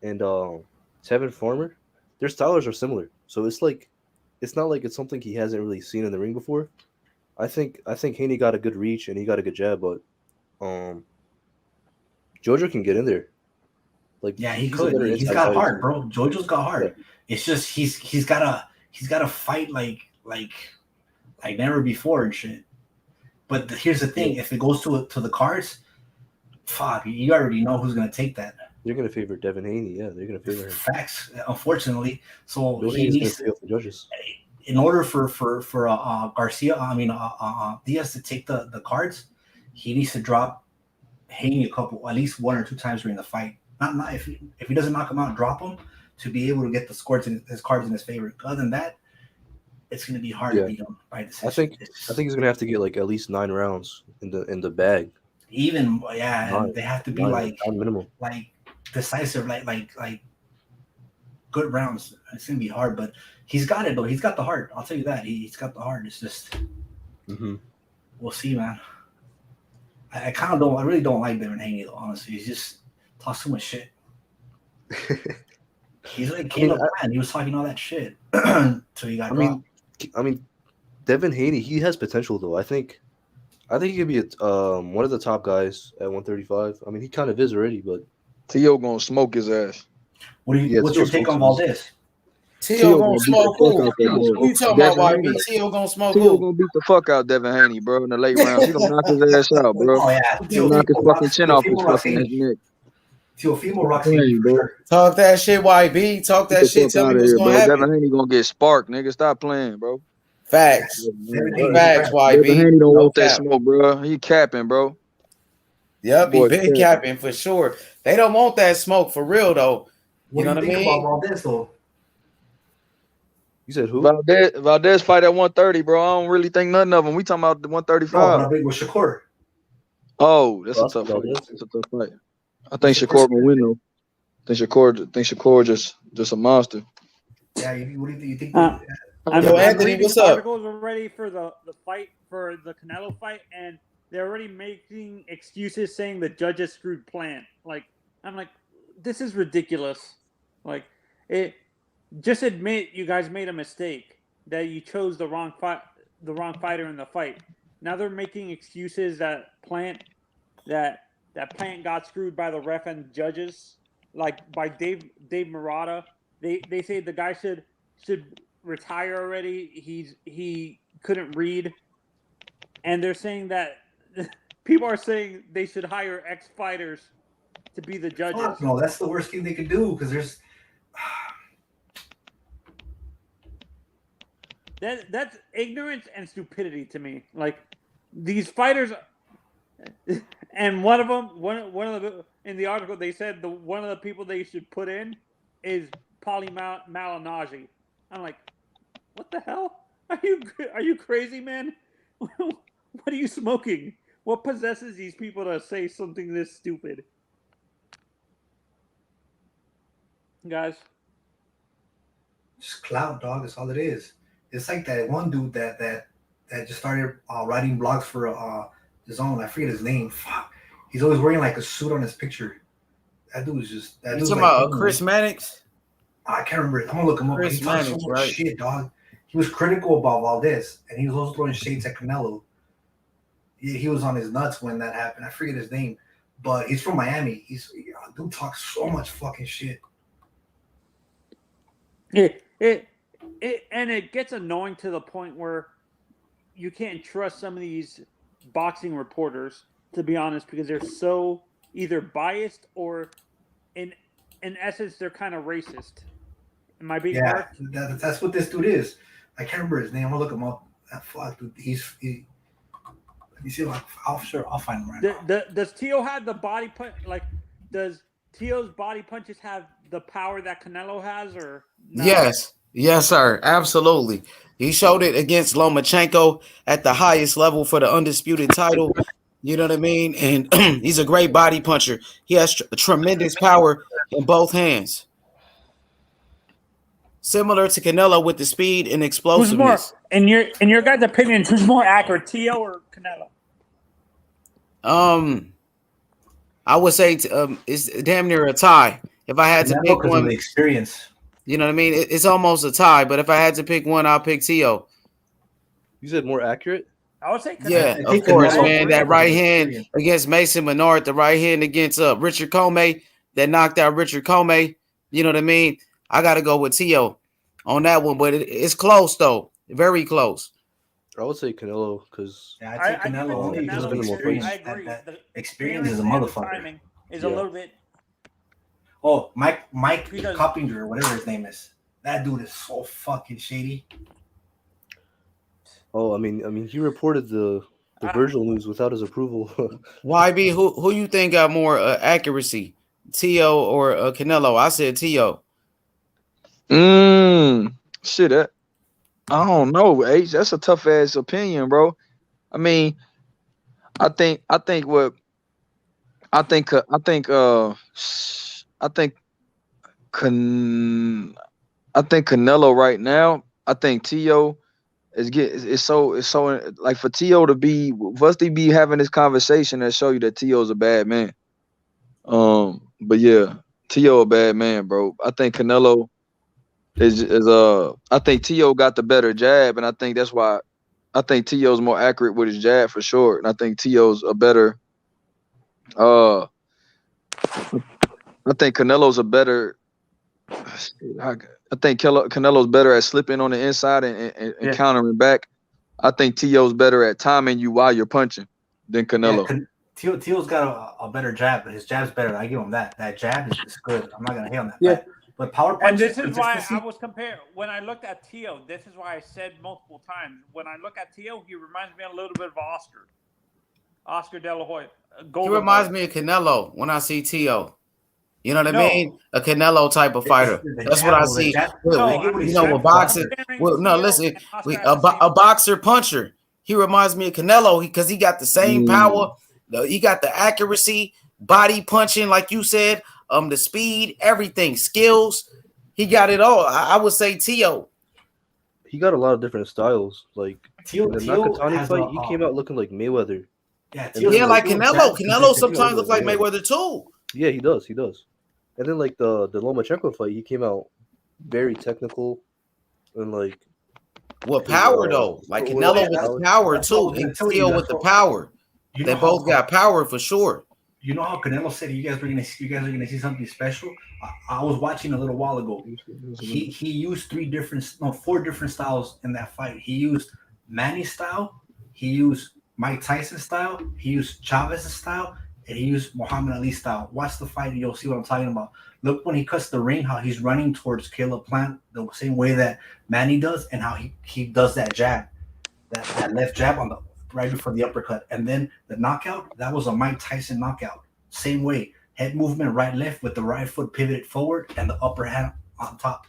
and Tevin Farmer, their styles are similar. So it's not like it's something he hasn't really seen in the ring before. I think Haney got a good reach and he got a good jab, but Jojo can get in there. He could. He's got heart, bro. Jojo's got heart. Yeah. It's just he's gotta fight like never before and shit. But here's the thing: if it goes to the cards, fuck, you already know who's gonna take that. They're gonna favor Devin Haney. Yeah, they're gonna favor him. Facts, unfortunately. So he needs to the judges. In order for Diaz to take the cards, he needs to drop Haney at least one or two times during the fight. Not if he doesn't knock him out, drop him to be able to get his cards in his favor. Other than that, it's going to be hard to beat him by decision. I think he's going to have to get at least 9 rounds in the bag. Even and they have to be minimum, decisive, like good rounds. It's going to be hard, but he's got it though. He's got the heart. I'll tell you that. He's got the heart. It's just we'll see, man. I really don't like Devin Haney though. Honestly, he's just talks too much shit. He's like Caleb Plant. He was talking all that shit until he got dropped. I mean, Devin Haney, he has potential though. I think he could be one of the top guys at 135. I mean, he kind of is already, but T.O. gonna smoke his ass. What's your take on Valdez? T.O. gonna smoke who? Who you talking about, YB? T.O. gonna smoke who? T.O. gonna beat the fuck out Devin Haney, bro, in the late rounds. He gonna knock his ass out, bro. Oh yeah, he'll knock his fucking chin off his fucking neck. Teofimo Roxy, bro. Talk that shit, YB. Talk that shit. Tell me what's gonna happen. Devin Haney gonna get sparked, nigga. Stop playing, bro. Facts. Facts, YB. Devin Haney don't want that smoke, bro. He capping, bro. Yep, he been capping for sure. They don't want that smoke for real though. You know what I mean? About Valdez though? You said who? Valdez fight at 130, bro. I don't really think nothing of him. We talking about the 135. Oh, big with Shakur. Oh, that's a tough fight. That's a tough fight. I think Shakur will win though. I think Shakur just a monster. Yeah, what do you think? I'm Anthony, reading what's up? articles already for the fight, for the Canelo fight, and they're already making excuses saying the judges screwed Plant. Like, I'm like, this is ridiculous. Like, just admit you guys made a mistake, that you chose the wrong fighter in the fight. Now they're making excuses that Plant got screwed by the ref and judges, like by Dave Murata. They say the guy should retire already. He couldn't read, and they're saying that people are saying they should hire ex-fighters to be the judges. Fuck no, that's the worst thing they could do, because there's that's ignorance and stupidity to me. Like, these fighters, and one of the in the article they said one of the people they should put in is Paulie Malignaggi. I'm like, what the hell? Are you crazy, man? What are you smoking? What possesses these people to say something this stupid? Guys, just clout, dog. That's all it is. It's like that one dude that just started writing blogs for his own. I forget his name. Fuck. He's always wearing like a suit on his picture. That dude is just. You talking about Chris Mannix? I can't remember. I'm gonna look him up. Chris He talks so Mannix, much right? shit, dog. He was critical about Valdez, and he was also throwing shades at Canelo. He was on his nuts when that happened. I forget his name, but he's from Miami. Dude talks so much fucking shit. And it gets annoying to the point where you can't trust some of these boxing reporters, to be honest, because they're so either biased or in essence they're kind of racist. Am I being correct? That's what this dude is. I can't remember his name. I'm gonna look him up. That fuck dude. Let me see. I'll find him right now. Does Tio have the body punch? Like, does Tio's body punches have the power that Canelo has, or no? Yes, sir. Absolutely. He showed it against Lomachenko at the highest level for the undisputed title. You know what I mean? And he's a great body puncher. He has tremendous power in both hands. Similar to Canelo with the speed and explosiveness. Who's more, in your guys' opinion, who's more accurate, Tio or Canelo? I would say it's damn near a tie. If I had to pick one, the experience. You know what I mean? It's almost a tie, but if I had to pick one, I'll pick Tio. You said more accurate? I would say Canelo. Yeah, of course, man. That right hand against Mason Menard, the right hand against Richard Comey that knocked out Richard Comey. You know what I mean? I got to go with Tio on that one, but it's close though, very close. I would say Canelo because I take Canelo only because of experience. I agree. The experience is a motherfucker. Timing is a little bit. Oh, Mike Coppinger, or whatever his name is. That dude is so fucking shady. Oh, I mean, he reported the Virgil news without his approval. YB, who you think got more accuracy, Tio or Canelo? I said Tio. Shit, I don't know, H. That's a tough ass opinion, bro. I mean, I think Canelo right now. I think Tio it's so like for Tio to be having this conversation that show you that Tio's a bad man. But yeah, Tio a bad man, bro. I think Canelo is I think Tio got the better jab, and I think that's why I think Tio's more accurate with his jab for sure. And I think Tio's a better I think Canelo's a better I think Canelo's better at slipping on the inside and countering back. I think Tio's better at timing you while you're punching than Canelo. Yeah, Tio's got a better jab, but his jab's better. I give him that. That jab is good. I'm not gonna hate on that. Yeah. But power punch. And this is why I was comparing. When I looked at Tio, this is why I said multiple times. When I look at Tio, he reminds me a little bit of Oscar De La Hoya. He reminds me of Canelo when I see Tio. You know what I mean? A Canelo type of fighter. That's what I see. With boxing. Listen, a boxer puncher. He reminds me of Canelo because he got the same power. He got the accuracy, body punching, like you said, the speed, everything, skills. He got it all. I would say Tio. he got a lot of different styles. Like Tio in the Nakatani has fight, he came out looking like Mayweather. Yeah, like Canelo. Canelo sometimes looks like Mayweather too. Yeah, he does. He does. And then like the Lomachenko fight, he came out very technical and like with power though. Like Canelo with power too, and still with the power. They both got power for sure. You know how Canelo said you guys are gonna see something special. I was watching a little while ago. He used four different styles in that fight. He used Manny style, he used Mike Tyson style, he used Chavez's style, and he used Muhammad Ali style. Watch the fight and you'll see what I'm talking about. Look when he cuts the ring, how he's running towards Caleb Plant the same way that Manny does, and how he does that jab, that left jab on the right before the uppercut. And then the knockout, that was a Mike Tyson knockout. Same way. Head movement right left with the right foot pivoted forward and the upper hand on top.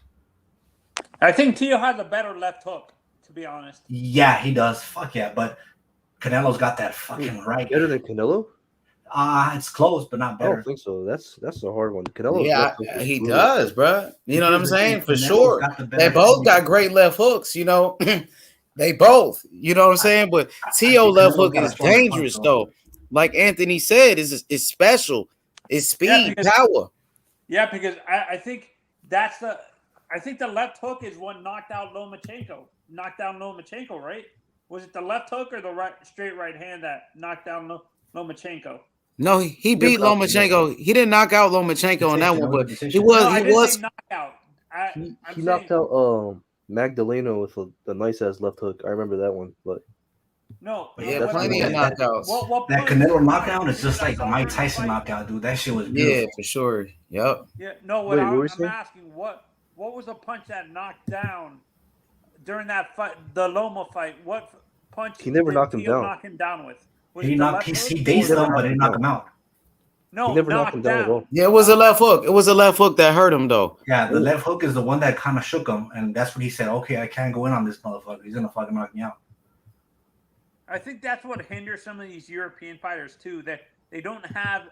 I think Tio has a better left hook, to be honest. Yeah, he does. Fuck yeah. But Canelo's got that fucking right. Better than Canelo? It's close, but not better. I don't think so. That's a hard one. Canelo. Yeah, he does, bro. You know what I'm saying? For sure. They both got great left hooks, you know. They both, you know what I'm saying? But Tio left hook is dangerous though. Like Anthony said, is special. It's speed, power. Yeah, because I think the left hook is what knocked out Lomachenko. Knocked down Lomachenko, right? Was it the left hook or the straight right hand that knocked down Lomachenko? No, he beat Lomachenko. He didn't knock out Lomachenko on that one, but he was knockout. He knocked out Magdaleno with a nice ass left hook. I remember that one, but plenty of knockouts. That Canelo knockout is just like a Mike Tyson knockout, dude. That shit was beautiful. Yeah, for sure. Yep. Yeah, no. I'm asking, what was the punch that knocked down during that fight, the Loma fight? What punch? He never knocked him down. Knock him down with? He dazed him, but didn't knock him out. No, he never knocked him down at all. Yeah, it was a left hook. It was a left hook that hurt him though. Yeah, the left hook is the one that kind of shook him, and that's when he said, "Okay, I can't go in on this motherfucker. He's gonna fucking knock me out." I think that's what hinders some of these European fighters too. That they don't have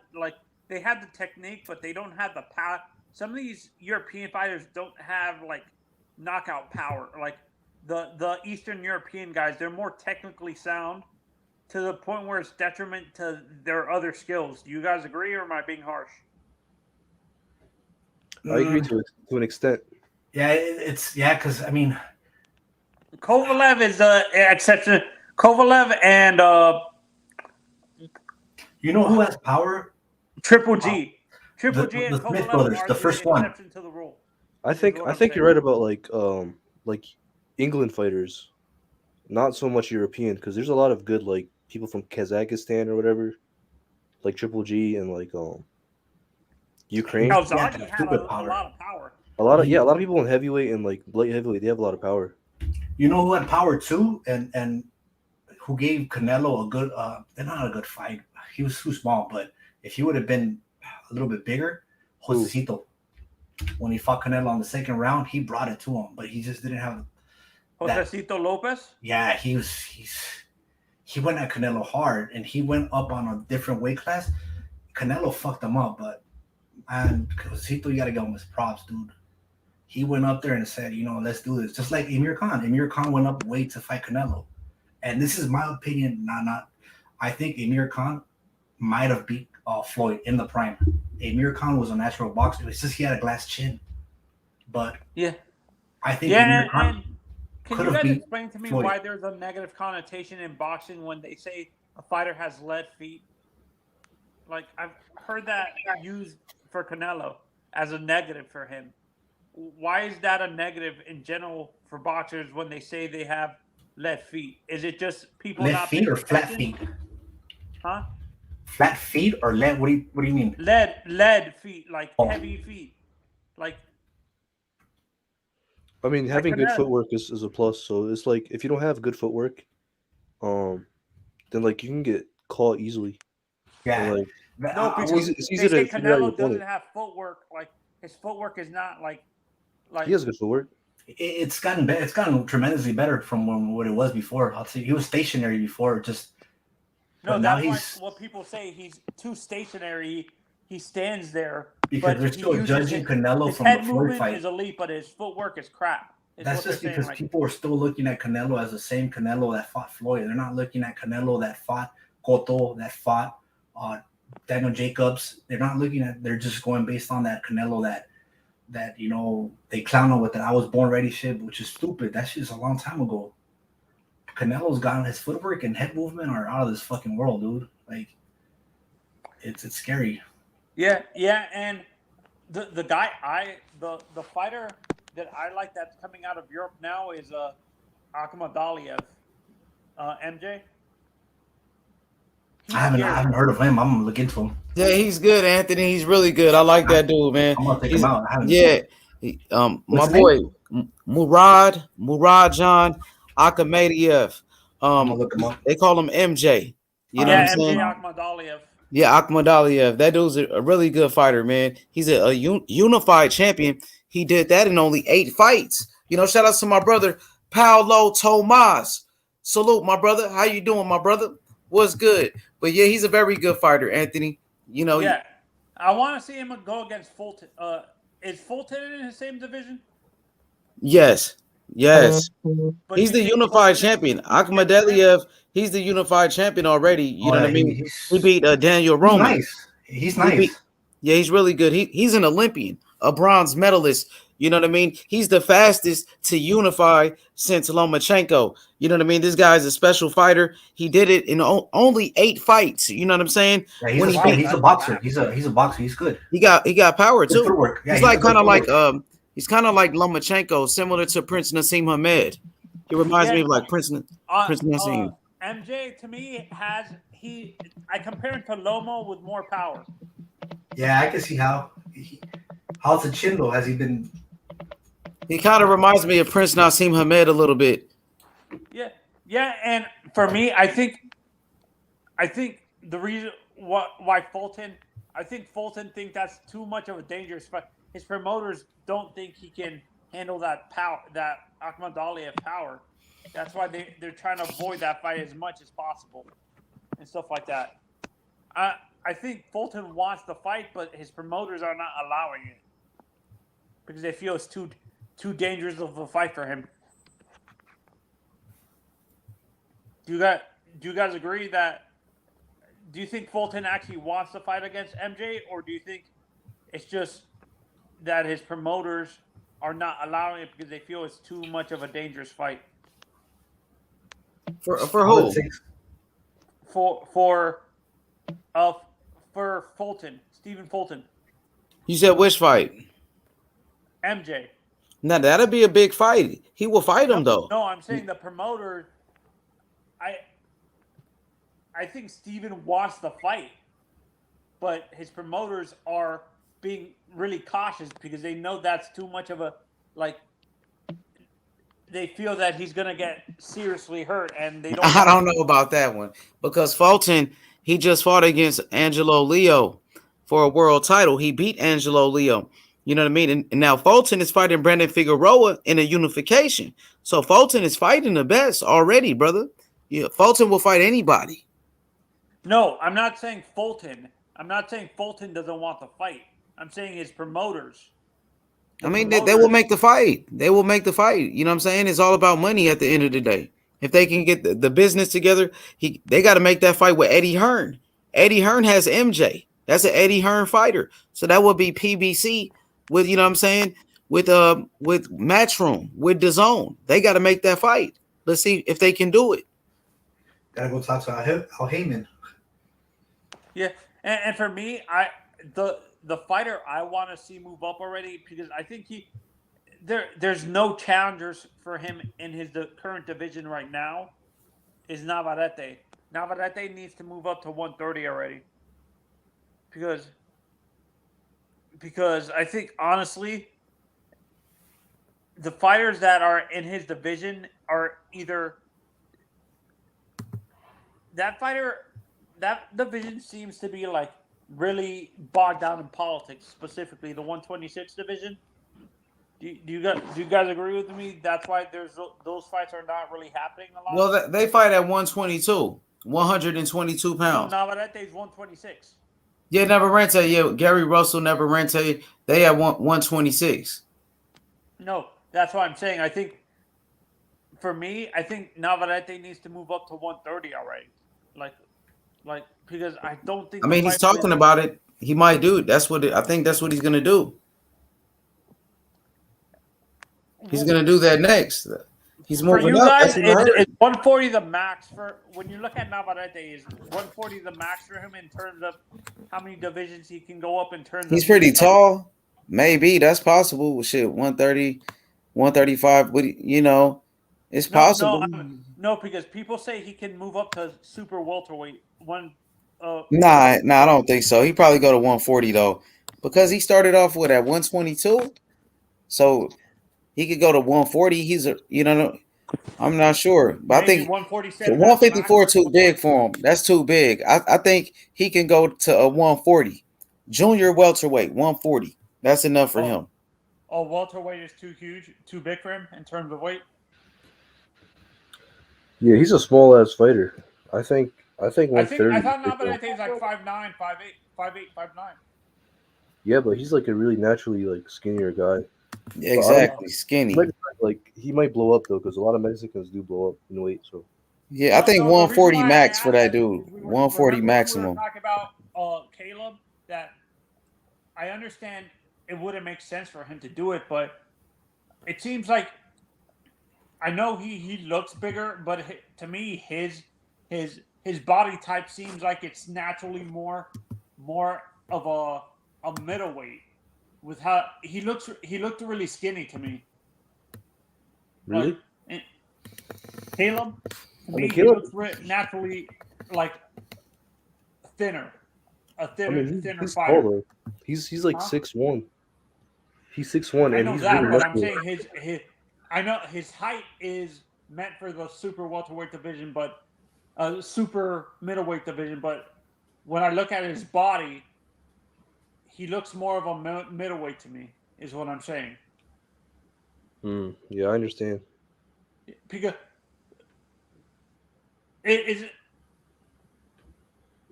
they have the technique, but they don't have the power. Some of these European fighters don't have knockout power. Like the Eastern European guys, they're more technically sound to the point where it's detriment to their other skills. Do you guys agree, or am I being harsh? I agree to an extent. Yeah, because I mean, Kovalev is the exception. Kovalev and you know who has power? Triple G. Triple G and Smith Kovalev brothers, are the first one. exception to the rule. I think you're right about like England fighters, not so much European, because there's a lot of good people from Kazakhstan or whatever, like Triple G and Ukraine. Calzaghe had a lot of power. A lot of people in heavyweight and light heavyweight, they have a lot of power. You know who had power too, and who gave Canelo a good they're not a good fight. He was too small, but if he would have been a little bit bigger, Josecito. When he fought Canelo on the second round, he brought it to him, but he just didn't have Josecito Lopez? Yeah, he went at Canelo hard, and he went up on a different weight class. Canelo fucked him up, but Josecito, you gotta give him his props, dude. He went up there and said, let's do this. Just like Amir Khan. Amir Khan went up weight to fight Canelo. And this is my opinion, I think Amir Khan might have beat Floyd in the prime. Amir Khan was a natural boxer. It's just he had a glass chin. But I think Amir Khan can you guys explain to me Floyd. Why there's a negative connotation in boxing when they say a fighter has lead feet? I've heard that used for Canelo as a negative for him. Why is that a negative in general for boxers when they say they have lead feet? Is it just people lead not feet or flat feet? Huh? Flat feet or lead? What do you mean? Lead feet, heavy feet, I mean, having good footwork is a plus. So it's if you don't have good footwork, then you can get caught easily. Yeah. No, because it's easy to figure out your Canelo doesn't have footwork. His footwork is not he has good footwork. It's gotten tremendously better from what it was before. I'll say he was stationary before. That's what people say. He's too stationary. He stands there because they're still judging Canelo from the Floyd movement fight. Is elite, but his footwork is crap. That's just because people are still looking at Canelo as the same Canelo that fought Floyd. They're not looking at Canelo that fought Cotto, that fought Daniel Jacobs. They're not looking at. They're just going based on that Canelo that they clown on with that I was born ready shit, which is stupid. That shit's a long time ago. Canelo's gotten his footwork and head movement are out of this fucking world, dude. Like, it's scary. Yeah, and the fighter that I like that's coming out of Europe now is Akhmadaliev, MJ. I haven't heard of him. I'm gonna look into him. Yeah, he's good, Anthony. He's really good. I like that dude, man. I'm gonna take him out. My boy Murad John Akhmadaliev. They call him MJ. You know what I'm saying? MJ Akhmadaliev. Yeah, Akhmadaliev. That dude's a really good fighter, man. He's a unified champion. He did that in only 8 fights. Shout out to my brother Paulo Tomas. Salute, my brother. How you doing, my brother? What's good? But yeah, he's a very good fighter, Anthony. Yeah, I want to see him go against Fulton. Is Fulton in the same division? Yes. He's the unified champion. Akhmadaliev, he's the unified champion already. You know what I mean? He beat Daniel Roman. He's nice. He's really good. He's an Olympian, a bronze medalist. You know what I mean? He's the fastest to unify since Lomachenko. You know what I mean? This guy's a special fighter. He did it in only 8 fights. You know what I'm saying? Yeah, he's a boxer. He's a boxer. He's good. He got power too. Yeah, he's kind of like Lomachenko, similar to Prince Nassim Hamed. He reminds me of like Prince Nassim. MJ to me I compare him to Lomo with more power. Yeah, I can see how's the chin though? Has he been? He kind of reminds me of Prince Nassim Hamed a little bit. Yeah, and for me, I think the reason why Fulton think that's too much of a dangerous fight. His promoters don't think he can handle that power, that Akhmadaliev power. That's why they're trying to avoid that fight as much as possible and stuff like that. I think Fulton wants the fight, but his promoters are not allowing it because they feel it's too dangerous of a fight for him. Do you guys agree that? Do you think Fulton actually wants to fight against MJ, or do you think it's just that his promoters are not allowing it because they feel it's too much of a dangerous fight? For who? For Fulton, Stephen Fulton. You said which fight? MJ. Now that'll be a big fight. He will fight him though. No, I'm saying the promoter. I think Stephen wants the fight, but his promoters are being really cautious because they know that's too much of a they feel that he's gonna get seriously hurt, and they don't. I don't know about that one because Fulton, he just fought against Angelo Leo for a world title. He beat Angelo Leo. You know what I mean? And now Fulton is fighting Brandon Figueroa in a unification. So Fulton is fighting the best already, brother. Yeah, Fulton will fight anybody. No, I'm not saying Fulton. I'm not saying Fulton doesn't want the fight. I'm saying his promoters. They will make the fight. They will make the fight. You know what I'm saying? It's all about money at the end of the day. If they can get the business together, they got to make that fight with Eddie Hearn. Eddie Hearn has MJ. That's an Eddie Hearn fighter. So that would be PBC with, you know what I'm saying, with Matchroom, with DAZN. They got to make that fight. Let's see if they can do it. Gotta go talk to Al Heyman. Yeah, and for me, the fighter I want to see move up already because I think there's no challengers for him in the current division right now is Navarrete. Navarrete needs to move up to 130 already because I think honestly the fighters that are in his division are either that division seems to be like really bogged down in politics, specifically the 126 division. Do you guys agree with me? That's why those fights are not really happening a lot. Well, they fight at 122 pounds. No, Navarrete's 126. Yeah, Navarrete. Yeah, Gary Russell, Navarrete. They at 126. No, That's what I'm saying. I think for me, I think Navarrete needs to move up to 130 already. Like because I don't think I the mean, he's fight talking about it. He might do it. I think that's what he's gonna do. He's gonna do that next. He's for moving you up. guys, That's even is hurt. 140 the max for when you look at Navarrete? Is 140 the max for him in terms of how many divisions he can go up in terms He's of pretty weight? tall. Maybe that's possible. Shit, 130, 135. But it's possible. No, because people say he can move up to super welterweight. Nah, I don't think so. He probably go to 140 though, because he started off with at 122, so he could go to 140. I'm not sure, but I Maybe think 147 at the max. 154 too big for him. That's too big. I think he can go to a 140, junior welterweight, 140. That's enough for him. Oh, welterweight is too huge, too big for him in terms of weight. Yeah, he's a small ass fighter. I think 130. I thought Navarrete is like 5'9", 5'8", 5'8", 5'9". Yeah, but he's like a really naturally like skinnier guy. Exactly, skinny. He might blow up though, because a lot of Mexicans do blow up in weight. So yeah, I think 140 max for that dude. 140 maximum. We were talking about Caleb, that I understand it wouldn't make sense for him to do it, but it seems like I know he looks bigger, but to me his body type seems like it's naturally more of a middleweight with how he looked really skinny to me. Really? Caleb, to me, Caleb, he looks naturally like thinner. Thinner he's fighter. tall though. He's like 6'1". He's 6'1", I and know he's that, really but I'm muscular. saying I know his height is meant for the super welterweight division, but super middleweight division. But when I look at his body, he looks more of a middleweight to me. Is what I'm saying. Yeah, I understand. Because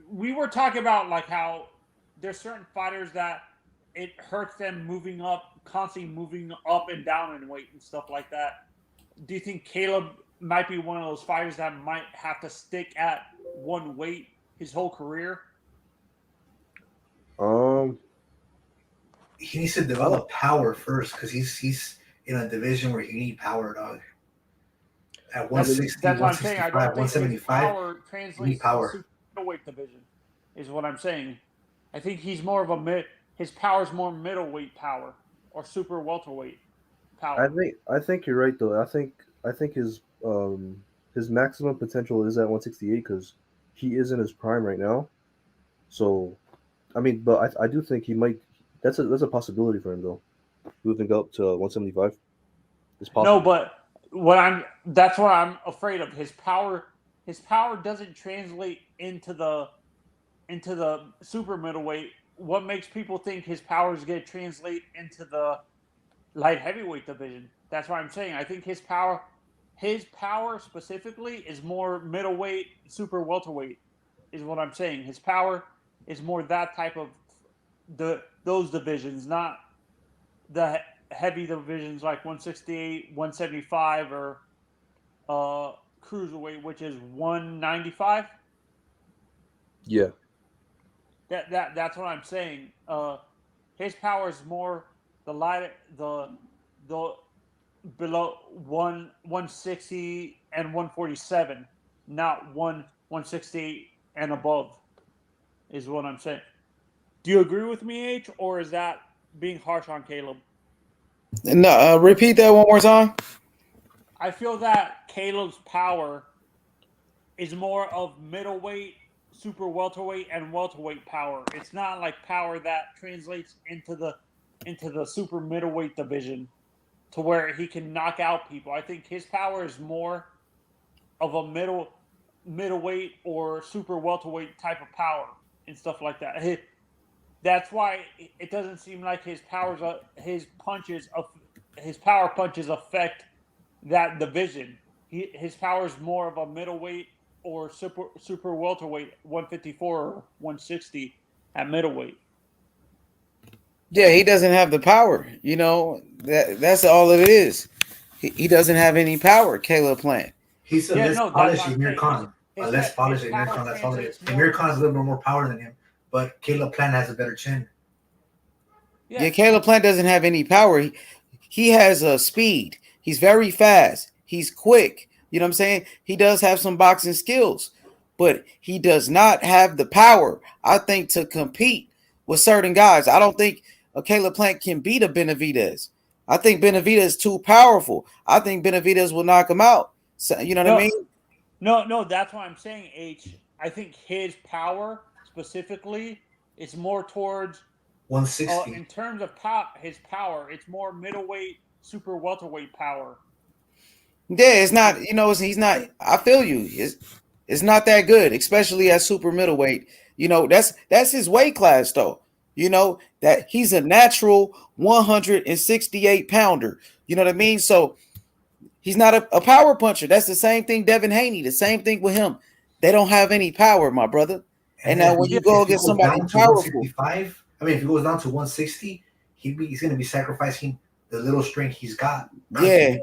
we were talking about like how there's certain fighters that it hurts them constantly moving up and down in weight and stuff like that. Do you think Caleb might be one of those fighters that might have to stick at one weight his whole career? He needs to develop power first, because he's in a division where you need power, dog. At 160, that's what I'm saying. I don't think 175, his power translates power. to the super middleweight division, is what I'm saying. I think he's more of his power is more middleweight power or super welterweight power. I think you're right though. I think his maximum potential is at 168, because he is in his prime right now. So, I mean, but I do think he might. That's a possibility for him though. Moving up to 175 is possible. No, but that's what I'm afraid of. His power doesn't translate into the super middleweight. What makes people think his power is going to translate into the light heavyweight division? That's what I'm saying. I think his power specifically is more middleweight, super welterweight, is what I'm saying. His power is more that type of those divisions, not the heavy divisions like 168, 175, or cruiserweight, which is 195. Yeah. That's what I'm saying. His power is more the below 160 and 147, not 168 and above, is what I'm saying. Do you agree with me, H, or is that being harsh on Caleb? No, repeat that one more time. I feel that Caleb's power is more of middleweight, super welterweight, and welterweight power. It's not like power that translates into the super middleweight division to where he can knock out people. I think his power is more of a middleweight or super welterweight type of power and stuff like that. That's why it doesn't seem like his power punches affect that division. His power is more of a middleweight or super welterweight, 154 or 160 at middleweight. Yeah, he doesn't have the power. That's all it is. He doesn't have any power, Caleb Plant. He's a less polished Amir Khan. A less polished Amir Khan. That's all it is. Amir Khan has a little bit more power than him, but Caleb Plant has a better chin. Yeah, Caleb Plant doesn't have any power. He has a speed. He's very fast. He's quick. You know what I'm saying? He does have some boxing skills, but he does not have the power, I think, to compete with certain guys. I don't think Caleb Plant can beat a Benavidez. I think Benavidez is too powerful. I think Benavidez will knock him out. So, you know what I mean? No, that's what I'm saying, H. I think his power specifically is more towards 160. In terms of his power, it's more middleweight, super welterweight power. Yeah, it's not, he's not, I feel you. It's not that good, especially at super middleweight. That's his weight class, though. That he's a natural 168 pounder. You know what I mean? So he's not a power puncher. That's the same thing, Devin Haney. The same thing with him. They don't have any power, my brother. And now when you go against somebody powerful, if he goes down to 160, he's going to be sacrificing the little strength he's got. Yeah,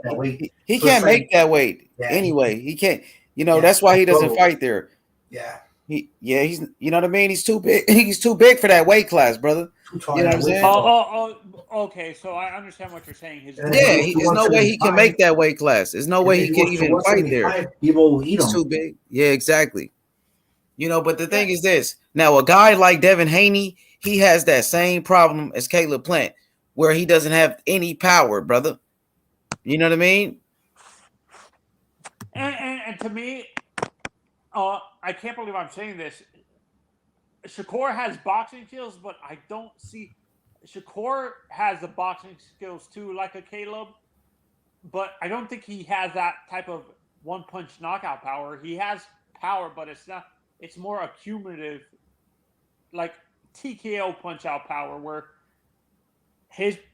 he can't make that weight anyway. He can't. That's why he doesn't fight there. Yeah. He's. You know what I mean? He's too big. He's too big for that weight class, brother. Too tall. You know what I'm saying? Okay. So I understand what you're saying. There's no way he can make that weight class. There's no way he can even fight there. People will eat him. He's too big. Yeah, exactly. But the thing is this. Now, a guy like Devin Haney, he has that same problem as Caleb Plant, where he doesn't have any power, brother. You know what I mean? And to me, I can't believe I'm saying this. Shakur has boxing skills, but I don't see Shakur has the boxing skills too, like a Caleb, but I don't think he has that type of one-punch knockout power. He has power, but it's not. It's more accumulative, like TKO punch-out power, where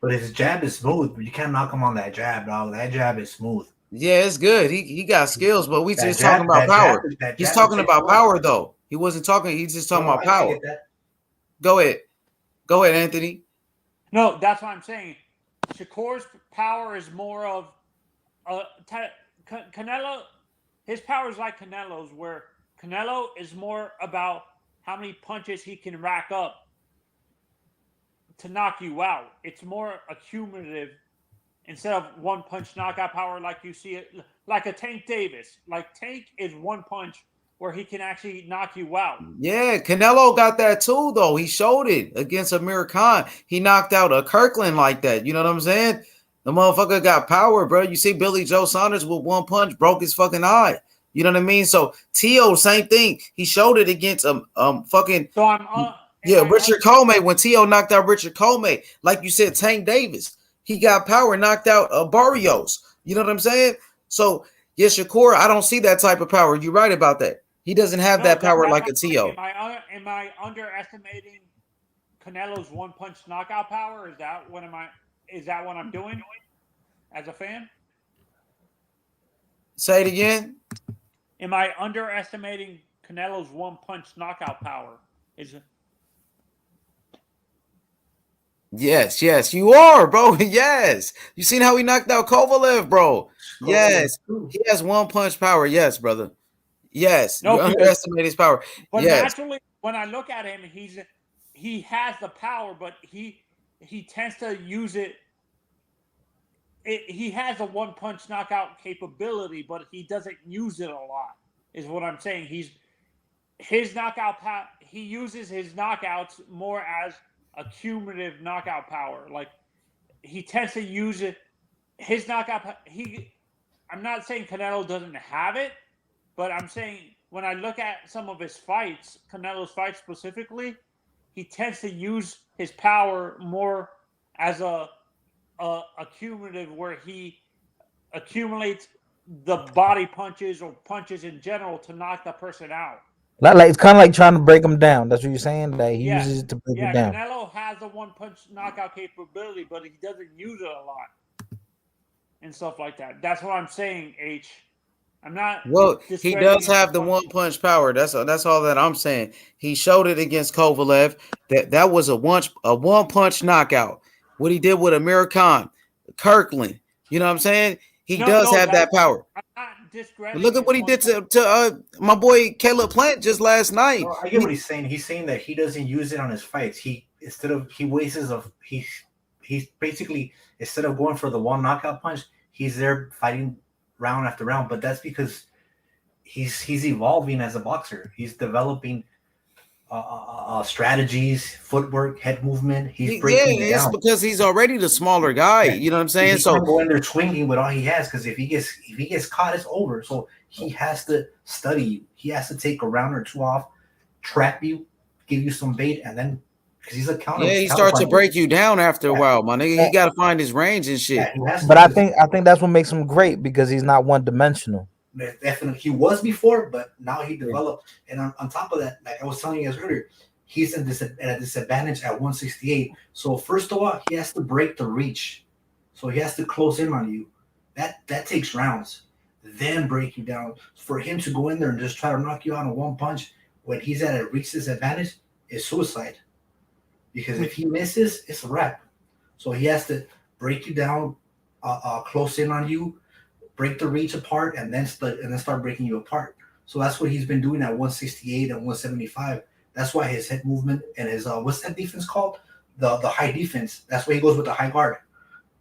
But his jab is smooth. You can't knock him on that jab, dog. That jab is smooth. Yeah, it's good. He got skills, but we just talking about power. He's talking about power, though. He wasn't talking. He's just talking about power. Go ahead, Anthony. No, that's what I'm saying. Shakur's power is more of Canelo. His power is like Canelo's, where Canelo is more about how many punches he can rack up to knock you out. It's more accumulative instead of one punch knockout power like you see it, like a Tank Davis. Like Tank is one punch where he can actually knock you out. Yeah, Canelo got that too, though. He showed it against Amir Khan. He knocked out a Kirkland like that. You know what I'm saying? The motherfucker got power, bro. You see Billy Joe Saunders with one punch broke his fucking eye. You know what I mean? So T.O., same thing. He showed it against fucking. So Richard Comey, when T.O. knocked out Richard Comey, like you said, Tank Davis, he got power, knocked out Barrios. You know what I'm saying? So yeah, Shakur, I don't see that type of power. You're right about that. He doesn't have that power like a T.O. Am I underestimating Canelo's one punch knockout power? Is that what I'm doing as a fan? Say it again. Am I underestimating Canelo's one punch knockout power? Yes, you are, bro. Yes. You seen how he knocked out Kovalev, bro? Yes. He has one punch power. Yes, brother. Yes. You underestimate his power. But yes. Naturally, when I look at him, he has the power, but he tends to use it. He has a one punch knockout capability, but he doesn't use it a lot. Is what I'm saying. His knockout he uses his knockouts more as a cumulative knockout power. Like he tends to use it. His knockout. I'm not saying Canelo doesn't have it, but I'm saying when I look at some of his fights, Canelo's fights specifically, he tends to use his power more as a cumulative, where he accumulates the body punches or punches in general to knock the person out. Like it's kind of like trying to break them down. That's what you're saying. That he uses it to break them down. Canelo has a one punch knockout capability, but he doesn't use it a lot and stuff like that. That's what I'm saying, H. I'm not. Well, he does have the one punch power. That's all that I'm saying. He showed it against Kovalev. That was a one punch knockout. What he did with Amir Khan, Kirkland. You know what I'm saying? He does have that power. I'm not discrediting. Look at what he did to my boy Caleb Plant just last night. No, I get what he's saying. He's saying that he doesn't use it on his fights. He basically, instead of going for the one knockout punch, he's there fighting round after round. But that's because he's evolving as a boxer. He's developing strategies, footwork, head movement. He's breaking it down. It's because he's already the smaller guy. You know what I'm saying? He can't go in there swinging with all he has, because if he gets caught, it's over. So he has to study you. He has to take a round or two off, trap you, give you some bait, and then because he's a counter. Yeah, he starts to break you down after a while, my nigga. He got to find his range and shit. But I think that's what makes him great, because he's not one dimensional. Definitely, he was before, but now he developed. And on top of that, like I was telling you guys earlier, he's at a disadvantage at 168. So first of all, he has to break the reach. So he has to close in on you. That takes rounds. Then break you down. For him to go in there and just try to knock you out in one punch when he's at a reach disadvantage is suicide. Because if he misses, it's a wrap. So he has to break you down, close in on you, break the reach apart, and then start breaking you apart. So that's what he's been doing at 168 and 175. That's why his head movement and his what's that defense called? The high defense. That's why he goes with the high guard,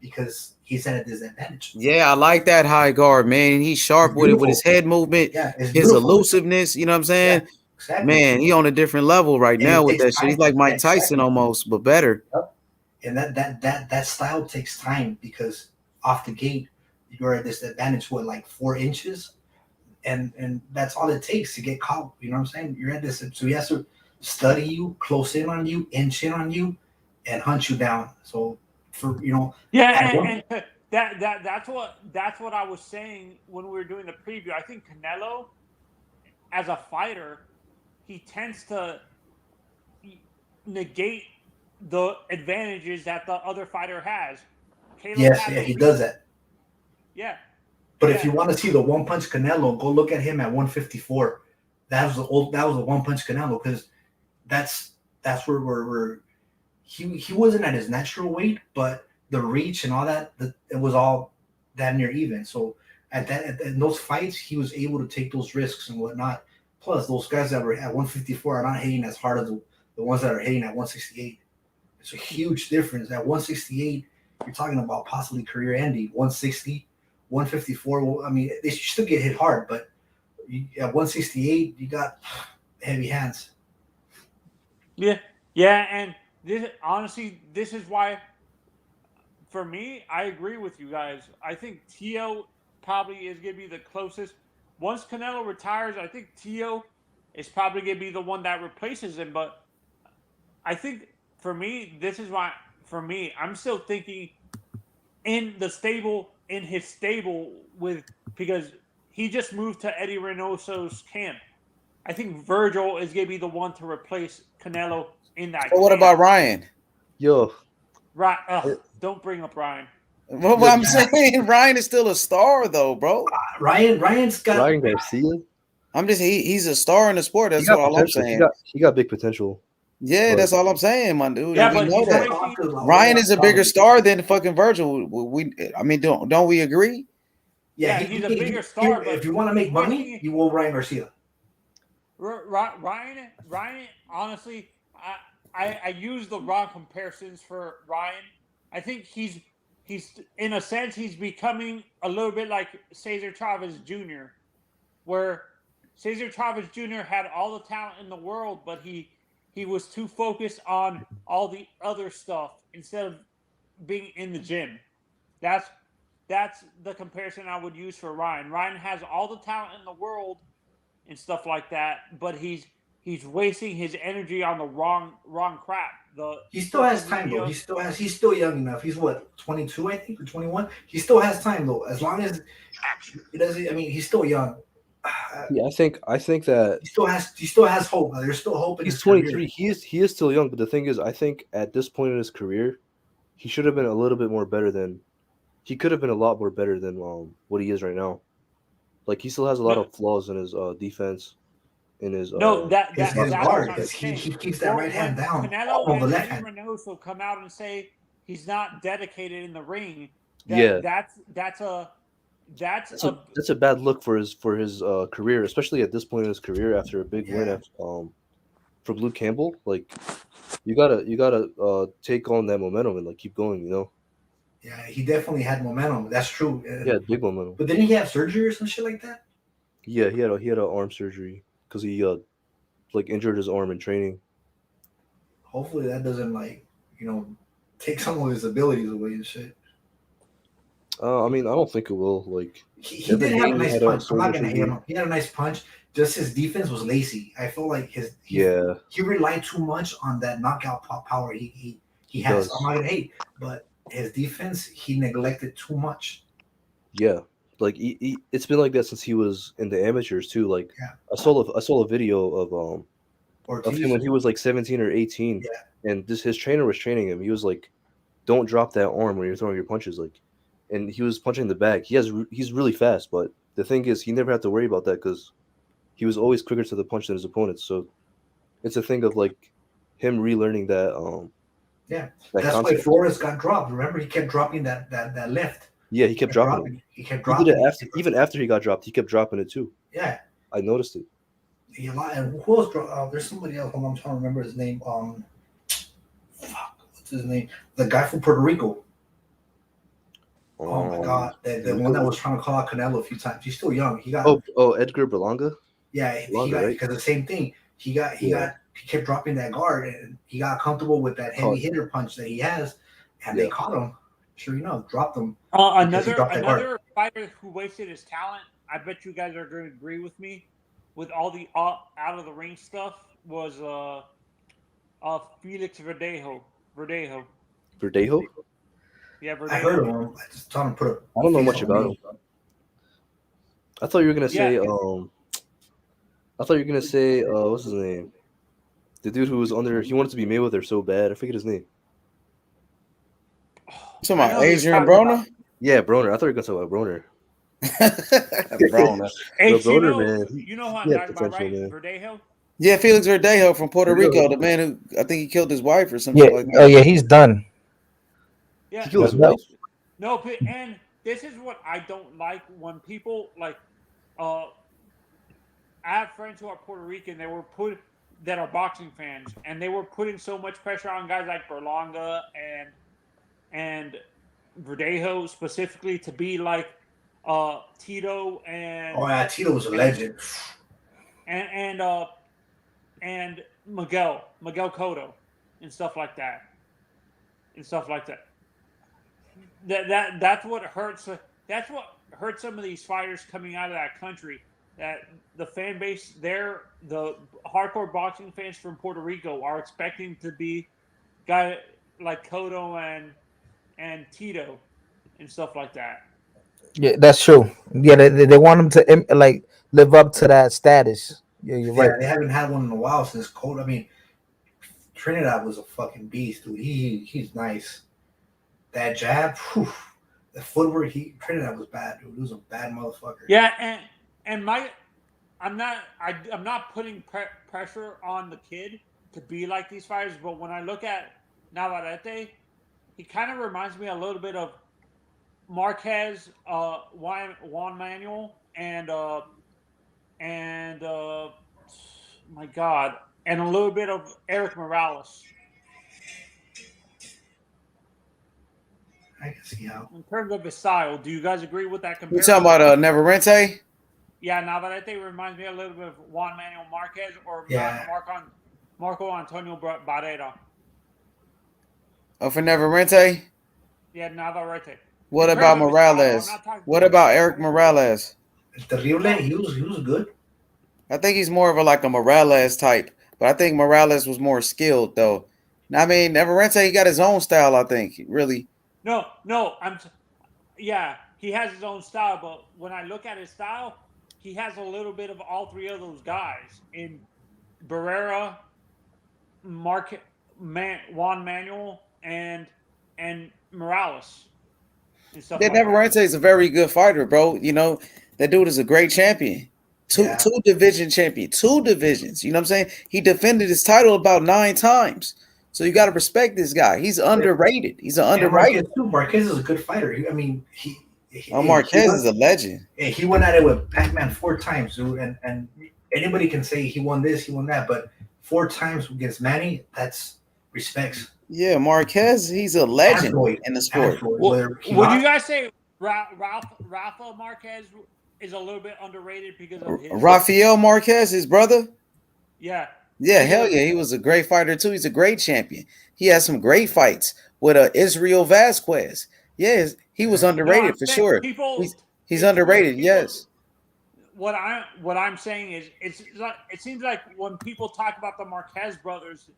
because he's at a disadvantage. Yeah, I like that high guard, man. He's sharp with it, with his head movement, his elusiveness. You know what I'm saying? Yeah, exactly. Man, he on a different level right now with that shit. He's like Mike Tyson almost, but better. Yep. And that style takes time, because off the gate you're at this advantage, what, like 4 inches, and that's all it takes to get caught. You know what I'm saying? You're at this, so he has to study you, close in on you, inch in on you, and hunt you down. So for and that's what I was saying when we were doing the preview. I think Canelo, as a fighter, he tends to negate the advantages that the other fighter has. He does that. Yeah. But if you want to see the one punch Canelo, go look at him at 154. That was the one punch Canelo, because that's where he wasn't at his natural weight, but the reach and all that, it was all damn near even. So in those fights, he was able to take those risks and whatnot. Plus, those guys that were at 154 are not hitting as hard as the ones that are hitting at 168. It's a huge difference. At 168, you're talking about possibly career ending. 160, 154. Well, I mean, they still get hit hard, but at 168, you got heavy hands. Yeah, and this is why, for me, I agree with you guys. I think Tio probably is going to be the closest. Once Canelo retires, I think Tio is probably going to be the one that replaces him. But I think, for me, this is why, for me, I'm still thinking in his stable because he just moved to Eddie Reynoso's camp. I think Virgil is going to be the one to replace Canelo in that. But what about Ryan? Yo. Right. Don't bring up Ryan. Well, I'm saying Ryan is still a star, though, bro. Ryan's got Ryan Garcia. He's a star in the sport. That's all I'm saying. He got big potential. Yeah, that's all I'm saying, my dude. Yeah, we know that. Ryan is a bigger star than fucking Virgil. Don't we agree? Yeah, he's a bigger star. If you want to make money, you will Ryan Garcia. Ryan, honestly, I use the wrong comparisons for Ryan. I think he's in a sense he's becoming a little bit like Cesar Chavez Jr., where Cesar Chavez Jr. had all the talent in the world, but he was too focused on all the other stuff instead of being in the gym. That's the comparison I would use for Ryan. Ryan has all the talent in the world and stuff like that, but he's wasting his energy on the wrong crap. He still has time though. He's still young enough. He's what, 22, I think, or 21. He still has time though, as long as he doesn't. I mean, he's still young. Yeah, I think that he still has hope. There's still hope in he's his 23. career. He is still young, but the thing is, I think at this point in his career, he should have been a little bit more better than. He could have been a lot more better than what he is right now. Like, he still has a lot of flaws in his defense. In his that's guard, because he keeps that right hand down. Canelo the left and hand. Reynoso come out and say he's not dedicated in the ring. That's a that's a bad look for his career, especially at this point in his career after a big win for Luke Campbell. Like you gotta take on that momentum and like keep going. You know. Yeah, he definitely had momentum. That's true. Yeah, big momentum. But didn't he have surgery or some shit like that? Yeah, he had a arm surgery because he like injured his arm in training. Hopefully that doesn't take some of his abilities away and shit. I mean, I don't think it will. Like he did have a nice punch. I'm not gonna hate him. He had a nice punch. Just his defense was lazy. I feel like he relied too much on that knockout power he has. I'm not gonna hate, but his defense he neglected too much. Yeah, like it's been like that since he was in the amateurs too. Like I saw a video of him when he was like 17 or 18, and his trainer was training him. He was like, "Don't drop that arm when you're throwing your punches." Like, and he was punching the bag. He's really fast, but the thing is, he never had to worry about that because he was always quicker to the punch than his opponents. So it's a thing of like him relearning that. That's why Flores got dropped. Remember, he kept dropping that left. Yeah, he kept dropping it. He kept dropping it. Even after he got dropped, he kept dropping it too. Yeah, I noticed it. And who else? There's somebody else. I'm trying to remember his name. What's his name? The guy from Puerto Rico. Oh my God, the one that was trying to call out Canelo a few times. He's still young. He got Edgar Berlanga. Yeah, he got because the same thing. He kept dropping that guard and he got comfortable with that heavy hitter punch that he has, and they caught him. Sure enough, dropped him. Another fighter who wasted his talent. I bet you guys are going to agree with me. With all the out of the ring stuff, was Felix Verdejo. Verdejo? Yeah, Verdejo. I heard of him. I just told him put a. I don't know much about him. I thought you were gonna say. I thought you were gonna say. What's his name? The dude who was under. He wanted to be Mayweather so bad. I forget his name. Talking about Adrian Broner? Yeah, Broner. I thought you were gonna talk about Broner. Broner. Hey, Broner, man. You know how I'm talking about, right? Man. Verdejo? Yeah, Felix Verdejo from Puerto Rico, the man who I think he killed his wife or something like that. Oh yeah, he's done. Yeah. He killed his wife? No, and this is what I don't like when people like. I have friends who are Puerto Rican. That are boxing fans, and they were putting so much pressure on guys like Berlanga and Verdejo specifically to be like Tito and. Oh yeah, Tito was a legend. And Miguel Cotto and stuff like that. That's what hurts. That's what hurts some of these fighters coming out of that country. That the fan base there, the hardcore boxing fans from Puerto Rico are expecting to be guys like Cotto and Tito and stuff like that. Yeah, that's true. Yeah, they want him to like live up to that status. Yeah, you're right. Yeah, they haven't had one in a while since Cotto. I mean, Trinidad was a fucking beast, dude. He's nice. That jab, the footwork. Trinidad was bad, dude. He was a bad motherfucker. Yeah, and I'm not putting pressure on the kid to be like these fighters, but when I look at Navarrete, he kind of reminds me a little bit of Marquez, Juan Manuel, and my God, and a little bit of Eric Morales. I can see how. In terms of his style, do you guys agree with that You comparison? talking about Navarrete? Yeah, Navarrete reminds me a little bit of Juan Manuel Marquez or Marco Antonio Barrera. Oh, for Navarrete? Yeah, Navarrete. What about Morales? What about Eric Morales? Terrible. He was good. I think he's more of a Morales type, but I think Morales was more skilled though. I mean, Navarrete, he got his own style. I think really. No, he has his own style, but when I look at his style, he has a little bit of all three of those guys in Barrera, Juan Manuel, and Morales. Navarrete is a very good fighter, bro. You know, that dude is a great champion. Two division champion, 2 divisions. You know what I'm saying? He defended his title about 9 times. So you got to respect this guy. He's underrated. He's an underrated. Marquez is a good fighter. I mean, Marquez is a legend. He went at it with Pac-Man 4 times, dude. And anybody can say he won this, he won that, but 4 times against Manny, that's respects. Yeah, Marquez, he's a legend in the sport. Would you guys say Rafa Marquez is a little bit underrated because of his Rafael Marquez, his brother? Yeah. Yeah, hell yeah. He was a great fighter too. He's a great champion. He had some great fights with Israel Vasquez. Yes, he was underrated for sure. He's underrated, yes. What I'm saying is it seems like when people talk about the Marquez brothers,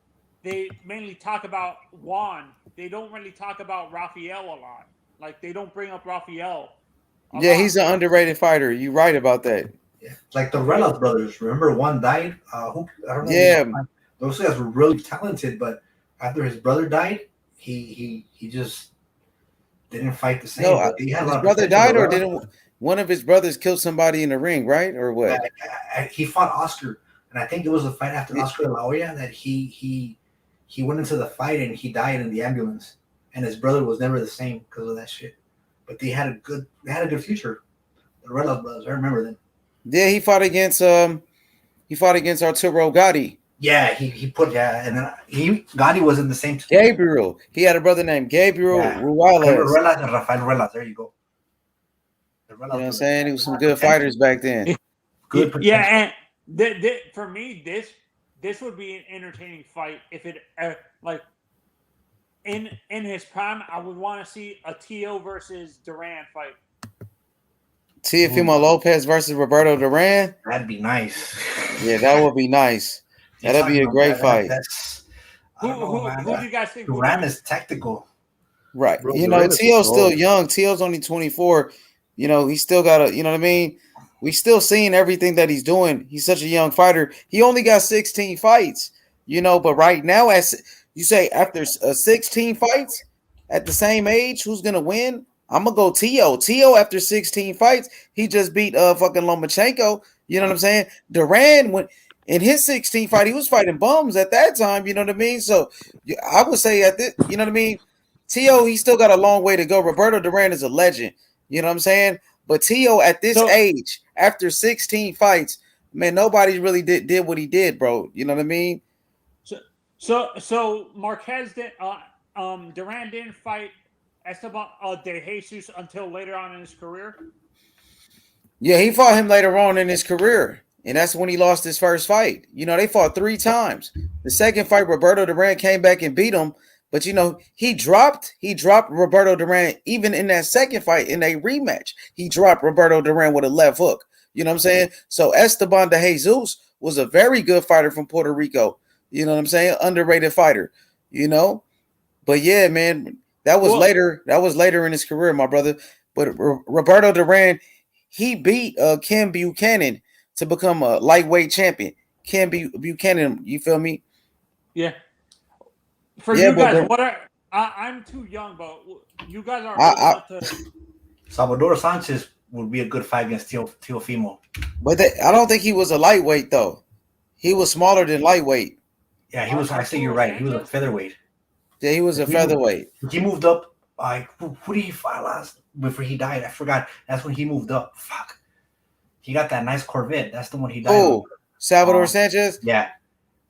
they mainly talk about Juan. They don't really talk about Rafael a lot. Like they don't bring up Rafael. Yeah, he's an underrated fighter. You're right about that. Yeah. Like the Reynolds brothers. Remember one died? I don't know. Yeah. Those guys were really talented, but after his brother died, he just didn't fight the same. No, his brother died, or didn't one of his brothers kill somebody in the ring, right? Or what? He fought Oscar, and I think it was the fight after Oscar La Hoya that he went into the fight and he died in the ambulance, and his brother was never the same because of that shit. But they had a good future. The Reynolds brothers, I remember them. Yeah, he fought against Arturo Gotti. Yeah, and then Gotti was in the same team. Gabriel. He had a brother named Gabriel Ruales. Rafael Ruelas, there you go. You know what I'm saying? He was some good fighters back then. Good. Yeah, and for me, this would be an entertaining fight if it like in his prime. I would want to see a Tio versus Duran fight. Teofimo Lopez versus Roberto Duran. That'd be nice. Yeah, that would be nice. That'd be a great fight. Who do you guys think? Duran is tactical. Right. Bro, you know, Tio's still young. Tio's only 24. You know, he's still got you know what I mean? We still seeing everything that he's doing. He's such a young fighter. He only got 16 fights, you know, but right now, as you say, after 16 fights at the same age, who's going to win? I'm going to go Tio. Tio, after 16 fights, he just beat fucking Lomachenko. You know what I'm saying? Duran, when in his 16th fight, he was fighting bums at that time. You know what I mean? So I would say at this, you know what I mean? Tio, he still got a long way to go. Roberto Duran is a legend. You know what I'm saying? But Tio, at this age, after 16 fights, man, nobody really did what he did, bro. You know what I mean? So Marquez did Duran didn't fight Esteban de Jesus until later on in his career. Yeah, he fought him later on in his career, and that's when he lost his first fight. You know, they fought 3 times. The second fight, Roberto Duran came back and beat him, but you know, he dropped Roberto Duran even in that second fight in a rematch. He dropped Roberto Duran with a left hook. You know what I'm saying? So Esteban de Jesus was a very good fighter from Puerto Rico. You know what I'm saying? Underrated fighter. You know, but yeah, man. That was later. That was later in his career, my brother. But Roberto Duran, he beat Ken Buchanan to become a lightweight champion. Ken Buchanan, you feel me? Yeah. For you guys, I'm too young, but you guys are old enough to. Salvador Sanchez would be a good fight against Teofimo. But I don't think he was a lightweight though. He was smaller than lightweight. Yeah, he was. I think you're right. He was a featherweight. Yeah, he was a featherweight. He moved up. Like, who did he fight last before he died? I forgot. That's when he moved up. Fuck. He got that nice Corvette. That's the one he died. Oh, Salvador Sanchez? Yeah.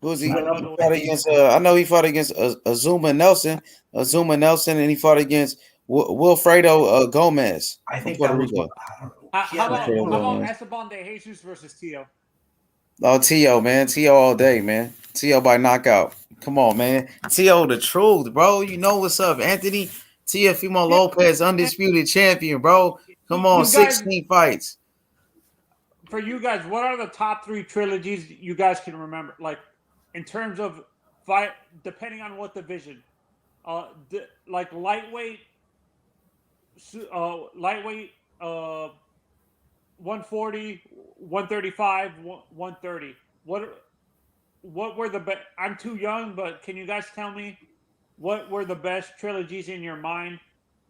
Who was he? He fought against, I know he fought against Azuma Nelson, and he fought against Wilfredo Gomez. I think Puerto that was Rico. How about Esteban de Jesus versus Tio? Oh, Tio, man. Tio all day, man. Tio by knockout. Come on, man. Tio, the truth, bro. You know what's up, Anthony. Teofimo Lopez, undisputed champion, bro. Come on, 16 fights. For you guys, what are the top 3 trilogies you guys can remember? Like, in terms of fight, depending on what division. Like lightweight, 140, 135, 130. What were the best? I'm too young, but can you guys tell me what were the best trilogies in your mind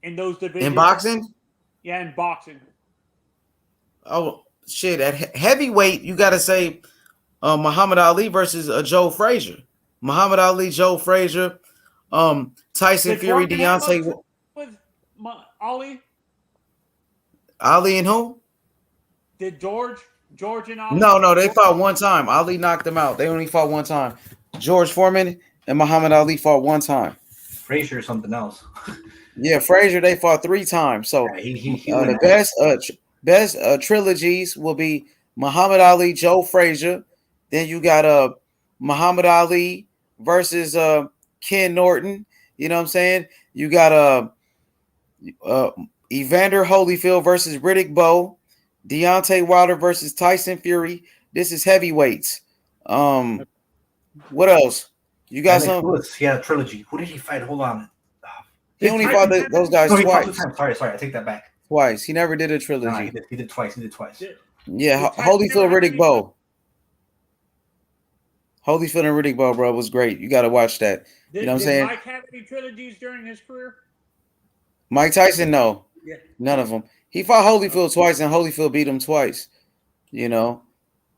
in those divisions? In boxing? Yeah, in boxing. Oh, shit. At heavyweight, you got to say Muhammad Ali versus Joe Frazier. Muhammad Ali, Joe Frazier. Tyson Fury, Deontay with Ali. Ali and who? Did George and Ali? No, they fought one time. Ali knocked them out. They only fought one time. George Foreman and Muhammad Ali fought one time. Frazier or something else. Yeah, Frazier, they fought 3 times. So yeah, the best trilogies will be Muhammad Ali, Joe Frazier. Then you got Muhammad Ali versus Ken Norton. You know what I'm saying? You got Evander Holyfield versus Riddick Bowe. Deontay Wilder versus Tyson Fury. This is heavyweights. What else? You got some? Lewis, he had a trilogy. Who did he fight? Hold on. He only fought those guys twice. Sorry, I take that back. Twice. He never did a trilogy. No, he did twice. Yeah, Holyfield, Riddick Bowe. Holyfield and Riddick Bowe, bro, was great. You got to watch that. You know what I'm saying? Did Mike have any trilogies during his career? Mike Tyson, no. Yeah. None of them. He fought Holyfield twice, and Holyfield beat him twice. You know?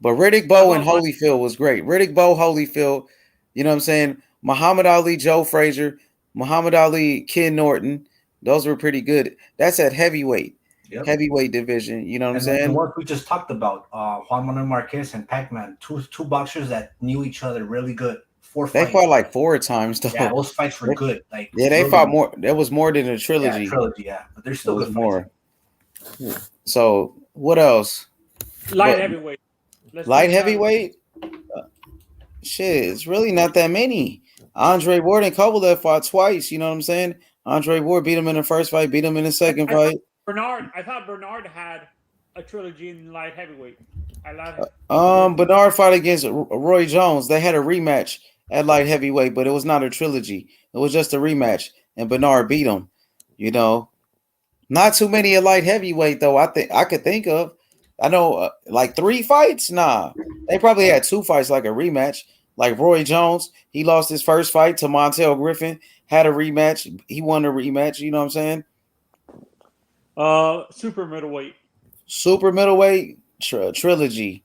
But Riddick Bowe and Holyfield was great. Riddick Bowe, Holyfield, you know what I'm saying? Muhammad Ali, Joe Frazier, Muhammad Ali, Ken Norton. Those were pretty good. That's at heavyweight. Yep. Heavyweight division. You know what I'm saying? The ones we just talked about, Juan Manuel Marquez and Pac-Man, two boxers that knew each other really good. 4 fights. They fought like 4 times, though. Yeah, those fights were good. Like they really fought more. That was more than a trilogy. Yeah, but they're still good more. So what else? Light heavyweight. Light heavyweight? Shit, it's really not that many. Andre Ward and Kovalev fought twice. You know what I'm saying? Andre Ward beat him in the first fight, beat him in the second fight. I thought Bernard had a trilogy in light heavyweight. Bernard fought against Roy Jones. They had a rematch at light heavyweight, but it was not a trilogy. It was just a rematch, and Bernard beat him. You know, not too many at light heavyweight though. I could think of. I know like 3 fights. Nah, they probably had 2 fights, like a rematch. Like Roy Jones, he lost his first fight to Montel Griffin. Had a rematch. He won a rematch. You know what I'm saying? Super middleweight. Super middleweight trilogy.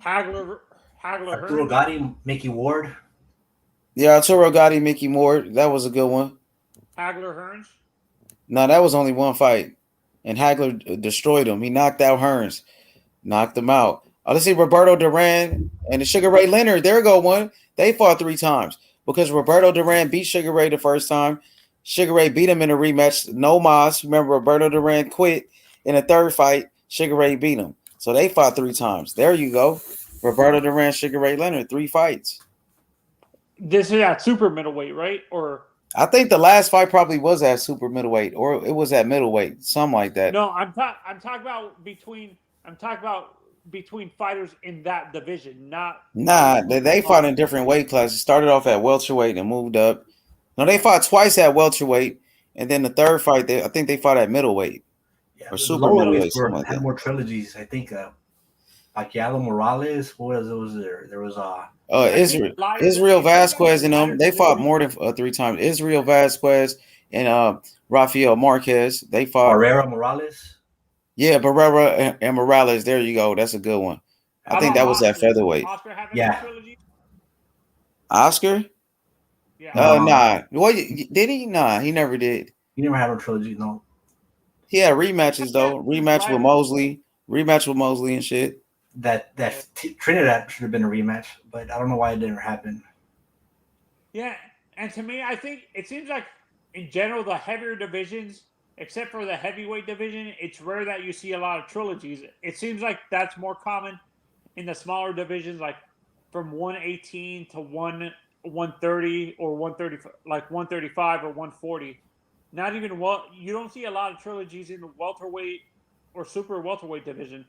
Hagler. Arturo Gotti, Mickey Ward. Yeah, Arturo Gotti, Mickey Ward. That was a good one. Hagler Hearns. No, that was only 1 fight, and Hagler destroyed him. He knocked out Hearns, knocked him out. Let's see, Roberto Duran and the Sugar Ray Leonard. There go one. They fought 3 times because Roberto Duran beat Sugar Ray the first time. Sugar Ray beat him in a rematch. No mas. Remember, Roberto Duran quit in the 3rd fight. Sugar Ray beat him. So they fought 3 times. There you go. Roberto Duran, Sugar Ray Leonard, 3 fights. This is at super middleweight, right? Or I think the last fight probably was at super middleweight, or it was at middleweight, something like that. No, I'm talking about between fighters in that division, not. Nah, they fought in different weight classes. Started off at welterweight and moved up. No, they fought twice at welterweight, and then the 3rd fight, I think they fought at middleweight or super middleweight. Had more trilogies, I think. Pacquiao Morales. What was there? There was Israel Vasquez and them. They fought more than 3 times. Israel Vasquez and Rafael Marquez. They fought. Barrera Morales. Yeah, Barrera and Morales. There you go. That's a good one. I think that was at featherweight. Yeah. Oscar? Yeah. Nah. What did he? Nah, he never did. He never had a trilogy. No. He had rematches though. Rematch with Mosley and shit. That Trinidad should have been a rematch, but I don't know why it didn't happen. Yeah, and to me, I think it seems like in general the heavier divisions, except for the heavyweight division, it's rare that you see a lot of trilogies. It seems like that's more common in the smaller divisions, like from 118 to 130 or 130, like 135 or 140. Not even you don't see a lot of trilogies in the welterweight or super welterweight division.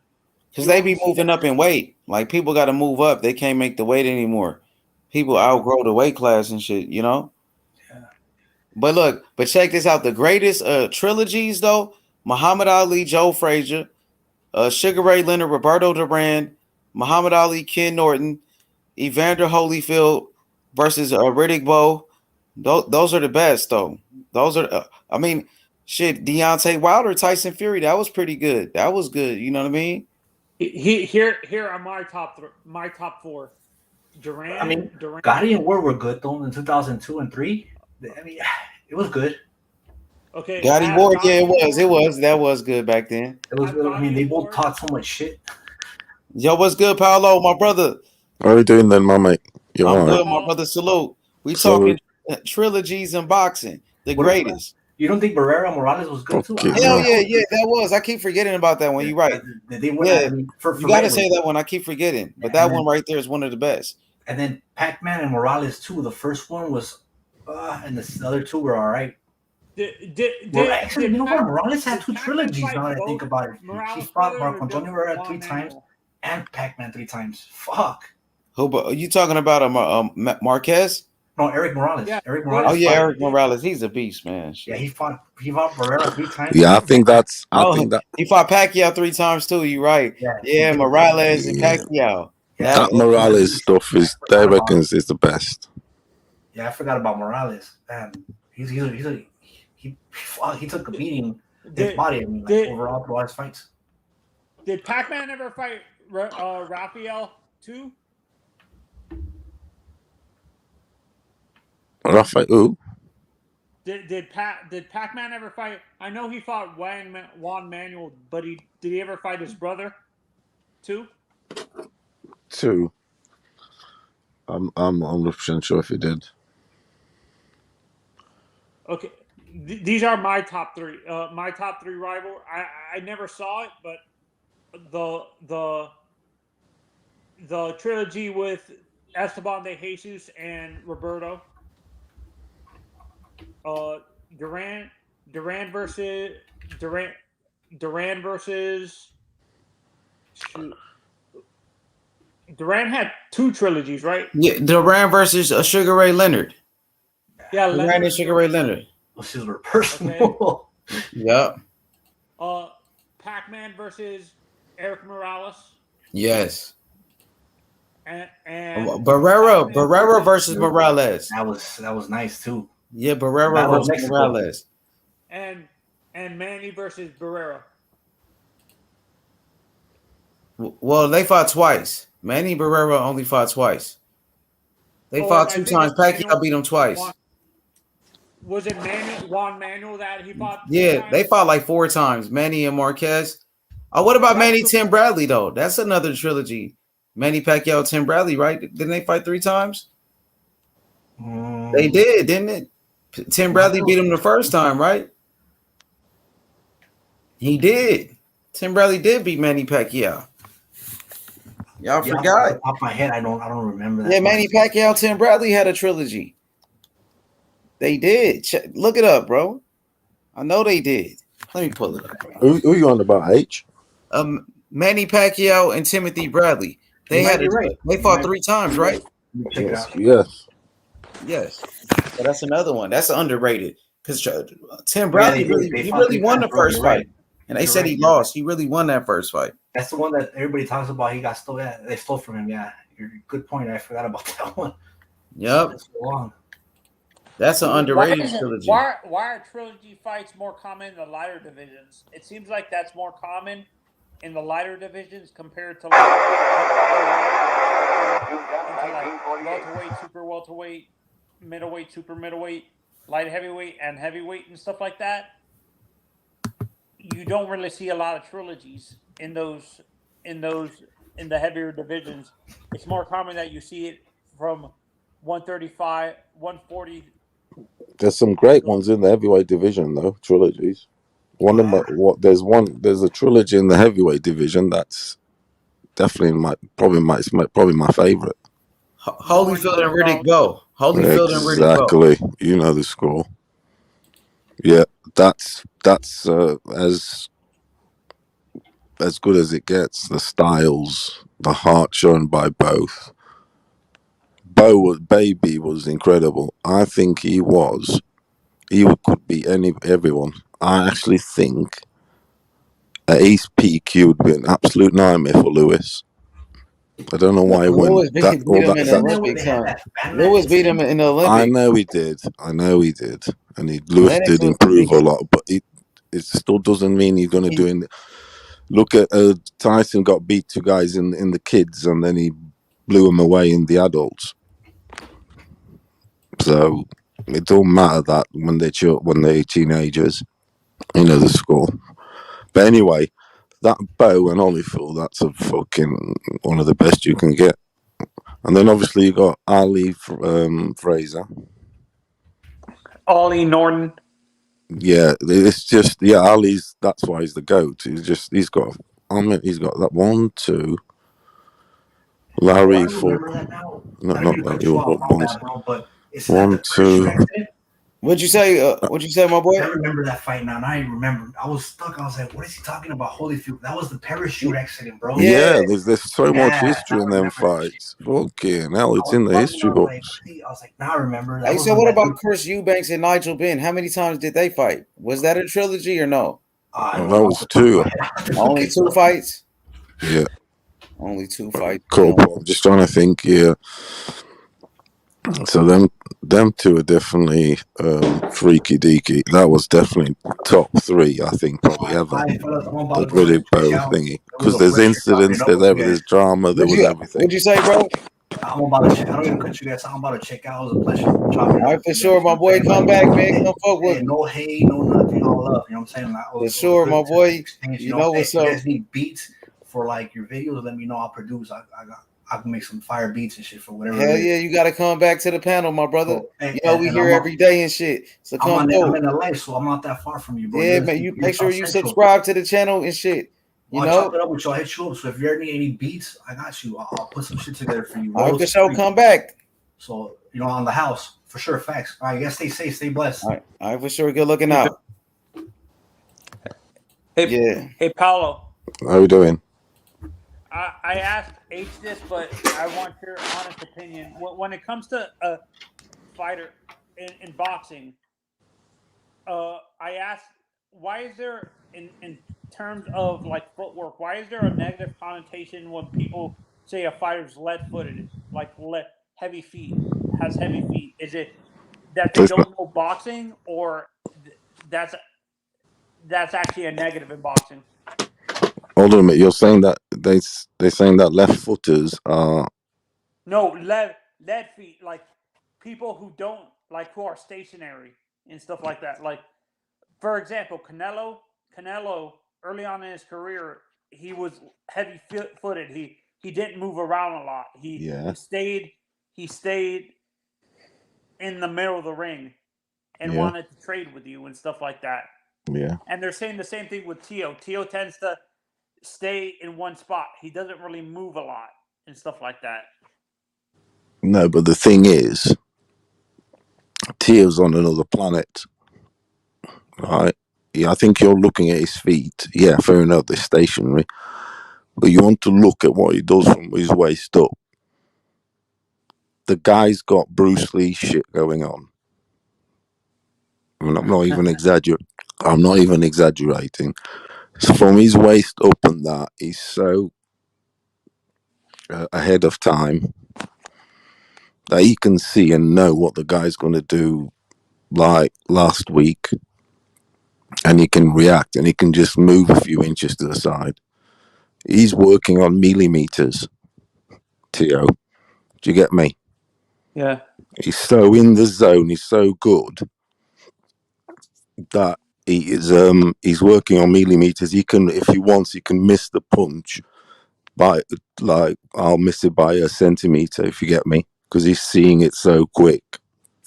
Because they be moving up in weight. Like, people got to move up. They can't make the weight anymore. People outgrow the weight class and shit, you know? Yeah. But check this out. The greatest trilogies, though, Muhammad Ali, Joe Frazier, Sugar Ray Leonard, Roberto Duran, Muhammad Ali, Ken Norton, Evander Holyfield versus Riddick Bowe. Those are the best, though. Those are, shit, Deontay Wilder, Tyson Fury, that was pretty good. That was good. You know what I mean? Here are my top 4. Duran. Gotti and Ward were good though in 2002 and 3. I mean, it was good. Okay. Gotti Ward, yeah, it was. That was good back then. It was good. I mean, they both taught so much shit. Yo, what's good, Paolo, my brother? How are you doing then, my mate? You I'm all good, right? my brother. Salute. We Salute. talking trilogies in boxing, the greatest. You don't think Barrera Morales was good too? Okay, Hell yeah, that was. I keep forgetting about that one. You're right. They went Yeah, at, I mean, for you got to Mayweather. say that one. I keep forgetting, but that one right there is one of the best. And then Pac-Man and Morales too. The first one was, and the other two were all right. Actually, you know what? Morales had two trilogies. Now that I think about it, he fought Marco Antonio Barrera 3 times and Pac-Man 3 times. Fuck. Who? Are you talking about Marquez? No, Eric Morales. Yeah. Eric Morales. Oh yeah, Eric Morales. He's a beast, man. Yeah, he fought Barrera 3 times. Yeah, I think that he fought Pacquiao 3 times too. You're right. Yeah, Morales and Pacquiao. That Morales stuff is, they reckon, is the best. Yeah, I forgot about Morales. Man, he took a beating. His body, I mean, overall through all his fights. Did Pac-Man ever fight Raphael too? Raphael who? Did Pac-Man ever fight? I know he fought Juan Manuel, but did he ever fight his brother too? Two. I'm 100% sure if he did. Okay, these are my top 3. My top 3 rival. I never saw it, but the trilogy with Esteban de Jesus and Roberto. Duran versus. Shoot. Duran had 2 trilogies, right? Yeah, Duran versus Sugar Ray Leonard. Yeah, Duran and Sugar Ray Leonard. Those were personal. Okay. Yep. Pac-Man versus Eric Morales. Yes. And Barrera versus Morales. That was nice too. Yeah, Barrera versus Morales. And Manny versus Barrera. Well, they fought twice. Manny Barrera only fought twice. They fought 2 times. Pacquiao beat him twice. Was it Juan Manuel that he fought? Yeah, they fought like 4 times. Manny and Marquez. Oh, what about Manny Tim Bradley though? That's another trilogy. Manny Pacquiao, Tim Bradley, right? Didn't they fight 3 times? They did, didn't it? Tim Bradley beat him the first time, right? He did. Tim Bradley did beat Manny Pacquiao. Y'all forgot. Off the top of my head, I don't remember that. Yeah, Manny Pacquiao, Tim Bradley had a trilogy. They did. Look it up, bro. I know they did. Let me pull it up. Who you on about, H? Manny Pacquiao and Timothy Bradley. They they fought 3 times, right? Yes. Yes. So that's another one. That's underrated because Tim Bradley really won the first fight, and they said he lost. He really won that first fight. That's the one that everybody talks about. He got stole. Yeah, they stole from him. Yeah, good point. I forgot about that one. Yep. That's an underrated trilogy. Why are trilogy fights more common in the lighter divisions? It seems like that's more common in the lighter divisions compared to welterweight, super welterweight, middleweight, super middleweight, light heavyweight, and heavyweight and stuff like that. You don't really see a lot of trilogies in the heavier divisions. It's more common that you see it from 135, 140. There's some great ones in the heavyweight division, though. Trilogies. There's a trilogy in the heavyweight division that's definitely probably my favorite. Holyfield and Riddick Bowe. Holyfield and Riddick Bowe. Exactly. You know the score. Yeah, that's as good as it gets. The styles, the heart shown by both. Baby was incredible. I think he could beat everyone. I actually think at his peak he would be an absolute nightmare for Lewis. I don't know why he went. Lewis beat him in the Olympics. Lewis beat him in the Olympics. I know he did, and Lewis did improve a lot, but it still doesn't mean he's going to do it. Look at Tyson got beat 2 guys in the kids, and then he blew him away in the adults. So It don't matter that when they're teenagers, the score. But anyway, that Bow and Holyfield, that's a fucking one of the best you can get. And then obviously you got Ali Fraser. Ollie Norton. Yeah, it's just Ali's. That's why he's the GOAT. He's got that 1, 2. Larry for not Larry. But it's that 1, the parachute 2. accident. What'd you say? What'd you say, my boy? I remember that fight now. Now I remember. I was stuck. I was like, "What is he talking about?" Holyfield. That was the parachute accident, bro. Yeah, there's so much history in them fights. Fucking hell, it's in the history books. I was like, now I remember. Hey, so what about Chris Eubanks and Nigel Benn? How many times did they fight? Was that a trilogy or no? That was 2. Only 2 fights? Yeah. Only 2 fights. Cool. I'm just trying to think here. So them 2 are definitely freaky deaky. That was definitely top 3, I think, probably ever. The Riddick Bow thingy. Because there's incidents, there's drama, there was everything. What'd you say, bro? I'm about to check. I don't even cut you guys. I'm about to check out. It was a pleasure. All right, for sure, my boy. Come back, man. Come fuck with me. No hate, no nothing. All love. You know what I'm saying? For sure, my boy. You know what's up. If you guys need beats for like your videos, let me know. I'll produce. I can make some fire beats and shit for whatever. Hell yeah, you got to come back to the panel, my brother. We here every day and shit. So come through. I'm in LA, so I'm not that far from you, bro. Yeah, man. You make sure you subscribe to the channel and shit. I'll chop it up with you. I'll hit you up. So if you ever need any beats, I got you. I'll put some shit together for you. All right, for sure. Come back. So on the house for sure. Facts. All right, you guys stay safe, stay blessed. All right, for sure. Good looking out. Hey, Paolo. How you doing? I asked H this, but I want your honest opinion. When it comes to a fighter in boxing, I asked, why is there, in terms of like footwork, why is there a negative connotation when people say a fighter's lead-footed, like heavy feet, has heavy feet? Is it that they don't know boxing, or that's actually a negative in boxing? Hold on a minute. You're saying that they're saying that left footers are no lead feet, like people who don't who are stationary and stuff like that. Like, for example, Canelo early on in his career, he was heavy footed. He didn't move around a lot. He stayed in the middle of the ring and wanted to trade with you and stuff like that. Yeah. And they're saying the same thing with Tio. Tio tends to stay in one spot. He doesn't really move a lot and stuff like that. No, but the thing is, Tio's on another planet, right? Yeah, I think you're looking at his feet. Yeah, fair enough, they're stationary. But you want to look at what he does from his waist up. The guy's got Bruce Lee shit going on. I mean, I'm not even exaggerating. So from his waist up and that, he's so ahead of time that he can see and know what the guy's going to do, like last week, and he can react and he can just move a few inches to the side. He's working on millimeters, Tio. Do you get me? Yeah. He's so in the zone, he's so good that he's working on millimeters. He can, if he wants, he can miss the punch by, like, I'll miss it by a centimeter, if you get me, because he's seeing it so quick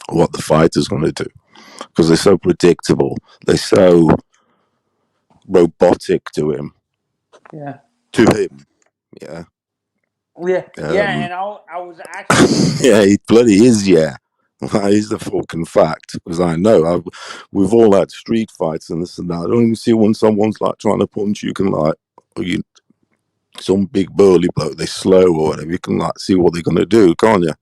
what the fighter's going to do, because they're so predictable, they're so robotic to him. Yeah. To him. Yeah. And I was actually yeah, he bloody is. Yeah, that is the fucking fact, because I know we've all had street fights and this and that. I don't even see when someone's like trying to punch you, can like, some big burly bloke, they're slow or whatever, you can like see what they're gonna do, can't you?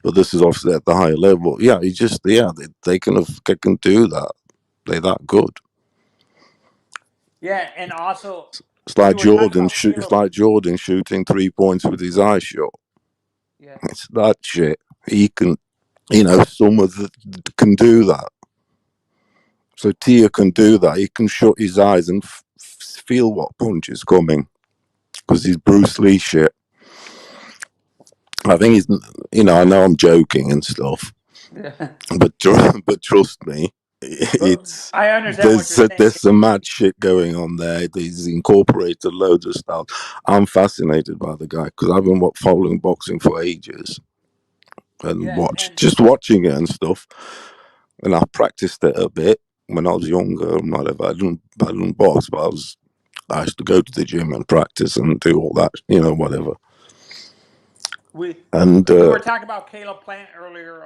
But this is obviously at the higher level. Yeah, they can do that. They're that good. Yeah, and also it's like Jordan shooting 3 points with his eyes shut. Yeah, it's that shit. He can, some of the can do that. So Tia can do that. He can shut his eyes and feel what punch is coming, because he's Bruce Lee shit. I think he's, I know I'm joking and stuff, But trust me, it's I understand what you're saying. there's some mad shit going on there. He's incorporated loads of stuff. I'm fascinated by the guy because I've been following boxing for ages and Yes, just watching it and stuff. And I've practiced it a bit when I was younger and whatever. I didn't box, but I used to go to the gym and practice and do all that, whatever. we And we were talking about Caleb Plant earlier,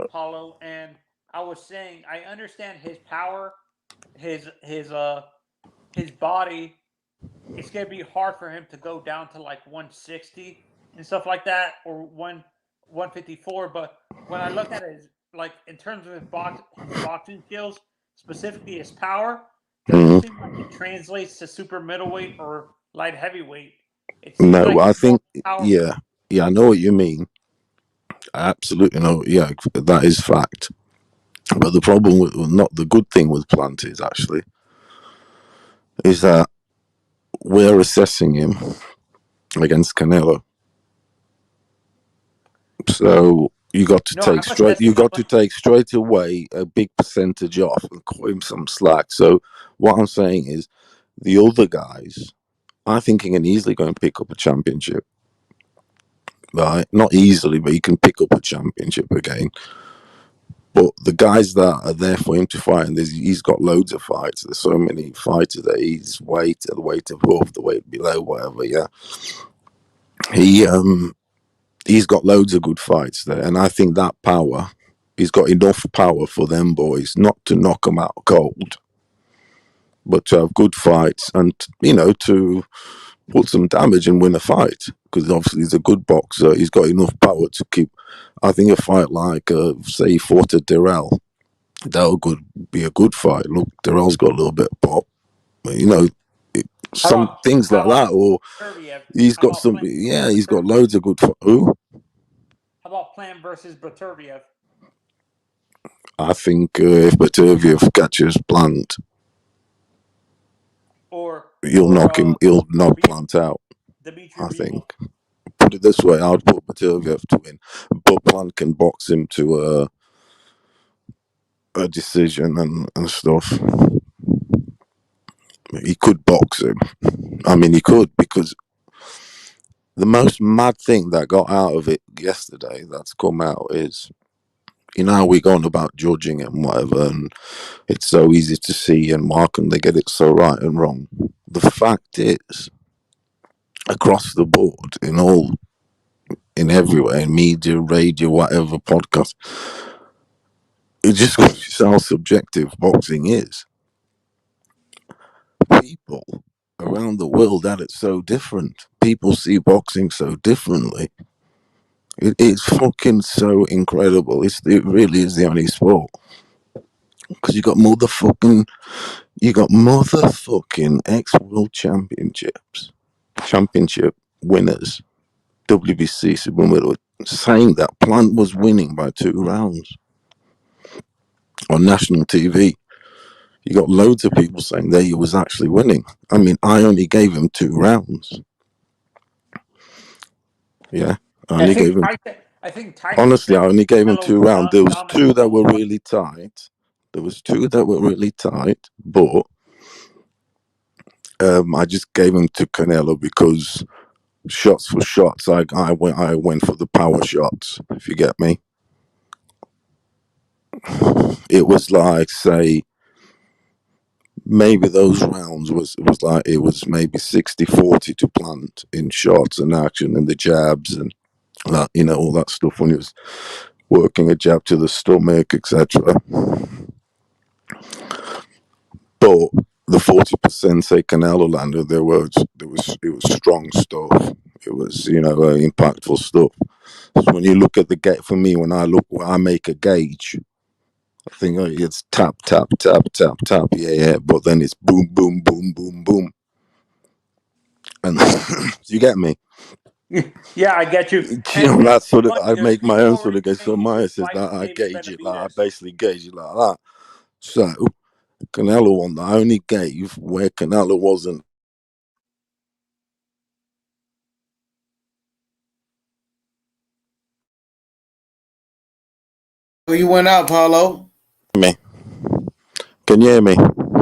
Paulo, and I was saying I understand his power, his body. It's gonna be hard for him to go down to like 160 and stuff like that, or 154. But when I look at it, like in terms of his boxing skills, specifically his power, doesn't seem like it translates to super middleweight or light heavyweight. It seems no, like I he's more think, powerful. yeah, I know what you mean. I absolutely know. Yeah, that is fact. But the problem with, not the good thing with Plant is that we're assessing him against Canelo. So you got to No, I'm take straight away a big percentage off and cut him some slack. So what I'm saying is the other guys, I think he can easily go and pick up a championship. Right? Not easily, but he can pick up a championship again. But the guys that are there for him to fight, and he's got loads of fights. There's so many fighters that he's the weight above, the weight below, whatever. Yeah, he he's got loads of good fights there, and I think that power, he's got enough power for them boys not to knock them out cold, but to have good fights and to put some damage and win a fight. Because obviously he's a good boxer. He's got enough power to keep. I think a fight like, say, he fought at Durrell, that would be a good fight. Look, Durrell's got a little bit of pop, but, some things how like about that. Or Beterbiev? he's How got about some. Plant? Yeah, he's got loads of good. Who? How about Plant versus Beterbiev? I think if Batuviev catches Plant, he'll knock Plant out. Dimitri I Bivol. think. Put it this way, I'd put Batuviev to win, but Plant can box him to a decision and stuff. He could box him. I mean, he could, because the most mad thing that got out of it yesterday, that's come out, is how we gone about judging and whatever, and it's so easy to see, and why can they get it so right and wrong? The fact is, across the board, in everywhere, in media, radio, whatever, podcast, it just shows how subjective boxing is. People around the world at it so different. People see boxing so differently. It's fucking so incredible. It really is the only sport. Because you got motherfucking ex-world championship winners, WBC super middleweight, saying that Plant was winning by 2 rounds on national TV. You got loads of people saying that he was actually winning. I mean, I only gave him 2 rounds. Yeah, I only gave him. I think Tyson Honestly, I said only gave him Canelo 2 rounds. There was 2 dominated that the whole were fight. really tight. But I just gave him to Canelo because shots for shots, I went for the power shots. If you get me, it was like, say, maybe those rounds it was maybe 60-40 to Plant in shots and action and the jabs and that, all that stuff when he was working a jab to the stomach, etc. But the 40%, say, Canelo landed, it was strong stuff. It was impactful stuff. So when you look at the gate, for me, when I make a gauge, I think, oh, it's tap tap tap tap tap, yeah, but then it's boom boom boom boom boom, and you get me. Yeah, I get you. That's sort of, Funny, I there's make my people own sort already of gauge. So saying mine this says fight that is I maybe gauge it like I Benavidez. basically gauge it like that. So Canelo one that I only gave where Canelo wasn't. You went out, Paulo. Me. Can you hear me?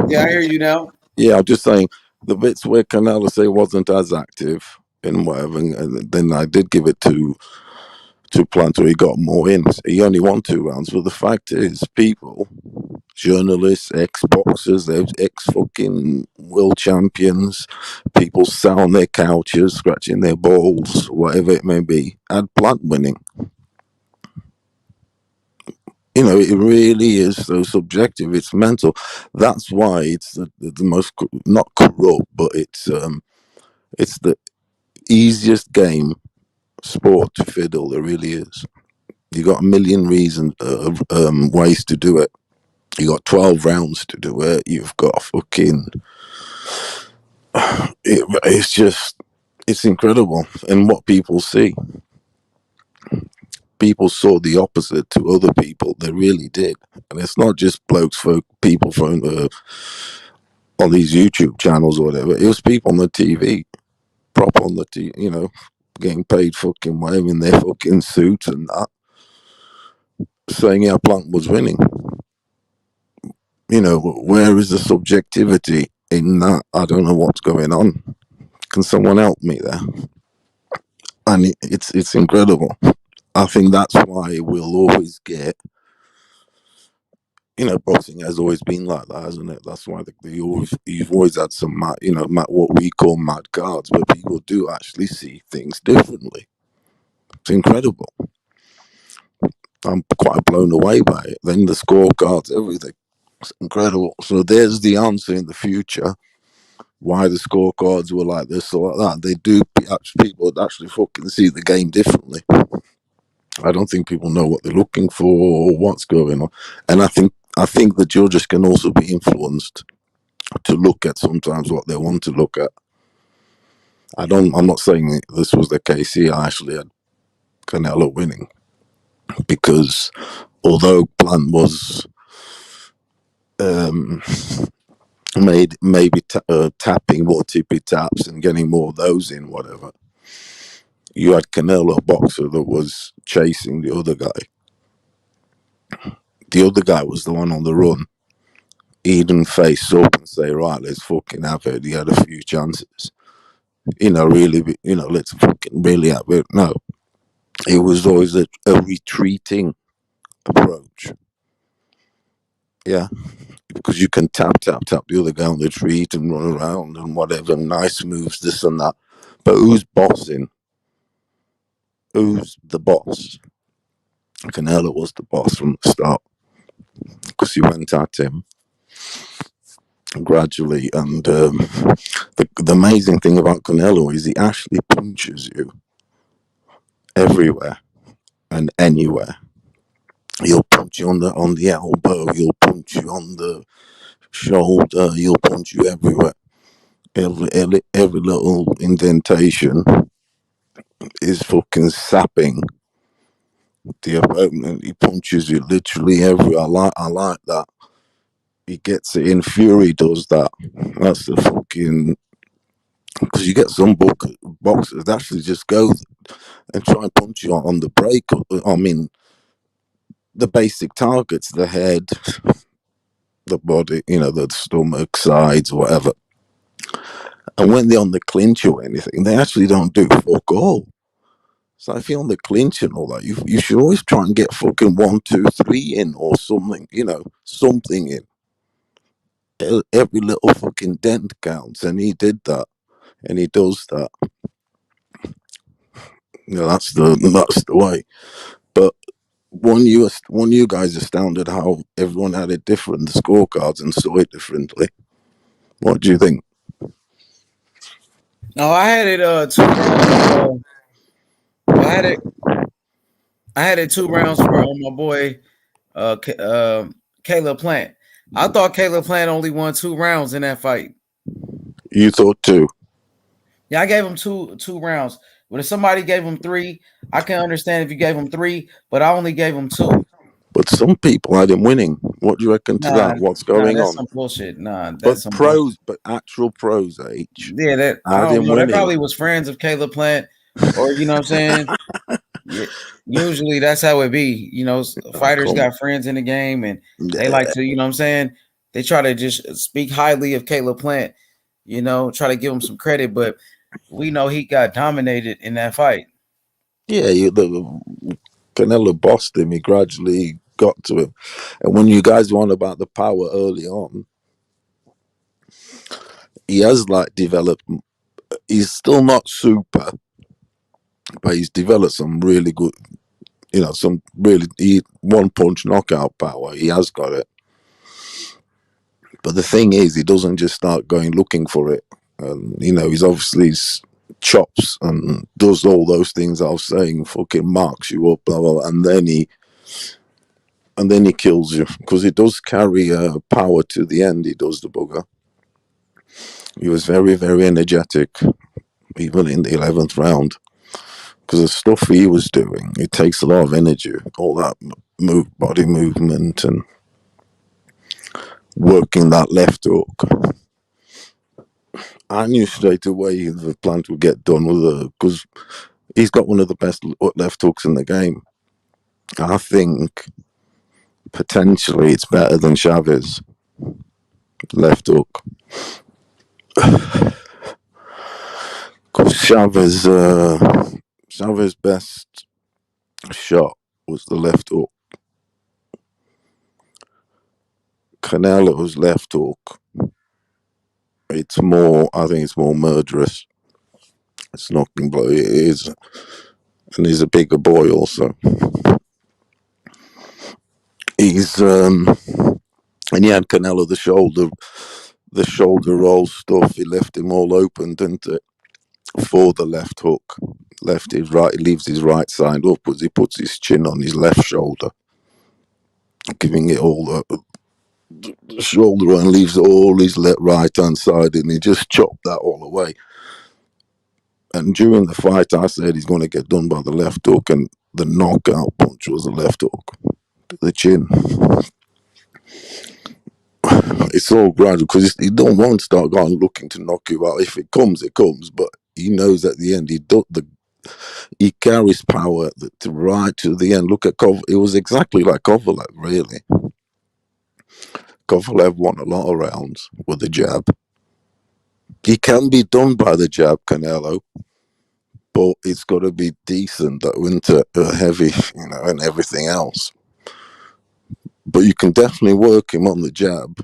Yeah, I hear you now. Yeah, I'm just saying the bits where Canelo say wasn't as active in whatever, and then I did give it to Plant where he got more in. He only won 2 rounds, but the fact is, people, journalists, ex-boxers, ex-fucking world champions, people sat on their couches, scratching their balls, whatever it may be, had Plant winning. You know, it really is so subjective. It's mental. That's why it's the most not corrupt, but it's the easiest game sport to fiddle. There really is. You got a million reasons, ways to do it. You got 12 rounds to do it. You've got fucking. It's incredible, and what people see. People saw the opposite to other people. They really did, and it's not just blokes, people from on these YouTube channels or whatever. It was people on the TV, prop on the TV, getting paid fucking whatever in their fucking suits and that, saying our Plant was winning. Where is the subjectivity in that? I don't know what's going on. Can someone help me there? And it's incredible. I think that's why we'll always get. Boxing has always been like that, hasn't it? That's why you've always had some mad, what we call mad cards, but people do actually see things differently. It's incredible. I'm quite blown away by it. Then the scorecards, everything. It's incredible. So there's the answer in the future. Why the scorecards were like this or like that. They do, people actually fucking see the game differently. I don't think people know what they're looking for or what's going on. And I think the judges can also be influenced to look at sometimes what they want to look at. I'm not saying this was the case here. I actually had Canelo winning because although Plant was maybe tapping more tippy taps and getting more of those in, whatever, you had Canelo, a boxer that was chasing the other guy. The other guy was the one on the run. He didn't face up and say, right, let's fucking have it. He had a few chances. Really, let's fucking really have it. No. It was always a retreating approach. Yeah. Because you can tap the other guy on the retreat and run around and whatever, nice moves, this and that. But who's bossing? Who's the boss? Canelo was the boss from the start. Because he went at him gradually, and the amazing thing about Canelo is he actually punches you everywhere and anywhere. He'll punch you on the elbow. He'll punch you on the shoulder. He'll punch you everywhere. Every little indentation is fucking sapping the opponent. He punches you literally everywhere. I like that. He gets it in. Fury does that. That's the fucking. Because you get some boxers that actually just go and try and punch you on the break. I mean, the basic targets: the head, the body, the stomach, sides, whatever. And when they're on the clinch or anything, they actually don't do fuck all. So if you're on the clinch and all that, you should always try and get fucking 1, 2, 3 in or something, something in. Every little fucking dent counts, and he did that, and he does that. That's the way. But one you guys astounded how everyone had it different, the scorecards, and saw it differently. What do you think? No, I had it 2 rounds. I had it 2 rounds for my boy Caleb Plant. I thought Caleb Plant only won 2 rounds in that fight. You thought 2? Yeah, I gave him two rounds. But if somebody gave him 3, I can understand if you gave him 3, but I only gave him 2. But some people had him winning. What do you reckon to that? What's going that's on? some bullshit. But pros, but actual pros, H. Yeah, I don't know. They probably was friends of Caleb Plant, or you know what I'm saying. Yeah, usually that's how it be. You know, fighters got friends in the game, and they like to, you know what I'm saying? They try to just speak highly of Caleb Plant, you know, try to give him some credit, but we know he got dominated in that fight. Yeah, Canelo bossed him. He gradually got to him. And when you guys want about the power early on, he has like developed. He's still not super, but he's developed some really good, some really one punch knockout power. He has got it. But the thing is, he doesn't just start going looking for it. He's obviously chops and does all those things I was saying, fucking marks you up, blah, blah, blah, and then he kills you, because he does carry power to the end. He does, the bugger. He was very, very energetic, even in the 11th round, because the stuff he was doing, it takes a lot of energy, all that body movement and working that left hook. I knew straight away the Plant would get done with it, because he's got one of the best left hooks in the game. I think potentially it's better than Chavez left hook. Because Chavez's best shot was the left hook. Canelo's left hook, I think it's more murderous. It's knocking blow. It is, and he's a bigger boy also. And he had Canelo the shoulder roll stuff. He left him all open, didn't it? For the left hook, left his right. He leaves his right side upwards. He puts his chin on his left shoulder, giving it all the shoulder, and leaves all his right hand side, and he just chopped that all away. And during the fight, I said he's going to get done by the left hook, and the knockout punch was the left hook, the chin. It's all gradual, because he don't want to start going looking to knock you out. If it comes, it comes. But he knows at the end he carries power right to the end. Look at Kovalev. It was exactly like Kovalev, really. Kovalev won a lot of rounds with the jab. He can be done by the jab, Canelo, but it's got to be decent, that winter heavy, and everything else. But you can definitely work him on the jab.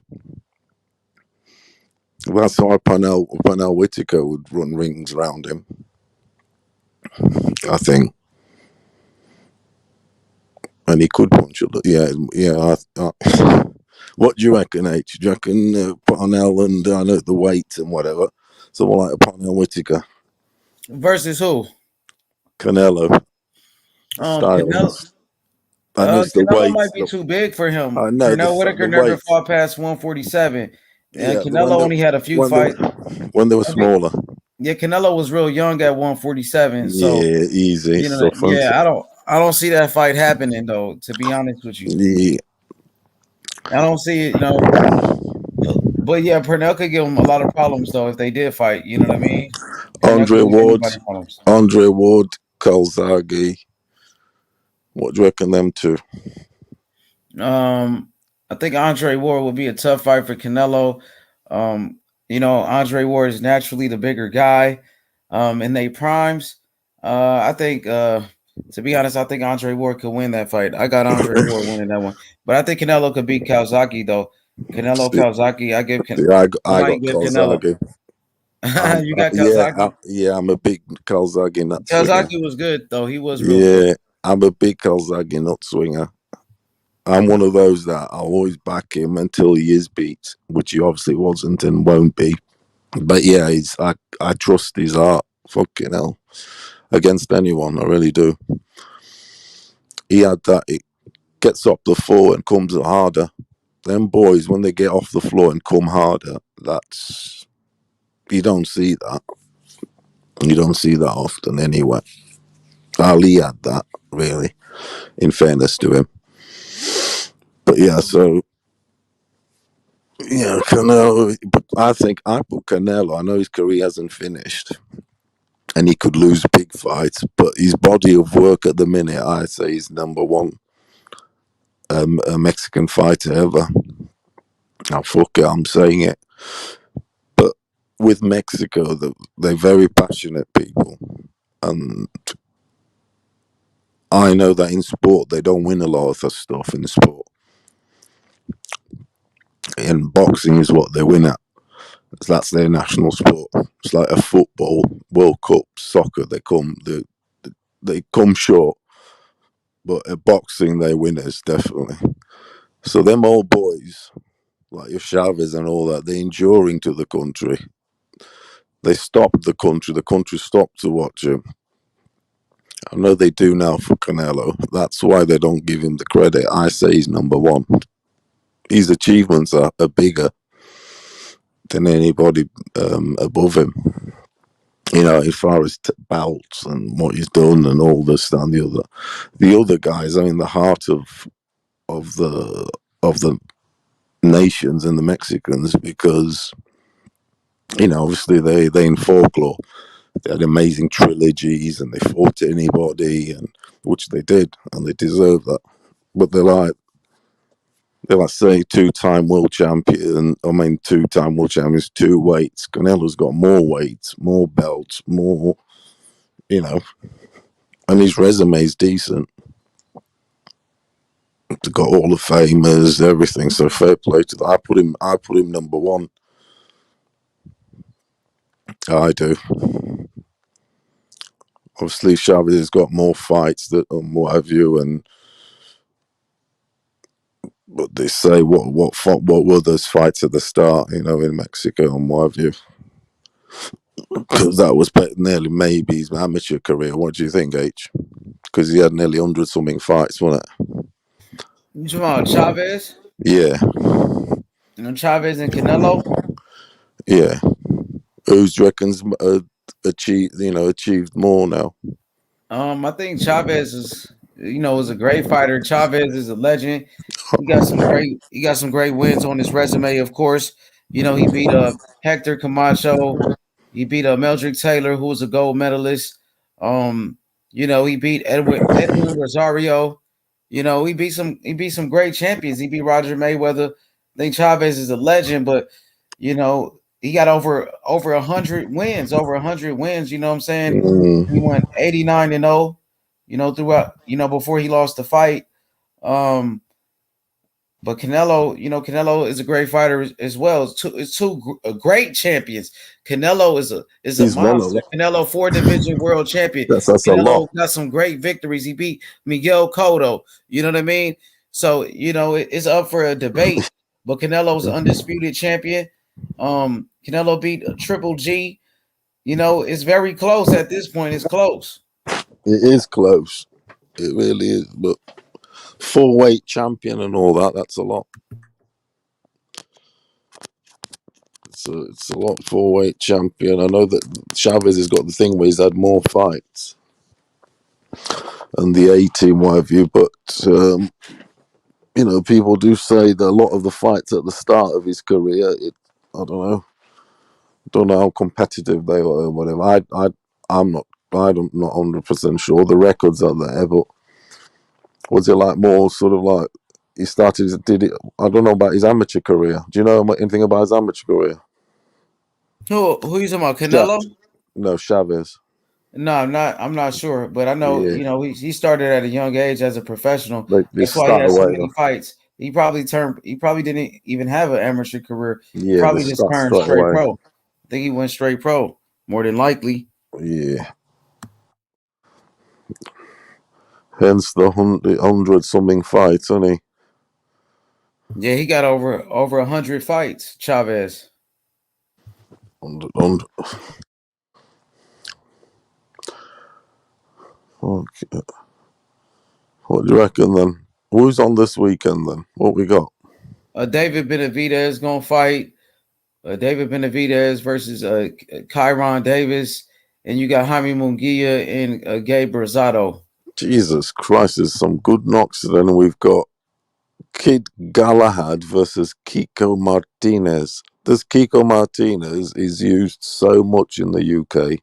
That's why Pernell Whitaker would run rings around him, I think. And he could punch it. Yeah. What do you reckon, H? Do you reckon Pernell and the weight and whatever? Someone like Pernell Whitaker versus who? Canelo. Canelo. Canelo might be too big for him. I know. Pernell Whitaker never fought past 147. And Canelo only had a few fights when they were smaller. Yeah, Canelo was real young at 147. So yeah, easy. I don't see that fight happening though. To be honest with you, yeah. I don't see it. But yeah, Pernell could give him a lot of problems though if they did fight. You know what I mean? Andre Ward, Calzaghe. What do you reckon them two? I think Andre Ward would be a tough fight for Canelo. Andre Ward is naturally the bigger guy. In their primes, I think. To be honest, I think Andre Ward could win that fight. I got Andre Ward winning that one, but I think Canelo could beat Calzaghe though. Calzaghe, I give. I got Calzaghe. You got Calzaghe. I'm a big Calzaghe nut swinger. Calzaghe was good though. He was real good. I'm a big Calzaghe nut swinger. I'm one of those that I'll always back him until he is beat, which he obviously wasn't and won't be. But yeah, I trust his heart. Fucking hell. Against anyone, I really do. He had that. It gets up the floor and comes harder. Them boys, when they get off the floor and come harder, you don't see that. You don't see that often anyway. Ali had that, really, in fairness to him. But yeah, so Canelo. I think I put Canelo. I know his career hasn't finished. and he could lose big fights. But his body of work at the minute, I say, is number one a Mexican fighter ever. Now, fuck it, I'm saying it. But with Mexico, they're very passionate people. And I know that in sport, they don't win a lot of the stuff in sport. And boxing is what they win at. That's their national sport. It's like a football, World Cup, soccer. They come short, but at boxing they winners definitely. So them old boys, like your Chavez and all that, they're enduring to the country. They stopped the country. The country stopped to watch him. I know they do now for Canelo. That's why they don't give him the credit. I say he's number one. His achievements are bigger than anybody above him. You know, as far as bouts and what he's done and all this and the other guys. I mean, the heart of the nations and the Mexicans, because you know, obviously they in folklore. They had amazing trilogies and they fought anybody, and which they did, and they deserve that. But they're like say two-time world champion. I mean, two-time world champions, two weights. Canelo's got more weights, more belts, more. You know, and his resume is decent. He's got all the famers, everything. So fair play to that. I put him number one. I do. Obviously, Chavez has got more fights and what have you, but they say what were those fights at the start, you know, in Mexico and what have you? Because that was nearly maybe his amateur career. What do you think, H? Because he had nearly 100 something fights, wasn't it? You talking about Chavez? Yeah. You know, Chavez and Canelo? Yeah. Who reckons achieved more now? I think Chavez is a great fighter. Chavez is a legend. He got some great wins on his resume, of course. You know, he beat Hector Camacho. He beat Meldrick Taylor, who was a gold medalist. He beat Edwin Rosario. You know, he beat some great champions. He beat Roger Mayweather. I think Chavez is a legend, but you know, he got over 100 wins, you know what I'm saying? He went 89-0, you know, throughout, you know, before he lost the fight. But Canelo is a great fighter as well. It's two great champions. Canelo is a He's monster. Canelo 4-division world champion. That's a Canelo lot. got some great victories. He beat Miguel Cotto. You know what I mean? So it's up for a debate. But Canelo's an undisputed champion. Canelo beat Triple G. You know, it's very close at this point. It's close. It is close. It really is. But full weight champion and all that's a lot. It's a lot. Full weight champion. I know that Chavez has got the thing where he's had more fights and the A team, what have you, but you know, people do say that a lot of the fights at the start of his career, I don't know how competitive they were or whatever. I'm not 100% sure. The records are there, but was it like more sort of like he did it? I don't know about his amateur career. Do you know anything about his amateur career? Who you talking about? Canelo? No, Chavez. No, I'm not sure, but I know, Yeah. you know, he started at a young age as a professional. Like That's why he has so many fights. He probably didn't even have an amateur career. He Yeah, probably they just start turned straight straight away. pro. I think he went straight pro, more than likely. Yeah. Hence the 100 something fights, isn't he? Yeah, he got over 100 fights, Chavez. Okay. What do you reckon then? Who's on this weekend then? What we got? David Benavidez gonna fight. David Benavidez versus Kyron Davis, and you got Jaime Munguia and Gabe Rosado. Jesus Christ, there's some good knocks. Then we've got Kid Galahad versus Kiko Martinez. This Kiko Martinez is used so much in the UK.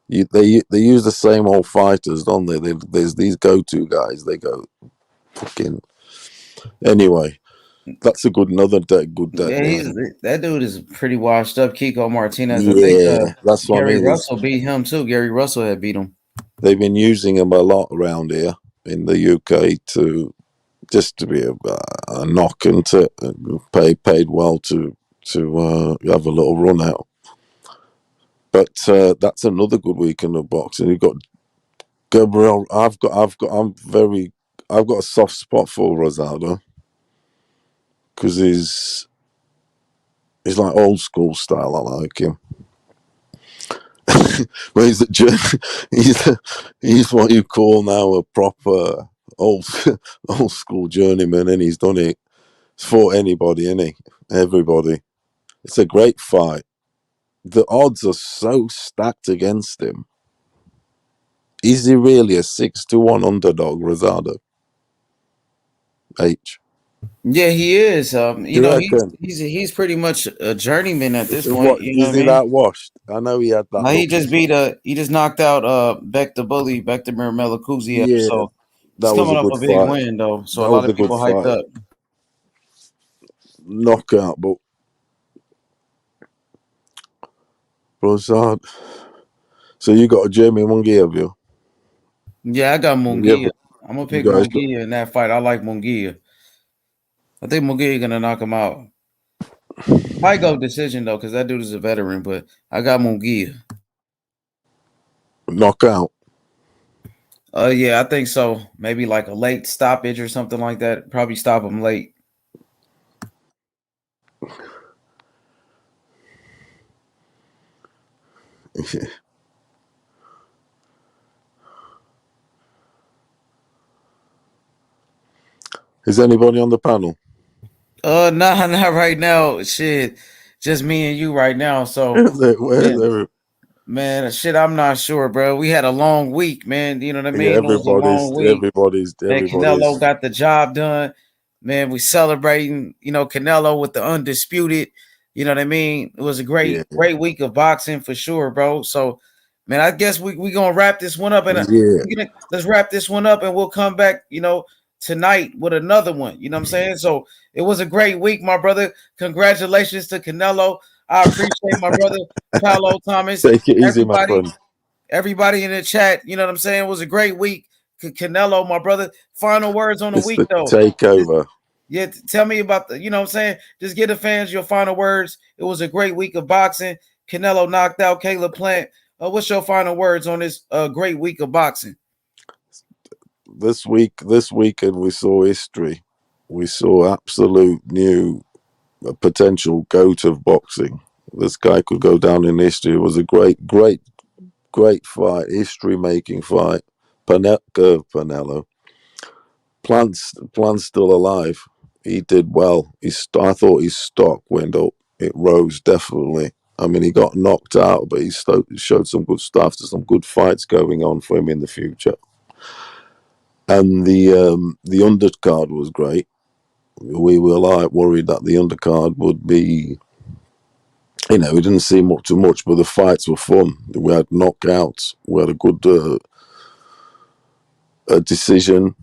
They use the same old fighters, don't they? There's these go-to guys. They go fucking. Anyway, that's another good Yeah, deadline. that dude is pretty washed up. Kiko Martinez. I think Yeah, that's what I Gary mean. Russell beat him too. Gary Russell had beat him. They've been using him a lot around here in the UK to be a knock and to paid well to have a little run out. But that's another good weekend of boxing. You've got Gabriel. I've got a soft spot for Rosado because he's like old school style. I like him. Well, he's what you call now a proper old school journeyman, and he's done it. He's fought anybody, everybody. It's a great fight. The odds are so stacked against him. Is he really a 6-1 underdog, Rosado? H. Yeah, he is. You reckon? He's pretty much a journeyman at this point. What You know is what I he mean? that washed? I know he had that Now look. he just knocked out Beck the Bully, Beck the Melakuziev. Yeah, So he's that was coming a off good a big fight. win though. So a That lot was of a good people hyped fight. up. Knockout, but Rosado. So you got a Jamie Munguia, have you? Yeah, I got Munguia. I'm gonna You pick guys Munguia in that fight. I like Munguia. I think Munguia gonna knock him out. Might go decision though, because that dude is a veteran. But I got Munguia. knockout. Yeah, I think so. Maybe like a late stoppage or something like that. Probably stop him late. Is anybody on the panel? Nah, not right now. Shit, just me and you right now. So, man, shit, I'm not sure, bro. We had a long week, man. You know what I Yeah, mean? It was a long week. everybody's. And Canelo got the job done. Man, we celebrating, Canelo with the Undisputed. You know what I mean? It was a great week of boxing for sure, bro. So, man, I guess we gonna wrap this one up, and let's wrap this one up, and we'll come back, tonight with another one. You know what I'm saying? So it was a great week, my brother. Congratulations to Canelo. I appreciate my brother Paolo Thomas. Take it easy, my friend. Everybody in the chat, you know what I'm saying? It was a great week. Canelo, my brother. Final words on the It's week, the though. takeover. Yeah, tell me about you know what I'm saying? Just give the fans your final words. It was a great week of boxing. Canelo knocked out Caleb Plant. What's your final words on this great week of boxing? This weekend, we saw history. We saw absolute new potential GOAT of boxing. This guy could go down in history. It was a great fight, history-making fight. Canelo. Plant's still alive. He did well. I thought his stock went up. It rose definitely. I mean, he got knocked out, but he showed some good stuff. There's some good fights going on for him in the future. And the undercard was great. We were worried that the undercard would be, we didn't see too much, but the fights were fun. We had knockouts. We had a good decision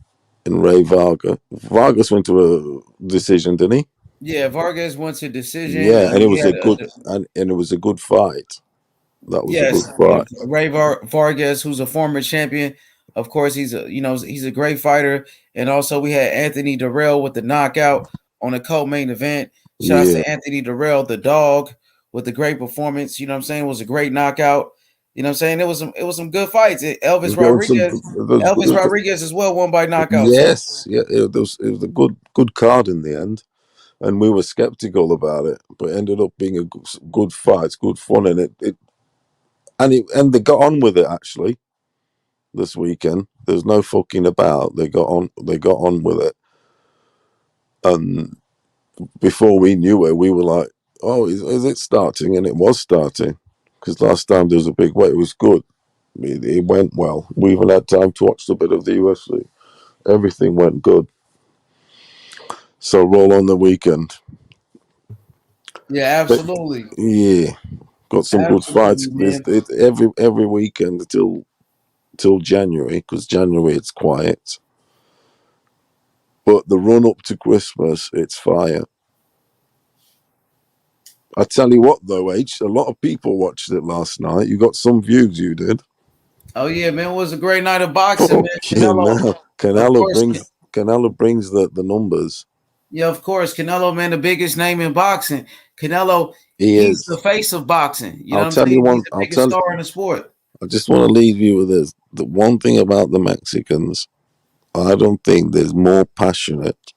in Ray Vargas. Vargas went to a decision, didn't he? Yeah, Vargas went to decision. Yeah, and it was it was a good fight. That was a good fight. Ray Vargas, who's a former champion. Of course, he's a great fighter. And also we had Anthony Durrell with the knockout on a co-main event. Shout out to Anthony Durrell, the dog, with a great performance. You know what I'm saying? It was a great knockout. You know what I'm saying? It was some good fights. Elvis Rodriguez as well won by knockout. Yes, it was a good card in the end. And we were skeptical about it, but it ended up being a good fight, good fun, and they got on with it actually. This weekend, there's no fucking about. They got on with it, and before we knew it, we were like, "Oh, is it starting?" And it was starting because last time there was a big wait. It was good. It went well. We even had time to watch a bit of the UFC. Everything went good. So roll on the weekend. Yeah, absolutely. Got some good fights. Every weekend till January, because January it's quiet. But the run up to Christmas, it's fire. I tell you what, though, H, a lot of people watched it last night. You got some views, you did. Oh yeah, man, it was a great night of boxing, man. Canelo brings the numbers. Yeah, of course, Canelo, man, the biggest name in boxing. Canelo, he's the face of boxing. You know what I'm saying? He's the biggest star in the sport. I just want to leave you with this. The one thing about the Mexicans, I don't think there's more passionate,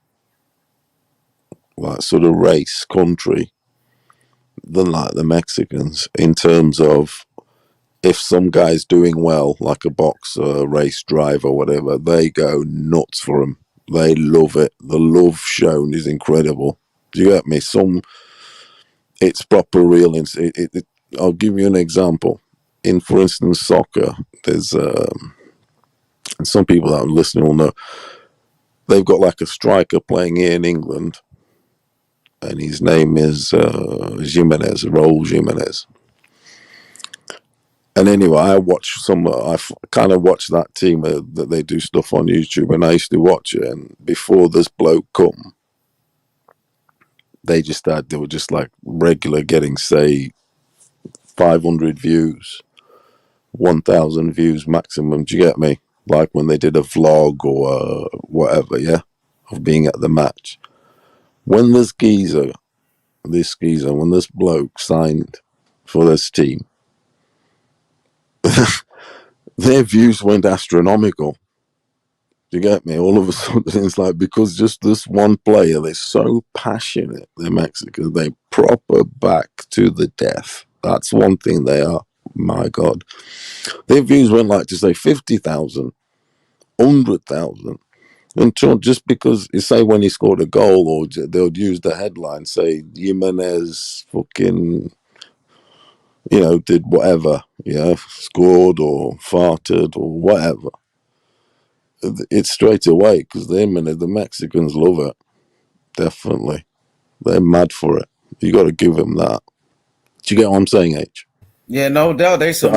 like sort of race country, than like the Mexicans in terms of if some guy's doing well, like a boxer, race driver, whatever, they go nuts for him. They love it. The love shown is incredible. Do you get me? It's proper real. I'll give you an example. In, for instance, soccer, there's and some people that are listening will know, they've got like a striker playing here in England, and his name is Jimenez, Raul Jimenez. And anyway, I kind of watch that team that they do stuff on YouTube, and I used to watch it. And before this bloke come, they were just like regular, getting say 500 views, 1,000 views maximum. Do you get me? Like when they did a vlog or whatever, yeah, of being at the match. When this bloke signed for this team, their views went astronomical. Do you get me? All of a sudden, it's like, because just this one player, they're so passionate, they're Mexicans, they proper back to the death. That's one thing they are. My God. Their views went like to say 50,000, 100,000. And just because, you say when he scored a goal, or they'll use the headline, say, Jimenez fucking, did whatever, scored or farted or whatever. It's straight away, because the Mexicans love it. Definitely. They're mad for it. You got to give them that. Do you get what I'm saying, H? Yeah, no doubt. There's some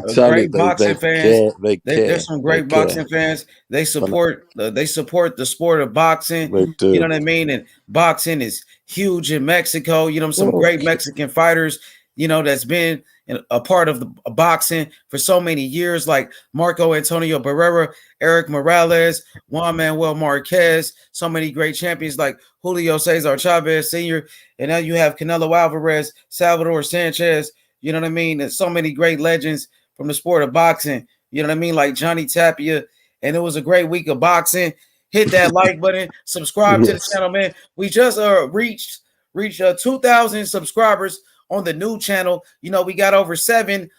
great boxing fans. There's some great boxing fans. They support the sport of boxing. You know what I mean? And boxing is huge in Mexico. Some great Mexican fighters, that's been a part of the boxing for so many years, like Marco Antonio Barrera, Eric Morales, Juan Manuel Marquez, so many great champions like Julio Cesar Chavez Sr. And now you have Canelo Alvarez, Salvador Sanchez. You know what I mean? And so many great legends from the sport of boxing. You know what I mean? Like Johnny Tapia. And it was a great week of boxing. Hit that like button. Subscribe to the channel, man. We just reached 2,000 subscribers on the new channel. We got over 7.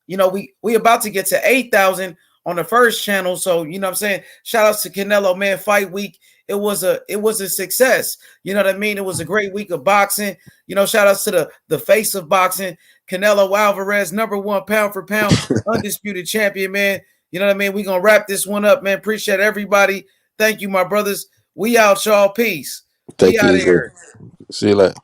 We about to get to 8,000 on the first channel. So, you know what I'm saying? Shout outs to Canelo, man. Fight week. It was a success. You know what I mean? It was a great week of boxing. Shout outs to the face of boxing, Canelo Alvarez, #1 pound for pound, undisputed champion, man. You know what I mean? We're going to wrap this one up, man. Appreciate everybody. Thank you, my brothers. We out, y'all. Peace. Take it easy. See you later.